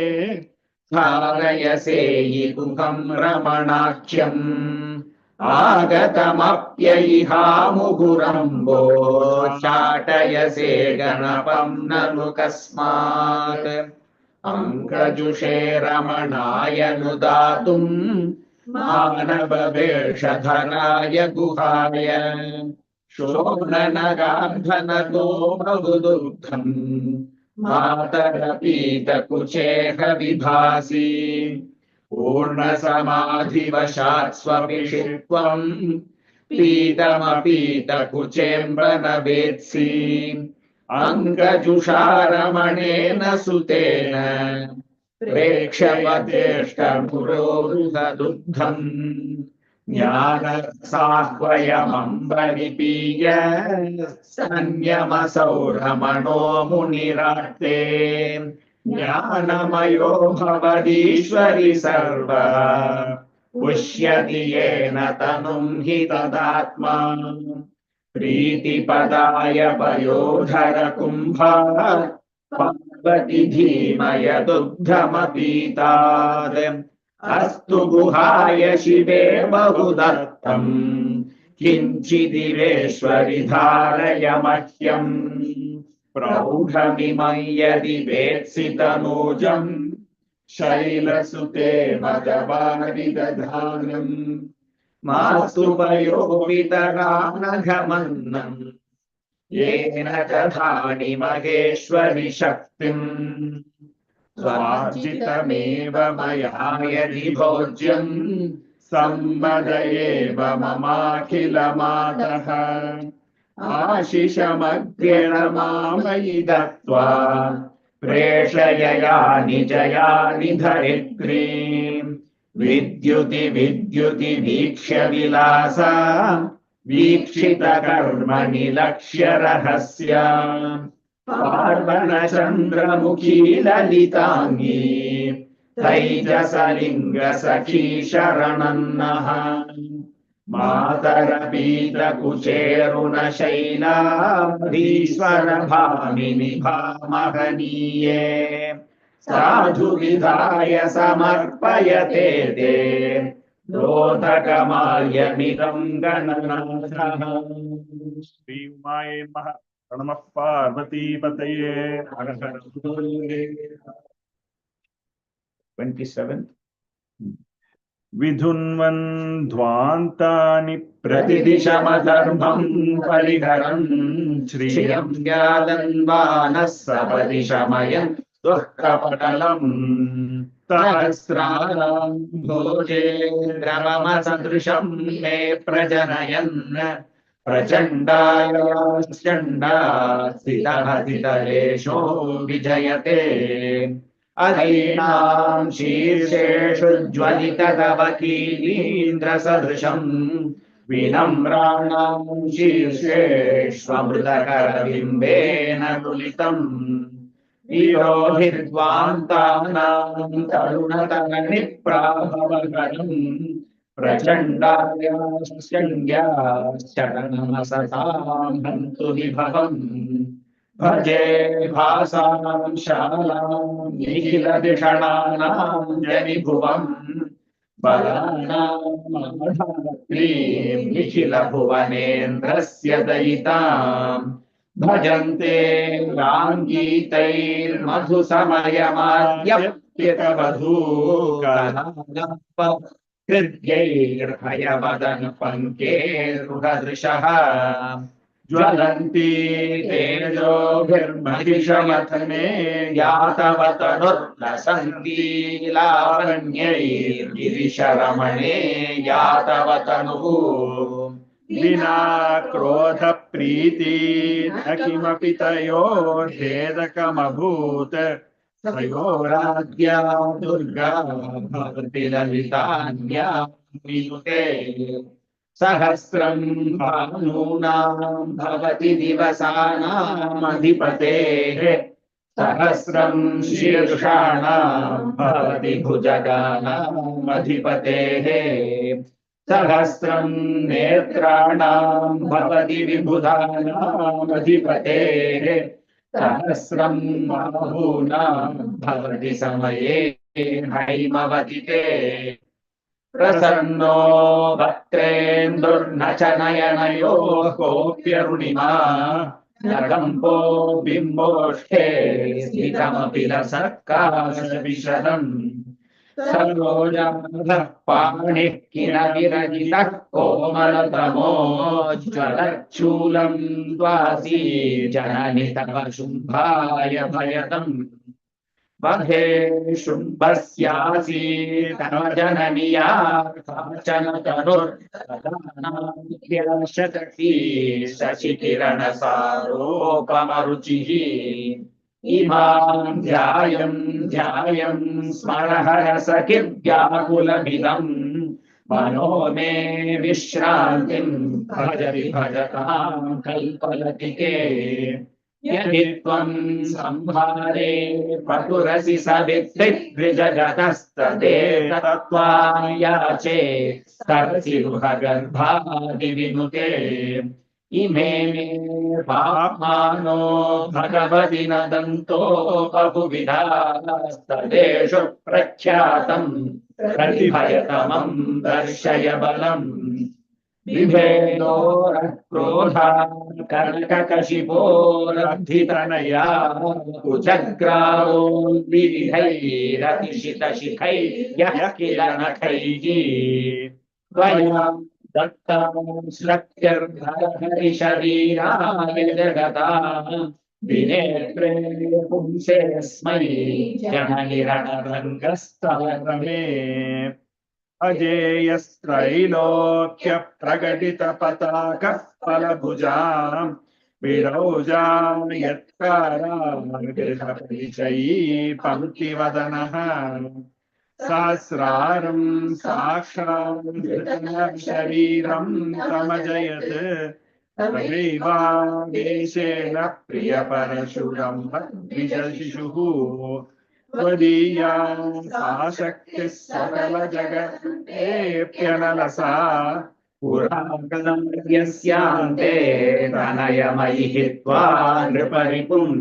धारयसेयि गुहं रमणाख्यम् आगतमप्ययिहामुहुरम्बो चाटयसे गणपं ननु कस्मात् अङ्कजुषे रमणाय नुदातुम् मानववेषधराय गुहाय शोणनगार्धनतो बहुदुर्गम् मातरपीतकुचेह विभासि पूर्णसमाधिवशात् स्वपिषित्वम् पीतमपीतकुचेम्बन वेत्सि अङ्गजुषारमणेन सुतेन प्रेक्ष्यवतेष्टमुरोरुहदुग्धम् ज्ञानसाह्वयमम्बरिपीय संयमसौ रमणो मुनिराट्ते ज्ञानमयो भवदीश्वरि सर्व पुष्यति येन तनुं हि तदात्मा प्रीतिपदाय पयोधर कुम्भा पार्वती धीमय दुग्धमपीतात् अस्तु गुहाय शिवे बहुदत्तम् किञ्चिदिवेश्वरि धारय मह्यम् प्रौढमिमं यदि वेत्सि तनूजम् शैलसुते मदवारिदधानम् मास्तु पयोवितरानघमन्नम् येन दधानि महेश्वरि शक्तिम् स्वार्जितमेव मया यदि भोज्यम् सम्मद एव ममाखिलमातः आशिषमग्रेण मामयि दत्त्वा प्रेषययानि जयानि धरित्रीम् विद्युति विद्युति वीक्ष्य विलासा वीक्षितकर्मणि लक्ष्य रहस्य पार्वणचन्द्रमुखी ललिताङ्गी तैजसलिङ्गसखी शरणन्नः मातरपीतकुचेरुणशैलाधीश्वरभामिनि भामहनीये साधु विधाय समर्पयते ते लोधकमाल्यमिदं गणनाथः श्री उमाये नमः। नमः पार्वतीपतये हर हर भोले। 27 विधुन्वन्द्वान्तानि प्रतिदिशमधर्मं परिहरन् श्रियं व्यादन्वानः सपदि शमयन् दुःखपटलम् सहस्राणां भोजेन्द्रमसदृशं मे प्रजनयन् प्रचण्डाश्चण्डा स्थितः स्थितलेशो विजयते अधीनां शीर्षेषु ज्वलिततव कीलीन्द्रसदृशम् विनम्राणां शीर्षेष्वमृतकरबिम्बेन तुलितम् विरोधिर्द्वान्तानां तरुणतरणिप्राभवकरम् प्रचण्डायाश्चण्ड्याश्चरणमसतां हन्तु विभवम् भजे भासां शालां निखिलधिषणानां जनिभुवम् बलानां निखिलभुवनेन्द्रस्य दयिताम् भजन्ते गाङ्गीतैर्मधुसमयमाद्यप्यतवधूकलापकृत्यैर्भयवदन पङ्केरुहदृशः ज्वलन्ति तेजोभिर्महिषमथने यातवतनुर्लसन्ति लावण्यैर्गिरिशरमणे यातवतनुः विना क्रोध प्रीति न किमपि तयोर्भेदकमभूत् तयोराज्ञा दुर्गा भवति ललितान्या विनुते सहस्रं भानूनां भवति दिवसानामधिपतेः सहस्रं शीर्षाणां भवति भुजगानामधिपतेः सहस्रं नेत्राणां भवति विबुधानामधिपतेः सहस्रं बाहूनां भवति समये हैमवतिते प्रसन्नो वक्त्रेन्दुर्न च नयनयोः कोऽप्यरुणिमा न कम्पो बिम्बोष्ठे स्मितमपि लसत्काशविशदम् सरोजाधः पाणिः किरविरजितः कोमलतमोज्ज्वलच्छूलम् द्वासी जननि तव शुम्भाय भयतम् वधे शुम्भस्यासीतव जननिया काचन तनुर्शती शशिकिरणसारोपमरुचिः इमां ध्यायं स्मरहरसखिव्याकुलमिदम् मनो मे विश्रान्तिं भजति भजतां कल्पलतिके यदि त्वं संहारे पटुरसि सवित्रिजगतस्तदेतत्त्वां याचे स्तरसि गृहगर्भादिविनुते इमे मे पाप्मानो भगवति नदन्तो बहुविधास्तदेषु प्रख्यातं प्रतिभयतमं दर्शय बलम् विभेदो क्रोधा कनककशिपोरब्धितनया कुचग्रावोन्विधैरतिशितशिखै यः किल नखैः त्वया दत्तां श्लक्त्यर्धरहरिशरीराय जगता विनेत्रे पुंसेऽस्मै जननिरणरङ्गस्तवरमे अजेयस्त्रैलोक्यप्रकटितपताकः फलभुजाम् विरौजां यत्कारागृहपरिचयी पङ्क्तिवदनः सहस्रारं साक्षात् शरीरं समजयत् तदैवावेशेन प्रियपरशुरं द्विजशिशुः त्वदीया आसक्तिः सकलजगदेऽप्यनलसा पुराकलयस्यान्ते तनयमयि हित्वा नृपरिपुम्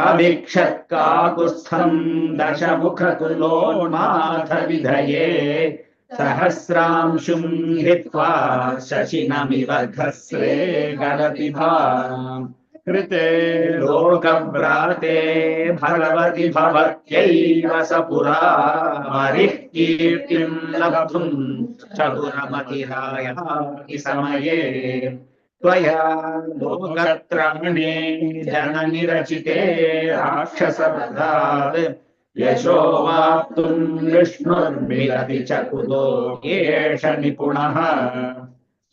अभिक्षत्काकुत्स्थं दशमुखकुलोन्माथविधये सहस्रांशुं हित्वा शशिनमिव घस्रे गलति भाम् कृते लोकव्राते भगवति भवत्यैव स पुरा हरिः कीर्तिं लब्धुं चतुरमतिरायाति समये त्वया लोकत्राणे जननि रचिते राक्षसवधात् यशो वाप्तुं विष्णुर्मिलति च कुतो एष निपुणः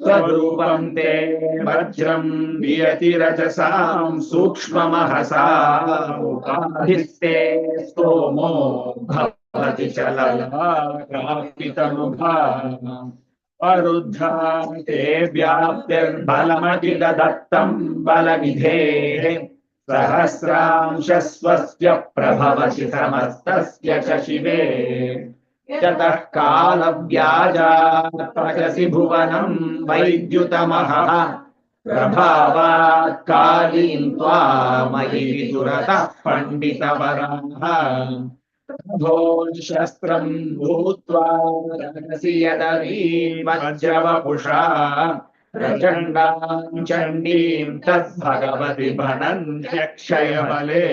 स्वरूपं ते वज्रं वियतिरजसां सूक्ष्ममहसा उपाधिस्ते स्तोमो भवति चललाकापितमुखा अरुद्धा ते व्याप्तिर्बलमखिलदत्तं बलनिधेः सहस्रांशस्वस्य प्रभवति समस्तस्य च शिवे यतः कालव्याजात् पचसि भुवनं वैद्युतमहः प्रभावात् कालीं त्वामयि विदुरतः पण्डितवराः प्रभो शस्त्रं भूत्वा रमसि यदवीं वज्रवपुषा प्रचण्डां चण्डीं तद्भगवति भनन्त्यक्षयबले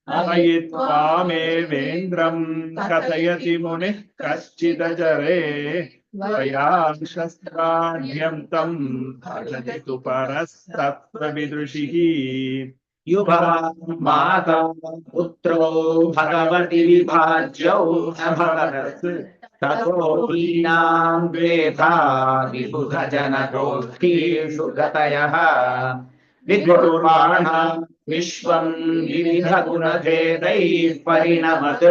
अयि त्वामेवेन्द्रं कथयति मुनिः कश्चिदजरे त्वया शस्त्राढ्यं तं भजति तु परस्तत्र विदृशिः युवा माता पुत्रो भगवति विभाज्यौ अभवत् ततो हीनां द्वेधा विबुधजनगोष्ठीषु गतयः विदुर्वाणा विश्वं विविधगुणभेदैः परिणमत्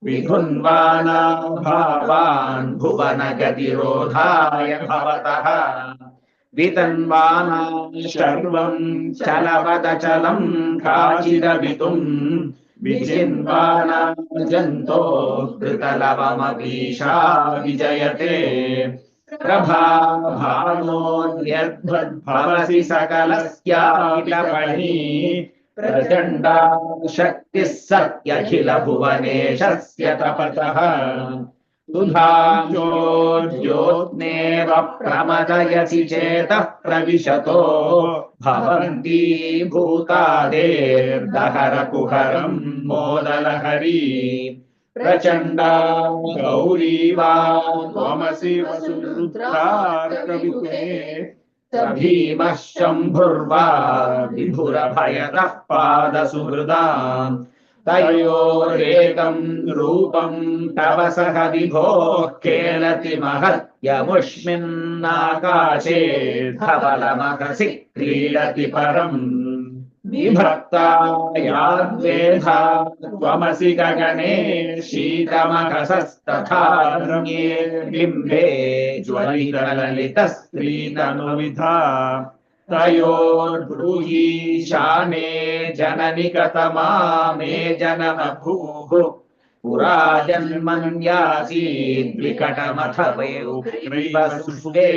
विधुन्वाना भावान् भुवनगतिरोधाय भवतः वितन्वाना सर्वं चलवदचलं काचिदवितुं विचिन्वाना जन्तो कृतलवमपीशा विजयते प्रभाभानोऽन्यद्भवसि सकलस्याखिलपणि प्रचण्डा शक्तिः सत्यखिलभुवनेशस्य तपतः सुधांशोद्योत्नेव प्रमदयसि चेतः प्रविशतो भवन्ति भूतादेर्दहरकुहरं मोदलहरी प्रचण्डा गौरी वा त्वमसि वसुरुद्रार्कविकुले भीमः शम्भुर्वा विभुरभयतः पादसुहृदाम् तयोरेकं रूपं तव सह विभोः केलति महत्यमुष्मिन्नाकाशे धवलमहसि क्रीडति परम् विभक्ता याद्वेधा त्वमसि गगने शीतमहसस्तथा रम्ये बिम्बे ज्वलितललितस्त्रीतनुविधा तयोर्ब्रूहि शाने जननि कतमा मे जनमभूः पुरा जन्मन्यासीद्विकटमथ वै उग्रैव सुषुवे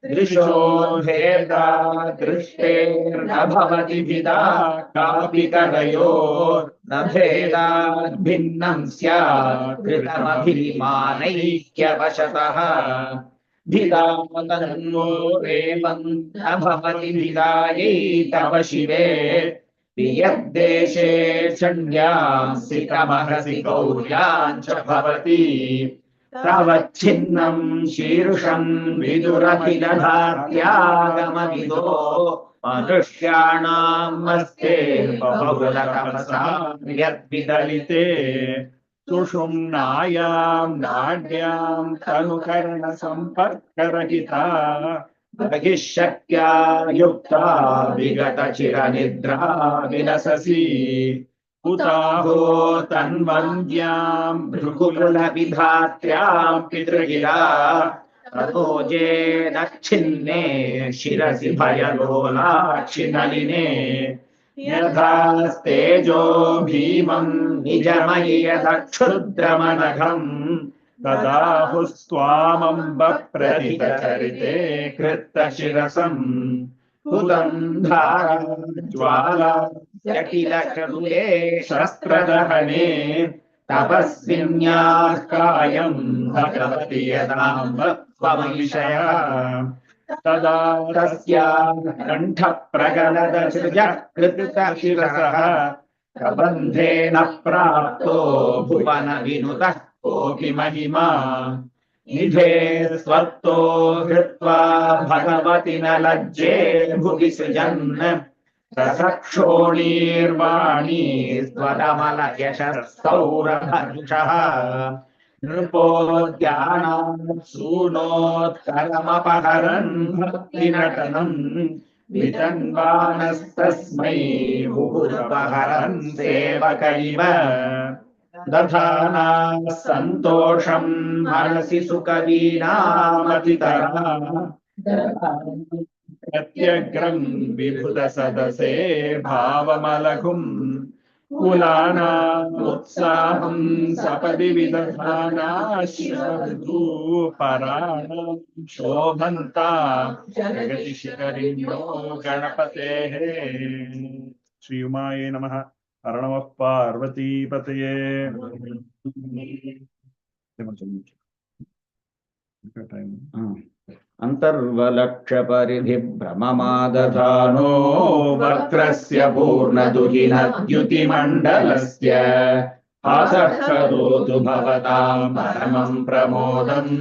दृशोर्भेदा दृष्टेर्न भवति भिदा कापि कलयोर्न भेदाद् भिन्नं स्यात् कृतमभिमानैक्यवशतः भिदा तन्वो रेवं न भवति भिदायै तव शिवे वियद्देशे चण्ड्यां सितमहसि गौर्यां च भवति तावच्छिन्नं शीर्षं विदुरखिलधात्यागमविदो मनुष्याणां मस्तेर्बहुलतपसां यद्विदलिते सुषुम्नायां नाड्यां तनुकरणसम्पर्करहिता बहिःशक्त्या युक्ता विगतचिरनिद्रा विलससि उताहो तन्वन्द्यां भृगुकुलविधात्र्यां पितृगिरा ततोजे दक्षिन्ने शिरसि भयलोलाक्षि नलिने यथास्तेजो भीमं निजमयि यथक्षुद्रमनघम् तदाहुस्त्वामम्ब प्रथितचरिते कृत्तशिरसम् हुतं धारा ज्वाला जटिलकरुले शस्त्रदहने तपस्विन्याः कायं भगवति यदाम्ब त्वमविषया तदा तस्याः कण्ठप्रगलदसृजः कृतशिरसः प्रबन्धेन प्राप्तो भुवन विनुतः कोऽपि महिमा निधे स्वत्तो हृत्वा भगवति न लज्जे भुवि सृजन् रसक्षोणीर्वाणी स्वरमलयशस्तौरभर्षः नृपोद्यानात् सूनोत्करमपहरन् भक्तिनटनम् वितन्वानस्तस्मै मुहुरपहरन् सेवक इव दधाना सन्तोषम् मनसि सुकवीनामतितरा प्रत्यग्रम् विभुतसदसे भावमलघुम् कुलानामुत्साहम् सपदि विदधानाश्रवधूपराणाम् शोभन्ता जगति शिखरिण्यो गणपतेः। श्री उमाये नमः। हर नमः पार्वतीपतये। अन्तर्वलक्षपरिधिभ्रममादधानो वक्त्रस्य पूर्णदुहिनद्युतिमण्डलस्य हासः करोतु भवताम् परमम् प्रमोदम्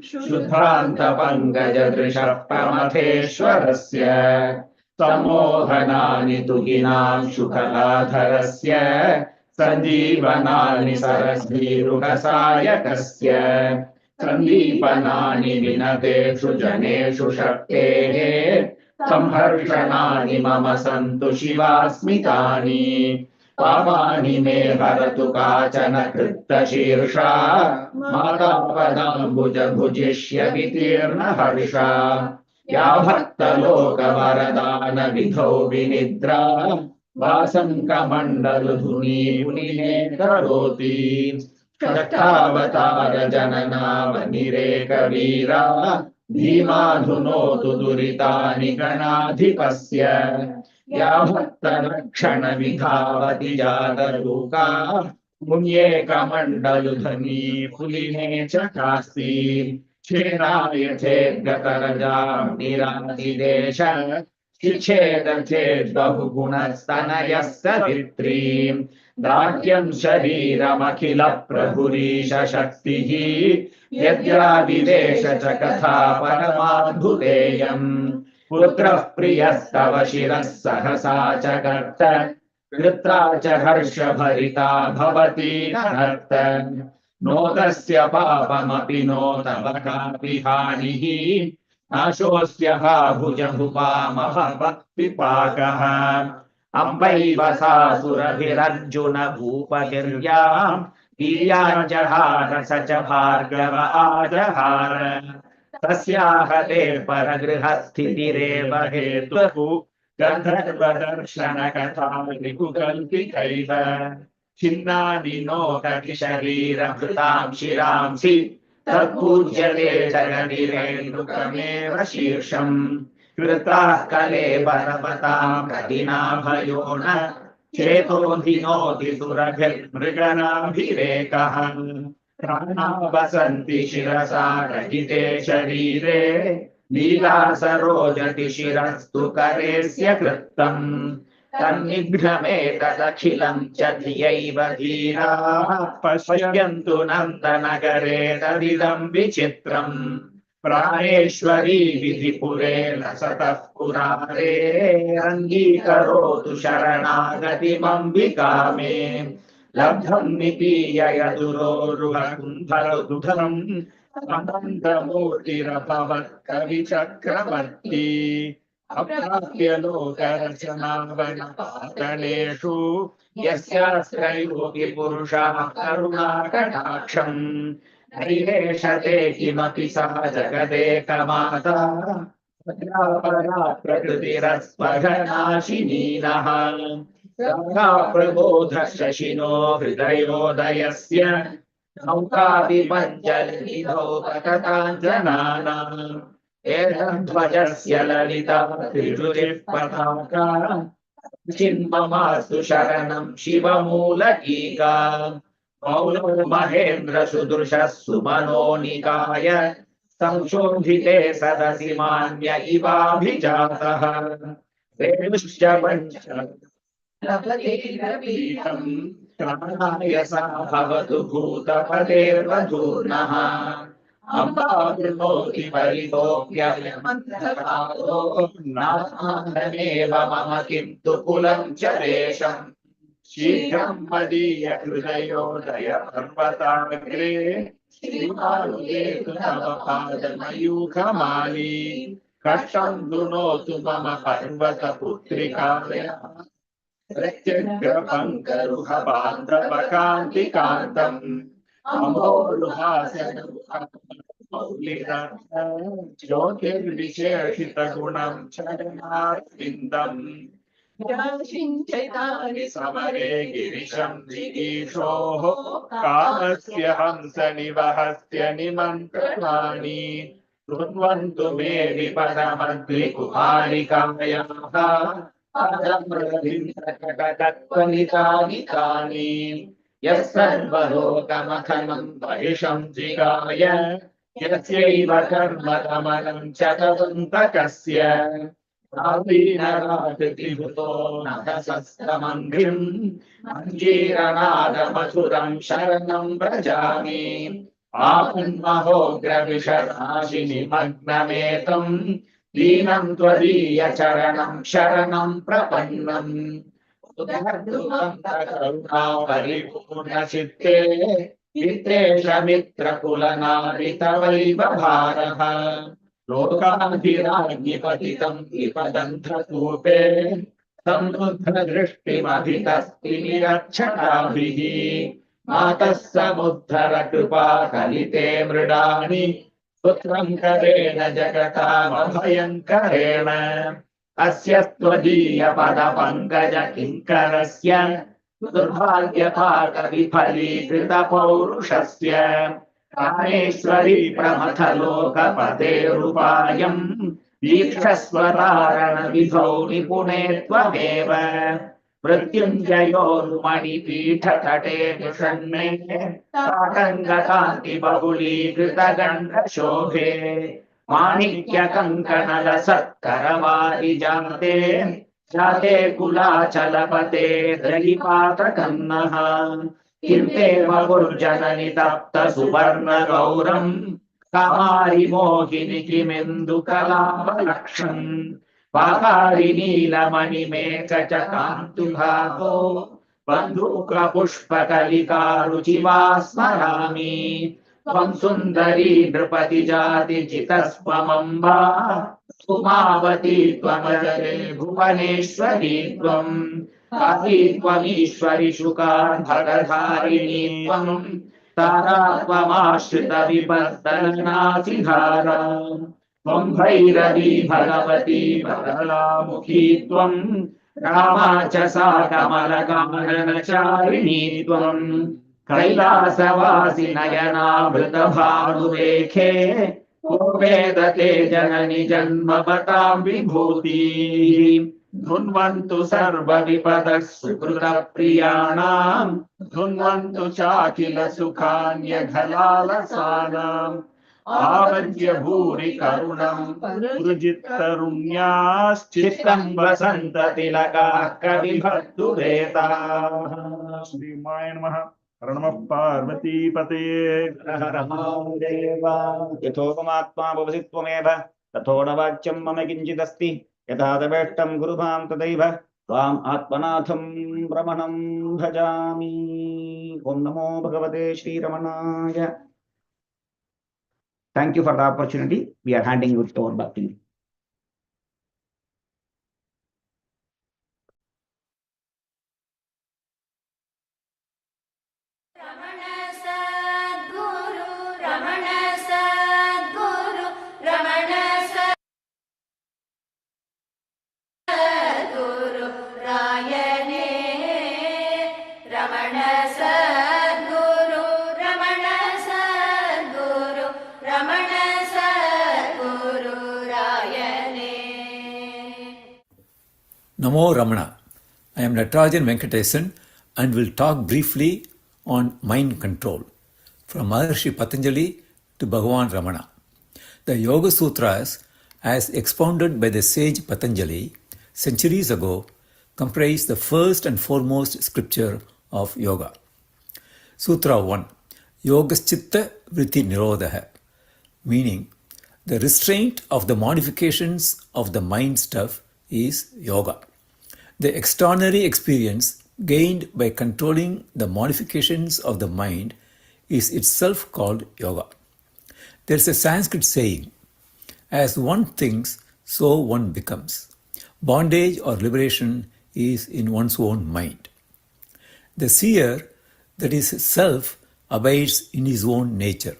शुद्धान्तपङ्कजदृशः प्रमथेश्वरस्य सम्मोहनानि तुहिनाम् शुकलाधरस्य सञ्जीवनानि सरस्वीरुहसायकस्य सन्दीपनानि विनतेषु जनेषु शक्तेः संहर्षणानि मम सन्तु शिवास्मितानि पापानि मे हरतु काचन कृत्तशीर्षा मातापदाम्बुज भुजिष्य वितीर्ण हर्षा या भक्तलोकवरदान विधौ विनिद्रा वासं कमण्डलधुनी मुनिने करोति षष्ठावतार जननावनिरेकवीरा धीमाधुनोतु दुरितानि गणाधिपस्य या भक्तरक्षण विधावति जातरूका पुण्येकमण्डलुधनी पुलिने च कास्ति क्षेनाय चेद्गतरजाम् निरातिदेश शिक्षेद चेद्बहुगुणस्तनयः सवित्रीम् दाह्यम् शरीरमखिल प्रभुरीश शक्तिः यद्याविदेश च कथा परमाद्भुतेयम् पुत्रः प्रियस्तव शिरः सहसा च कर्त कृत्रा च हर्षभरिता भवति नर्त नोतस्य पापमपि नो तव कापि हानिः नाशोऽस्य हा भुजभुपामहभक्तिपाकः अम्बैव सासुरभिरर्जुन भूपगिर्याम् वीर्याञ्जहार स च भार्गव आजहार तस्याह ते परगृहस्थितिरेव हेतुः गन्धर्वदर्शनकथा रिपुकल्पितैव छिन्नानि नो कति शरीरभृतां शिरांसि तत्पूज्यते जगदिरेन्दुकमेव शीर्षम् कृताः कलेबरवतां कठिनाभयो न चेतोऽधिनोति सुरभिर्मृगनाभिरेकः प्राणा शिरसा रहिते शरीरे लीला सरोजति शिरस्तु करेस्य कृत्तम् तन्निघ्नमेतदखिलम् च धियैव धीराः पश्यन्तु नन्दनगरे तदिदम् विचित्रम् प्राणेश्वरी विधिपुरे लसतः पुरारे अङ्गीकरोतु शरणागतिमम्बिका मे लब्धम् निपीय यदुरोरुहकुण्ठलदुधरम् अनन्तमूर्तिरभवत् कविचक्रवर्ती अप्राप्य लोकरचनावनपातनेषु यस्यास्त्रयोगि पुरुषः करुणाकटाक्षम् नैवेशते किमपि सा जगदेकमाता परा प्रकृतिरस्पघनाशिनीनः प्रबोध शशिनो हृदयोदयस्य नौकाभिपञ्जलिनिधौ पतताञ्जनानाम् एतध्वजस्य ललिता त्रिरुचिः पताका चिन्ममास्तु शरणम् शिवमूलकीका मौलो महेन्द्र सुदृशः सुमनो निकाय संशोभिते सदसि मान्य इवाभिजातः रेणुश्च पञ्च लभतेरपीठम् प्राणाय सा भवतु भूतपदेर्वधूर्णः अम्बावृणोति परितोऽप्यमन्त्रकारो नाथमेव मम किन्तु कुलम् च देशम् शीघ्रं मदीय हृदयोदय पर्वताग्रे श्रीमारुदेतु तव पादमयूखमाली कष्टं दुनोतु मम पर्वतपुत्रिकाया प्रत्यग्रपङ्करुह बान्धवकान्तिकान्तम् अमोरुहासनमौलिरत्न ज्योतिर्विशेषितगुणं चरणार्विन्दम् याचिञ्चैतानि समरे गिरिशं जिगीषोः कामस्य हंस निवहस्य निमन्त्रणानि शृण्वन्तु मे विपदमद्रिकुमारिकायाः पदमृदिन्द्रकटकत्वनितानि तानि यः सर्वलोकमथनं महिषं जिगाय यस्यैव कर्मदमनं च तदन्तकस्य आवीनराकृतिभूतो नभसस्तमङ्घ्रिम् मञ्जीरनादमधुरं शरणं व्रजामि आपन्महोग्रविषराशिनिमग्नमेतम् दीनं त्वदीयचरणं शरणं प्रपन्नम् उद्धर्तुमन्तकरुणा परिपूर्णचित्ते वित्तेशमित्रकुलनारितवैव भारः लोकाधिराज्ञिपतितं विपदन्धकूपे समृद्धदृष्टिमभितस्ति निरक्षराभिः मातः समुद्धर कृपा कलिते मृडानि पुत्रं करेण जगतामभयङ्करेण अस्य त्वदीयपदपङ्कज किङ्करस्य दुर्भाग्यपाकविफलीकृतपौरुषस्य कामेश्वरी प्रमथलोकपतेरुपायम् वीक्षस्वतारणविधौ निपुणे त्वमेव मृत्युञ्जयोर्मणिपीठतटे निषण्णे ताटङ्गकान्तिबहुलीकृतगण्डशोभे माणिक्यकङ्कणलसत्करवारिजाते जाते कुलाचलपते दलिपातकन्नः किन्तेव गुर्जननि तप्त सुवर्णगौरम् कामारि मोहिनि किमिन्दुकलापलक्षम् पातारि नीलमणिमेक च कान्तुभागो बन्धूकपुष्पकलिकारुचिवा स्मरामि त्वं सुन्दरी नृपतिजातिजितस्त्वमम्बा उमावती त्वमजरे भुवनेश्वरी त्वम् काली त्वमीश्वरि शुकार्भगधारिणी त्वम् तारा त्वमाश्रितविपर्दनासिधारा त्वं भैरवी भगवती बगलामुखी त्वं रामा च सा कमलकाननचारिणी त्वं कैलासवासि नयनाभृतभानुरेखे को वेदते जननि जन्मपतां विभूतिः धुन्वन्तु सर्वविपदः सुकृतप्रियाणाम् धुन्वन्तु चाखिल सुखान्यघलालसानाम् आवद्य भूरि करुणं पुरुजित्तरुण्याश्चित्तं वसन्त तिलकाः कविभक्तुरेताः श्रीमाय नमः। हर नमः पार्वतीपतये। हर हर महादेव। यथोपमात्मा भवसि त्वमेव तथो न वाच्यं मम किञ्चिदस्ति यथा तवेष्टं गुरुभां तदैव त्वाम् आत्मनाथं रमणं भजामि। ओम नमो भगवते श्रीरमणाय। Thank you for the opportunity. We are handing it over back to you. Namo Ramana. I am Natarajan Venkatesan and will talk briefly on mind control from Maharshi Patanjali to Bhagavan Ramana. The Yoga Sutras, as expounded by the sage Patanjali centuries ago, comprise the first and foremost scripture of yoga. Sutra 1. Yogaschitta Vritti Nirodha, meaning the restraint of the modifications of the mind stuff is yoga. The extraordinary experience gained by controlling the modifications of the mind is itself called yoga. There is a Sanskrit saying, as one thinks, so one becomes. Bondage or liberation is in one's own mind. The seer, that is self, abides in his own nature.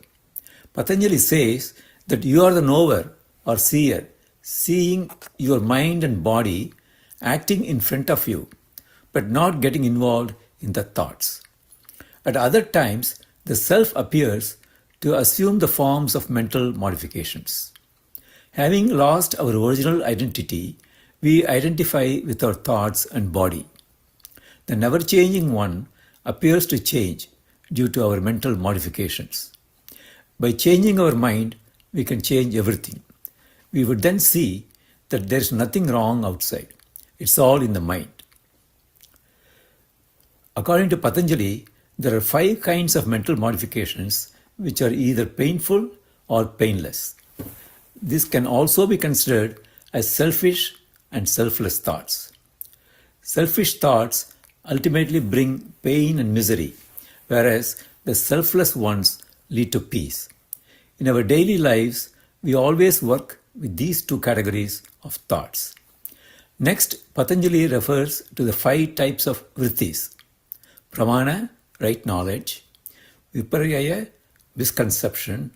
Patanjali says that you are the knower or seer, seeing your mind and body acting in front of you, but not getting involved in the thoughts. At other times, the self appears to assume the forms of mental modifications. Having lost our original identity, we identify with our thoughts and body. The never-changing one appears to change due to our mental modifications. By changing our mind, we can change everything. We would then see that there is nothing wrong outside. It's all in the mind. According to Patanjali, there are 5 kinds of mental modifications which are either painful or painless. This can also be considered as selfish and selfless thoughts. Selfish thoughts ultimately bring pain and misery, whereas the selfless ones lead to peace. In our daily lives, we always work with these 2 categories of thoughts. Next, Patanjali refers to the 5 types of vrittis: pramana, right knowledge; viparya, misconception;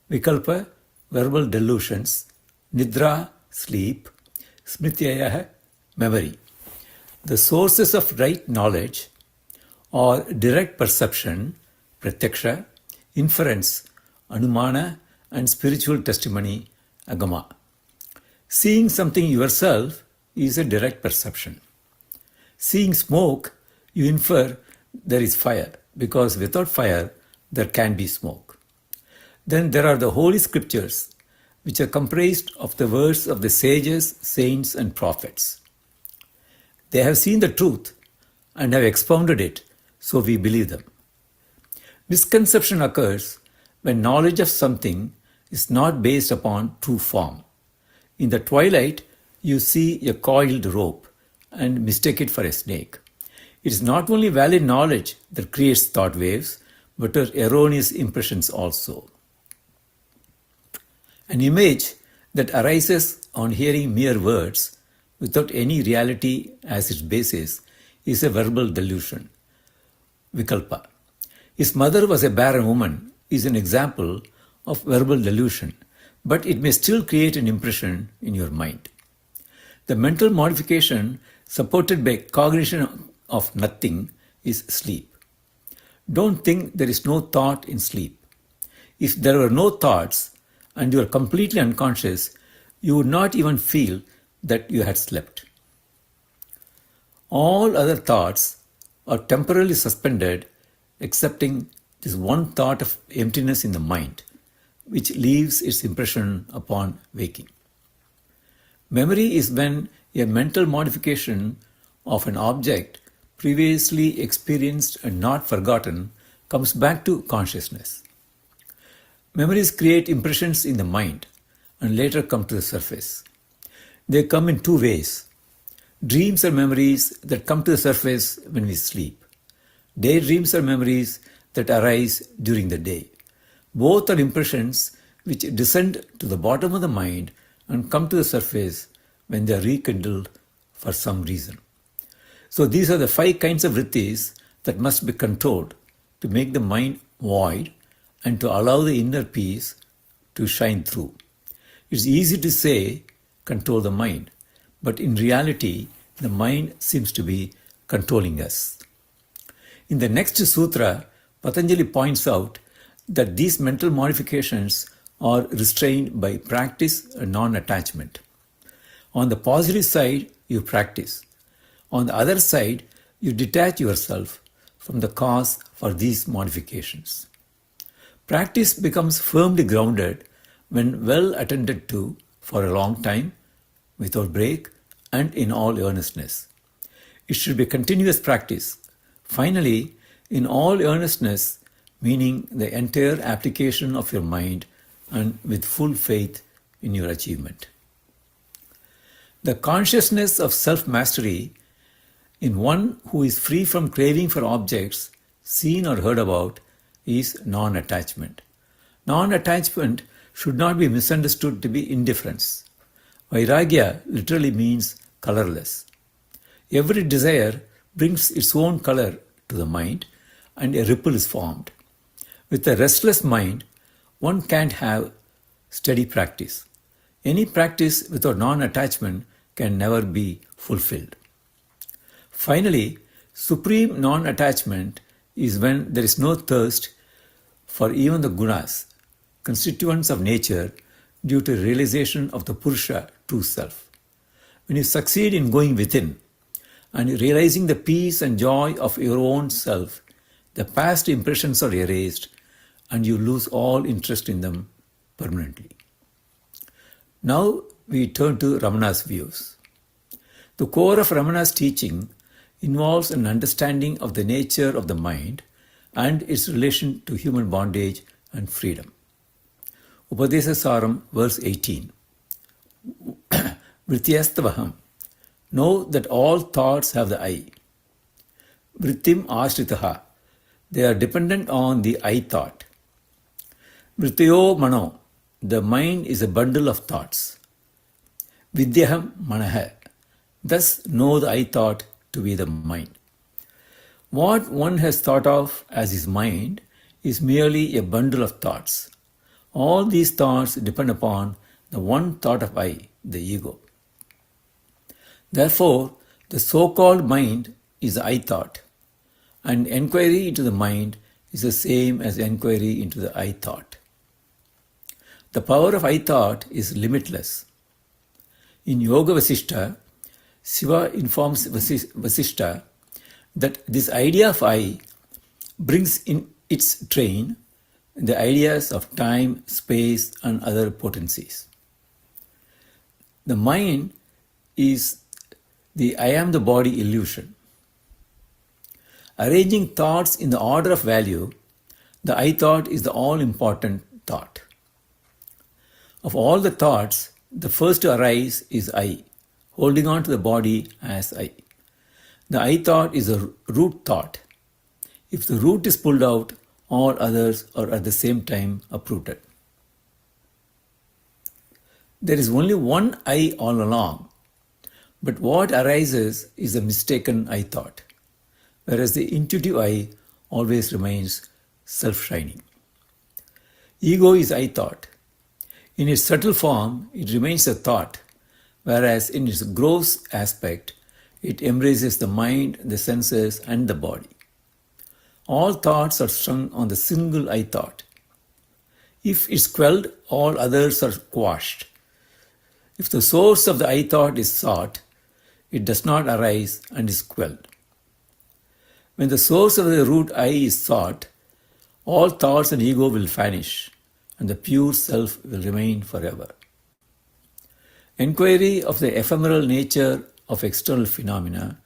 vikalpa, verbal delusions; nidra, sleep; smrityaya, memory. The sources of right knowledge are direct perception, pratyaksha, inference, anumana, and spiritual testimony, agama. Seeing something yourself is a direct perception. Seeing smoke, you infer there is fire, because without fire, there can be smoke. Then there are the holy scriptures, which are comprised of the words of the sages, saints, and prophets. They have seen the truth and have expounded it, so we believe them. Misconception occurs when knowledge of something is not based upon true form. In the twilight, you see a coiled rope and mistake it for a snake. It is not only valid knowledge that creates thought waves, but erroneous impressions also. An image that arises on hearing mere words without any reality as its basis is a verbal delusion, vikalpa. His mother was a barren woman is an example of verbal delusion, but it may still create an impression in your mind. The mental modification supported by cognition of nothing is sleep. Don't think there is no thought in sleep. If there were no thoughts and you are completely unconscious, you would not even feel that you had slept. All other thoughts are temporarily suspended, excepting this one thought of emptiness in the mind, which leaves its impression upon waking. Memory is when a mental modification of an object previously experienced and not forgotten comes back to consciousness. Memories create impressions in the mind and later come to the surface. They come in 2 ways. Dreams are memories that come to the surface when we sleep. Daydreams are memories that arise during the day. Both are impressions which descend to the bottom of the mind and come to the surface when they are rekindled for some reason. So these are the 5 kinds of vrittis that must be controlled to make the mind void and to allow the inner peace to shine through. It's easy to say, control the mind, but in reality, the mind seems to be controlling us. In the next sutra, Patanjali points out that these mental modifications are restrained by practice and non-attachment. On the positive side, you practice. On the other side, you detach yourself from the cause for these modifications. Practice becomes firmly grounded when well attended to for a long time, without break, and in all earnestness. It should be continuous practice. Finally, in all earnestness, meaning the entire application of your mind and with full faith in your achievement. The consciousness of self-mastery in one who is free from craving for objects seen or heard about is non-attachment. Non-attachment should not be misunderstood to be indifference. Vairagya literally means colorless. Every desire brings its own color to the mind and a ripple is formed. With a restless mind, one can't have steady practice. Any practice without non-attachment can never be fulfilled. Finally, supreme non-attachment is when there is no thirst for even the gunas, constituents of nature, due to realization of the Purusha, true self. When you succeed in going within and realizing the peace and joy of your own self, the past impressions are erased and you lose all interest in them permanently. Now we turn to Ramana's views. The core of Ramana's teaching involves an understanding of the nature of the mind and its relation to human bondage and freedom. Upadesa Saram, verse 18. Vrityastavaham. Know that all thoughts have the I. Vrittim ashritaha. They are dependent on the I thought. Vrityo mano. The mind is a bundle of thoughts. Vidyaham manaha. Thus know the I thought to be the mind. What one has thought of as his mind is merely a bundle of thoughts. All these thoughts depend upon the one thought of I, the ego. Therefore, the so-called mind is the I thought, and enquiry into the mind is the same as enquiry into the I thought. The power of I thought is limitless. In Yoga Vasishta, Shiva informs Vasishta that this idea of I brings in its train the ideas of time, space, and other potencies. The mind is the I am the body illusion. Arranging thoughts in the order of value, the I thought is the all-important thought. Of all the thoughts, the first to arise is I, holding on to the body as I. The I thought is a root thought. If the root is pulled out, all others are at the same time uprooted. There is only one I all along, but what arises is a mistaken I thought, whereas the intuitive I always remains self-shining. Ego is I thought. In its subtle form, it remains a thought, whereas in its gross aspect, it embraces the mind, the senses, and the body. All thoughts are strung on the single I thought. If it's quelled, all others are quashed. If the source of the I thought is sought, it does not arise and is quelled. When the source of the root I is sought, all thoughts and ego will vanish, and the pure self will remain forever. Enquiry of the ephemeral nature of external phenomena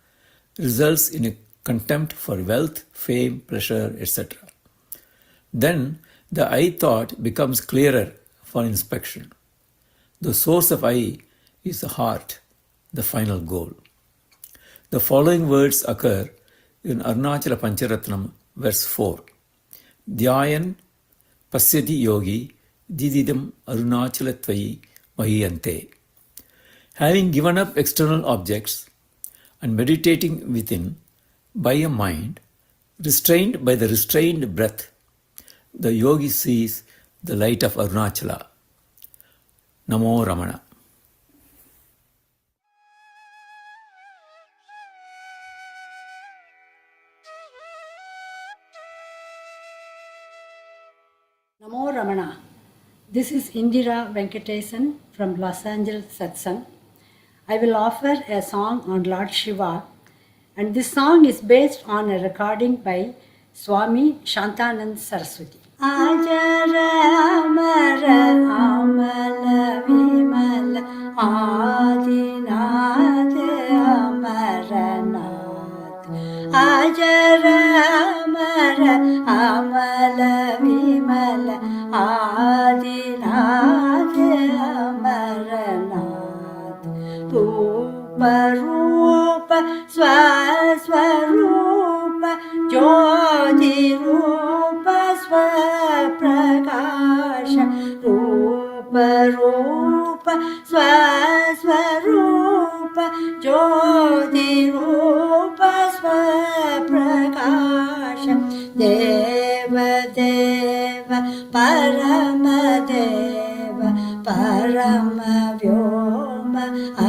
results in a contempt for wealth, fame, pleasure, etc. Then the I thought becomes clearer for inspection. The source of I is the heart, the final goal. The following words occur in Arunachala Pancharatnam, verse 4. Dhyayan pasyati yogi dididam arunachalatvayi mahiyante. Having given up external objects and meditating within by a mind restrained by the restrained breath, the yogi sees the light of Arunachala. Namo Ramana. Namo Ramana. This is Indira Venkatesan from Los Angeles Satsang. I will offer a song on Lord Shiva, and this song is based on a recording by Swami Shantanand Saraswati. Ajara Amara Amala Vimala Adinath Amaranath. Ajara Amara Amala Vimala Adinath Amaranath. Rupa Rupa Swara स्वप्रकाश रूप रूप स्वस्वरूप ज्योति रूप स्वप्रकाश देव देव परम देव परम व्योम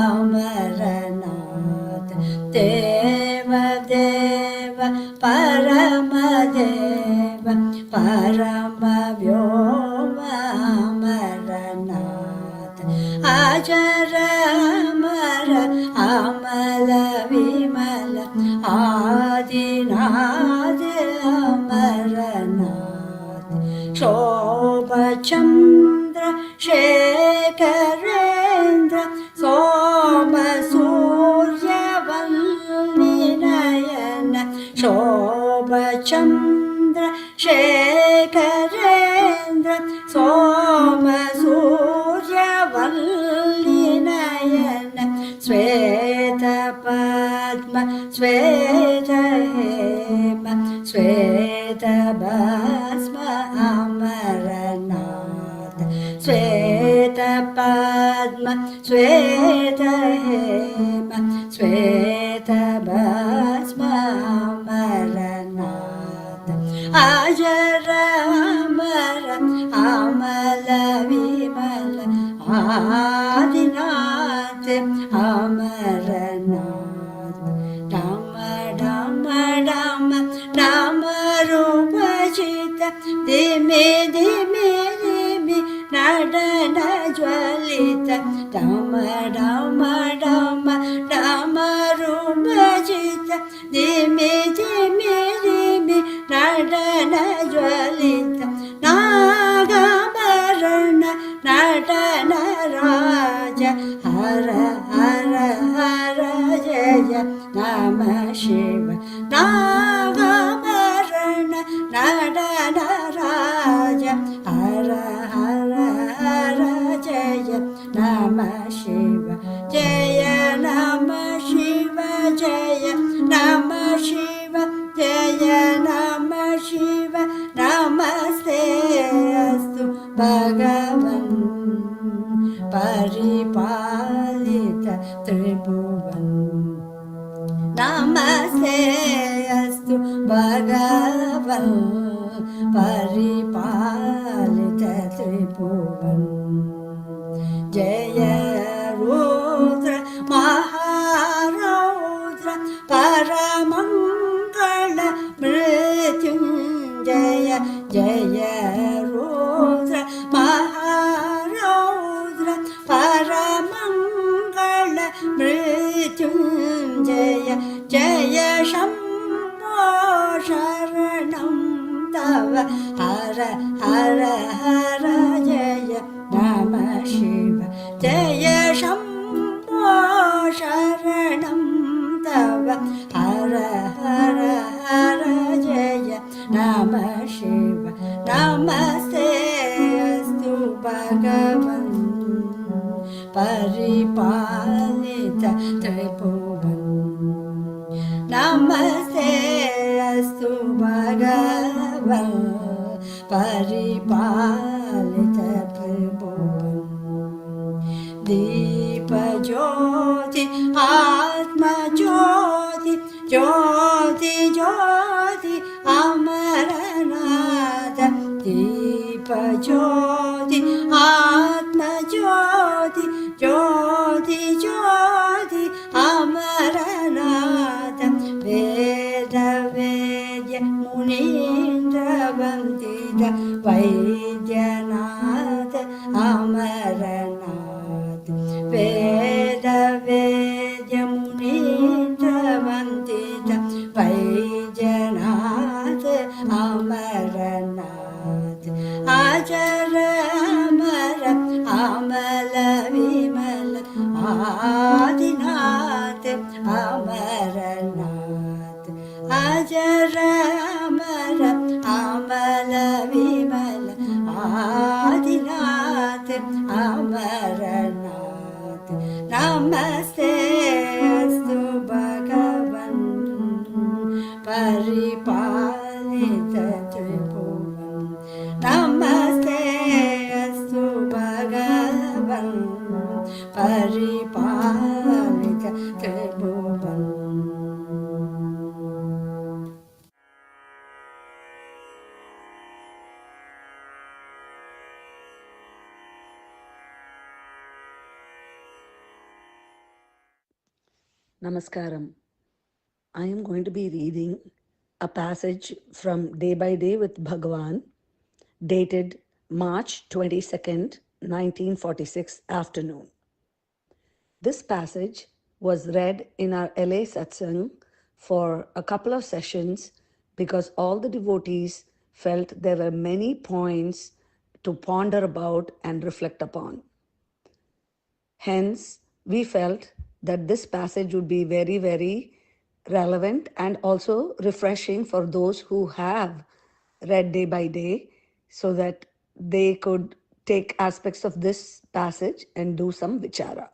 अमरनाथ देव देव परम देव परम व्योम अमरनाथ अजर अमर अमल विमल आदिनाथ अमरनाथ शोभचन्द्र शेखरेन्द्र सोम सूर्यवल्लिनयन शोभचन्द्र शेखरेन्द्र सोम सूर्यवल्लिनयन श्वेत पद्म श्वेत हेम श्वेत भस्म अमरनाथ श्वेत पद्म श्वेत हेम श्वेत भस्म अमरनाथ अजर अमर अमल विमल आदिनाथ अमरनाथ डम डम डम डम रूपजित धिमे धिमे धिमे नडन ज्वलित डम डम डम डम रूपजित धिमे धिमे धिमे नडन ज्वलित नागभरण नटन राज हर हर हर जय नमः शिव नागभरण नटन राज हर हर हर जय नमः शिव जय नमः शिव जय नमः शिव जय नमः शिव नमस्ते अस्तु भगवन् परिपालित त्रिभुवन नमस्ते अस्तु भगवन् परिपालित त्रिभुवन जय रुद्र महारौद्र परमङ्गल मृत्युञ्जय जय रुद्र महारौद्र परमङ्गल मृत्युञ्जय जय शम्भो शरणं तव हर हर हर जय नमः शिव जय शम्भो शरणं तव हर हर हर जय नमः शिव नमस्ते अस्तु भगवन् परिपालित त्रिभुवन नमस्ते अस्तु भगवन् परिपालित त्रिभुवन दीप ज्योति आत्म ज्योति ज्योति ज्योति अमरनाथ दीप ज्योति आत्म ज्योति ज्योति ज्योति अमरनाथ वेद वेद्य मुनीन्द्र वन्दित वैद्यनाथ अमरनाथ वेद वेद्य मुनीन्द्र वन्दित वैद्यनाथ अमरनाथ अजर अमर अमल विमल आदिनाथ अमरनाथ अजर अमर अमल विमल आदिनाथ अमरनाथ नमस्ते अस्तु भगवन् परिपालित त्रिभुवन Namaskaram. I am going to be reading a passage from Day by Day with Bhagavan, dated March 22nd, 1946 afternoon. This passage was read in our LA Satsang for a couple of sessions because all the devotees felt there were many points to ponder about and reflect upon. Hence, we felt that this passage would be very, very relevant and also refreshing for those who have read Day by Day so that they could take aspects of this passage and do some vichara.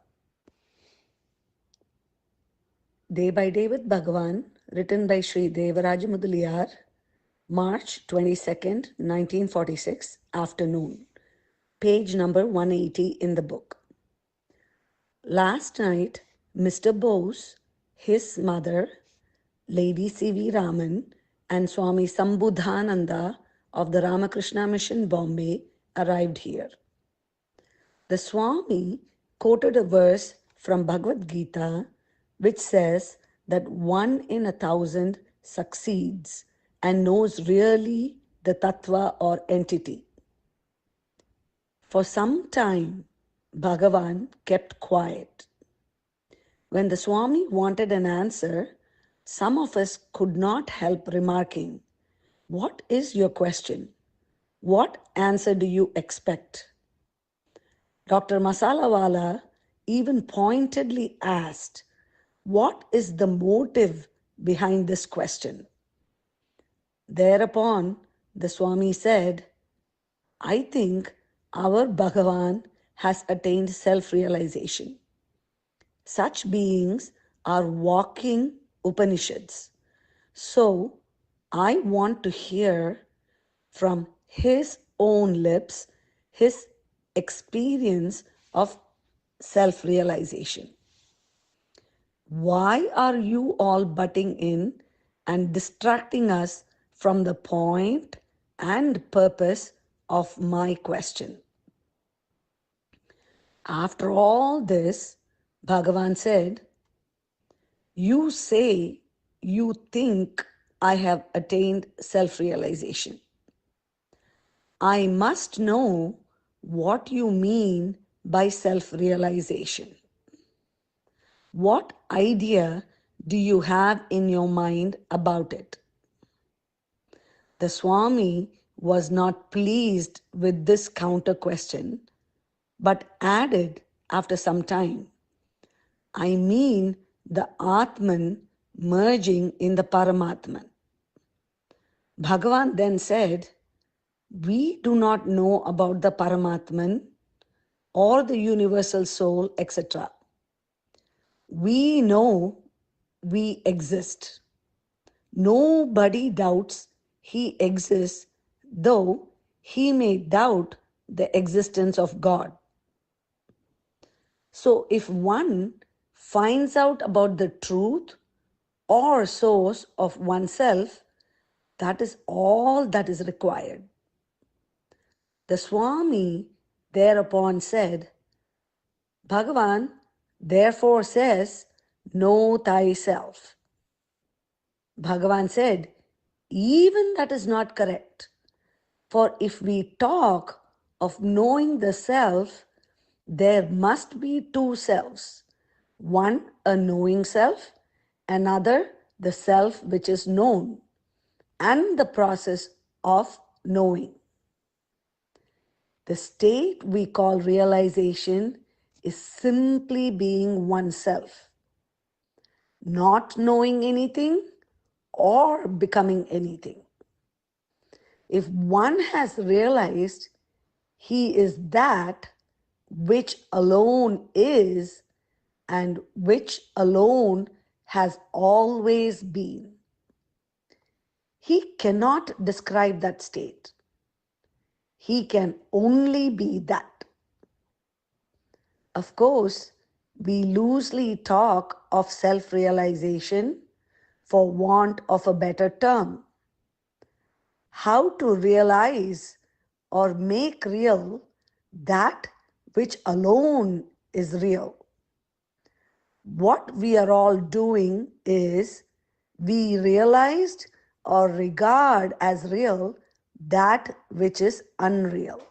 Day by Day with Bhagavan, written by Sri Devaraja Mudaliyar, March 22nd, 1946, afternoon. Page number 180 in the book. Last night, Mr. Bose, his mother, Lady C.V. Raman, and Swami Sambudhananda of the Ramakrishna Mission, Bombay, arrived here. The Swami quoted a verse from Bhagavad Gita which says that 1 in 1,000 succeeds and knows really the tattva or entity. For some time, Bhagavan kept quiet. When the Swami wanted an answer, some of us could not help remarking, "What is your question? What answer do you expect?" Dr. Masalawala even pointedly asked, "What is the motive behind this question?" Thereupon, the Swami said, "I think our Bhagavan has attained self-realization. Such beings are walking Upanishads. So, I want to hear from his own lips his experience of self-realization. Why are you all butting in and distracting us from the point and purpose of my question?" After all this, Bhagavan said, "You say you think I have attained self-realization. I must know what you mean by self-realization. What idea do you have in your mind about it?" The Swami was not pleased with this counter question, but added after some time, "I mean the Atman merging in the Paramatman." Bhagavan then said, "We do not know about the Paramatman or the universal soul, etc. We know we exist. Nobody doubts he exists, though he may doubt the existence of God. So if one finds out about the truth or source of oneself, that is all that is required." The Swami thereupon said, "Bhagavan therefore says, know thyself." Bhagavan said, "Even that is not correct. For if we talk of knowing the self, there must be two selves. One, a knowing self, another, the self which is known, and the process of knowing. The state we call realization is simply being oneself, not knowing anything or becoming anything. If one has realized he is that which alone is and which alone has always been, he cannot describe that state. He can only be that. Of course, we loosely talk of self-realization for want of a better term. How to realize or make real that which alone is real. What we are all doing is we realized or regard as real that which is unreal.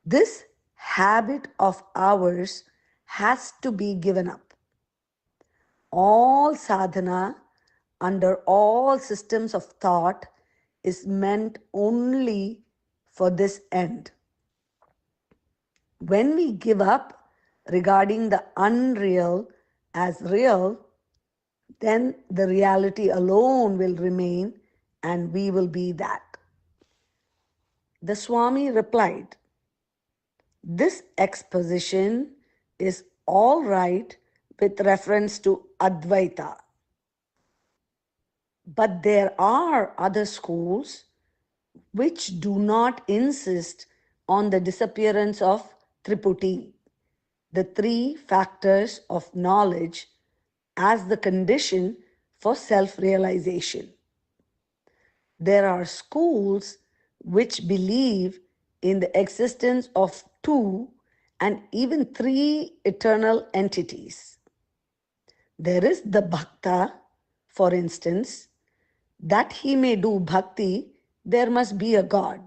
This habit of ours has to be given up. All sadhana under all systems of thought is meant only for this end. When we give up regarding the unreal as real, then the reality alone will remain and we will be that. The Swami replied, "This exposition is all right with reference to Advaita. But there are other schools which do not insist on the disappearance of Triputi, the three factors of knowledge, as the condition for self-realization. There are schools which believe in the existence of two and even three eternal entities. There is the Bhakta, for instance, that he may do bhakti, there must be a God."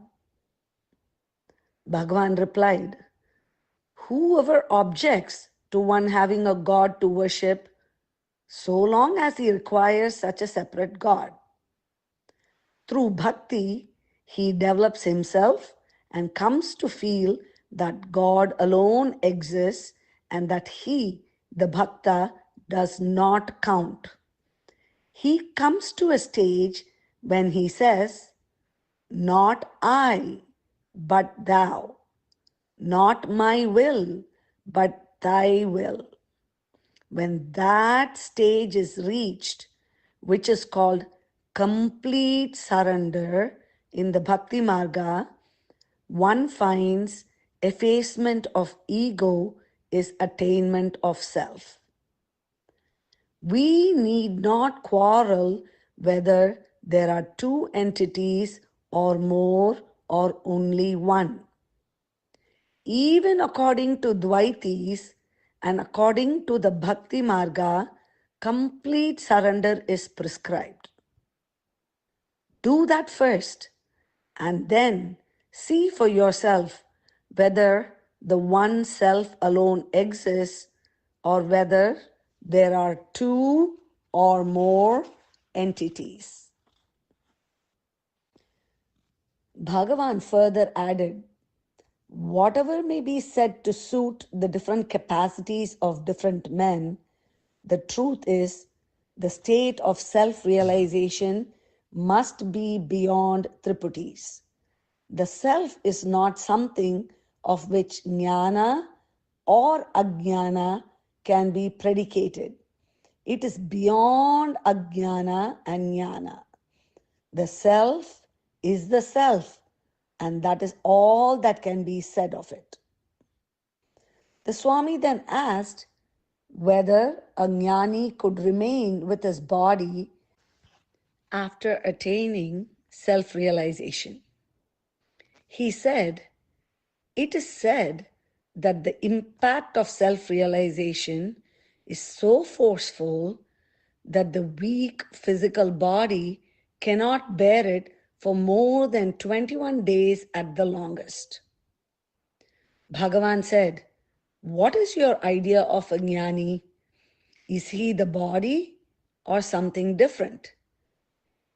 Bhagavan replied, "Whoever objects to one having a God to worship, so long as he requires such a separate God. Through bhakti, he develops himself and comes to feel that God alone exists and that he, the bhakta, does not count. He comes to a stage when he says, 'Not I, but thou. Not my will, but thy will.' When that stage is reached, which is called complete surrender in the Bhakti Marga, one finds effacement of ego is attainment of self. We need not quarrel whether there are two entities or more or only one. Even according to Dvaitis and according to the Bhakti Marga, complete surrender is prescribed. Do that first and then see for yourself whether the one self alone exists or whether there are two or more entities." Bhagavan further added, "Whatever may be said to suit the different capacities of different men, the truth is the state of self-realization must be beyond triputis. The self is not something of which jnana or ajnana can be predicated. It is beyond ajnana and jnana. The self is the self, and that is all that can be said of it." The Swami then asked whether a jnani could remain with his body after attaining self-realization. He said, "It is said that the impact of self-realization is so forceful that the weak physical body cannot bear it for more than 21 days at the longest." Bhagavan said, "What is your idea of a jnani? Is he the body or something different?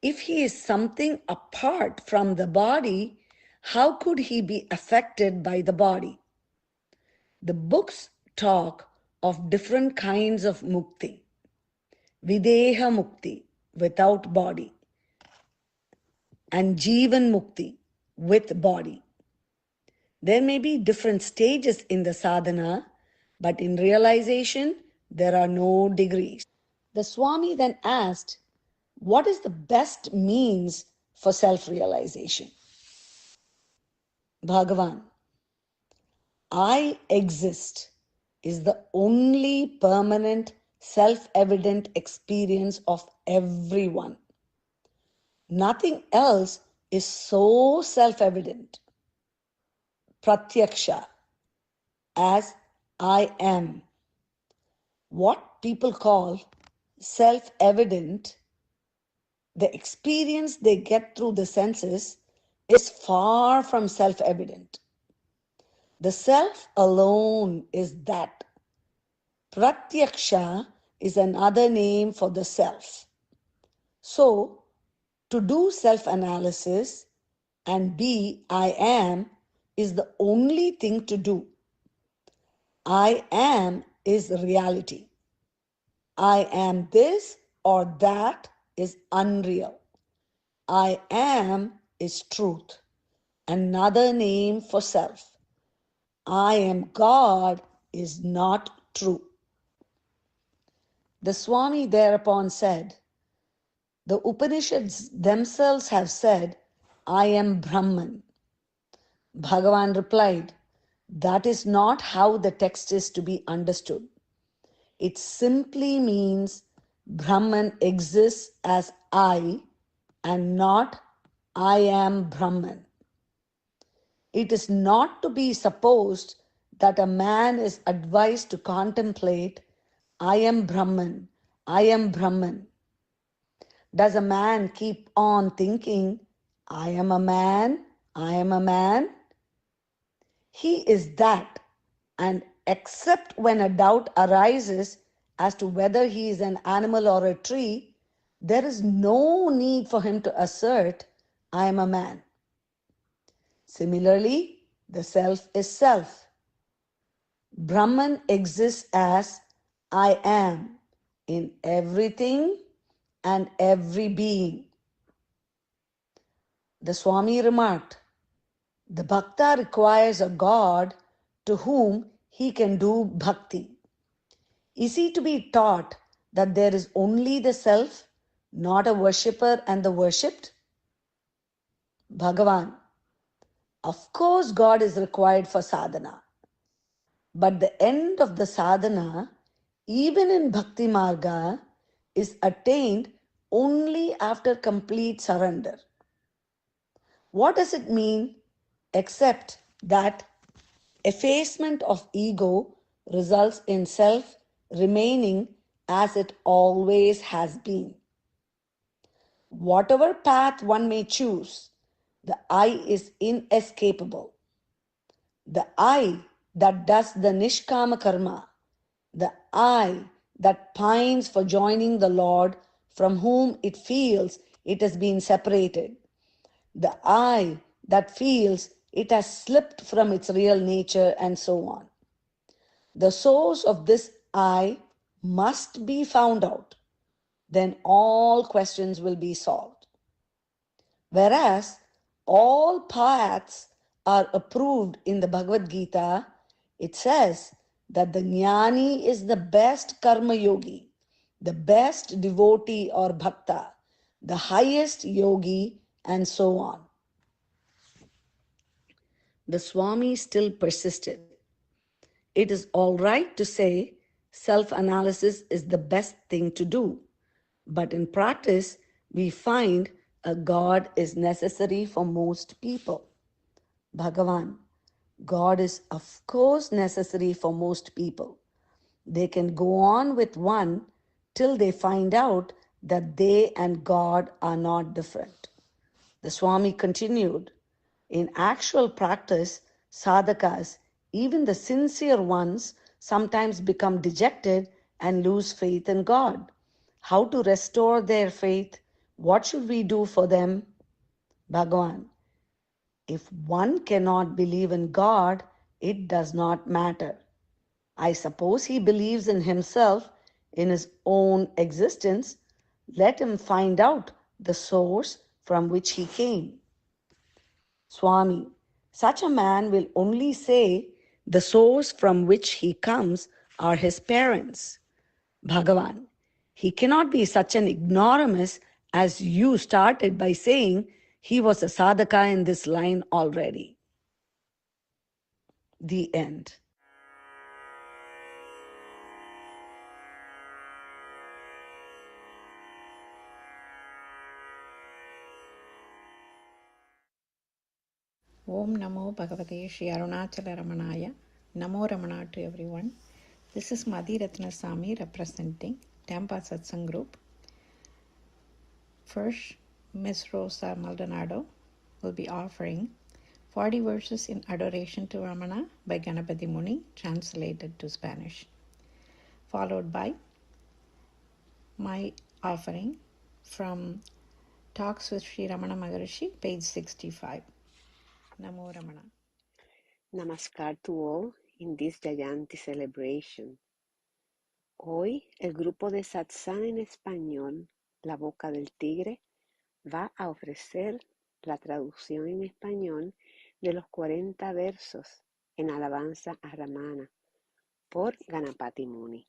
If he is something apart from the body, how could he be affected by the body? The books talk of different kinds of mukti. Videha mukti, without body, and Jivan mukti, with body. There may be different stages in the sadhana, but in realization, there are no degrees." The Swami then asked, "What is the best means for self-realization?" Bhagavan, "I exist" is the only permanent, self-evident experience of everyone. Nothing else is so self-evident, pratyaksha, as I am. what people call self-evident, the experience they get through the senses, is far from self-evident. The self alone is that. Pratyaksha is another name for the self. So, to do self-analysis and be I am is the only thing to do. I am is reality. I am this or that is unreal. I am is truth, another name for self. I am God is not true. The Swami thereupon said, the Upanishads themselves have said, I am Brahman. Bhagavan replied, that is not how the text is to be understood. It simply means Brahman exists as I and not I am Brahman. It is not to be supposed that a man is advised to contemplate, I am Brahman, I am Brahman. Does a man keep on thinking, I am a man, I am a man? He is that, and except when a doubt arises as to whether he is an animal or a tree, there is no need for him to assert, I am a man. Similarly, the self is self. Brahman exists as I am in everything and every being. The Swami remarked, the Bhakta requires a God to whom he can do bhakti. Is he to be taught that there is only the self, not a worshipper and the worshipped? Bhagavan, of course God is required for sadhana. But the end of the sadhana, even in Bhakti Marga, is attained only after complete surrender. What does it mean except that effacement of ego results in self remaining as it always has been? Whatever path one may choose, the I is inescapable. The I that does the nishkama karma, the I that pines for joining the Lord from whom it feels it has been separated, the I that feels it has slipped from its real nature, and so on. The source of this I must be found out. Then all questions will be solved. Whereas all paths are approved in the Bhagavad Gita, it says that the jnani is the best karma yogi, the best devotee or bhakta, the highest yogi, and so on. The Swami still persisted. It is all right to say self-analysis is the best thing to do, but in practice, we find a God is necessary for most people. Bhagavan, God is of course necessary for most people. They can go on with one till they find out that they and God are not different. The Swami continued, in actual practice, sadhakas, even the sincere ones, sometimes become dejected and lose faith in God. How to restore their faith? What should we do for them? Bhagavan, if one cannot believe in God, it does not matter. I suppose he believes in himself, in his own existence. Let him find out the source from which he came. Swami, such a man will only say the source from which he comes are his parents. Bhagavan, he cannot be such an ignoramus as you started by saying he was a sadhaka in this line already. The end. Om Namo Bhagavate Shri Arunachala Ramanaya. Namo Ramana to everyone. This is Madhi Ratnasamy representing Tampa Satsang Group. First, Ms. Rosa Maldonado will be offering 40 verses in adoration to Ramana by Ganapati Muni, translated to Spanish, followed by my offering from Talks with Sri Ramana Maharshi, page 65. Namo Ramana. Namaskar to all in this Jayanti celebration. Hoy el grupo de Satsang en español, La Boca del Tigre, va a ofrecer la traducción en español de los 40 versos en alabanza a Ramana por Ganapati Muni.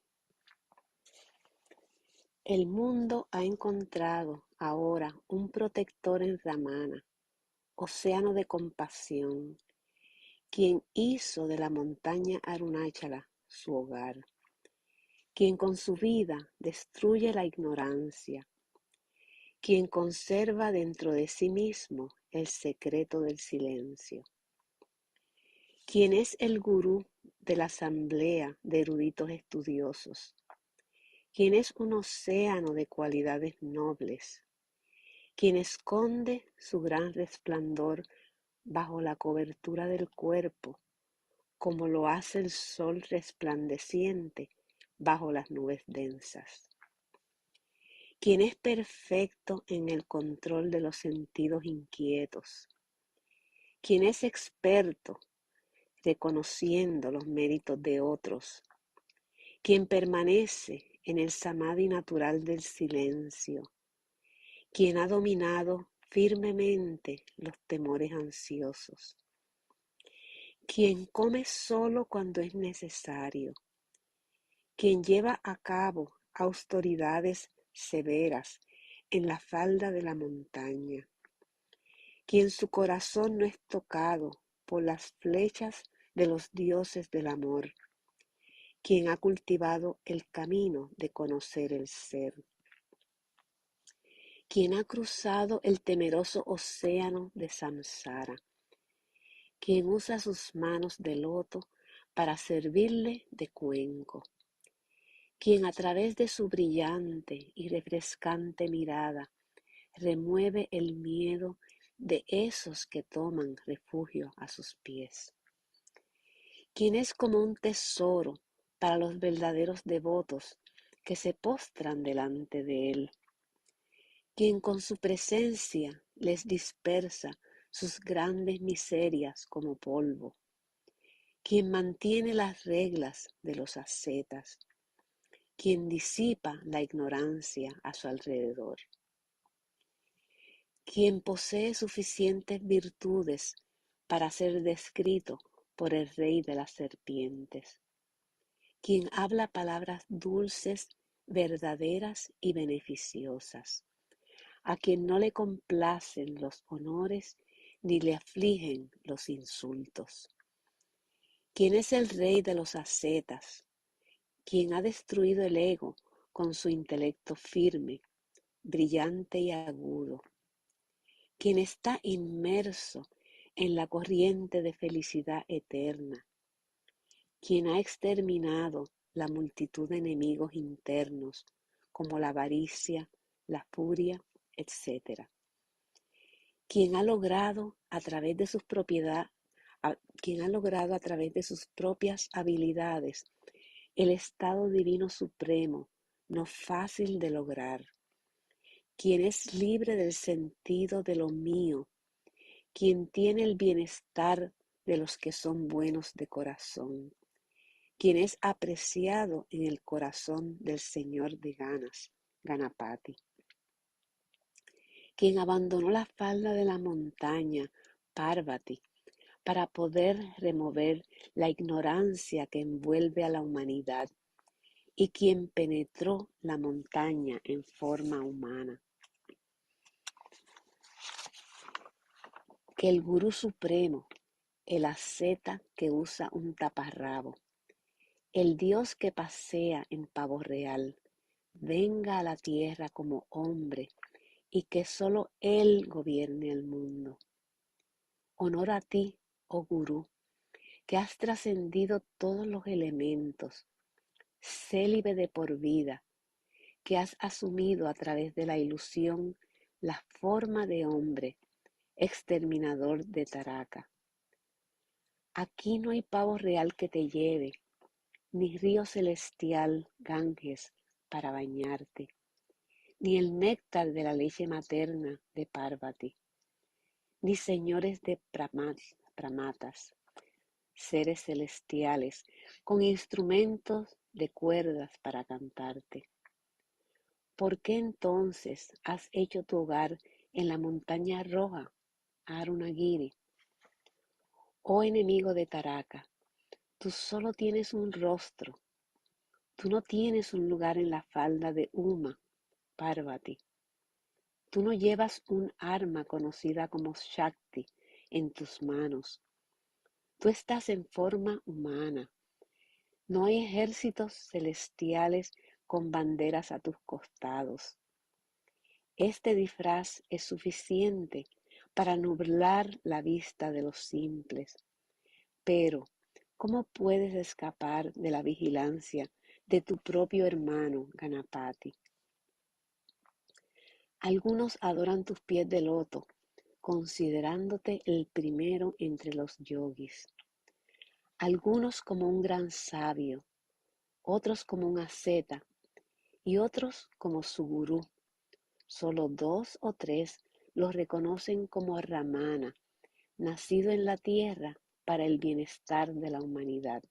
El mundo ha encontrado ahora un protector en Ramana, océano de compasión, quien hizo de la montaña Arunachala su hogar, quien con su vida destruye la ignorancia, quien conserva dentro de sí mismo el secreto del silencio, quien es el gurú de la asamblea de eruditos estudiosos, quien es un océano de cualidades nobles, quien esconde su gran resplandor bajo la cobertura del cuerpo, como lo hace el sol resplandeciente bajo las nubes densas, quien es perfecto en el control de los sentidos inquietos, quien es experto reconociendo los méritos de otros, quien permanece en el samadhi natural del silencio, quien ha dominado firmemente los temores ansiosos, quien come solo cuando es necesario, quien lleva a cabo austeridades severas en la falda de la montaña, quien su corazón no es tocado por las flechas de los dioses del amor, quien ha cultivado el camino de conocer el ser, quien ha cruzado el temeroso océano de samsara, quien usa sus manos de loto para servirle de cuenco, quien a través de su brillante y refrescante mirada remueve el miedo de esos que toman refugio a sus pies, quien es como un tesoro para los verdaderos devotos que se postran delante de él, quien con su presencia les dispersa sus grandes miserias como polvo, quien mantiene las reglas de los ascetas, quien disipa la ignorancia a su alrededor, quien posee suficientes virtudes para ser descrito por el rey de las serpientes, quien habla palabras dulces, verdaderas y beneficiosas, a quien no le complacen los honores ni le afligen los insultos, quien es el rey de los ascetas, quien ha destruido el ego con su intelecto firme, brillante y agudo, quien está inmerso en la corriente de felicidad eterna, quien ha exterminado la multitud de enemigos internos como la avaricia, la furia, etc., quien ha logrado a través de sus propias habilidades el estado divino supremo, no fácil de lograr, quien es libre del sentido de lo mío, quien tiene el bienestar de los que son buenos de corazón, quien es apreciado en el corazón del Señor de Ganas, Ganapati, quien abandonó la falda de la montaña, Parvati, para poder remover la ignorancia que envuelve a la humanidad, y quien penetró la montaña en forma humana. Que el Gurú Supremo, el asceta que usa un taparrabo, el Dios que pasea en pavo real, venga a la tierra como hombre y que solo Él gobierne el mundo. Honor a ti, oh Gurú, que has trascendido todos los elementos, célibe de por vida, que has asumido a través de la ilusión la forma de hombre, exterminador de Taraka. Aquí no hay pavo real que te lleve, ni río celestial Ganges para bañarte, ni el néctar de la leche materna de Parvati, ni señores de pramatas, seres celestiales con instrumentos de cuerdas para cantarte. ¿Por qué entonces has hecho tu hogar en la montaña roja, Arunagiri? Oh enemigo de Taraka, tú solo tienes un rostro, tú no tienes un lugar en la falda de Uma, Parvati. Tú no llevas un arma conocida como Shakti en tus manos. Tú estás en forma humana. No hay ejércitos celestiales con banderas a tus costados. Este disfraz es suficiente para nublar la vista de los simples. Pero, ¿cómo puedes escapar de la vigilancia de tu propio hermano Ganapati? Algunos adoran tus pies de loto, considerándote el primero entre los yogis. Algunos como un gran sabio, otros como un asceta y otros como su gurú. Solo 2 o 3 los reconocen como Ramana, nacido en la tierra para el bienestar de la humanidad.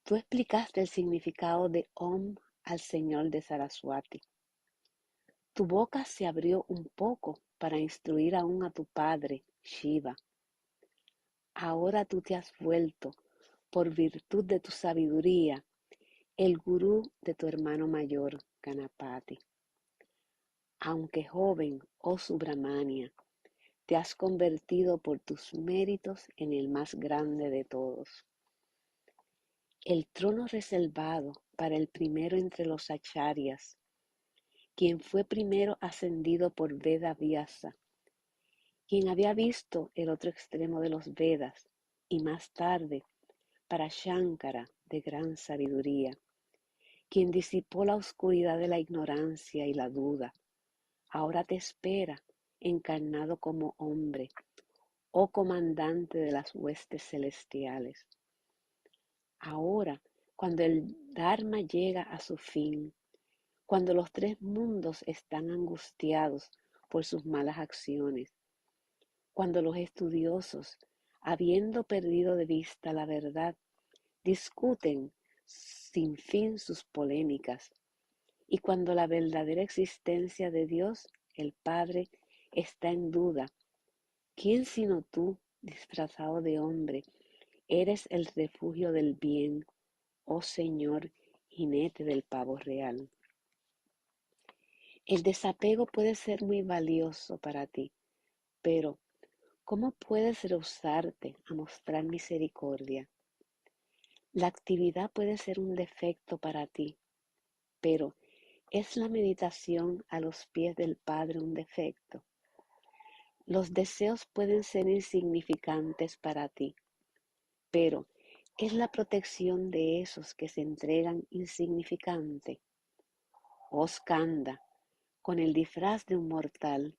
Tú explicaste el significado de Om al Señor de Saraswati. Tu boca se abrió un poco para instruir aún a tu padre, Shiva. Ahora tú te has vuelto, por virtud de tu sabiduría, el gurú de tu hermano mayor, Ganapati. Aunque joven, oh Subramania, te has convertido por tus méritos en el más grande de todos. El trono reservado para el primero entre los acharyas, quien fue primero ascendido por Veda Vyasa, quien había visto el otro extremo de los Vedas, y más tarde para Shankara de gran sabiduría, quien disipó la oscuridad de la ignorancia y la duda, ahora te espera encarnado como hombre, oh comandante de las huestes celestiales. Ahora, cuando el Dharma llega a su fin, cuando los 3 mundos están angustiados por sus malas acciones, cuando los estudiosos, habiendo perdido de vista la verdad, discuten sin fin sus polémicas, y cuando la verdadera existencia de Dios, el Padre, está en duda, ¿quién sino tú, disfrazado de hombre, eres el refugio del bien, oh Señor, jinete del pavo real? El desapego puede ser muy valioso para ti, pero ¿cómo puedes rehusarte a mostrar misericordia? La actividad puede ser un defecto para ti, pero ¿es la meditación a los pies del Padre un defecto? Los deseos pueden ser insignificantes para ti, pero ¿es la protección de esos que se entregan insignificante? Oh Skanda, con el disfraz de un mortal,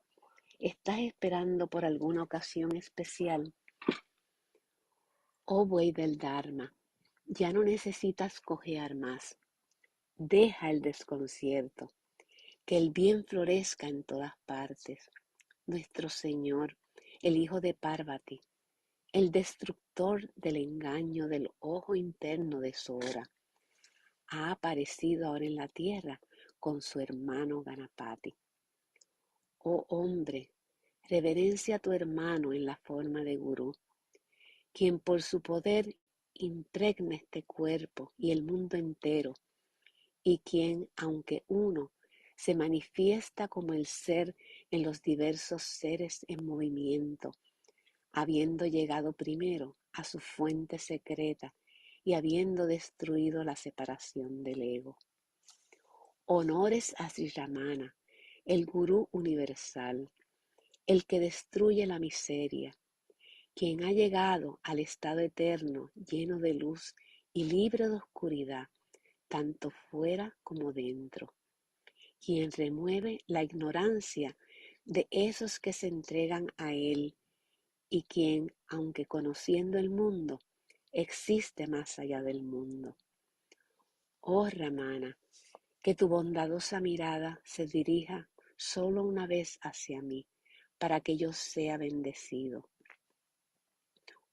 ¿estás esperando por alguna ocasión especial? Oh buey del Dharma, ya no necesitas cojear más. Deja el desconcierto, que el bien florezca en todas partes. Nuestro Señor, el Hijo de Parvati, el destructor del engaño del ojo interno de Sora, ha aparecido ahora en la tierra con su hermano Ganapati. Oh hombre, reverencia a tu hermano en la forma de gurú, quien por su poder impregna este cuerpo y el mundo entero, y quien, aunque uno, se manifiesta como el ser en los diversos seres en movimiento, habiendo llegado primero a su fuente secreta y habiendo destruido la separación del ego. Honores a Sri Ramana, el gurú universal, el que destruye la miseria, quien ha llegado al estado eterno lleno de luz y libre de oscuridad, tanto fuera como dentro, quien remueve la ignorancia de esos que se entregan a Él y quien, aunque conociendo el mundo, existe más allá del mundo. Oh Ramana, que tu bondadosa mirada se dirija solo una vez hacia mí, para que yo sea bendecido.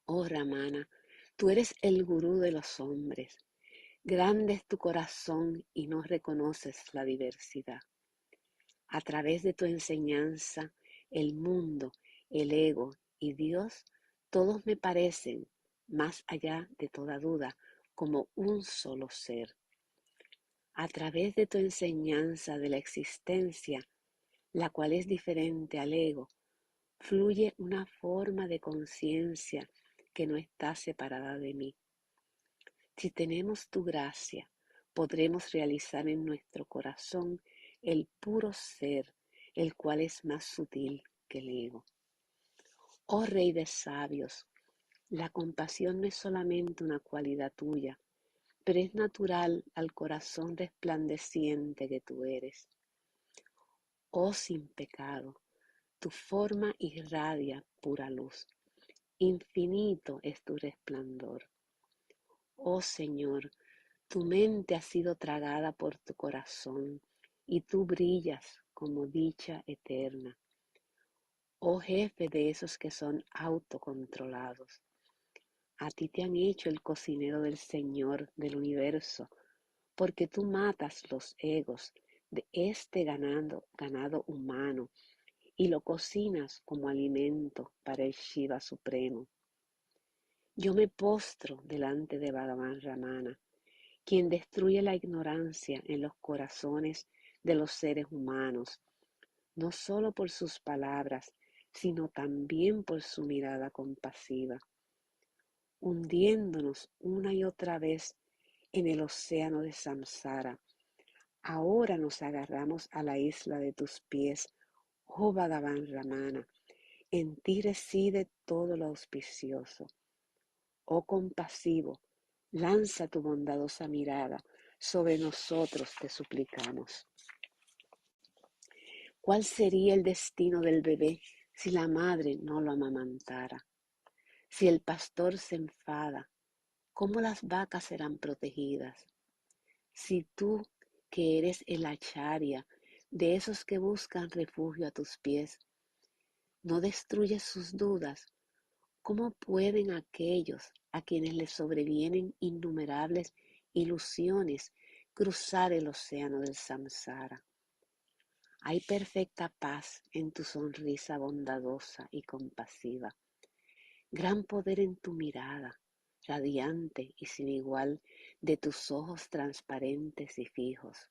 Oh Ramana, tú eres el gurú de los hombres. Grande es tu corazón y no reconoces la diversidad. A través de tu enseñanza, el mundo, el ego y Dios, todos me parecen, más allá de toda duda, como un solo ser. A través de tu enseñanza de la existencia, la cual es diferente al ego, fluye una forma de conciencia que no está separada de mí. Si tenemos tu gracia, podremos realizar en nuestro corazón el puro ser, el cual es más sutil que el ego. Oh Rey de sabios, la compasión no es solamente una cualidad tuya, pero es natural al corazón resplandeciente que tú eres. Oh sin pecado, tu forma irradia pura luz, infinito es tu resplandor. Oh Señor, tu mente ha sido tragada por tu corazón y tú brillas como dicha eterna. Oh jefe de esos que son autocontrolados, a ti te han hecho el cocinero del Señor del universo, porque tú matas los egos de este ganado humano y lo cocinas como alimento para el Shiva Supremo. Yo me postro delante de Bhagavan Ramana, quien destruye la ignorancia en los corazones de los seres humanos, no solo por sus palabras, sino también por su mirada compasiva, hundiéndonos una y otra vez en el océano de samsara. Ahora nos agarramos a la isla de tus pies, oh Bhagavan Ramana, en ti reside todo lo auspicioso. Oh compasivo, lanza tu bondadosa mirada sobre nosotros, te suplicamos. ¿Cuál sería el destino del bebé si la madre no lo amamantara? Si el pastor se enfada, ¿cómo las vacas serán protegidas? Si tú, que eres el acharya de esos que buscan refugio a tus pies, no destruyes sus dudas, ¿cómo pueden aquellos a quienes les sobrevienen innumerables ilusiones cruzar el océano del samsara? Hay perfecta paz en tu sonrisa bondadosa y compasiva, gran poder en tu mirada, radiante y sin igual de tus ojos transparentes y fijos.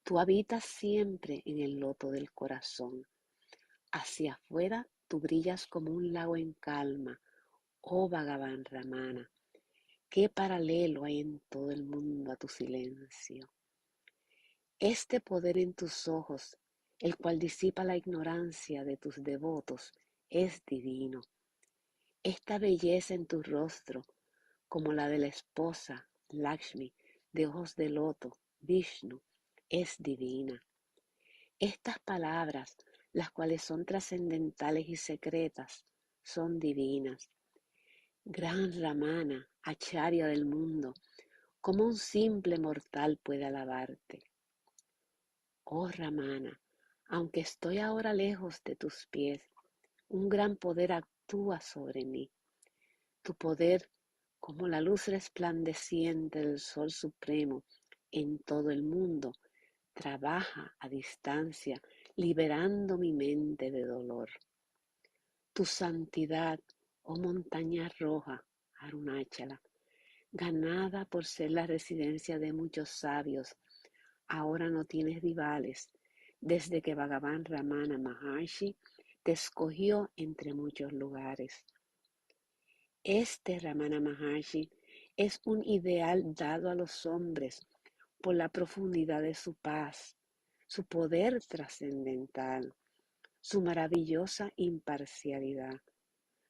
Tú habitas siempre en el loto del corazón. Hacia afuera tú brillas como un lago en calma, oh Bhagavan Ramana. ¿Qué paralelo hay en todo el mundo a tu silencio? Este poder en tus ojos, el cual disipa la ignorancia de tus devotos, es divino. Esta belleza en tu rostro, como la de la esposa Lakshmi, de ojos de loto, Vishnu, es divina. Estas palabras, las cuales son trascendentales y secretas, son divinas. Gran Ramana, acharya del mundo, ¿cómo un simple mortal puede alabarte? Oh Ramana, aunque estoy ahora lejos de tus pies, un gran poder actúa sobre mí. Tu poder, como la luz resplandeciente del Sol Supremo en todo el mundo, trabaja a distancia, liberando mi mente de dolor. Tu santidad, oh montaña roja, Arunachala, ganada por ser la residencia de muchos sabios, ahora no tienes rivales, desde que Bhagavan Ramana Maharshi te escogió entre muchos lugares. Este Ramana Maharshi es un ideal dado a los hombres por la profundidad de su paz, su poder trascendental, su maravillosa imparcialidad,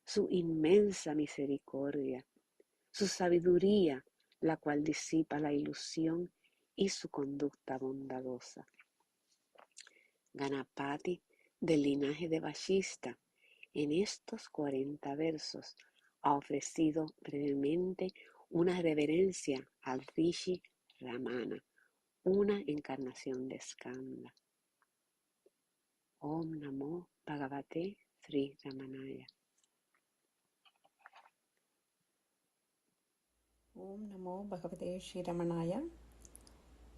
su inmensa misericordia, su sabiduría, la cual disipa la ilusión y su conducta bondadosa. Ganapati, del linaje de Vashista, en estos 40 versos ha ofrecido brevemente una reverencia al Rishi Ramana, una encarnación de Skanda. Om Namo Bhagavate Sri Ramanaya. Om Namo Bhagavate Sri Ramanaya.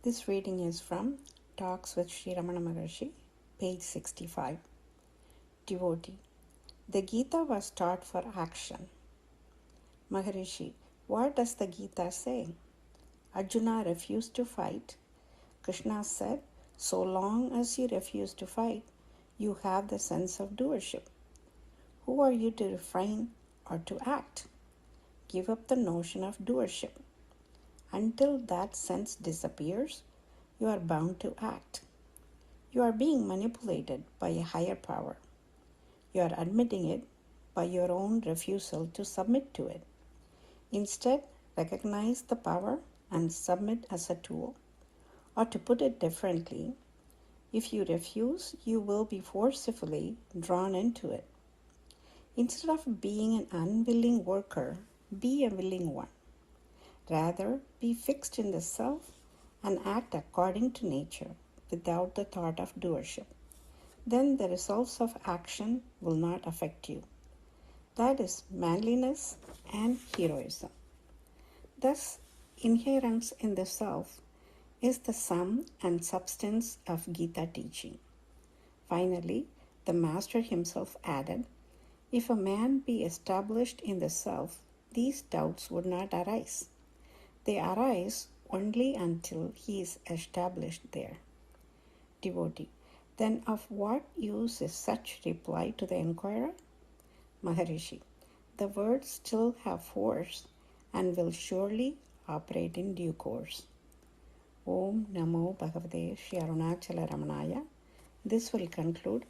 This reading is from Talks with Sri Ramana Maharshi, page 65. Devotee. The Gita was taught for action. Maharishi, what does the Gita say? Arjuna refused to fight. Krishna said, so long as you refuse to fight, you have the sense of doership. Who are you to refrain or to act? Give up the notion of doership. Until that sense disappears, you are bound to act. You are being manipulated by a higher power. You are admitting it by your own refusal to submit to it. Instead, recognize the power and submit as a tool. Or to put it differently, if you refuse, you will be forcefully drawn into it. Instead of being an unwilling worker, be a willing one. Rather, be fixed in the self and act according to nature without the thought of doership. Then the results of action will not affect you. That is manliness and heroism. Thus, inherence in the self is the sum and substance of Gita teaching. Finally, the Master himself added, if a man be established in the self, these doubts would not arise. They arise only until he is established there. Devotee. Then of what use is such reply to the inquirer? Maharishi. The words still have force and will surely operate in due course. Om Namo Bhagavate Sri Arunachala Ramanaya. This will conclude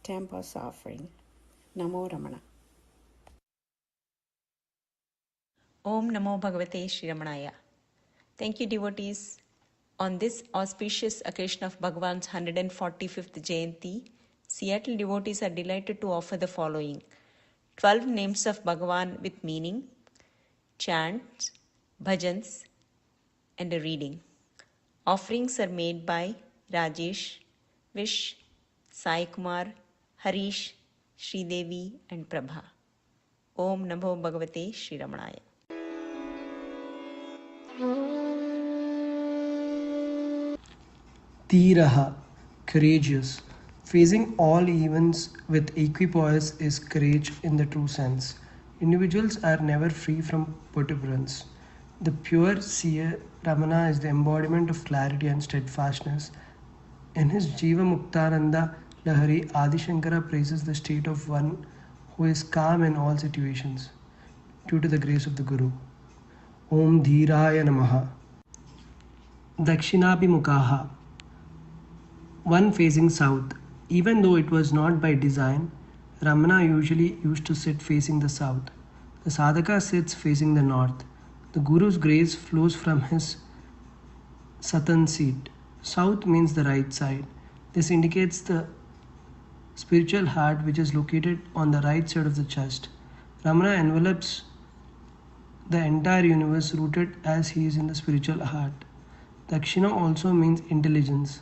Tampa's offering. Namo Ramana. Om Namo Bhagavate Sri Ramanaya. Thank you, devotees. On this auspicious occasion of Bhagavan's 145th Jayanti, Seattle devotees are delighted to offer the following 12 names of Bhagavan with meaning, chants, bhajans, and a reading. Offerings are made by Rajesh, Vish, Sai Kumar, Harish, Sridevi, and Prabha. Om Namo Bhagavate Sri Ramanaya. Tiraha, courageous. Facing all events with equipoise is courage in the true sense. Individuals are never free from perseverance. The pure seer Ramana is the embodiment of clarity and steadfastness. In his Jiva Muktananda Lahari, Adi Shankara praises the state of one who is calm in all situations due to the grace of the Guru. Om Dhiraya Namaha. Dakshinabhimukaha, one facing south. Even though it was not by design, Ramana usually used to sit facing the south. The sadhaka sits facing the north. The Guru's grace flows from his Satan seat. South means the right side. This indicates the spiritual heart which is located on the right side of the chest. Ramana envelops the entire universe rooted as he is in the spiritual heart. Dakshina also means intelligence.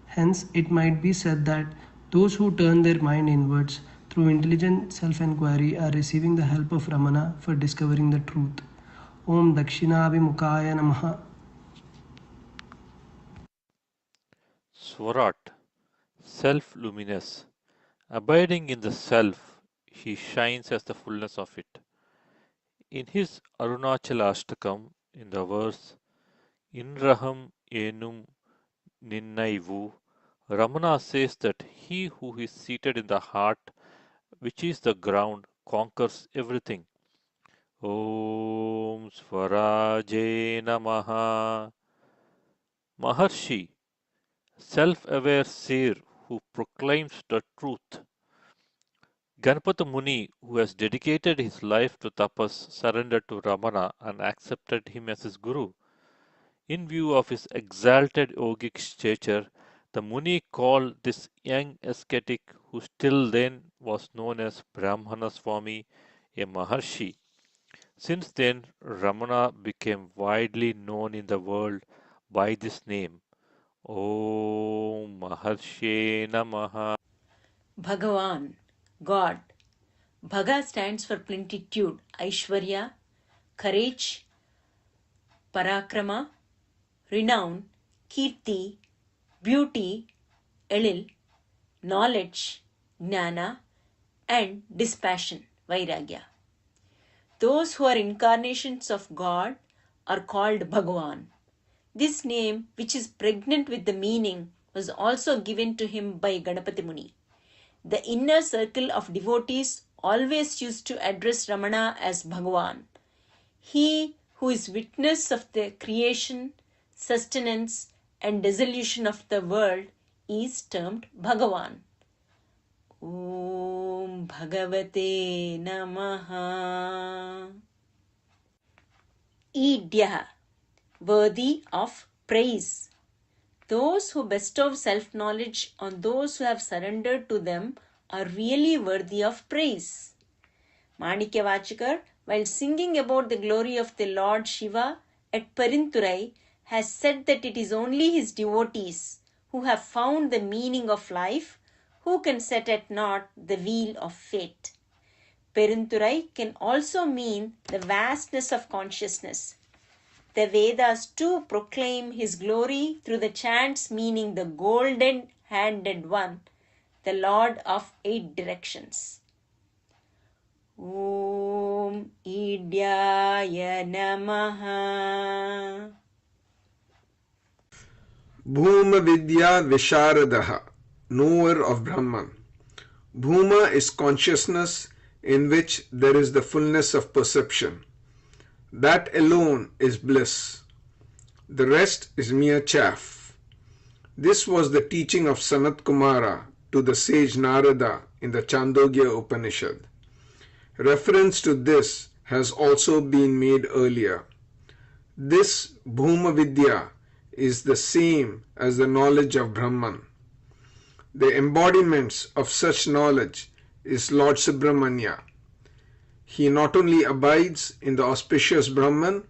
Hence, it might be said that those who turn their mind inwards through intelligent self-enquiry are receiving the help of Ramana for discovering the truth. Om Dakshinabhimukaya Namaha. Swarat, self-luminous. Abiding in the self, he shines as the fullness of it. In his Arunachala Ashtakam, in the verse, Inraham enum ninnaivu, Ramana says that he who is seated in the heart, which is the ground, conquers everything. Om Swaraje Namaha. Maharshi, self-aware seer who proclaims the truth. Ganpata Muni, who has dedicated his life to tapas, surrendered to Ramana and accepted him as his guru. In view of his exalted yogic stature, the Muni called this young ascetic, who till then was known as Brahmana Swami, a Maharshi. Since then, Ramana became widely known in the world by this name. Om Maharshe Namaha. Bhagavan, God. Bhaga stands for plenitude, Aishwarya, courage, Parakrama, renown, Kirti, beauty, Elil, knowledge, Jnana, and dispassion, Vairagya. Those who are incarnations of God are called Bhagavan. This name, which is pregnant with the meaning, was also given to him by Ganapati Muni. The inner circle of devotees always used to address Ramana as Bhagavan. He who is witness of the creation, sustenance, and dissolution of the world is termed Bhagavan. Om Bhagavate Namaha. Idyaha, worthy of praise. Those who bestow self-knowledge on those who have surrendered to them are really worthy of praise. Manikyavachakar, while singing about the glory of the Lord Shiva at Parinturai, has said that it is only his devotees who have found the meaning of life who can set at naught the wheel of fate. Parinturai can also mean the vastness of consciousness. The Vedas too proclaim his glory through the chants meaning the golden-handed one, the Lord of 8 directions. Om Idyaya Namaha. Bhuma Vidya Visharadaha, knower of Brahman. Bhuma is consciousness in which there is the fullness of perception. That alone is bliss. The rest is mere chaff. This was the teaching of Sanat Kumara to the sage Narada in the Chandogya Upanishad. Reference to this has also been made earlier. This Bhuma Vidya is the same as the knowledge of Brahman. The embodiments of such knowledge is Lord Subramanya. He not only abides in the auspicious Brahman,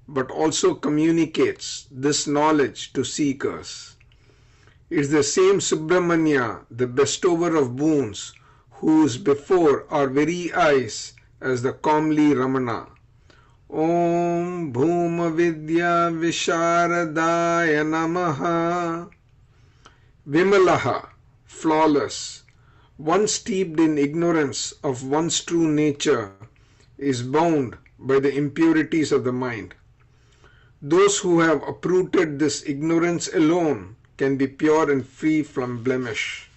but also communicates this knowledge to seekers. It is the same Subramanya, the bestower of boons, who is before our very eyes as the comely Ramana. Om Bhuma Vidya Visharadaya Namaha. Vimalaha, flawless. One steeped in ignorance of one's true nature is bound by the impurities of the mind. Those who have uprooted this ignorance alone can be pure and free from blemish.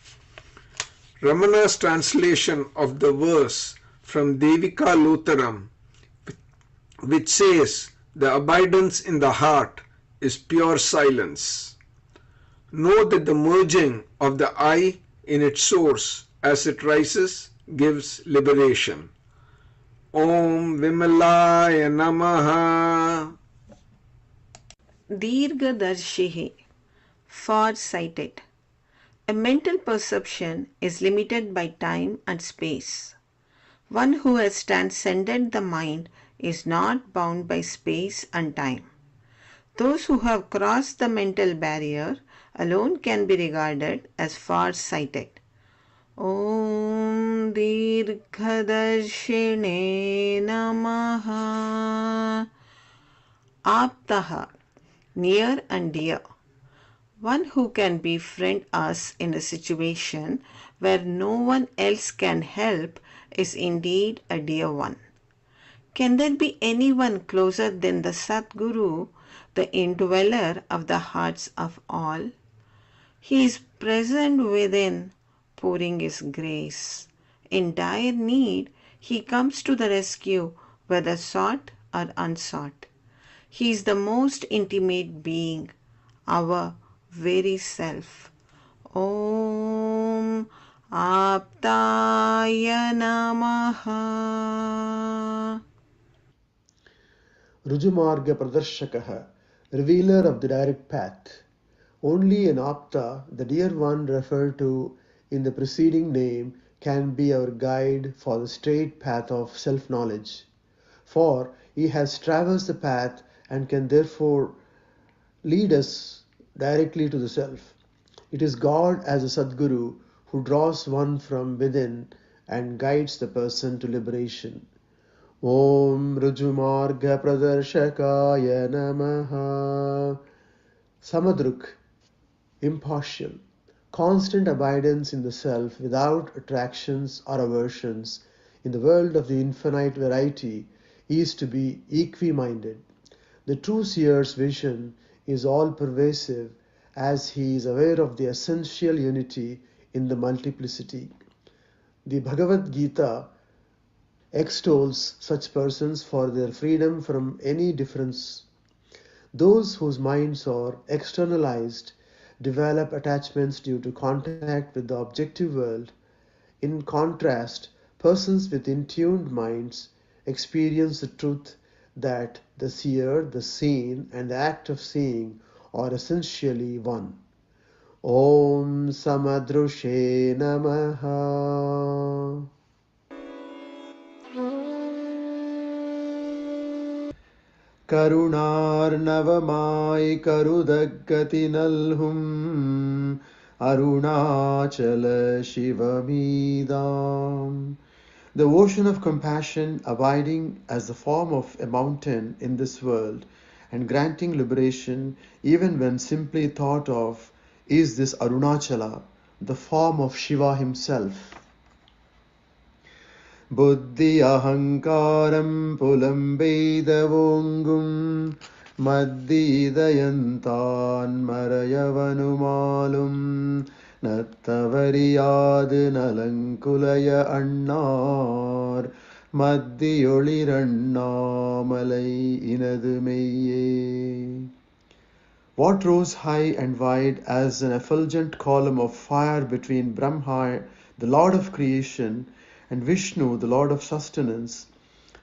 Ramana's translation of the verse from Devika Lotaram, which says, "The abidance in the heart is pure silence." Know that the merging of the I in its source as it rises gives liberation. Om Vimalaya Namaha. Dirghadarshihi, far-sighted. A mental perception is limited by time and space. One who has transcended the mind is not bound by space and time. Those who have crossed the mental barrier alone can be regarded as far-sighted. Om Dirghadarshine Namaha. Aptaha, near and dear. One who can befriend us in a situation where no one else can help is indeed a dear one. Can there be anyone closer than the Satguru, the indweller of the hearts of all? He is present within, pouring his grace. In dire need, he comes to the rescue, whether sought or unsought. He is the most intimate being, our very self. Om आप्ताय नमः। Rujumarga Pradarshakaha, revealer of the direct path. Only an Apta, the dear one referred to in the preceding name, can be our guide for the straight path of self-knowledge. For he has traversed the path and can therefore lead us directly to the self. It is God as a Sadguru who draws one from within and guides the person to liberation. Om Rujumarga Pradarshakaya Namaha. Samadruk, impartial, constant abidance in the self without attractions or aversions in the world of the infinite variety is to be equi-minded. The true seer's vision is all-pervasive as he is aware of the essential unity in the multiplicity. The Bhagavad Gita extols such persons for their freedom from any difference. Those whose minds are externalized develop attachments due to contact with the objective world. In contrast, persons with in-tuned minds experience the truth that the seer, the seen, and the act of seeing are essentially one. Om Samadrushe Namaha. Karunarnavamai Karudagatinalhum Arunachala Shivamidam. The ocean of compassion abiding as the form of a mountain in this world and granting liberation even when simply thought of is this Arunachala, the form of Shiva himself. Buddhi ahankaram pulam vedavongum maddi dayantan marayavanumalum nattavariyad nalankulaya annar maddi olirannamalai inadumeye. What rose high and wide as an effulgent column of fire between Brahma, the Lord of creation, and Vishnu, the Lord of sustenance,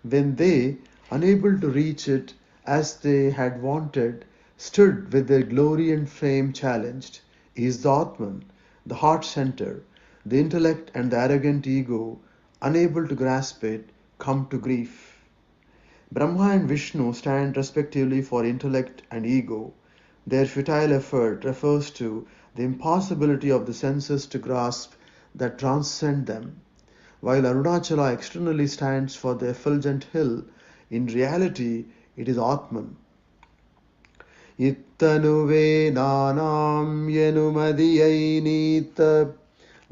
when they, unable to reach it as they had wanted, stood with their glory and fame challenged, is the Atman, the heart center, the intellect and the arrogant ego, unable to grasp it, come to grief. Brahma and Vishnu stand respectively for intellect and ego. Their futile effort refers to the impossibility of the senses to grasp that transcend them. While Arunachala externally stands for the effulgent hill, in reality it is Atman. Ittanuve nanam yenumadiyai nita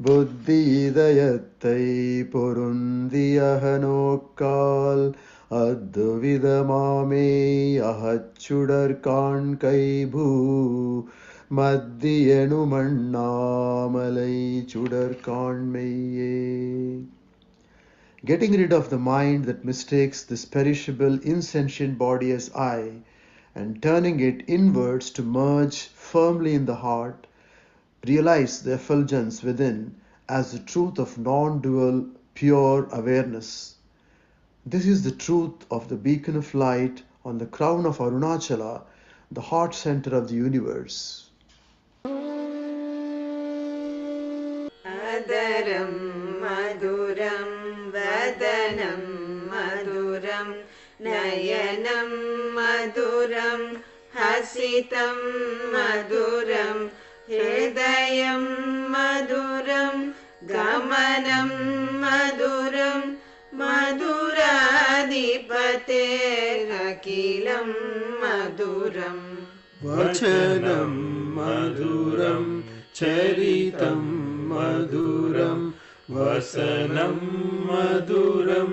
buddhi idayattai purundiyahanokkal adduvidamame ahachudar kankai bhu maddiyenumannamalai chudar kanmeye. Getting rid of the mind that mistakes this perishable, insentient body as I, and turning it inwards to merge firmly in the heart, realize the effulgence within as the truth of non-dual, pure awareness. This is the truth of the beacon of light on the crown of Arunachala, the heart center of the universe. Adaram maduram vadanam maduram nayanam maduram hasitam maduram hridayam maduram gamanam maduram madhuradipate akilam maduram vachanam maduram charitam maduram vasanam maduram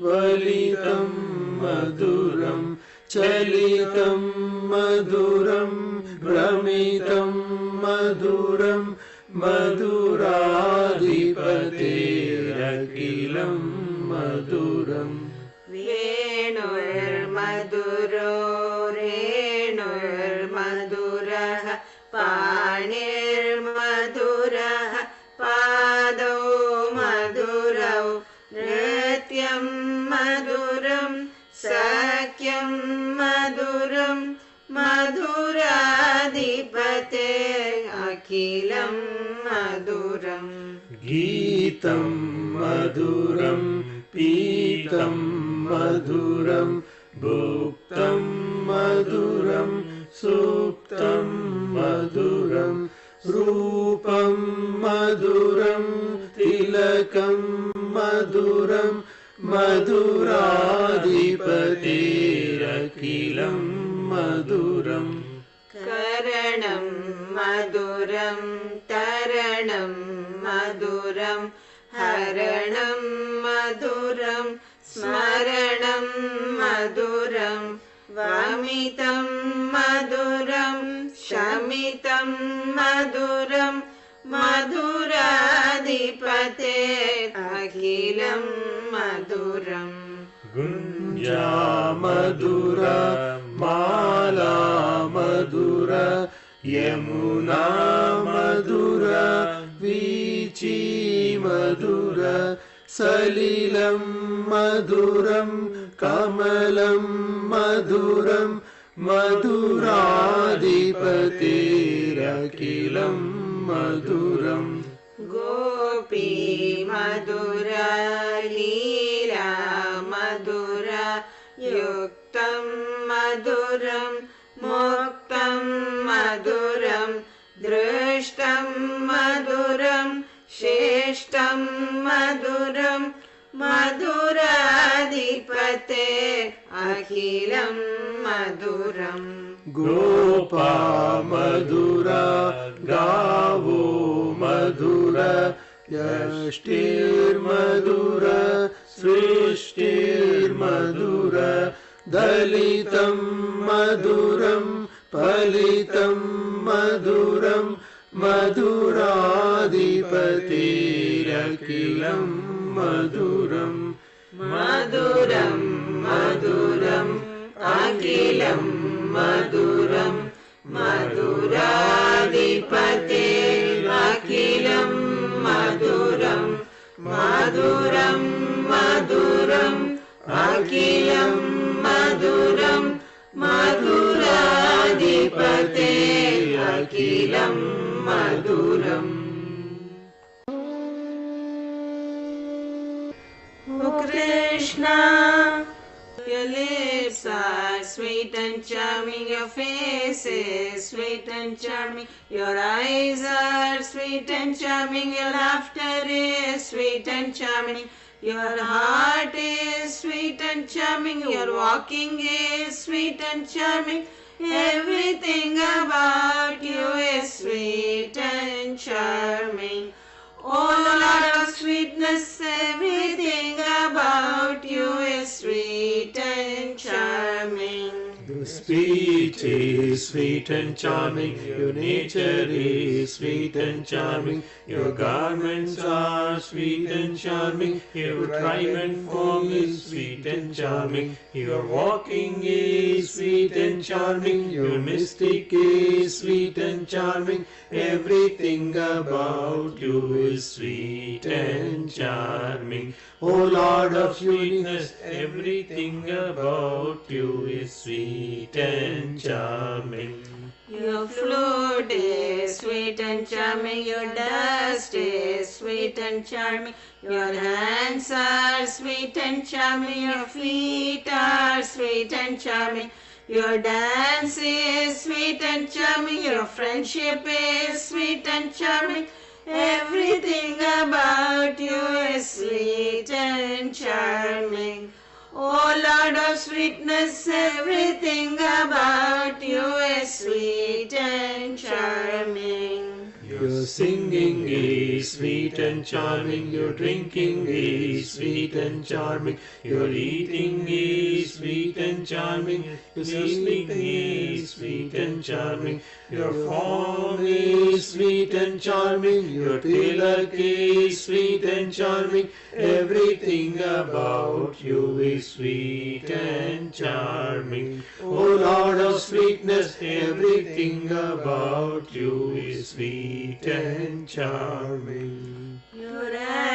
valitam maduram chalitam maduram brahmitam maduram madhuradipate akilam maduram. Venur maduro renur madurah panir madurah pado maduram sakyam maduram madhuradipate akhilam maduram Geetam maduram Pitam maduram Bhuktam maduram Suktam maduram Rupam maduram Tilakam maduram Madhuradipatirakilam maduram Karanam maduram Taranam maduram Haranam maduram Smaranam maduram Vamitam maduram Shamitam maduram Madhuradipate akhilam maduram Gunja madura Mala madura Yamuna madura Vichi madura Salilam maduram Kamalam maduram Madhuradipatirakilam maduram Gopi madura Leela madura Yuktam maduram Muktam maduram Drishtam maduram Sheshtam maduram Madhuradipate akhilam maduram Gopa madura Gavo madura Yashtir madura Srishtir madura Dalitam maduram Palitam maduram Madhuradipatirakilam maduram Maduram maduram Akhilam maduram Madhuradipate akhilam maduram Maduram maduram Akhilam maduram Madhuradipate akhilam maduram Oh Krishna, your lips are sweet and charming, your face is sweet and charming, your eyes are sweet and charming, your laughter is sweet and charming, your heart is sweet and charming, your walking is sweet and charming, everything about you is sweet and charming. Oh Lord of sweetness, everything about you is sweet and charming. Your speech is sweet and charming, your nature is sweet and charming, your garments are sweet and charming, your tribe and form is sweet and charming, your walking is sweet and charming, your mystic is sweet and charming, everything about you is sweet and charming. O Lord of sweetness, everything about you is sweet and charming. Your flute is sweet and charming, your dust is sweet and charming, your hands are sweet and charming, your feet are sweet and charming, your dance is sweet and charming, your friendship is sweet and charming, everything about you is sweet and charming. O Lord of sweetness, everything about you is sweet and charming. Your singing is sweet and charming, your drinking is sweet and charming, your eating is sweet and charming, your sleeping is sweet and charming, your form is sweet and charming, your tilak is sweet and charming, everything about you is sweet and charming. O Lord of sweetness, everything about you is sweet and charming. Your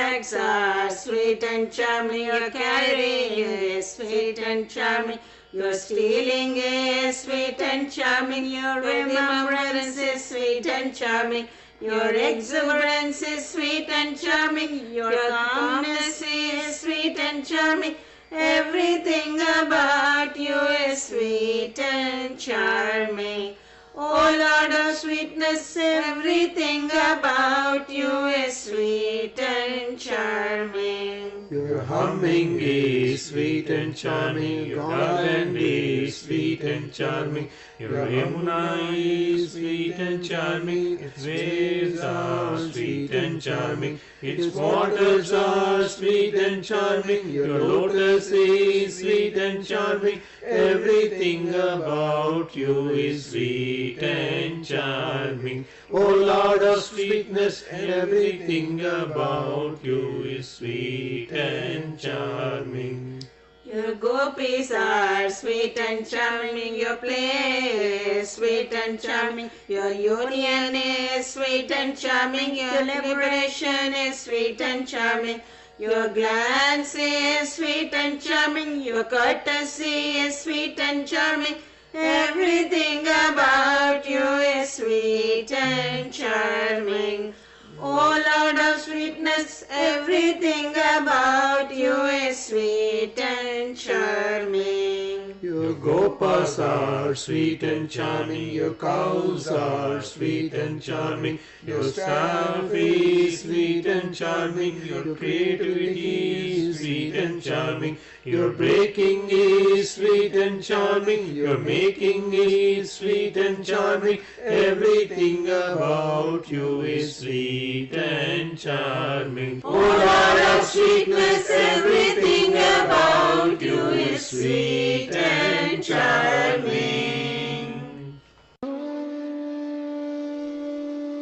bags are sweet and charming. Your carrying is sweet and charming. Your stealing is sweet and charming. Your remembrance is sweet and charming. Your exuberance is sweet and charming. Your calmness is sweet and charming. Everything about you is sweet and charming. O Lord of sweetness, everything about you is sweet and charming. Your humming is sweet and charming. Your garland is sweet and charming. Your Yamuna is sweet and charming. Its waves are sweet and charming. Its waters are sweet and charming. Your lotus is sweet and charming. Everything about you is sweet and charming. O Lord of sweetness, everything about you is sweet and charming. Your gopis are sweet and charming. Your play is sweet and charming. Your union is sweet and charming. Your liberation is sweet and charming. Your glance is sweet and charming. Your courtesy is sweet and charming. Everything about you is sweet and charming. O Lord of sweetness, everything about you is sweet and charming. Your gopas are sweet and charming. Your cows are sweet and charming. Your staff is sweet and charming. Your creativity is sweet and charming. Your breaking is sweet and charming. Your making is sweet and charming. Everything about you is sweet and charming. O Lord of sweetness, everything about you is sweet and charming.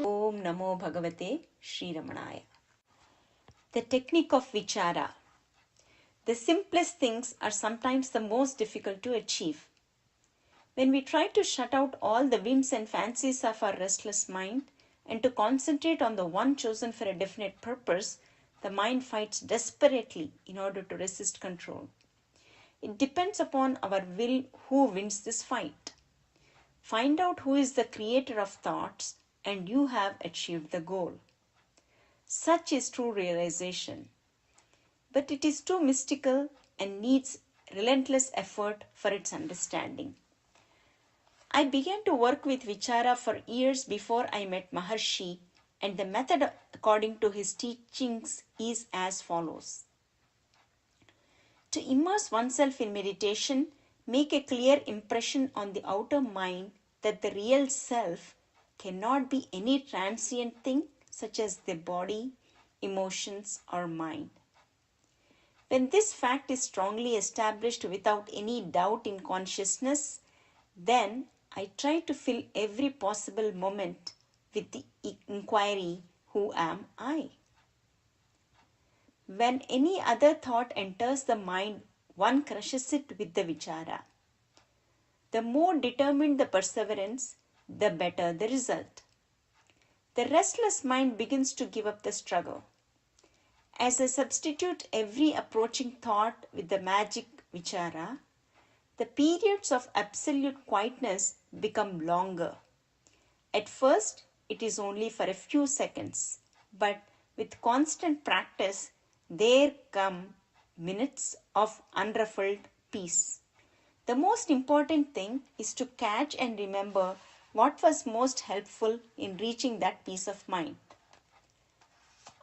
Om Namo Bhagavate Sri Ramanaya. The technique of vichara. The simplest things are sometimes the most difficult to achieve. When we try to shut out all the whims and fancies of our restless mind and to concentrate on the one chosen for a definite purpose, the mind fights desperately in order to resist control. It depends upon our will who wins this fight. Find out who is the creator of thoughts and you have achieved the goal. Such is true realization. But it is too mystical and needs relentless effort for its understanding. I began to work with vichara for years before I met Maharshi, and the method according to his teachings is as follows. To immerse oneself in meditation, make a clear impression on the outer mind that the real self cannot be any transient thing such as the body, emotions, or mind. When this fact is strongly established without any doubt in consciousness, then I try to fill every possible moment with the inquiry, who am I? When any other thought enters the mind, one crushes it with the vichara. The more determined the perseverance, the better the result. The restless mind begins to give up the struggle. As I substitute every approaching thought with the magic vichara, the periods of absolute quietness become longer. At first, it is only for a few seconds, but with constant practice, there come minutes of unruffled peace. The most important thing is to catch and remember what was most helpful in reaching that peace of mind.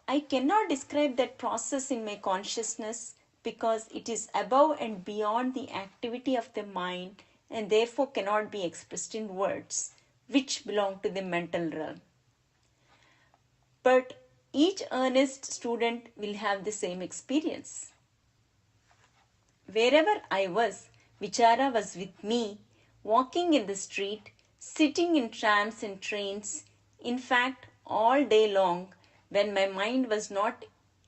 I cannot describe that process in my consciousness because it is above and beyond the activity of the mind and therefore cannot be expressed in words, which belong to the mental realm. But each earnest student will have the same experience. Wherever I was, vichara was with me, walking in the street, sitting in trams and trains, in fact, all day long, when my mind was not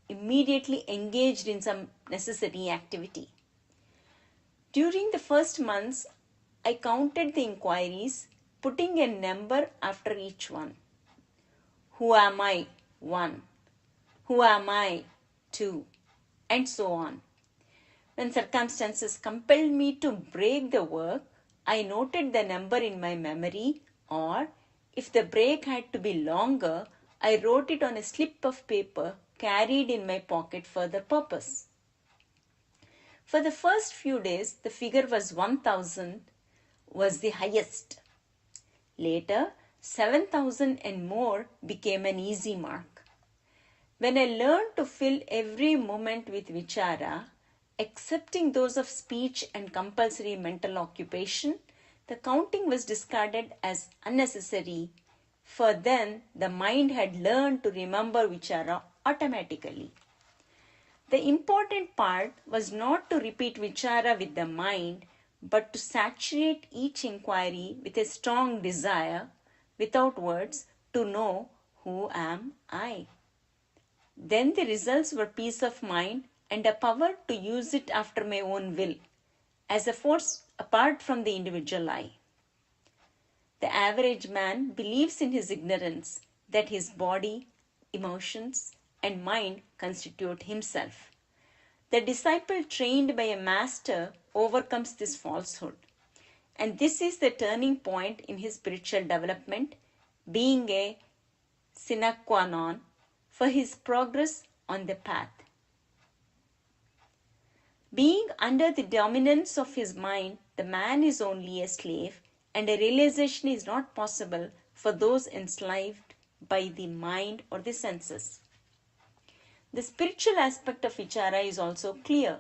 immediately engaged in some necessary activity. During the first months, I counted the inquiries, putting a number after each one. Who am I? 1. Who am I? 2, and so on. When circumstances compelled me to break the work, I noted the number in my memory, or if the break had to be longer, I wrote it on a slip of paper carried in my pocket for the purpose. For the first few days, the figure was 1000 was the highest. Later, 7000 and more became an easy mark. When I learned to fill every moment with vichara, excepting those of speech and compulsory mental occupation, the counting was discarded as unnecessary, for then the mind had learned to remember vichara automatically. The important part was not to repeat vichara with the mind, but to saturate each inquiry with a strong desire, without words, to know who am I. Then the results were peace of mind and a power to use it after my own will, as a force apart from the individual I. The average man believes in his ignorance that his body, emotions, and mind constitute himself. The disciple trained by a master overcomes this falsehood, and this is the turning point in his spiritual development, being a sine qua non for his progress on the path. Being under the dominance of his mind, the man is only a slave, and a realization is not possible for those enslaved by the mind or the senses. The spiritual aspect of vichara is also clear.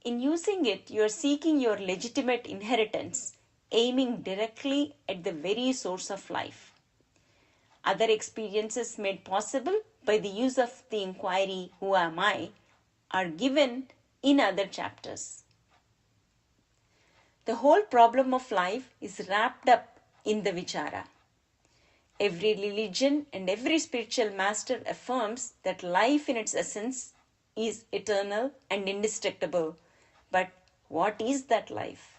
In using it, you are seeking your legitimate inheritance, aiming directly at the very source of life. Other experiences made possible by the use of the inquiry, who am I, are given in other chapters. The whole problem of life is wrapped up in the vichara. Every religion and every spiritual master affirms that life in its essence is eternal and indestructible. But what is that life?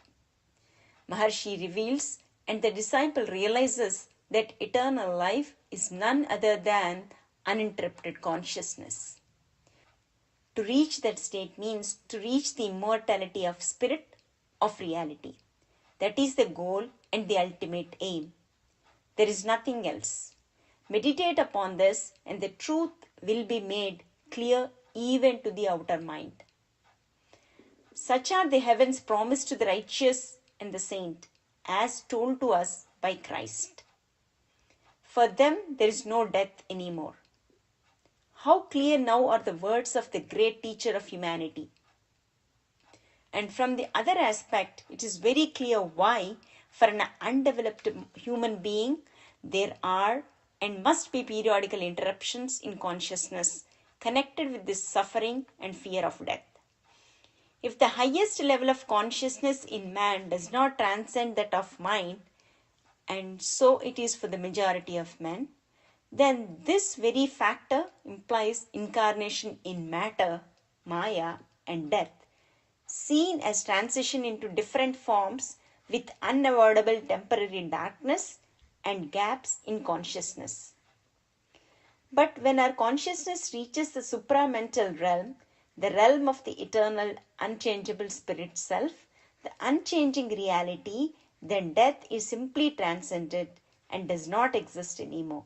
Maharshi reveals, and the disciple realizes that eternal life is none other than uninterrupted consciousness. To reach that state means to reach the immortality of spirit, of reality. That is the goal and the ultimate aim. There is nothing else. Meditate upon this, and the truth will be made clear even to the outer mind. Such are the heavens promised to the righteous and the saint, as told to us by Christ. For them there is no death anymore. How clear now are the words of the great teacher of humanity. And from the other aspect, it is very clear why, for an undeveloped human being, there are and must be periodical interruptions in consciousness connected with this suffering and fear of death. If the highest level of consciousness in man does not transcend that of mind, and so it is for the majority of men, then this very factor implies incarnation in matter, maya, and death, seen as transition into different forms with unavoidable temporary darkness and gaps in consciousness. But when our consciousness reaches the supramental realm, the realm of the eternal, unchangeable spirit self, the unchanging reality, then death is simply transcended and does not exist anymore.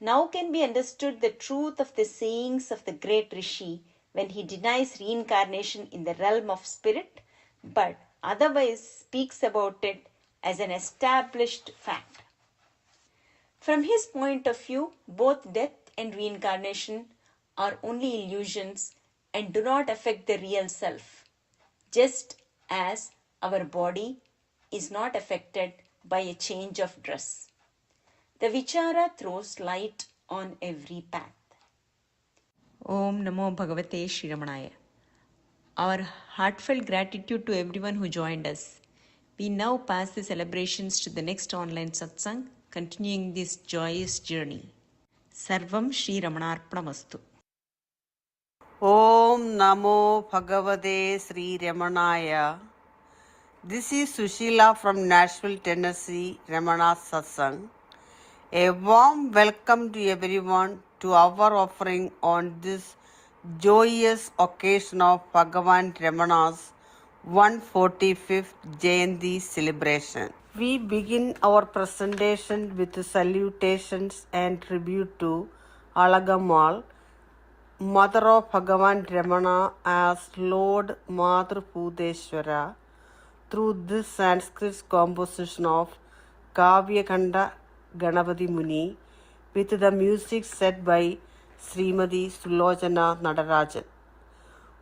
Now can be understood the truth of the sayings of the great Rishi when he denies reincarnation in the realm of spirit, but otherwise speaks about it as an established fact. From his point of view, both death and reincarnation are only illusions and do not affect the real self, just as our body is not affected by a change of dress. The vichara throws light on every path. Om Namo Bhagavate Sri Ramanaya. Our heartfelt gratitude to everyone who joined us. We now pass the celebrations to the next online satsang, continuing this joyous journey. Sarvam Shri Ramanarpanamastu. Om Namo Bhagavate Sri Ramanaya. This is Sushila from Nashville, Tennessee, Ramana Satsang. A warm welcome to everyone to our offering on this joyous occasion of Bhagavan Ramana's 145th Jayanthi celebration. We begin our presentation with salutations and tribute to Alagammal, Mother of Bhagavan Ramana, as Lord Madhur Pudeshwara, through this Sanskrit composition of Kavya Kanda Ganapati Muni, with the music set by Srimati Sulojana Nadarajan.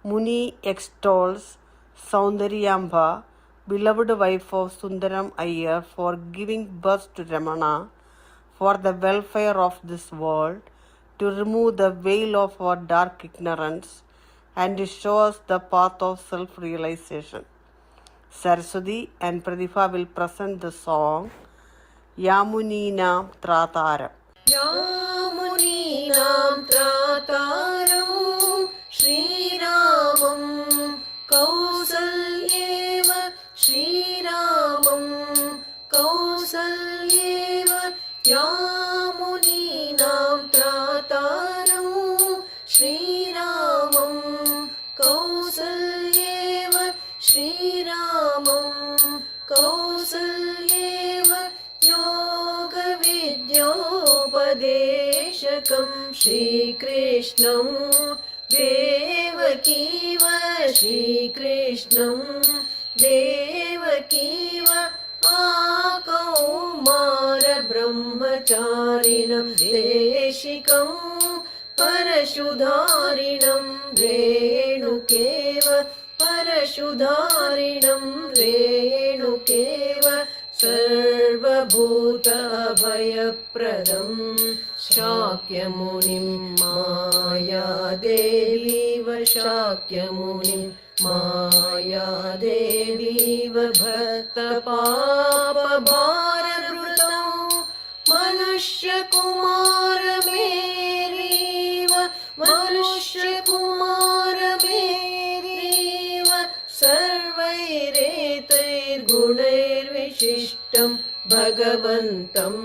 Muni extols Saundaryamba, beloved wife of Sundaram Iyer, for giving birth to Ramana for the welfare of this world, to remove the veil of our dark ignorance and to show us the path of self-realization. Saraswati and Pradipha will present the song Yamuninam Trataram. Yamuninam Trataram Shriramam Kausalyeva Shriramam Kausalyeva Yamuninam Trataram Shriramam Kausalyeva Shriramam Kausalyeva Yoga Vidyopadeshakam Shri Krishnam Devakiva Shri Krishnam Devakiva Akaumara Brahmacharinam Deshikam Parashudharinam Renukeva Parashudharinam Renukeva Sarvabhuta Bhayapradam Shakyamunim Maya Deviva Shakyamunim Maya Deviva Bhakta Papa Bharadrutam Manushya Kumara Meriva Manushya Kumara Meriva Sarvairetair Gunair Vishishtam Bhagavantam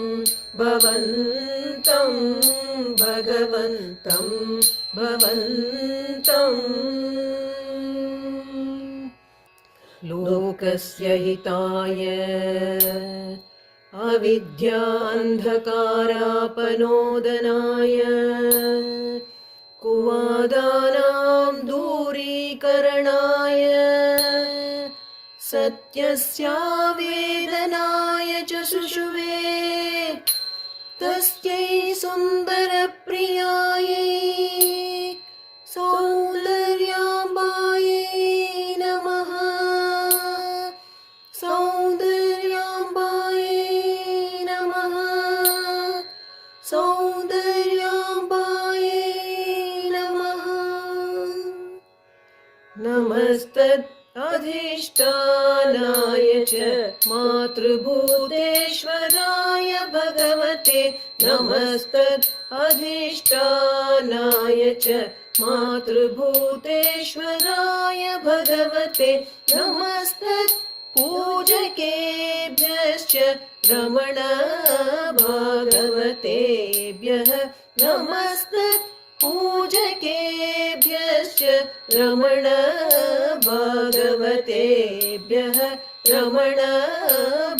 Bhavantam Bhagavantam Bhavantam Lokasya hitaya avidyandhakarapanodhanaya kuvadanam durikaranaya satyasya vedanaya cha sushuve tasyai sundarapriyayai saundaryambayai namaha saundaryambayai namaha saundaryambayai namaha namastat adhishtanaya cha matrubhuteshwaraya bhagavate namastat adhishtanaya cha matrubhuteshwaraya bhagavate namastat पूजकेभ्यश्च Raman भागवतेभ्यः नमस्कृत् पूजकेभ्यश्च Raman भागवतेभ्यः Raman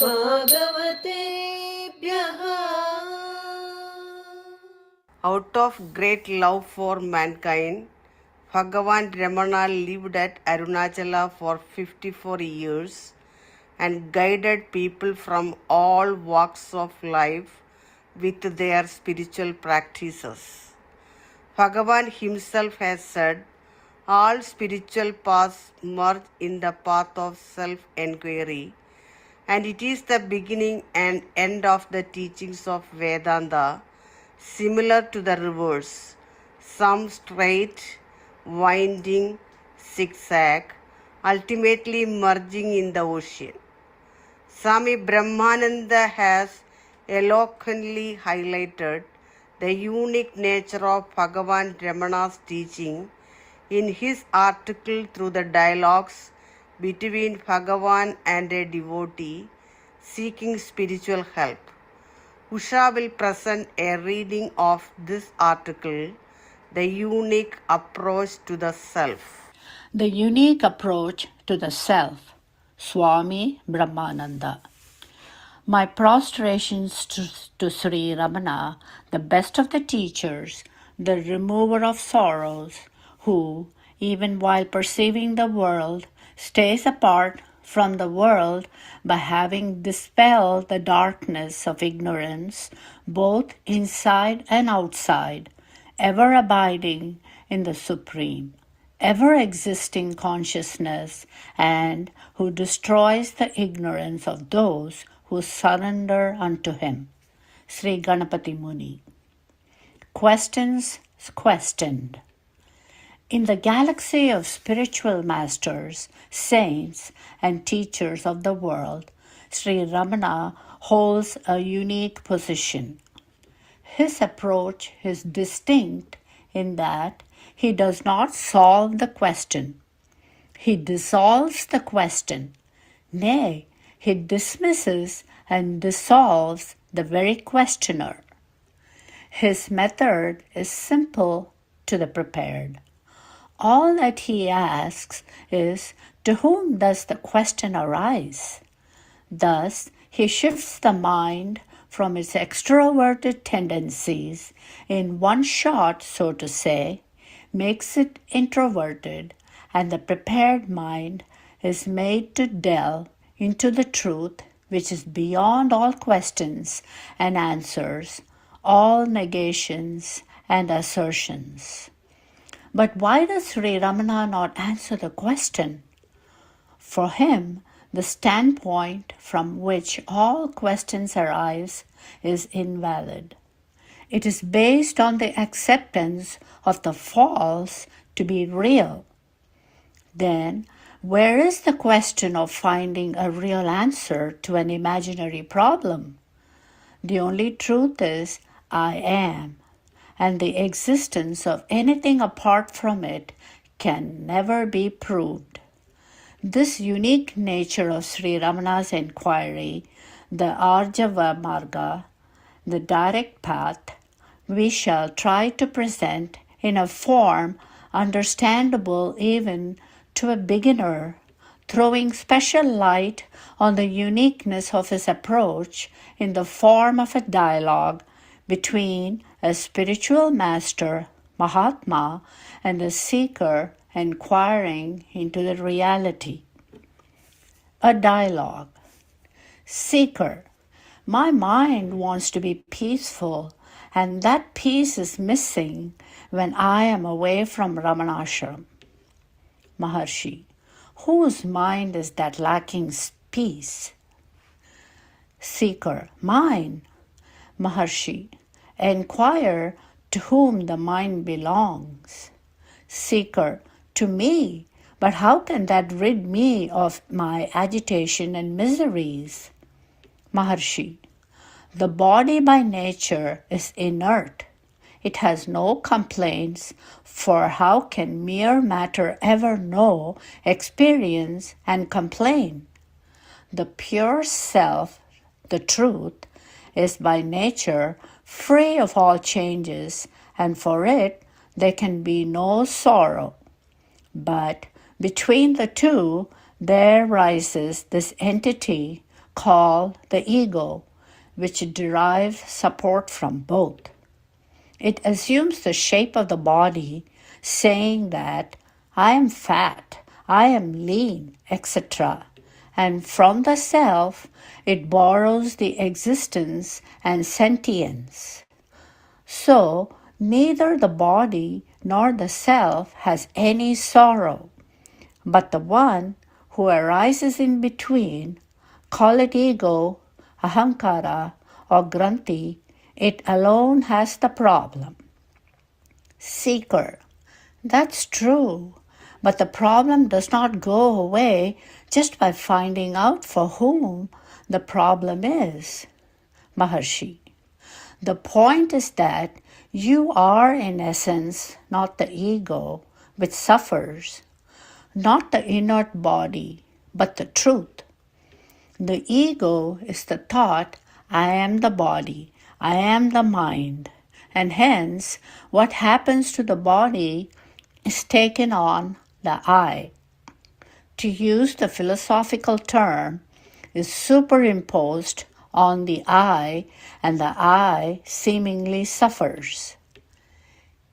भागवतेभ्यः. Out of great love for mankind, Bhagavan Ramana lived at Arunachala for 54 years and guided people from all walks of life with their spiritual practices. Bhagavan himself has said, all spiritual paths merge in the path of self-enquiry, and it is the beginning and end of the teachings of Vedanta, similar to the rivers, some straight, winding, zigzag, ultimately merging in the ocean. Swami Brahmananda has eloquently highlighted the unique nature of Bhagavan Ramana's teaching in his article through the dialogues between Bhagavan and a devotee seeking spiritual help. Usha will present a reading of this article, The Unique Approach to the Self. The Unique Approach to the Self, Swami Brahmananda. My prostrations to Sri Ramana, the best of the teachers, the remover of sorrows, who, even while perceiving the world, stays apart from the world by having dispelled the darkness of ignorance, both inside and outside, ever abiding in the Supreme, ever existing consciousness, and who destroys the ignorance of those who surrender unto him. Sri Ganapati Muni. Questions questioned. In the galaxy of spiritual masters, saints, and teachers of the world, Sri Ramana holds a unique position. His approach is distinct in that he does not solve the question. He dissolves the question. Nay, he dismisses and dissolves the very questioner. His method is simple to the prepared. All that he asks is, to whom does the question arise? Thus, he shifts the mind from its extroverted tendencies in one shot, so to say, makes it introverted, and the prepared mind is made to delve into the truth which is beyond all questions and answers, all negations and assertions. But why does Sri Ramana not answer the question? For him, the standpoint from which all questions arise is invalid. It is based on the acceptance of the false to be real. Then, where is the question of finding a real answer to an imaginary problem? The only truth is, I am, and the existence of anything apart from it can never be proved. This unique nature of Sri Ramana's inquiry, the Arjava Marga, the direct path, we shall try to present in a form understandable even to a beginner, throwing special light on the uniqueness of his approach in the form of a dialogue between a spiritual master, Mahatma, and a seeker inquiring into the reality. A dialogue. Seeker, my mind wants to be peaceful, and that peace is missing when I am away from Ramanashram. Maharshi, whose mind is that lacking peace? Seeker, mine. Maharshi, inquire to whom the mind belongs. Seeker, to me, but how can that rid me of my agitation and miseries? Maharshi, the body by nature is inert. It has no complaints, for how can mere matter ever know, experience, and complain? The pure self, the truth, is by nature free of all changes, and for it there can be no sorrow. But between the two there rises this entity called the ego, which derives support from both. It assumes the shape of the body, saying that I am fat, I am lean, etc. And from the self, it borrows the existence and sentience. So, neither the body nor the self has any sorrow, but the one who arises in between, call it ego, ahankara, or granthi, it alone has the problem. Seeker, that's true, but the problem does not go away just by finding out for whom the problem is. Maharshi, the point is that you are in essence not the ego which suffers, not the inert body, but the truth. The ego is the thought, I am the body, I am the mind, and hence what happens to the body is taken on the I. To use the philosophical term, is superimposed on the I, and the I seemingly suffers.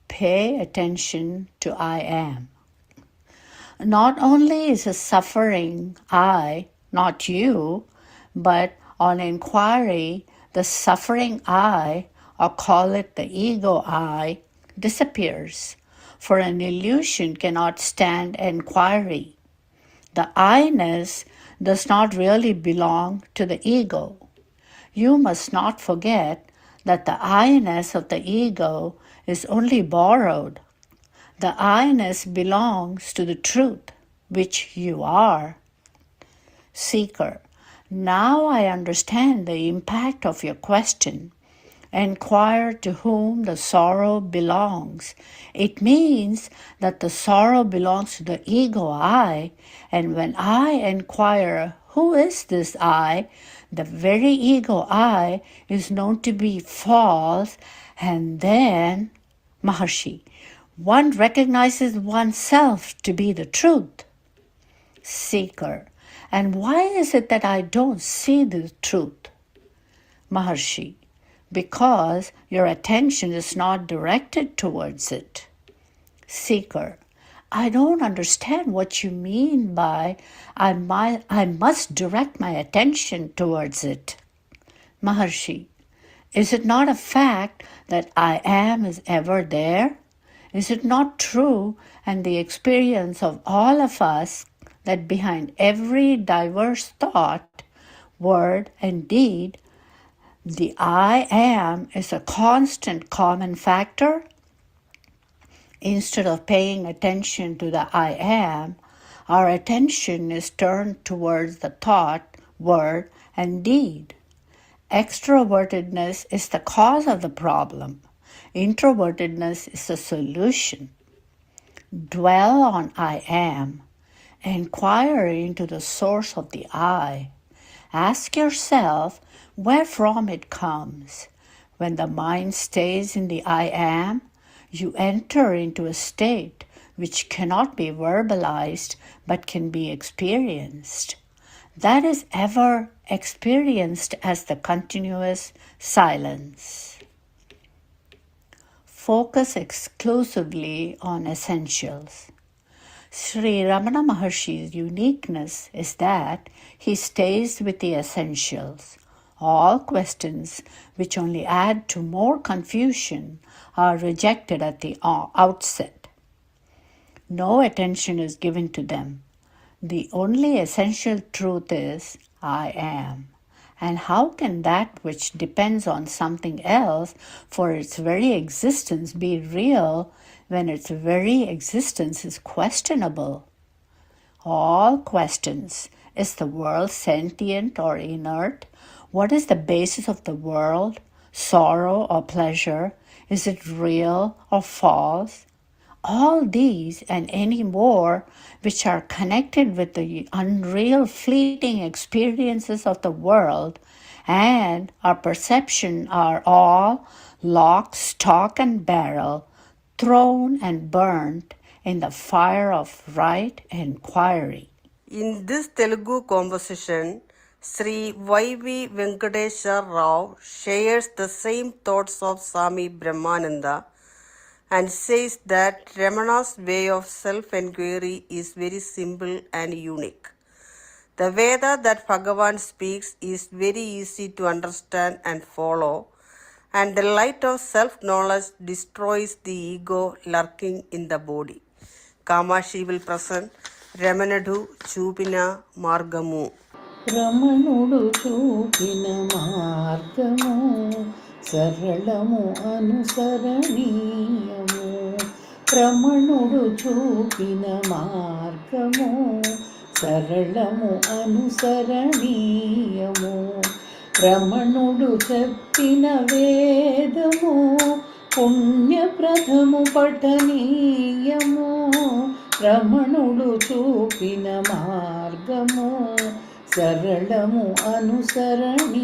Pay attention to I am. Not only is a suffering I, not you, but on inquiry, the suffering I, or call it the ego I, disappears, for an illusion cannot stand inquiry. The I-ness does not really belong to the ego. You must not forget that the I-ness of the ego is only borrowed. The I-ness belongs to the truth, which you are. Seeker, now I understand the impact of your question. Inquire to whom the sorrow belongs. It means that the sorrow belongs to the ego I, and when I inquire who is this I, the very ego I is known to be false, and then, Maharshi, one recognizes oneself to be the truth. Seeker, and why is it that I don't see the truth? Maharshi, because your attention is not directed towards it. Seeker, I don't understand what you mean by I must direct my attention towards it. Maharshi, is it not a fact that I am is ever there? Is it not true, and the experience of all of us, that behind every diverse thought, word, and deed, the I am is a constant common factor? Instead of paying attention to the I am, our attention is turned towards the thought, word, and deed. Extrovertedness is the cause of the problem. Introvertedness is the solution. Dwell on I am. Inquire into the source of the I. Ask yourself wherefrom it comes. When the mind stays in the I am, you enter into a state which cannot be verbalized but can be experienced. That is ever experienced as the continuous silence. Focus exclusively on essentials. Sri Ramana Maharshi's uniqueness is that he stays with the essentials. All questions which only add to more confusion are rejected at the outset. No attention is given to them. The only essential truth is I am. And how can that which depends on something else for its very existence be real when its very existence is questionable? All questions. Is the world sentient or inert? What is the basis of the world? Sorrow or pleasure? Is it real or false? All these and any more which are connected with the unreal fleeting experiences of the world and our perception are all lock, stock, and barrel, thrown and burnt in the fire of right inquiry. In this Telugu composition, Sri Y.V. Venkateswara Rao shares the same thoughts of Swami Brahmananda and says that Ramana's way of self-inquiry is very simple and unique. The Veda that Bhagavan speaks is very easy to understand and follow, and the light of self-knowledge destroys the ego lurking in the body. Kamashi will present Ramanadu Chupina Margamu. రమణుడు చూపిన మార్గము సరళము అనుసరణీయము రమణుడు చూపిన మార్గము సరళము అనుసరణీయము రమణుడు చెప్పిన వేదము పుణ్యప్రదము పఠనీయము రమణుడు చూపిన మార్గము సరళము అనుసరణీయము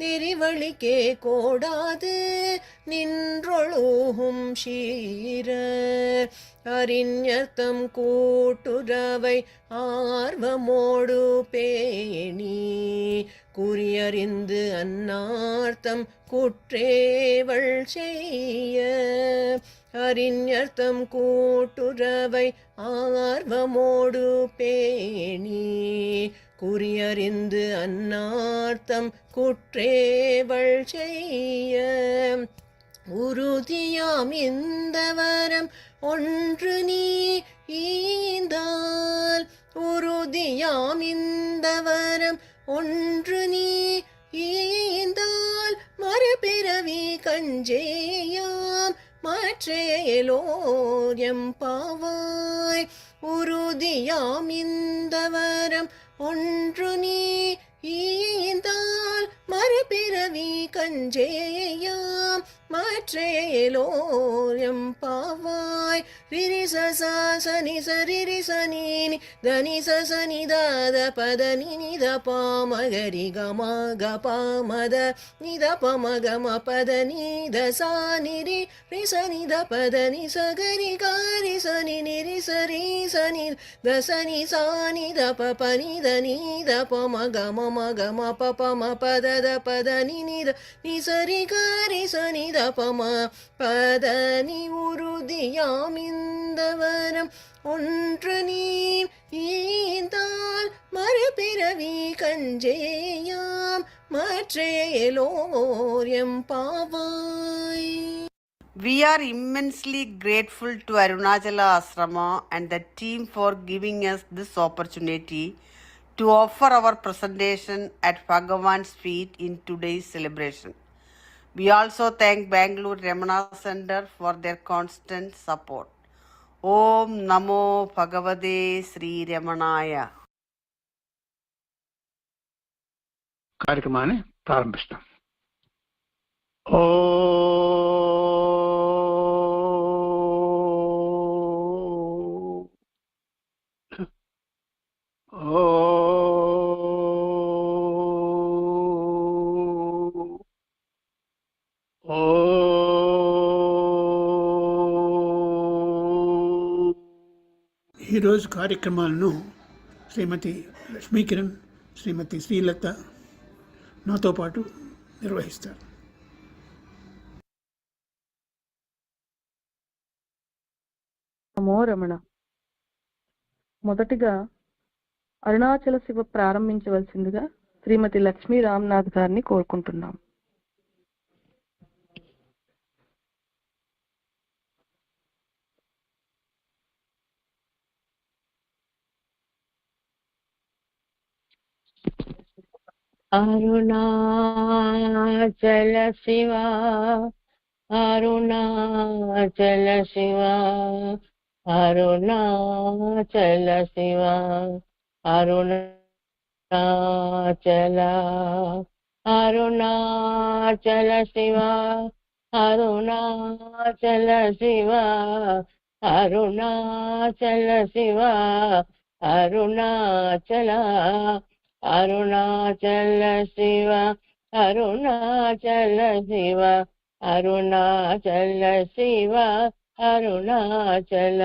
நெறிவழிக்கே கோடாது நின்றொழுகும் ஷீரர் அறிஞர்த்தம் கூட்டுறவை ஆர்வமோடு பேணி குறியறிந்து அன்னார்த்தம் குற்றேவள் செய்ய அறிஞர்த்தம் கூட்டுறவை ஆர்வமோடு பேணி குறியறிந்து அன்னார்த்தம் குற்றேவள் செய்ய உறுதியாம் இந்த வரம் ஒன்று நீ ஈந்தால் உறுதியாம் இந்த வரம் ஒன்று நீ ஈந்தால் மறுபிறவி கஞ்சேயாம் மாற்றேலோர் எம்பாவாய் உறுதியாம் இந்த வரம் ஒன்று நீ ஈந்தால் மறுபிறவி கஞ்சேயாம் மாற்றேலோர் எம்பாவாய் ரிரி சசா சனி சரிரி சனி தனி சனி தாத பத நித பாமகரி கம கபாமத நித பமகம பத நித சா நிரி ரிசனி த பத நி சகரி காரி சனி நிரி சரி சனி தசனி சானி த பப நித நித பமகம மகம பபம பத த பத நித நி சரி காரி சனி த பம பத நி உறுதியாம் இந்த வரம் ஒன்று நீ ஈந்தால் மறுபிறவி கஞ்சேயாம் மாற்றேலோர் எம்பாவாய். We are immensely grateful to Arunachala Ashrama and the team for giving us this opportunity to offer our presentation at Bhagavan's feet in today's celebration. We also thank Bangalore Ramana Center for their constant support. Om Namo Bhagavate Sri Ramanaya. కార్యక్రమాన్ని ప్రారంభిస్తాం. ఈరోజు కార్యక్రమాలను శ్రీమతి లక్ష్మీకిరణ్, శ్రీమతి శ్రీలత నాతో పాటు నిర్వహిస్తారు. నమో రమణ. మొదటిగా అరుణాచల శివ ప్రారంభించవలసిందిగా శ్రీమతి లక్ష్మీ రామ్నాథ్ గారిని కోరుకుంటున్నాం. అరుణాచల శివ అరుణాచల శివ అరుణాచల శివ అరుణాచల అరుణాచల శివ అరుణాచల శివ అరుణాచల శివ అరుణాచల అరుణాచల శివ అరుణాచల శివ అరుణాచల శివ అరుణాచల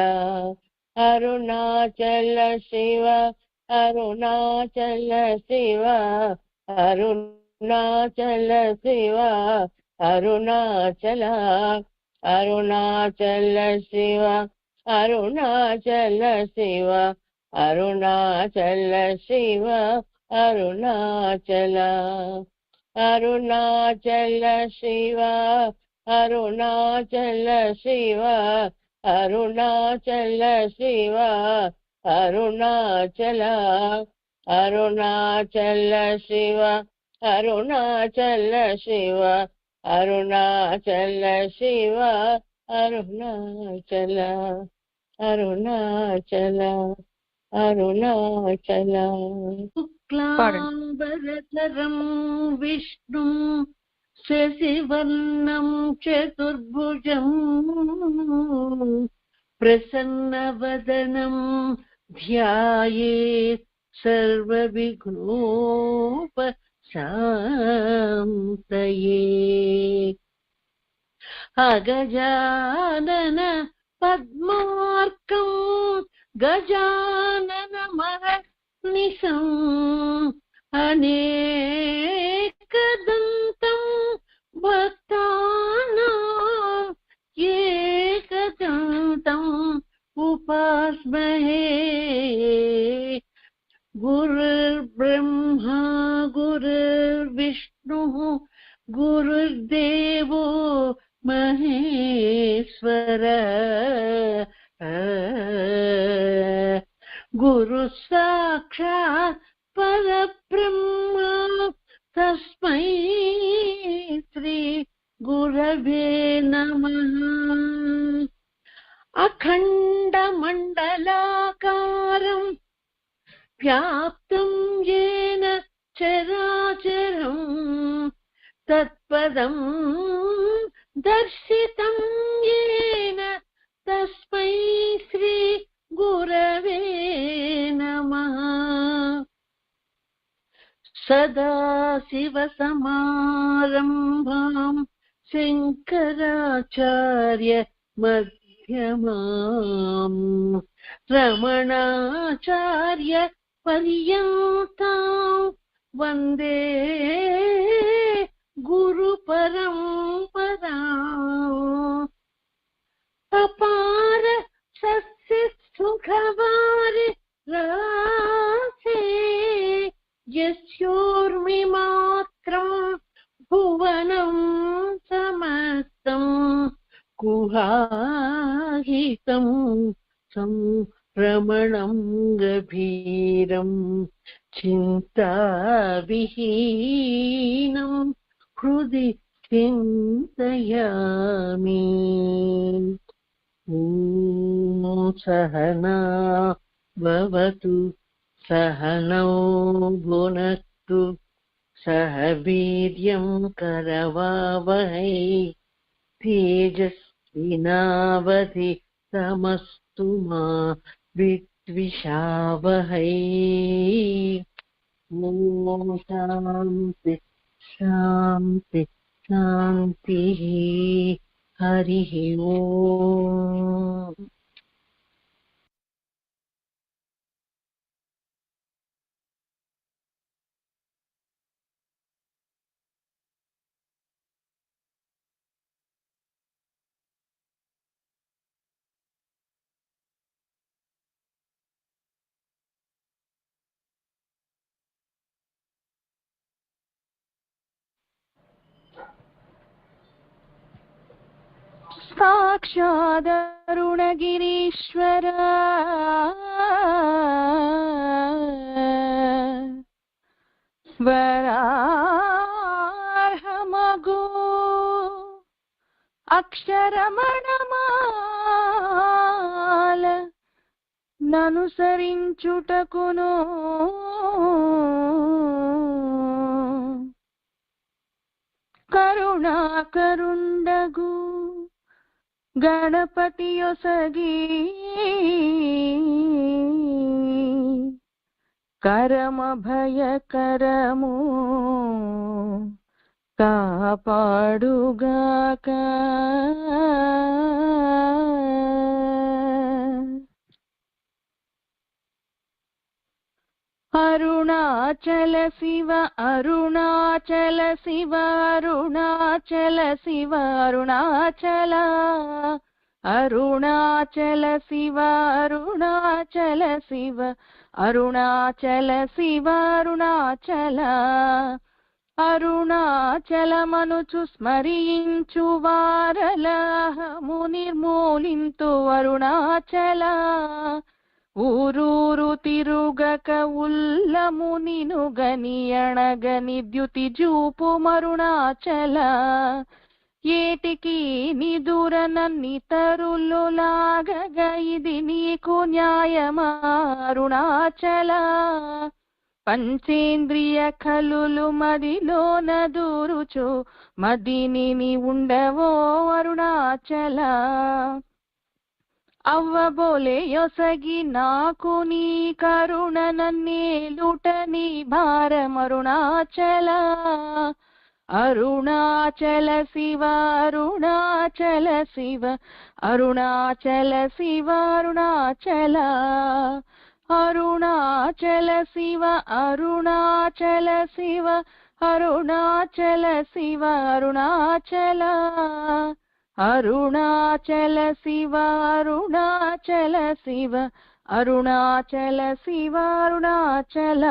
అరుణాచల శివ అరుణాచల శివ అరుణాచల శివ అరుణాచల అరుణాచల శివ అరుణాచల శివ అరుణాచల శివ అరుణాచల అరుణాచల శివ అరుణాచల శివ అరుణాచల శివ అరుణాచల అరుణాచల శివ అరుణాచల శివ అరుణాచల శివ అరుణాచల అరుణాచల అరుణాచల శుక్లాంబరధరం విష్ణు శశివర్ణం చతుర్భుజం ప్రసన్నవదనం ధ్యాయేత్ సర్వవిఘ్నోపశాంతయే. अगजानन पद्मार्कं गजाननमहर्निशम् अनेकदन्तं भक्तानां एकदन्तम् उपास्महे। गुरुर्ब्रह्मा गुरुर्विष्णुः गुरुर्देवो महेश्वर गुरुः साक्षात् परब्रह्म तस्मै श्री गुरवे नमः। अखण्डमण्डलाकारम् व्याप्तं येन चराचरम् तत्पदं दर्शितं येन तस्मै श्री गुरवे नमः। सदाशिवसमारम्भां शङ्कराचार्य मध्यमाम् रमणाचार्य पर्यन्तां वन्दे गुरुपरम्पराम्। अपार सत्सित्सुखवारि रासे यस्योर्मिमात्रं भुवनं समस्तं गुहाहितं संरमणं गभीरं चिन्ताविहीनं हृदि चिन्तयामि। ॐ सहना भवतु सहनौ भुनक्तु सह वीर्यं करवावहै तेजस्विनावधितमस्तु मा विद्विषावहै। ॐ शान्ति शान्ति शान्तिः। हरिः ओम्। साक्षादरुणगिरीश्वर वरार्हमगो అక్షరమణమాల ననుసరించుటకును కరుణాకరుండగు గణపతి యొసగి కరమ భయకరము కాపాడుగాక. అరుణాచల శివ అరుణాచల శివ అరుణాచల శివ అరుణాచల అరుణాచల శివ అరుణాచల శివ అరుణాచల శివ అరుణాచల అరుణాచలమనుచు స్మరించు వారలహము నిర్మూలింతు అరుణాచల ఊరూరు తిరుగక ఉల్లము నినుగని అణగని ద్యుతి జూపు మరుణాచల ఏటికి నిదురనన్ని తరులు లాగగా ఇది నీకు న్యాయమా అరుణాచల పంచేంద్రియ కలులు మదిలోన దూరుచు మదిని ఉండవో అరుణాచల అవ్వబోలే యొసగి నాకు నీ కరుణ నన్నేలుట నీ భారమరుణాచల అరుణాచల శివ అరుణాచల శివ అరుణాచల శివ అరుణాచల అరుణాచల శివ అరుణాచల శివ అరుణాచల శివ అరుణాచల అరుణాచల శివ అరుణాచల శివ అరుణాచల శివ అరుణాచల.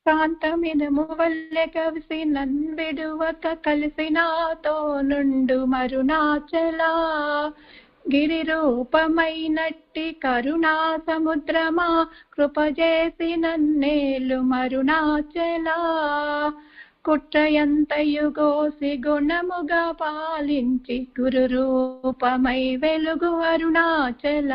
కాంతమినము వల్లె కవిసి నన్విడువక కలిసి నాతో నుండు మరుణాచల. గిరి రూపమైనట్టి కరుణా సముద్రమా కృపజేసి నన్నేలు మరుణాచల. కుట్రయంతయుగోసి గుణముగా పాలించి గురు రూపమై వెలుగు అరుణాచల.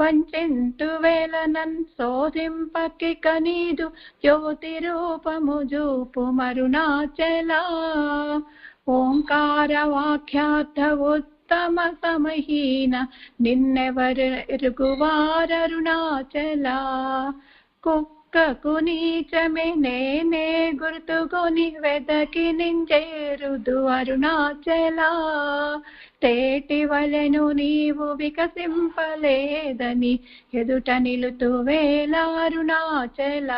వంచెంటు వేలనన్ శోధింపకిక నీదు జ్యోతి రూపము జూపు మరుణాచల. ఓంకార వాక్యార్థ ఉత్తమ సమహీన నిన్నెవరు ఎరుగువారరుణాచల. కుక్కకు నీచమే నేనే గుర్తుకొని వెదకి నింజేరుదు అరుణాచల. తేటి వలెను నీవు వికసింపలేదని ఎదుట నిలుతు వేల అరుణాచల.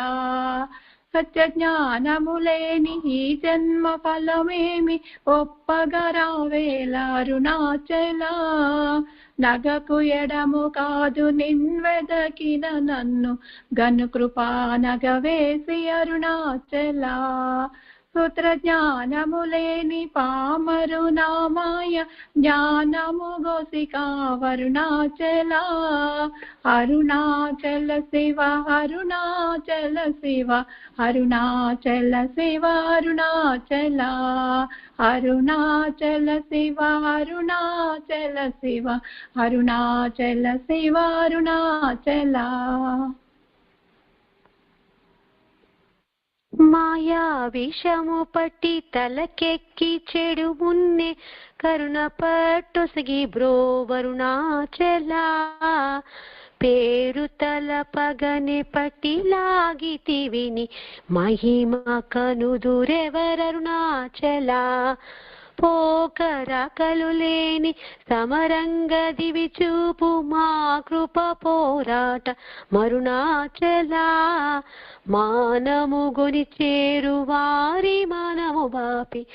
సత్య జ్ఞానములేని ఈ జన్మ ఫలమేమి ఒప్పగరావేల అరుణాచల. నగకు ఎడము కాదు నిన్వెదకిన నన్ను గను కృపా నగవేసి అరుణాచల. సూత్ర జ్ఞానములేని పామరు నామాయ జ్ఞానము గోసికావరుణాచల. అరుణాచల శివ అరుణాచల శివ అరుణాచల శివ అరుణాచల. అరుణాచల శివ అరుణాచల శివ అరుణాచల శివ అరుణాచల. మాయా విషము పట్టి తలకెక్కి చెడు మున్నే కరుణ పట్టొసగి బ్రో వరుణాచల. పేరు తల పగనే పట్టి లాగితి విని మహిమ కనుదురెవరరుణాచల. పోకరకలు లేని సమరంగ దివి చూపు మా కృప పోరాట మరుణాచల. మానము గొని చేరు వారి మనము బాపి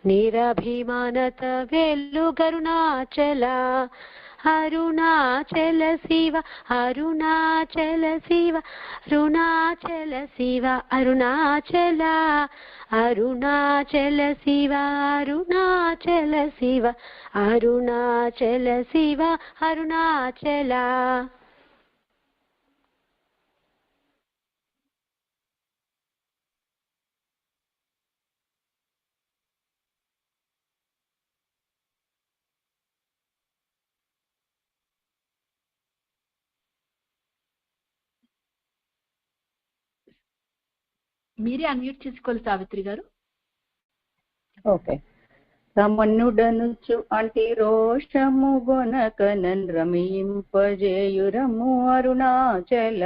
నిరభిమానత వెల్లుగరుణాచల. అరుణాచల శివ అరుణాచల శివ అరుణాచల శివ అరుణాచల. అరుణాచల శివ అరుణాచల శివ అరుణాచల శివ అరుణాచల. మీరే అన్మ్యూట్ చేసుకోవాలి సావిత్రి గారు. ఓకే. రమణుడనుచు అంటే రోషము గొనకనన్ రమింపజేయురము అరుణాచల.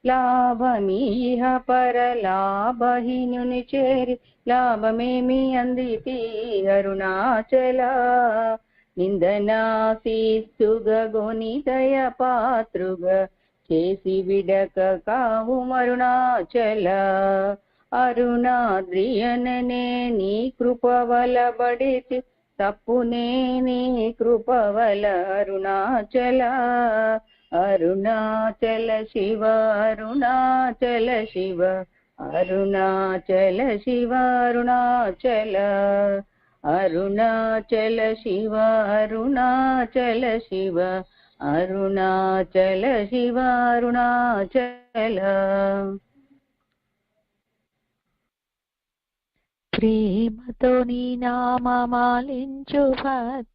లాభమీహ పరలాభహీనుని చేరి లాభమేమి అందితి అరుణాచల. నిందనాశీస్తుగ గోనిదయ పాత్రుగ చేసి విడక కావు అరుణాచల. అరుణాద్రియననే నీ కృపవల బడితి తప్పునే నీ కృపవల అరుణాచల. అరుణాచల శివ అరుణాచల శివ అరుణాచల శివ అరుణాచల. అరుణాచల శివ అరుణాచల శివ అరుణాచల శివ అరుణాచల. ప్రేమతో నీ నామమాలించు